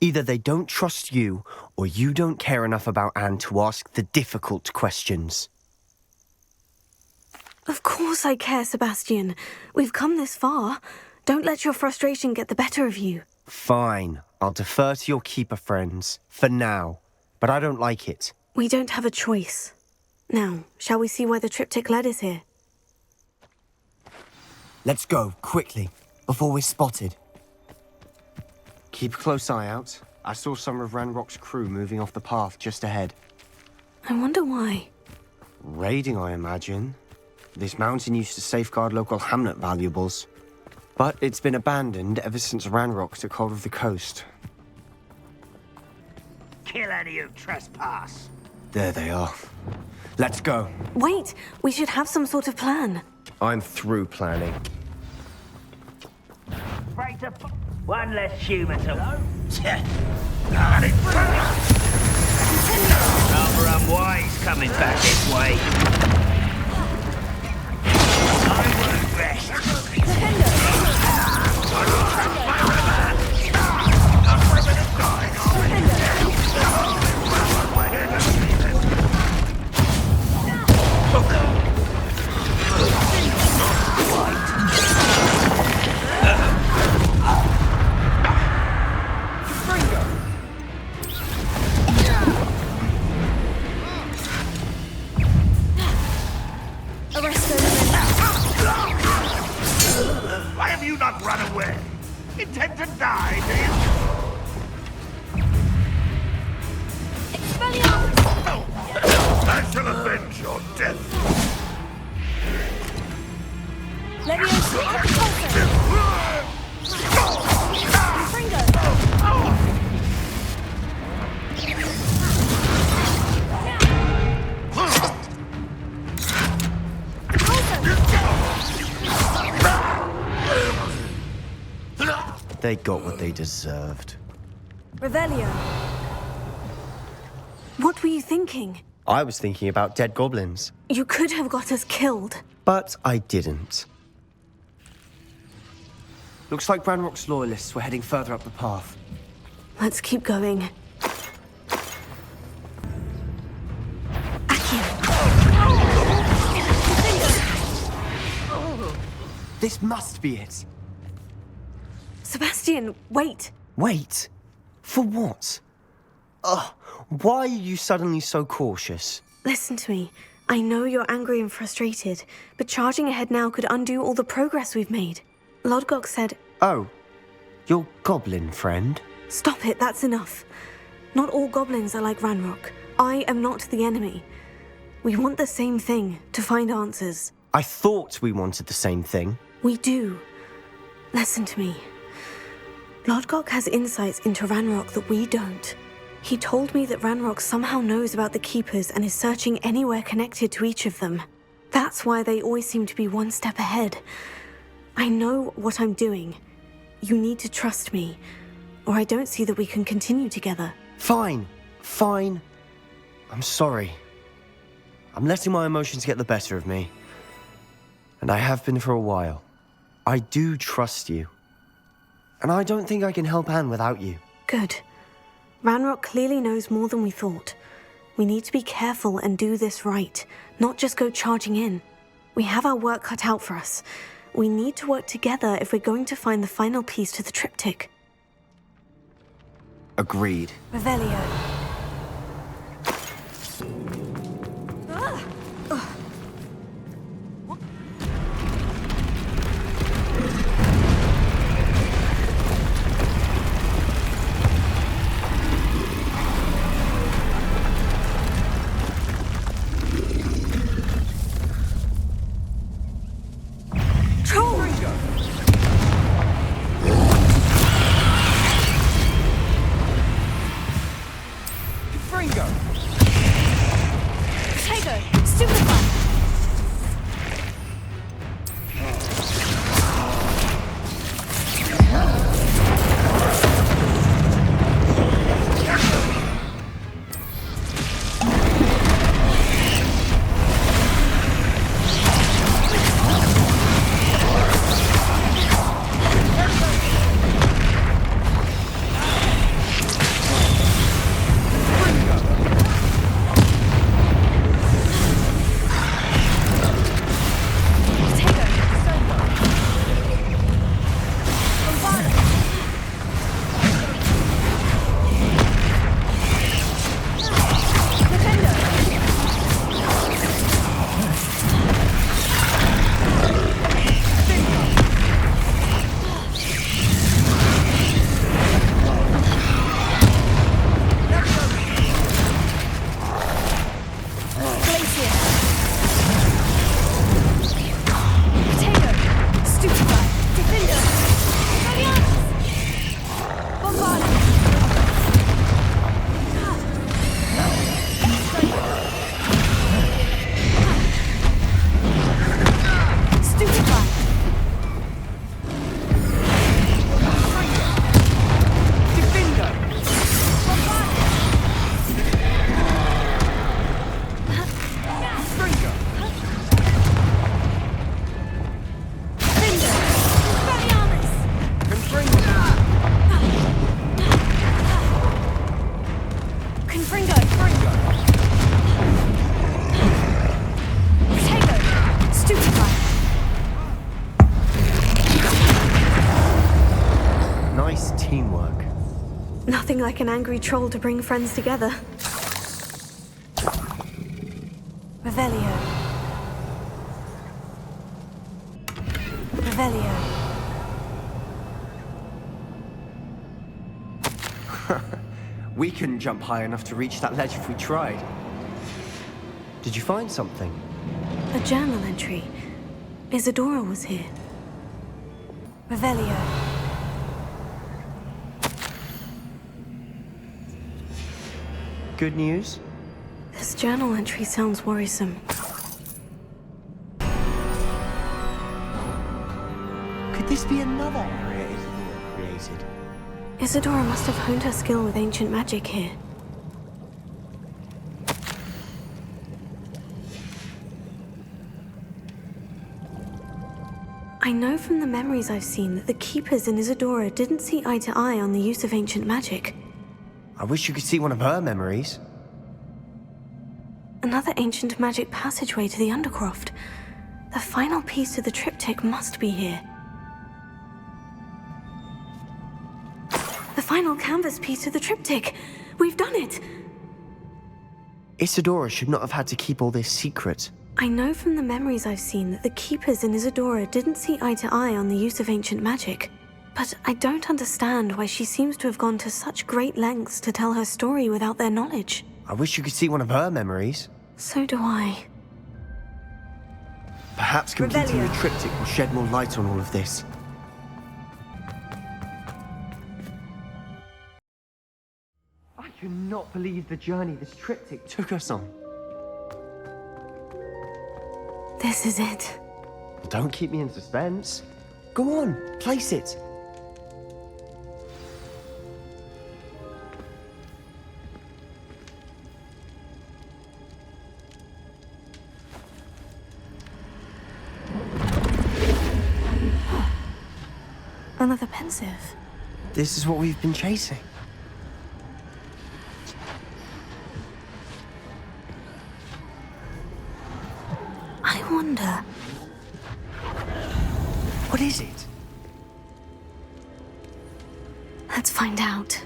Either they don't trust you, or you don't care enough about Anne to ask the difficult questions. Of course I care, Sebastian. We've come this far. Don't let your frustration get the better of you. Fine. I'll defer to your keeper friends, for now. But I don't like it. We don't have a choice. Now, shall we see why the triptych led us here? Let's go, quickly, before we're spotted. Keep a close eye out. I saw some of Ranrock's crew moving off the path just ahead. I wonder why. Raiding, I imagine. This mountain used to safeguard local hamlet valuables. But it's been abandoned ever since Ranrock took hold of the coast. Kill any who trespass. There they are. Let's go. Wait, we should have some sort of plan. I'm through planning. One less human to... Rather unwise coming back this way. I won't rest. Why have you not run away? Intend to die, do you? No! I shall avenge your death! They got what they deserved. Revelio. What were you thinking? I was thinking about dead goblins. You could have got us killed. But I didn't. Looks like Ranrock's loyalists were heading further up the path. Let's keep going. This must be it. Sebastian, wait. Wait? For what? Ugh, why are you suddenly so cautious? Listen to me. I know you're angry and frustrated, but charging ahead now could undo all the progress we've made. Lodgok said... Oh, your goblin friend? Stop it, that's enough. Not all goblins are like Ranrock. I am not the enemy. We want the same thing, to find answers. I thought we wanted the same thing. We do. Listen to me. Lodgok has insights into Ranrock that we don't. He told me that Ranrock somehow knows about the Keepers and is searching anywhere connected to each of them. That's why they always seem to be one step ahead. I know what I'm doing. You need to trust me, or I don't see that we can continue together. Fine. Fine. I'm sorry. I'm letting my emotions get the better of me. And I have been for a while. I do trust you. And I don't think I can help Anne without you. Good. Ranrock clearly knows more than we thought. We need to be careful and do this right, not just go charging in. We have our work cut out for us. We need to work together if we're going to find the final piece to the triptych. Agreed. Revelio. teamwork. Nothing like an angry troll to bring friends together. Revelio. Revelio. We couldn't jump high enough to reach that ledge if we tried. Did you find something? A journal entry. Isadora was here. Revelio. Good news? This journal entry sounds worrisome. Could this be another area Isadora created? Isadora must have honed her skill with ancient magic here. I know from the memories I've seen that the Keepers in Isadora didn't see eye to eye on the use of ancient magic. I wish you could see one of her memories. Another ancient magic passageway to the Undercroft. The final piece to the triptych must be here. The final canvas piece to the triptych! We've done it! Isadora should not have had to keep all this secret. I know from the memories I've seen that the Keepers in Isadora didn't see eye to eye on the use of ancient magic. But I don't understand why she seems to have gone to such great lengths to tell her story without their knowledge. I wish you could see one of her memories. So do I. Perhaps completing Revelio. the triptych will shed more light on all of this. I cannot believe the journey this triptych took us on. This is it. Don't keep me in suspense. Go on, place it. Another pensive. This is what we've been chasing. I wonder... What is it? Let's find out.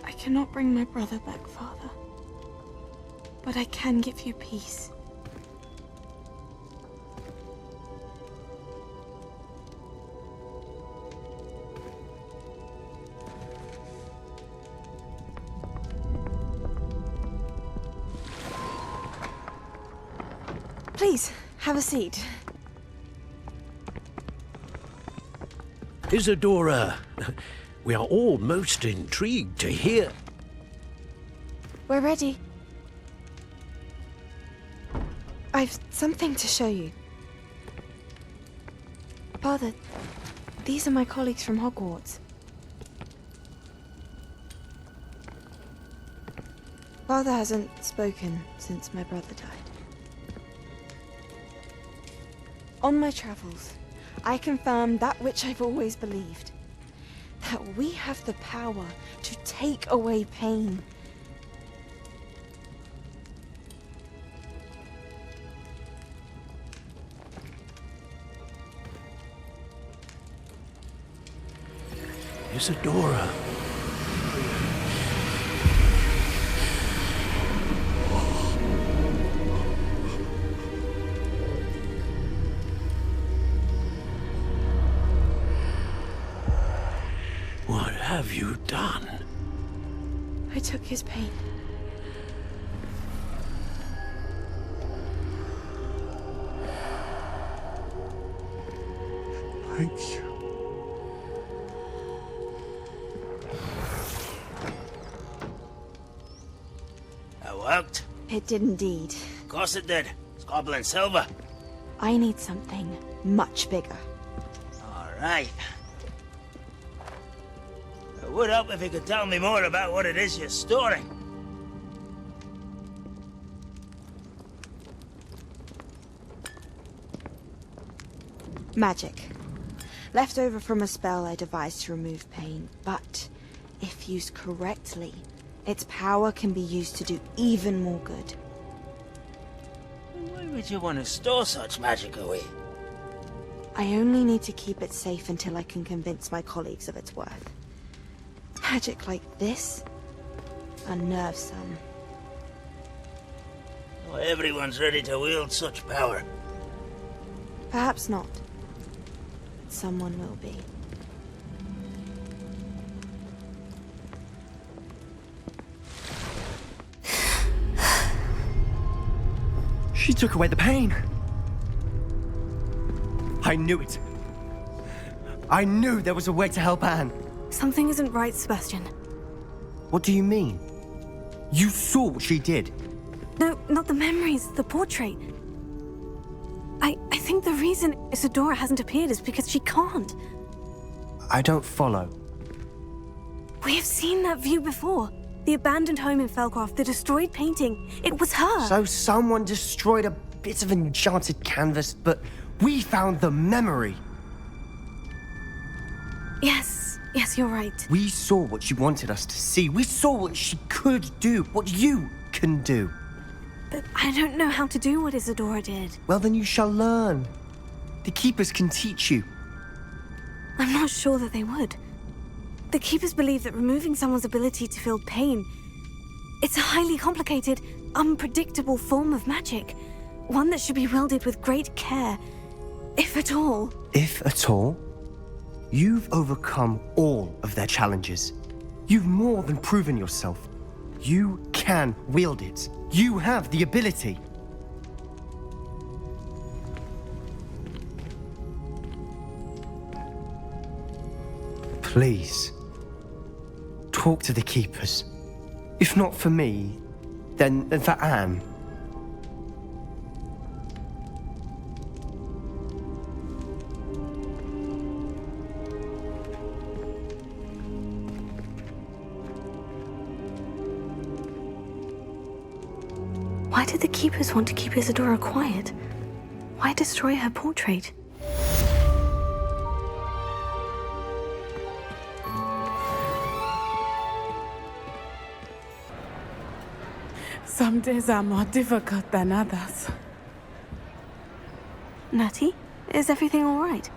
I cannot bring my brother back, Father. But I can give you peace. Please, have a seat. Isadora, we are all most intrigued to hear. We're ready. I've something to show you. Father, these are my colleagues from Hogwarts. Father hasn't spoken since my brother died. On my travels, I confirmed that which I've always believed. That we have the power to take away pain. Isadora. What have you done? I took his pain. Thank you. That worked? It did indeed. Of course it did. It's goblin silver. I need something much bigger. All right. It would help if you could tell me more about what it is you're storing. Magic. left over from a spell I devised to remove pain, but if used correctly, its power can be used to do even more good. Why would you want to store such magic away? I only need to keep it safe until I can convince my colleagues of its worth. Magic like this unnerves some. Not everyone's ready to wield such power. Perhaps not. But someone will be. She took away the pain. I knew it. I knew there was a way to help Anne. Something isn't right, Sebastian. What do you mean? You saw what she did. No, not the memories, the portrait. I think the reason Isadora hasn't appeared is because she can't. I don't follow. We have seen that view before. The abandoned home in Felcroft, the destroyed painting. It was her. So someone destroyed a bit of enchanted canvas, but we found the memory. Yes, you're right. We saw what she wanted us to see. We saw what she could do, what you can do. But I don't know how to do what Isadora did. Well, then you shall learn. The Keepers can teach you. I'm not sure that they would. The Keepers believe that removing someone's ability to feel pain, it's a highly complicated, unpredictable form of magic. One that should be wielded with great care, if at all. If at all? You've overcome all of their challenges. You've more than proven yourself. You can wield it. You have the ability. Please, talk to the Keepers. If not for me, then for Anne. Why did the Keepers want to keep Isadora quiet? Why destroy her portrait? Some days are more difficult than others. Natty, is everything all right?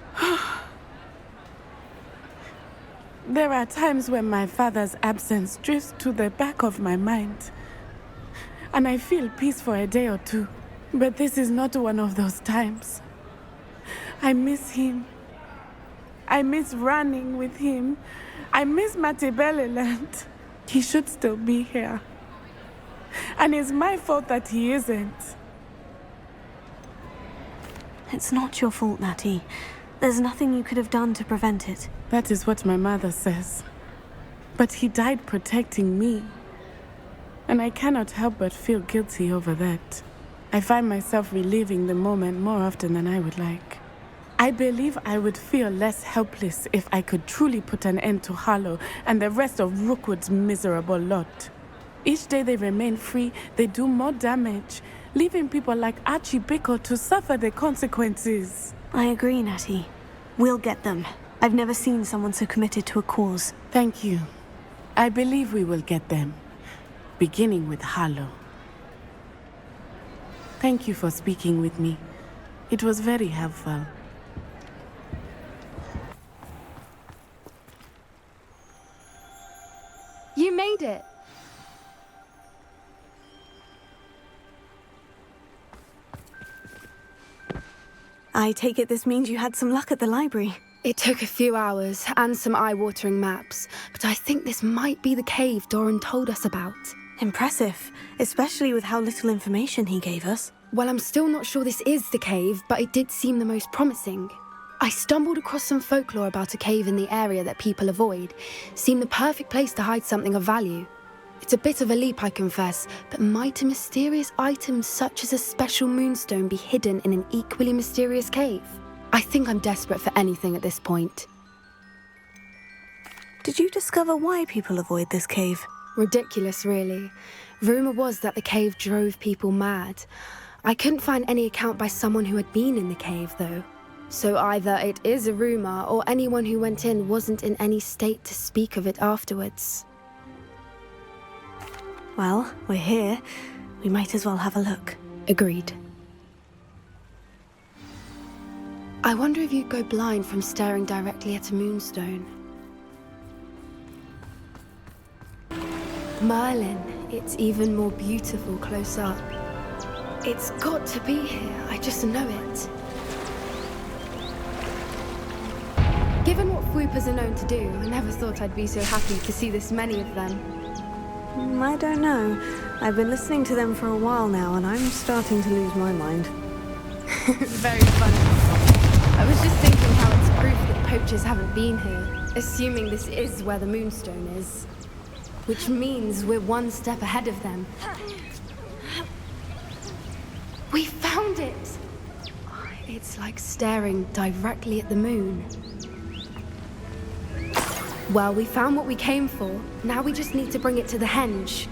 There are times when my father's absence drifts to the back of my mind, and I feel peace for a day or two. But this is not one of those times. I miss him. I miss running with him. I miss Mattibelliland. He should still be here. And it's my fault that he isn't. It's not your fault, Natty. There's nothing you could have done to prevent it. That is what my mother says. But he died protecting me. And I cannot help but feel guilty over that. I find myself reliving the moment more often than I would like. I believe I would feel less helpless if I could truly put an end to Harlow and the rest of Rookwood's miserable lot. Each day they remain free, they do more damage, leaving people like Archie Bickle to suffer the consequences. I agree, Natty. We'll get them. I've never seen someone so committed to a cause. Thank you. I believe we will get them. Beginning with Harlow. Thank you for speaking with me. It was very helpful. You made it! I take it this means you had some luck at the library. It took a few hours and some eye-watering maps, but I think this might be the cave Doran told us about. Impressive, especially with how little information he gave us. Well, I'm still not sure this is the cave, but it did seem the most promising. I stumbled across some folklore about a cave in the area that people avoid. Seemed the perfect place to hide something of value. It's a bit of a leap, I confess, but might a mysterious item such as a special moonstone be hidden in an equally mysterious cave? I think I'm desperate for anything at this point. Did you discover why people avoid this cave? Ridiculous, really. Rumour was that the cave drove people mad. I couldn't find any account by someone who had been in the cave, though. So either it is a rumor, or anyone who went in wasn't in any state to speak of it afterwards. Well, we're here. We might as well have a look. Agreed. I wonder if you'd go blind from staring directly at a moonstone. Merlin, it's even more beautiful close up. It's got to be here, I just know it. Given what Fwoopas are known to do, I never thought I'd be so happy to see this many of them. I don't know. I've been listening to them for a while now, and I'm starting to lose my mind. Very funny. I was just thinking how it's proof that poachers haven't been here, assuming this is where the moonstone is. Which means we're one step ahead of them. We found it! It's like staring directly at the moon. Well, we found what we came for. Now we just need to bring it to the henge.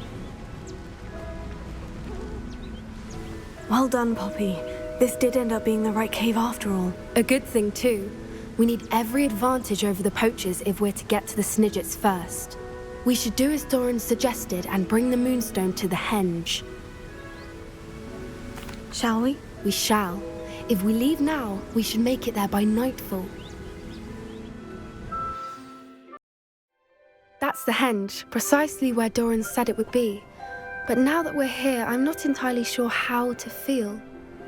Well done, Poppy. This did end up being the right cave after all. A good thing, too. We need every advantage over the poachers if we're to get to the Snidgets first. We should do as Doran suggested and bring the moonstone to the henge. Shall we? We shall. If we leave now, we should make it there by nightfall. That's the henge, precisely where Doran said it would be. But now that we're here, I'm not entirely sure how to feel.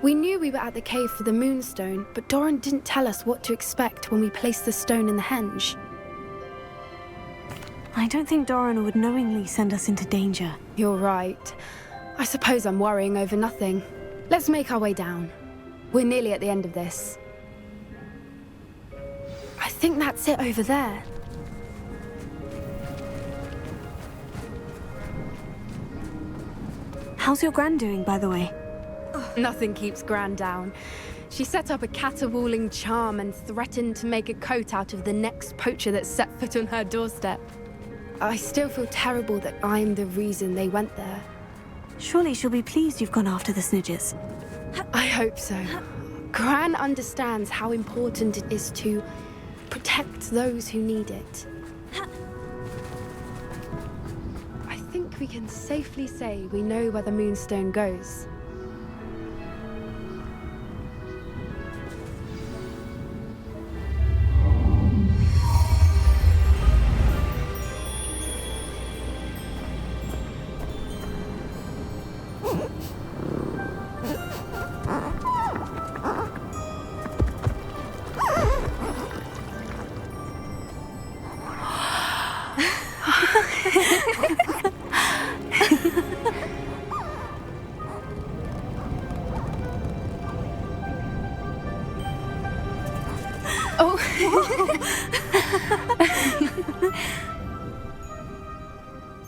We knew we were at the cave for the moonstone, but Doran didn't tell us what to expect when we placed the stone in the henge. I don't think Doran would knowingly send us into danger. You're right. I suppose I'm worrying over nothing. Let's make our way down. We're nearly at the end of this. I think that's it over there. How's your Gran doing, by the way? Nothing keeps Gran down. She set up a caterwauling charm and threatened to make a coat out of the next poacher that set foot on her doorstep. I still feel terrible that I'm the reason they went there. Surely she'll be pleased you've gone after the Snidgets. I hope so. Gran understands how important it is to protect those who need it. I think we can safely say we know where the moonstone goes.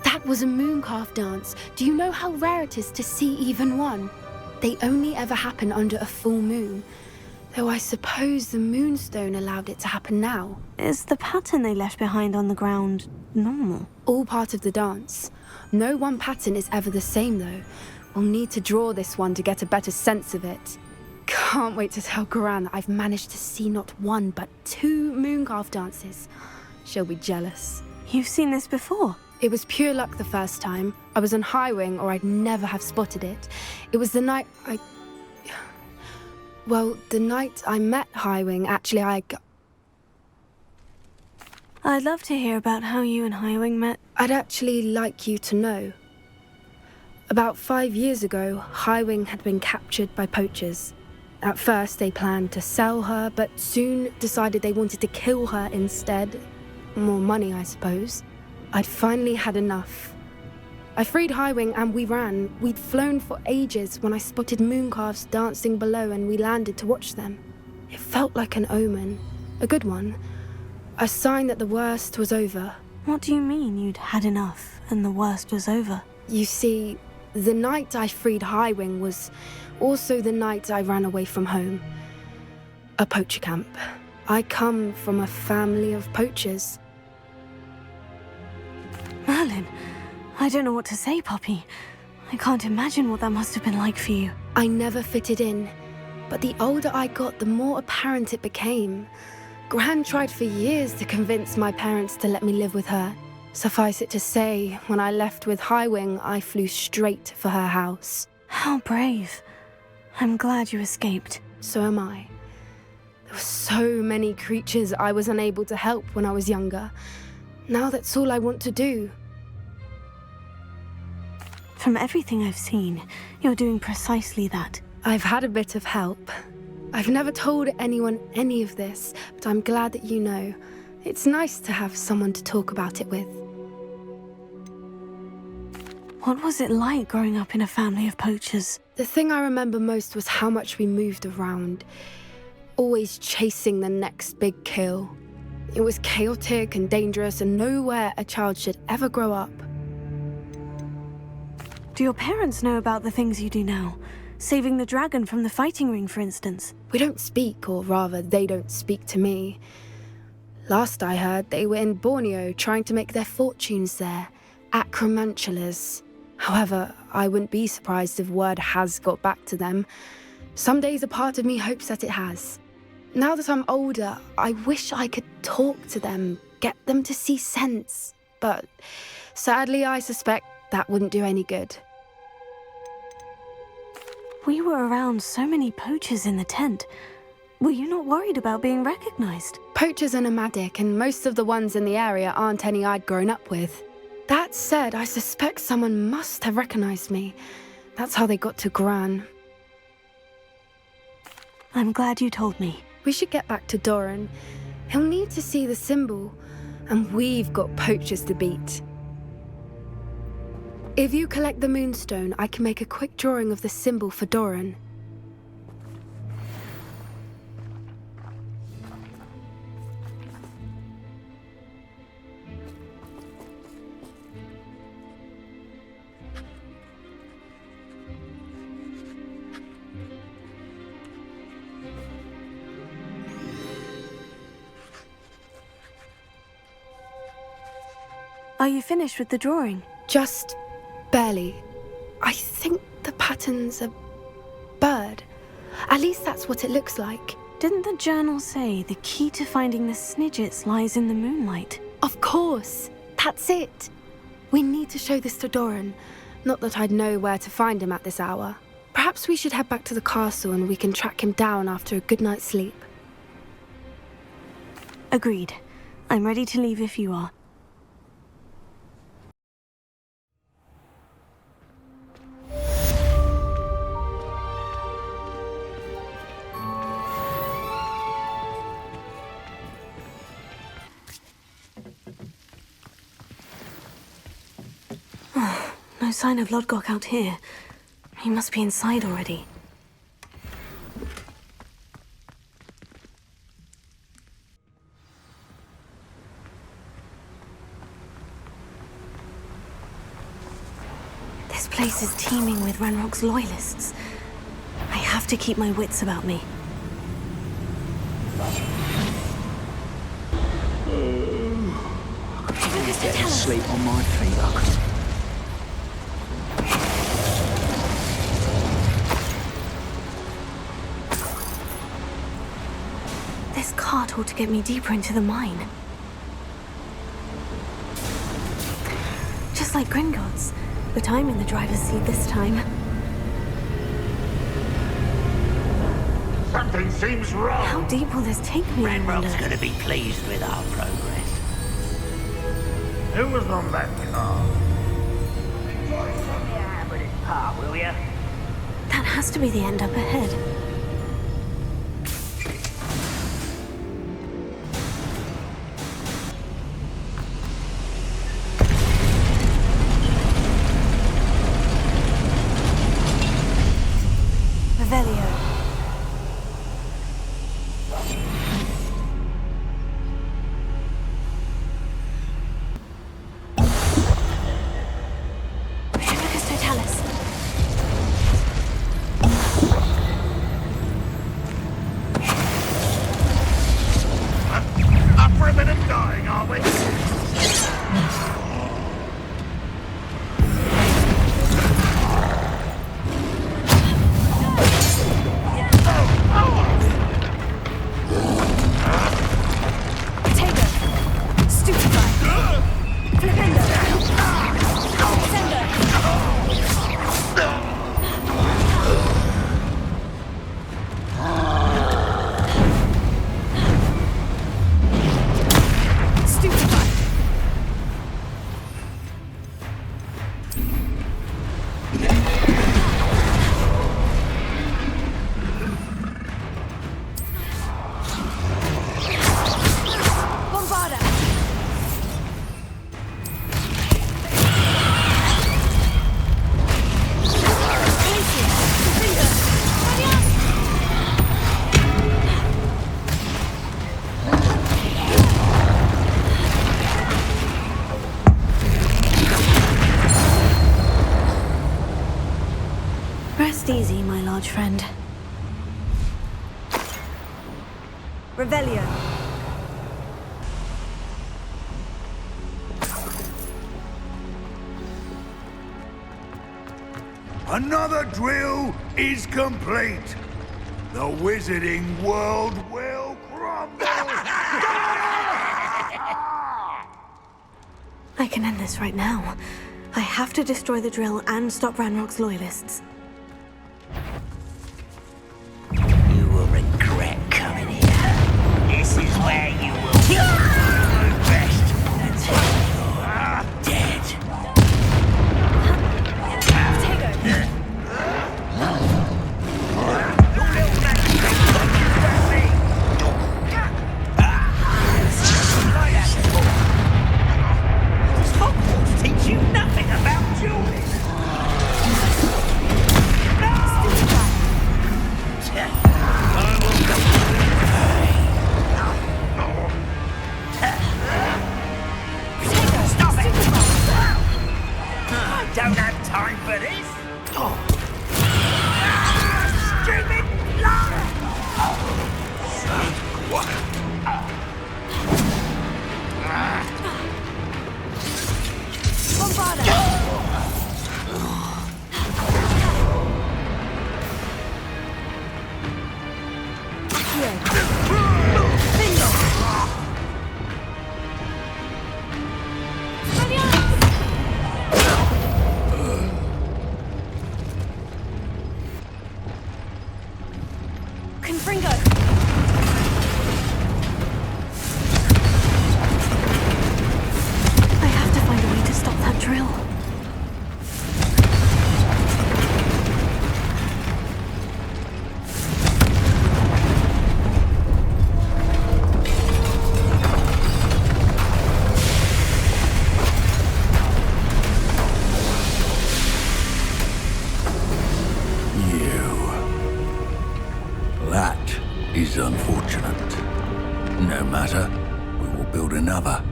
That was a Mooncalf dance. Do you know how rare it is to see even one? They only ever happen under a full moon. Though I suppose the moonstone allowed it to happen now. Is the pattern they left behind on the ground normal? All part of the dance. No one pattern is ever the same, though. We'll need to draw this one to get a better sense of it. Can't wait to tell Gran that I've managed to see not one, but 2 Mooncalf dances. She'll be jealous. You've seen this before? It was pure luck the first time. I was on Highwing, or I'd never have spotted it. It was the night Well, the night I met Highwing, actually, I'd love to hear about how you and Highwing met. I'd actually like you to know. About 5 years ago, Highwing had been captured by poachers. At first, they planned to sell her, but soon decided they wanted to kill her instead. More money, I suppose. I'd finally had enough. I freed Highwing and we ran. We'd flown for ages when I spotted mooncalves dancing below and we landed to watch them. It felt like an omen. A good one. A sign that the worst was over. What do you mean you'd had enough and the worst was over? You see, the night I freed Highwing was also the night I ran away from home. A poacher camp. I come from a family of poachers. Merlin, I don't know what to say, Poppy. I can't imagine what that must have been like for you. I never fitted in. But the older I got, the more apparent it became. Gran tried for years to convince my parents to let me live with her. Suffice it to say, when I left with Highwing, I flew straight for her house. How brave. I'm glad you escaped. So am I. There were so many creatures I was unable to help when I was younger. Now that's all I want to do. From everything I've seen, you're doing precisely that. I've had a bit of help. I've never told anyone any of this, but I'm glad that you know. It's nice to have someone to talk about it with. What was it like growing up in a family of poachers? The thing I remember most was how much we moved around, always chasing the next big kill. It was chaotic and dangerous, and nowhere a child should ever grow up. Do your parents know about the things you do now? Saving the dragon from the fighting ring, for instance? We don't speak, or rather, they don't speak to me. Last I heard, they were in Borneo trying to make their fortunes there, at Cruciatus. However, I wouldn't be surprised if word has got back to them. Some days a part of me hopes that it has. Now that I'm older, I wish I could talk to them, get them to see sense. But sadly, I suspect that wouldn't do any good. We were around so many poachers in the tent. Were you not worried about being recognized? Poachers are nomadic, and most of the ones in the area aren't any I'd grown up with. That said, I suspect someone must have recognized me. That's how they got to Gran. I'm glad you told me. We should get back to Doran. He'll need to see the symbol, and we've got poachers to beat. If you collect the moonstone, I can make a quick drawing of the symbol for Doran. Are you finished with the drawing? Just barely. I think the pattern's a bird. At least that's what it looks like. Didn't the journal say the key to finding the Snidgets lies in the moonlight? Of course. That's it. We need to show this to Doran. Not that I'd know where to find him at this hour. Perhaps we should head back to the castle and we can track him down after a good night's sleep. Agreed. I'm ready to leave if you are. No sign of Lodgok out here. He must be inside already. This place is teeming with Ranrock's loyalists. I have to keep my wits about me. Get sleep on my feet, I could. This cart ought to get me deeper into the mine. Just like Gringotts, but I'm in the driver's seat this time. Something seems wrong. How deep will this take me, I wonder? Ranrock's going to be pleased with our progress. Who was on that car? Enjoy some yeah, with his part, will ya? That has to be the end up ahead. Rest easy, my large friend. Revelio. Another drill is complete. The wizarding world will crumble. I can end this right now. I have to destroy the drill and stop Ranrock's loyalists. You will regret coming here. This is where you will be best until you're dead. Hogwarts teach you nothing about dueling. Stop it! I don't have time for this. Stupid unfortunate. No matter, we will build another.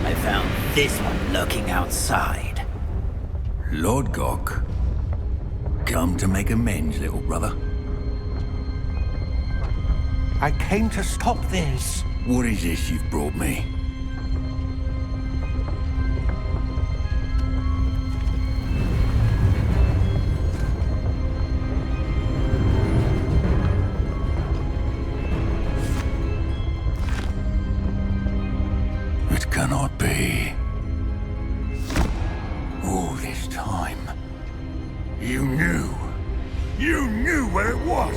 I found this one lurking outside. Lodgok, come to make amends, little brother. I came to stop this. What is this you've brought me? Cannot be. All this time, you knew where it was.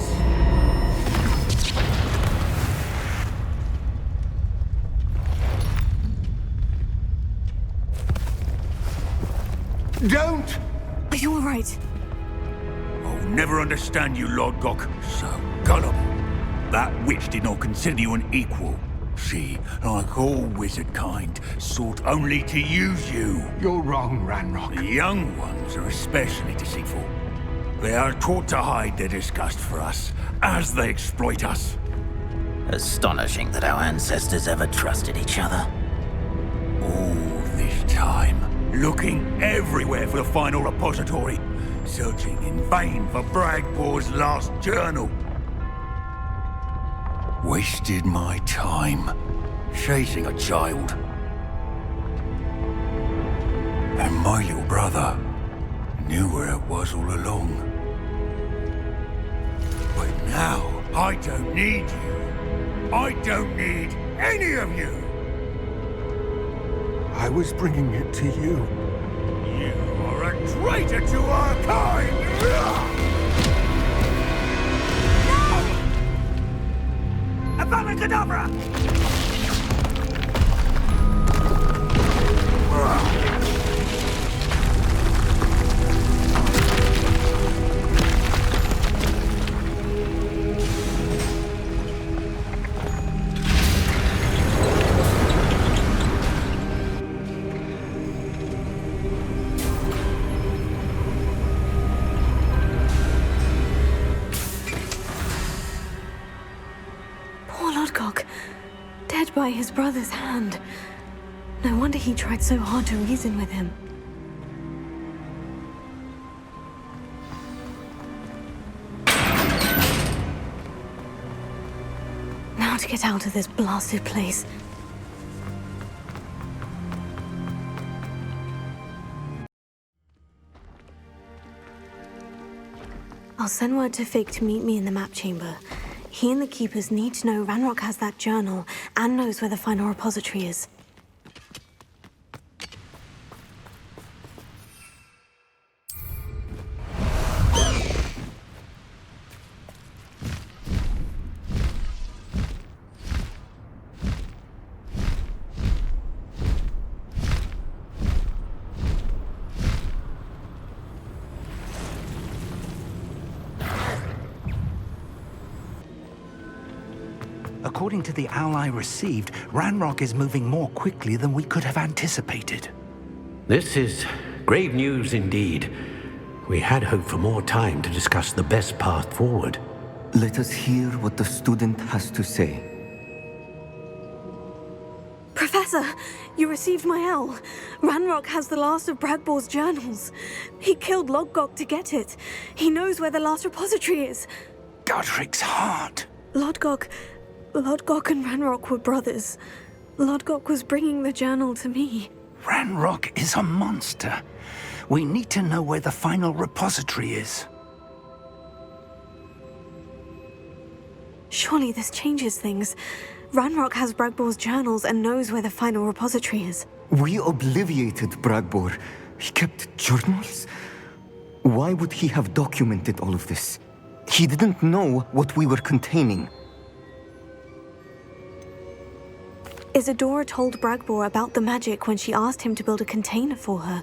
Don't! Are you all right? I'll never understand you, Lodgok. So gullible. That witch did not consider you an equal. She, like all wizard kind, sought only to use you. You're wrong, Ranrock. The young ones are especially deceitful. They are taught to hide their disgust for us, as they exploit us. Astonishing that our ancestors ever trusted each other. All this time, looking everywhere for the final repository, searching in vain for Bragpor's last journal. Wasted my time chasing a child. And my little brother knew where it was all along. But now, I don't need you. I don't need any of you. I was bringing it to you. You are a traitor to our kind! Avada Kedavra! Dead by his brother's hand. No wonder he tried so hard to reason with him. get out of this blasted place. I'll send word to Fig to meet me in the map chamber. He and the keepers need to know Ranrock has that journal and knows where the final repository is. According to the owl I received, Ranrock is moving more quickly than we could have anticipated. This is grave news indeed. We had hoped for more time to discuss the best path forward. Let us hear what the student has to say. Professor, you received my owl. Ranrock has the last of Bragbor's journals. He killed Lodgok to get it. He knows where the last repository is. Godric's heart. Lodgok and Ranrock were brothers. Lodgok was bringing the journal to me. Ranrock is a monster. We need to know where the final repository is. Surely this changes things. Ranrock has Bragbor's journals and knows where the final repository is. We obliviated Bragbor. He kept journals? Why would he have documented all of this? He didn't know what we were containing. Isadora told Bragbor about the magic when she asked him to build a container for her.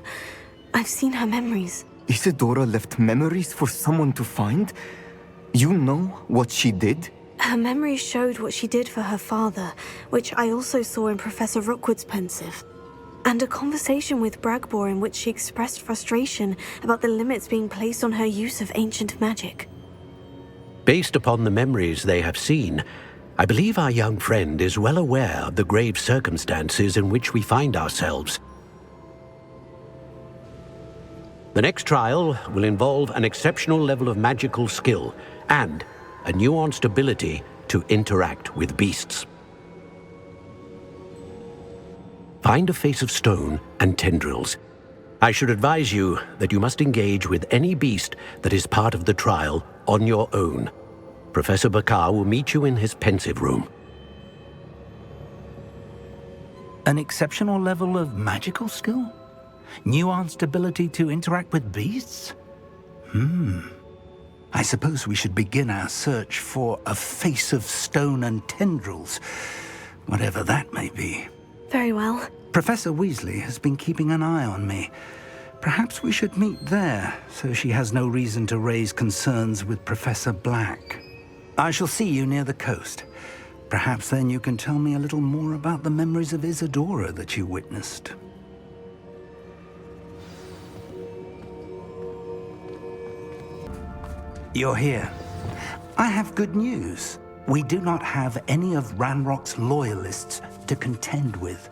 I've seen her memories. Isadora left memories for someone to find? You know what she did? Her memories showed what she did for her father, which I also saw in Professor Rookwood's pensive. And a conversation with Bragbor in which she expressed frustration about the limits being placed on her use of ancient magic. Based upon the memories they have seen, I believe our young friend is well aware of the grave circumstances in which we find ourselves. The next trial will involve an exceptional level of magical skill and a nuanced ability to interact with beasts. Find a face of stone and tendrils. I should advise you that you must engage with any beast that is part of the trial on your own. Professor Bakar will meet you in his pensive room. An exceptional level of magical skill? Nuanced ability to interact with beasts? I suppose we should begin our search for a face of stone and tendrils, whatever that may be. Very well. Professor Weasley has been keeping an eye on me. Perhaps we should meet there, so she has no reason to raise concerns with Professor Black. I shall see you near the coast. Perhaps then you can tell me a little more about the memories of Isadora that you witnessed. You're here. I have good news. We do not have any of Ranrock's loyalists to contend with.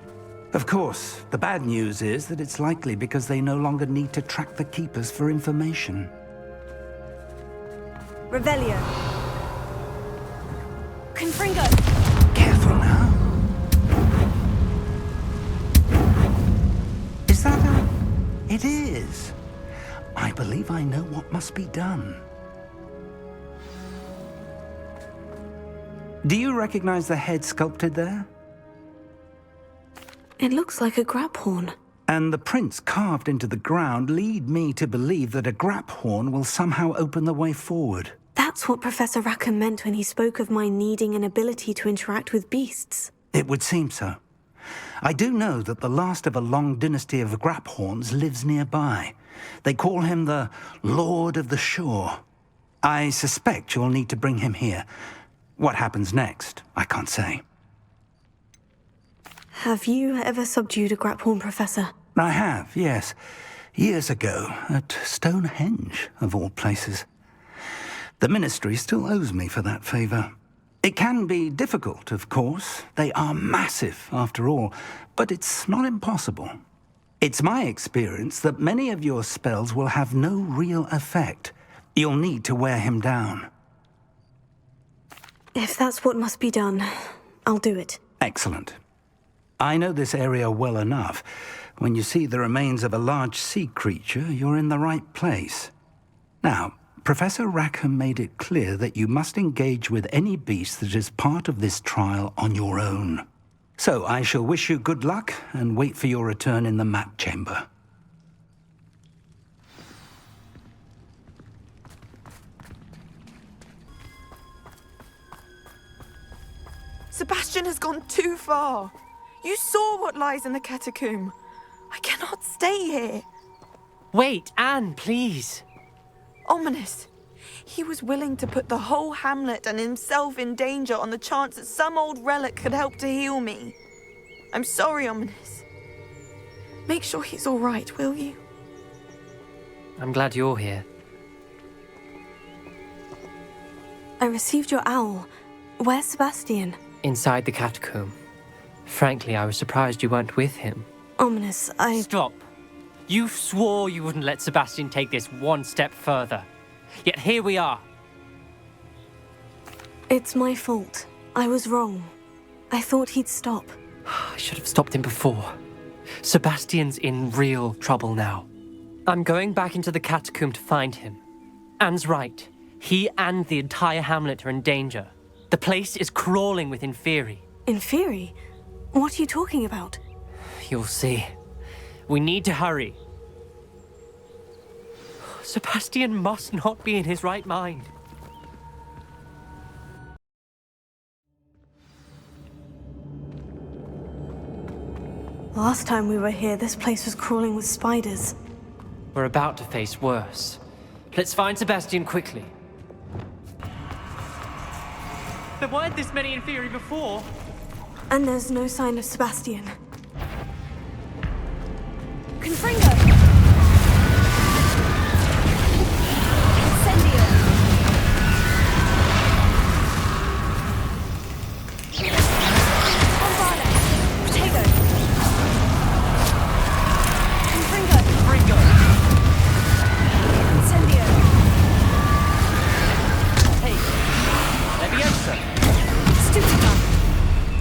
Of course, the bad news is that it's likely because they no longer need to track the Keepers for information. Revelio. Confringo. Careful now. Is that a... It is. I believe I know what must be done. Do you recognize the head sculpted there? It looks like a Graphorn. And the prints carved into the ground lead me to believe that a Graphorn will somehow open the way forward. That's what Professor Rackham meant when he spoke of my needing an ability to interact with beasts. It would seem so. I do know that the last of a long dynasty of Graphorns lives nearby. They call him the Lord of the Shore. I suspect you'll need to bring him here. What happens next, I can't say. Have you ever subdued a Graphorn, Professor? I have, yes. Years ago, at Stonehenge, of all places. The Ministry still owes me for that favor. It can be difficult, of course. They are massive, after all, but it's not impossible. It's my experience that many of your spells will have no real effect. You'll need to wear him down. If that's what must be done, I'll do it. Excellent. I know this area well enough. When you see the remains of a large sea creature, you're in the right place. Now, Professor Rackham made it clear that you must engage with any beast that is part of this trial on your own. So I shall wish you good luck and wait for your return in the map chamber. Sebastian has gone too far. You saw what lies in the catacomb. I cannot stay here. Wait, Anne, please. Ominis. He was willing to put the whole hamlet and himself in danger on the chance that some old relic could help to heal me. I'm sorry, Ominis. Make sure he's all right, will you? I'm glad you're here. I received your owl. Where's Sebastian? Inside the catacomb. Frankly, I was surprised you weren't with him. Ominis, Stop. You swore you wouldn't let Sebastian take this one step further. Yet here we are. It's my fault. I was wrong. I thought he'd stop. I should have stopped him before. Sebastian's in real trouble now. I'm going back into the catacomb to find him. Anne's right. He and the entire hamlet are in danger. The place is crawling with Inferi. Inferi? What are you talking about? You'll see. We need to hurry. Sebastian must not be in his right mind. Last time we were here, this place was crawling with spiders. We're about to face worse. Let's find Sebastian quickly. There weren't this many Inferi before. And there's no sign of Sebastian. Confringo! Incendio! Bombarda! Potato! Confringo! Confringo! Incendio! Hey! Leviosa! Stutica!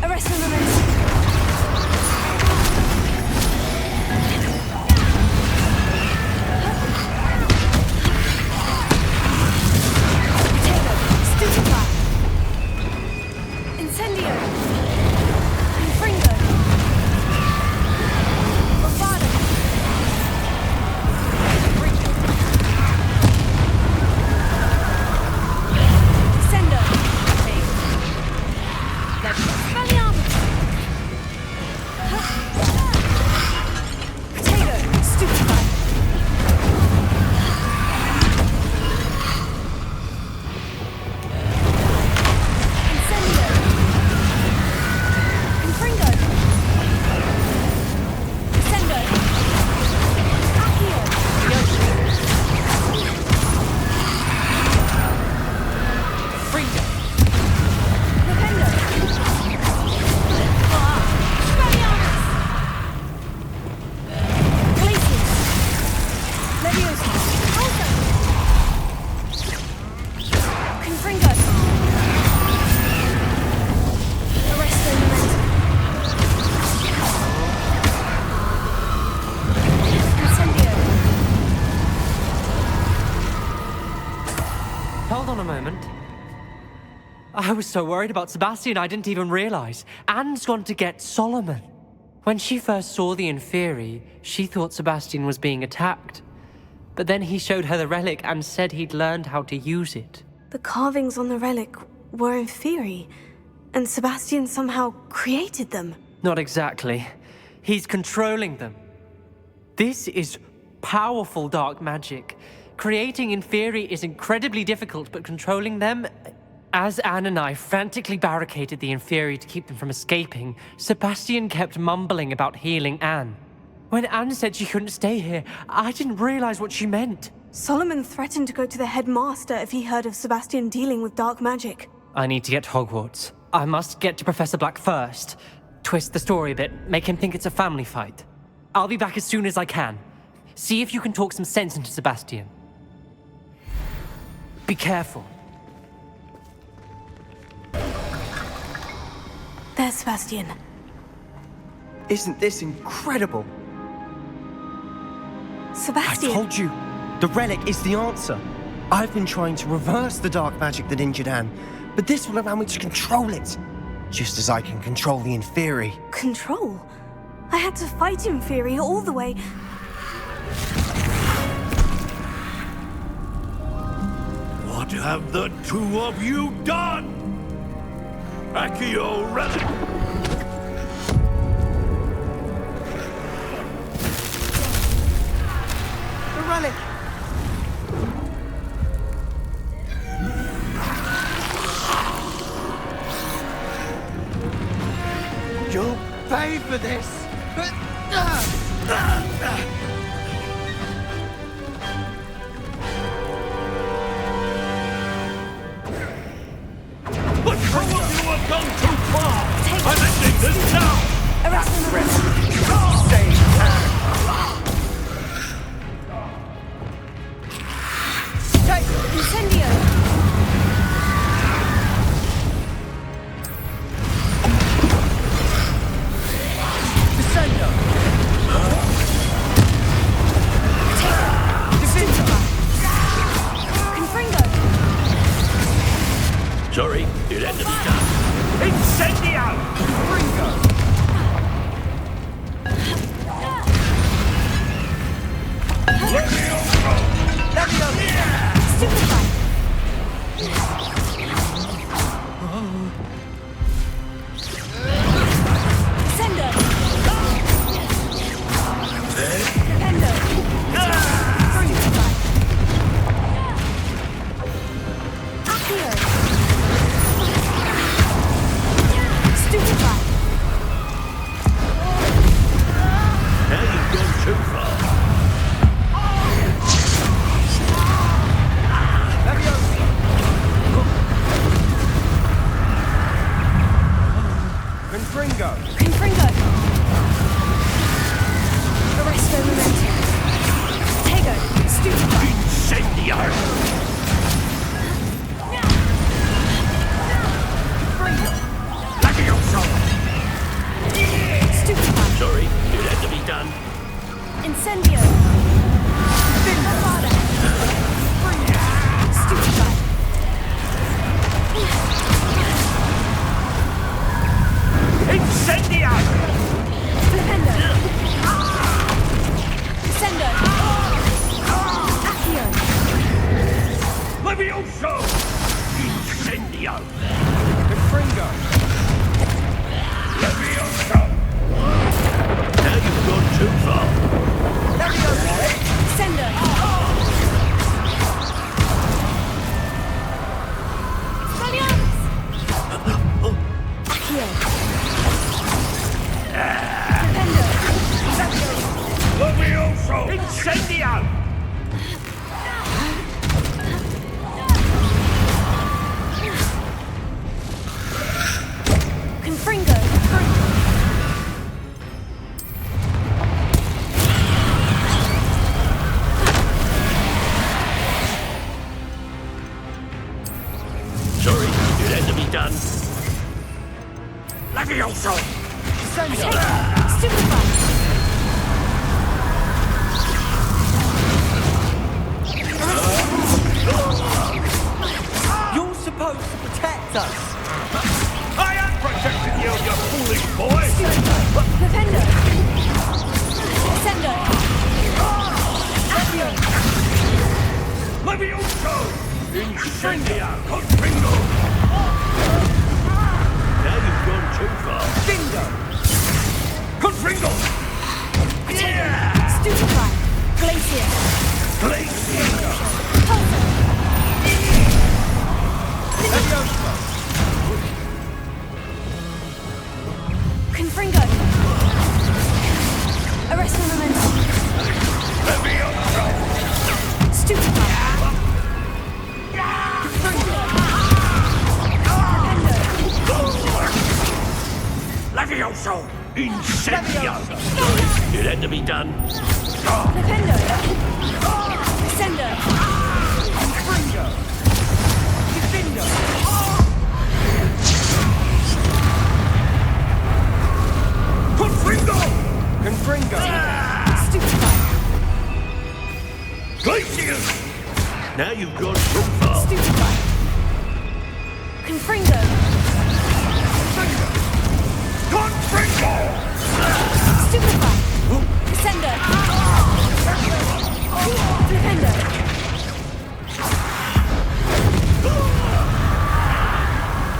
Arrest the moment! I was so worried about Sebastian I didn't even realize. Anne's gone to get Solomon. When she first saw the Inferi, she thought Sebastian was being attacked. But then he showed her the relic and said he'd learned how to use it. The carvings on the relic were Inferi, and Sebastian somehow created them. Not exactly. He's controlling them. This is powerful dark magic. Creating Inferi is incredibly difficult, but controlling them... As Anne and I frantically barricaded the Inferi to keep them from escaping, Sebastian kept mumbling about healing Anne. When Anne said she couldn't stay here, I didn't realize what she meant. Solomon threatened to go to the headmaster if he heard of Sebastian dealing with dark magic. I need to get to Hogwarts. I must get to Professor Black first. Twist the story a bit, make him think it's a family fight. I'll be back as soon as I can. See if you can talk some sense into Sebastian. Be careful. Sebastian. Isn't this incredible? Sebastian! I told you, the relic is the answer. I've been trying to reverse the dark magic that injured Anne, but this will allow me to control it. Just as I can control the Inferi. Control? I had to fight Inferi all the way. What have the two of you done? Accio Relic! The relic! You'll pay for this! But two of you have gone too far! I'm ending this now! Arrest him! Stay down! Incendio! Descendo! Confringo! Sorry, it had to be done. Incendio! Confringo! Stupefy! Sendo! Defendo! Accio! Stupefy! Now you've gone too far. Confringo! Confringo! Arresto Memento! Tego! Stupefy! Incendio! Levioso! Stupefy! Sorry, it had to be done. Incendio! Fada! Stupefy! Incendio! Flipendo! Sendo! Accio! Levioso! Incendio! Confringo! Levioso! Now you've gone too far. Sendo! Accio! Levioso! Incendio! Confringo! Sorry, it had to be done. Levioso! Stupefy! You're supposed to protect us! I am protecting you, you foolish boy! Defendo! Sendo! Accio! Levioso! Incendio! Confringo! Now you've gone too far. Bingo! Confringo! Yeah! Stupefy! Glacier! Glacier! Pulsar! Levioso! Confringo! Arresto Memento! Levioso! Stupefy! Levioso! Incendio! It had to be done. Defendo! Sendo! Confringo! Defendo! Confringo! Stupefy! Glacius! Now you've gone too far. Stupefy! Confringo! Confringo! Stupefy! Crescendo! Flipendo!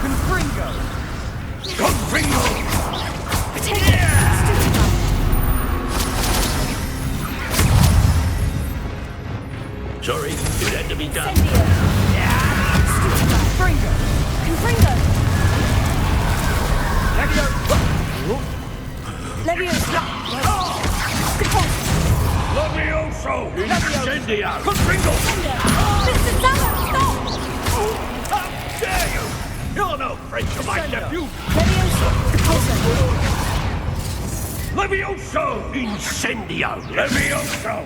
Confringo! Confringo! Potato! Stupefy! Sorry, it had to be done. Stupefy! Confringo! Confringo! Levio! Leviosa! Repulse! Levioso! Incendio! Confringo! Mr. Sallow, stop! How dare you! You're no friend to my nephew! Leviosa! Repulse! Levioso! Incendio! Levioso!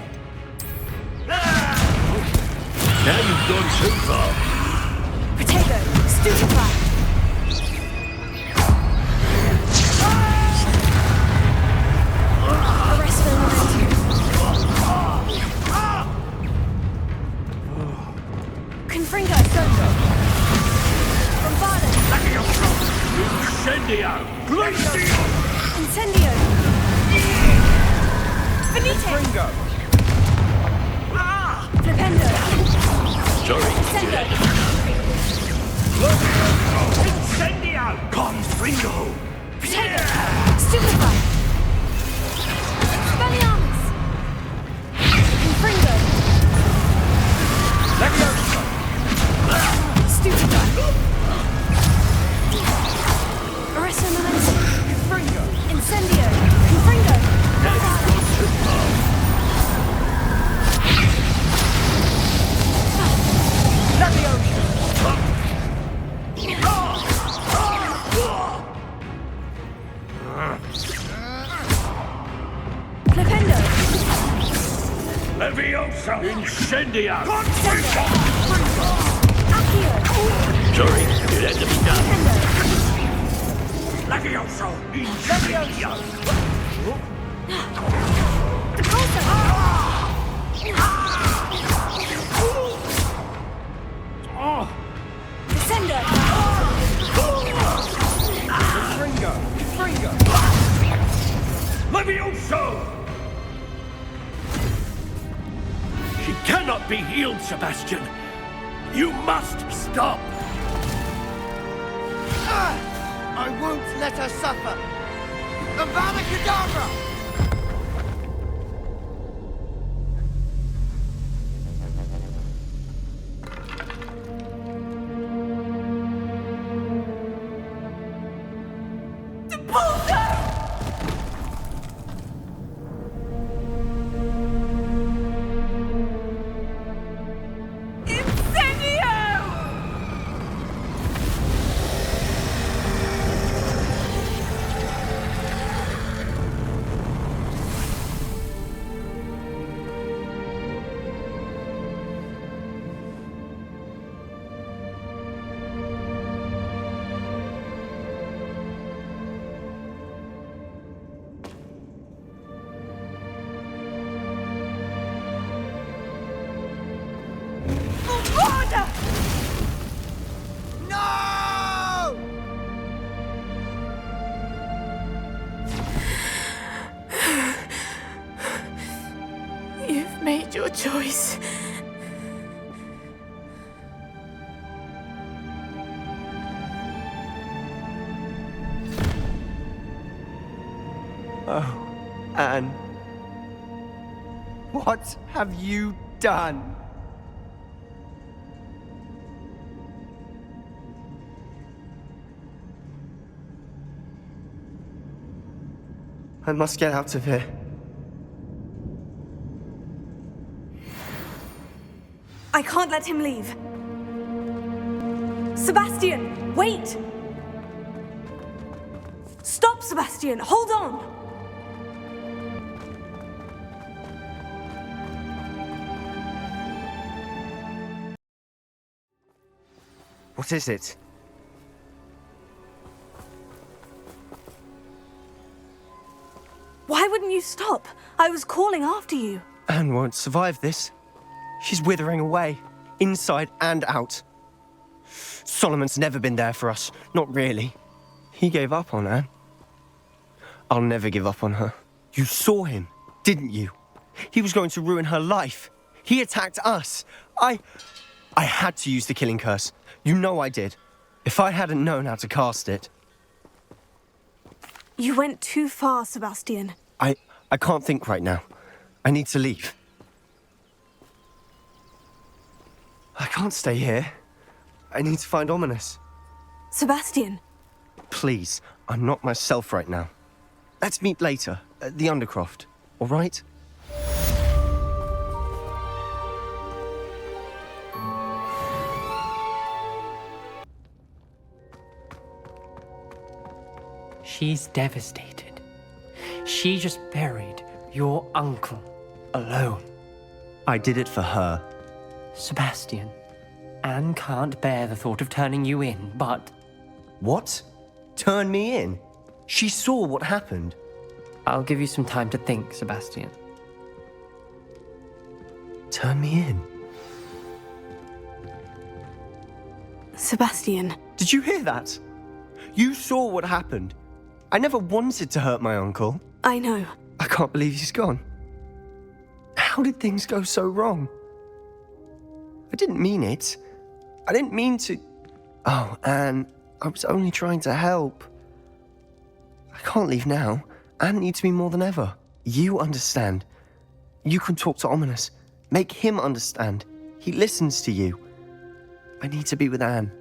Now you've gone too far. Potato! Stupefy! Arrest the momentum. Confringo! Bombardo! Incendio! Glacio! Incendio! Finite! Confringo! Flipendo! Sorry, Incendio! Incendio! Confringo! Potato! Stupefy! Expelliarmus! Confringo! Levioso! Stupefy! Arresto momentum! Confringo! Incendio! Confringo! Levioso! Flipendo! Levioso! Incendio! Accio! Sorry, it had to be done. Flipendo! Levioso! Incendio! Repulso! Descendo! Confringo! Confringo! Levioso! She cannot be healed, Sebastian. You must stop. I won't let her suffer! Avada Kedavra! You've made your choice. Oh, Anne. What have you done? I must get out of here. I can't let him leave. Sebastian, wait! Stop, Sebastian! Hold on! What is it? Why wouldn't you stop? I was calling after you. Anne won't survive this. She's withering away, inside and out. Solomon's never been there for us, not really. He gave up on Anne. I'll never give up on her. You saw him, didn't you? He was going to ruin her life. He attacked us. I had to use the killing curse. You know I did. If I hadn't known how to cast it... You went too far, Sebastian. I can't think right now. I need to leave. I can't stay here. I need to find Ominis. Sebastian. Please, I'm not myself right now. Let's meet later, at the Undercroft, all right? She's devastated. She just buried your uncle alone. I did it for her. Sebastian, Anne can't bear the thought of turning you in, but... What? Turn me in? She saw what happened. I'll give you some time to think, Sebastian. Turn me in? Sebastian. Did you hear that? You saw what happened. I never wanted to hurt my uncle. I know. I can't believe he's gone. How did things go so wrong? I didn't mean it. I didn't mean to... Oh, Anne, I was only trying to help. I can't leave now. Anne needs me more than ever. You understand. You can talk to Ominis. Make him understand. He listens to you. I need to be with Anne.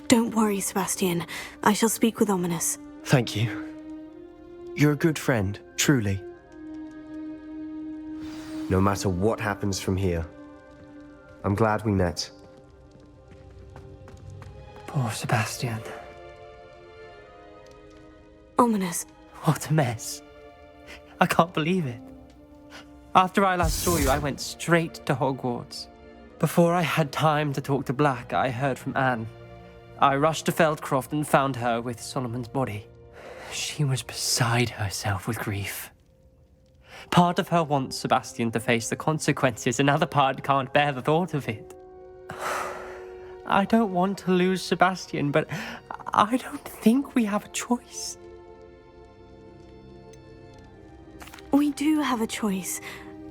Don't worry, Sebastian. I shall speak with Ominis. Thank you. You're a good friend, truly. No matter what happens from here, I'm glad we met. Poor Sebastian. Ominis. What a mess. I can't believe it. After I last saw you, I went straight to Hogwarts. Before I had time to talk to Black, I heard from Anne. I rushed to Feldcroft and found her with Solomon's body. She was beside herself with grief. Part of her wants Sebastian to face the consequences, another part can't bear the thought of it. I don't want to lose Sebastian, but I don't think we have a choice. We do have a choice.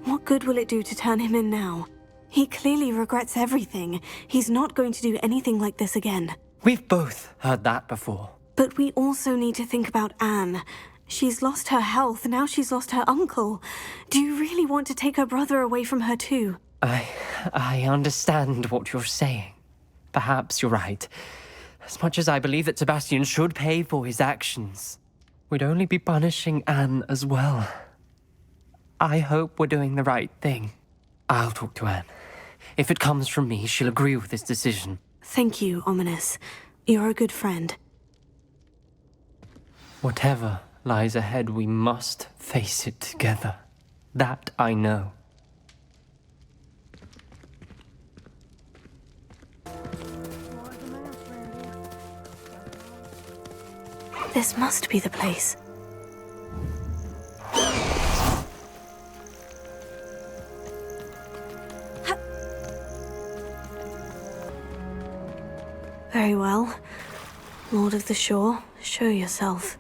What good will it do to turn him in now? He clearly regrets everything. He's not going to do anything like this again. We've both heard that before. But we also need to think about Anne. She's lost her health, now she's lost her uncle. Do you really want to take her brother away from her too? I understand what you're saying. Perhaps you're right. As much as I believe that Sebastian should pay for his actions, we'd only be punishing Anne as well. I hope we're doing the right thing. I'll talk to Anne. If it comes from me, she'll agree with this decision. Thank you, Ominis. You're a good friend. Whatever lies ahead, we must face it together. That I know. This must be the place. Very well. Lord of the Shore, show yourself.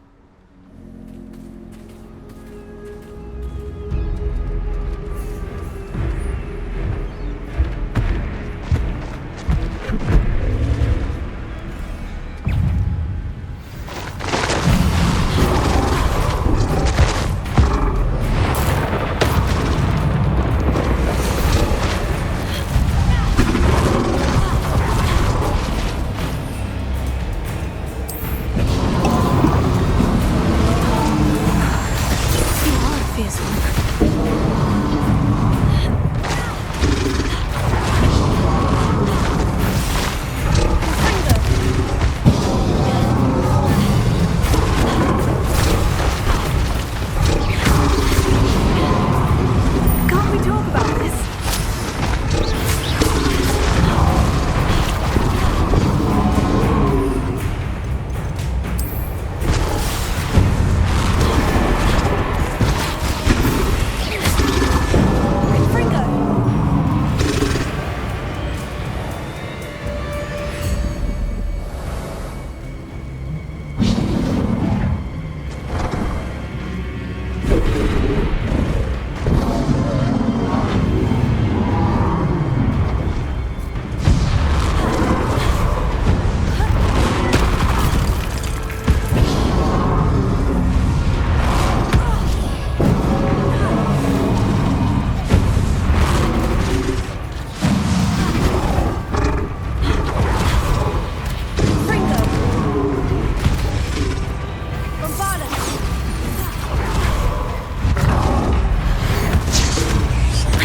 I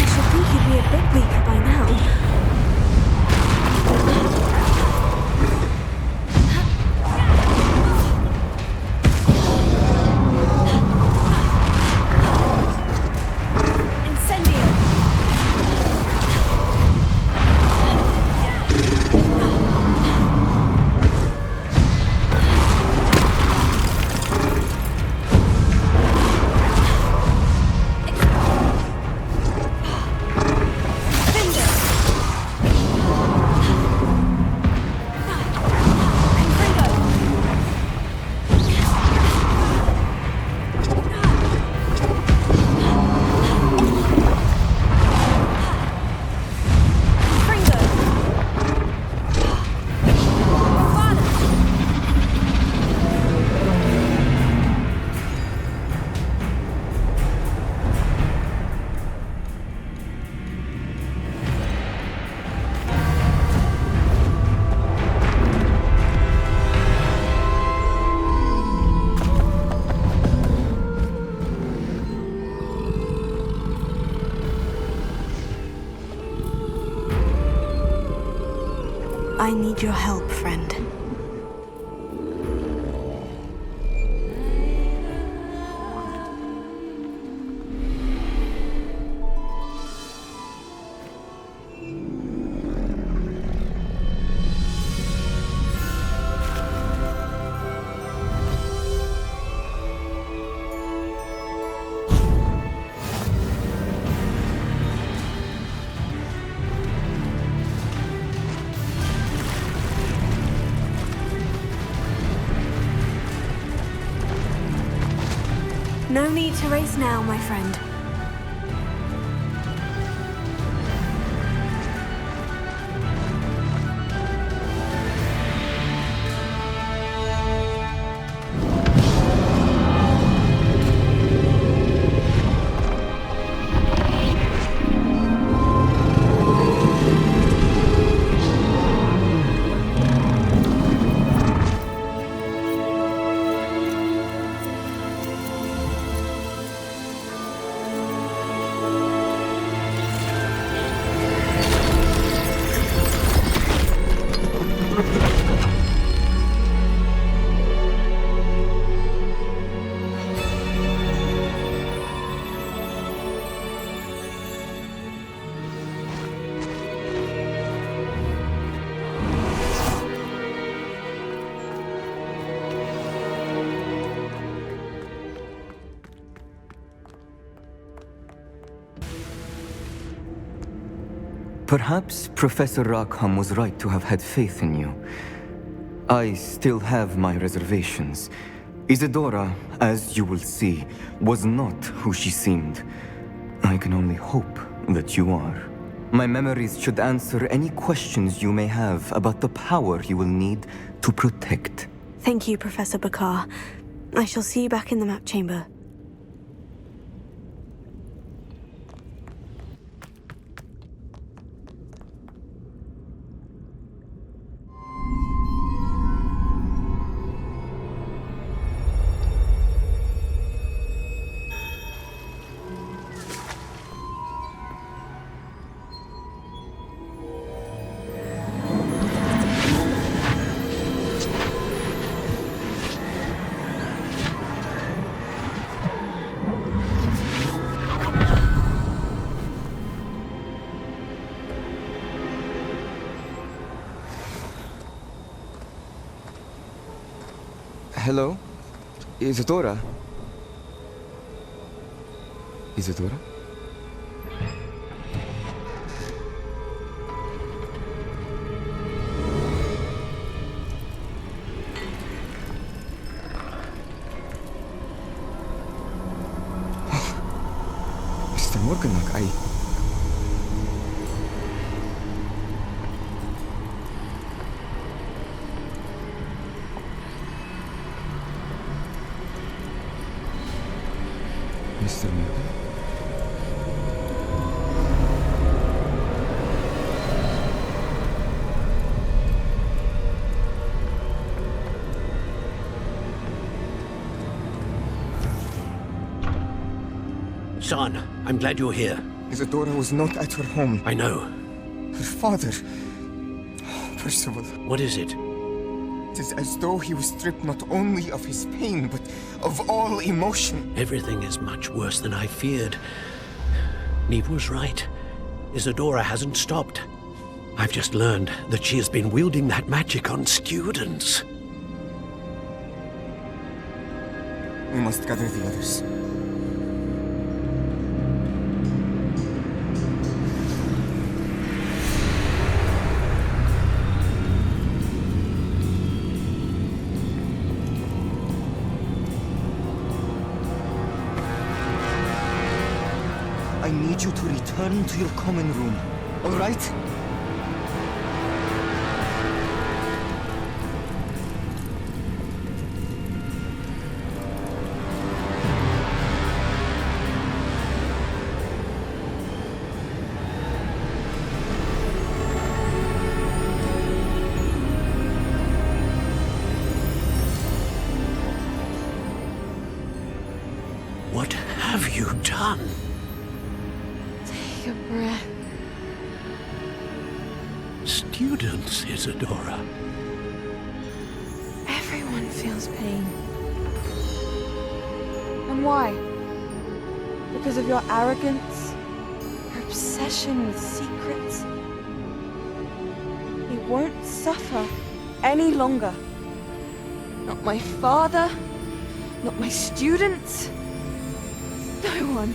should think he'd be a bit weaker by now. I need your help, friend. No need to race now, my friend. Perhaps Professor Rackham was right to have had faith in you. I still have my reservations. Isadora, as you will see, was not who she seemed. I can only hope that you are. My memories should answer any questions you may have about the power you will need to protect. Thank you, Professor Bakar. I shall see you back in the map chamber. Hello? Isadora? Isadora? Mr. Morganach, Mr. Morgan? Son, I'm glad you're here. Isadora was not at her home. I know. Her father... Percival. What is it? It is as though he was stripped not only of his pain, but of all emotion. Everything is much worse than I feared. Neve was right. Isadora hasn't stopped. I've just learned that she has been wielding that magic on students. We must gather the others. I need you to return to your common room, all right? What have you done? Take a breath. Students, Isadora. Everyone feels pain. And why? Because of your arrogance? Your obsession with secrets? He won't suffer any longer. Not my father, not my students, no one.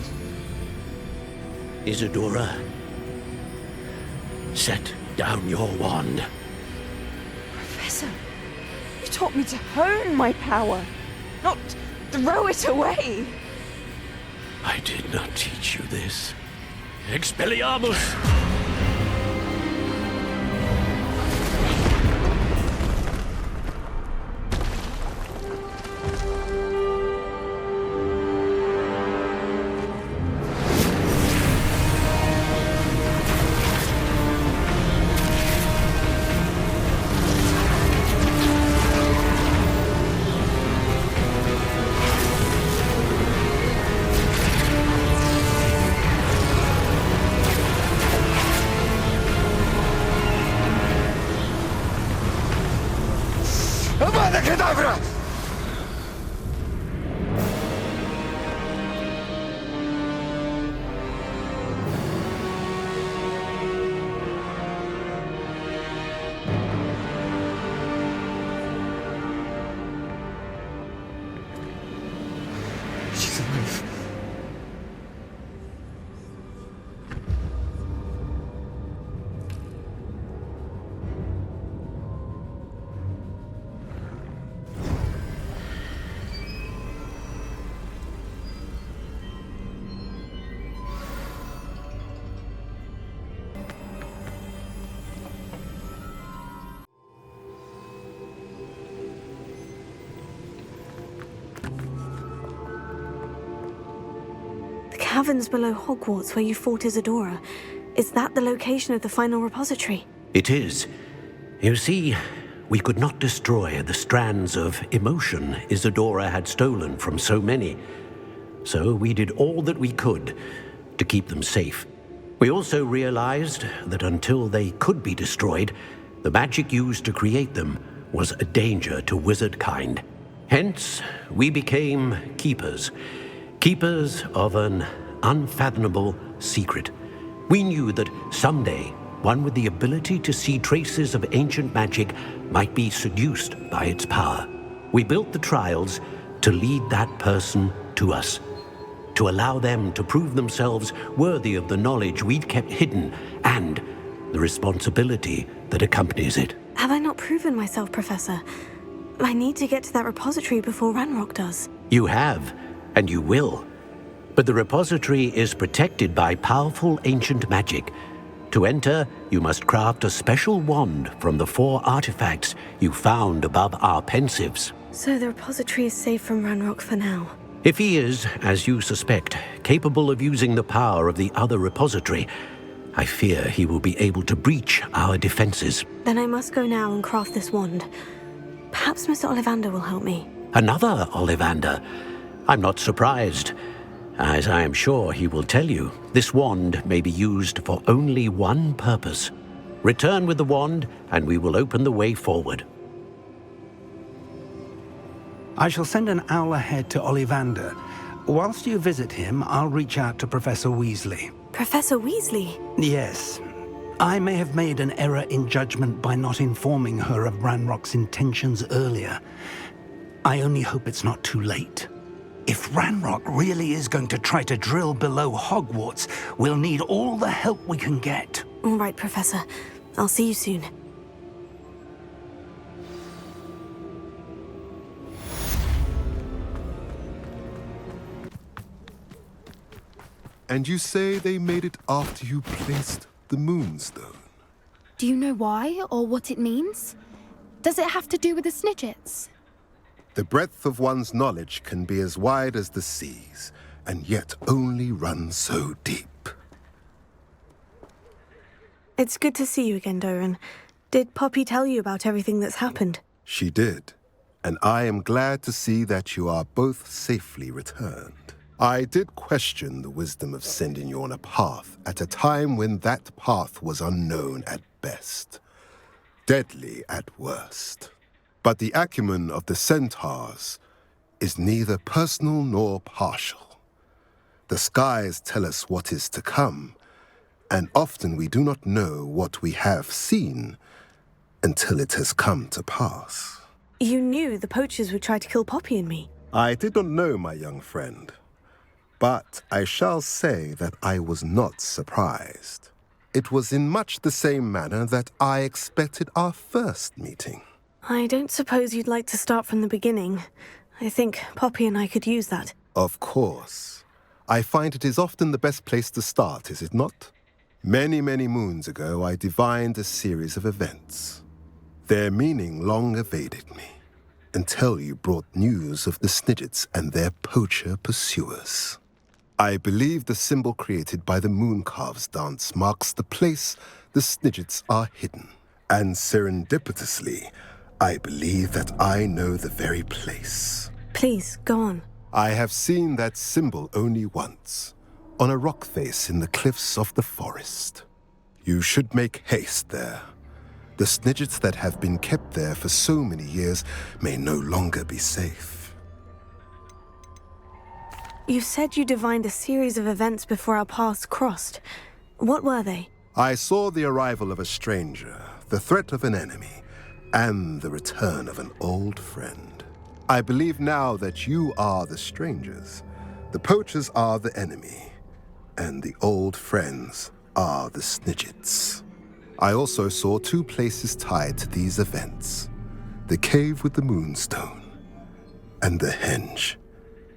Isadora, set down your wand. Professor, you taught me to hone my power, not throw it away. I did not teach you this. Expelliarmus! Kedavra! She's alive. Caverns below Hogwarts where you fought Isadora. Is that the location of the final repository? It is. You see, we could not destroy the strands of emotion Isadora had stolen from so many. So we did all that we could to keep them safe. We also realized that until they could be destroyed, the magic used to create them was a danger to wizard kind. Hence, we became keepers. Keepers of an unfathomable secret. We knew that someday, one with the ability to see traces of ancient magic might be seduced by its power. We built the trials to lead that person to us, to allow them to prove themselves worthy of the knowledge we'd kept hidden and the responsibility that accompanies it. Have I not proven myself, Professor? I need to get to that repository before Ranrock does. You have, and you will. But the repository is protected by powerful ancient magic. To enter, you must craft a special wand from the 4 artifacts you found above our pensives. So the repository is safe from Ranrock for now. If he is, as you suspect, capable of using the power of the other repository, I fear he will be able to breach our defenses. Then I must go now and craft this wand. Perhaps Mr. Ollivander will help me. Another Ollivander? I'm not surprised. As I am sure he will tell you, this wand may be used for only one purpose. Return with the wand, and we will open the way forward. I shall send an owl ahead to Ollivander. Whilst you visit him, I'll reach out to Professor Weasley. Professor Weasley? Yes. I may have made an error in judgment by not informing her of Ranrock's intentions earlier. I only hope it's not too late. If Ranrock really is going to try to drill below Hogwarts, we'll need all the help we can get. All right, Professor. I'll see you soon. And you say they made it after you placed the Moonstone? Do you know why, or what it means? Does it have to do with the Snidgets? The breadth of one's knowledge can be as wide as the seas, and yet only run so deep. It's good to see you again, Doran. Did Poppy tell you about everything that's happened? She did, and I am glad to see that you are both safely returned. I did question the wisdom of sending you on a path at a time when that path was unknown at best, deadly at worst. But the acumen of the Centaurs is neither personal nor partial. The skies tell us what is to come, and often we do not know what we have seen until it has come to pass. You knew the poachers would try to kill Poppy and me. I did not know, my young friend, but I shall say that I was not surprised. It was in much the same manner that I expected our first meeting. I don't suppose you'd like to start from the beginning. I think Poppy and I could use that. Of course. I find it is often the best place to start, is it not? Many, many moons ago, I divined a series of events. Their meaning long evaded me, until you brought news of the Snidgets and their poacher pursuers. I believe the symbol created by the Mooncalf's dance marks the place the Snidgets are hidden. And serendipitously, I believe that I know the very place. Please, go on. I have seen that symbol only once, on a rock face in the cliffs of the forest. You should make haste there. The Snidgets that have been kept there for so many years may no longer be safe. You said you divined a series of events before our paths crossed. What were they? I saw the arrival of a stranger, the threat of an enemy, and the return of an old friend. I believe now that you are the strangers, the poachers are the enemy, and the old friends are the Snidgets. I also saw two places tied to these events, the cave with the Moonstone and the henge.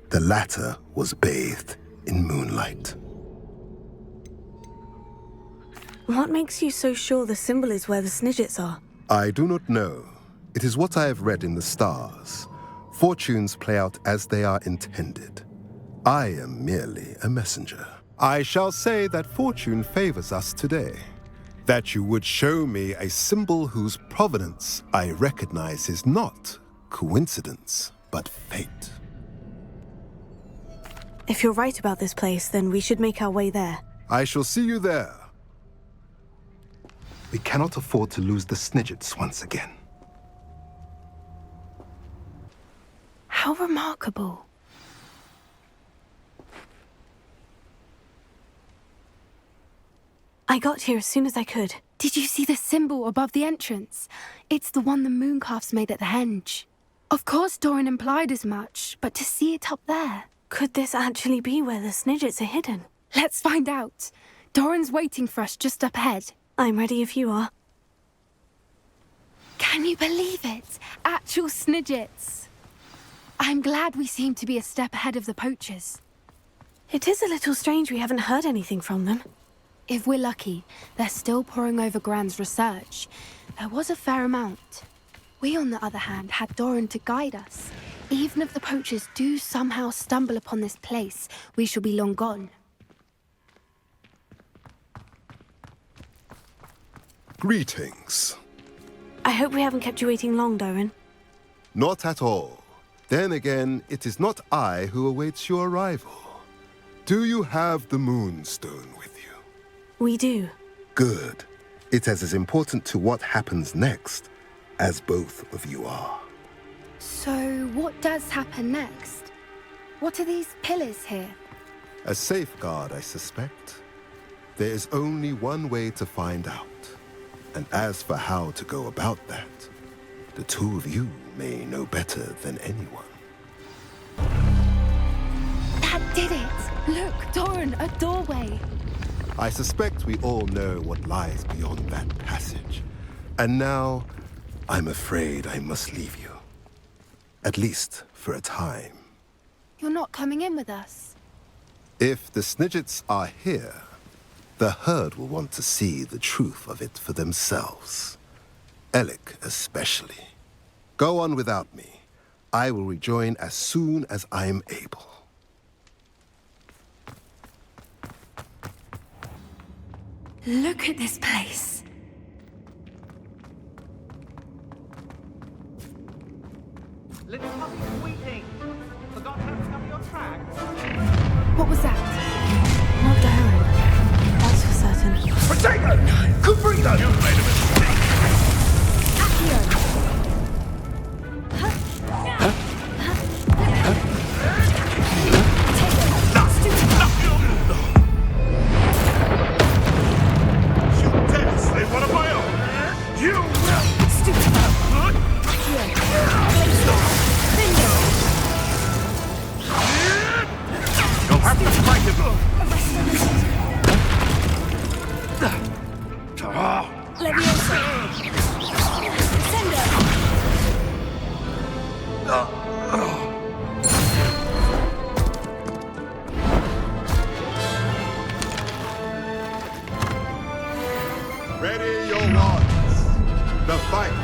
The latter was bathed in moonlight. What makes you so sure the symbol is where the Snidgets are? I do not know. It is what I have read in the stars. Fortunes play out as they are intended. I am merely a messenger. I shall say that fortune favors us today. That you would show me a symbol whose provenance I recognize is not coincidence, but fate. If you're right about this place, then we should make our way there. I shall see you there. We cannot afford to lose the Snidgets once again. How remarkable. I got here as soon as I could. Did you see the symbol above the entrance? It's the one the Mooncalfs made at the henge. Of course Doran implied as much, but to see it up there... Could this actually be where the Snidgets are hidden? Let's find out. Doran's waiting for us just up ahead. I'm ready if you are. Can you believe it? Actual Snidgets. I'm glad we seem to be a step ahead of the poachers. It is a little strange we haven't heard anything from them. If we're lucky, they're still poring over Gran's research. There was a fair amount. We, on the other hand, had Doran to guide us. Even if the poachers do somehow stumble upon this place, we shall be long gone. Greetings. I hope we haven't kept you waiting long, Doran. Not at all. Then again, it is not I who awaits your arrival. Do you have the Moonstone with you? We do. Good. It is as important to what happens next as both of you are. So, what does happen next? What are these pillars here? A safeguard, I suspect. There is only one way to find out. And as for how to go about that, the two of you may know better than anyone. That did it! Look, Doran, a doorway! I suspect we all know what lies beyond that passage. And now, I'm afraid I must leave you. At least for a time. You're not coming in with us. If the Snidgets are here, the herd will want to see the truth of it for themselves. Relic especially. Go on without me. I will rejoin as soon as I am able. Look at this place. Little puppy weeping. Forgot how to cover your tracks. What was that? Not Doran. That's for certain. Potato! Cubrino! You made a mistake! Accio! One of my own! You will! Stupid! You'll have to fight him! Leviosa! Ready your wands. The fight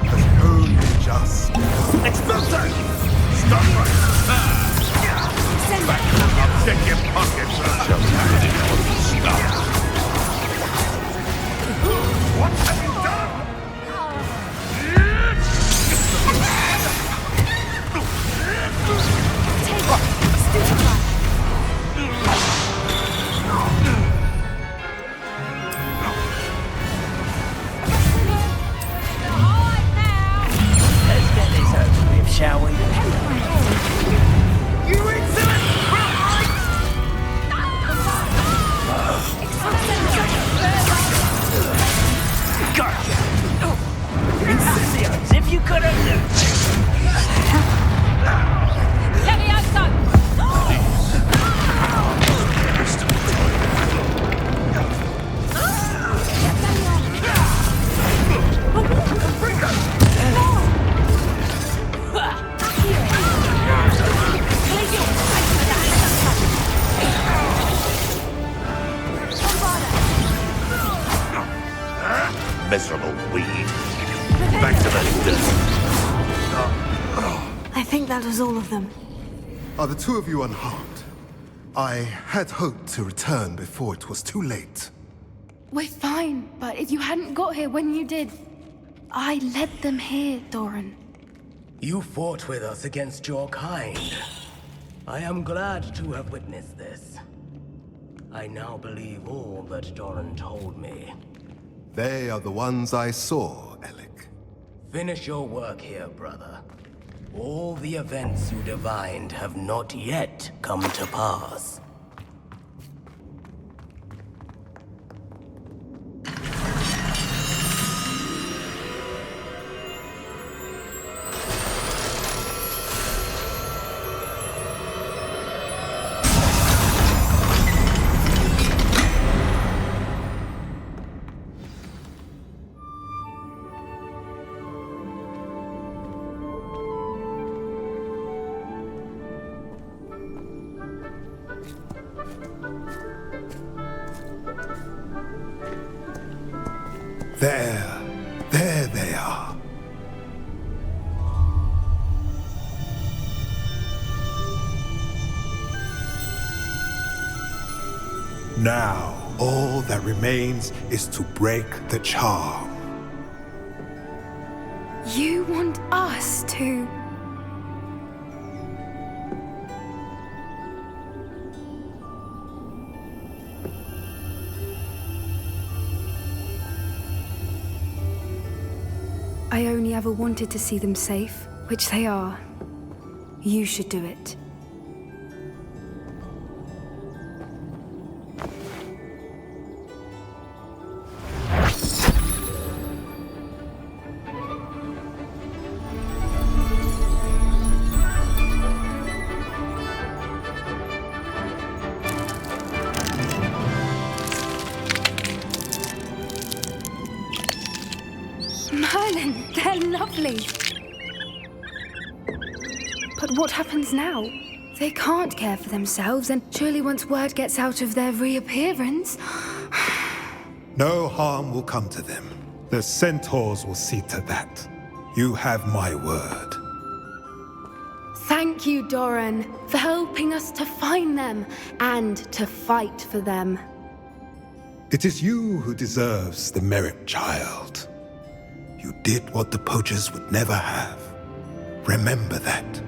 has only just begun. Expulsion! Stop right! Back up, check your pockets. Stop. What have you done? Let's get this over with, shall we? You insolent! Gotcha! Incendios, if you could have miserable weed. Back to the dirt. I think that was all of them. Are the two of you unharmed? I had hoped to return before it was too late. We're fine, but if you hadn't got here when you did, I led them here, Doran. You fought with us against your kind. I am glad to have witnessed this. I now believe all that Doran told me. They are the ones I saw, Relic. Finish your work here, brother. All the events you divined have not yet come to pass. There they are. Now, all that remains is to break the charm. You want us to... ever wanted to see them safe, which they are, you should do it. They're lovely. But what happens now? They can't care for themselves, and surely once word gets out of their reappearance... No harm will come to them. The Centaurs will see to that. You have my word. Thank you, Doran, for helping us to find them and to fight for them. It is you who deserves the merit, child. You did what the poachers would never have. Remember that.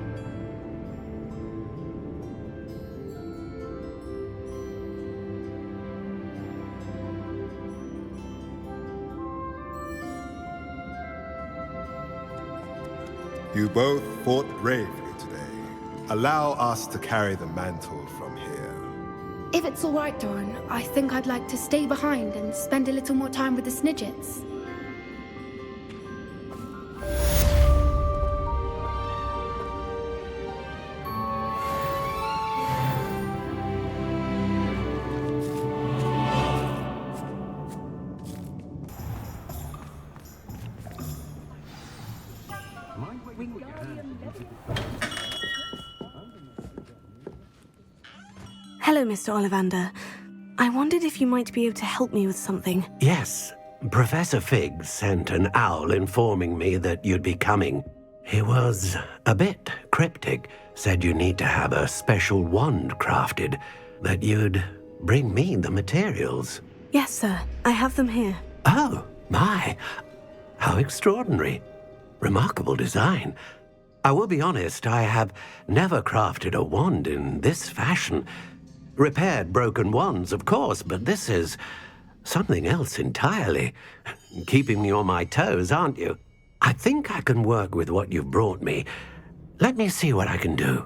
You both fought bravely today. Allow us to carry the mantle from here. If it's all right, Doran, I think I'd like to stay behind and spend a little more time with the Snidgets. Hello, Mr. Ollivander. I wondered if you might be able to help me with something. Yes. Professor Fig sent an owl informing me that you'd be coming. He was a bit cryptic, said you need to have a special wand crafted, that you'd bring me the materials. Yes, sir. I have them here. Oh, my. How extraordinary. Remarkable design. I will be honest, I have never crafted a wand in this fashion. Repaired broken wands, of course, but this is something else entirely. Keeping me on my toes, aren't you? I think I can work with what you've brought me. Let me see what I can do.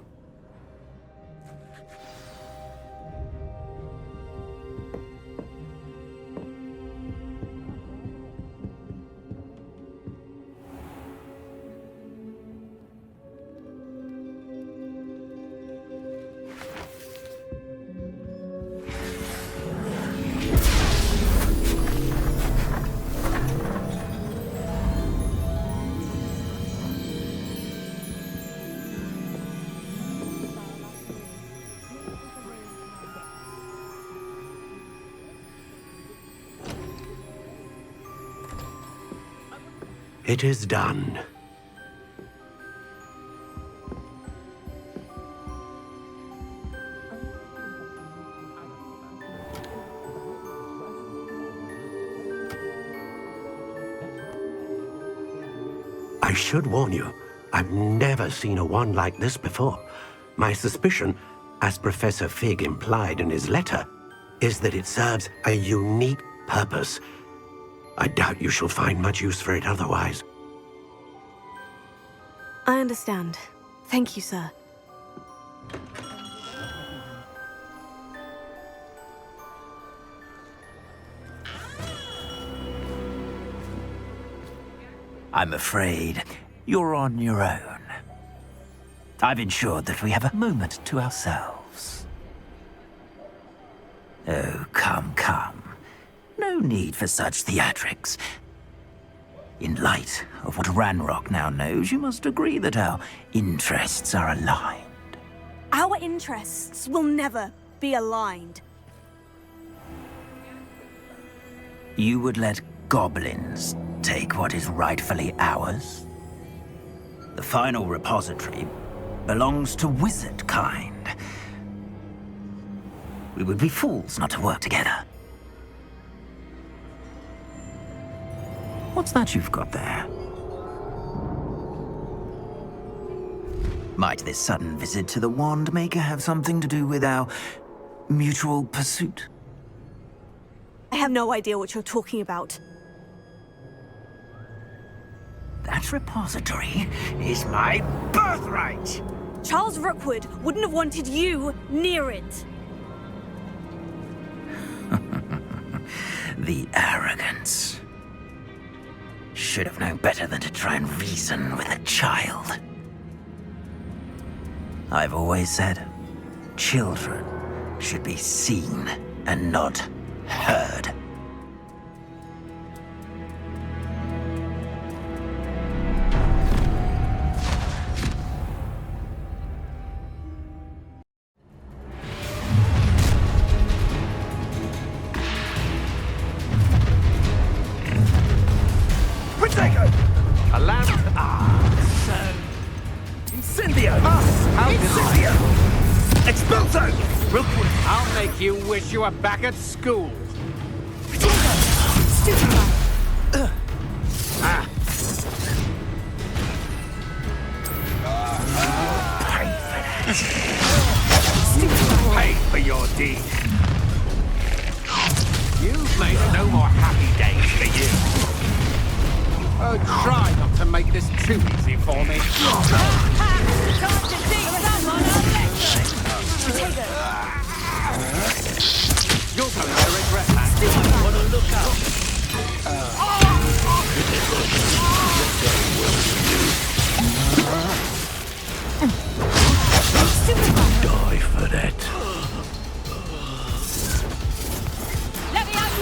It is done. I should warn you, I've never seen a wand like this before. My suspicion, as Professor Fig implied in his letter, is that it serves a unique purpose. I doubt you shall find much use for it otherwise. I understand. Thank you, sir. I'm afraid you're on your own. I've ensured that we have a moment to ourselves. Oh, come, come. No need for such theatrics. In light of what Ranrock now knows, you must agree that our interests are aligned. Our interests will never be aligned. You would let goblins take what is rightfully ours? The final repository belongs to wizard kind. We would be fools not to work together. What's that you've got there? Might this sudden visit to the Wand Maker have something to do with our mutual pursuit? I have no idea what you're talking about. That repository is my birthright! Charles Rookwood wouldn't have wanted you near it. The arrogance. Should have known better than to try and reason with a child. I've always said, children should be seen and not heard. You wish you were back at school. Pay for your deed. You've made no more happy days for you. Oh, try not to make this too easy for me. You're going to regret that. Want to look up? Die for that. Let me out,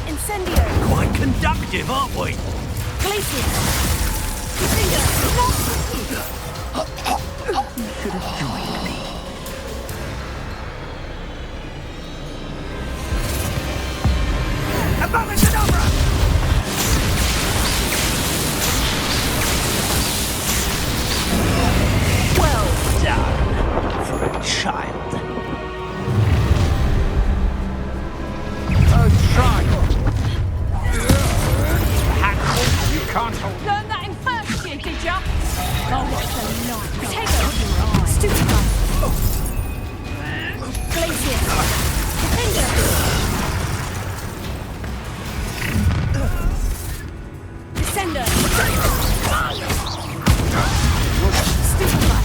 Incendio. Quite conductive, aren't we? Glacier. You should have joined me. Abominable! Well done for a child. Oh, try. You can't hold. Learn that in first year, did ya? Oh, what's a night. Take it. Stupid guy. Glacier. Defender. Descender. Stupid guy.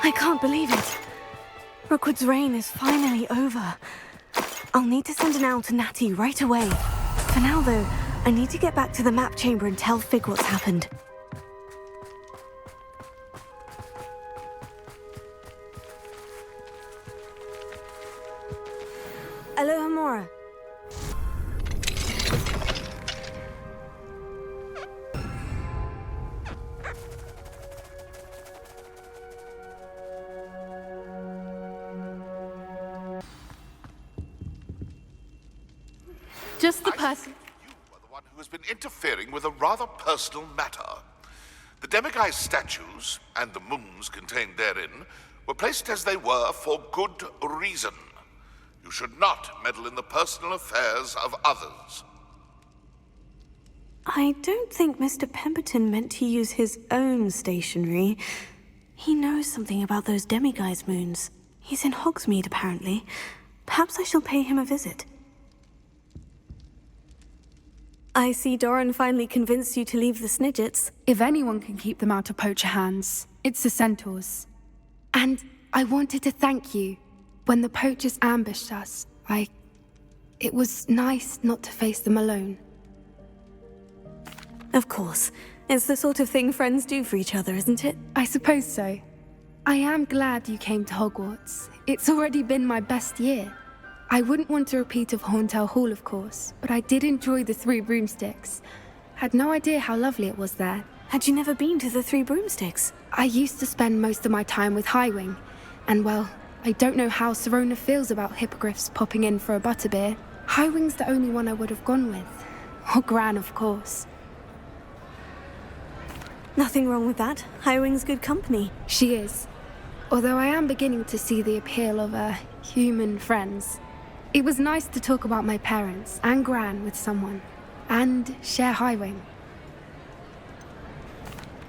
I can't believe it. Rookwood's reign is finally over. I'll need to send an owl to Natty right away. For now, though, I need to get back to the map chamber and tell Fig what's happened. Aloha Mora. Just the person. You are the one who has been interfering with a rather personal matter. The demiguise statues, and the moons contained therein, were placed as they were for good reason. You should not meddle in the personal affairs of others. I don't think Mr. Pemberton meant to use his own stationery. He knows something about those demiguise moons. He's in Hogsmeade, apparently. Perhaps I shall pay him a visit. I see Doran finally convinced you to leave the Snidgets. If anyone can keep them out of poacher hands, it's the Centaurs. And I wanted to thank you. When the poachers ambushed us, it was nice not to face them alone. Of course. It's the sort of thing friends do for each other, isn't it? I suppose so. I am glad you came to Hogwarts. It's already been my best year. I wouldn't want a repeat of Horntail Hall, of course, but I did enjoy the Three Broomsticks. Had no idea how lovely it was there. Had you never been to the Three Broomsticks? I used to spend most of my time with Highwing, and well, I don't know how Serona feels about Hippogriffs popping in for a butterbeer. Highwing's the only one I would have gone with. Or Gran, of course. Nothing wrong with that. Highwing's good company. She is. Although I am beginning to see the appeal of human friends. It was nice to talk about my parents and Gran with someone. And share Highwing.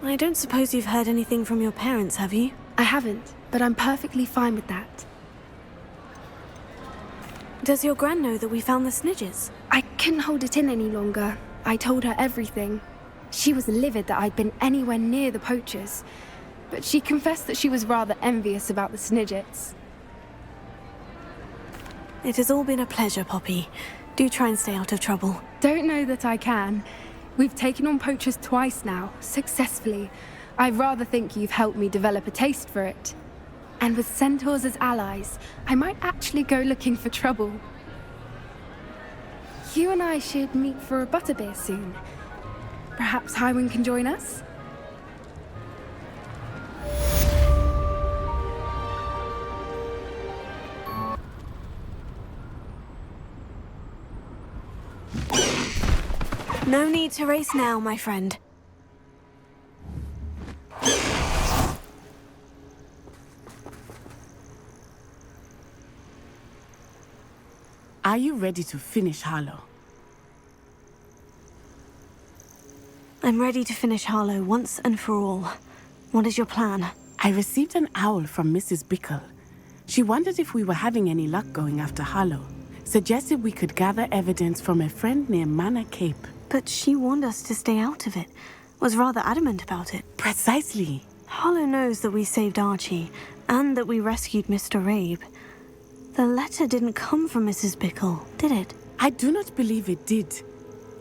I don't suppose you've heard anything from your parents, have you? I haven't, but I'm perfectly fine with that. Does your Gran know that we found the Snidgets? I couldn't hold it in any longer. I told her everything. She was livid that I'd been anywhere near the poachers. But she confessed that she was rather envious about the Snidgets. It has all been a pleasure, Poppy. Do try and stay out of trouble. Don't know that I can. We've taken on poachers twice now, successfully. I rather think you've helped me develop a taste for it. And with Centaurs as allies, I might actually go looking for trouble. You and I should meet for a butterbeer soon. Perhaps Highwing can join us? No need to race now, my friend. Are you ready to finish Harlow? I'm ready to finish Harlow once and for all. What is your plan? I received an owl from Mrs. Bickle. She wondered if we were having any luck going after Harlow. Suggested we could gather evidence from a friend near Manor Cape. But she warned us to stay out of it. Was rather adamant about it. Precisely. Harlow knows that we saved Archie, and that we rescued Mr. Rabe. The letter didn't come from Mrs. Bickle, did it? I do not believe it did.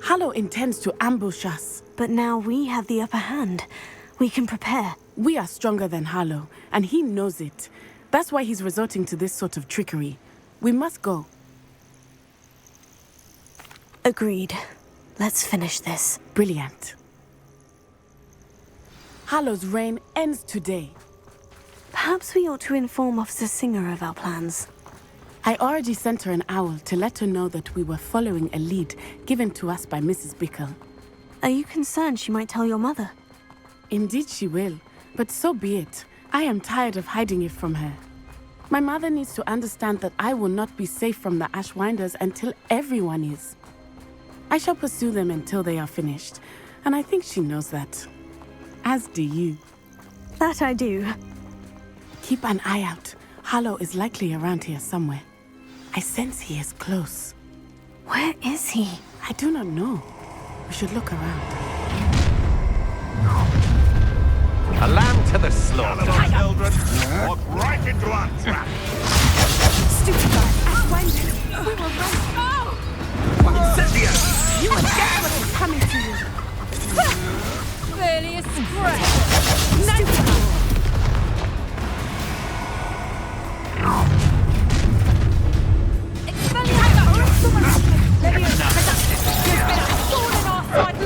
Harlow intends to ambush us. But now we have the upper hand. We can prepare. We are stronger than Harlow, and he knows it. That's why he's resorting to this sort of trickery. We must go. Agreed. Let's finish this. Brilliant. Harlow's reign ends today. Perhaps we ought to inform Officer Singer of our plans. I already sent her an owl to let her know that we were following a lead given to us by Mrs. Bickle. Are you concerned she might tell your mother? Indeed she will, but so be it. I am tired of hiding it from her. My mother needs to understand that I will not be safe from the Ashwinders until everyone is. I shall pursue them until they are finished, and I think she knows that. As do you. That I do. Keep an eye out. Harlow is likely around here somewhere. I sense he is close. Where is he? I do not know. We should look around. A lamb to the slaughter, children. Walk right into our trap. Stupid guy, Ashwinder. We were right. Oh! Cynthia! You and Garnuff is coming to you. Barely a scratch.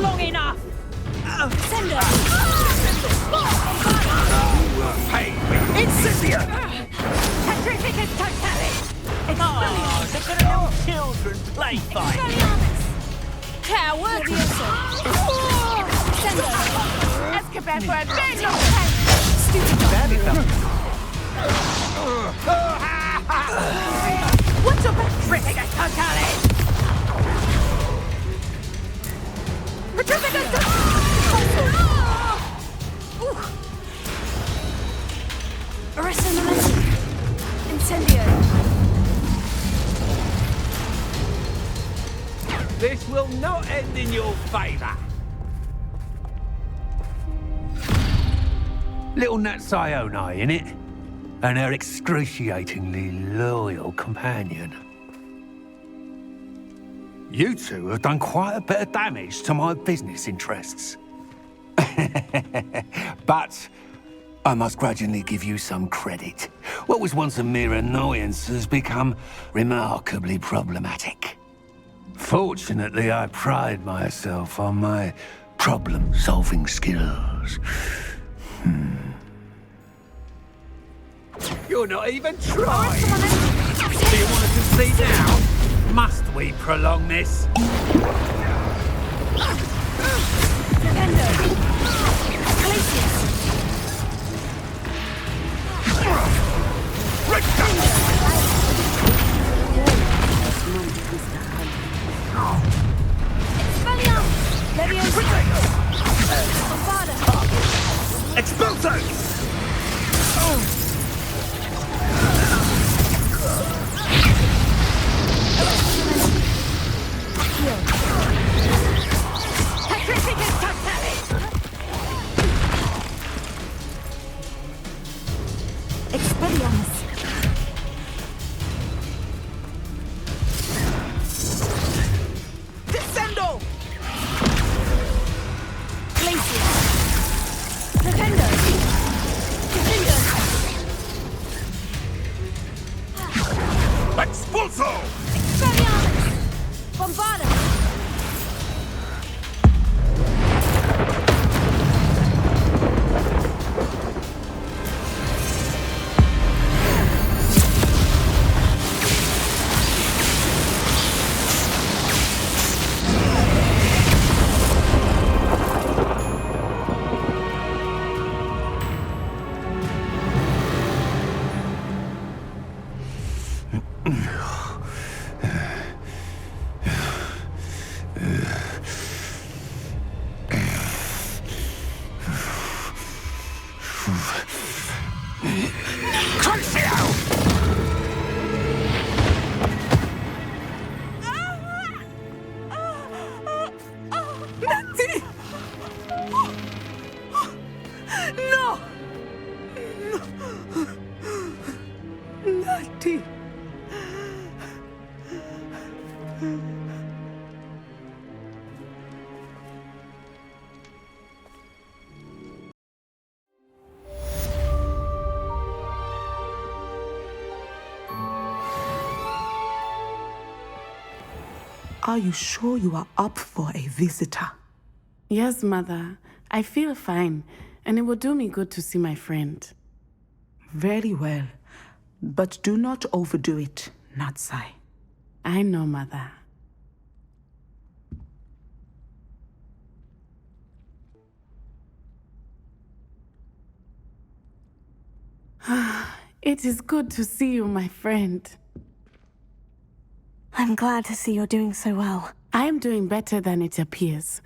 Long enough! Send her! It's Cynthia! Petrificus totalis! Oh, look at little children play fight! Coward! Send her! Escapade for a big long time! Stupid dog! What's your petrificus totalis? Petrificus totalis! Arrest the momentum. Incendio. This will not end in your favor. Little Nat Sione, innit? And her excruciatingly loyal companion. You two have done quite a bit of damage to my business interests. But I must grudgingly give you some credit. What was once a mere annoyance has become remarkably problematic. Fortunately, I pride myself on my problem-solving skills. You're not even trying! Do you want to concede now? Must we prolong this? Defender! Are you sure you are up for a visitor? Yes, Mother. I feel fine, and it will do me good to see my friend. Very well. But do not overdo it, Natsai. I know, Mother. It is good to see you, my friend. I'm glad to see you're doing so well. I am doing better than it appears.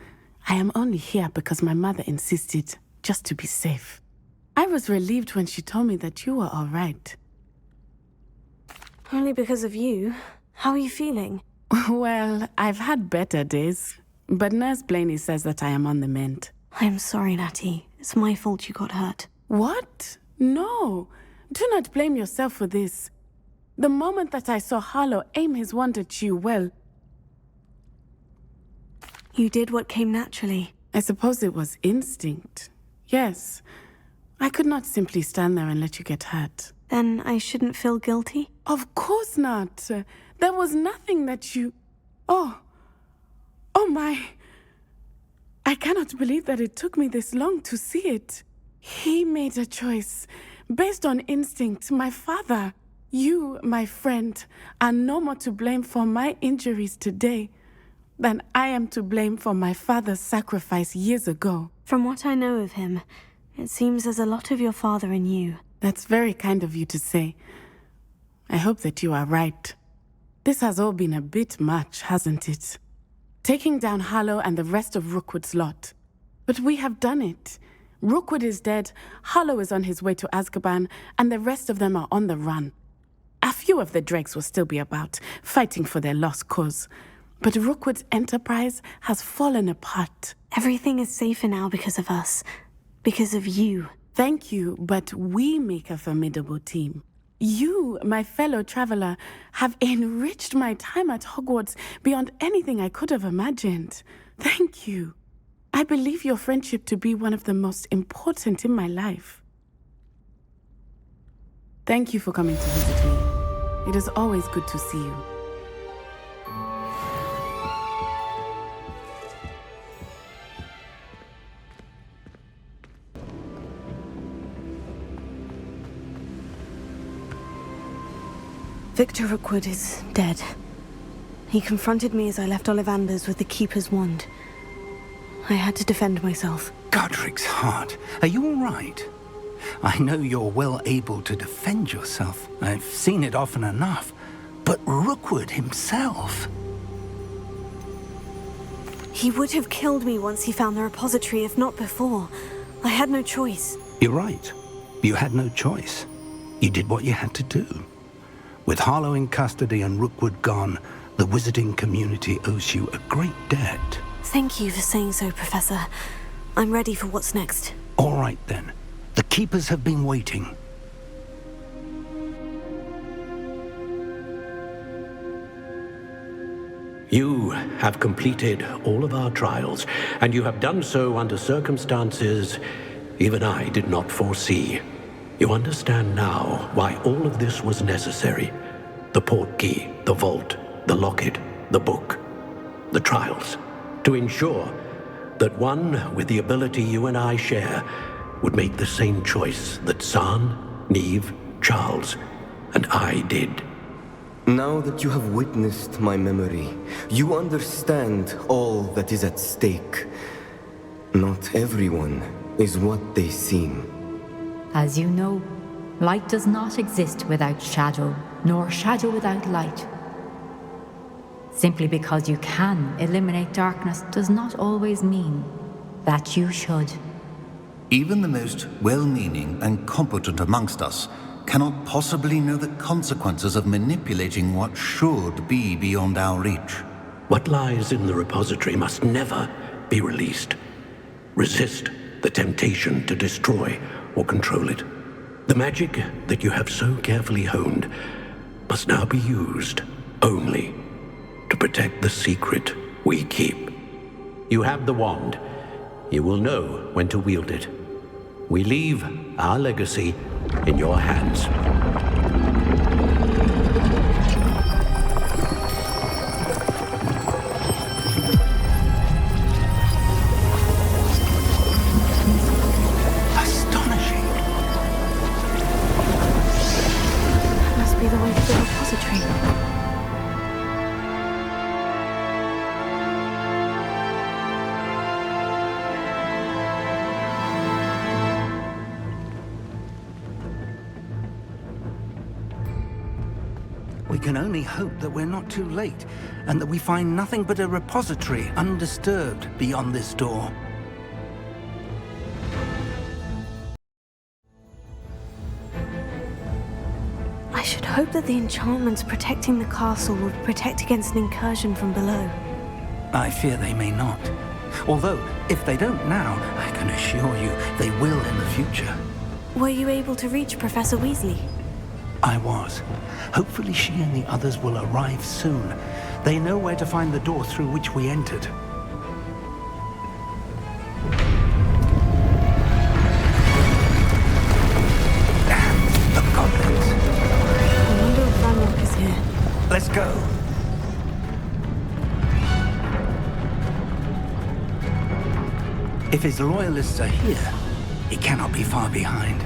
I am only here because my mother insisted, just to be safe. I was relieved when she told me that you were all right. Only because of you. How are you feeling? Well, I've had better days, but Nurse Blaney says that I am on the mend. I'm sorry, Natty. It's my fault you got hurt. What? No. Do not blame yourself for this. The moment that I saw Harlow aim his wand at you, well... You did what came naturally. I suppose it was instinct. Yes. I could not simply stand there and let you get hurt. Then I shouldn't feel guilty? Of course not. There was nothing that you... Oh my... I cannot believe that it took me this long to see it. He made a choice. Based on instinct, my father... You, my friend, are no more to blame for my injuries today than I am to blame for my father's sacrifice years ago. From what I know of him, it seems there's a lot of your father in you. That's very kind of you to say. I hope that you are right. This has all been a bit much, hasn't it? Taking down Harlow and the rest of Rookwood's lot. But we have done it. Rookwood is dead, Harlow is on his way to Azkaban, and the rest of them are on the run. A few of the dregs will still be about, fighting for their lost cause. But Rookwood's enterprise has fallen apart. Everything is safer now because of us. Because of you. Thank you, but we make a formidable team. You, my fellow traveler, have enriched my time at Hogwarts beyond anything I could have imagined. Thank you. I believe your friendship to be one of the most important in my life. Thank you for coming to visit me. It is always good to see you. Victor Rookwood is dead. He confronted me as I left Ollivanders with the Keeper's wand. I had to defend myself. Godric's heart, are you all right? I know you're well able to defend yourself. I've seen it often enough. But Rookwood himself... He would have killed me once he found the repository, if not before. I had no choice. You're right. You had no choice. You did what you had to do. With Harlow in custody and Rookwood gone, the wizarding community owes you a great debt. Thank you for saying so, Professor. I'm ready for what's next. All right, then. The Keepers have been waiting. You have completed all of our trials, and you have done so under circumstances even I did not foresee. You understand now why all of this was necessary. The portkey, the vault, the locket, the book, the trials. To ensure that one with the ability you and I share would make the same choice that San, Neve, Charles, and I did. Now that you have witnessed my memory, you understand all that is at stake. Not everyone is what they seem. As you know, light does not exist without shadow, nor shadow without light. Simply because you can eliminate darkness does not always mean that you should. Even the most well-meaning and competent amongst us cannot possibly know the consequences of manipulating what should be beyond our reach. What lies in the repository must never be released. Resist the temptation to destroy or control it. The magic that you have so carefully honed must now be used only to protect the secret we keep. You have the wand. You will know when to wield it. We leave our legacy in your hands. Astonishing. That must be the way to the repository. We can only hope that we're not too late, and that we find nothing but a repository undisturbed beyond this door. I should hope that the enchantments protecting the castle will protect against an incursion from below. I fear they may not. Although, if they don't now, I can assure you they will in the future. Were you able to reach Professor Weasley? I was. Hopefully she and the others will arrive soon. They know where to find the door through which we entered. And the goblins. I wonder if Garnuff is here. Let's go. If his loyalists are here, he cannot be far behind.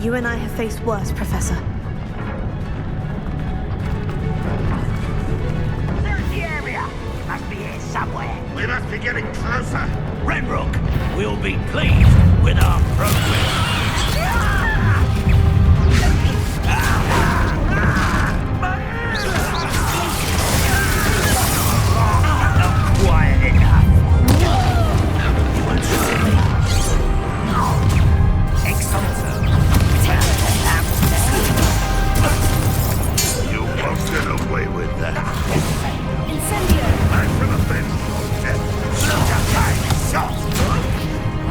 You and I have faced worse, Professor. Search the area! He must be here somewhere. We must be getting closer. Renrook will be pleased with our progress. Not quiet enough. You won't see me. You won't get away with that. Incendio! Back from the fence.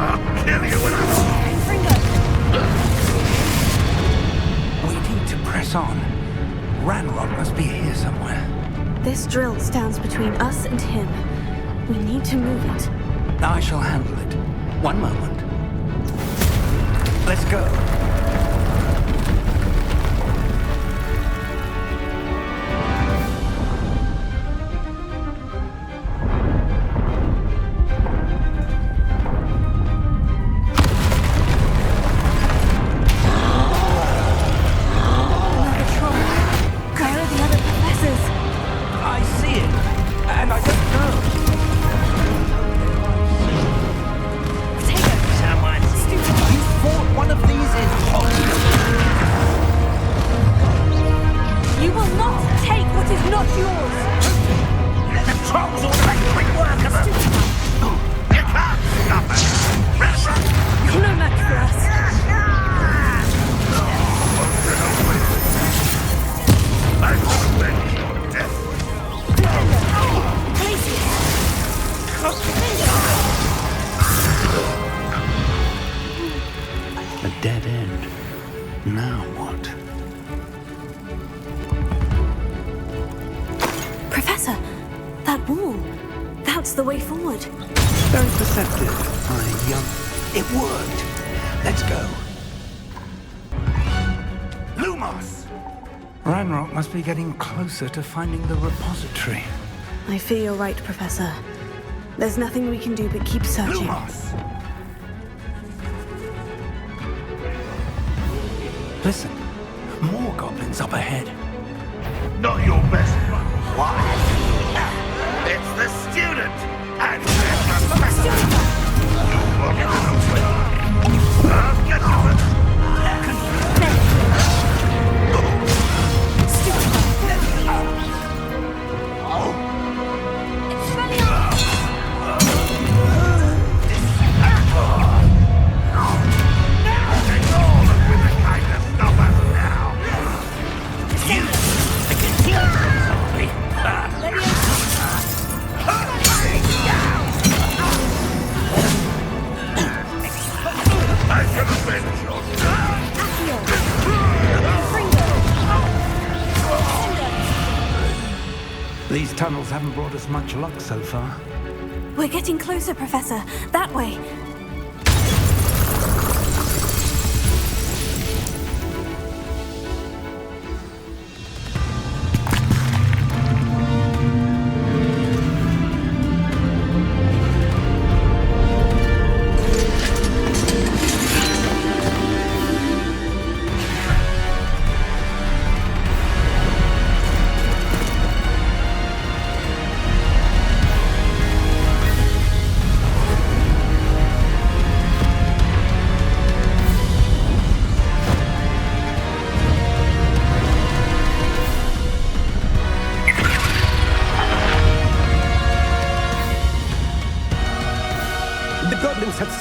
I'll kill you when We need to press on. Ranrock must be here somewhere. This drill stands between us and him. We need to move it. I shall handle it. One moment. Let's go. will not take what is not yours! The trolls ought to make quick work of them! You can't stop us! You're no match for us. I will avenge your death! A dead end. Now what? Professor, that wall. That's the way forward. Very perceptive. It worked. Let's go. Lumos! Ranrock must be getting closer to finding the repository. I fear you're right, Professor. There's nothing we can do but keep searching. Lumos! Listen, more goblins up ahead. Not your best one. Why? It's the student! And there's the professor! I'll get you with These tunnels haven't brought us much luck so far. We're getting closer, Professor. That way.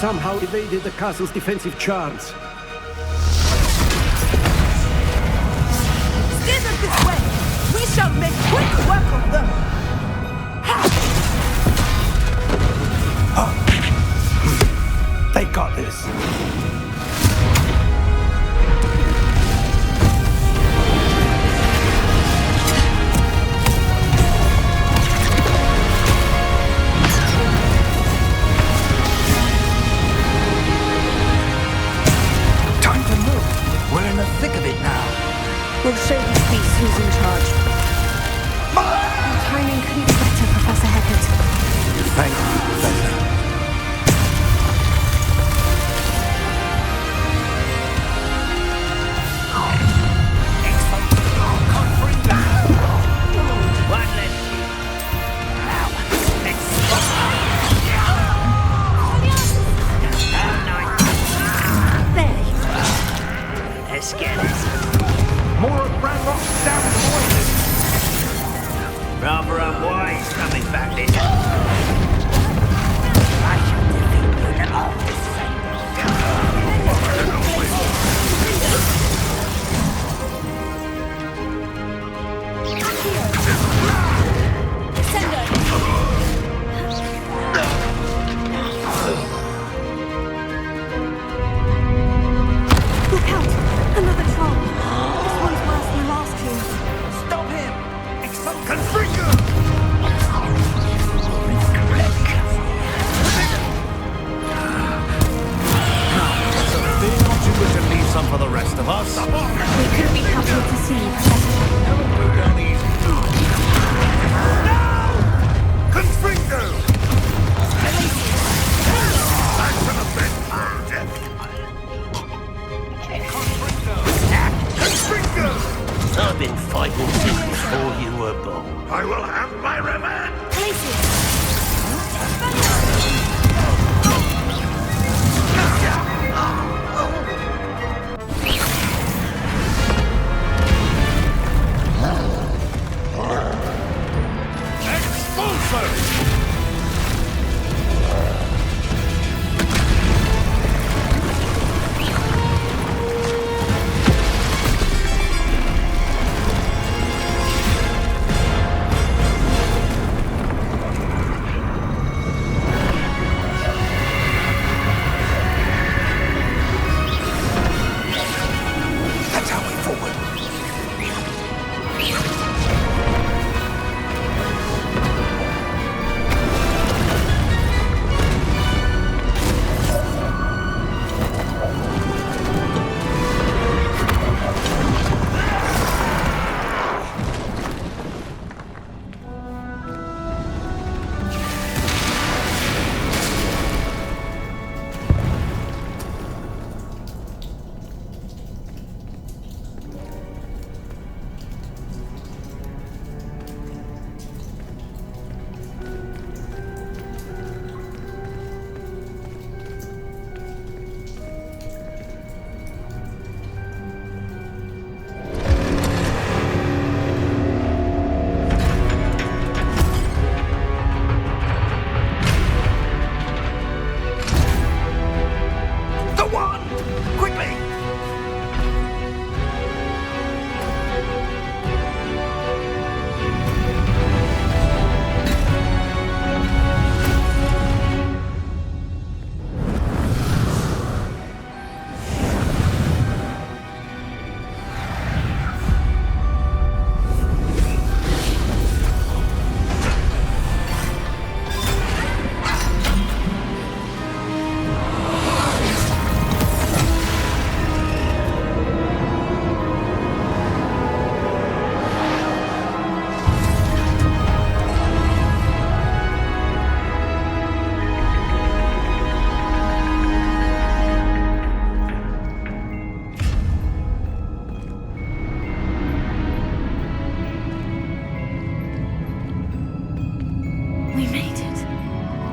Somehow evaded the castle's defensive charms. Steer them this way! We shall make quick work of them! They got this. We'll show these beasts who's in charge. Your timing couldn't be better, Professor Hecat. Thank you, Professor. Let's get it. More of Ranrock's down Rather unwise coming back this I shall defeat you in all this Look out! Another troll! This one's worse than the last two. Stop him! Confringo! To leave some for the rest of us. We couldn't be happier to see you, Professor. Confringo! Back to the bed for death! Confringo! I've been fighting since before you were born. I will have my revenge!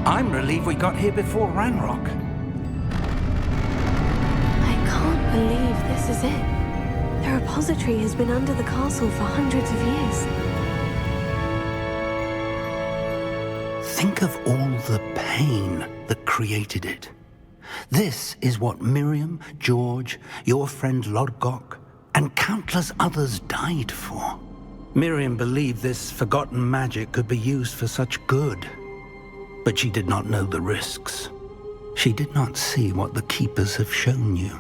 I'm relieved we got here before Ranrock. I can't believe this is it. The repository has been under the castle for hundreds of years. Think of all the pain that created it. This is what Miriam, George, your friend Lodgok, and countless others died for. Miriam believed this forgotten magic could be used for such good, but she did not know the risks. She did not see what the Keepers have shown you,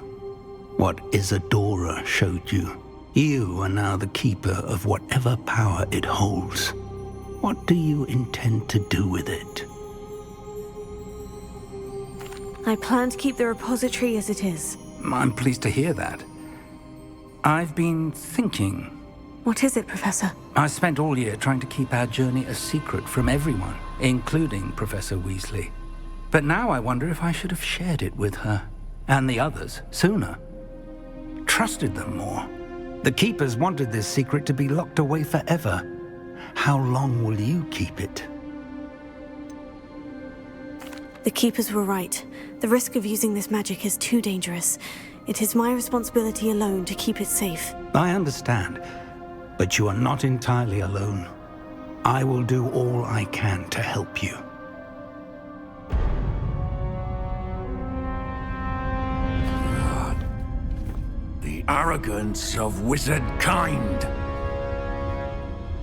what Isadora showed you. You are now the Keeper of whatever power it holds. What do you intend to do with it? I plan to keep the repository as it is. I'm pleased to hear that. I've been thinking. What is it, Professor? I spent all year trying to keep our journey a secret from everyone, including Professor Weasley. But now I wonder if I should have shared it with her, and the others, sooner. Trusted them more. The Keepers wanted this secret to be locked away forever. How long will you keep it? The Keepers were right. The risk of using this magic is too dangerous. It is my responsibility alone to keep it safe. I understand, but you are not entirely alone. I will do all I can to help you. God. The arrogance of wizard kind.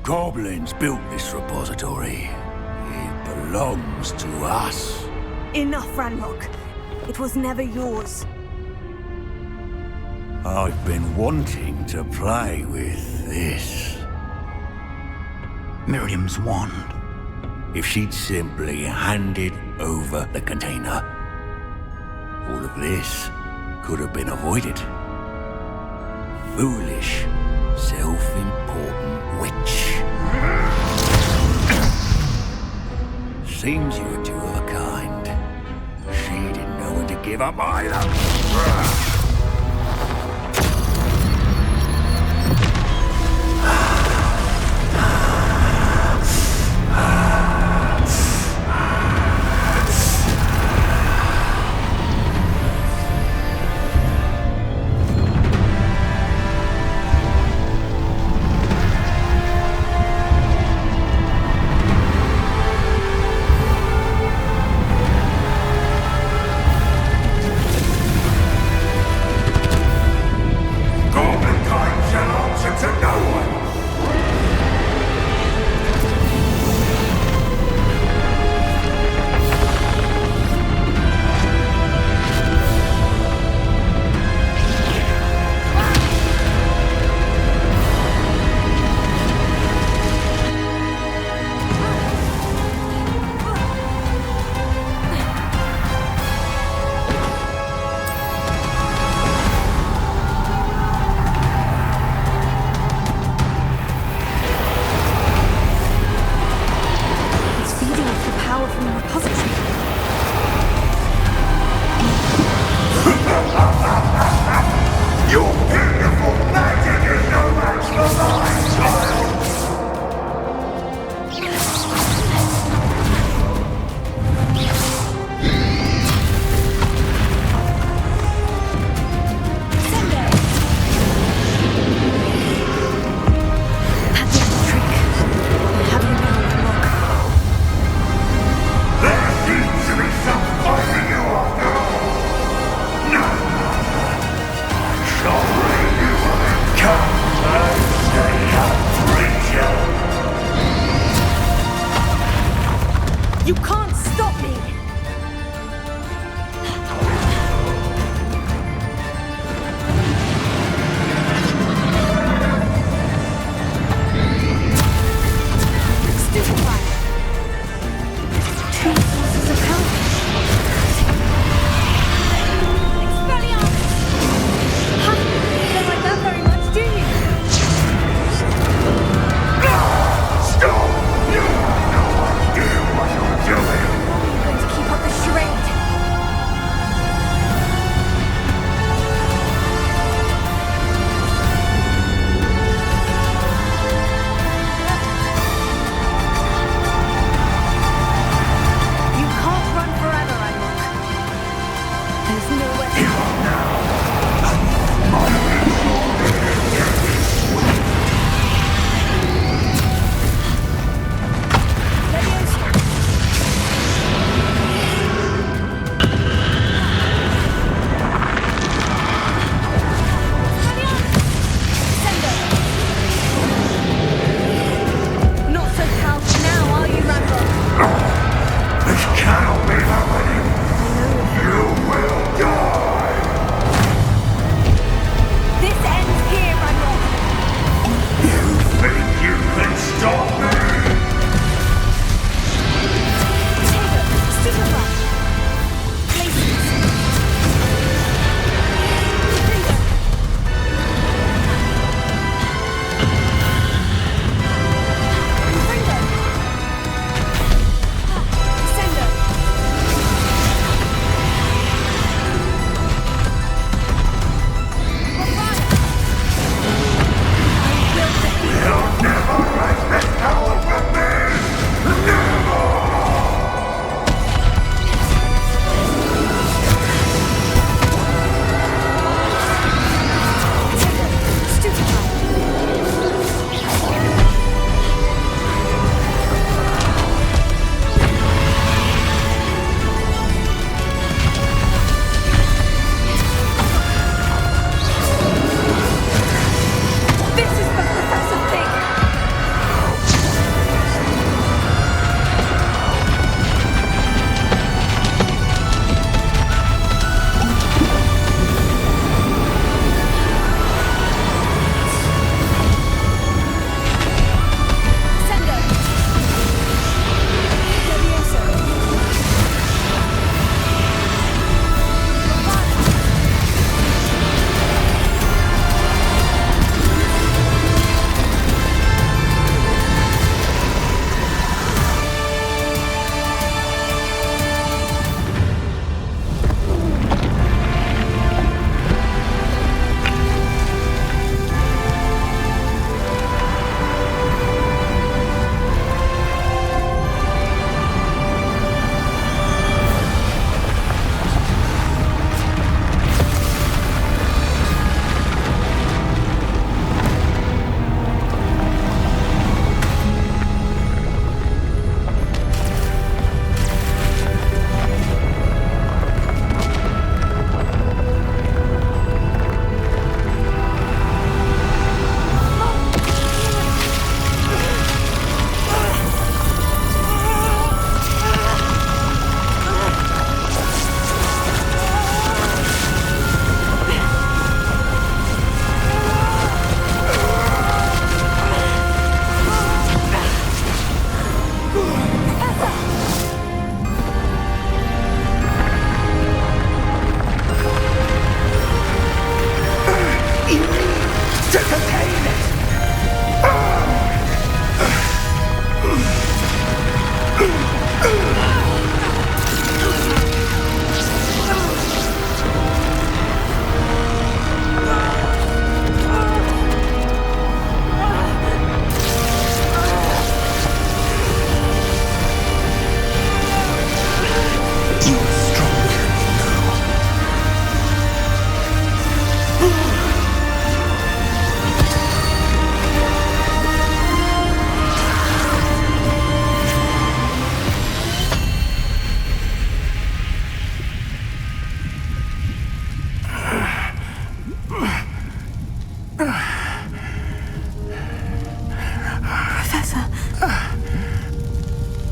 Goblins built this repository. It belongs to us. Enough, Ranrock. It was never yours. I've been wanting to play with this. Miriam's wand. If she'd simply handed over the container, all of this could have been avoided. Foolish, self-important witch. Seems you were two of a kind. She didn't know when to give up either.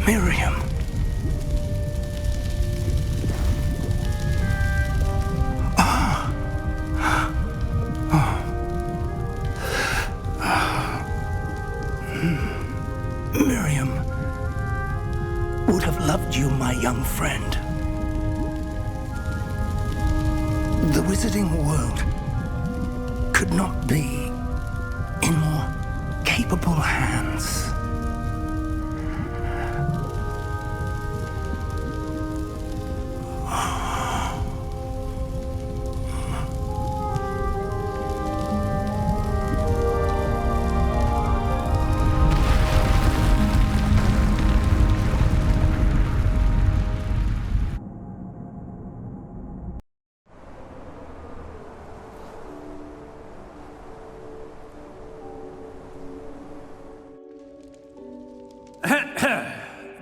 Miriam. Miriam would have loved you, my young friend. The wizarding world could not be in more capable hands.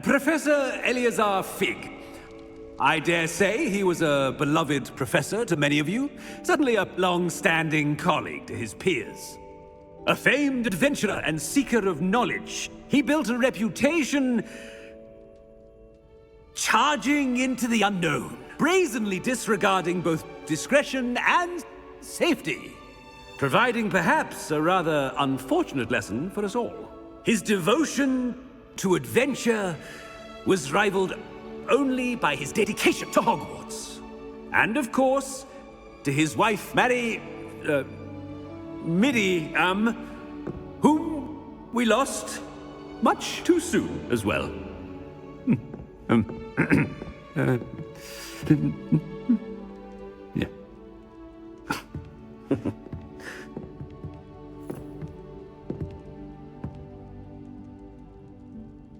Professor Eleazar Fig. I dare say he was a beloved professor to many of you, certainly a long-standing colleague to his peers. A famed adventurer and seeker of knowledge, he built a reputation charging into the unknown, brazenly disregarding both discretion and safety, providing perhaps a rather unfortunate lesson for us all. His devotion to adventure was rivaled only by his dedication to Hogwarts. And of course, to his wife, Middy, whom we lost much too soon as well. Yeah.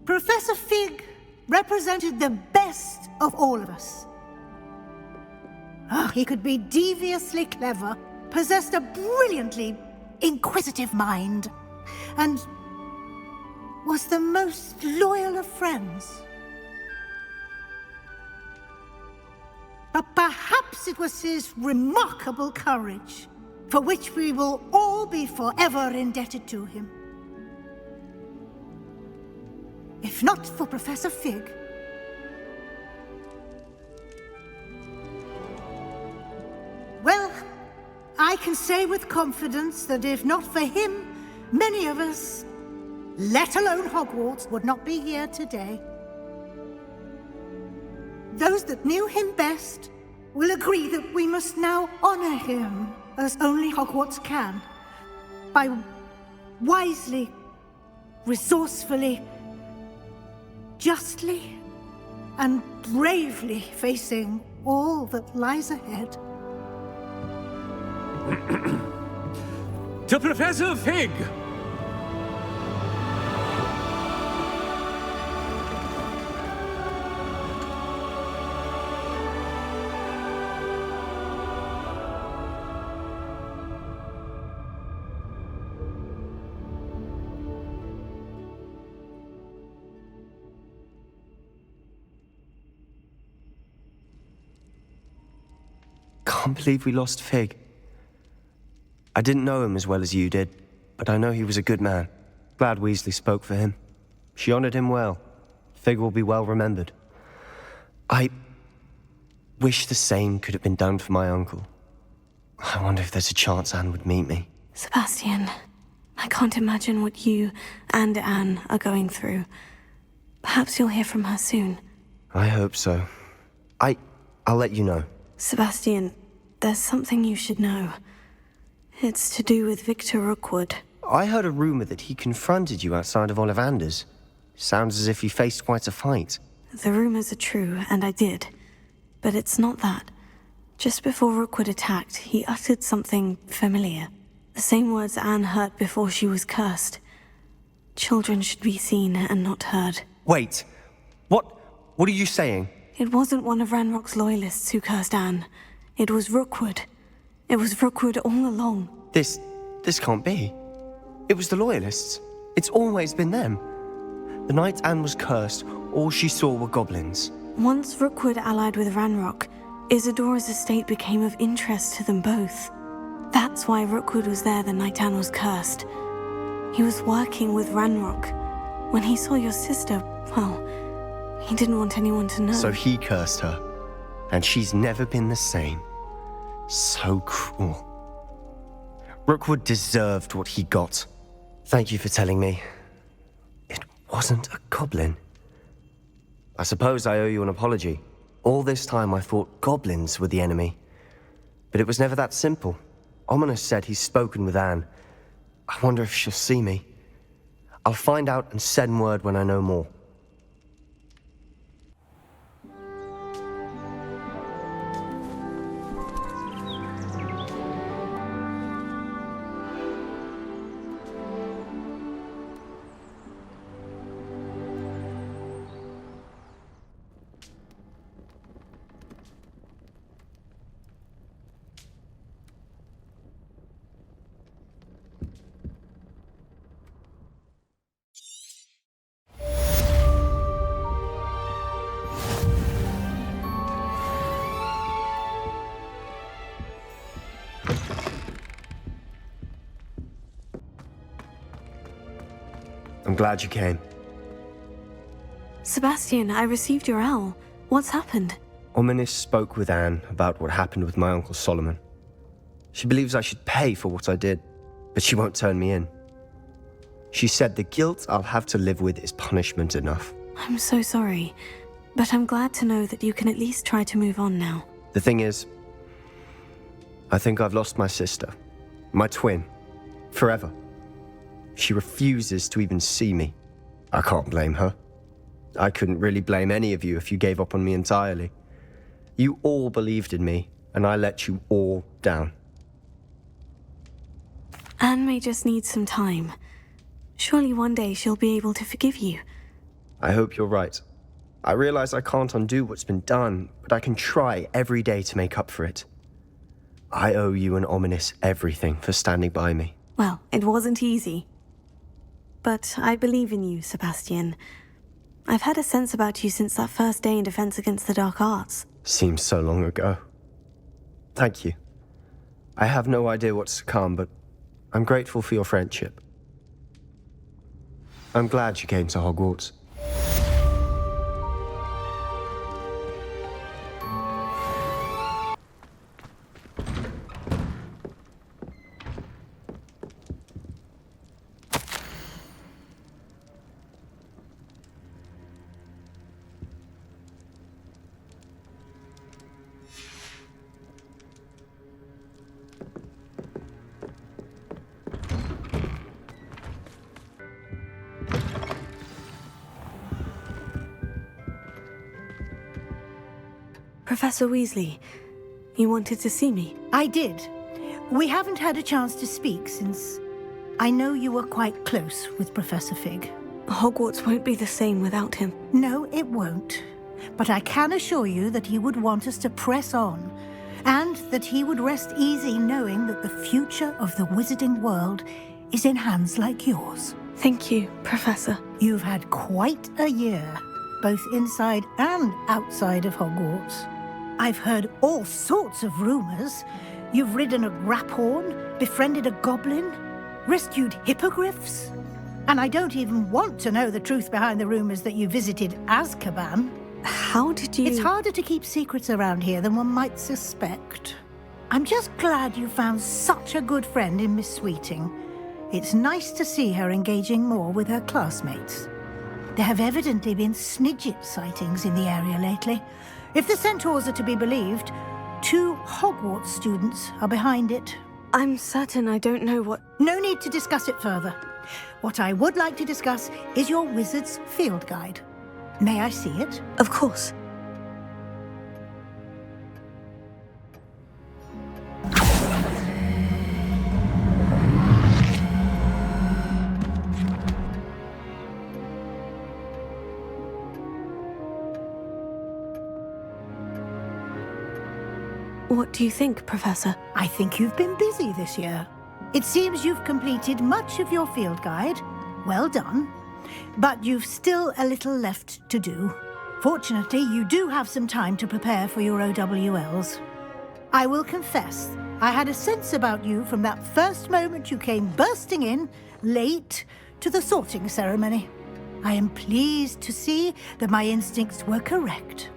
Professor Fig represented the best of all of us. He could be deviously clever, possessed a brilliantly inquisitive mind, and was the most loyal of friends. But perhaps it was his remarkable courage, for which we will all be forever indebted to him. If not for Professor Fig, well, I can say with confidence that if not for him, many of us, let alone Hogwarts, would not be here today. Those that knew him best will agree that we must now honor him as only Hogwarts can, by wisely, resourcefully, justly and bravely facing all that lies ahead. To Professor Fig! Can't believe we lost Fig. I didn't know him as well as you did, but I know he was a good man. Glad Weasley spoke for him. She honored him well. Fig will be well remembered. I wish the same could have been done for my uncle. I wonder if there's a chance Anne would meet me. Sebastian, I can't imagine what you and Anne are going through. Perhaps you'll hear from her soon. I hope so. I'll let you know. Sebastian, there's something you should know. It's to do with Victor Rookwood. I heard a rumor that he confronted you outside of Ollivander's. Sounds as if you faced quite a fight. The rumors are true, and I did. But it's not that. Just before Rookwood attacked, he uttered something familiar. The same words Anne heard before she was cursed. Children should be seen and not heard. Wait. What are you saying? It wasn't one of Ranrock's loyalists who cursed Anne. It was Rookwood. It was Rookwood all along. This can't be. It was the Loyalists. It's always been them. The night Anne was cursed, all she saw were goblins. Once Rookwood allied with Ranrock, Isadora's estate became of interest to them both. That's why Rookwood was there the night Anne was cursed. He was working with Ranrock. When he saw your sister, well, He didn't want anyone to know. So he cursed her. And she's never been the same. So cruel. Rookwood deserved what he got. Thank you for telling me. It wasn't a goblin. I suppose I owe you an apology. All this time I thought goblins were the enemy. But it was never that simple. Ominis said he's spoken with Anne. I wonder if she'll see me. I'll find out and send word when I know more. I'm glad you came. Sebastian, I received your owl. What's happened? Ominis spoke with Anne about what happened with my Uncle Solomon. She believes I should pay for what I did, but she won't turn me in. She said the guilt I'll have to live with is punishment enough. I'm so sorry, but I'm glad to know that you can at least try to move on now. The thing is, I think I've lost my sister, my twin, forever. She refuses to even see me. I can't blame her. I couldn't really blame any of you if you gave up on me entirely. You all believed in me, and I let you all down. Anne may just need some time. Surely one day she'll be able to forgive you. I hope you're right. I realize I can't undo what's been done, but I can try every day to make up for it. I owe you and Ominis everything for standing by me. Well, it wasn't easy. But I believe in you, Sebastian. I've had a sense about you since that first day in Defense Against the Dark Arts. Seems so long ago. Thank you. I have no idea what's to come, but I'm grateful for your friendship. I'm glad you came to Hogwarts. Professor Weasley, you wanted to see me? I did. We haven't had a chance to speak since I know you were quite close with Professor Fig. Hogwarts won't be the same without him. No, it won't. But I can assure you that he would want us to press on, and that he would rest easy knowing that the future of the wizarding world is in hands like yours. Thank you, Professor. You've had quite a year, both inside and outside of Hogwarts. I've heard all sorts of rumors. You've ridden a Graphorn, befriended a goblin, rescued Hippogriffs. And I don't even want to know the truth behind the rumors that you visited Azkaban. How did you... It's harder to keep secrets around here than one might suspect. I'm just glad you found such a good friend in Miss Sweeting. It's nice to see her engaging more with her classmates. There have evidently been Snidget sightings in the area lately. If the Centaurs are to be believed, 2 Hogwarts students are behind it. I'm certain I don't know what... No need to discuss it further. What I would like to discuss is your wizard's field guide. May I see it? Of course. What do you think, Professor? I think you've been busy this year. It seems you've completed much of your field guide. Well done. But you've still a little left to do. Fortunately, you do have some time to prepare for your OWLs. I will confess, I had a sense about you from that first moment you came bursting in, late, to the sorting ceremony. I am pleased to see that my instincts were correct.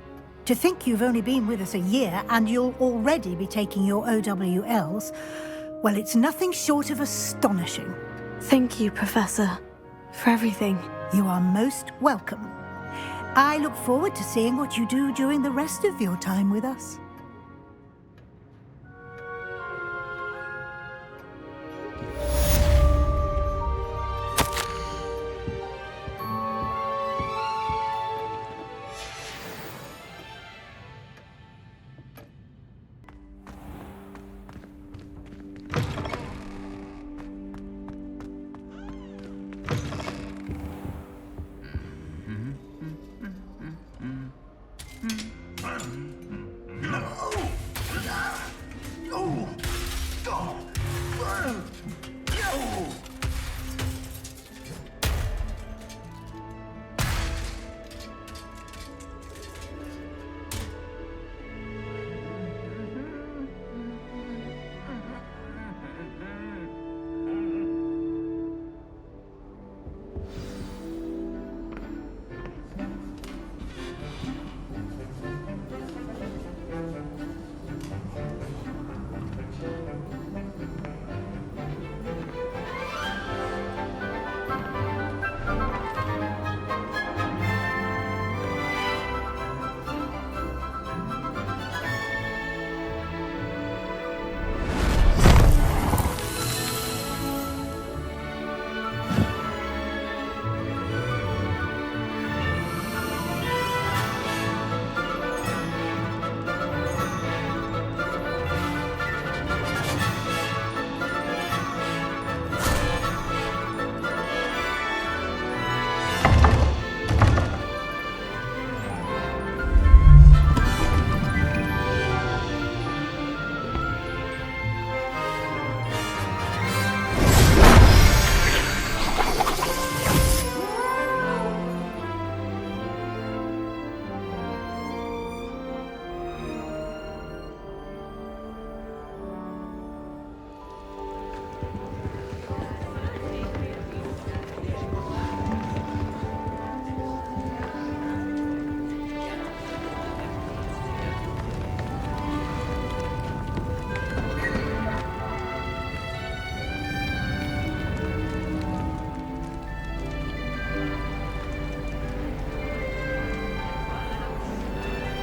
To think you've only been with us a year and you'll already be taking your OWLs, well, it's nothing short of astonishing. Thank you, Professor, for everything. You are most welcome. I look forward to seeing what you do during the rest of your time with us.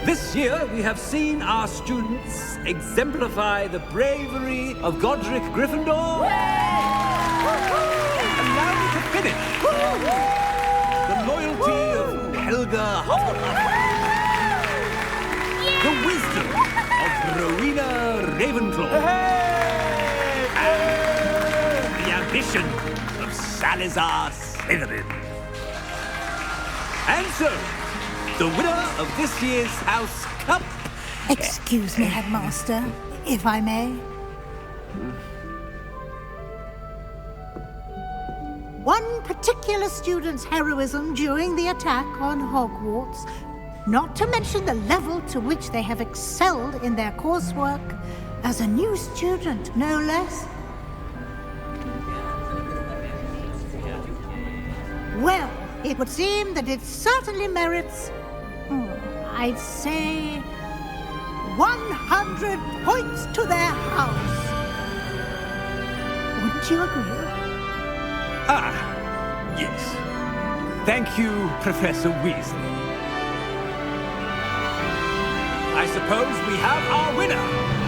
This year, we have seen our students exemplify the bravery of Godric Gryffindor. And now we can finish. The loyalty of Helga Hufflepuff. The wisdom of Rowena Ravenclaw. And the ambition of Salazar Slytherin. And so, the winner of this year's House Cup... Excuse me, Headmaster, if I may. One particular student's heroism during the attack on Hogwarts, not to mention the level to which they have excelled in their coursework, as a new student, no less. Well, it would seem that it certainly merits... I'd say 100 points to their house. Wouldn't you agree? Ah, yes. Thank you, Professor Weasley. I suppose we have our winner.